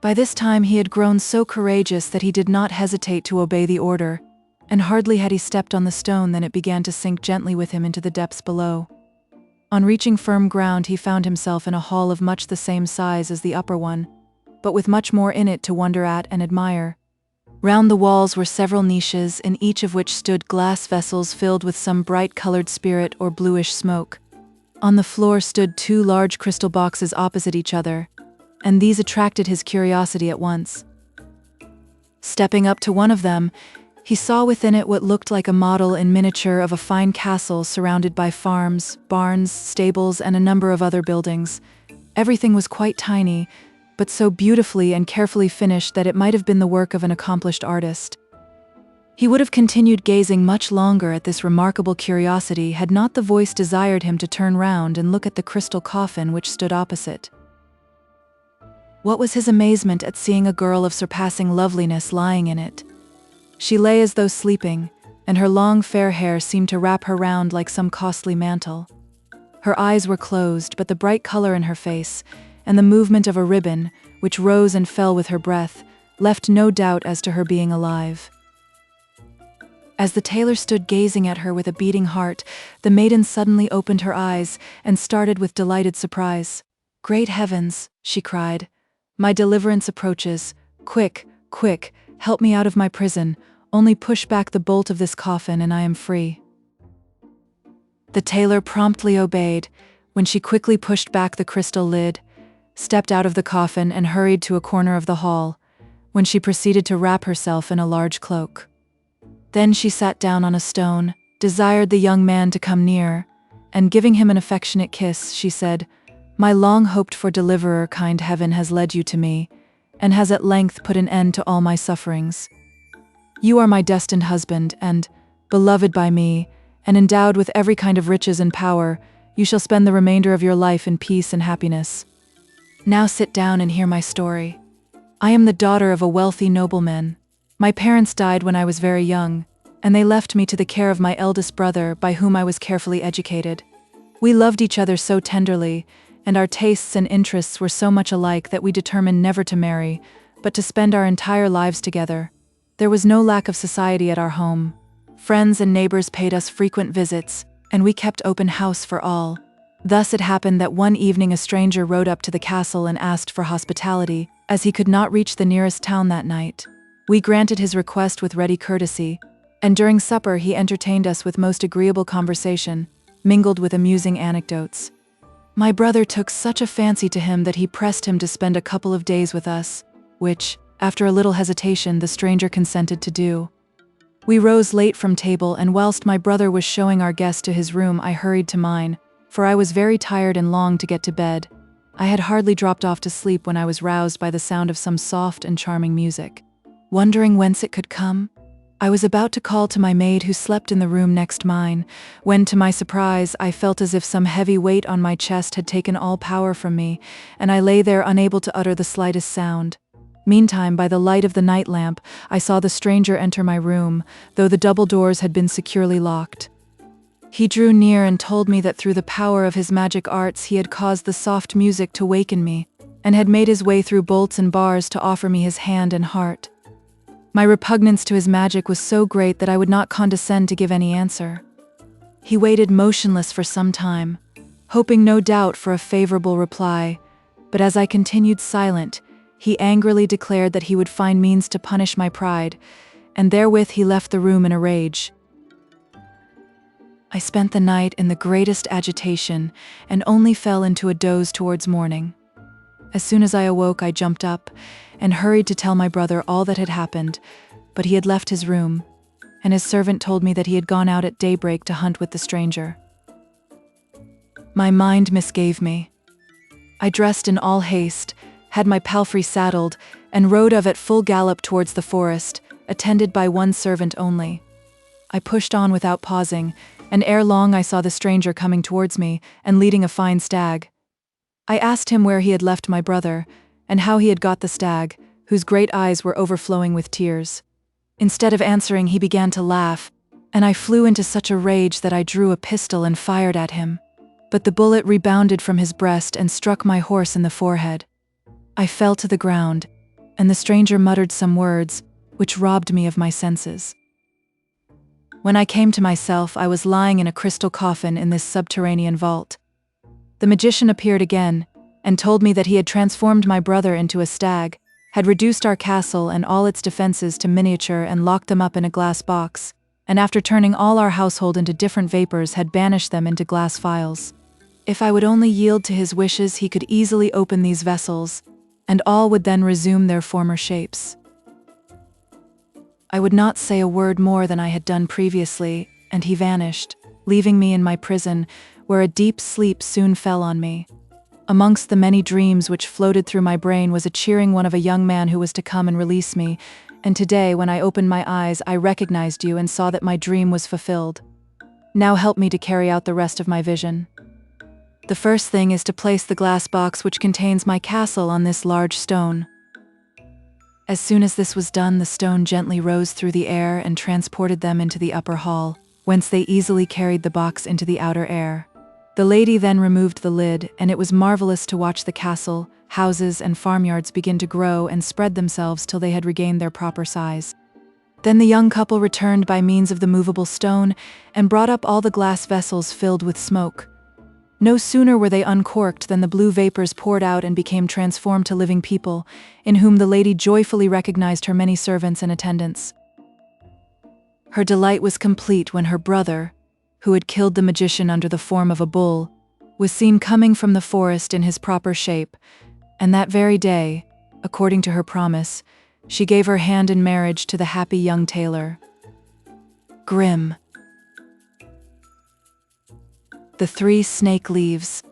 By this time he had grown so courageous that he did not hesitate to obey the order, and hardly had he stepped on the stone than it began to sink gently with him into the depths below. On reaching firm ground he found himself in a hall of much the same size as the upper one, but with much more in it to wonder at and admire. Round the walls were several niches, in each of which stood glass vessels filled with some bright-colored spirit or bluish smoke. On the floor stood 2 large crystal boxes opposite each other, and these attracted his curiosity at once. Stepping up to one of them, he saw within it what looked like a model in miniature of a fine castle surrounded by farms, barns, stables, and a number of other buildings. Everything was quite tiny, but so beautifully and carefully finished that it might have been the work of an accomplished artist. He would have continued gazing much longer at this remarkable curiosity had not the voice desired him to turn round and look at the crystal coffin which stood opposite. What was his amazement at seeing a girl of surpassing loveliness lying in it. She lay as though sleeping, and her long fair hair seemed to wrap her round like some costly mantle. Her eyes were closed, but the bright color in her face, and the movement of a ribbon, which rose and fell with her breath, left no doubt as to her being alive. As the tailor stood gazing at her with a beating heart, the maiden suddenly opened her eyes and started with delighted surprise. "Great heavens," she cried, "my deliverance approaches. Quick, quick, help me out of my prison. Only push back the bolt of this coffin and I am free." The tailor promptly obeyed, when she quickly pushed back the crystal lid, stepped out of the coffin and hurried to a corner of the hall, when she proceeded to wrap herself in a large cloak. Then she sat down on a stone, desired the young man to come near, and giving him an affectionate kiss, she said, "My long-hoped-for deliverer, kind heaven has led you to me, and has at length put an end to all my sufferings. You are my destined husband, and, beloved by me, and endowed with every kind of riches and power, you shall spend the remainder of your life in peace and happiness. Now sit down and hear my story. I am the daughter of a wealthy nobleman. My parents died when I was very young, and they left me to the care of my eldest brother, by whom I was carefully educated. We loved each other so tenderly, and our tastes and interests were so much alike that we determined never to marry, but to spend our entire lives together. There was no lack of society at our home. Friends and neighbors paid us frequent visits, and we kept open house for all. Thus it happened that one evening a stranger rode up to the castle and asked for hospitality, as he could not reach the nearest town that night. We granted his request with ready courtesy, and during supper he entertained us with most agreeable conversation, mingled with amusing anecdotes. My brother took such a fancy to him that he pressed him to spend a couple of days with us, which, after a little hesitation, the stranger consented to do. We rose late from table, and whilst my brother was showing our guest to his room, I hurried to mine, for I was very tired and longed to get to bed. I had hardly dropped off to sleep when I was roused by the sound of some soft and charming music. Wondering whence it could come, I was about to call to my maid who slept in the room next mine, when to my surprise I felt as if some heavy weight on my chest had taken all power from me, and I lay there unable to utter the slightest sound. Meantime, by the light of the night lamp, I saw the stranger enter my room, though the double doors had been securely locked. He drew near and told me that through the power of his magic arts he had caused the soft music to waken me, and had made his way through bolts and bars to offer me his hand and heart. My repugnance to his magic was so great that I would not condescend to give any answer. He waited motionless for some time, hoping no doubt for a favorable reply, but as I continued silent, he angrily declared that he would find means to punish my pride, and therewith he left the room in a rage. I spent the night in the greatest agitation, and only fell into a doze towards morning. As soon as I awoke, I jumped up, and hurried to tell my brother all that had happened, but he had left his room, and his servant told me that he had gone out at daybreak to hunt with the stranger. My mind misgave me. I dressed in all haste, had my palfrey saddled, and rode off at full gallop towards the forest, attended by one servant only. I pushed on without pausing, and ere long I saw the stranger coming towards me, and leading a fine stag. I asked him where he had left my brother, and how he had got the stag, whose great eyes were overflowing with tears. Instead of answering, he began to laugh, and I flew into such a rage that I drew a pistol and fired at him. But the bullet rebounded from his breast and struck my horse in the forehead. I fell to the ground, and the stranger muttered some words, which robbed me of my senses. When I came to myself, I was lying in a crystal coffin in this subterranean vault. The magician appeared again, and told me that he had transformed my brother into a stag, had reduced our castle and all its defenses to miniature and locked them up in a glass box, and after turning all our household into different vapors had banished them into glass phials. If I would only yield to his wishes, he could easily open these vessels, and all would then resume their former shapes. I would not say a word more than I had done previously, and he vanished, leaving me in my prison, where a deep sleep soon fell on me. Amongst the many dreams which floated through my brain was a cheering one of a young man who was to come and release me, and today, when I opened my eyes, I recognized you and saw that my dream was fulfilled. Now help me to carry out the rest of my vision. The first thing is to place the glass box which contains my castle on this large stone. As soon as this was done, the stone gently rose through the air and transported them into the upper hall, whence they easily carried the box into the outer air. The lady then removed the lid, and it was marvelous to watch the castle, houses, and farmyards begin to grow and spread themselves till they had regained their proper size. Then the young couple returned by means of the movable stone and brought up all the glass vessels filled with smoke. No sooner were they uncorked than the blue vapors poured out and became transformed to living people, in whom the lady joyfully recognized her many servants and attendants. Her delight was complete when her brother, who had killed the magician under the form of a bull, was seen coming from the forest in his proper shape, and that very day, according to her promise, she gave her hand in marriage to the happy young tailor. Grim. The 3 snake leaves.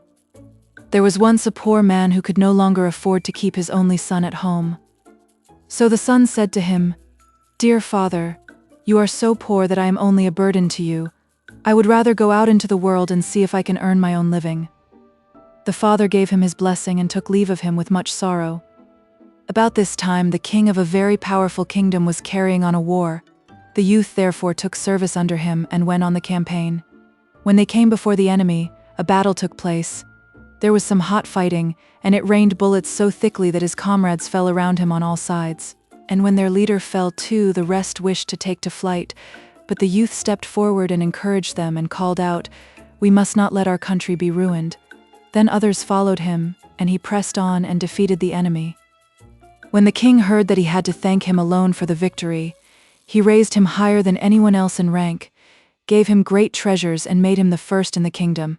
There was once a poor man who could no longer afford to keep his only son at home. So the son said to him, "Dear father, you are so poor that I am only a burden to you. I would rather go out into the world and see if I can earn my own living." The father gave him his blessing and took leave of him with much sorrow. About this time, the king of a very powerful kingdom was carrying on a war. The youth therefore took service under him and went on the campaign. When they came before the enemy, a battle took place. There was some hot fighting, and it rained bullets so thickly that his comrades fell around him on all sides. And when their leader fell too, the rest wished to take to flight, but the youth stepped forward and encouraged them and called out, "We must not let our country be ruined." Then others followed him, and he pressed on and defeated the enemy. When the king heard that he had to thank him alone for the victory, he raised him higher than anyone else in rank, gave him great treasures, and made him the first in the kingdom.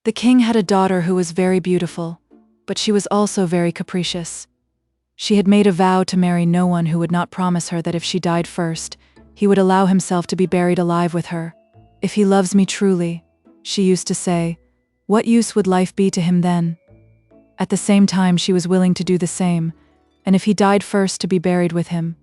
The king had a daughter who was very beautiful, but she was also very capricious. She had made a vow to marry no one who would not promise her that if she died first, he would allow himself to be buried alive with her. "If he loves me truly," she used to say, "what use would life be to him then?" At the same time, she was willing to do the same, and if he died first, to be buried with him.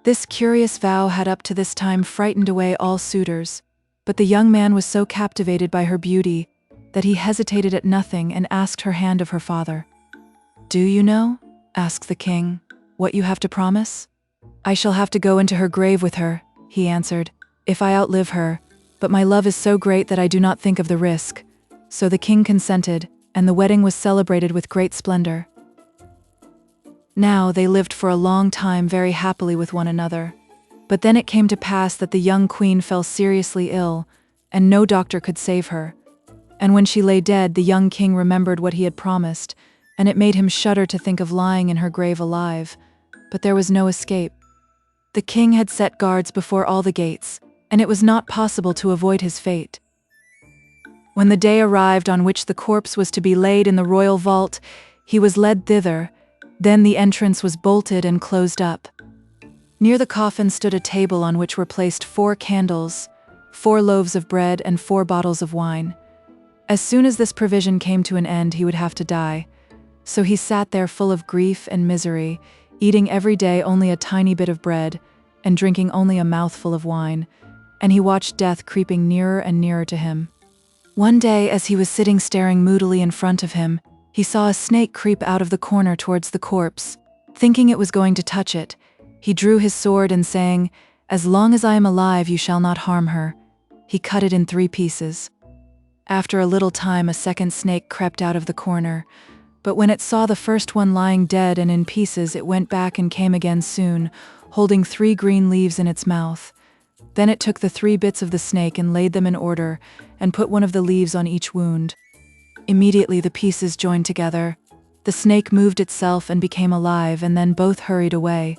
This curious vow had up to this time frightened away all suitors, but the young man was so captivated by her beauty that he hesitated at nothing and asked her hand of her father. "Do you know," asked the king, "what you have to promise?" "I shall have to go into her grave with her," he answered, "if I outlive her, but my love is so great that I do not think of the risk." So the king consented, and the wedding was celebrated with great splendor. Now they lived for a long time very happily with one another. But then it came to pass that the young queen fell seriously ill, and no doctor could save her. And when she lay dead, the young king remembered what he had promised, and it made him shudder to think of lying in her grave alive. But there was no escape. The king had set guards before all the gates, and it was not possible to avoid his fate. When the day arrived on which the corpse was to be laid in the royal vault, he was led thither. Then the entrance was bolted and closed up. Near the coffin stood a table on which were placed 4 candles, 4 loaves of bread, and 4 bottles of wine. As soon as this provision came to an end, he would have to die. So he sat there full of grief and misery, eating every day only a tiny bit of bread, and drinking only a mouthful of wine, and he watched death creeping nearer and nearer to him. One day, as he was sitting staring moodily in front of him, he saw a snake creep out of the corner towards the corpse. Thinking it was going to touch it, he drew his sword and saying, "As long as I am alive, you shall not harm her," he cut it in 3 pieces. After a little time, a second snake crept out of the corner, but when it saw the first one lying dead and in pieces, it went back and came again soon, holding 3 green leaves in its mouth. Then it took the 3 bits of the snake and laid them in order, and put one of the leaves on each wound. Immediately the pieces joined together. The snake moved itself and became alive, and then both hurried away.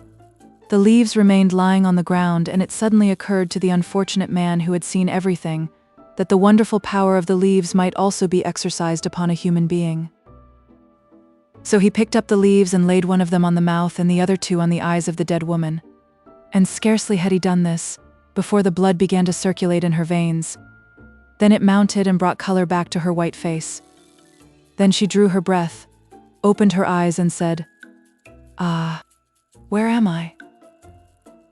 The leaves remained lying on the ground, and it suddenly occurred to the unfortunate man who had seen everything, that the wonderful power of the leaves might also be exercised upon a human being. So he picked up the leaves and laid one of them on the mouth and the other 2 on the eyes of the dead woman. And scarcely had he done this, before the blood began to circulate in her veins. Then it mounted and brought color back to her white face. Then she drew her breath, opened her eyes and said, "Ah, where am I?"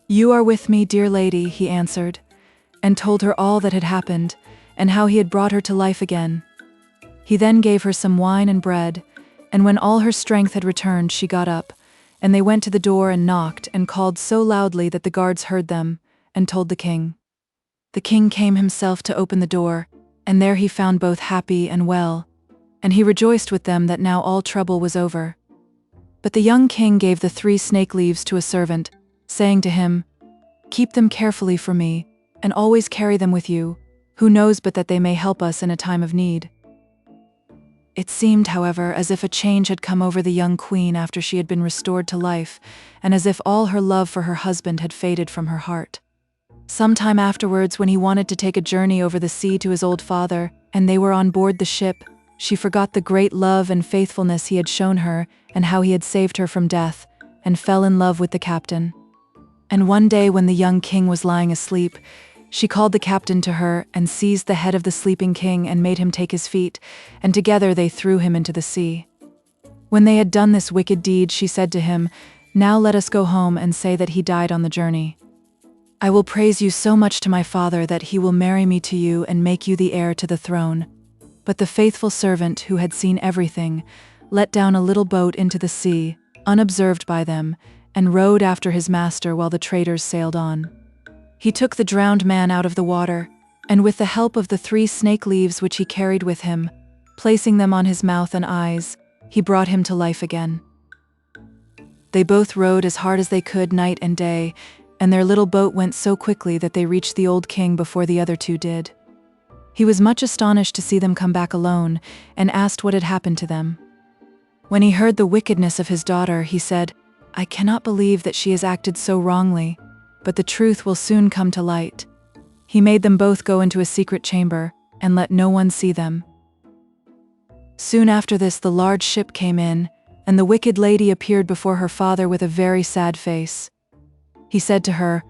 "You are with me, dear lady," he answered, and told her all that had happened, and how he had brought her to life again. He then gave her some wine and bread, and when all her strength had returned, she got up, and they went to the door and knocked and called so loudly that the guards heard them, and told the king. The king came himself to open the door, and there he found both happy and well, and he rejoiced with them that now all trouble was over. But the young king gave the 3 snake leaves to a servant, saying to him, "Keep them carefully for me, and always carry them with you. Who knows but that they may help us in a time of need?" It seemed, however, as if a change had come over the young queen after she had been restored to life, and as if all her love for her husband had faded from her heart. Some time afterwards, when he wanted to take a journey over the sea to his old father, and they were on board the ship, she forgot the great love and faithfulness he had shown her, and how he had saved her from death, and fell in love with the captain. And one day, when the young king was lying asleep, she called the captain to her and seized the head of the sleeping king and made him take his feet, and together they threw him into the sea. When they had done this wicked deed, she said to him, "Now let us go home and say that he died on the journey. I will praise you so much to my father that he will marry me to you and make you the heir to the throne." But the faithful servant, who had seen everything, let down a little boat into the sea, unobserved by them, and rowed after his master while the traders sailed on. He took the drowned man out of the water, and with the help of the 3 snake leaves which he carried with him, placing them on his mouth and eyes, he brought him to life again. They both rowed as hard as they could night and day, and their little boat went so quickly that they reached the old king before the other 2 did. He was much astonished to see them come back alone, and asked what had happened to them. When he heard the wickedness of his daughter, he said, "I cannot believe that she has acted so wrongly, but the truth will soon come to light." He made them both go into a secret chamber, and let no one see them. Soon after this, the large ship came in, and the wicked lady appeared before her father with a very sad face. He said to her,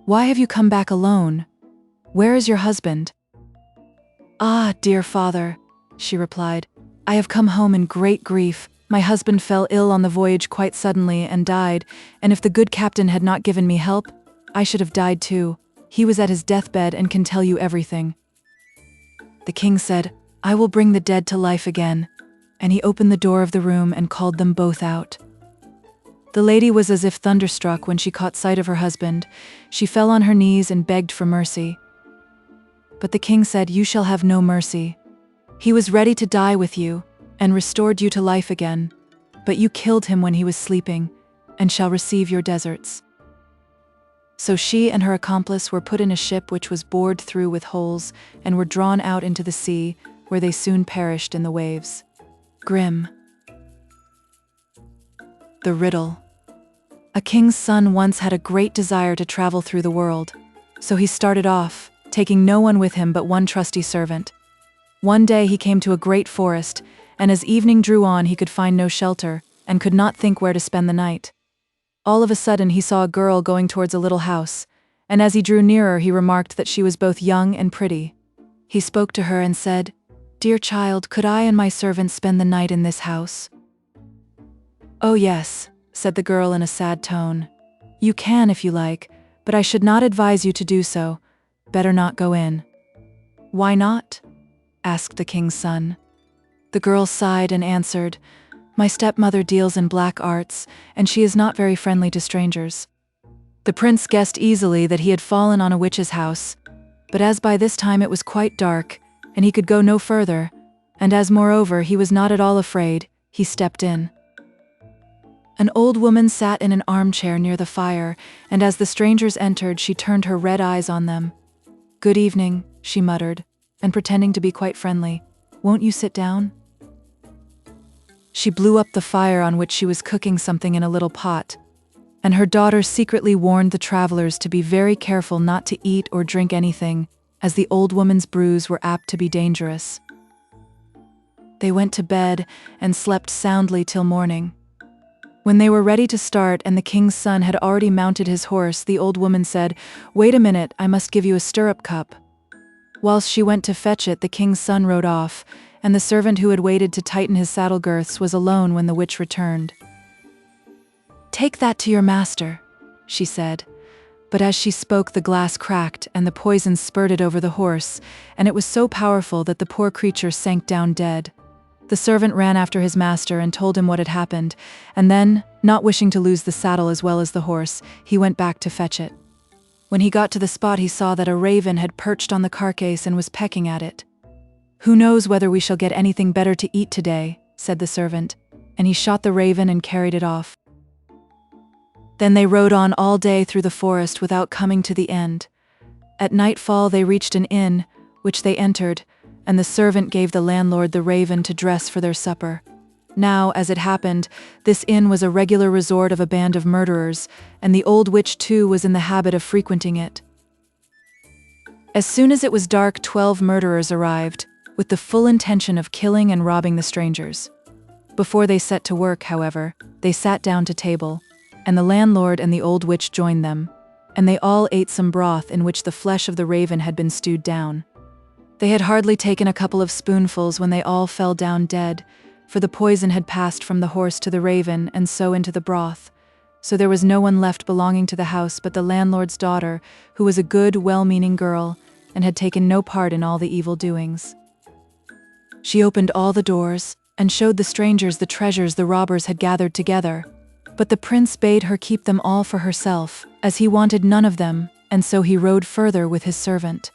Why have you come back alone? Where is your husband?" "Ah, dear father," she replied, "I have come home in great grief. My husband fell ill on the voyage quite suddenly and died, and if the good captain had not given me help, I should have died too. He was at his deathbed and can tell you everything." The king said, "I will bring the dead to life again," and he opened the door of the room and called them both out. The lady was as if thunderstruck when she caught sight of her husband. She fell on her knees and begged for mercy. But the king said, "You shall have no mercy. He was ready to die with you, and restored you to life again, but you killed him when he was sleeping, and shall receive your deserts." So she and her accomplice were put in a ship which was bored through with holes, and were drawn out into the sea, where they soon perished in the waves. Grim. The Riddle. A king's son once had a great desire to travel through the world, so he started off, taking no one with him but one trusty servant. One day he came to a great forest, and as evening drew on he could find no shelter, and could not think where to spend the night. All of a sudden he saw a girl going towards a little house, and as he drew nearer he remarked that she was both young and pretty. He spoke to her and said, "Dear child, could I and my servant spend the night in this house?" "Oh yes," said the girl in a sad tone. "You can if you like, but I should not advise you to do so. Better not go in." "Why not?" asked the king's son. The girl sighed and answered, "My stepmother deals in black arts, and she is not very friendly to strangers." The prince guessed easily that he had fallen on a witch's house, but as by this time it was quite dark, and he could go no further, and as moreover he was not at all afraid, he stepped in. An old woman sat in an armchair near the fire, and as the strangers entered she turned her red eyes on them. "Good evening," she muttered, and pretending to be quite friendly. "Won't you sit down?" She blew up the fire on which she was cooking something in a little pot, and her daughter secretly warned the travelers to be very careful not to eat or drink anything, as the old woman's brews were apt to be dangerous. They went to bed and slept soundly till morning. When they were ready to start and the king's son had already mounted his horse, the old woman said, "Wait a minute, I must give you a stirrup cup." Whilst she went to fetch it, the king's son rode off, and the servant who had waited to tighten his saddle girths was alone when the witch returned. "Take that to your master," she said. But as she spoke, the glass cracked and the poison spurted over the horse, and it was so powerful that the poor creature sank down dead. The servant ran after his master and told him what had happened, and then, not wishing to lose the saddle as well as the horse, he went back to fetch it. When he got to the spot, he saw that a raven had perched on the carcase and was pecking at it. "Who knows whether we shall get anything better to eat today," said the servant, and he shot the raven and carried it off. Then they rode on all day through the forest without coming to the end. At nightfall they reached an inn, which they entered, and the servant gave the landlord the raven to dress for their supper. Now, as it happened, this inn was a regular resort of a band of murderers, and the old witch too was in the habit of frequenting it. As soon as it was dark, 12 murderers arrived, with the full intention of killing and robbing the strangers. Before they set to work, however, they sat down to table, and the landlord and the old witch joined them, and they all ate some broth in which the flesh of the raven had been stewed down. They had hardly taken a couple of spoonfuls when they all fell down dead, for the poison had passed from the horse to the raven and so into the broth. So there was no one left belonging to the house but the landlord's daughter, who was a good, well-meaning girl, and had taken no part in all the evil doings. She opened all the doors, and showed the strangers the treasures the robbers had gathered together. But the prince bade her keep them all for herself, as he wanted none of them, and so he rode further with his servant.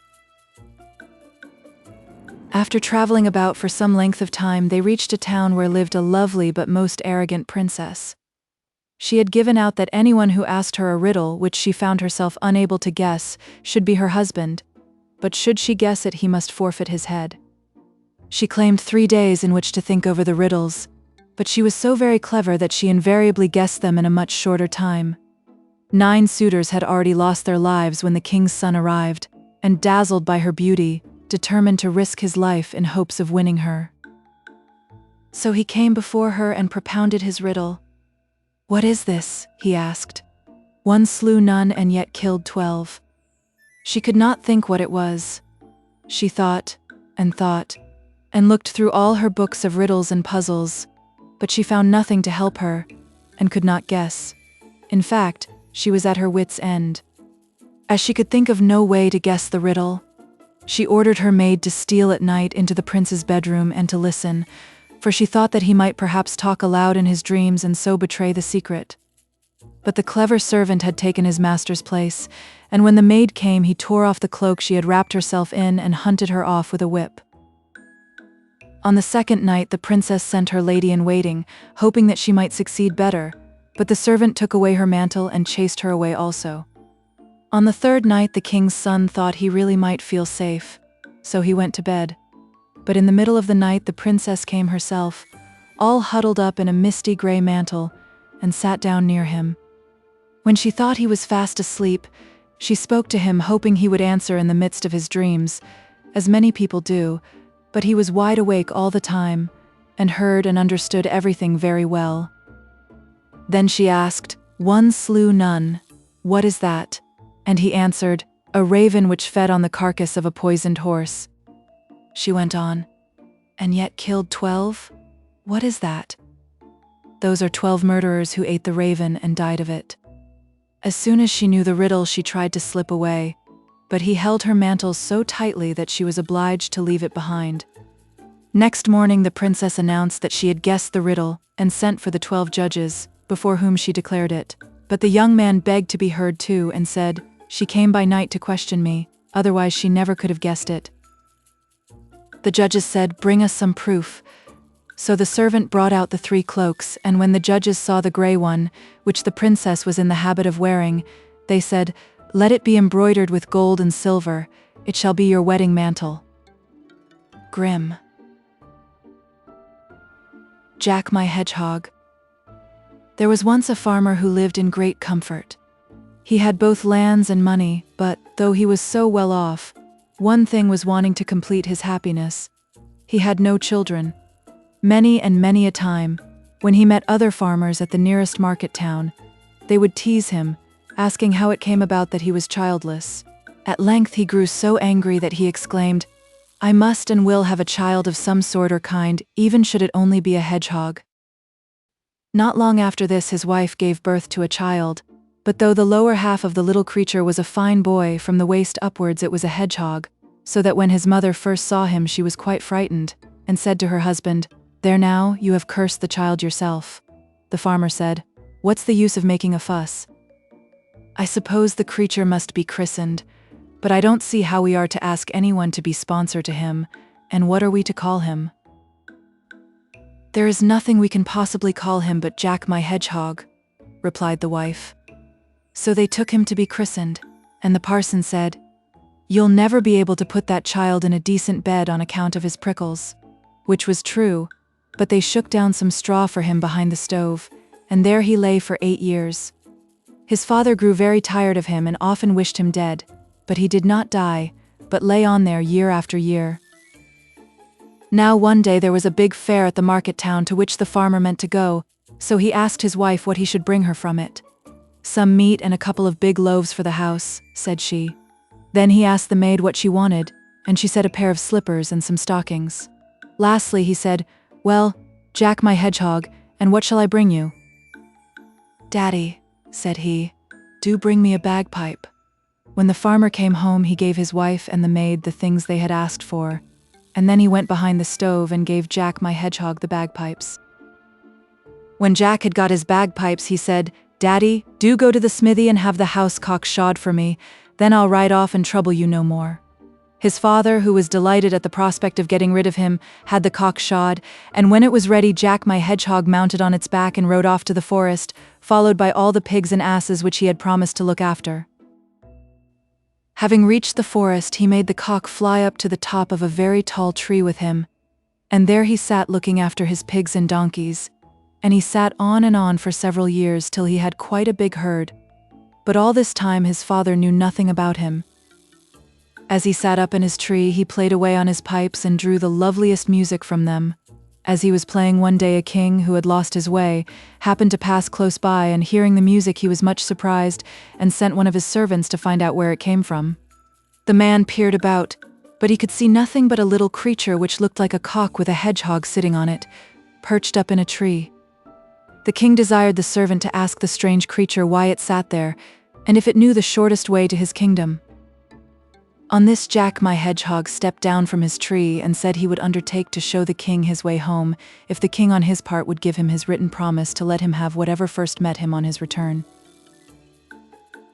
After traveling about for some length of time, they reached a town where lived a lovely but most arrogant princess. She had given out that anyone who asked her a riddle which she found herself unable to guess should be her husband, but should she guess it, he must forfeit his head. She claimed 3 days in which to think over the riddles, but she was so very clever that she invariably guessed them in a much shorter time. 9 suitors had already lost their lives when the king's son arrived, and dazzled by her beauty, determined to risk his life in hopes of winning her. So he came before her and propounded his riddle. "What is this?" he asked. One slew none and yet killed 12. She could not think what it was. She thought, and looked through all her books of riddles and puzzles, but she found nothing to help her, and could not guess. In fact, she was at her wits' end. As she could think of no way to guess the riddle, she ordered her maid to steal at night into the prince's bedroom and to listen, for she thought that he might perhaps talk aloud in his dreams and so betray the secret. But the clever servant had taken his master's place, and when the maid came, he tore off the cloak she had wrapped herself in and hunted her off with a whip. On the second night, the princess sent her lady-in-waiting, hoping that she might succeed better, but the servant took away her mantle and chased her away also. On the third night, the king's son thought he really might feel safe, so he went to bed. But in the middle of the night, the princess came herself, all huddled up in a misty gray mantle, and sat down near him. When she thought he was fast asleep, she spoke to him, hoping he would answer in the midst of his dreams, as many people do, but he was wide awake all the time, and heard and understood everything very well. Then she asked, "One slew none. What is that?" And he answered, "A raven which fed on the carcass of a poisoned horse." She went on, "And yet killed 12? What is that?" "Those are 12 murderers who ate the raven and died of it." As soon as she knew the riddle, she tried to slip away, but he held her mantle so tightly that she was obliged to leave it behind. Next morning, the princess announced that she had guessed the riddle and sent for the 12 judges, before whom she declared it. But the young man begged to be heard too and said, "She came by night to question me, otherwise she never could have guessed it." The judges said, "Bring us some proof." So the servant brought out the 3 cloaks, and when the judges saw the gray one, which the princess was in the habit of wearing, they said, "Let it be embroidered with gold and silver. It shall be your wedding mantle." Grim. Jack my Hedgehog. There was once a farmer who lived in great comfort. He had both lands and money, but, though he was so well off, one thing was wanting to complete his happiness. He had no children. Many and many a time, when he met other farmers at the nearest market town, they would tease him, asking how it came about that he was childless. At length he grew so angry that he exclaimed, "I must and will have a child of some sort or kind, even should it only be a hedgehog." Not long after this, his wife gave birth to a child, but though the lower half of the little creature was a fine boy, from the waist upwards it was a hedgehog, so that when his mother first saw him she was quite frightened, and said to her husband, "There now, you have cursed the child yourself." The farmer said, "What's the use of making a fuss? I suppose the creature must be christened, but I don't see how we are to ask anyone to be sponsor to him, and what are we to call him?" "There is nothing we can possibly call him but Jack my Hedgehog," replied the wife. So they took him to be christened, and the parson said, "You'll never be able to put that child in a decent bed on account of his prickles," which was true, but they shook down some straw for him behind the stove, and there he lay for 8 years. His father grew very tired of him and often wished him dead, but he did not die, but lay on there year after year. Now one day there was a big fair at the market town to which the farmer meant to go, so he asked his wife what he should bring her from it. "Some meat and a couple of big loaves for the house," said she. Then he asked the maid what she wanted, and she said a pair of slippers and some stockings. Lastly he said, "Well, Jack my Hedgehog, and what shall I bring you?" "Daddy," said he, "do bring me a bagpipe." When the farmer came home, he gave his wife and the maid the things they had asked for, and then he went behind the stove and gave Jack my Hedgehog the bagpipes. When Jack had got his bagpipes, he said, "Daddy, do go to the smithy and have the house cock shod for me, then I'll ride off and trouble you no more." His father, who was delighted at the prospect of getting rid of him, had the cock shod, and when it was ready, Jack my Hedgehog mounted on its back and rode off to the forest, followed by all the pigs and asses which he had promised to look after. Having reached the forest, he made the cock fly up to the top of a very tall tree with him, and there he sat looking after his pigs and donkeys, and he sat on and on for several years till he had quite a big herd. But all this time his father knew nothing about him. As he sat up in his tree, he played away on his pipes and drew the loveliest music from them. As he was playing one day, a king who had lost his way happened to pass close by, and hearing the music he was much surprised and sent one of his servants to find out where it came from. The man peered about, but he could see nothing but a little creature which looked like a cock with a hedgehog sitting on it, perched up in a tree. The king desired the servant to ask the strange creature why it sat there, and if it knew the shortest way to his kingdom. On this, Jack my Hedgehog stepped down from his tree and said he would undertake to show the king his way home if the king on his part would give him his written promise to let him have whatever first met him on his return.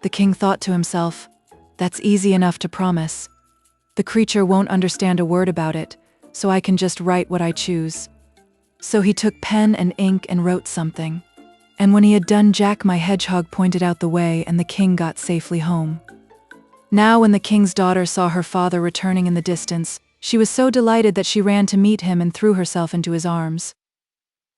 The king thought to himself, "That's easy enough to promise. The creature won't understand a word about it, so I can just write what I choose." So he took pen and ink and wrote something. And when he had done, Jack my Hedgehog pointed out the way, and the king got safely home. Now when the king's daughter saw her father returning in the distance, she was so delighted that she ran to meet him and threw herself into his arms.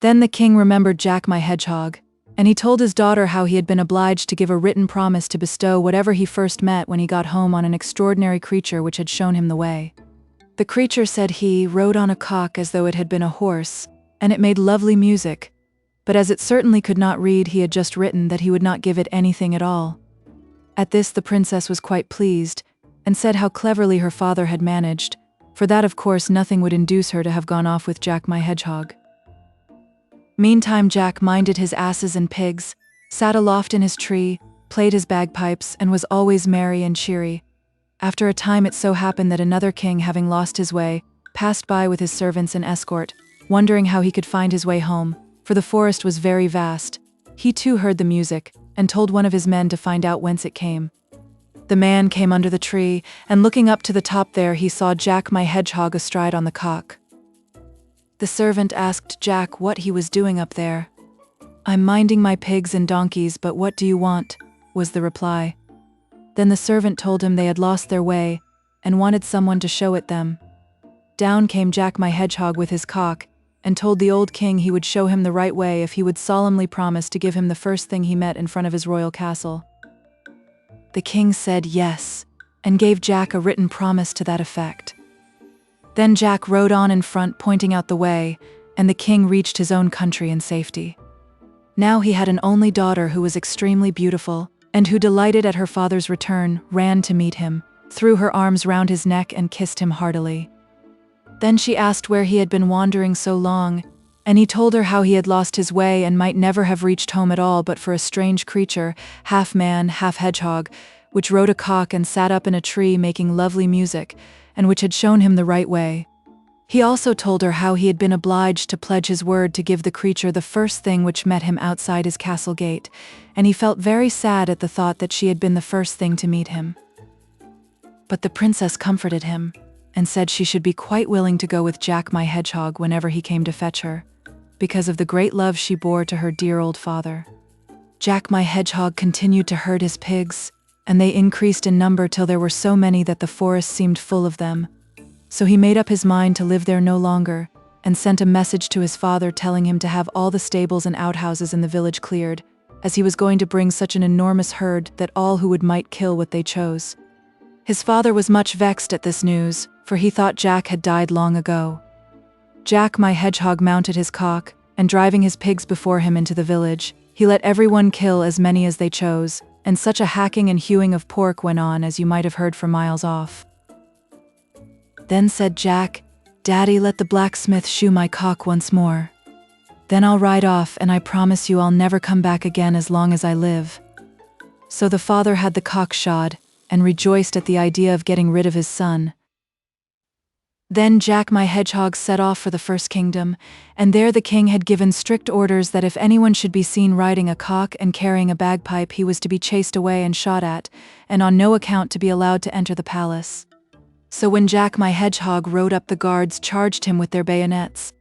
Then the king remembered Jack my Hedgehog, and he told his daughter how he had been obliged to give a written promise to bestow whatever he first met when he got home on an extraordinary creature which had shown him the way. The creature, said he, rode on a cock as though it had been a horse, and it made lovely music, but as it certainly could not read, he had just written that he would not give it anything at all. At this the princess was quite pleased, and said how cleverly her father had managed, for that of course nothing would induce her to have gone off with Jack my Hedgehog. Meantime Jack minded his asses and pigs, sat aloft in his tree, played his bagpipes, and was always merry and cheery. After a time it so happened that another king, having lost his way, passed by with his servants and escort, wondering how he could find his way home, for the forest was very vast. He too heard the music, and told one of his men to find out whence it came. The man came under the tree, and looking up to the top there he saw Jack my Hedgehog astride on the cock. The servant asked Jack what he was doing up there. "I'm minding my pigs and donkeys, but what do you want?" was the reply. Then the servant told him they had lost their way, and wanted someone to show it them. Down came Jack my Hedgehog with his cock, and told the old king he would show him the right way if he would solemnly promise to give him the first thing he met in front of his royal castle. The king said yes, and gave Jack a written promise to that effect. Then Jack rode on in front, pointing out the way, and the king reached his own country in safety. Now he had an only daughter who was extremely beautiful, and who, delighted at her father's return, ran to meet him, threw her arms round his neck and kissed him heartily. Then she asked where he had been wandering so long, and he told her how he had lost his way and might never have reached home at all but for a strange creature, half man, half hedgehog, which rode a cock and sat up in a tree making lovely music, and which had shown him the right way. He also told her how he had been obliged to pledge his word to give the creature the first thing which met him outside his castle gate, and he felt very sad at the thought that she had been the first thing to meet him. But the princess comforted him, and said she should be quite willing to go with Jack my Hedgehog whenever he came to fetch her, because of the great love she bore to her dear old father. Jack my Hedgehog continued to herd his pigs, and they increased in number till there were so many that the forest seemed full of them. So he made up his mind to live there no longer, and sent a message to his father telling him to have all the stables and outhouses in the village cleared, as he was going to bring such an enormous herd that all who would might kill what they chose. His father was much vexed at this news, for he thought Jack had died long ago. Jack my Hedgehog mounted his cock, and driving his pigs before him into the village, he let everyone kill as many as they chose, and such a hacking and hewing of pork went on as you might have heard for miles off. Then said Jack, "Daddy, let the blacksmith shoe my cock once more. Then I'll ride off, and I promise you I'll never come back again as long as I live." So the father had the cock shod, and rejoiced at the idea of getting rid of his son. Then Jack my Hedgehog set off for the first kingdom, and there the king had given strict orders that if anyone should be seen riding a cock and carrying a bagpipe, he was to be chased away and shot at, and on no account to be allowed to enter the palace. So when Jack my Hedgehog rode up, the guards charged him with their bayonets.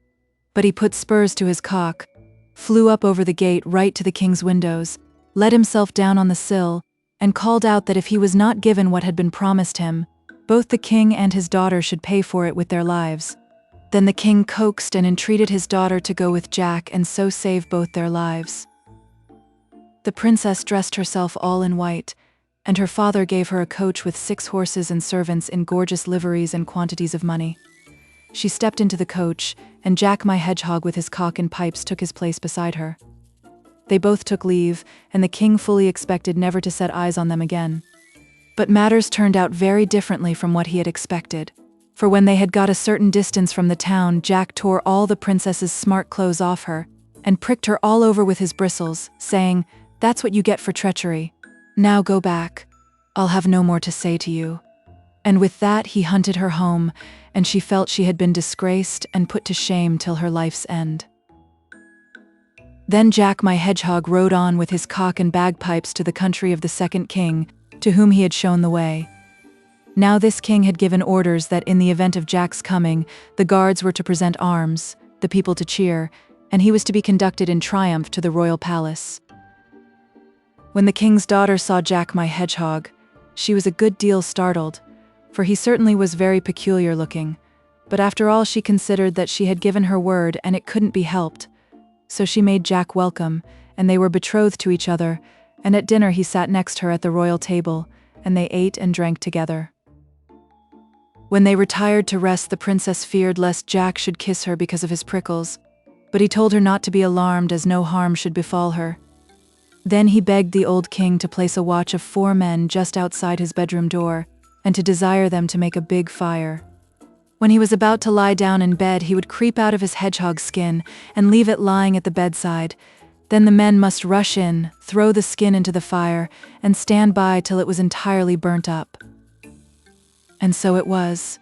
But he put spurs to his cock, flew up over the gate right to the king's windows, let himself down on the sill, and called out that if he was not given what had been promised him, both the king and his daughter should pay for it with their lives. Then the king coaxed and entreated his daughter to go with Jack and so save both their lives. The princess dressed herself all in white, and her father gave her a coach with 6 horses and servants in gorgeous liveries and quantities of money. She stepped into the coach, and Jack my Hedgehog with his cock and pipes took his place beside her. They both took leave, and the king fully expected never to set eyes on them again. But matters turned out very differently from what he had expected. For when they had got a certain distance from the town, Jack tore all the princess's smart clothes off her, and pricked her all over with his bristles, saying, "That's what you get for treachery. Now go back. I'll have no more to say to you." And with that he hunted her home, and she felt she had been disgraced and put to shame till her life's end. Then Jack my Hedgehog rode on with his cock and bagpipes to the country of the second king, to whom he had shown the way. Now this king had given orders that in the event of Jack's coming, the guards were to present arms, the people to cheer, and he was to be conducted in triumph to the royal palace. When the king's daughter saw Jack my Hedgehog, she was a good deal startled, for he certainly was very peculiar looking, but after all she considered that she had given her word and it couldn't be helped. So she made Jack welcome, and they were betrothed to each other, and at dinner he sat next her at the royal table, and they ate and drank together. When they retired to rest, the princess feared lest Jack should kiss her because of his prickles, but he told her not to be alarmed as no harm should befall her. Then he begged the old king to place a watch of 4 men just outside his bedroom door, and to desire them to make a big fire. When he was about to lie down in bed, he would creep out of his hedgehog skin and leave it lying at the bedside. Then the men must rush in, throw the skin into the fire, and stand by till it was entirely burnt up. And so it was.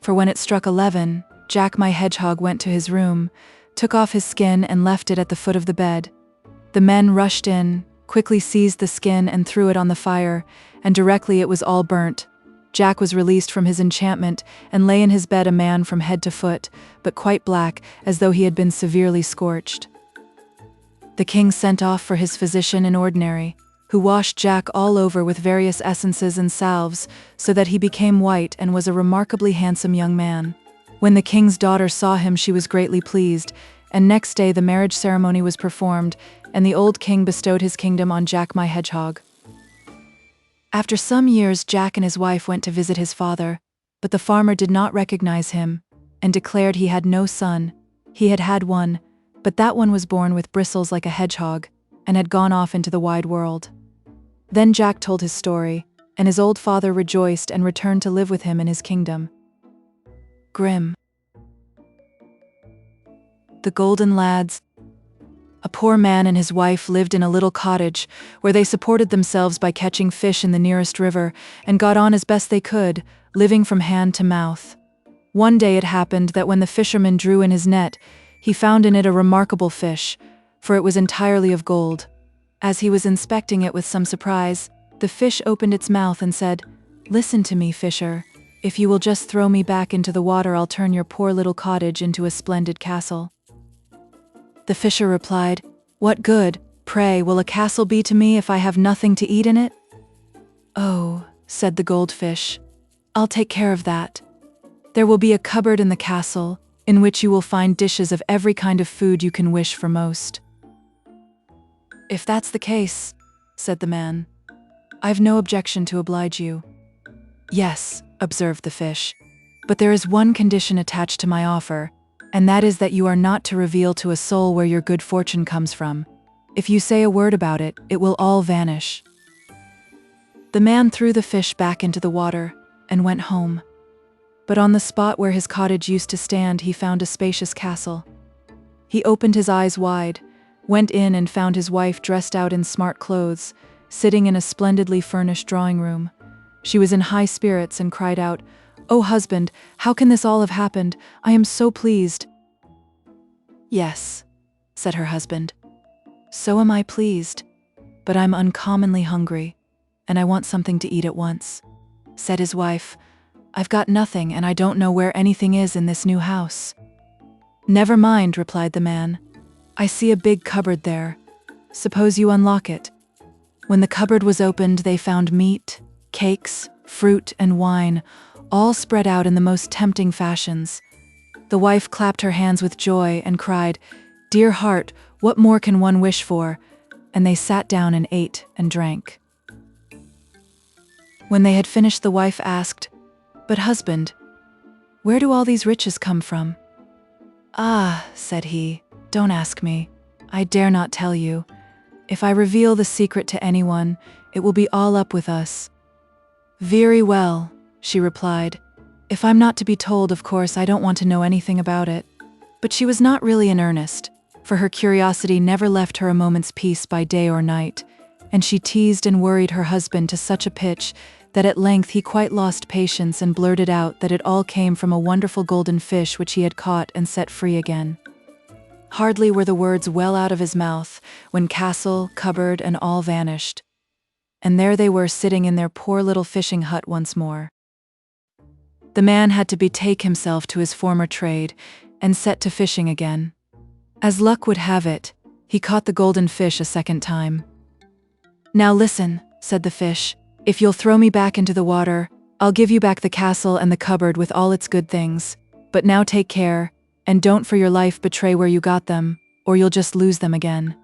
For when it struck 11, Jack my Hedgehog went to his room, took off his skin and left it at the foot of the bed. The men rushed in, quickly seized the skin and threw it on the fire, and directly it was all burnt. Jack was released from his enchantment and lay in his bed a man from head to foot, but quite black, as though he had been severely scorched. The king sent off for his physician in ordinary, who washed Jack all over with various essences and salves, so that he became white and was a remarkably handsome young man. When the king's daughter saw him, she was greatly pleased, and next day the marriage ceremony was performed, and the old king bestowed his kingdom on Jack my Hedgehog. After some years, Jack and his wife went to visit his father, but the farmer did not recognize him, and declared he had no son. He had had one, but that one was born with bristles like a hedgehog, and had gone off into the wide world. Then Jack told his story, and his old father rejoiced and returned to live with him in his kingdom. Grim. The Golden Lads. A poor man and his wife lived in a little cottage, where they supported themselves by catching fish in the nearest river, and got on as best they could, living from hand to mouth. One day it happened that when the fisherman drew in his net, he found in it a remarkable fish, for it was entirely of gold. As he was inspecting it with some surprise, the fish opened its mouth and said, "Listen to me, fisher. If you will just throw me back into the water, I'll turn your poor little cottage into a splendid castle." The fisher replied, "What good, pray, will a castle be to me if I have nothing to eat in it?" "Oh," said the goldfish, "I'll take care of that. There will be a cupboard in the castle, in which you will find dishes of every kind of food you can wish for most." "If that's the case," said the man, "I've no objection to oblige you." "Yes," observed the fish, "but there is one condition attached to my offer, and that is that you are not to reveal to a soul where your good fortune comes from. If you say a word about it, it will all vanish." The man threw the fish back into the water and went home. But on the spot where his cottage used to stand, he found a spacious castle. He opened his eyes wide, went in and found his wife dressed out in smart clothes, sitting in a splendidly furnished drawing room. She was in high spirits and cried out, "Oh, husband, how can this all have happened? I am so pleased." "Yes," said her husband, "so am I pleased, but I'm uncommonly hungry, and I want something to eat at once." Said his wife, "I've got nothing, and I don't know where anything is in this new house." "Never mind," replied the man. "I see a big cupboard there. Suppose you unlock it." When the cupboard was opened, they found meat, cakes, fruit, and wine, all spread out in the most tempting fashions. The wife clapped her hands with joy and cried, "Dear heart, what more can one wish for?" And they sat down and ate and drank. When they had finished, the wife asked, "But husband, Where do all these riches come from?" "Ah," said he, "don't ask me. I dare not tell you. If I reveal the secret to anyone, it will be all up with us." "Very well," she replied. "If I'm not to be told, of course I don't want to know anything about it." But she was not really in earnest, for her curiosity never left her a moment's peace by day or night, and she teased and worried her husband to such a pitch that at length he quite lost patience and blurted out that it all came from a wonderful golden fish which he had caught and set free again. Hardly were the words well out of his mouth when castle, cupboard, and all vanished. And there they were sitting in their poor little fishing hut once more. The man had to betake himself to his former trade and set to fishing again. As luck would have it, he caught the golden fish a second time. "Now listen," said the fish, "if you'll throw me back into the water, I'll give you back the castle and the cupboard with all its good things. But now take care, and don't for your life betray where you got them, or you'll just lose them again."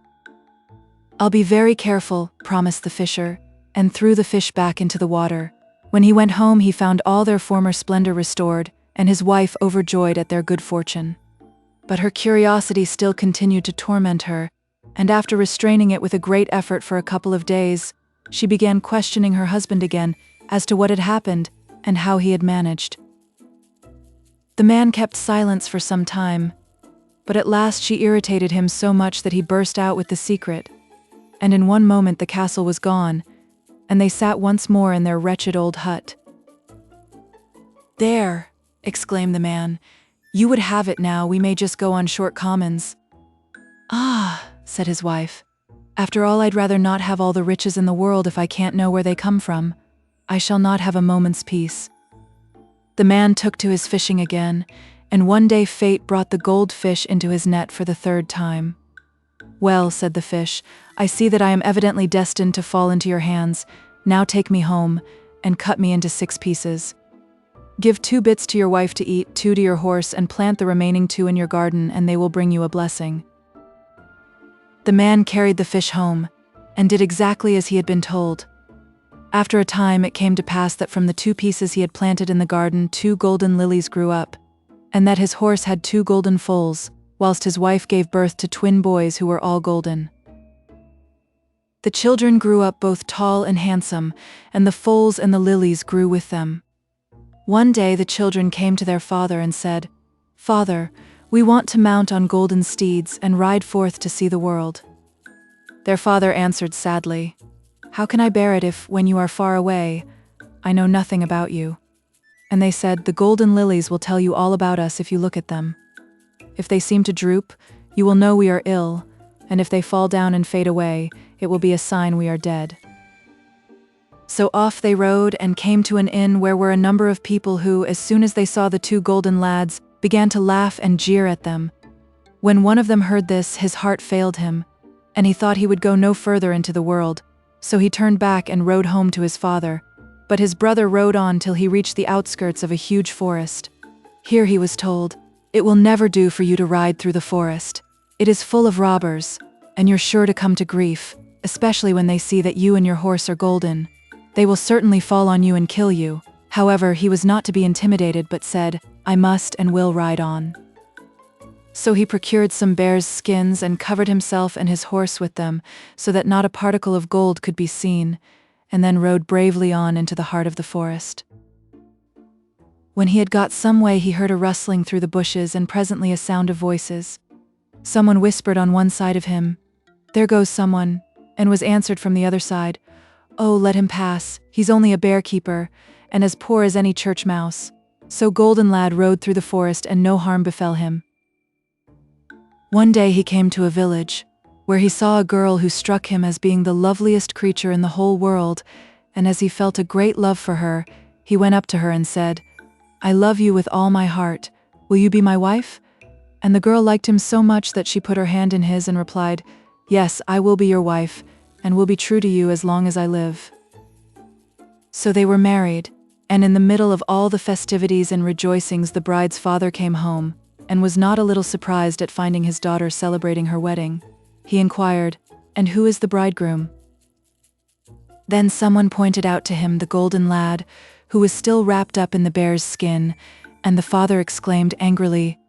"I'll be very careful," promised the fisher, and threw the fish back into the water. When he went home, he found all their former splendor restored, and his wife overjoyed at their good fortune. But her curiosity still continued to torment her, and after restraining it with a great effort for a couple of days, she began questioning her husband again as to what had happened and how he had managed. The man kept silence for some time, but at last she irritated him so much that he burst out with the secret, and in one moment the castle was gone, and they sat once more in their wretched old hut. "There," exclaimed the man, "you would have it now, we may just go on short commons." "Ah," said his wife, "after all, I'd rather not have all the riches in the world if I can't know where they come from. I shall not have a moment's peace." The man took to his fishing again, and one day fate brought the gold fish into his net for the third time. "Well," said the fish, "I see that I am evidently destined to fall into your hands. Now take me home, and cut me into 6 pieces. Give 2 bits to your wife to eat, 2 to your horse, and plant the remaining 2 in your garden, and they will bring you a blessing." The man carried the fish home, and did exactly as he had been told. After a time it came to pass that from the 2 pieces he had planted in the garden 2 golden lilies grew up, and that his horse had 2 golden foals, whilst his wife gave birth to twin boys who were all golden. The children grew up both tall and handsome, and the foals and the lilies grew with them. One day the children came to their father and said, "Father, we want to mount on golden steeds and ride forth to see the world." Their father answered sadly, "How can I bear it if, when you are far away, I know nothing about you?" And they said, "The golden lilies will tell you all about us if you look at them. If they seem to droop, you will know we are ill, and if they fall down and fade away, it will be a sign we are dead." So off they rode and came to an inn where were a number of people who, as soon as they saw the 2 golden lads, began to laugh and jeer at them. When one of them heard this, his heart failed him, and he thought he would go no further into the world, so he turned back and rode home to his father. But his brother rode on till he reached the outskirts of a huge forest. Here he was told, "It will never do for you to ride through the forest. It is full of robbers, and you're sure to come to grief, especially when they see that you and your horse are golden. They will certainly fall on you and kill you." However, he was not to be intimidated, but said, "I must and will ride on." So he procured some bears' skins and covered himself and his horse with them, so that not a particle of gold could be seen, and then rode bravely on into the heart of the forest. When he had got some way, he heard a rustling through the bushes and presently a sound of voices. Someone whispered on one side of him, "There goes someone," and was answered from the other side, "Oh, let him pass, he's only a bear keeper, and as poor as any church mouse." So Golden Lad rode through the forest and no harm befell him. One day he came to a village, where he saw a girl who struck him as being the loveliest creature in the whole world, and as he felt a great love for her, he went up to her and said, "I love you with all my heart, will you be my wife?" And the girl liked him so much that she put her hand in his and replied, "Yes, I will be your wife, and will be true to you as long as I live." So they were married, and in the middle of all the festivities and rejoicings the bride's father came home, and was not a little surprised at finding his daughter celebrating her wedding. He inquired, "And who is the bridegroom?" Then someone pointed out to him the Golden Lad, who was still wrapped up in the bear's skin, And the father exclaimed angrily,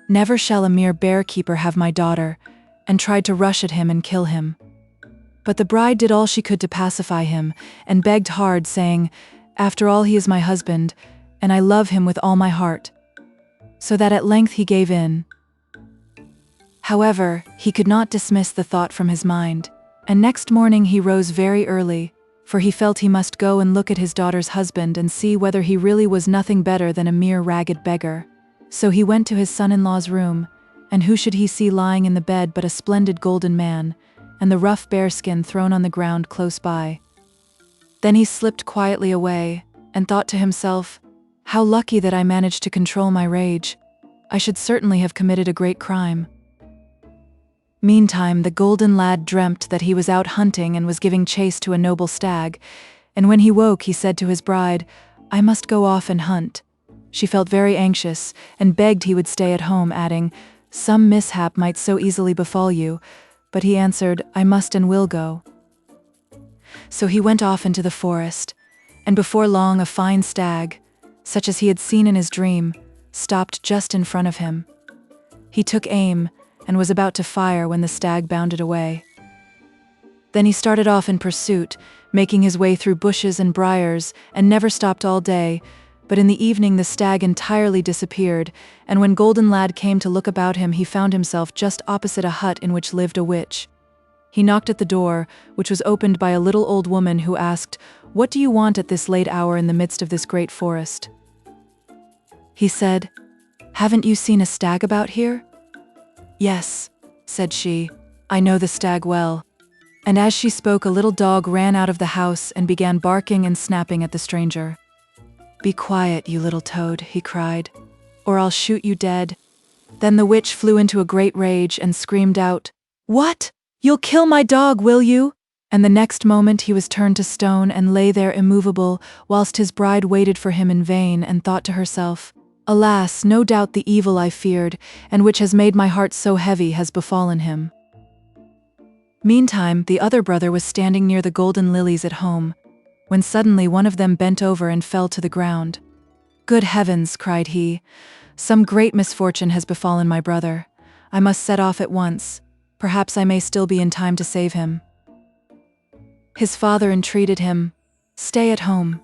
"Never shall a mere bear-keeper have my daughter," and tried to rush at him and kill him. But the bride did all she could to pacify him, and begged hard, saying, "After all, he is my husband, and I love him with all my heart." So that at length he gave in. However, he could not dismiss the thought from his mind, and next morning he rose very early, for he felt he must go and look at his daughter's husband and see whether he really was nothing better than a mere ragged beggar. So he went to his son-in-law's room, and who should he see lying in the bed but a splendid golden man, and the rough bearskin thrown on the ground close by. Then he slipped quietly away, and thought to himself, "How lucky that I managed to control my rage. I should certainly have committed a great crime." Meantime, the golden lad dreamt that he was out hunting and was giving chase to a noble stag, and when he woke he said to his bride, "I must go off and hunt." She felt very anxious, and begged he would stay at home, adding, "Some mishap might so easily befall you," but he answered, "I must and will go." So he went off into the forest, and before long a fine stag, such as he had seen in his dream, stopped just in front of him. He took aim, and was about to fire when the stag bounded away. Then he started off in pursuit, making his way through bushes and briars, and never stopped all day, but in the evening the stag entirely disappeared, and when Golden Lad came to look about him he found himself just opposite a hut in which lived a witch. He knocked at the door, which was opened by a little old woman who asked, "What do you want at this late hour in the midst of this great forest?" He said, "Haven't you seen a stag about here?" "Yes," said she, "I know the stag well." And as she spoke, a little dog ran out of the house and began barking and snapping at the stranger. "Be quiet, you little toad," he cried, "or I'll shoot you dead." Then the witch flew into a great rage and screamed out, "What? You'll kill my dog, will you?" And the next moment he was turned to stone and lay there immovable, whilst his bride waited for him in vain and thought to herself, "Alas, no doubt the evil I feared, and which has made my heart so heavy, has befallen him." Meantime, the other brother was standing near the golden lilies at home, when suddenly one of them bent over and fell to the ground. "Good heavens," cried he, "some great misfortune has befallen my brother. I must set off at once. Perhaps I may still be in time to save him." His father entreated him, "Stay at home.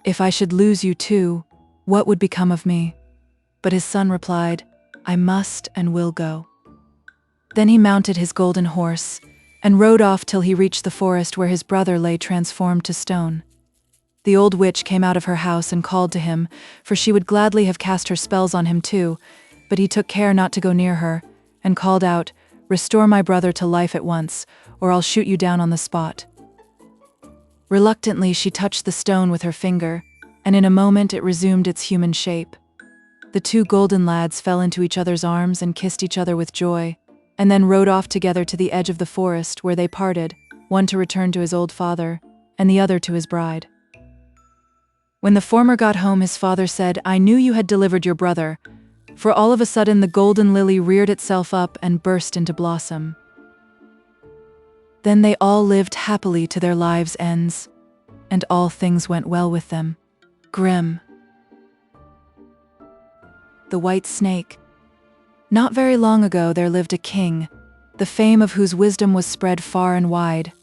If I should lose you too, what would become of me?" But his son replied, "I must and will go." Then he mounted his golden horse, and rode off till he reached the forest where his brother lay transformed to stone. The old witch came out of her house and called to him, for she would gladly have cast her spells on him too, but he took care not to go near her, and called out, "Restore my brother to life at once, or I'll shoot you down on the spot." Reluctantly she touched the stone with her finger, and in a moment it resumed its human shape. The two golden lads fell into each other's arms and kissed each other with joy, and then rode off together to the edge of the forest, where they parted, one to return to his old father, and the other to his bride. When the former got home, his father said, "I knew you had delivered your brother," for all of a sudden the golden lily reared itself up and burst into blossom. Then they all lived happily to their lives' ends, and all things went well with them. Grimm. The White Snake. Not very long ago there lived a king, the fame of whose wisdom was spread far and wide.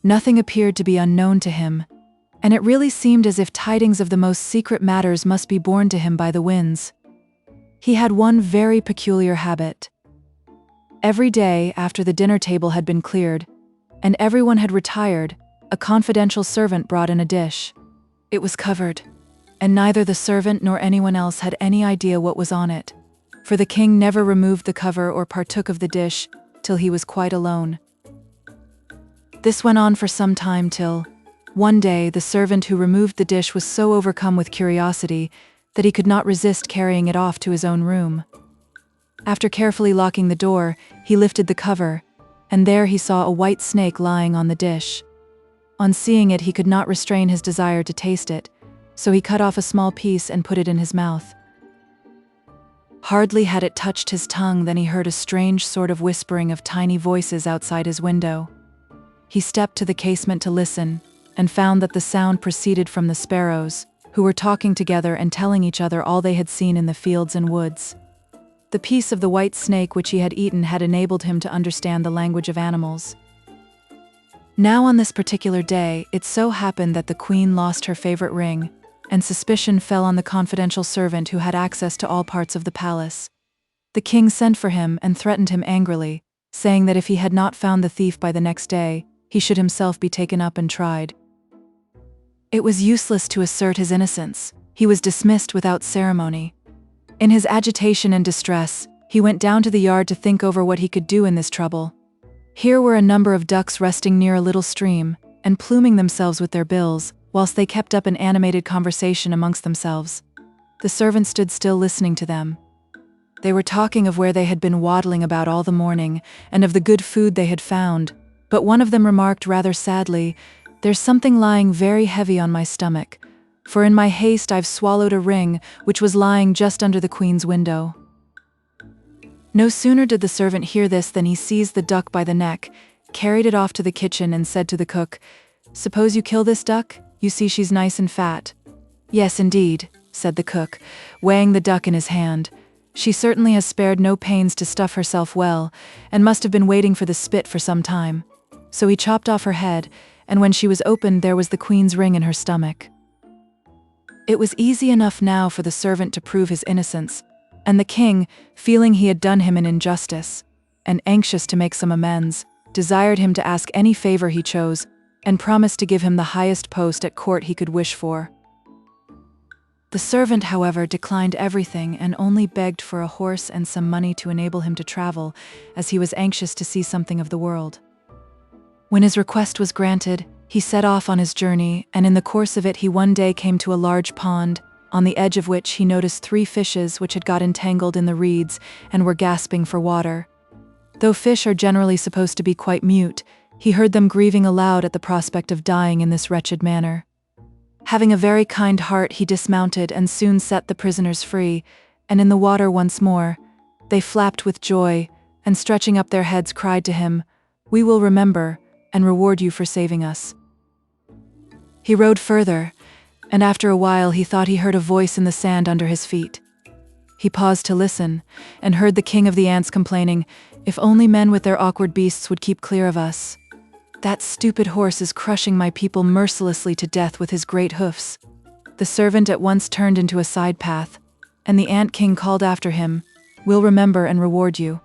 Nothing appeared to be unknown to him, and it really seemed as if tidings of the most secret matters must be borne to him by the winds. He had one very peculiar habit. Every day, after the dinner table had been cleared, and everyone had retired, a confidential servant brought in a dish. It was covered, and neither the servant nor anyone else had any idea what was on it, for the king never removed the cover or partook of the dish till he was quite alone. This went on for some time till, one day, the servant who removed the dish was so overcome with curiosity that he could not resist carrying it off to his own room. After carefully locking the door, he lifted the cover, and there he saw a white snake lying on the dish. On seeing it, he could not restrain his desire to taste it, so he cut off a small piece and put it in his mouth. Hardly had it touched his tongue than he heard a strange sort of whispering of tiny voices outside his window. He stepped to the casement to listen, and found that the sound proceeded from the sparrows, who were talking together and telling each other all they had seen in the fields and woods. The piece of the white snake which he had eaten had enabled him to understand the language of animals. Now on this particular day, it so happened that the queen lost her favorite ring, and suspicion fell on the confidential servant who had access to all parts of the palace. The king sent for him and threatened him angrily, saying that if he had not found the thief by the next day, he should himself be taken up and tried. It was useless to assert his innocence. He was dismissed without ceremony. In his agitation and distress, he went down to the yard to think over what he could do in this trouble. Here were a number of ducks resting near a little stream, and pluming themselves with their bills, whilst they kept up an animated conversation amongst themselves. The servant stood still listening to them. They were talking of where they had been waddling about all the morning, and of the good food they had found, but one of them remarked rather sadly, "There's something lying very heavy on my stomach, for in my haste I've swallowed a ring which was lying just under the queen's window." No sooner did the servant hear this than he seized the duck by the neck, carried it off to the kitchen and said to the cook, "Suppose you kill this duck? You see she's nice and fat." "Yes, indeed," said the cook, weighing the duck in his hand. "She certainly has spared no pains to stuff herself well, and must have been waiting for the spit for some time." So he chopped off her head, and when she was opened there was the queen's ring in her stomach. It was easy enough now for the servant to prove his innocence, and the king, feeling he had done him an injustice, and anxious to make some amends, desired him to ask any favor he chose, and promised to give him the highest post at court he could wish for. The servant, however, declined everything and only begged for a horse and some money to enable him to travel, as he was anxious to see something of the world. When his request was granted, he set off on his journey, and in the course of it he one day came to a large pond, on the edge of which he noticed 3 fishes which had got entangled in the reeds and were gasping for water. Though fish are generally supposed to be quite mute, he heard them grieving aloud at the prospect of dying in this wretched manner. Having a very kind heart, he dismounted and soon set the prisoners free, and in the water once more, they flapped with joy, and stretching up their heads cried to him, "We will remember, and reward you for saving us." He rode further, and after a while he thought he heard a voice in the sand under his feet. He paused to listen, and heard the king of the ants complaining, "If only men with their awkward beasts would keep clear of us. That stupid horse is crushing my people mercilessly to death with his great hoofs." The servant at once turned into a side path, and the ant king called after him, "We'll remember and reward you."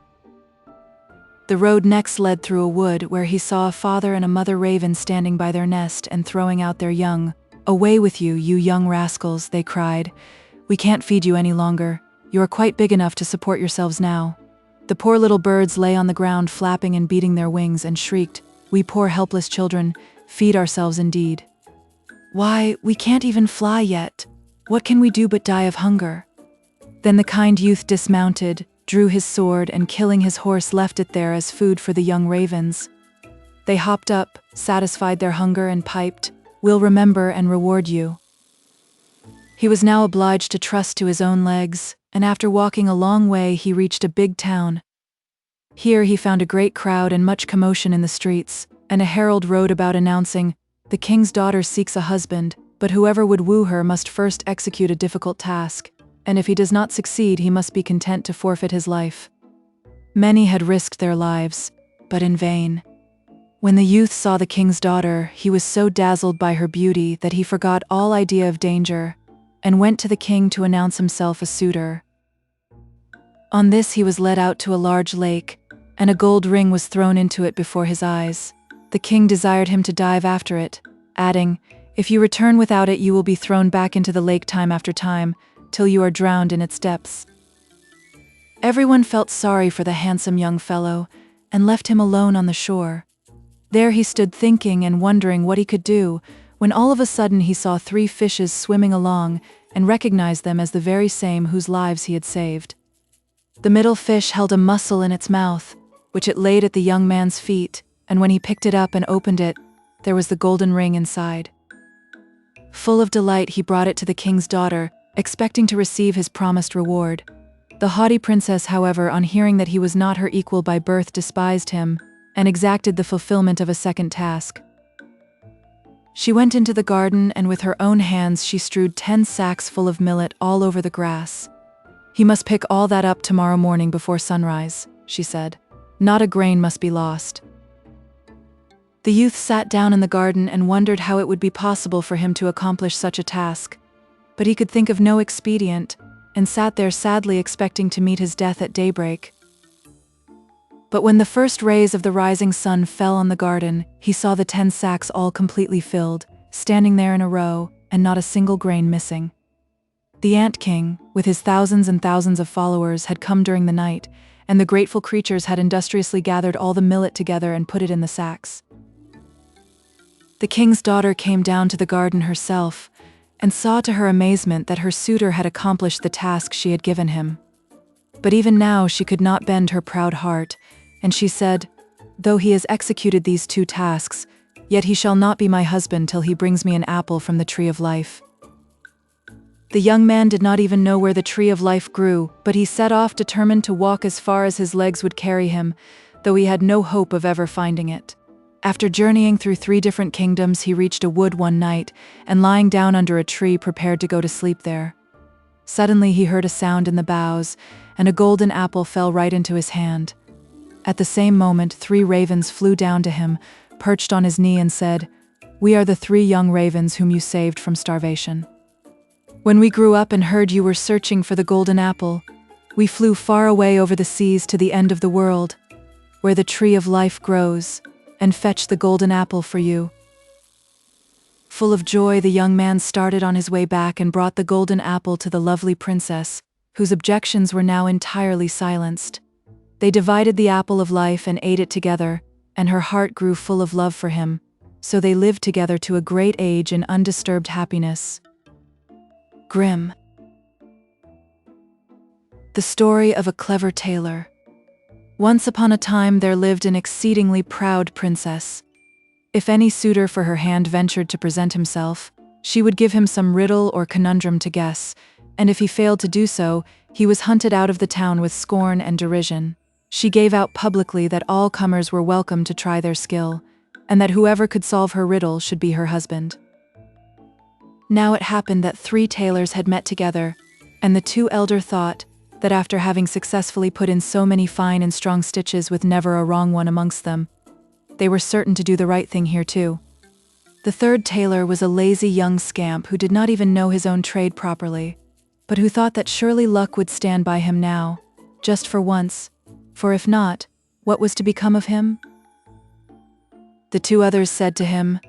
The road next led through a wood where he saw a father and a mother raven standing by their nest and throwing out their young. "Away with you, you young rascals," they cried. "We can't feed you any longer. You are quite big enough to support yourselves now." The poor little birds lay on the ground flapping and beating their wings and shrieked, "We poor helpless children, feed ourselves indeed. Why, we can't even fly yet. What can we do but die of hunger?" Then the kind youth dismounted, drew his sword, and killing his horse left it there as food for the young ravens. They hopped up, satisfied their hunger, and piped, "We'll remember and reward you." He was now obliged to trust to his own legs, and after walking a long way he reached a big town. Here he found a great crowd and much commotion in the streets, and a herald rode about announcing, "The king's daughter seeks a husband, but whoever would woo her must first execute a difficult task, and if he does not succeed he must be content to forfeit his life." Many had risked their lives, but in vain. When the youth saw the king's daughter, he was so dazzled by her beauty that he forgot all idea of danger, and went to the king to announce himself a suitor. On this he was led out to a large lake, and a gold ring was thrown into it before his eyes. The king desired him to dive after it, adding, "If you return without it you will be thrown back into the lake time after time, till you are drowned in its depths." Everyone felt sorry for the handsome young fellow, and left him alone on the shore. There he stood thinking and wondering what he could do, when all of a sudden he saw 3 fishes swimming along, and recognized them as the very same whose lives he had saved. The middle fish held a mussel in its mouth, which it laid at the young man's feet, and when he picked it up and opened it, there was the golden ring inside. Full of delight he brought it to the king's daughter, expecting to receive his promised reward. The haughty princess, however, on hearing that he was not her equal by birth, despised him, and exacted the fulfillment of a second task. She went into the garden and with her own hands she strewed 10 sacks full of millet all over the grass. "He must pick all that up tomorrow morning before sunrise," she said. "Not a grain must be lost." The youth sat down in the garden and wondered how it would be possible for him to accomplish such a task. But he could think of no expedient, and sat there sadly expecting to meet his death at daybreak. But when the first rays of the rising sun fell on the garden, he saw the 10 sacks all completely filled, standing there in a row, and not a single grain missing. The Ant King, with his thousands and thousands of followers, had come during the night, and the grateful creatures had industriously gathered all the millet together and put it in the sacks. The king's daughter came down to the garden herself, and saw to her amazement that her suitor had accomplished the task she had given him. But even now she could not bend her proud heart, and she said, "Though he has executed these 2 tasks, yet he shall not be my husband till he brings me an apple from the tree of life." The young man did not even know where the tree of life grew, but he set off determined to walk as far as his legs would carry him, though he had no hope of ever finding it. After journeying through 3 different kingdoms, he reached a wood one night, and lying down under a tree prepared to go to sleep there. Suddenly he heard a sound in the boughs, and a golden apple fell right into his hand. At the same moment 3 ravens flew down to him, perched on his knee and said, "We are the 3 young ravens whom you saved from starvation. When we grew up and heard you were searching for the golden apple, we flew far away over the seas to the end of the world, where the tree of life grows, and fetched the golden apple for you." Full of joy, the young man started on his way back and brought the golden apple to the lovely princess, whose objections were now entirely silenced. They divided the apple of life and ate it together, and her heart grew full of love for him, so they lived together to a great age in undisturbed happiness. Grimm. The Story of a Clever Tailor. Once upon a time there lived an exceedingly proud princess. If any suitor for her hand ventured to present himself, she would give him some riddle or conundrum to guess, and if he failed to do so, he was hunted out of the town with scorn and derision. She gave out publicly that all comers were welcome to try their skill, and that whoever could solve her riddle should be her husband. Now it happened that 3 tailors had met together, and the 2 elder thought that after having successfully put in so many fine and strong stitches with never a wrong one amongst them, they were certain to do the right thing here too. The 3rd tailor was a lazy young scamp who did not even know his own trade properly, but who thought that surely luck would stand by him now, just for once, for if not, what was to become of him? The 2 others said to him,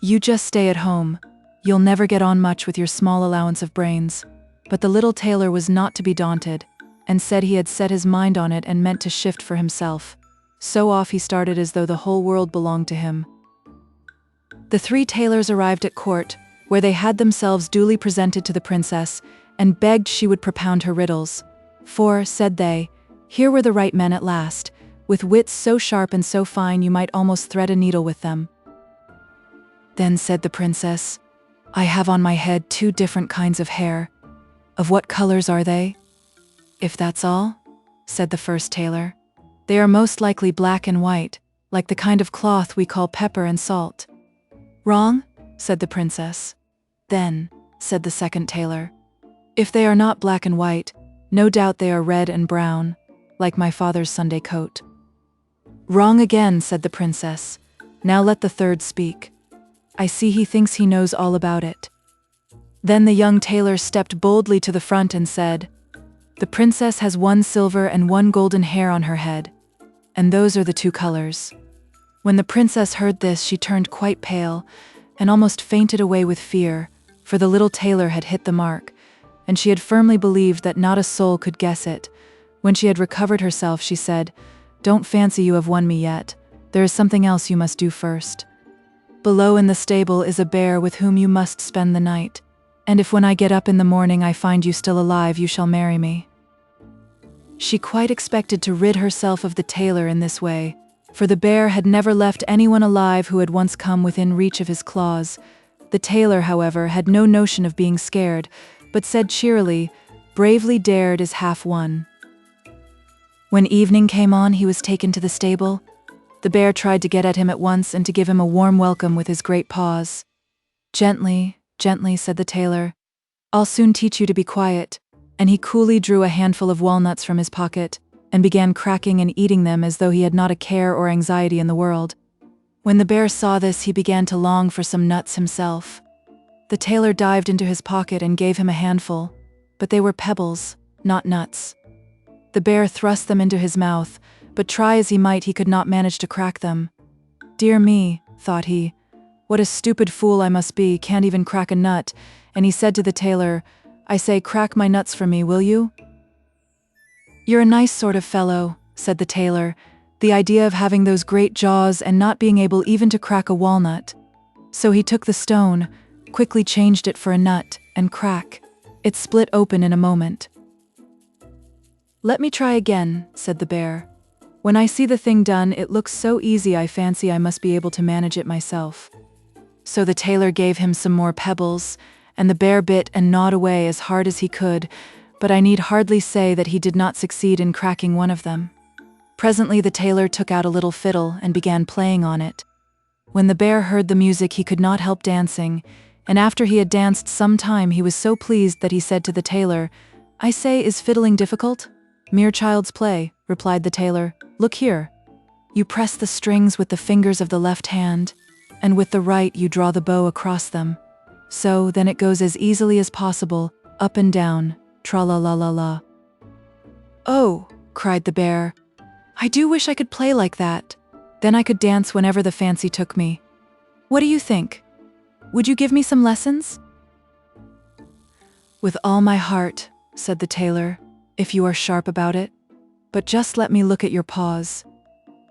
"You just stay at home. You'll never get on much with your small allowance of brains." But the little tailor was not to be daunted, and said he had set his mind on it and meant to shift for himself. So off he started as though the whole world belonged to him. The 3 tailors arrived at court, where they had themselves duly presented to the princess, and begged she would propound her riddles. For, said they, here were the right men at last, with wits so sharp and so fine you might almost thread a needle with them. Then said the princess, "I have on my head 2 different kinds of hair. Of what colors are they?" "If that's all," said the first tailor, "they are most likely black and white, like the kind of cloth we call pepper and salt." "Wrong," said the princess. "Then," said the second tailor, "if they are not black and white, no doubt they are red and brown, like my father's Sunday coat." "Wrong again," said the princess. "Now let the third speak. I see he thinks he knows all about it." Then the young tailor stepped boldly to the front and said, "The princess has 1 silver and 1 golden hair on her head, and those are the 2 colors." When the princess heard this, she turned quite pale, and almost fainted away with fear, for the little tailor had hit the mark, and she had firmly believed that not a soul could guess it. When she had recovered herself, she said, "Don't fancy you have won me yet. There is something else you must do first. Below in the stable is a bear with whom you must spend the night, and if when I get up in the morning I find you still alive, you shall marry me." She quite expected to rid herself of the tailor in this way, for the bear had never left anyone alive who had once come within reach of his claws. The tailor, however, had no notion of being scared, but said cheerily, "Bravely dared is half won." When evening came on, he was taken to the stable. The bear tried to get at him at once and to give him a warm welcome with his great paws. Gently, gently, said the tailor. I'll soon teach you to be quiet. And he coolly drew a handful of walnuts from his pocket and began cracking and eating them as though he had not a care or anxiety in the world. When the bear saw this, he began to long for some nuts himself. The tailor dived into his pocket and gave him a handful, but they were pebbles, not nuts. The bear thrust them into his mouth, but try as he might, he could not manage to crack them. Dear me, thought he, what a stupid fool I must be, can't even crack a nut, and he said to the tailor, I say, crack my nuts for me, will you? You're a nice sort of fellow, said the tailor, the idea of having those great jaws and not being able even to crack a walnut. So he took the stone, quickly changed it for a nut, and crack. It split open in a moment. Let me try again, said the bear. When I see the thing done, it looks so easy I fancy I must be able to manage it myself. So the tailor gave him some more pebbles, and the bear bit and gnawed away as hard as he could, but I need hardly say that he did not succeed in cracking one of them. Presently the tailor took out a little fiddle and began playing on it. When the bear heard the music, he could not help dancing, and after he had danced some time he was so pleased that he said to the tailor, I say, is fiddling difficult? Mere child's play, replied the tailor. Look here. You press the strings with the fingers of the left hand, and with the right you draw the bow across them. So, then it goes as easily as possible, up and down, tra-la-la-la-la. Oh, cried the bear, I do wish I could play like that. Then I could dance whenever the fancy took me. What do you think? Would you give me some lessons? With all my heart, said the tailor, if you are sharp about it. But just let me look at your paws.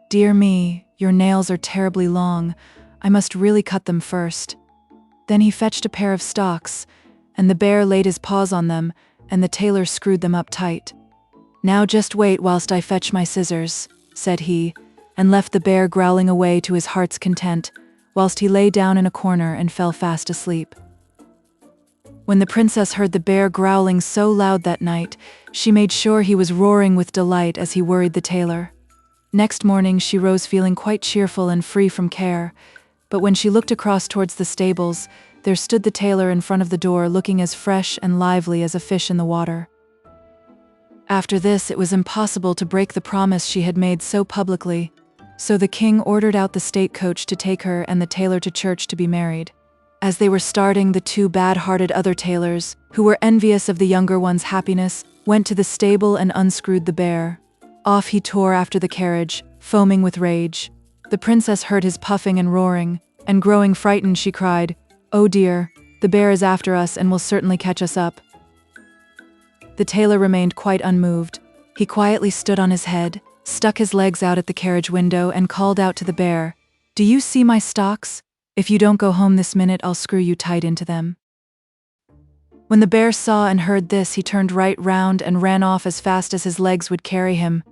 Dear me, your nails are terribly long. I must really cut them first. Then he fetched a pair of stocks, and the bear laid his paws on them, and the tailor screwed them up tight. Now just wait whilst I fetch my scissors, said he, and left the bear growling away to his heart's content, whilst he lay down in a corner and fell fast asleep. When the princess heard the bear growling so loud that night, she made sure he was roaring with delight as he worried the tailor. Next morning she rose feeling quite cheerful and free from care, but when she looked across towards the stables, there stood the tailor in front of the door looking as fresh and lively as a fish in the water. After this it was impossible to break the promise she had made so publicly, so the king ordered out the state coach to take her and the tailor to church to be married. As they were starting, the two bad-hearted other tailors, who were envious of the younger one's happiness, went to the stable and unscrewed the bear. Off he tore after the carriage, foaming with rage. The princess heard his puffing and roaring, and growing frightened she cried, Oh dear, the bear is after us and will certainly catch us up. The tailor remained quite unmoved. He quietly stood on his head, stuck his legs out at the carriage window and called out to the bear, Do you see my stocks? If you don't go home this minute, I'll screw you tight into them. When the bear saw and heard this, he turned right round and ran off as fast as his legs would carry him.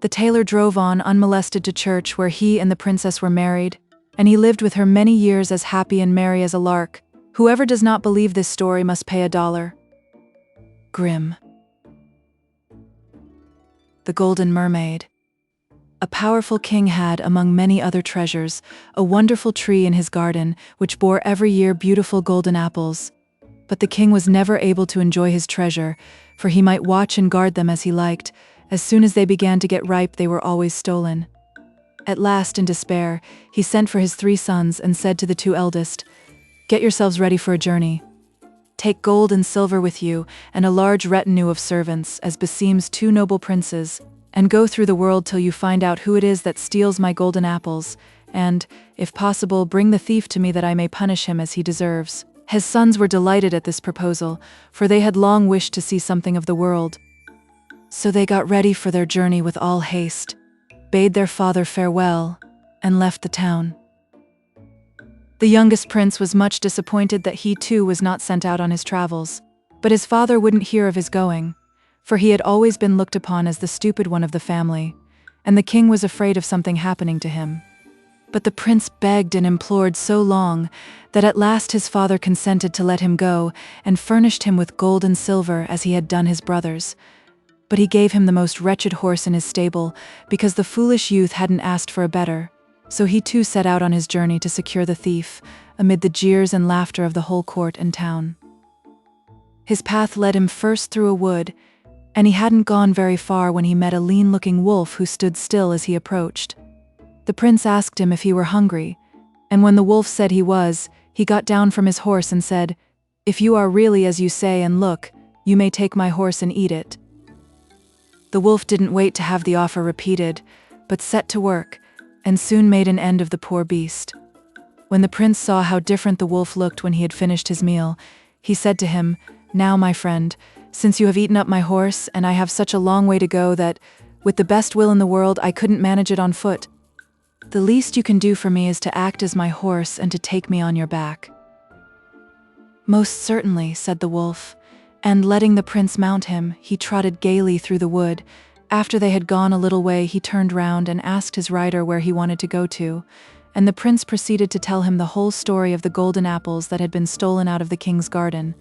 The tailor drove on unmolested to church, where he and the princess were married, and he lived with her many years as happy and merry as a lark. Whoever does not believe this story must pay $1. Grimm. The Golden Mermaid. A powerful king had, among many other treasures, a wonderful tree in his garden, which bore every year beautiful golden apples. But the king was never able to enjoy his treasure, for he might watch and guard them as he liked. As soon as they began to get ripe, they were always stolen. At last, in despair, he sent for his 3 sons and said to the 2 eldest, Get yourselves ready for a journey. Take gold and silver with you, and a large retinue of servants, as beseems 2 noble princes, and go through the world till you find out who it is that steals my golden apples, and, if possible, bring the thief to me that I may punish him as he deserves. His sons were delighted at this proposal, for they had long wished to see something of the world. So they got ready for their journey with all haste, bade their father farewell, and left the town. The youngest prince was much disappointed that he too was not sent out on his travels, but his father wouldn't hear of his going, for he had always been looked upon as the stupid one of the family, and the king was afraid of something happening to him. But the prince begged and implored so long that at last his father consented to let him go and furnished him with gold and silver as he had done his brothers. But he gave him the most wretched horse in his stable because the foolish youth hadn't asked for a better. So he too set out on his journey to secure the thief, amid the jeers and laughter of the whole court and town. His path led him first through a wood, and he hadn't gone very far when he met a lean-looking wolf who stood still as he approached. The prince asked him if he were hungry, and when the wolf said he was, he got down from his horse and said, "If you are really as you say and look, you may take my horse and eat it." The wolf didn't wait to have the offer repeated, but set to work, and soon made an end of the poor beast. When the prince saw how different the wolf looked when he had finished his meal, he said to him, "Now, my friend, since you have eaten up my horse and I have such a long way to go that, with the best will in the world, I couldn't manage it on foot, the least you can do for me is to act as my horse and to take me on your back." "Most certainly," said the wolf, and letting the prince mount him, he trotted gaily through the wood. After they had gone a little way, he turned round and asked his rider where he wanted to go to, and the prince proceeded to tell him the whole story of the golden apples that had been stolen out of the king's garden,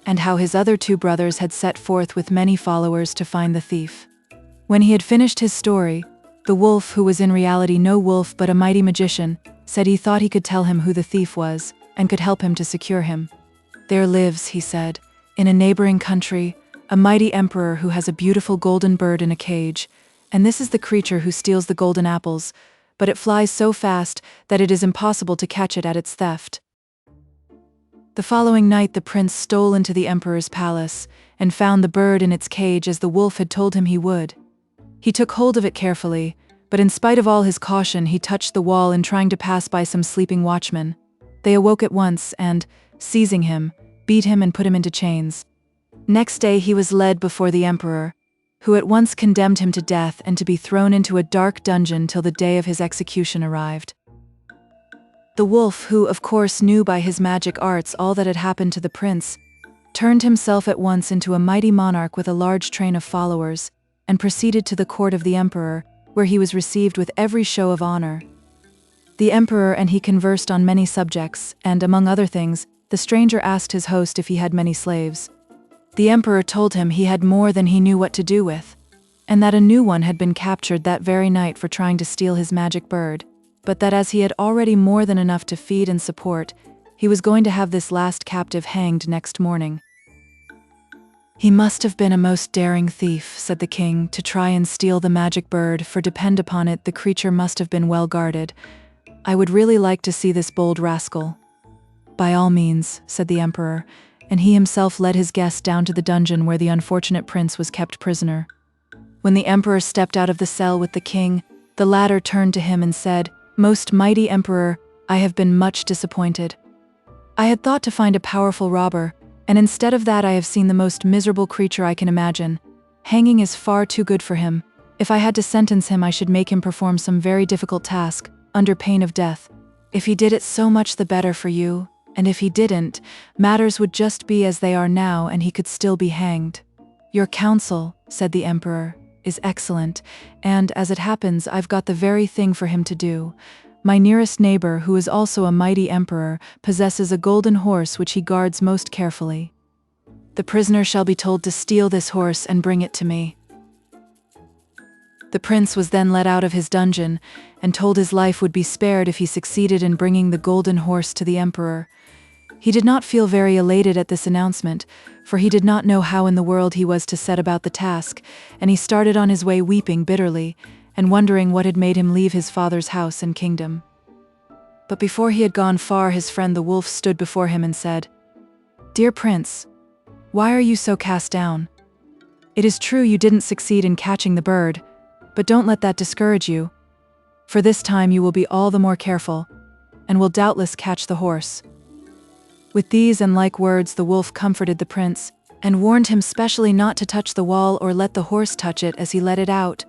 and how his other two brothers had set forth with many followers to find the thief. When he had finished his story, the wolf, who was in reality no wolf but a mighty magician, said he thought he could tell him who the thief was, and could help him to secure him. "There lives," he said, "in a neighboring country, a mighty emperor who has a beautiful golden bird in a cage, and this is the creature who steals the golden apples, but it flies so fast that it is impossible to catch it at its theft." The following night the prince stole into the emperor's palace, and found the bird in its cage as the wolf had told him he would. He took hold of it carefully, but in spite of all his caution he touched the wall in trying to pass by some sleeping watchmen. They awoke at once and, seizing him, beat him and put him into chains. Next day he was led before the emperor, who at once condemned him to death and to be thrown into a dark dungeon till the day of his execution arrived. The wolf, who of course knew by his magic arts all that had happened to the prince, turned himself at once into a mighty monarch with a large train of followers, and proceeded to the court of the emperor, where he was received with every show of honor. The emperor and he conversed on many subjects, and among other things, the stranger asked his host if he had many slaves. The emperor told him he had more than he knew what to do with, and that a new one had been captured that very night for trying to steal his magic bird, but that as he had already more than enough to feed and support, he was going to have this last captive hanged next morning. "He must have been a most daring thief," said the king, "to try and steal the magic bird, for depend upon it, the creature must have been well guarded. I would really like to see this bold rascal." "By all means," said the emperor, and he himself led his guest down to the dungeon where the unfortunate prince was kept prisoner. When the emperor stepped out of the cell with the king, the latter turned to him and said, "Most mighty emperor, I have been much disappointed. I had thought to find a powerful robber, and instead of that I have seen the most miserable creature I can imagine. Hanging is far too good for him. If I had to sentence him, I should make him perform some very difficult task, under pain of death. If he did it, so much the better for you, and if he didn't, matters would just be as they are now and he could still be hanged." "Your counsel," said the emperor, "is excellent, and, as it happens, I've got the very thing for him to do. My nearest neighbor, who is also a mighty emperor, possesses a golden horse which he guards most carefully. The prisoner shall be told to steal this horse and bring it to me." The prince was then let out of his dungeon, and told his life would be spared if he succeeded in bringing the golden horse to the emperor. He did not feel very elated at this announcement, for he did not know how in the world he was to set about the task, and he started on his way weeping bitterly, and wondering what had made him leave his father's house and kingdom. But before he had gone far, his friend the wolf stood before him and said, "Dear prince, why are you so cast down? It is true you didn't succeed in catching the bird, but don't let that discourage you, for this time you will be all the more careful, and will doubtless catch the horse." With these and like words the wolf comforted the prince, and warned him specially not to touch the wall or let the horse touch it as he let it out,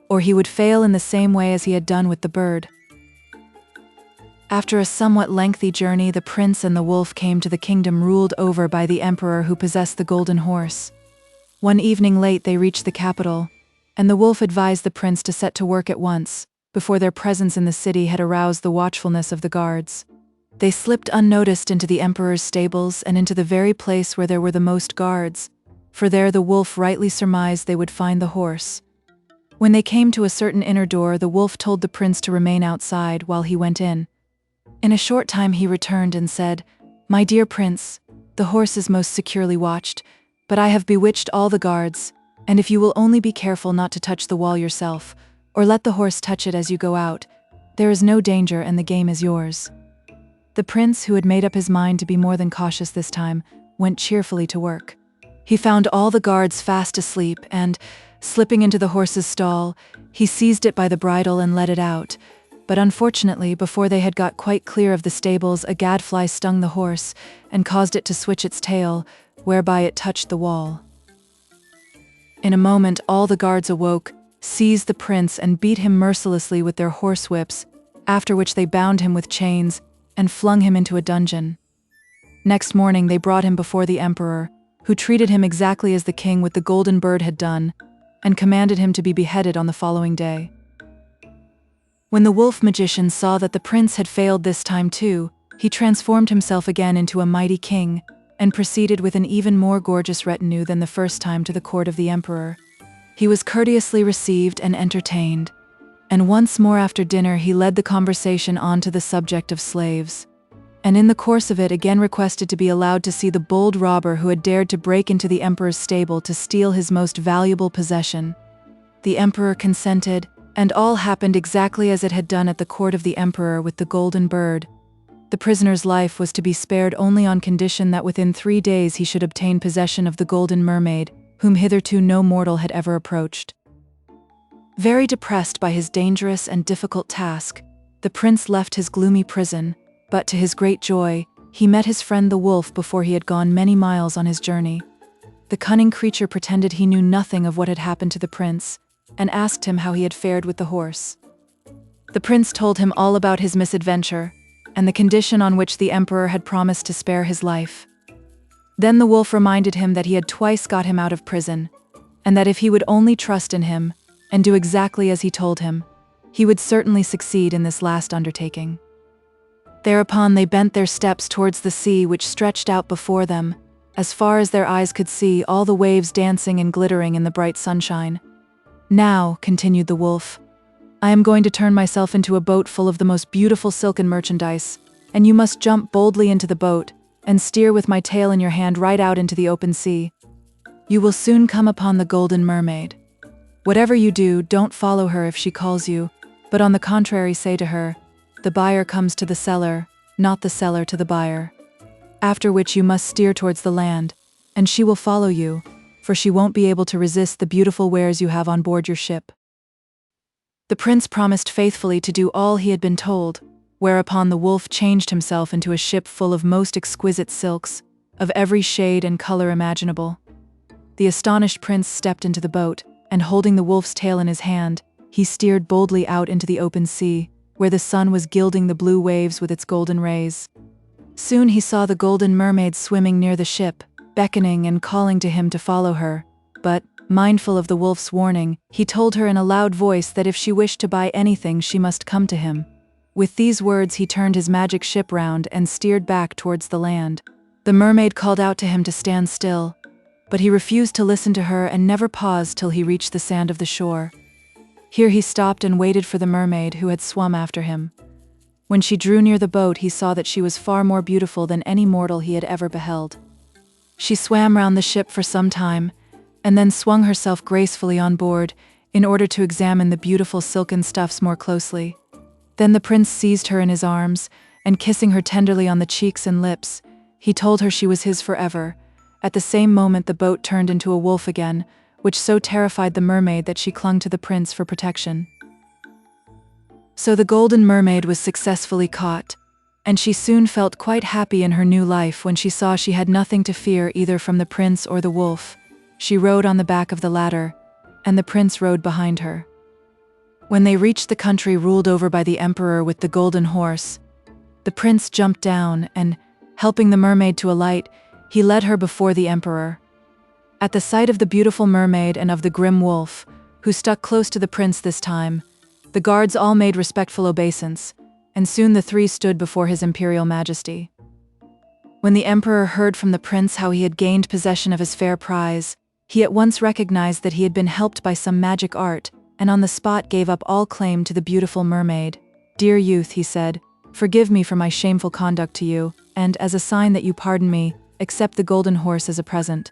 or he would fail in the same way as he had done with the bird. After a somewhat lengthy journey, the prince and the wolf came to the kingdom ruled over by the emperor who possessed the golden horse. One evening late they reached the capital, and the wolf advised the prince to set to work at once, before their presence in the city had aroused the watchfulness of the guards. They slipped unnoticed into the emperor's stables and into the very place where there were the most guards, for there the wolf rightly surmised they would find the horse. When they came to a certain inner door, the wolf told the prince to remain outside while he went in. In a short time he returned and said, "My dear prince, the horse is most securely watched, but I have bewitched all the guards, and if you will only be careful not to touch the wall yourself, or let the horse touch it as you go out, there is no danger and the game is yours." The prince, who had made up his mind to be more than cautious this time, went cheerfully to work. He found all the guards fast asleep and, slipping into the horse's stall, he seized it by the bridle and let it out. But unfortunately, before they had got quite clear of the stables, a gadfly stung the horse and caused it to switch its tail, whereby it touched the wall. In a moment, all the guards awoke, seized the prince and beat him mercilessly with their horsewhips, after which they bound him with chains and flung him into a dungeon. Next morning they brought him before the emperor, who treated him exactly as the king with the golden bird had done, and commanded him to be beheaded on the following day. When the wolf magician saw that the prince had failed this time too, he transformed himself again into a mighty king, and proceeded with an even more gorgeous retinue than the first time to the court of the emperor. He was courteously received and entertained, and once more after dinner he led the conversation on to the subject of slaves, and in the course of it again requested to be allowed to see the bold robber who had dared to break into the emperor's stable to steal his most valuable possession. The emperor consented, and all happened exactly as it had done at the court of the emperor with the golden bird. The prisoner's life was to be spared only on condition that within 3 days he should obtain possession of the golden mermaid, whom hitherto no mortal had ever approached. Very depressed by his dangerous and difficult task, the prince left his gloomy prison, but to his great joy, he met his friend the wolf before he had gone many miles on his journey. The cunning creature pretended he knew nothing of what had happened to the prince, and asked him how he had fared with the horse. The prince told him all about his misadventure, and the condition on which the emperor had promised to spare his life. Then the wolf reminded him that he had twice got him out of prison, and that if he would only trust in him, and do exactly as he told him, he would certainly succeed in this last undertaking. Thereupon they bent their steps towards the sea which stretched out before them, as far as their eyes could see, all the waves dancing and glittering in the bright sunshine. "Now," continued the wolf, "I am going to turn myself into a boat full of the most beautiful silken merchandise, and you must jump boldly into the boat, and steer with my tail in your hand right out into the open sea. You will soon come upon the golden mermaid. Whatever you do, don't follow her if she calls you, but on the contrary say to her, 'The buyer comes to the seller, not the seller to the buyer.' After which you must steer towards the land, and she will follow you, for she won't be able to resist the beautiful wares you have on board your ship." The prince promised faithfully to do all he had been told, whereupon the wolf changed himself into a ship full of most exquisite silks, of every shade and color imaginable. The astonished prince stepped into the boat, and holding the wolf's tail in his hand, he steered boldly out into the open sea, where the sun was gilding the blue waves with its golden rays. Soon he saw the golden mermaid swimming near the ship, beckoning and calling to him to follow her, but, mindful of the wolf's warning, he told her in a loud voice that if she wished to buy anything she must come to him. With these words he turned his magic ship round and steered back towards the land. The mermaid called out to him to stand still, but he refused to listen to her and never paused till he reached the sand of the shore. Here he stopped and waited for the mermaid, who had swum after him. When she drew near the boat, he saw that she was far more beautiful than any mortal he had ever beheld. She swam round the ship for some time, and then swung herself gracefully on board, in order to examine the beautiful silken stuffs more closely. Then the prince seized her in his arms, and kissing her tenderly on the cheeks and lips, he told her she was his forever. At the same moment the boat turned into a wolf again, which so terrified the mermaid that she clung to the prince for protection. So the golden mermaid was successfully caught, and she soon felt quite happy in her new life when she saw she had nothing to fear either from the prince or the wolf. She rode on the back of the latter, and the prince rode behind her. When they reached the country ruled over by the emperor with the golden horse, the prince jumped down and, helping the mermaid to alight, he led her before the emperor. At the sight of the beautiful mermaid and of the grim wolf, who stuck close to the prince this time, the guards all made respectful obeisance, and soon the three stood before his imperial majesty. When the emperor heard from the prince how he had gained possession of his fair prize, he at once recognized that he had been helped by some magic art, and on the spot gave up all claim to the beautiful mermaid. "Dear youth," he said, "forgive me for my shameful conduct to you, and, as a sign that you pardon me, accept the golden horse as a present.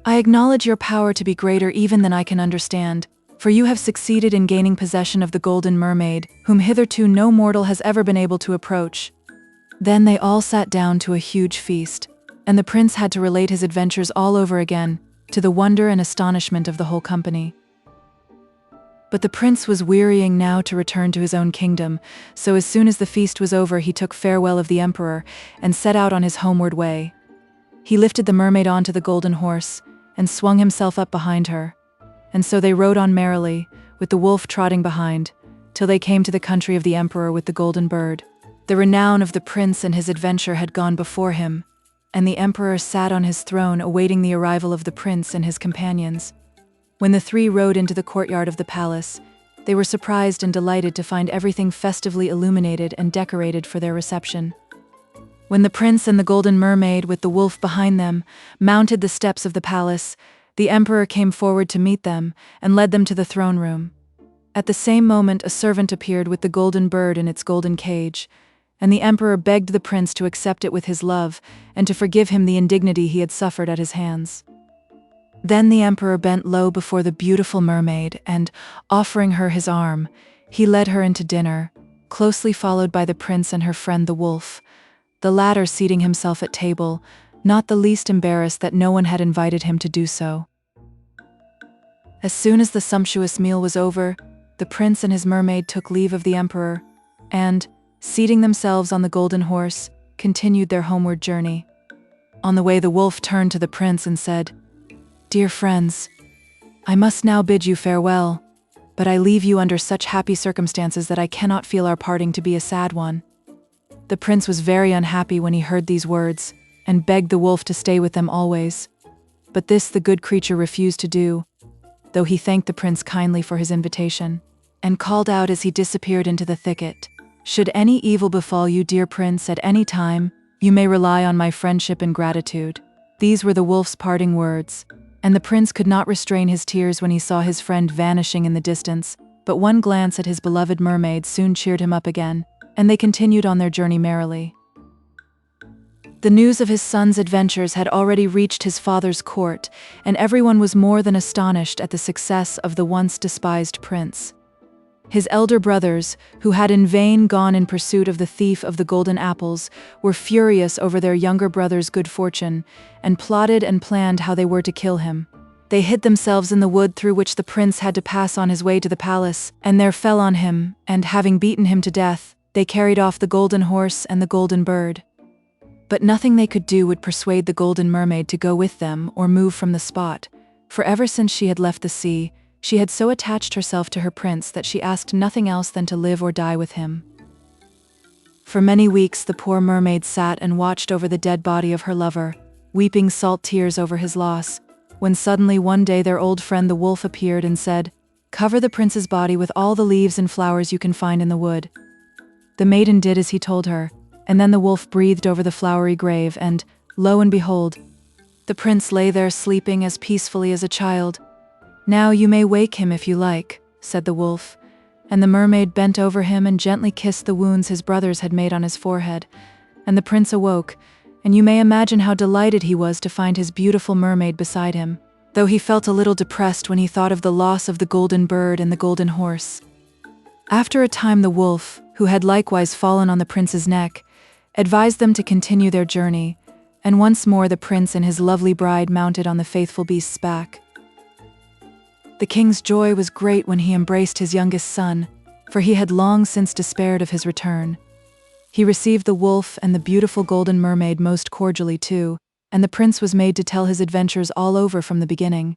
I acknowledge your power to be greater even than I can understand, for you have succeeded in gaining possession of the golden mermaid, whom hitherto no mortal has ever been able to approach." Then they all sat down to a huge feast, and the prince had to relate his adventures all over again, to the wonder and astonishment of the whole company. But the prince was wearying now to return to his own kingdom, so as soon as the feast was over he took farewell of the emperor and set out on his homeward way. He lifted the mermaid onto the golden horse and swung himself up behind her, and so they rode on merrily, with the wolf trotting behind, till they came to the country of the emperor with the golden bird. The renown of the prince and his adventure had gone before him, and the emperor sat on his throne awaiting the arrival of the prince and his companions. When the three rode into the courtyard of the palace, they were surprised and delighted to find everything festively illuminated and decorated for their reception. When the prince and the golden mermaid, with the wolf behind them, mounted the steps of the palace, the emperor came forward to meet them and led them to the throne room. At the same moment, a servant appeared with the golden bird in its golden cage, and the emperor begged the prince to accept it with his love and to forgive him the indignity he had suffered at his hands. Then the emperor bent low before the beautiful mermaid and, offering her his arm, he led her into dinner, closely followed by the prince and her friend the wolf, the latter seating himself at table, not the least embarrassed that no one had invited him to do so. As soon as the sumptuous meal was over, the prince and his mermaid took leave of the emperor and, seating themselves on the golden horse, continued their homeward journey. On the way the wolf turned to the prince and said, "Dear friends, I must now bid you farewell, but I leave you under such happy circumstances that I cannot feel our parting to be a sad one." The prince was very unhappy when he heard these words, and begged the wolf to stay with them always. But this the good creature refused to do, though he thanked the prince kindly for his invitation, and called out as he disappeared into the thicket, "Should any evil befall you, dear prince, at any time, you may rely on my friendship and gratitude." These were the wolf's parting words, and the prince could not restrain his tears when he saw his friend vanishing in the distance, but one glance at his beloved mermaid soon cheered him up again, and they continued on their journey merrily. The news of his son's adventures had already reached his father's court, and everyone was more than astonished at the success of the once despised prince. His elder brothers, who had in vain gone in pursuit of the thief of the golden apples, were furious over their younger brother's good fortune, and plotted and planned how they were to kill him. They hid themselves in the wood through which the prince had to pass on his way to the palace, and there fell on him, and having beaten him to death, they carried off the golden horse and the golden bird. But nothing they could do would persuade the golden mermaid to go with them or move from the spot, for ever since she had left the sea, she had so attached herself to her prince that she asked nothing else than to live or die with him. For many weeks the poor mermaid sat and watched over the dead body of her lover, weeping salt tears over his loss, when suddenly one day their old friend the wolf appeared and said, "Cover the prince's body with all the leaves and flowers you can find in the wood." The maiden did as he told her, and then the wolf breathed over the flowery grave and, lo and behold, the prince lay there sleeping as peacefully as a child. "Now you may wake him if you like," said the wolf, and the mermaid bent over him and gently kissed the wounds his brothers had made on his forehead, and the prince awoke, and you may imagine how delighted he was to find his beautiful mermaid beside him, though he felt a little depressed when he thought of the loss of the golden bird and the golden horse. After a time the wolf, who had likewise fallen on the prince's neck, advised them to continue their journey, and once more the prince and his lovely bride mounted on the faithful beast's back. The king's joy was great when he embraced his youngest son, for he had long since despaired of his return. He received the wolf and the beautiful golden mermaid most cordially too, and the prince was made to tell his adventures all over from the beginning.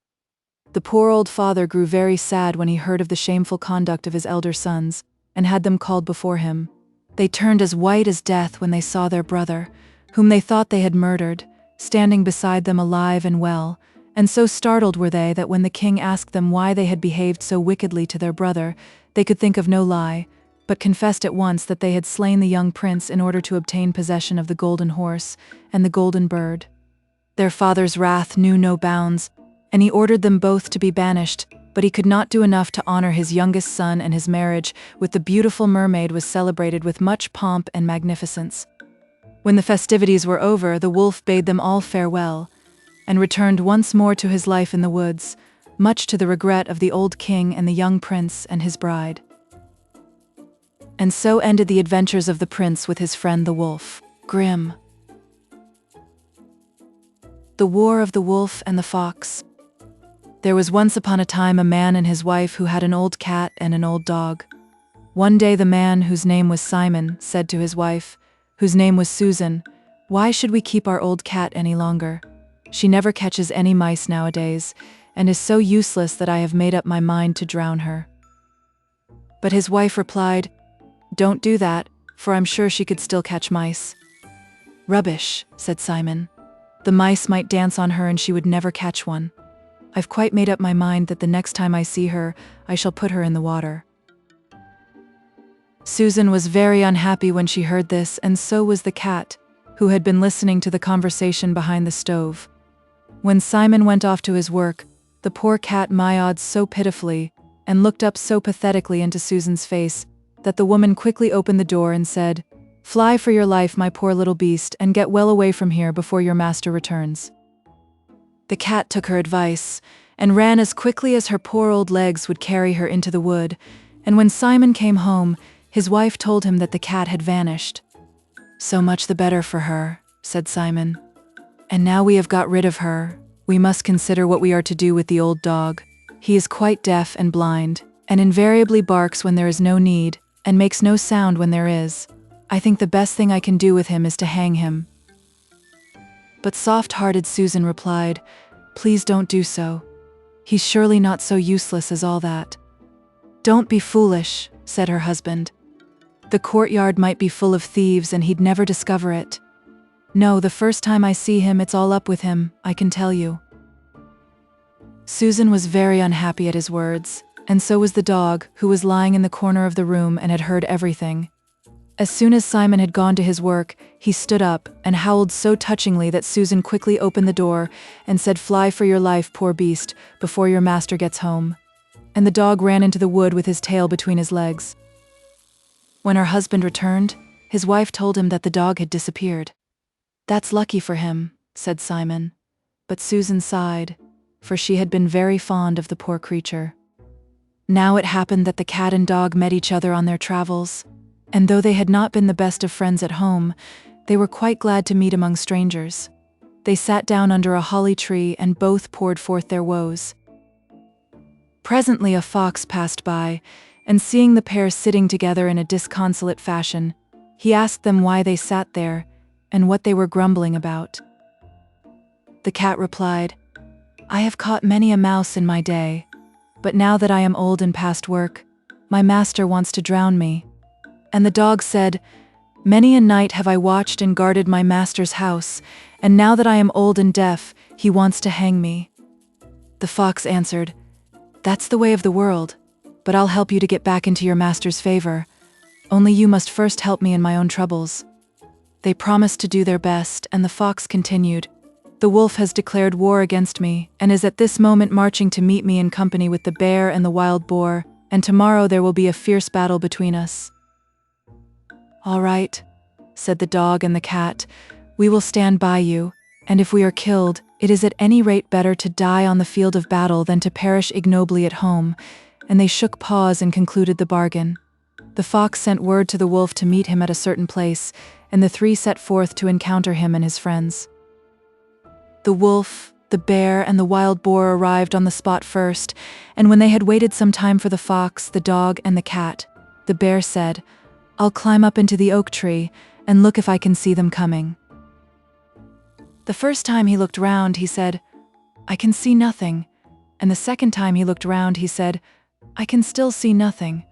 The poor old father grew very sad when he heard of the shameful conduct of his elder sons, and had them called before him. They turned as white as death when they saw their brother, whom they thought they had murdered, standing beside them alive and well, and so startled were they that when the king asked them why they had behaved so wickedly to their brother, they could think of no lie, but confessed at once that they had slain the young prince in order to obtain possession of the golden horse and the golden bird. Their father's wrath knew no bounds, and he ordered them both to be banished, but he could not do enough to honor his youngest son, and his marriage with the beautiful mermaid was celebrated with much pomp and magnificence. When the festivities were over, the wolf bade them all farewell, and returned once more to his life in the woods, much to the regret of the old king and the young prince and his bride. And so ended the adventures of the prince with his friend the wolf. Grim. The War of the Wolf and the Fox. There was once upon a time a man and his wife who had an old cat and an old dog. One day the man, whose name was Simon, said to his wife, whose name was Susan, "Why should we keep our old cat any longer? She never catches any mice nowadays, and is so useless that I have made up my mind to drown her." But his wife replied, "Don't do that, for I'm sure she could still catch mice." "Rubbish," said Simon. "The mice might dance on her and she would never catch one. I've quite made up my mind that the next time I see her, I shall put her in the water." Susan was very unhappy when she heard this, and so was the cat, who had been listening to the conversation behind the stove. When Simon went off to his work, the poor cat meowed so pitifully and looked up so pathetically into Susan's face that the woman quickly opened the door and said, "Fly for your life, my poor little beast, and get well away from here before your master returns." The cat took her advice and ran as quickly as her poor old legs would carry her into the wood, and when Simon came home, his wife told him that the cat had vanished. "So much the better for her," said Simon. "And now we have got rid of her, we must consider what we are to do with the old dog. He is quite deaf and blind, and invariably barks when there is no need, and makes no sound when there is. I think the best thing I can do with him is to hang him." But soft-hearted Susan replied, "Please don't do so. He's surely not so useless as all that." "Don't be foolish," said her husband. "The courtyard might be full of thieves and he'd never discover it. No, the first time I see him, it's all up with him, I can tell you." Susan was very unhappy at his words, and so was the dog, who was lying in the corner of the room and had heard everything. As soon as Simon had gone to his work, he stood up and howled so touchingly that Susan quickly opened the door and said, "Fly for your life, poor beast, before your master gets home." And the dog ran into the wood with his tail between his legs. When her husband returned, his wife told him that the dog had disappeared. "That's lucky for him," said Simon. But Susan sighed, for she had been very fond of the poor creature. Now it happened that the cat and dog met each other on their travels, and though they had not been the best of friends at home, they were quite glad to meet among strangers. They sat down under a holly tree and both poured forth their woes. Presently a fox passed by, and seeing the pair sitting together in a disconsolate fashion, he asked them why they sat there and what they were grumbling about. The cat replied, "I have caught many a mouse in my day, but now that I am old and past work, my master wants to drown me." And the dog said, "Many a night have I watched and guarded my master's house, and now that I am old and deaf, he wants to hang me." The fox answered, "That's the way of the world, but I'll help you to get back into your master's favor. Only you must first help me in my own troubles." They promised to do their best, and the fox continued, "The wolf has declared war against me, and is at this moment marching to meet me in company with the bear and the wild boar, and tomorrow there will be a fierce battle between us." "All right," said the dog and the cat, "we will stand by you, and if we are killed, it is at any rate better to die on the field of battle than to perish ignobly at home," and they shook paws and concluded the bargain. The fox sent word to the wolf to meet him at a certain place, and the three set forth to encounter him and his friends. The wolf, the bear, and the wild boar arrived on the spot first, and when they had waited some time for the fox, the dog, and the cat, the bear said, "I'll climb up into the oak tree and look if I can see them coming." The first time he looked round, he said, "I can see nothing," and the second time he looked round, he said, "I can still see nothing."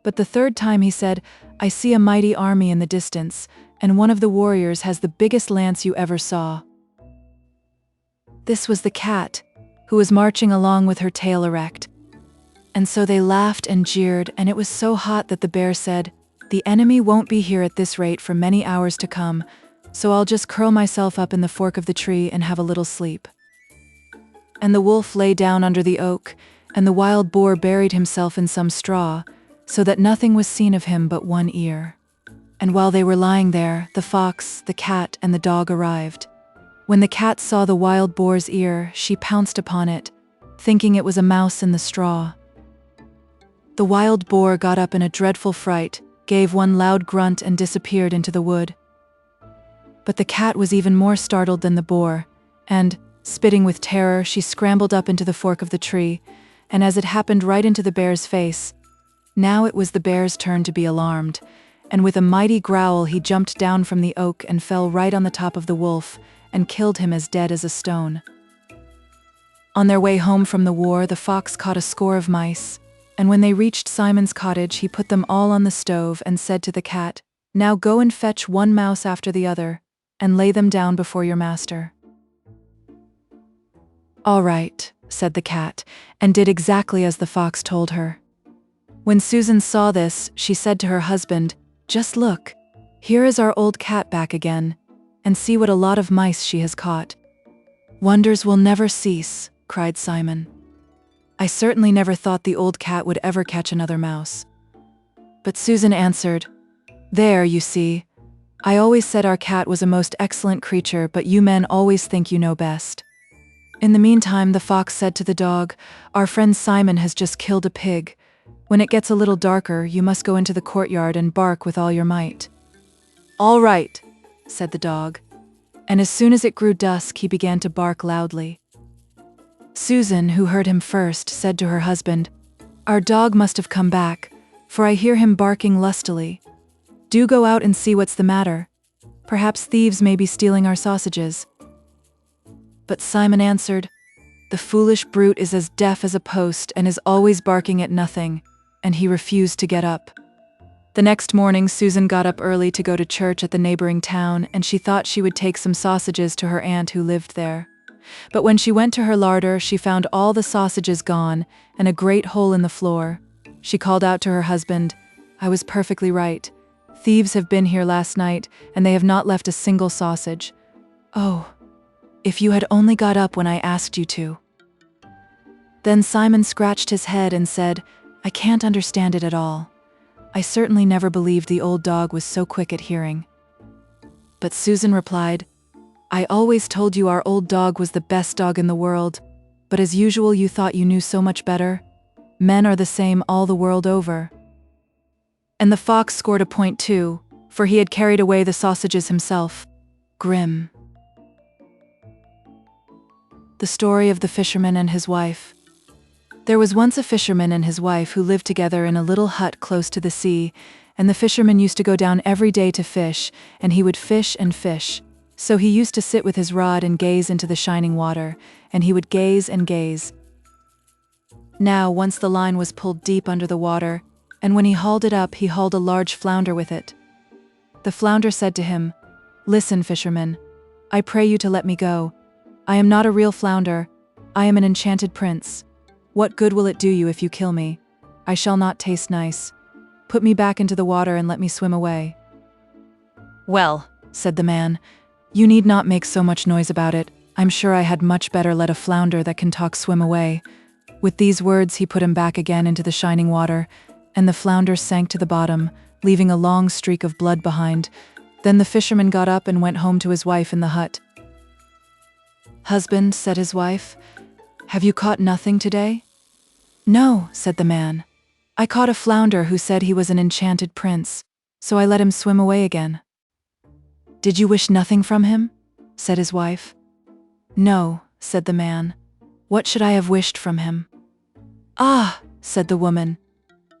But the third time he said, "I see a mighty army in the distance, and one of the warriors has the biggest lance you ever saw." This was the cat, who was marching along with her tail erect. And so they laughed and jeered, and it was so hot that the bear said, "The enemy won't be here at this rate for many hours to come, so I'll just curl myself up in the fork of the tree and have a little sleep." And the wolf lay down under the oak, and the wild boar buried himself in some straw, so that nothing was seen of him but one ear. And while they were lying there, the fox, the cat, and the dog arrived. When the cat saw the wild boar's ear, she pounced upon it, thinking it was a mouse in the straw. The wild boar got up in a dreadful fright, gave one loud grunt and disappeared into the wood. But the cat was even more startled than the boar, and, spitting with terror, she scrambled up into the fork of the tree, and as it happened right into the bear's face. Now it was the bear's turn to be alarmed, and with a mighty growl he jumped down from the oak and fell right on the top of the wolf, and killed him as dead as a stone. On their way home from the war, the fox caught a score of mice, and when they reached Simon's cottage he put them all on the stove and said to the cat, "Now go and fetch one mouse after the other, and lay them down before your master." "All right," said the cat, and did exactly as the fox told her. When Susan saw this, she said to her husband, "Just look, here is our old cat back again, and see what a lot of mice she has caught." "Wonders will never cease," cried Simon. "I certainly never thought the old cat would ever catch another mouse." But Susan answered, "There, you see, I always said our cat was a most excellent creature, but you men always think you know best." In the meantime, the fox said to the dog, "Our friend Simon has just killed a pig. When it gets a little darker, you must go into the courtyard and bark with all your might." "All right," said the dog, and as soon as it grew dusk he began to bark loudly. Susan, who heard him first, said to her husband, "Our dog must have come back, for I hear him barking lustily. Do go out and see what's the matter. Perhaps thieves may be stealing our sausages." But Simon answered, "The foolish brute is as deaf as a post and is always barking at nothing," and he refused to get up. The next morning Susan got up early to go to church at the neighboring town, and she thought she would take some sausages to her aunt who lived there. But when she went to her larder, she found all the sausages gone and a great hole in the floor. She called out to her husband, "I was perfectly right. Thieves have been here last night, and they have not left a single sausage. Oh, if you had only got up when I asked you to." Then Simon scratched his head and said, "I can't understand it at all. I certainly never believed the old dog was so quick at hearing." But Susan replied, "I always told you our old dog was the best dog in the world, but as usual you thought you knew so much better. Men are the same all the world over." And the fox scored a point too, for he had carried away the sausages himself. Grim. The Story of the Fisherman and His Wife. There was once a fisherman and his wife who lived together in a little hut close to the sea, and the fisherman used to go down every day to fish, and he would fish and fish. So he used to sit with his rod and gaze into the shining water, and he would gaze and gaze. Now, once the line was pulled deep under the water, and when he hauled it up, he hauled a large flounder with it. The flounder said to him, "Listen, fisherman, I pray you to let me go. I am not a real flounder. I am an enchanted prince. What good will it do you if you kill me? I shall not taste nice. Put me back into the water and let me swim away." "Well," said the man, "you need not make so much noise about it. I'm sure I had much better let a flounder that can talk swim away." With these words he put him back again into the shining water, and the flounder sank to the bottom, leaving a long streak of blood behind. Then the fisherman got up and went home to his wife in the hut. "Husband," said his wife, "have you caught nothing today?" "No," said the man. "I caught a flounder who said he was an enchanted prince, so I let him swim away again." "Did you wish nothing from him?" said his wife. "No," said the man. "What should I have wished from him?" "Ah," said the woman,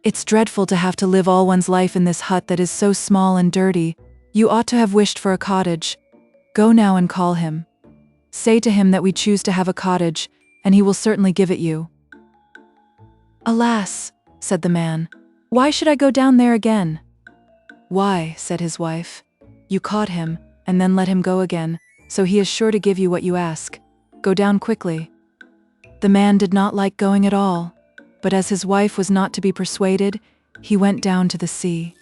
"it's dreadful to have to live all one's life in this hut that is so small and dirty. You ought to have wished for a cottage. Go now and call him. Say to him that we choose to have a cottage, and he will certainly give it you." "Alas," said the man, "why should I go down there again?" "Why," said his wife, "you caught him, and then let him go again, so he is sure to give you what you ask. Go down quickly." The man did not like going at all, but as his wife was not to be persuaded, he went down to the sea.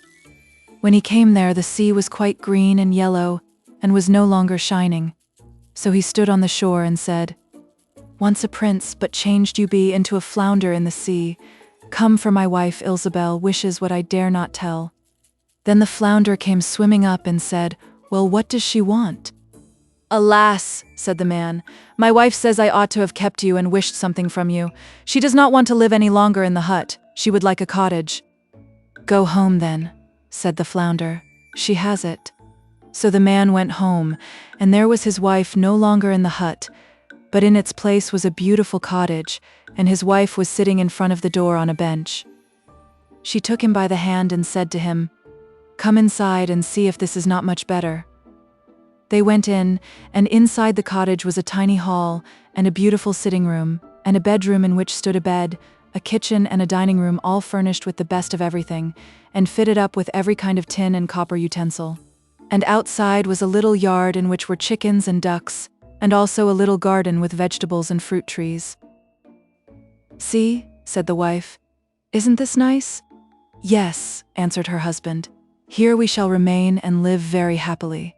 When he came there, the sea was quite green and yellow, and was no longer shining. So he stood on the shore and said, Once a prince, but changed you be into a flounder in the sea. Come, for my wife Ilsabel wishes what I dare not tell. Then the flounder came swimming up and said, Well, what does she want? Alas, said the man, my wife says I ought to have kept you and wished something from you. She does not want to live any longer in the hut. She would like a cottage. Go home then, said the flounder. She has it. So the man went home, and there was his wife no longer in the hut, but in its place was a beautiful cottage, and his wife was sitting in front of the door on a bench. She took him by the hand and said to him, Come inside and see if this is not much better. They went in, and inside the cottage was a tiny hall, and a beautiful sitting room, and a bedroom in which stood a bed, a kitchen and a dining room all furnished with the best of everything, and fitted up with every kind of tin and copper utensil. And outside was a little yard in which were chickens and ducks, and also a little garden with vegetables and fruit trees. See, said the wife, isn't this nice? Yes, answered her husband. Here we shall remain and live very happily.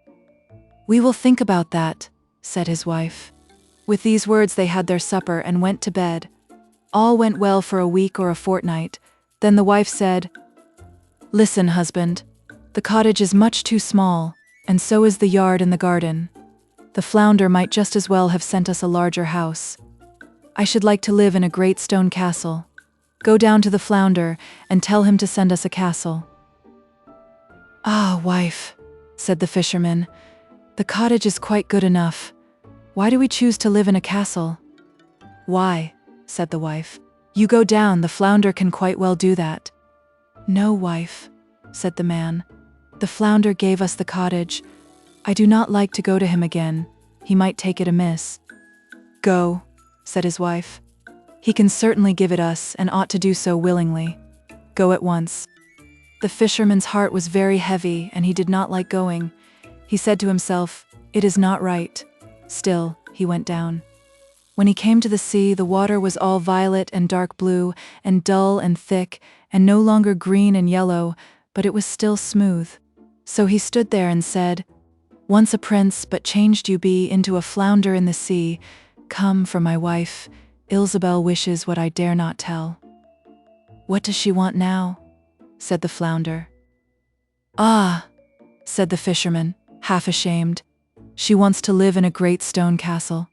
We will think about that, said his wife. With these words they had their supper and went to bed. All went well for a week or a fortnight. Then the wife said, Listen, husband, the cottage is much too small, and so is the yard and the garden. The flounder might just as well have sent us a larger house. I should like to live in a great stone castle. Go down to the flounder and tell him to send us a castle. Ah, wife, said the fisherman, the cottage is quite good enough. Why do we choose to live in a castle? Why, said the wife, you go down, the flounder can quite well do that. No, wife, said the man, the flounder gave us the cottage. I do not like to go to him again. He might take it amiss. Go, said his wife. He can certainly give it us and ought to do so willingly. Go at once. The fisherman's heart was very heavy and he did not like going. He said to himself, It is not right. Still, he went down. When he came to the sea, the water was all violet and dark blue, and dull and thick, and no longer green and yellow, but it was still smooth. So he stood there and said, Once a prince, but changed you be into a flounder in the sea. Come, for my wife Ilsabel wishes what I dare not tell. What does she want now? Said the flounder. Ah, said the fisherman, half ashamed. She wants to live in a great stone castle.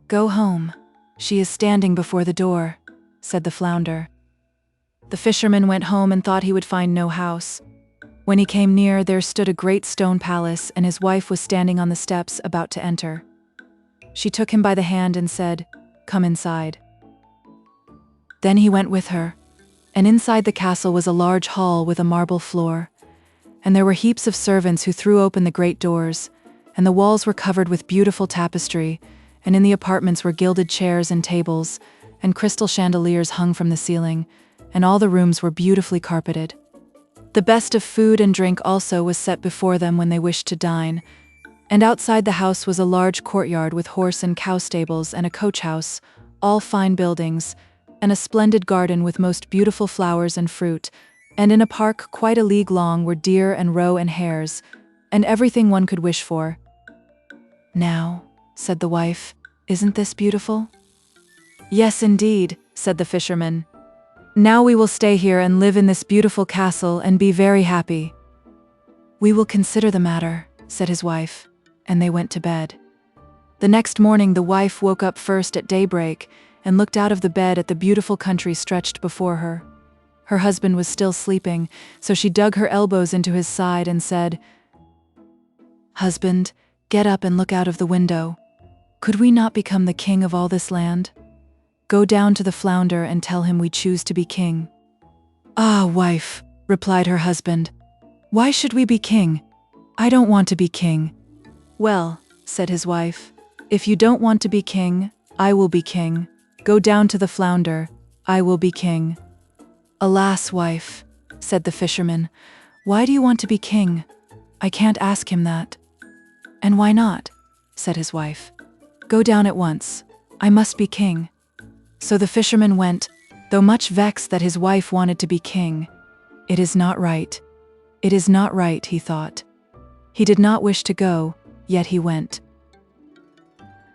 Go home. She is standing before the door, said the flounder. The fisherman went home and thought he would find no house. When he came near, there stood a great stone palace, and his wife was standing on the steps about to enter. She took him by the hand and said, Come inside. Then he went with her, and inside the castle was a large hall with a marble floor, and there were heaps of servants who threw open the great doors, and the walls were covered with beautiful tapestry, and in the apartments were gilded chairs and tables, and crystal chandeliers hung from the ceiling, and all the rooms were beautifully carpeted. The best of food and drink also was set before them when they wished to dine, and outside the house was a large courtyard with horse and cow stables and a coach house, all fine buildings, and a splendid garden with most beautiful flowers and fruit, and in a park quite a league long were deer and roe and hares, and everything one could wish for. Now, said the wife, isn't this beautiful? Yes, indeed, said the fisherman. Now we will stay here and live in this beautiful castle and be very happy. We will consider the matter, said his wife, and they went to bed. The next morning the wife woke up first at daybreak and looked out of the bed at the beautiful country stretched before her. Her husband was still sleeping, so she dug her elbows into his side and said, Husband, get up and look out of the window. Could we not become the king of all this land? Go down to the flounder and tell him we choose to be king. Ah, wife, replied her husband, why should we be king? I don't want to be king. Well, said his wife, if you don't want to be king, I will be king. Go down to the flounder, I will be king. Alas, wife, said the fisherman, why do you want to be king? I can't ask him that. And why not? Said his wife. Go down at once. I must be king. So the fisherman went, though much vexed that his wife wanted to be king. It is not right. It is not right, he thought. He did not wish to go, yet he went.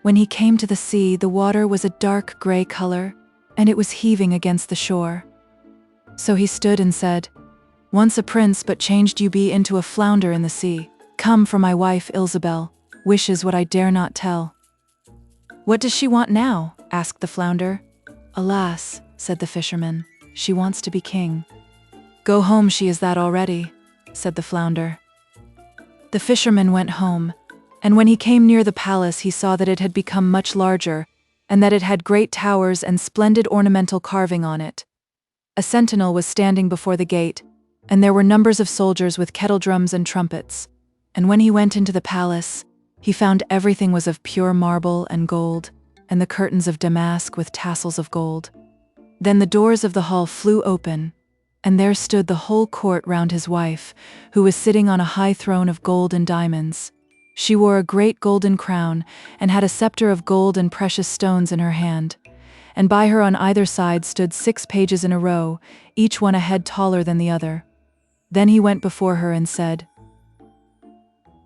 When he came to the sea, the water was a dark gray color, and it was heaving against the shore. So he stood and said, "Once a prince, but changed you be into a flounder in the sea. Come, for my wife Ilsabel wishes what I dare not tell." "What does she want now?" asked the flounder. "Alas," said the fisherman, "she wants to be king." "Go home, she is that already," said the flounder. The fisherman went home, and when he came near the palace he saw that it had become much larger, and that it had great towers and splendid ornamental carving on it. A sentinel was standing before the gate, and there were numbers of soldiers with kettledrums and trumpets. And when he went into the palace, he found everything was of pure marble and gold, and the curtains of damask with tassels of gold. Then the doors of the hall flew open, and there stood the whole court round his wife, who was sitting on a high throne of gold and diamonds. She wore a great golden crown, and had a scepter of gold and precious stones in her hand. And by her on either side stood 6 pages in a row, each one a head taller than the other. Then he went before her and said,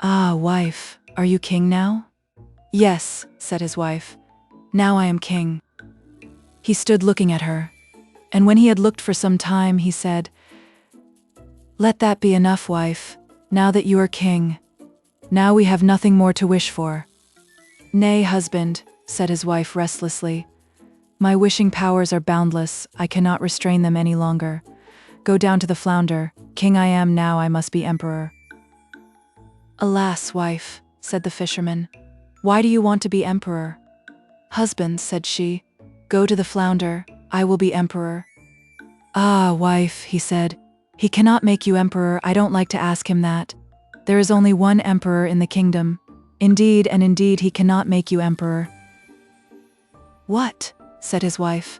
"Ah, wife, are you king now?" "Yes," said his wife, "now I am king." He stood looking at her, and when he had looked for some time, he said, "Let that be enough, wife, now that you are king. Now we have nothing more to wish for." "Nay, husband," said his wife restlessly, "my wishing powers are boundless, I cannot restrain them any longer. Go down to the flounder, king I am now, I must be emperor." "Alas, wife," said the fisherman, "why do you want to be emperor?" "Husband," said she, "go to the flounder, I will be emperor." "Ah, wife," he said, "he cannot make you emperor, I don't like to ask him that. There is only one emperor in the kingdom. Indeed and indeed he cannot make you emperor." "What?" said his wife.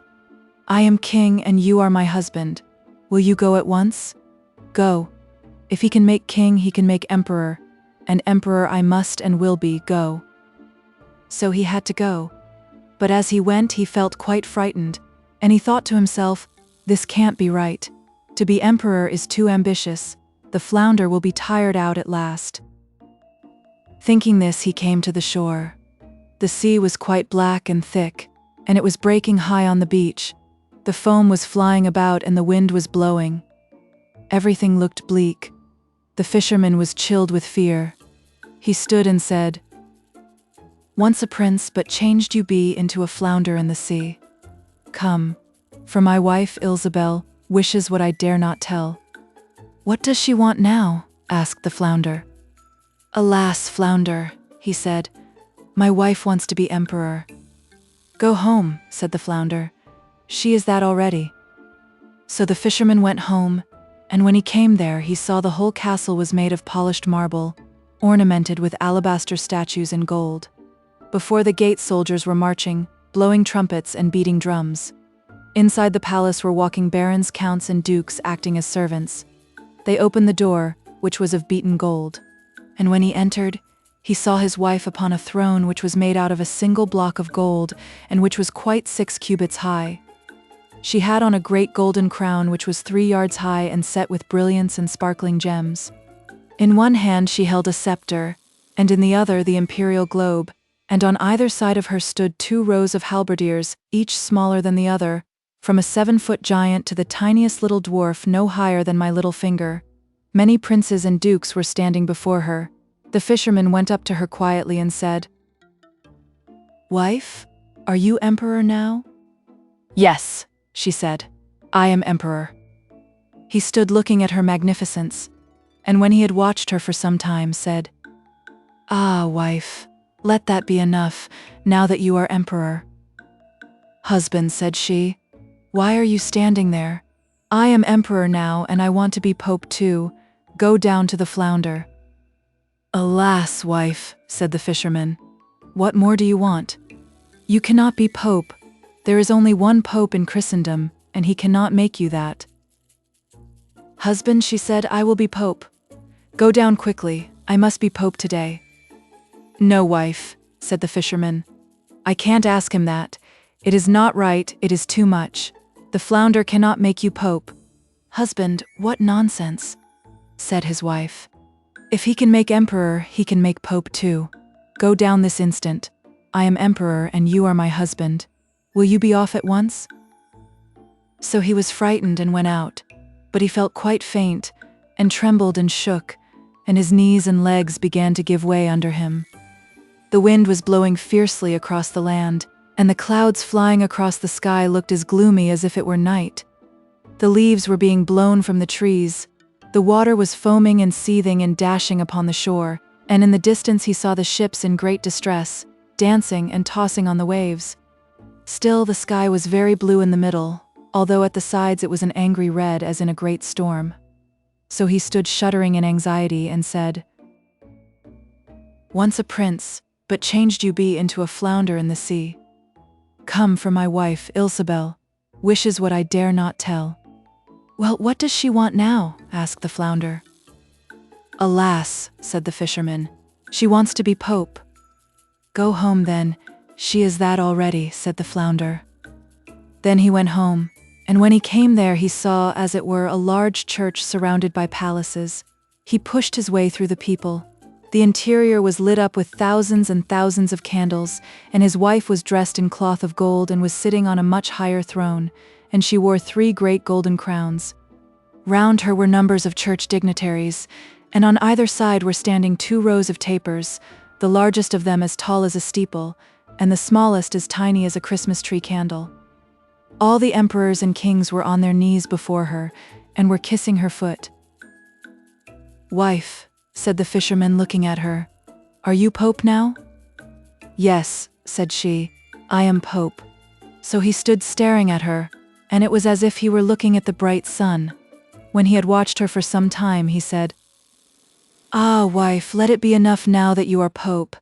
"I am king and you are my husband. Will you go at once? Go. If he can make king, he can make emperor, and emperor I must and will be, go." So he had to go. But as he went he felt quite frightened, and he thought to himself, "This can't be right. To be emperor is too ambitious. The flounder will be tired out at last." Thinking this, he came to the shore. The sea was quite black and thick, and it was breaking high on the beach. The foam was flying about and the wind was blowing. Everything looked bleak. The fisherman was chilled with fear. He stood and said, "Once a prince, but changed you be into a flounder in the sea. Come, for my wife Ilsabel wishes what I dare not tell." "What does she want now?" asked the flounder. "Alas, flounder," he said, "my wife wants to be emperor." "Go home," said the flounder. "She is that already." So the fisherman went home, and when he came there he saw the whole castle was made of polished marble, ornamented with alabaster statues in gold. Before the gate soldiers were marching, blowing trumpets and beating drums. Inside the palace were walking barons, counts, and dukes acting as servants. They opened the door, which was of beaten gold. And when he entered, he saw his wife upon a throne which was made out of a single block of gold, and which was quite 6 cubits high. She had on a great golden crown which was 3 yards high and set with brilliants and sparkling gems. In one hand she held a scepter, and in the other the imperial globe, and on either side of her stood 2 rows of halberdiers, each smaller than the other, from a 7-foot giant to the tiniest little dwarf no higher than my little finger. Many princes and dukes were standing before her. The fisherman went up to her quietly and said, "Wife, are you emperor now?" "Yes," she said, "I am emperor." He stood looking at her magnificence, and when he had watched her for some time, said, "Ah, wife, let that be enough, now that you are emperor." "Husband," said she, "why are you standing there? I am emperor now, and I want to be pope too. Go down to the flounder." "Alas, wife," said the fisherman, "what more do you want? You cannot be pope. There is only one pope in Christendom, and he cannot make you that." "Husband," she said, "I will be pope. Go down quickly, I must be pope today." "No, wife," said the fisherman. "I can't ask him that. It is not right, it is too much. The flounder cannot make you pope." "Husband, what nonsense," said his wife. "If he can make emperor, he can make pope too. Go down this instant." I am emperor and you are my husband. Will you be off at once?" So he was frightened and went out, but he felt quite faint, and trembled and shook, and his knees and legs began to give way under him. The wind was blowing fiercely across the land, and the clouds flying across the sky looked as gloomy as if it were night. The leaves were being blown from the trees, the water was foaming and seething and dashing upon the shore, and in the distance he saw the ships in great distress, dancing and tossing on the waves. Still the sky was very blue in the middle, although at the sides it was an angry red as in a great storm. So he stood shuddering in anxiety and said, "Once a prince, but changed you be into a flounder in the sea. Come, for my wife, Ilsebel, wishes what I dare not tell." "Well, what does she want now?" asked the flounder. "Alas," said the fisherman, "she wants to be pope." "Go home then, she is that already," said the flounder. Then he went home, and when he came there he saw, as it were, a large church surrounded by palaces. He pushed his way through the people. The interior was lit up with thousands and thousands of candles, and his wife was dressed in cloth of gold and was sitting on a much higher throne, and she wore 3 great golden crowns. Round her were numbers of church dignitaries, and on either side were standing 2 rows of tapers, the largest of them as tall as a steeple, and the smallest as tiny as a Christmas tree candle. All the emperors and kings were on their knees before her, and were kissing her foot. "Wife," said the fisherman looking at her, "are you pope now?" "Yes," said she, "I am pope." So he stood staring at her, and it was as if he were looking at the bright sun. When he had watched her for some time, he said, "Ah, wife, let it be enough now that you are pope."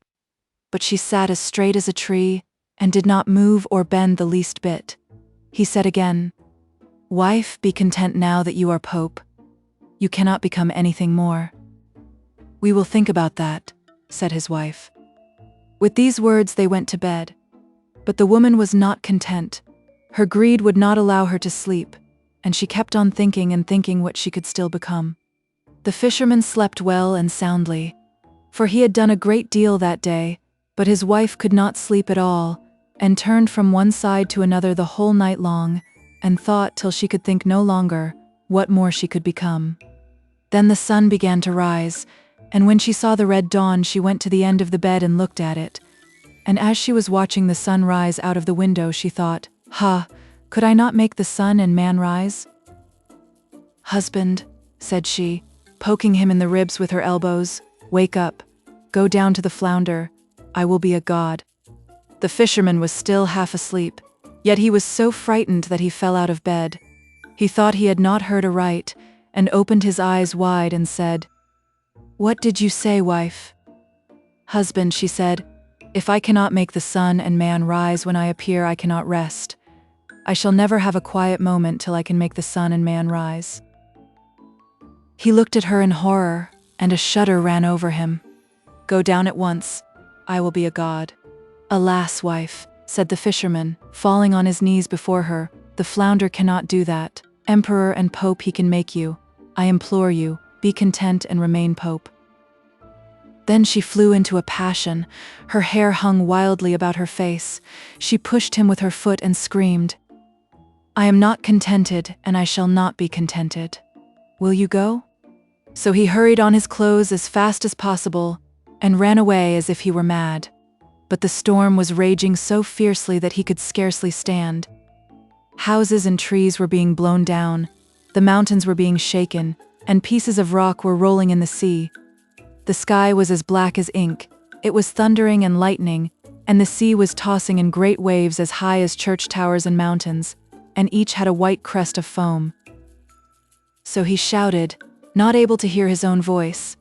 But she sat as straight as a tree, and did not move or bend the least bit. He said again, "Wife, be content now that you are pope. You cannot become anything more." "We will think about that," said his wife. With these words they went to bed. But the woman was not content. Her greed would not allow her to sleep, and she kept on thinking and thinking what she could still become. The fisherman slept well and soundly, for he had done a great deal that day, but his wife could not sleep at all, and turned from one side to another the whole night long, and thought till she could think no longer what more she could become. Then the sun began to rise, and when she saw the red dawn she went to the end of the bed and looked at it. And as she was watching the sun rise out of the window she thought, "Ha, could I not make the sun and man rise?" "Husband," said she, poking him in the ribs with her elbows, "wake up, go down to the flounder, I will be a god." The fisherman was still half asleep, yet he was so frightened that he fell out of bed. He thought he had not heard aright, and opened his eyes wide and said, "What did you say, wife?" "Husband," she said, "if I cannot make the sun and man rise when I appear, I cannot rest. I shall never have a quiet moment till I can make the sun and man rise." He looked at her in horror, and a shudder ran over him. "Go down at once, I will be a god." "Alas, wife," said the fisherman, falling on his knees before her, "the flounder cannot do that. Emperor and pope he can make you. I implore you, be content and remain pope." Then she flew into a passion. Her hair hung wildly about her face. She pushed him with her foot and screamed, "I am not contented, and I shall not be contented. Will you go?" So he hurried on his clothes as fast as possible, and ran away as if he were mad. But the storm was raging so fiercely that he could scarcely stand. Houses and trees were being blown down, the mountains were being shaken, and pieces of rock were rolling in the sea. The sky was as black as ink, it was thundering and lightning, and the sea was tossing in great waves as high as church towers and mountains, and each had a white crest of foam. So he shouted, not able to hear his own voice,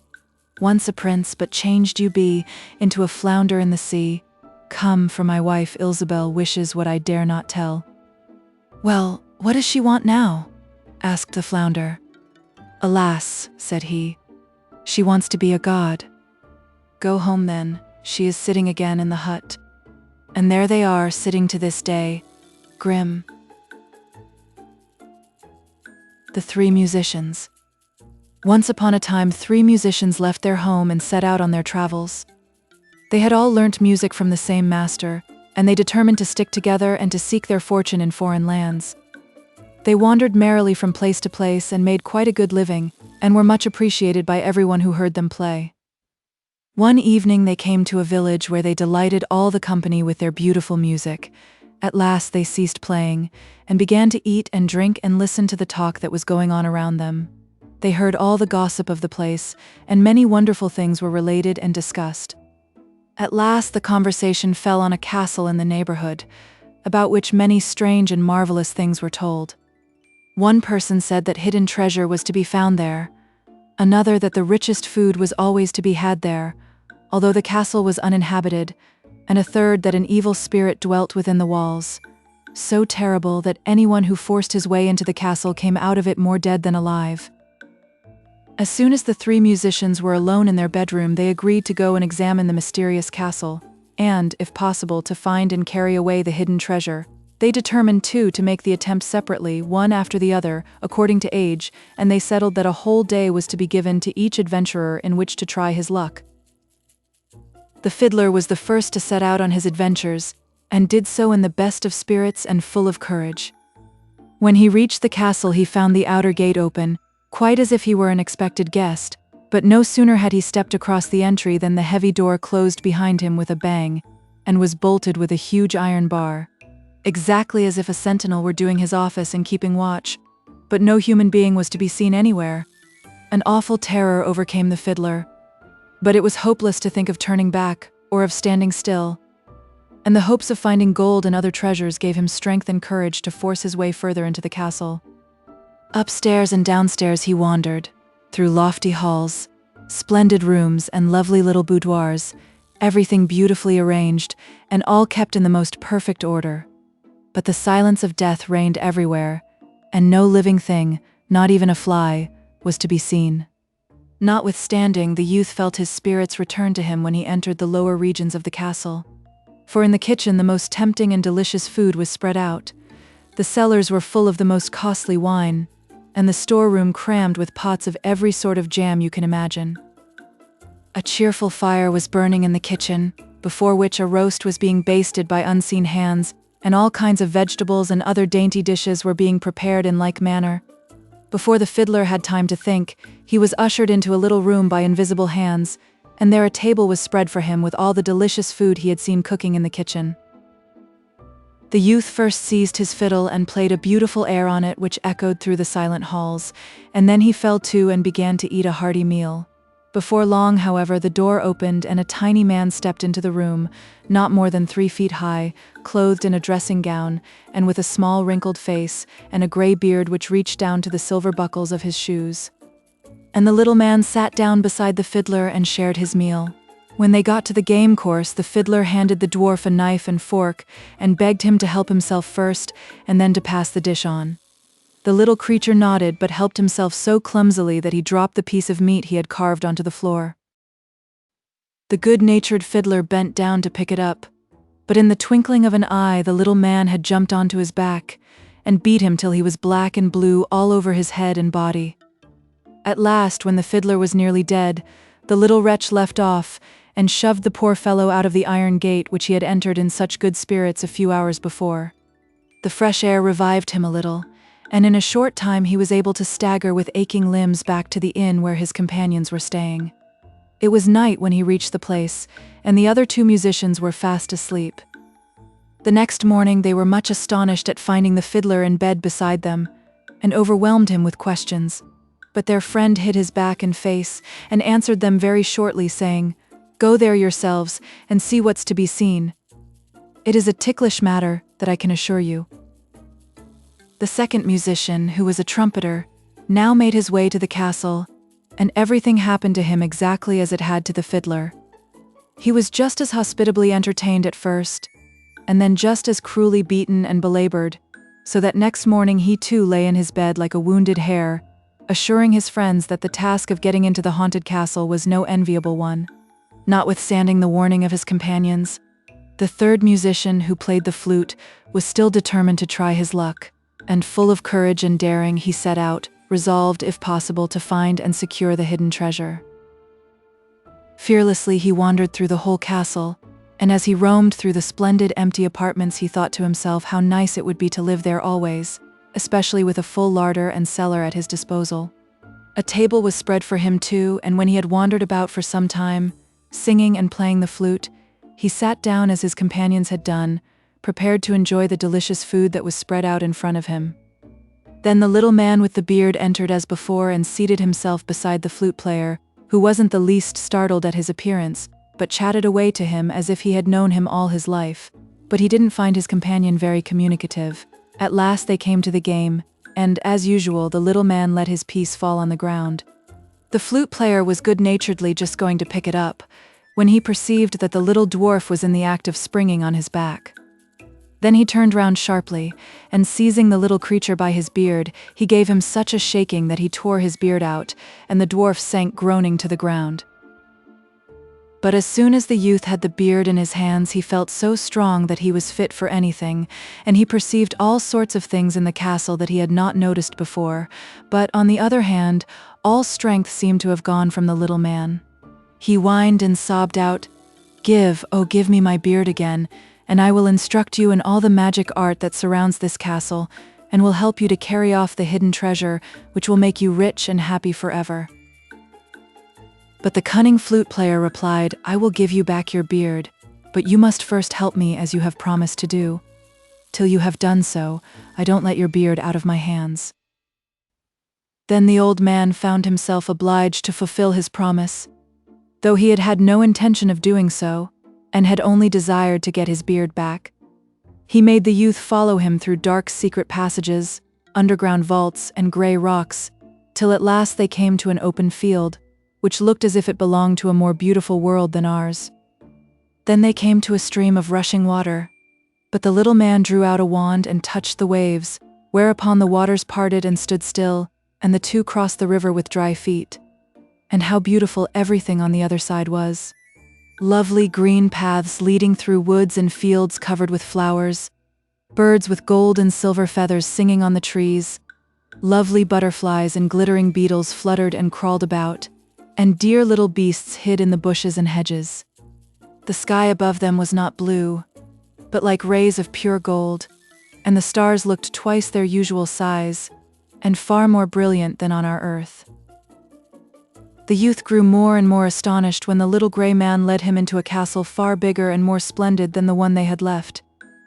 "Once a prince, but changed you be into a flounder in the sea. Come, for my wife Ilsebel wishes what I dare not tell." "Well, what does she want now?" asked the flounder. "Alas," said he, "she wants to be a god." "Go home then, she is sitting again in the hut." And there they are, sitting to this day, grim. The 3 musicians. Once upon a time 3 musicians left their home and set out on their travels. They had all learnt music from the same master, and they determined to stick together and to seek their fortune in foreign lands. They wandered merrily from place to place and made quite a good living, and were much appreciated by everyone who heard them play. One evening they came to a village where they delighted all the company with their beautiful music. At last they ceased playing, and began to eat and drink and listen to the talk that was going on around them. They heard all the gossip of the place, and many wonderful things were related and discussed. At last the conversation fell on a castle in the neighborhood, about which many strange and marvelous things were told. One person said that hidden treasure was to be found there, another that the richest food was always to be had there, although the castle was uninhabited, and a third that an evil spirit dwelt within the walls, so terrible that anyone who forced his way into the castle came out of it more dead than alive. As soon as the three musicians were alone in their bedroom, they agreed to go and examine the mysterious castle, and, if possible, to find and carry away the hidden treasure. They determined, too, to make the attempt separately, one after the other, according to age, and they settled that a whole day was to be given to each adventurer in which to try his luck. The fiddler was the first to set out on his adventures, and did so in the best of spirits and full of courage. When he reached the castle, he found the outer gate open, quite as if he were an expected guest, but no sooner had he stepped across the entry than the heavy door closed behind him with a bang, and was bolted with a huge iron bar, exactly as if a sentinel were doing his office and keeping watch, but no human being was to be seen anywhere. An awful terror overcame the fiddler, but it was hopeless to think of turning back, or of standing still, and the hopes of finding gold and other treasures gave him strength and courage to force his way further into the castle. Upstairs and downstairs he wandered, through lofty halls, splendid rooms, and lovely little boudoirs, everything beautifully arranged, and all kept in the most perfect order. But the silence of death reigned everywhere, and no living thing, not even a fly, was to be seen. Notwithstanding, the youth felt his spirits return to him when he entered the lower regions of the castle. For in the kitchen the most tempting and delicious food was spread out, the cellars were full of the most costly wine, and the storeroom crammed with pots of every sort of jam you can imagine. A cheerful fire was burning in the kitchen, before which a roast was being basted by unseen hands, and all kinds of vegetables and other dainty dishes were being prepared in like manner. Before the fiddler had time to think, he was ushered into a little room by invisible hands, and there a table was spread for him with all the delicious food he had seen cooking in the kitchen. The youth first seized his fiddle and played a beautiful air on it which echoed through the silent halls, and then he fell to and began to eat a hearty meal. Before long, however, the door opened and a tiny man stepped into the room, not more than 3 feet high, clothed in a dressing gown, and with a small wrinkled face, and a grey beard which reached down to the silver buckles of his shoes. And the little man sat down beside the fiddler and shared his meal. When they got to the game course, the fiddler handed the dwarf a knife and fork, and begged him to help himself first, and then to pass the dish on. The little creature nodded, but helped himself so clumsily that he dropped the piece of meat he had carved onto the floor. The good-natured fiddler bent down to pick it up, but in the twinkling of an eye the little man had jumped onto his back, and beat him till he was black and blue all over his head and body. At last, when the fiddler was nearly dead, the little wretch left off, and shoved the poor fellow out of the iron gate which he had entered in such good spirits a few hours before. The fresh air revived him a little, and in a short time he was able to stagger with aching limbs back to the inn where his companions were staying. It was night when he reached the place, and the other 2 musicians were fast asleep. The next morning they were much astonished at finding the fiddler in bed beside them, and overwhelmed him with questions. But their friend hid his back and face, and answered them very shortly, saying, "Go there yourselves, and see what's to be seen. It is a ticklish matter, that I can assure you." The second musician, who was a trumpeter, now made his way to the castle, and everything happened to him exactly as it had to the fiddler. He was just as hospitably entertained at first, and then just as cruelly beaten and belabored, so that next morning he too lay in his bed like a wounded hare, assuring his friends that the task of getting into the haunted castle was no enviable one. Notwithstanding the warning of his companions, the third musician, who played the flute, was still determined to try his luck, and full of courage and daring he set out, resolved, if possible, to find and secure the hidden treasure. Fearlessly he wandered through the whole castle, and as he roamed through the splendid empty apartments he thought to himself how nice it would be to live there always, especially with a full larder and cellar at his disposal. A table was spread for him too, and when he had wandered about for some time, singing and playing the flute, he sat down as his companions had done, prepared to enjoy the delicious food that was spread out in front of him. Then the little man with the beard entered as before and seated himself beside the flute player, who wasn't the least startled at his appearance, but chatted away to him as if he had known him all his life. But he didn't find his companion very communicative. At last they came to the game, and, as usual, the little man let his piece fall on the ground. The flute player was good-naturedly just going to pick it up, when he perceived that the little dwarf was in the act of springing on his back. Then he turned round sharply, and seizing the little creature by his beard, he gave him such a shaking that he tore his beard out, and the dwarf sank groaning to the ground. But as soon as the youth had the beard in his hands, he felt so strong that he was fit for anything, and he perceived all sorts of things in the castle that he had not noticed before. But, on the other hand, all strength seemed to have gone from the little man. He whined and sobbed out, "Give, oh give me my beard again, and I will instruct you in all the magic art that surrounds this castle, and will help you to carry off the hidden treasure, which will make you rich and happy forever." But the cunning flute player replied, "I will give you back your beard, but you must first help me as you have promised to do. Till you have done so, I don't let your beard out of my hands." Then the old man found himself obliged to fulfill his promise, though he had had no intention of doing so, and had only desired to get his beard back. He made the youth follow him through dark secret passages, underground vaults, and grey rocks, till at last they came to an open field, which looked as if it belonged to a more beautiful world than ours. Then they came to a stream of rushing water, but the little man drew out a wand and touched the waves, whereupon the waters parted and stood still, and the two crossed the river with dry feet. And how beautiful everything on the other side was. Lovely green paths leading through woods and fields covered with flowers, birds with gold and silver feathers singing on the trees, lovely butterflies and glittering beetles fluttered and crawled about, and dear little beasts hid in the bushes and hedges. The sky above them was not blue, but like rays of pure gold, and the stars looked twice their usual size, and far more brilliant than on our earth. The youth grew more and more astonished when the little grey man led him into a castle far bigger and more splendid than the one they had left.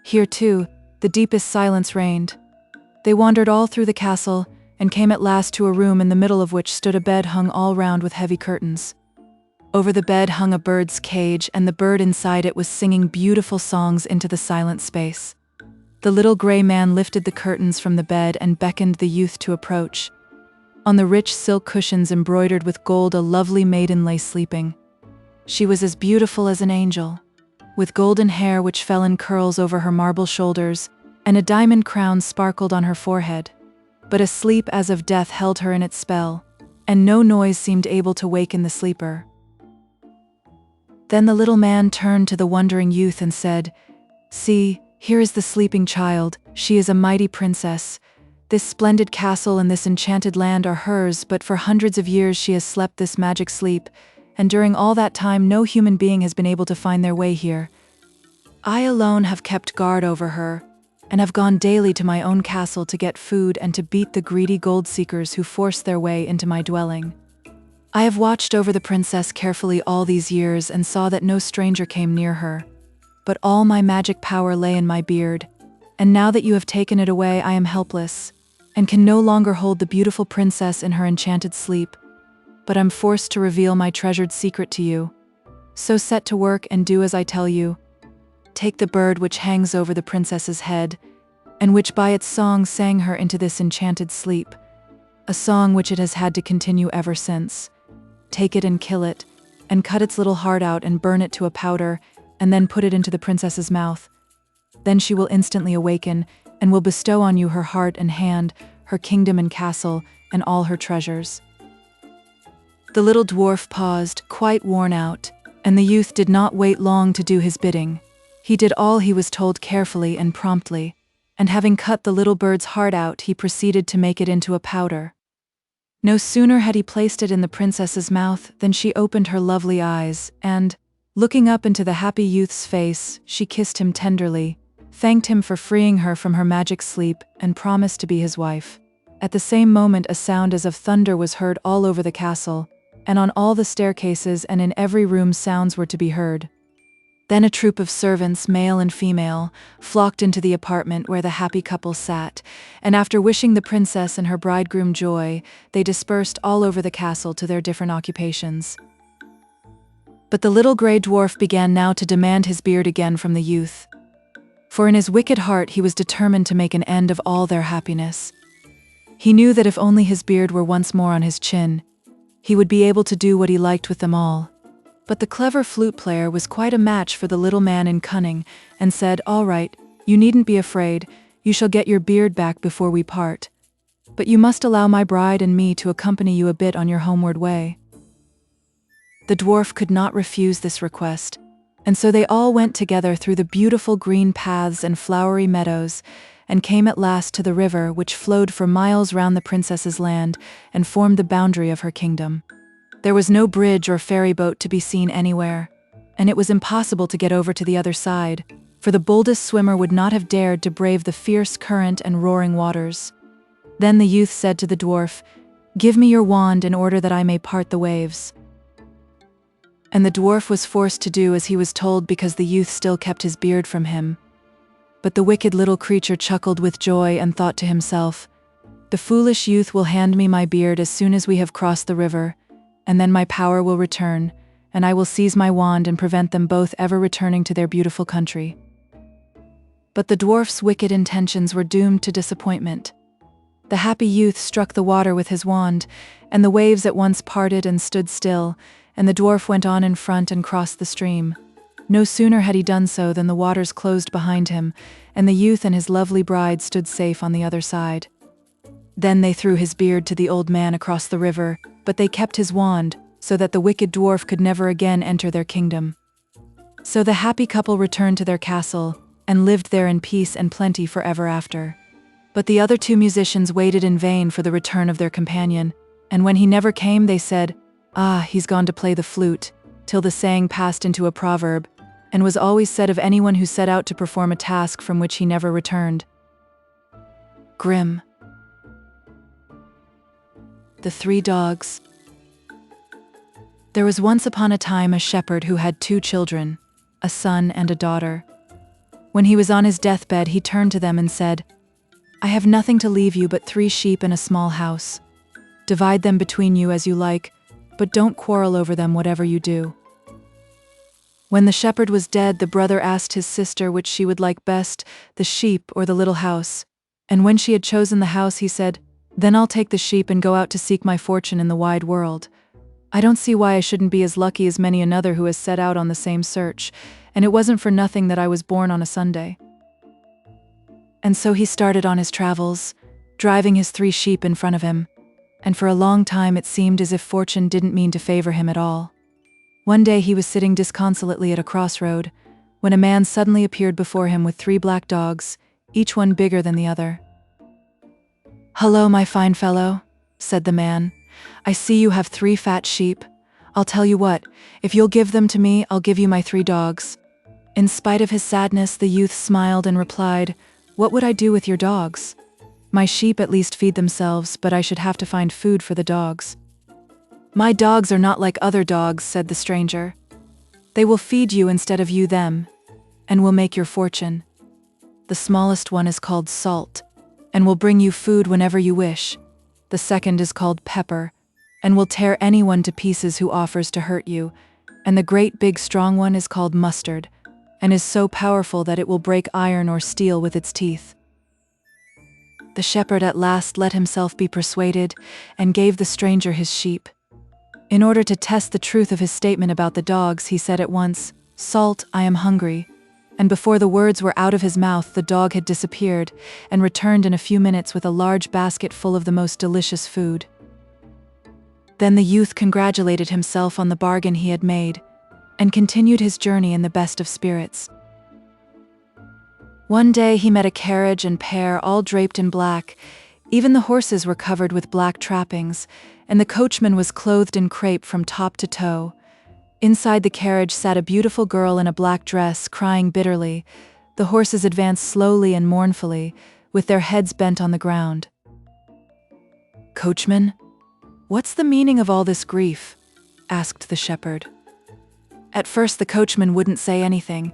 Here, too, the deepest silence reigned. They wandered all through the castle, and came at last to a room in the middle of which stood a bed hung all round with heavy curtains. Over the bed hung a bird's cage, and the bird inside it was singing beautiful songs into the silent space. The little grey man lifted the curtains from the bed and beckoned the youth to approach. On the rich silk cushions embroidered with gold a lovely maiden lay sleeping. She was as beautiful as an angel, with golden hair which fell in curls over her marble shoulders, and a diamond crown sparkled on her forehead. But a sleep as of death held her in its spell, and no noise seemed able to waken the sleeper. Then the little man turned to the wondering youth and said, "See, here is the sleeping child. She is a mighty princess. This splendid castle and this enchanted land are hers, but for hundreds of years she has slept this magic sleep, and during all that time no human being has been able to find their way here. I alone have kept guard over her, and have gone daily to my own castle to get food and to beat the greedy gold-seekers who force their way into my dwelling. I have watched over the princess carefully all these years and saw that no stranger came near her, but all my magic power lay in my beard, and now that you have taken it away I am helpless, and can no longer hold the beautiful princess in her enchanted sleep, but I'm forced to reveal my treasured secret to you. So set to work and do as I tell you. Take the bird which hangs over the princess's head, and which by its song sang her into this enchanted sleep, a song which it has had to continue ever since. Take it and kill it, and cut its little heart out and burn it to a powder, and then put it into the princess's mouth. Then she will instantly awaken, and will bestow on you her heart and hand, her kingdom and castle, and all her treasures." The little dwarf paused, quite worn out, and the youth did not wait long to do his bidding. He did all he was told carefully and promptly, and having cut the little bird's heart out, he proceeded to make it into a powder. No sooner had he placed it in the princess's mouth than she opened her lovely eyes, and, looking up into the happy youth's face, she kissed him tenderly, thanked him for freeing her from her magic sleep, and promised to be his wife. At the same moment a sound as of thunder was heard all over the castle, and on all the staircases and in every room sounds were to be heard. Then a troop of servants, male and female, flocked into the apartment where the happy couple sat, and after wishing the princess and her bridegroom joy, they dispersed all over the castle to their different occupations. But the little grey dwarf began now to demand his beard again from the youth. For in his wicked heart he was determined to make an end of all their happiness. He knew that if only his beard were once more on his chin, he would be able to do what he liked with them all. But the clever flute player was quite a match for the little man in cunning, and said, "All right, you needn't be afraid, you shall get your beard back before we part. But you must allow my bride and me to accompany you a bit on your homeward way." The dwarf could not refuse this request, and so they all went together through the beautiful green paths and flowery meadows, and came at last to the river which flowed for miles round the princess's land and formed the boundary of her kingdom. There was no bridge or ferry boat to be seen anywhere, and it was impossible to get over to the other side, for the boldest swimmer would not have dared to brave the fierce current and roaring waters. Then the youth said to the dwarf, "Give me your wand in order that I may part the waves." And the dwarf was forced to do as he was told because the youth still kept his beard from him. But the wicked little creature chuckled with joy and thought to himself, "The foolish youth will hand me my beard as soon as we have crossed the river, and then my power will return, and I will seize my wand and prevent them both ever returning to their beautiful country." But the dwarf's wicked intentions were doomed to disappointment. The happy youth struck the water with his wand, and the waves at once parted and stood still, and the dwarf went on in front and crossed the stream. No sooner had he done so than the waters closed behind him, and the youth and his lovely bride stood safe on the other side. Then they threw his beard to the old man across the river, but they kept his wand, so that the wicked dwarf could never again enter their kingdom. So the happy couple returned to their castle, and lived there in peace and plenty forever after. But the other two musicians waited in vain for the return of their companion, and when he never came they said, "Ah, he's gone to play the flute," till the saying passed into a proverb, and was always said of anyone who set out to perform a task from which he never returned. Grim. The Three Dogs. There was once upon a time a shepherd who had 2 children, a son and a daughter. When he was on his deathbed, he turned to them and said, "I have nothing to leave you but 3 sheep and a small house. Divide them between you as you like, but don't quarrel over them whatever you do." When the shepherd was dead, the brother asked his sister which she would like best, the sheep or the little house. And when she had chosen the house, he said, "Then I'll take the sheep and go out to seek my fortune in the wide world. I don't see why I shouldn't be as lucky as many another who has set out on the same search, and it wasn't for nothing that I was born on a Sunday." And so he started on his travels, driving his 3 sheep in front of him, and for a long time it seemed as if fortune didn't mean to favor him at all. One day he was sitting disconsolately at a crossroad, when a man suddenly appeared before him with 3 black dogs, each one bigger than the other. "Hello, my fine fellow," said the man. "I see you have 3 fat sheep. I'll tell you what, if you'll give them to me, I'll give you my 3 dogs." In spite of his sadness, the youth smiled and replied, "What would I do with your dogs? My sheep at least feed themselves, but I should have to find food for the dogs." "My dogs are not like other dogs," said the stranger. "They will feed you instead of you them, and will make your fortune. The smallest one is called Salt, and will bring you food whenever you wish. The second is called Pepper, and will tear anyone to pieces who offers to hurt you. And the great big strong one is called Mustard, and is so powerful that it will break iron or steel with its teeth." The shepherd at last let himself be persuaded, and gave the stranger his sheep. In order to test the truth of his statement about the dogs, he said at once, "Salt, I am hungry." And before the words were out of his mouth, the dog had disappeared, and returned in a few minutes with a large basket full of the most delicious food. Then the youth congratulated himself on the bargain he had made, and continued his journey in the best of spirits. One day he met a carriage and pair all draped in black, Even the horses were covered with black trappings, and the coachman was clothed in crepe from top to toe. Inside the carriage sat a beautiful girl in a black dress, crying bitterly. The horses advanced slowly and mournfully, with their heads bent on the ground. "Coachman, what's the meaning of all this grief?" asked the shepherd. At first the coachman wouldn't say anything,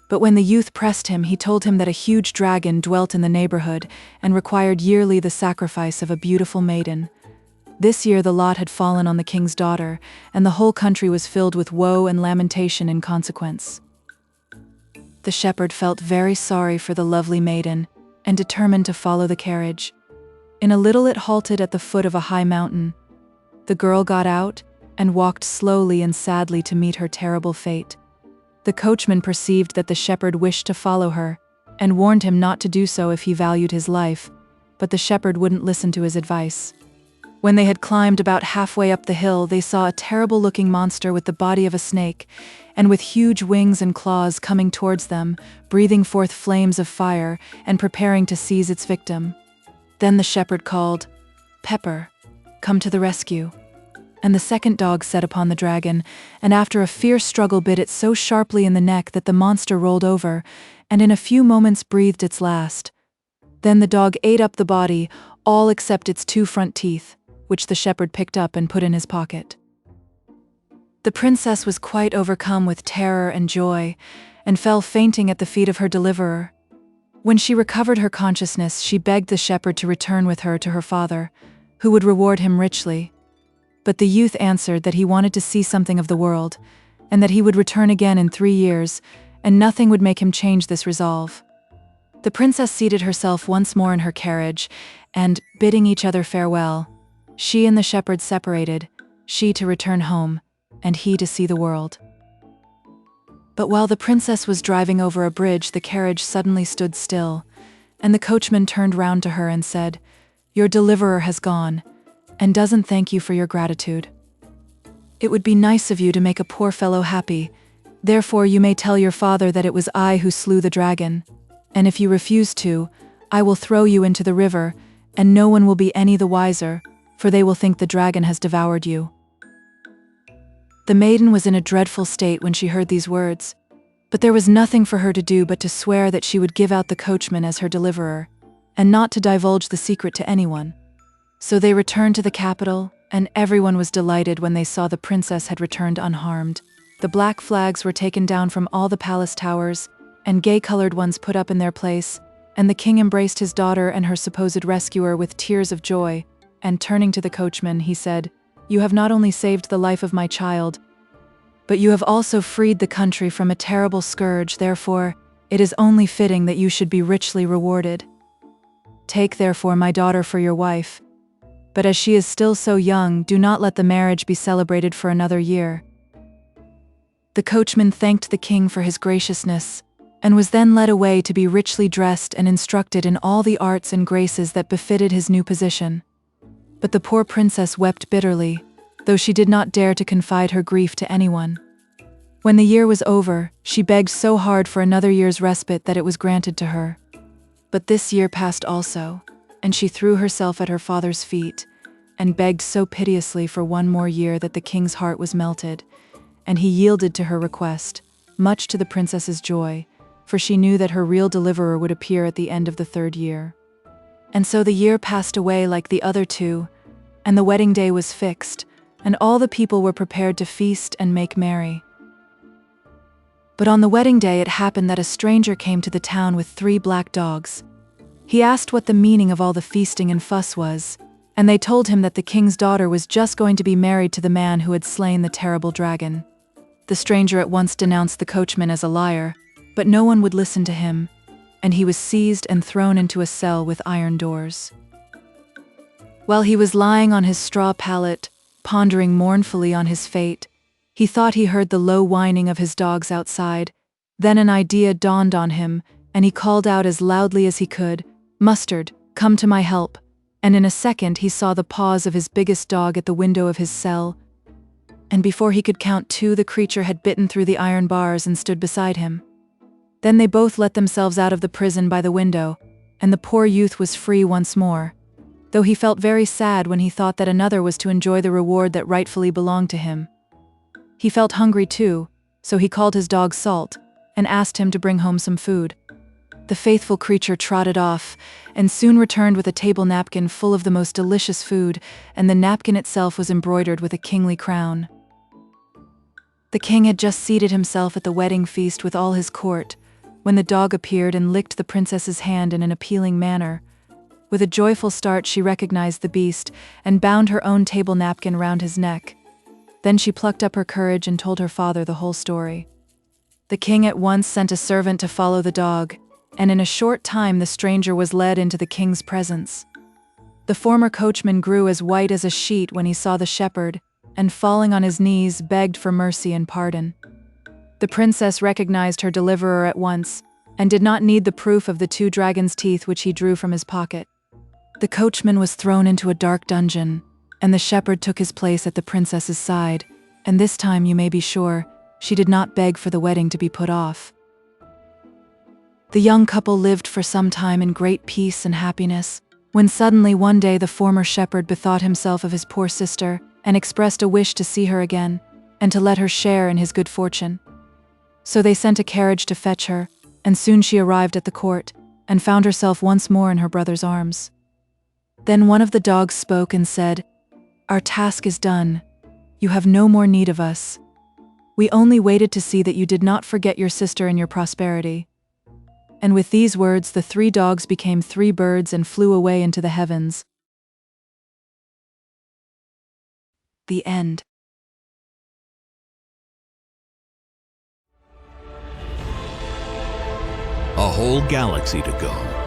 but when the youth pressed him, he told him that a huge dragon dwelt in the neighborhood and required yearly the sacrifice of a beautiful maiden. This year the lot had fallen on the king's daughter, and the whole country was filled with woe and lamentation in consequence. The shepherd felt very sorry for the lovely maiden and determined to follow the carriage. In a little it halted at the foot of a high mountain. The girl got out and walked slowly and sadly to meet her terrible fate. The coachman perceived that the shepherd wished to follow her and warned him not to do so if he valued his life, but the shepherd wouldn't listen to his advice. When they had climbed about halfway up the hill, they saw a terrible-looking monster with the body of a snake, and with huge wings and claws coming towards them, breathing forth flames of fire and preparing to seize its victim. Then the shepherd called, "Pepper, come to the rescue." And the second dog set upon the dragon, and after a fierce struggle bit it so sharply in the neck that the monster rolled over, and in a few moments breathed its last. Then the dog ate up the body, all except its 2 front teeth, which the shepherd picked up and put in his pocket. The princess was quite overcome with terror and joy, and fell fainting at the feet of her deliverer. When she recovered her consciousness, she begged the shepherd to return with her to her father, who would reward him richly. But the youth answered that he wanted to see something of the world, and that he would return again in 3 years, and nothing would make him change this resolve. The princess seated herself once more in her carriage, and, bidding each other farewell, she and the shepherd separated, she to return home, and he to see the world. But while the princess was driving over a bridge, the carriage suddenly stood still, and the coachman turned round to her and said, "Your deliverer has gone, and doesn't thank you for your gratitude. It would be nice of you to make a poor fellow happy, therefore you may tell your father that it was I who slew the dragon, and if you refuse to, I will throw you into the river, and no one will be any the wiser, for they will think the dragon has devoured you." The maiden was in a dreadful state when she heard these words, but there was nothing for her to do but to swear that she would give out the coachman as her deliverer, and not to divulge the secret to anyone. So they returned to the capital, and everyone was delighted when they saw the princess had returned unharmed. The black flags were taken down from all the palace towers, and gay-colored ones put up in their place, and the king embraced his daughter and her supposed rescuer with tears of joy, and turning to the coachman, he said, "You have not only saved the life of my child, but you have also freed the country from a terrible scourge, therefore, it is only fitting that you should be richly rewarded. Take therefore my daughter for your wife, but as she is still so young, do not let the marriage be celebrated for another year." The coachman thanked the king for his graciousness, and was then led away to be richly dressed and instructed in all the arts and graces that befitted his new position. But the poor princess wept bitterly, though she did not dare to confide her grief to anyone. When the year was over, she begged so hard for another year's respite that it was granted to her. But this year passed also, and she threw herself at her father's feet, and begged so piteously for one more year that the king's heart was melted, and he yielded to her request, much to the princess's joy, for she knew that her real deliverer would appear at the end of the 3rd year. And so the year passed away like the other 2, and the wedding day was fixed, and all the people were prepared to feast and make merry. But on the wedding day it happened that a stranger came to the town with 3 black dogs. He asked what the meaning of all the feasting and fuss was, and they told him that the king's daughter was just going to be married to the man who had slain the terrible dragon. The stranger at once denounced the coachman as a liar, but no one would listen to him, and he was seized and thrown into a cell with iron doors. While he was lying on his straw pallet, pondering mournfully on his fate, he thought he heard the low whining of his dogs outside. Then an idea dawned on him, and he called out as loudly as he could, "Mustard, come to my help," and in a second he saw the paws of his biggest dog at the window of his cell, and before he could count 2, the creature had bitten through the iron bars and stood beside him. Then they both let themselves out of the prison by the window, and the poor youth was free once more. though he felt very sad when he thought that another was to enjoy the reward that rightfully belonged to him. He felt hungry too, so he called his dog Salt and asked him to bring home some food. The faithful creature trotted off and soon returned with a table napkin full of the most delicious food, and the napkin itself was embroidered with a kingly crown. The king had just seated himself at the wedding feast with all his court, when the dog appeared and licked the princess's hand in an appealing manner. With a joyful start, she recognized the beast and bound her own table napkin round his neck. Then she plucked up her courage and told her father the whole story. The king at once sent a servant to follow the dog, and in a short time the stranger was led into the king's presence. The former coachman grew as white as a sheet when he saw the shepherd, and falling on his knees begged for mercy and pardon. The princess recognized her deliverer at once, and did not need the proof of the 2 dragons' teeth which he drew from his pocket. The coachman was thrown into a dark dungeon, and the shepherd took his place at the princess's side, and this time, you may be sure, she did not beg for the wedding to be put off. The young couple lived for some time in great peace and happiness, when suddenly one day the former shepherd bethought himself of his poor sister and expressed a wish to see her again, and to let her share in his good fortune. So they sent a carriage to fetch her, and soon she arrived at the court, and found herself once more in her brother's arms. Then one of the dogs spoke and said, "Our task is done. You have no more need of us. We only waited to see that you did not forget your sister in your prosperity." And with these words the 3 dogs became 3 birds and flew away into the heavens. The end. A whole galaxy to go.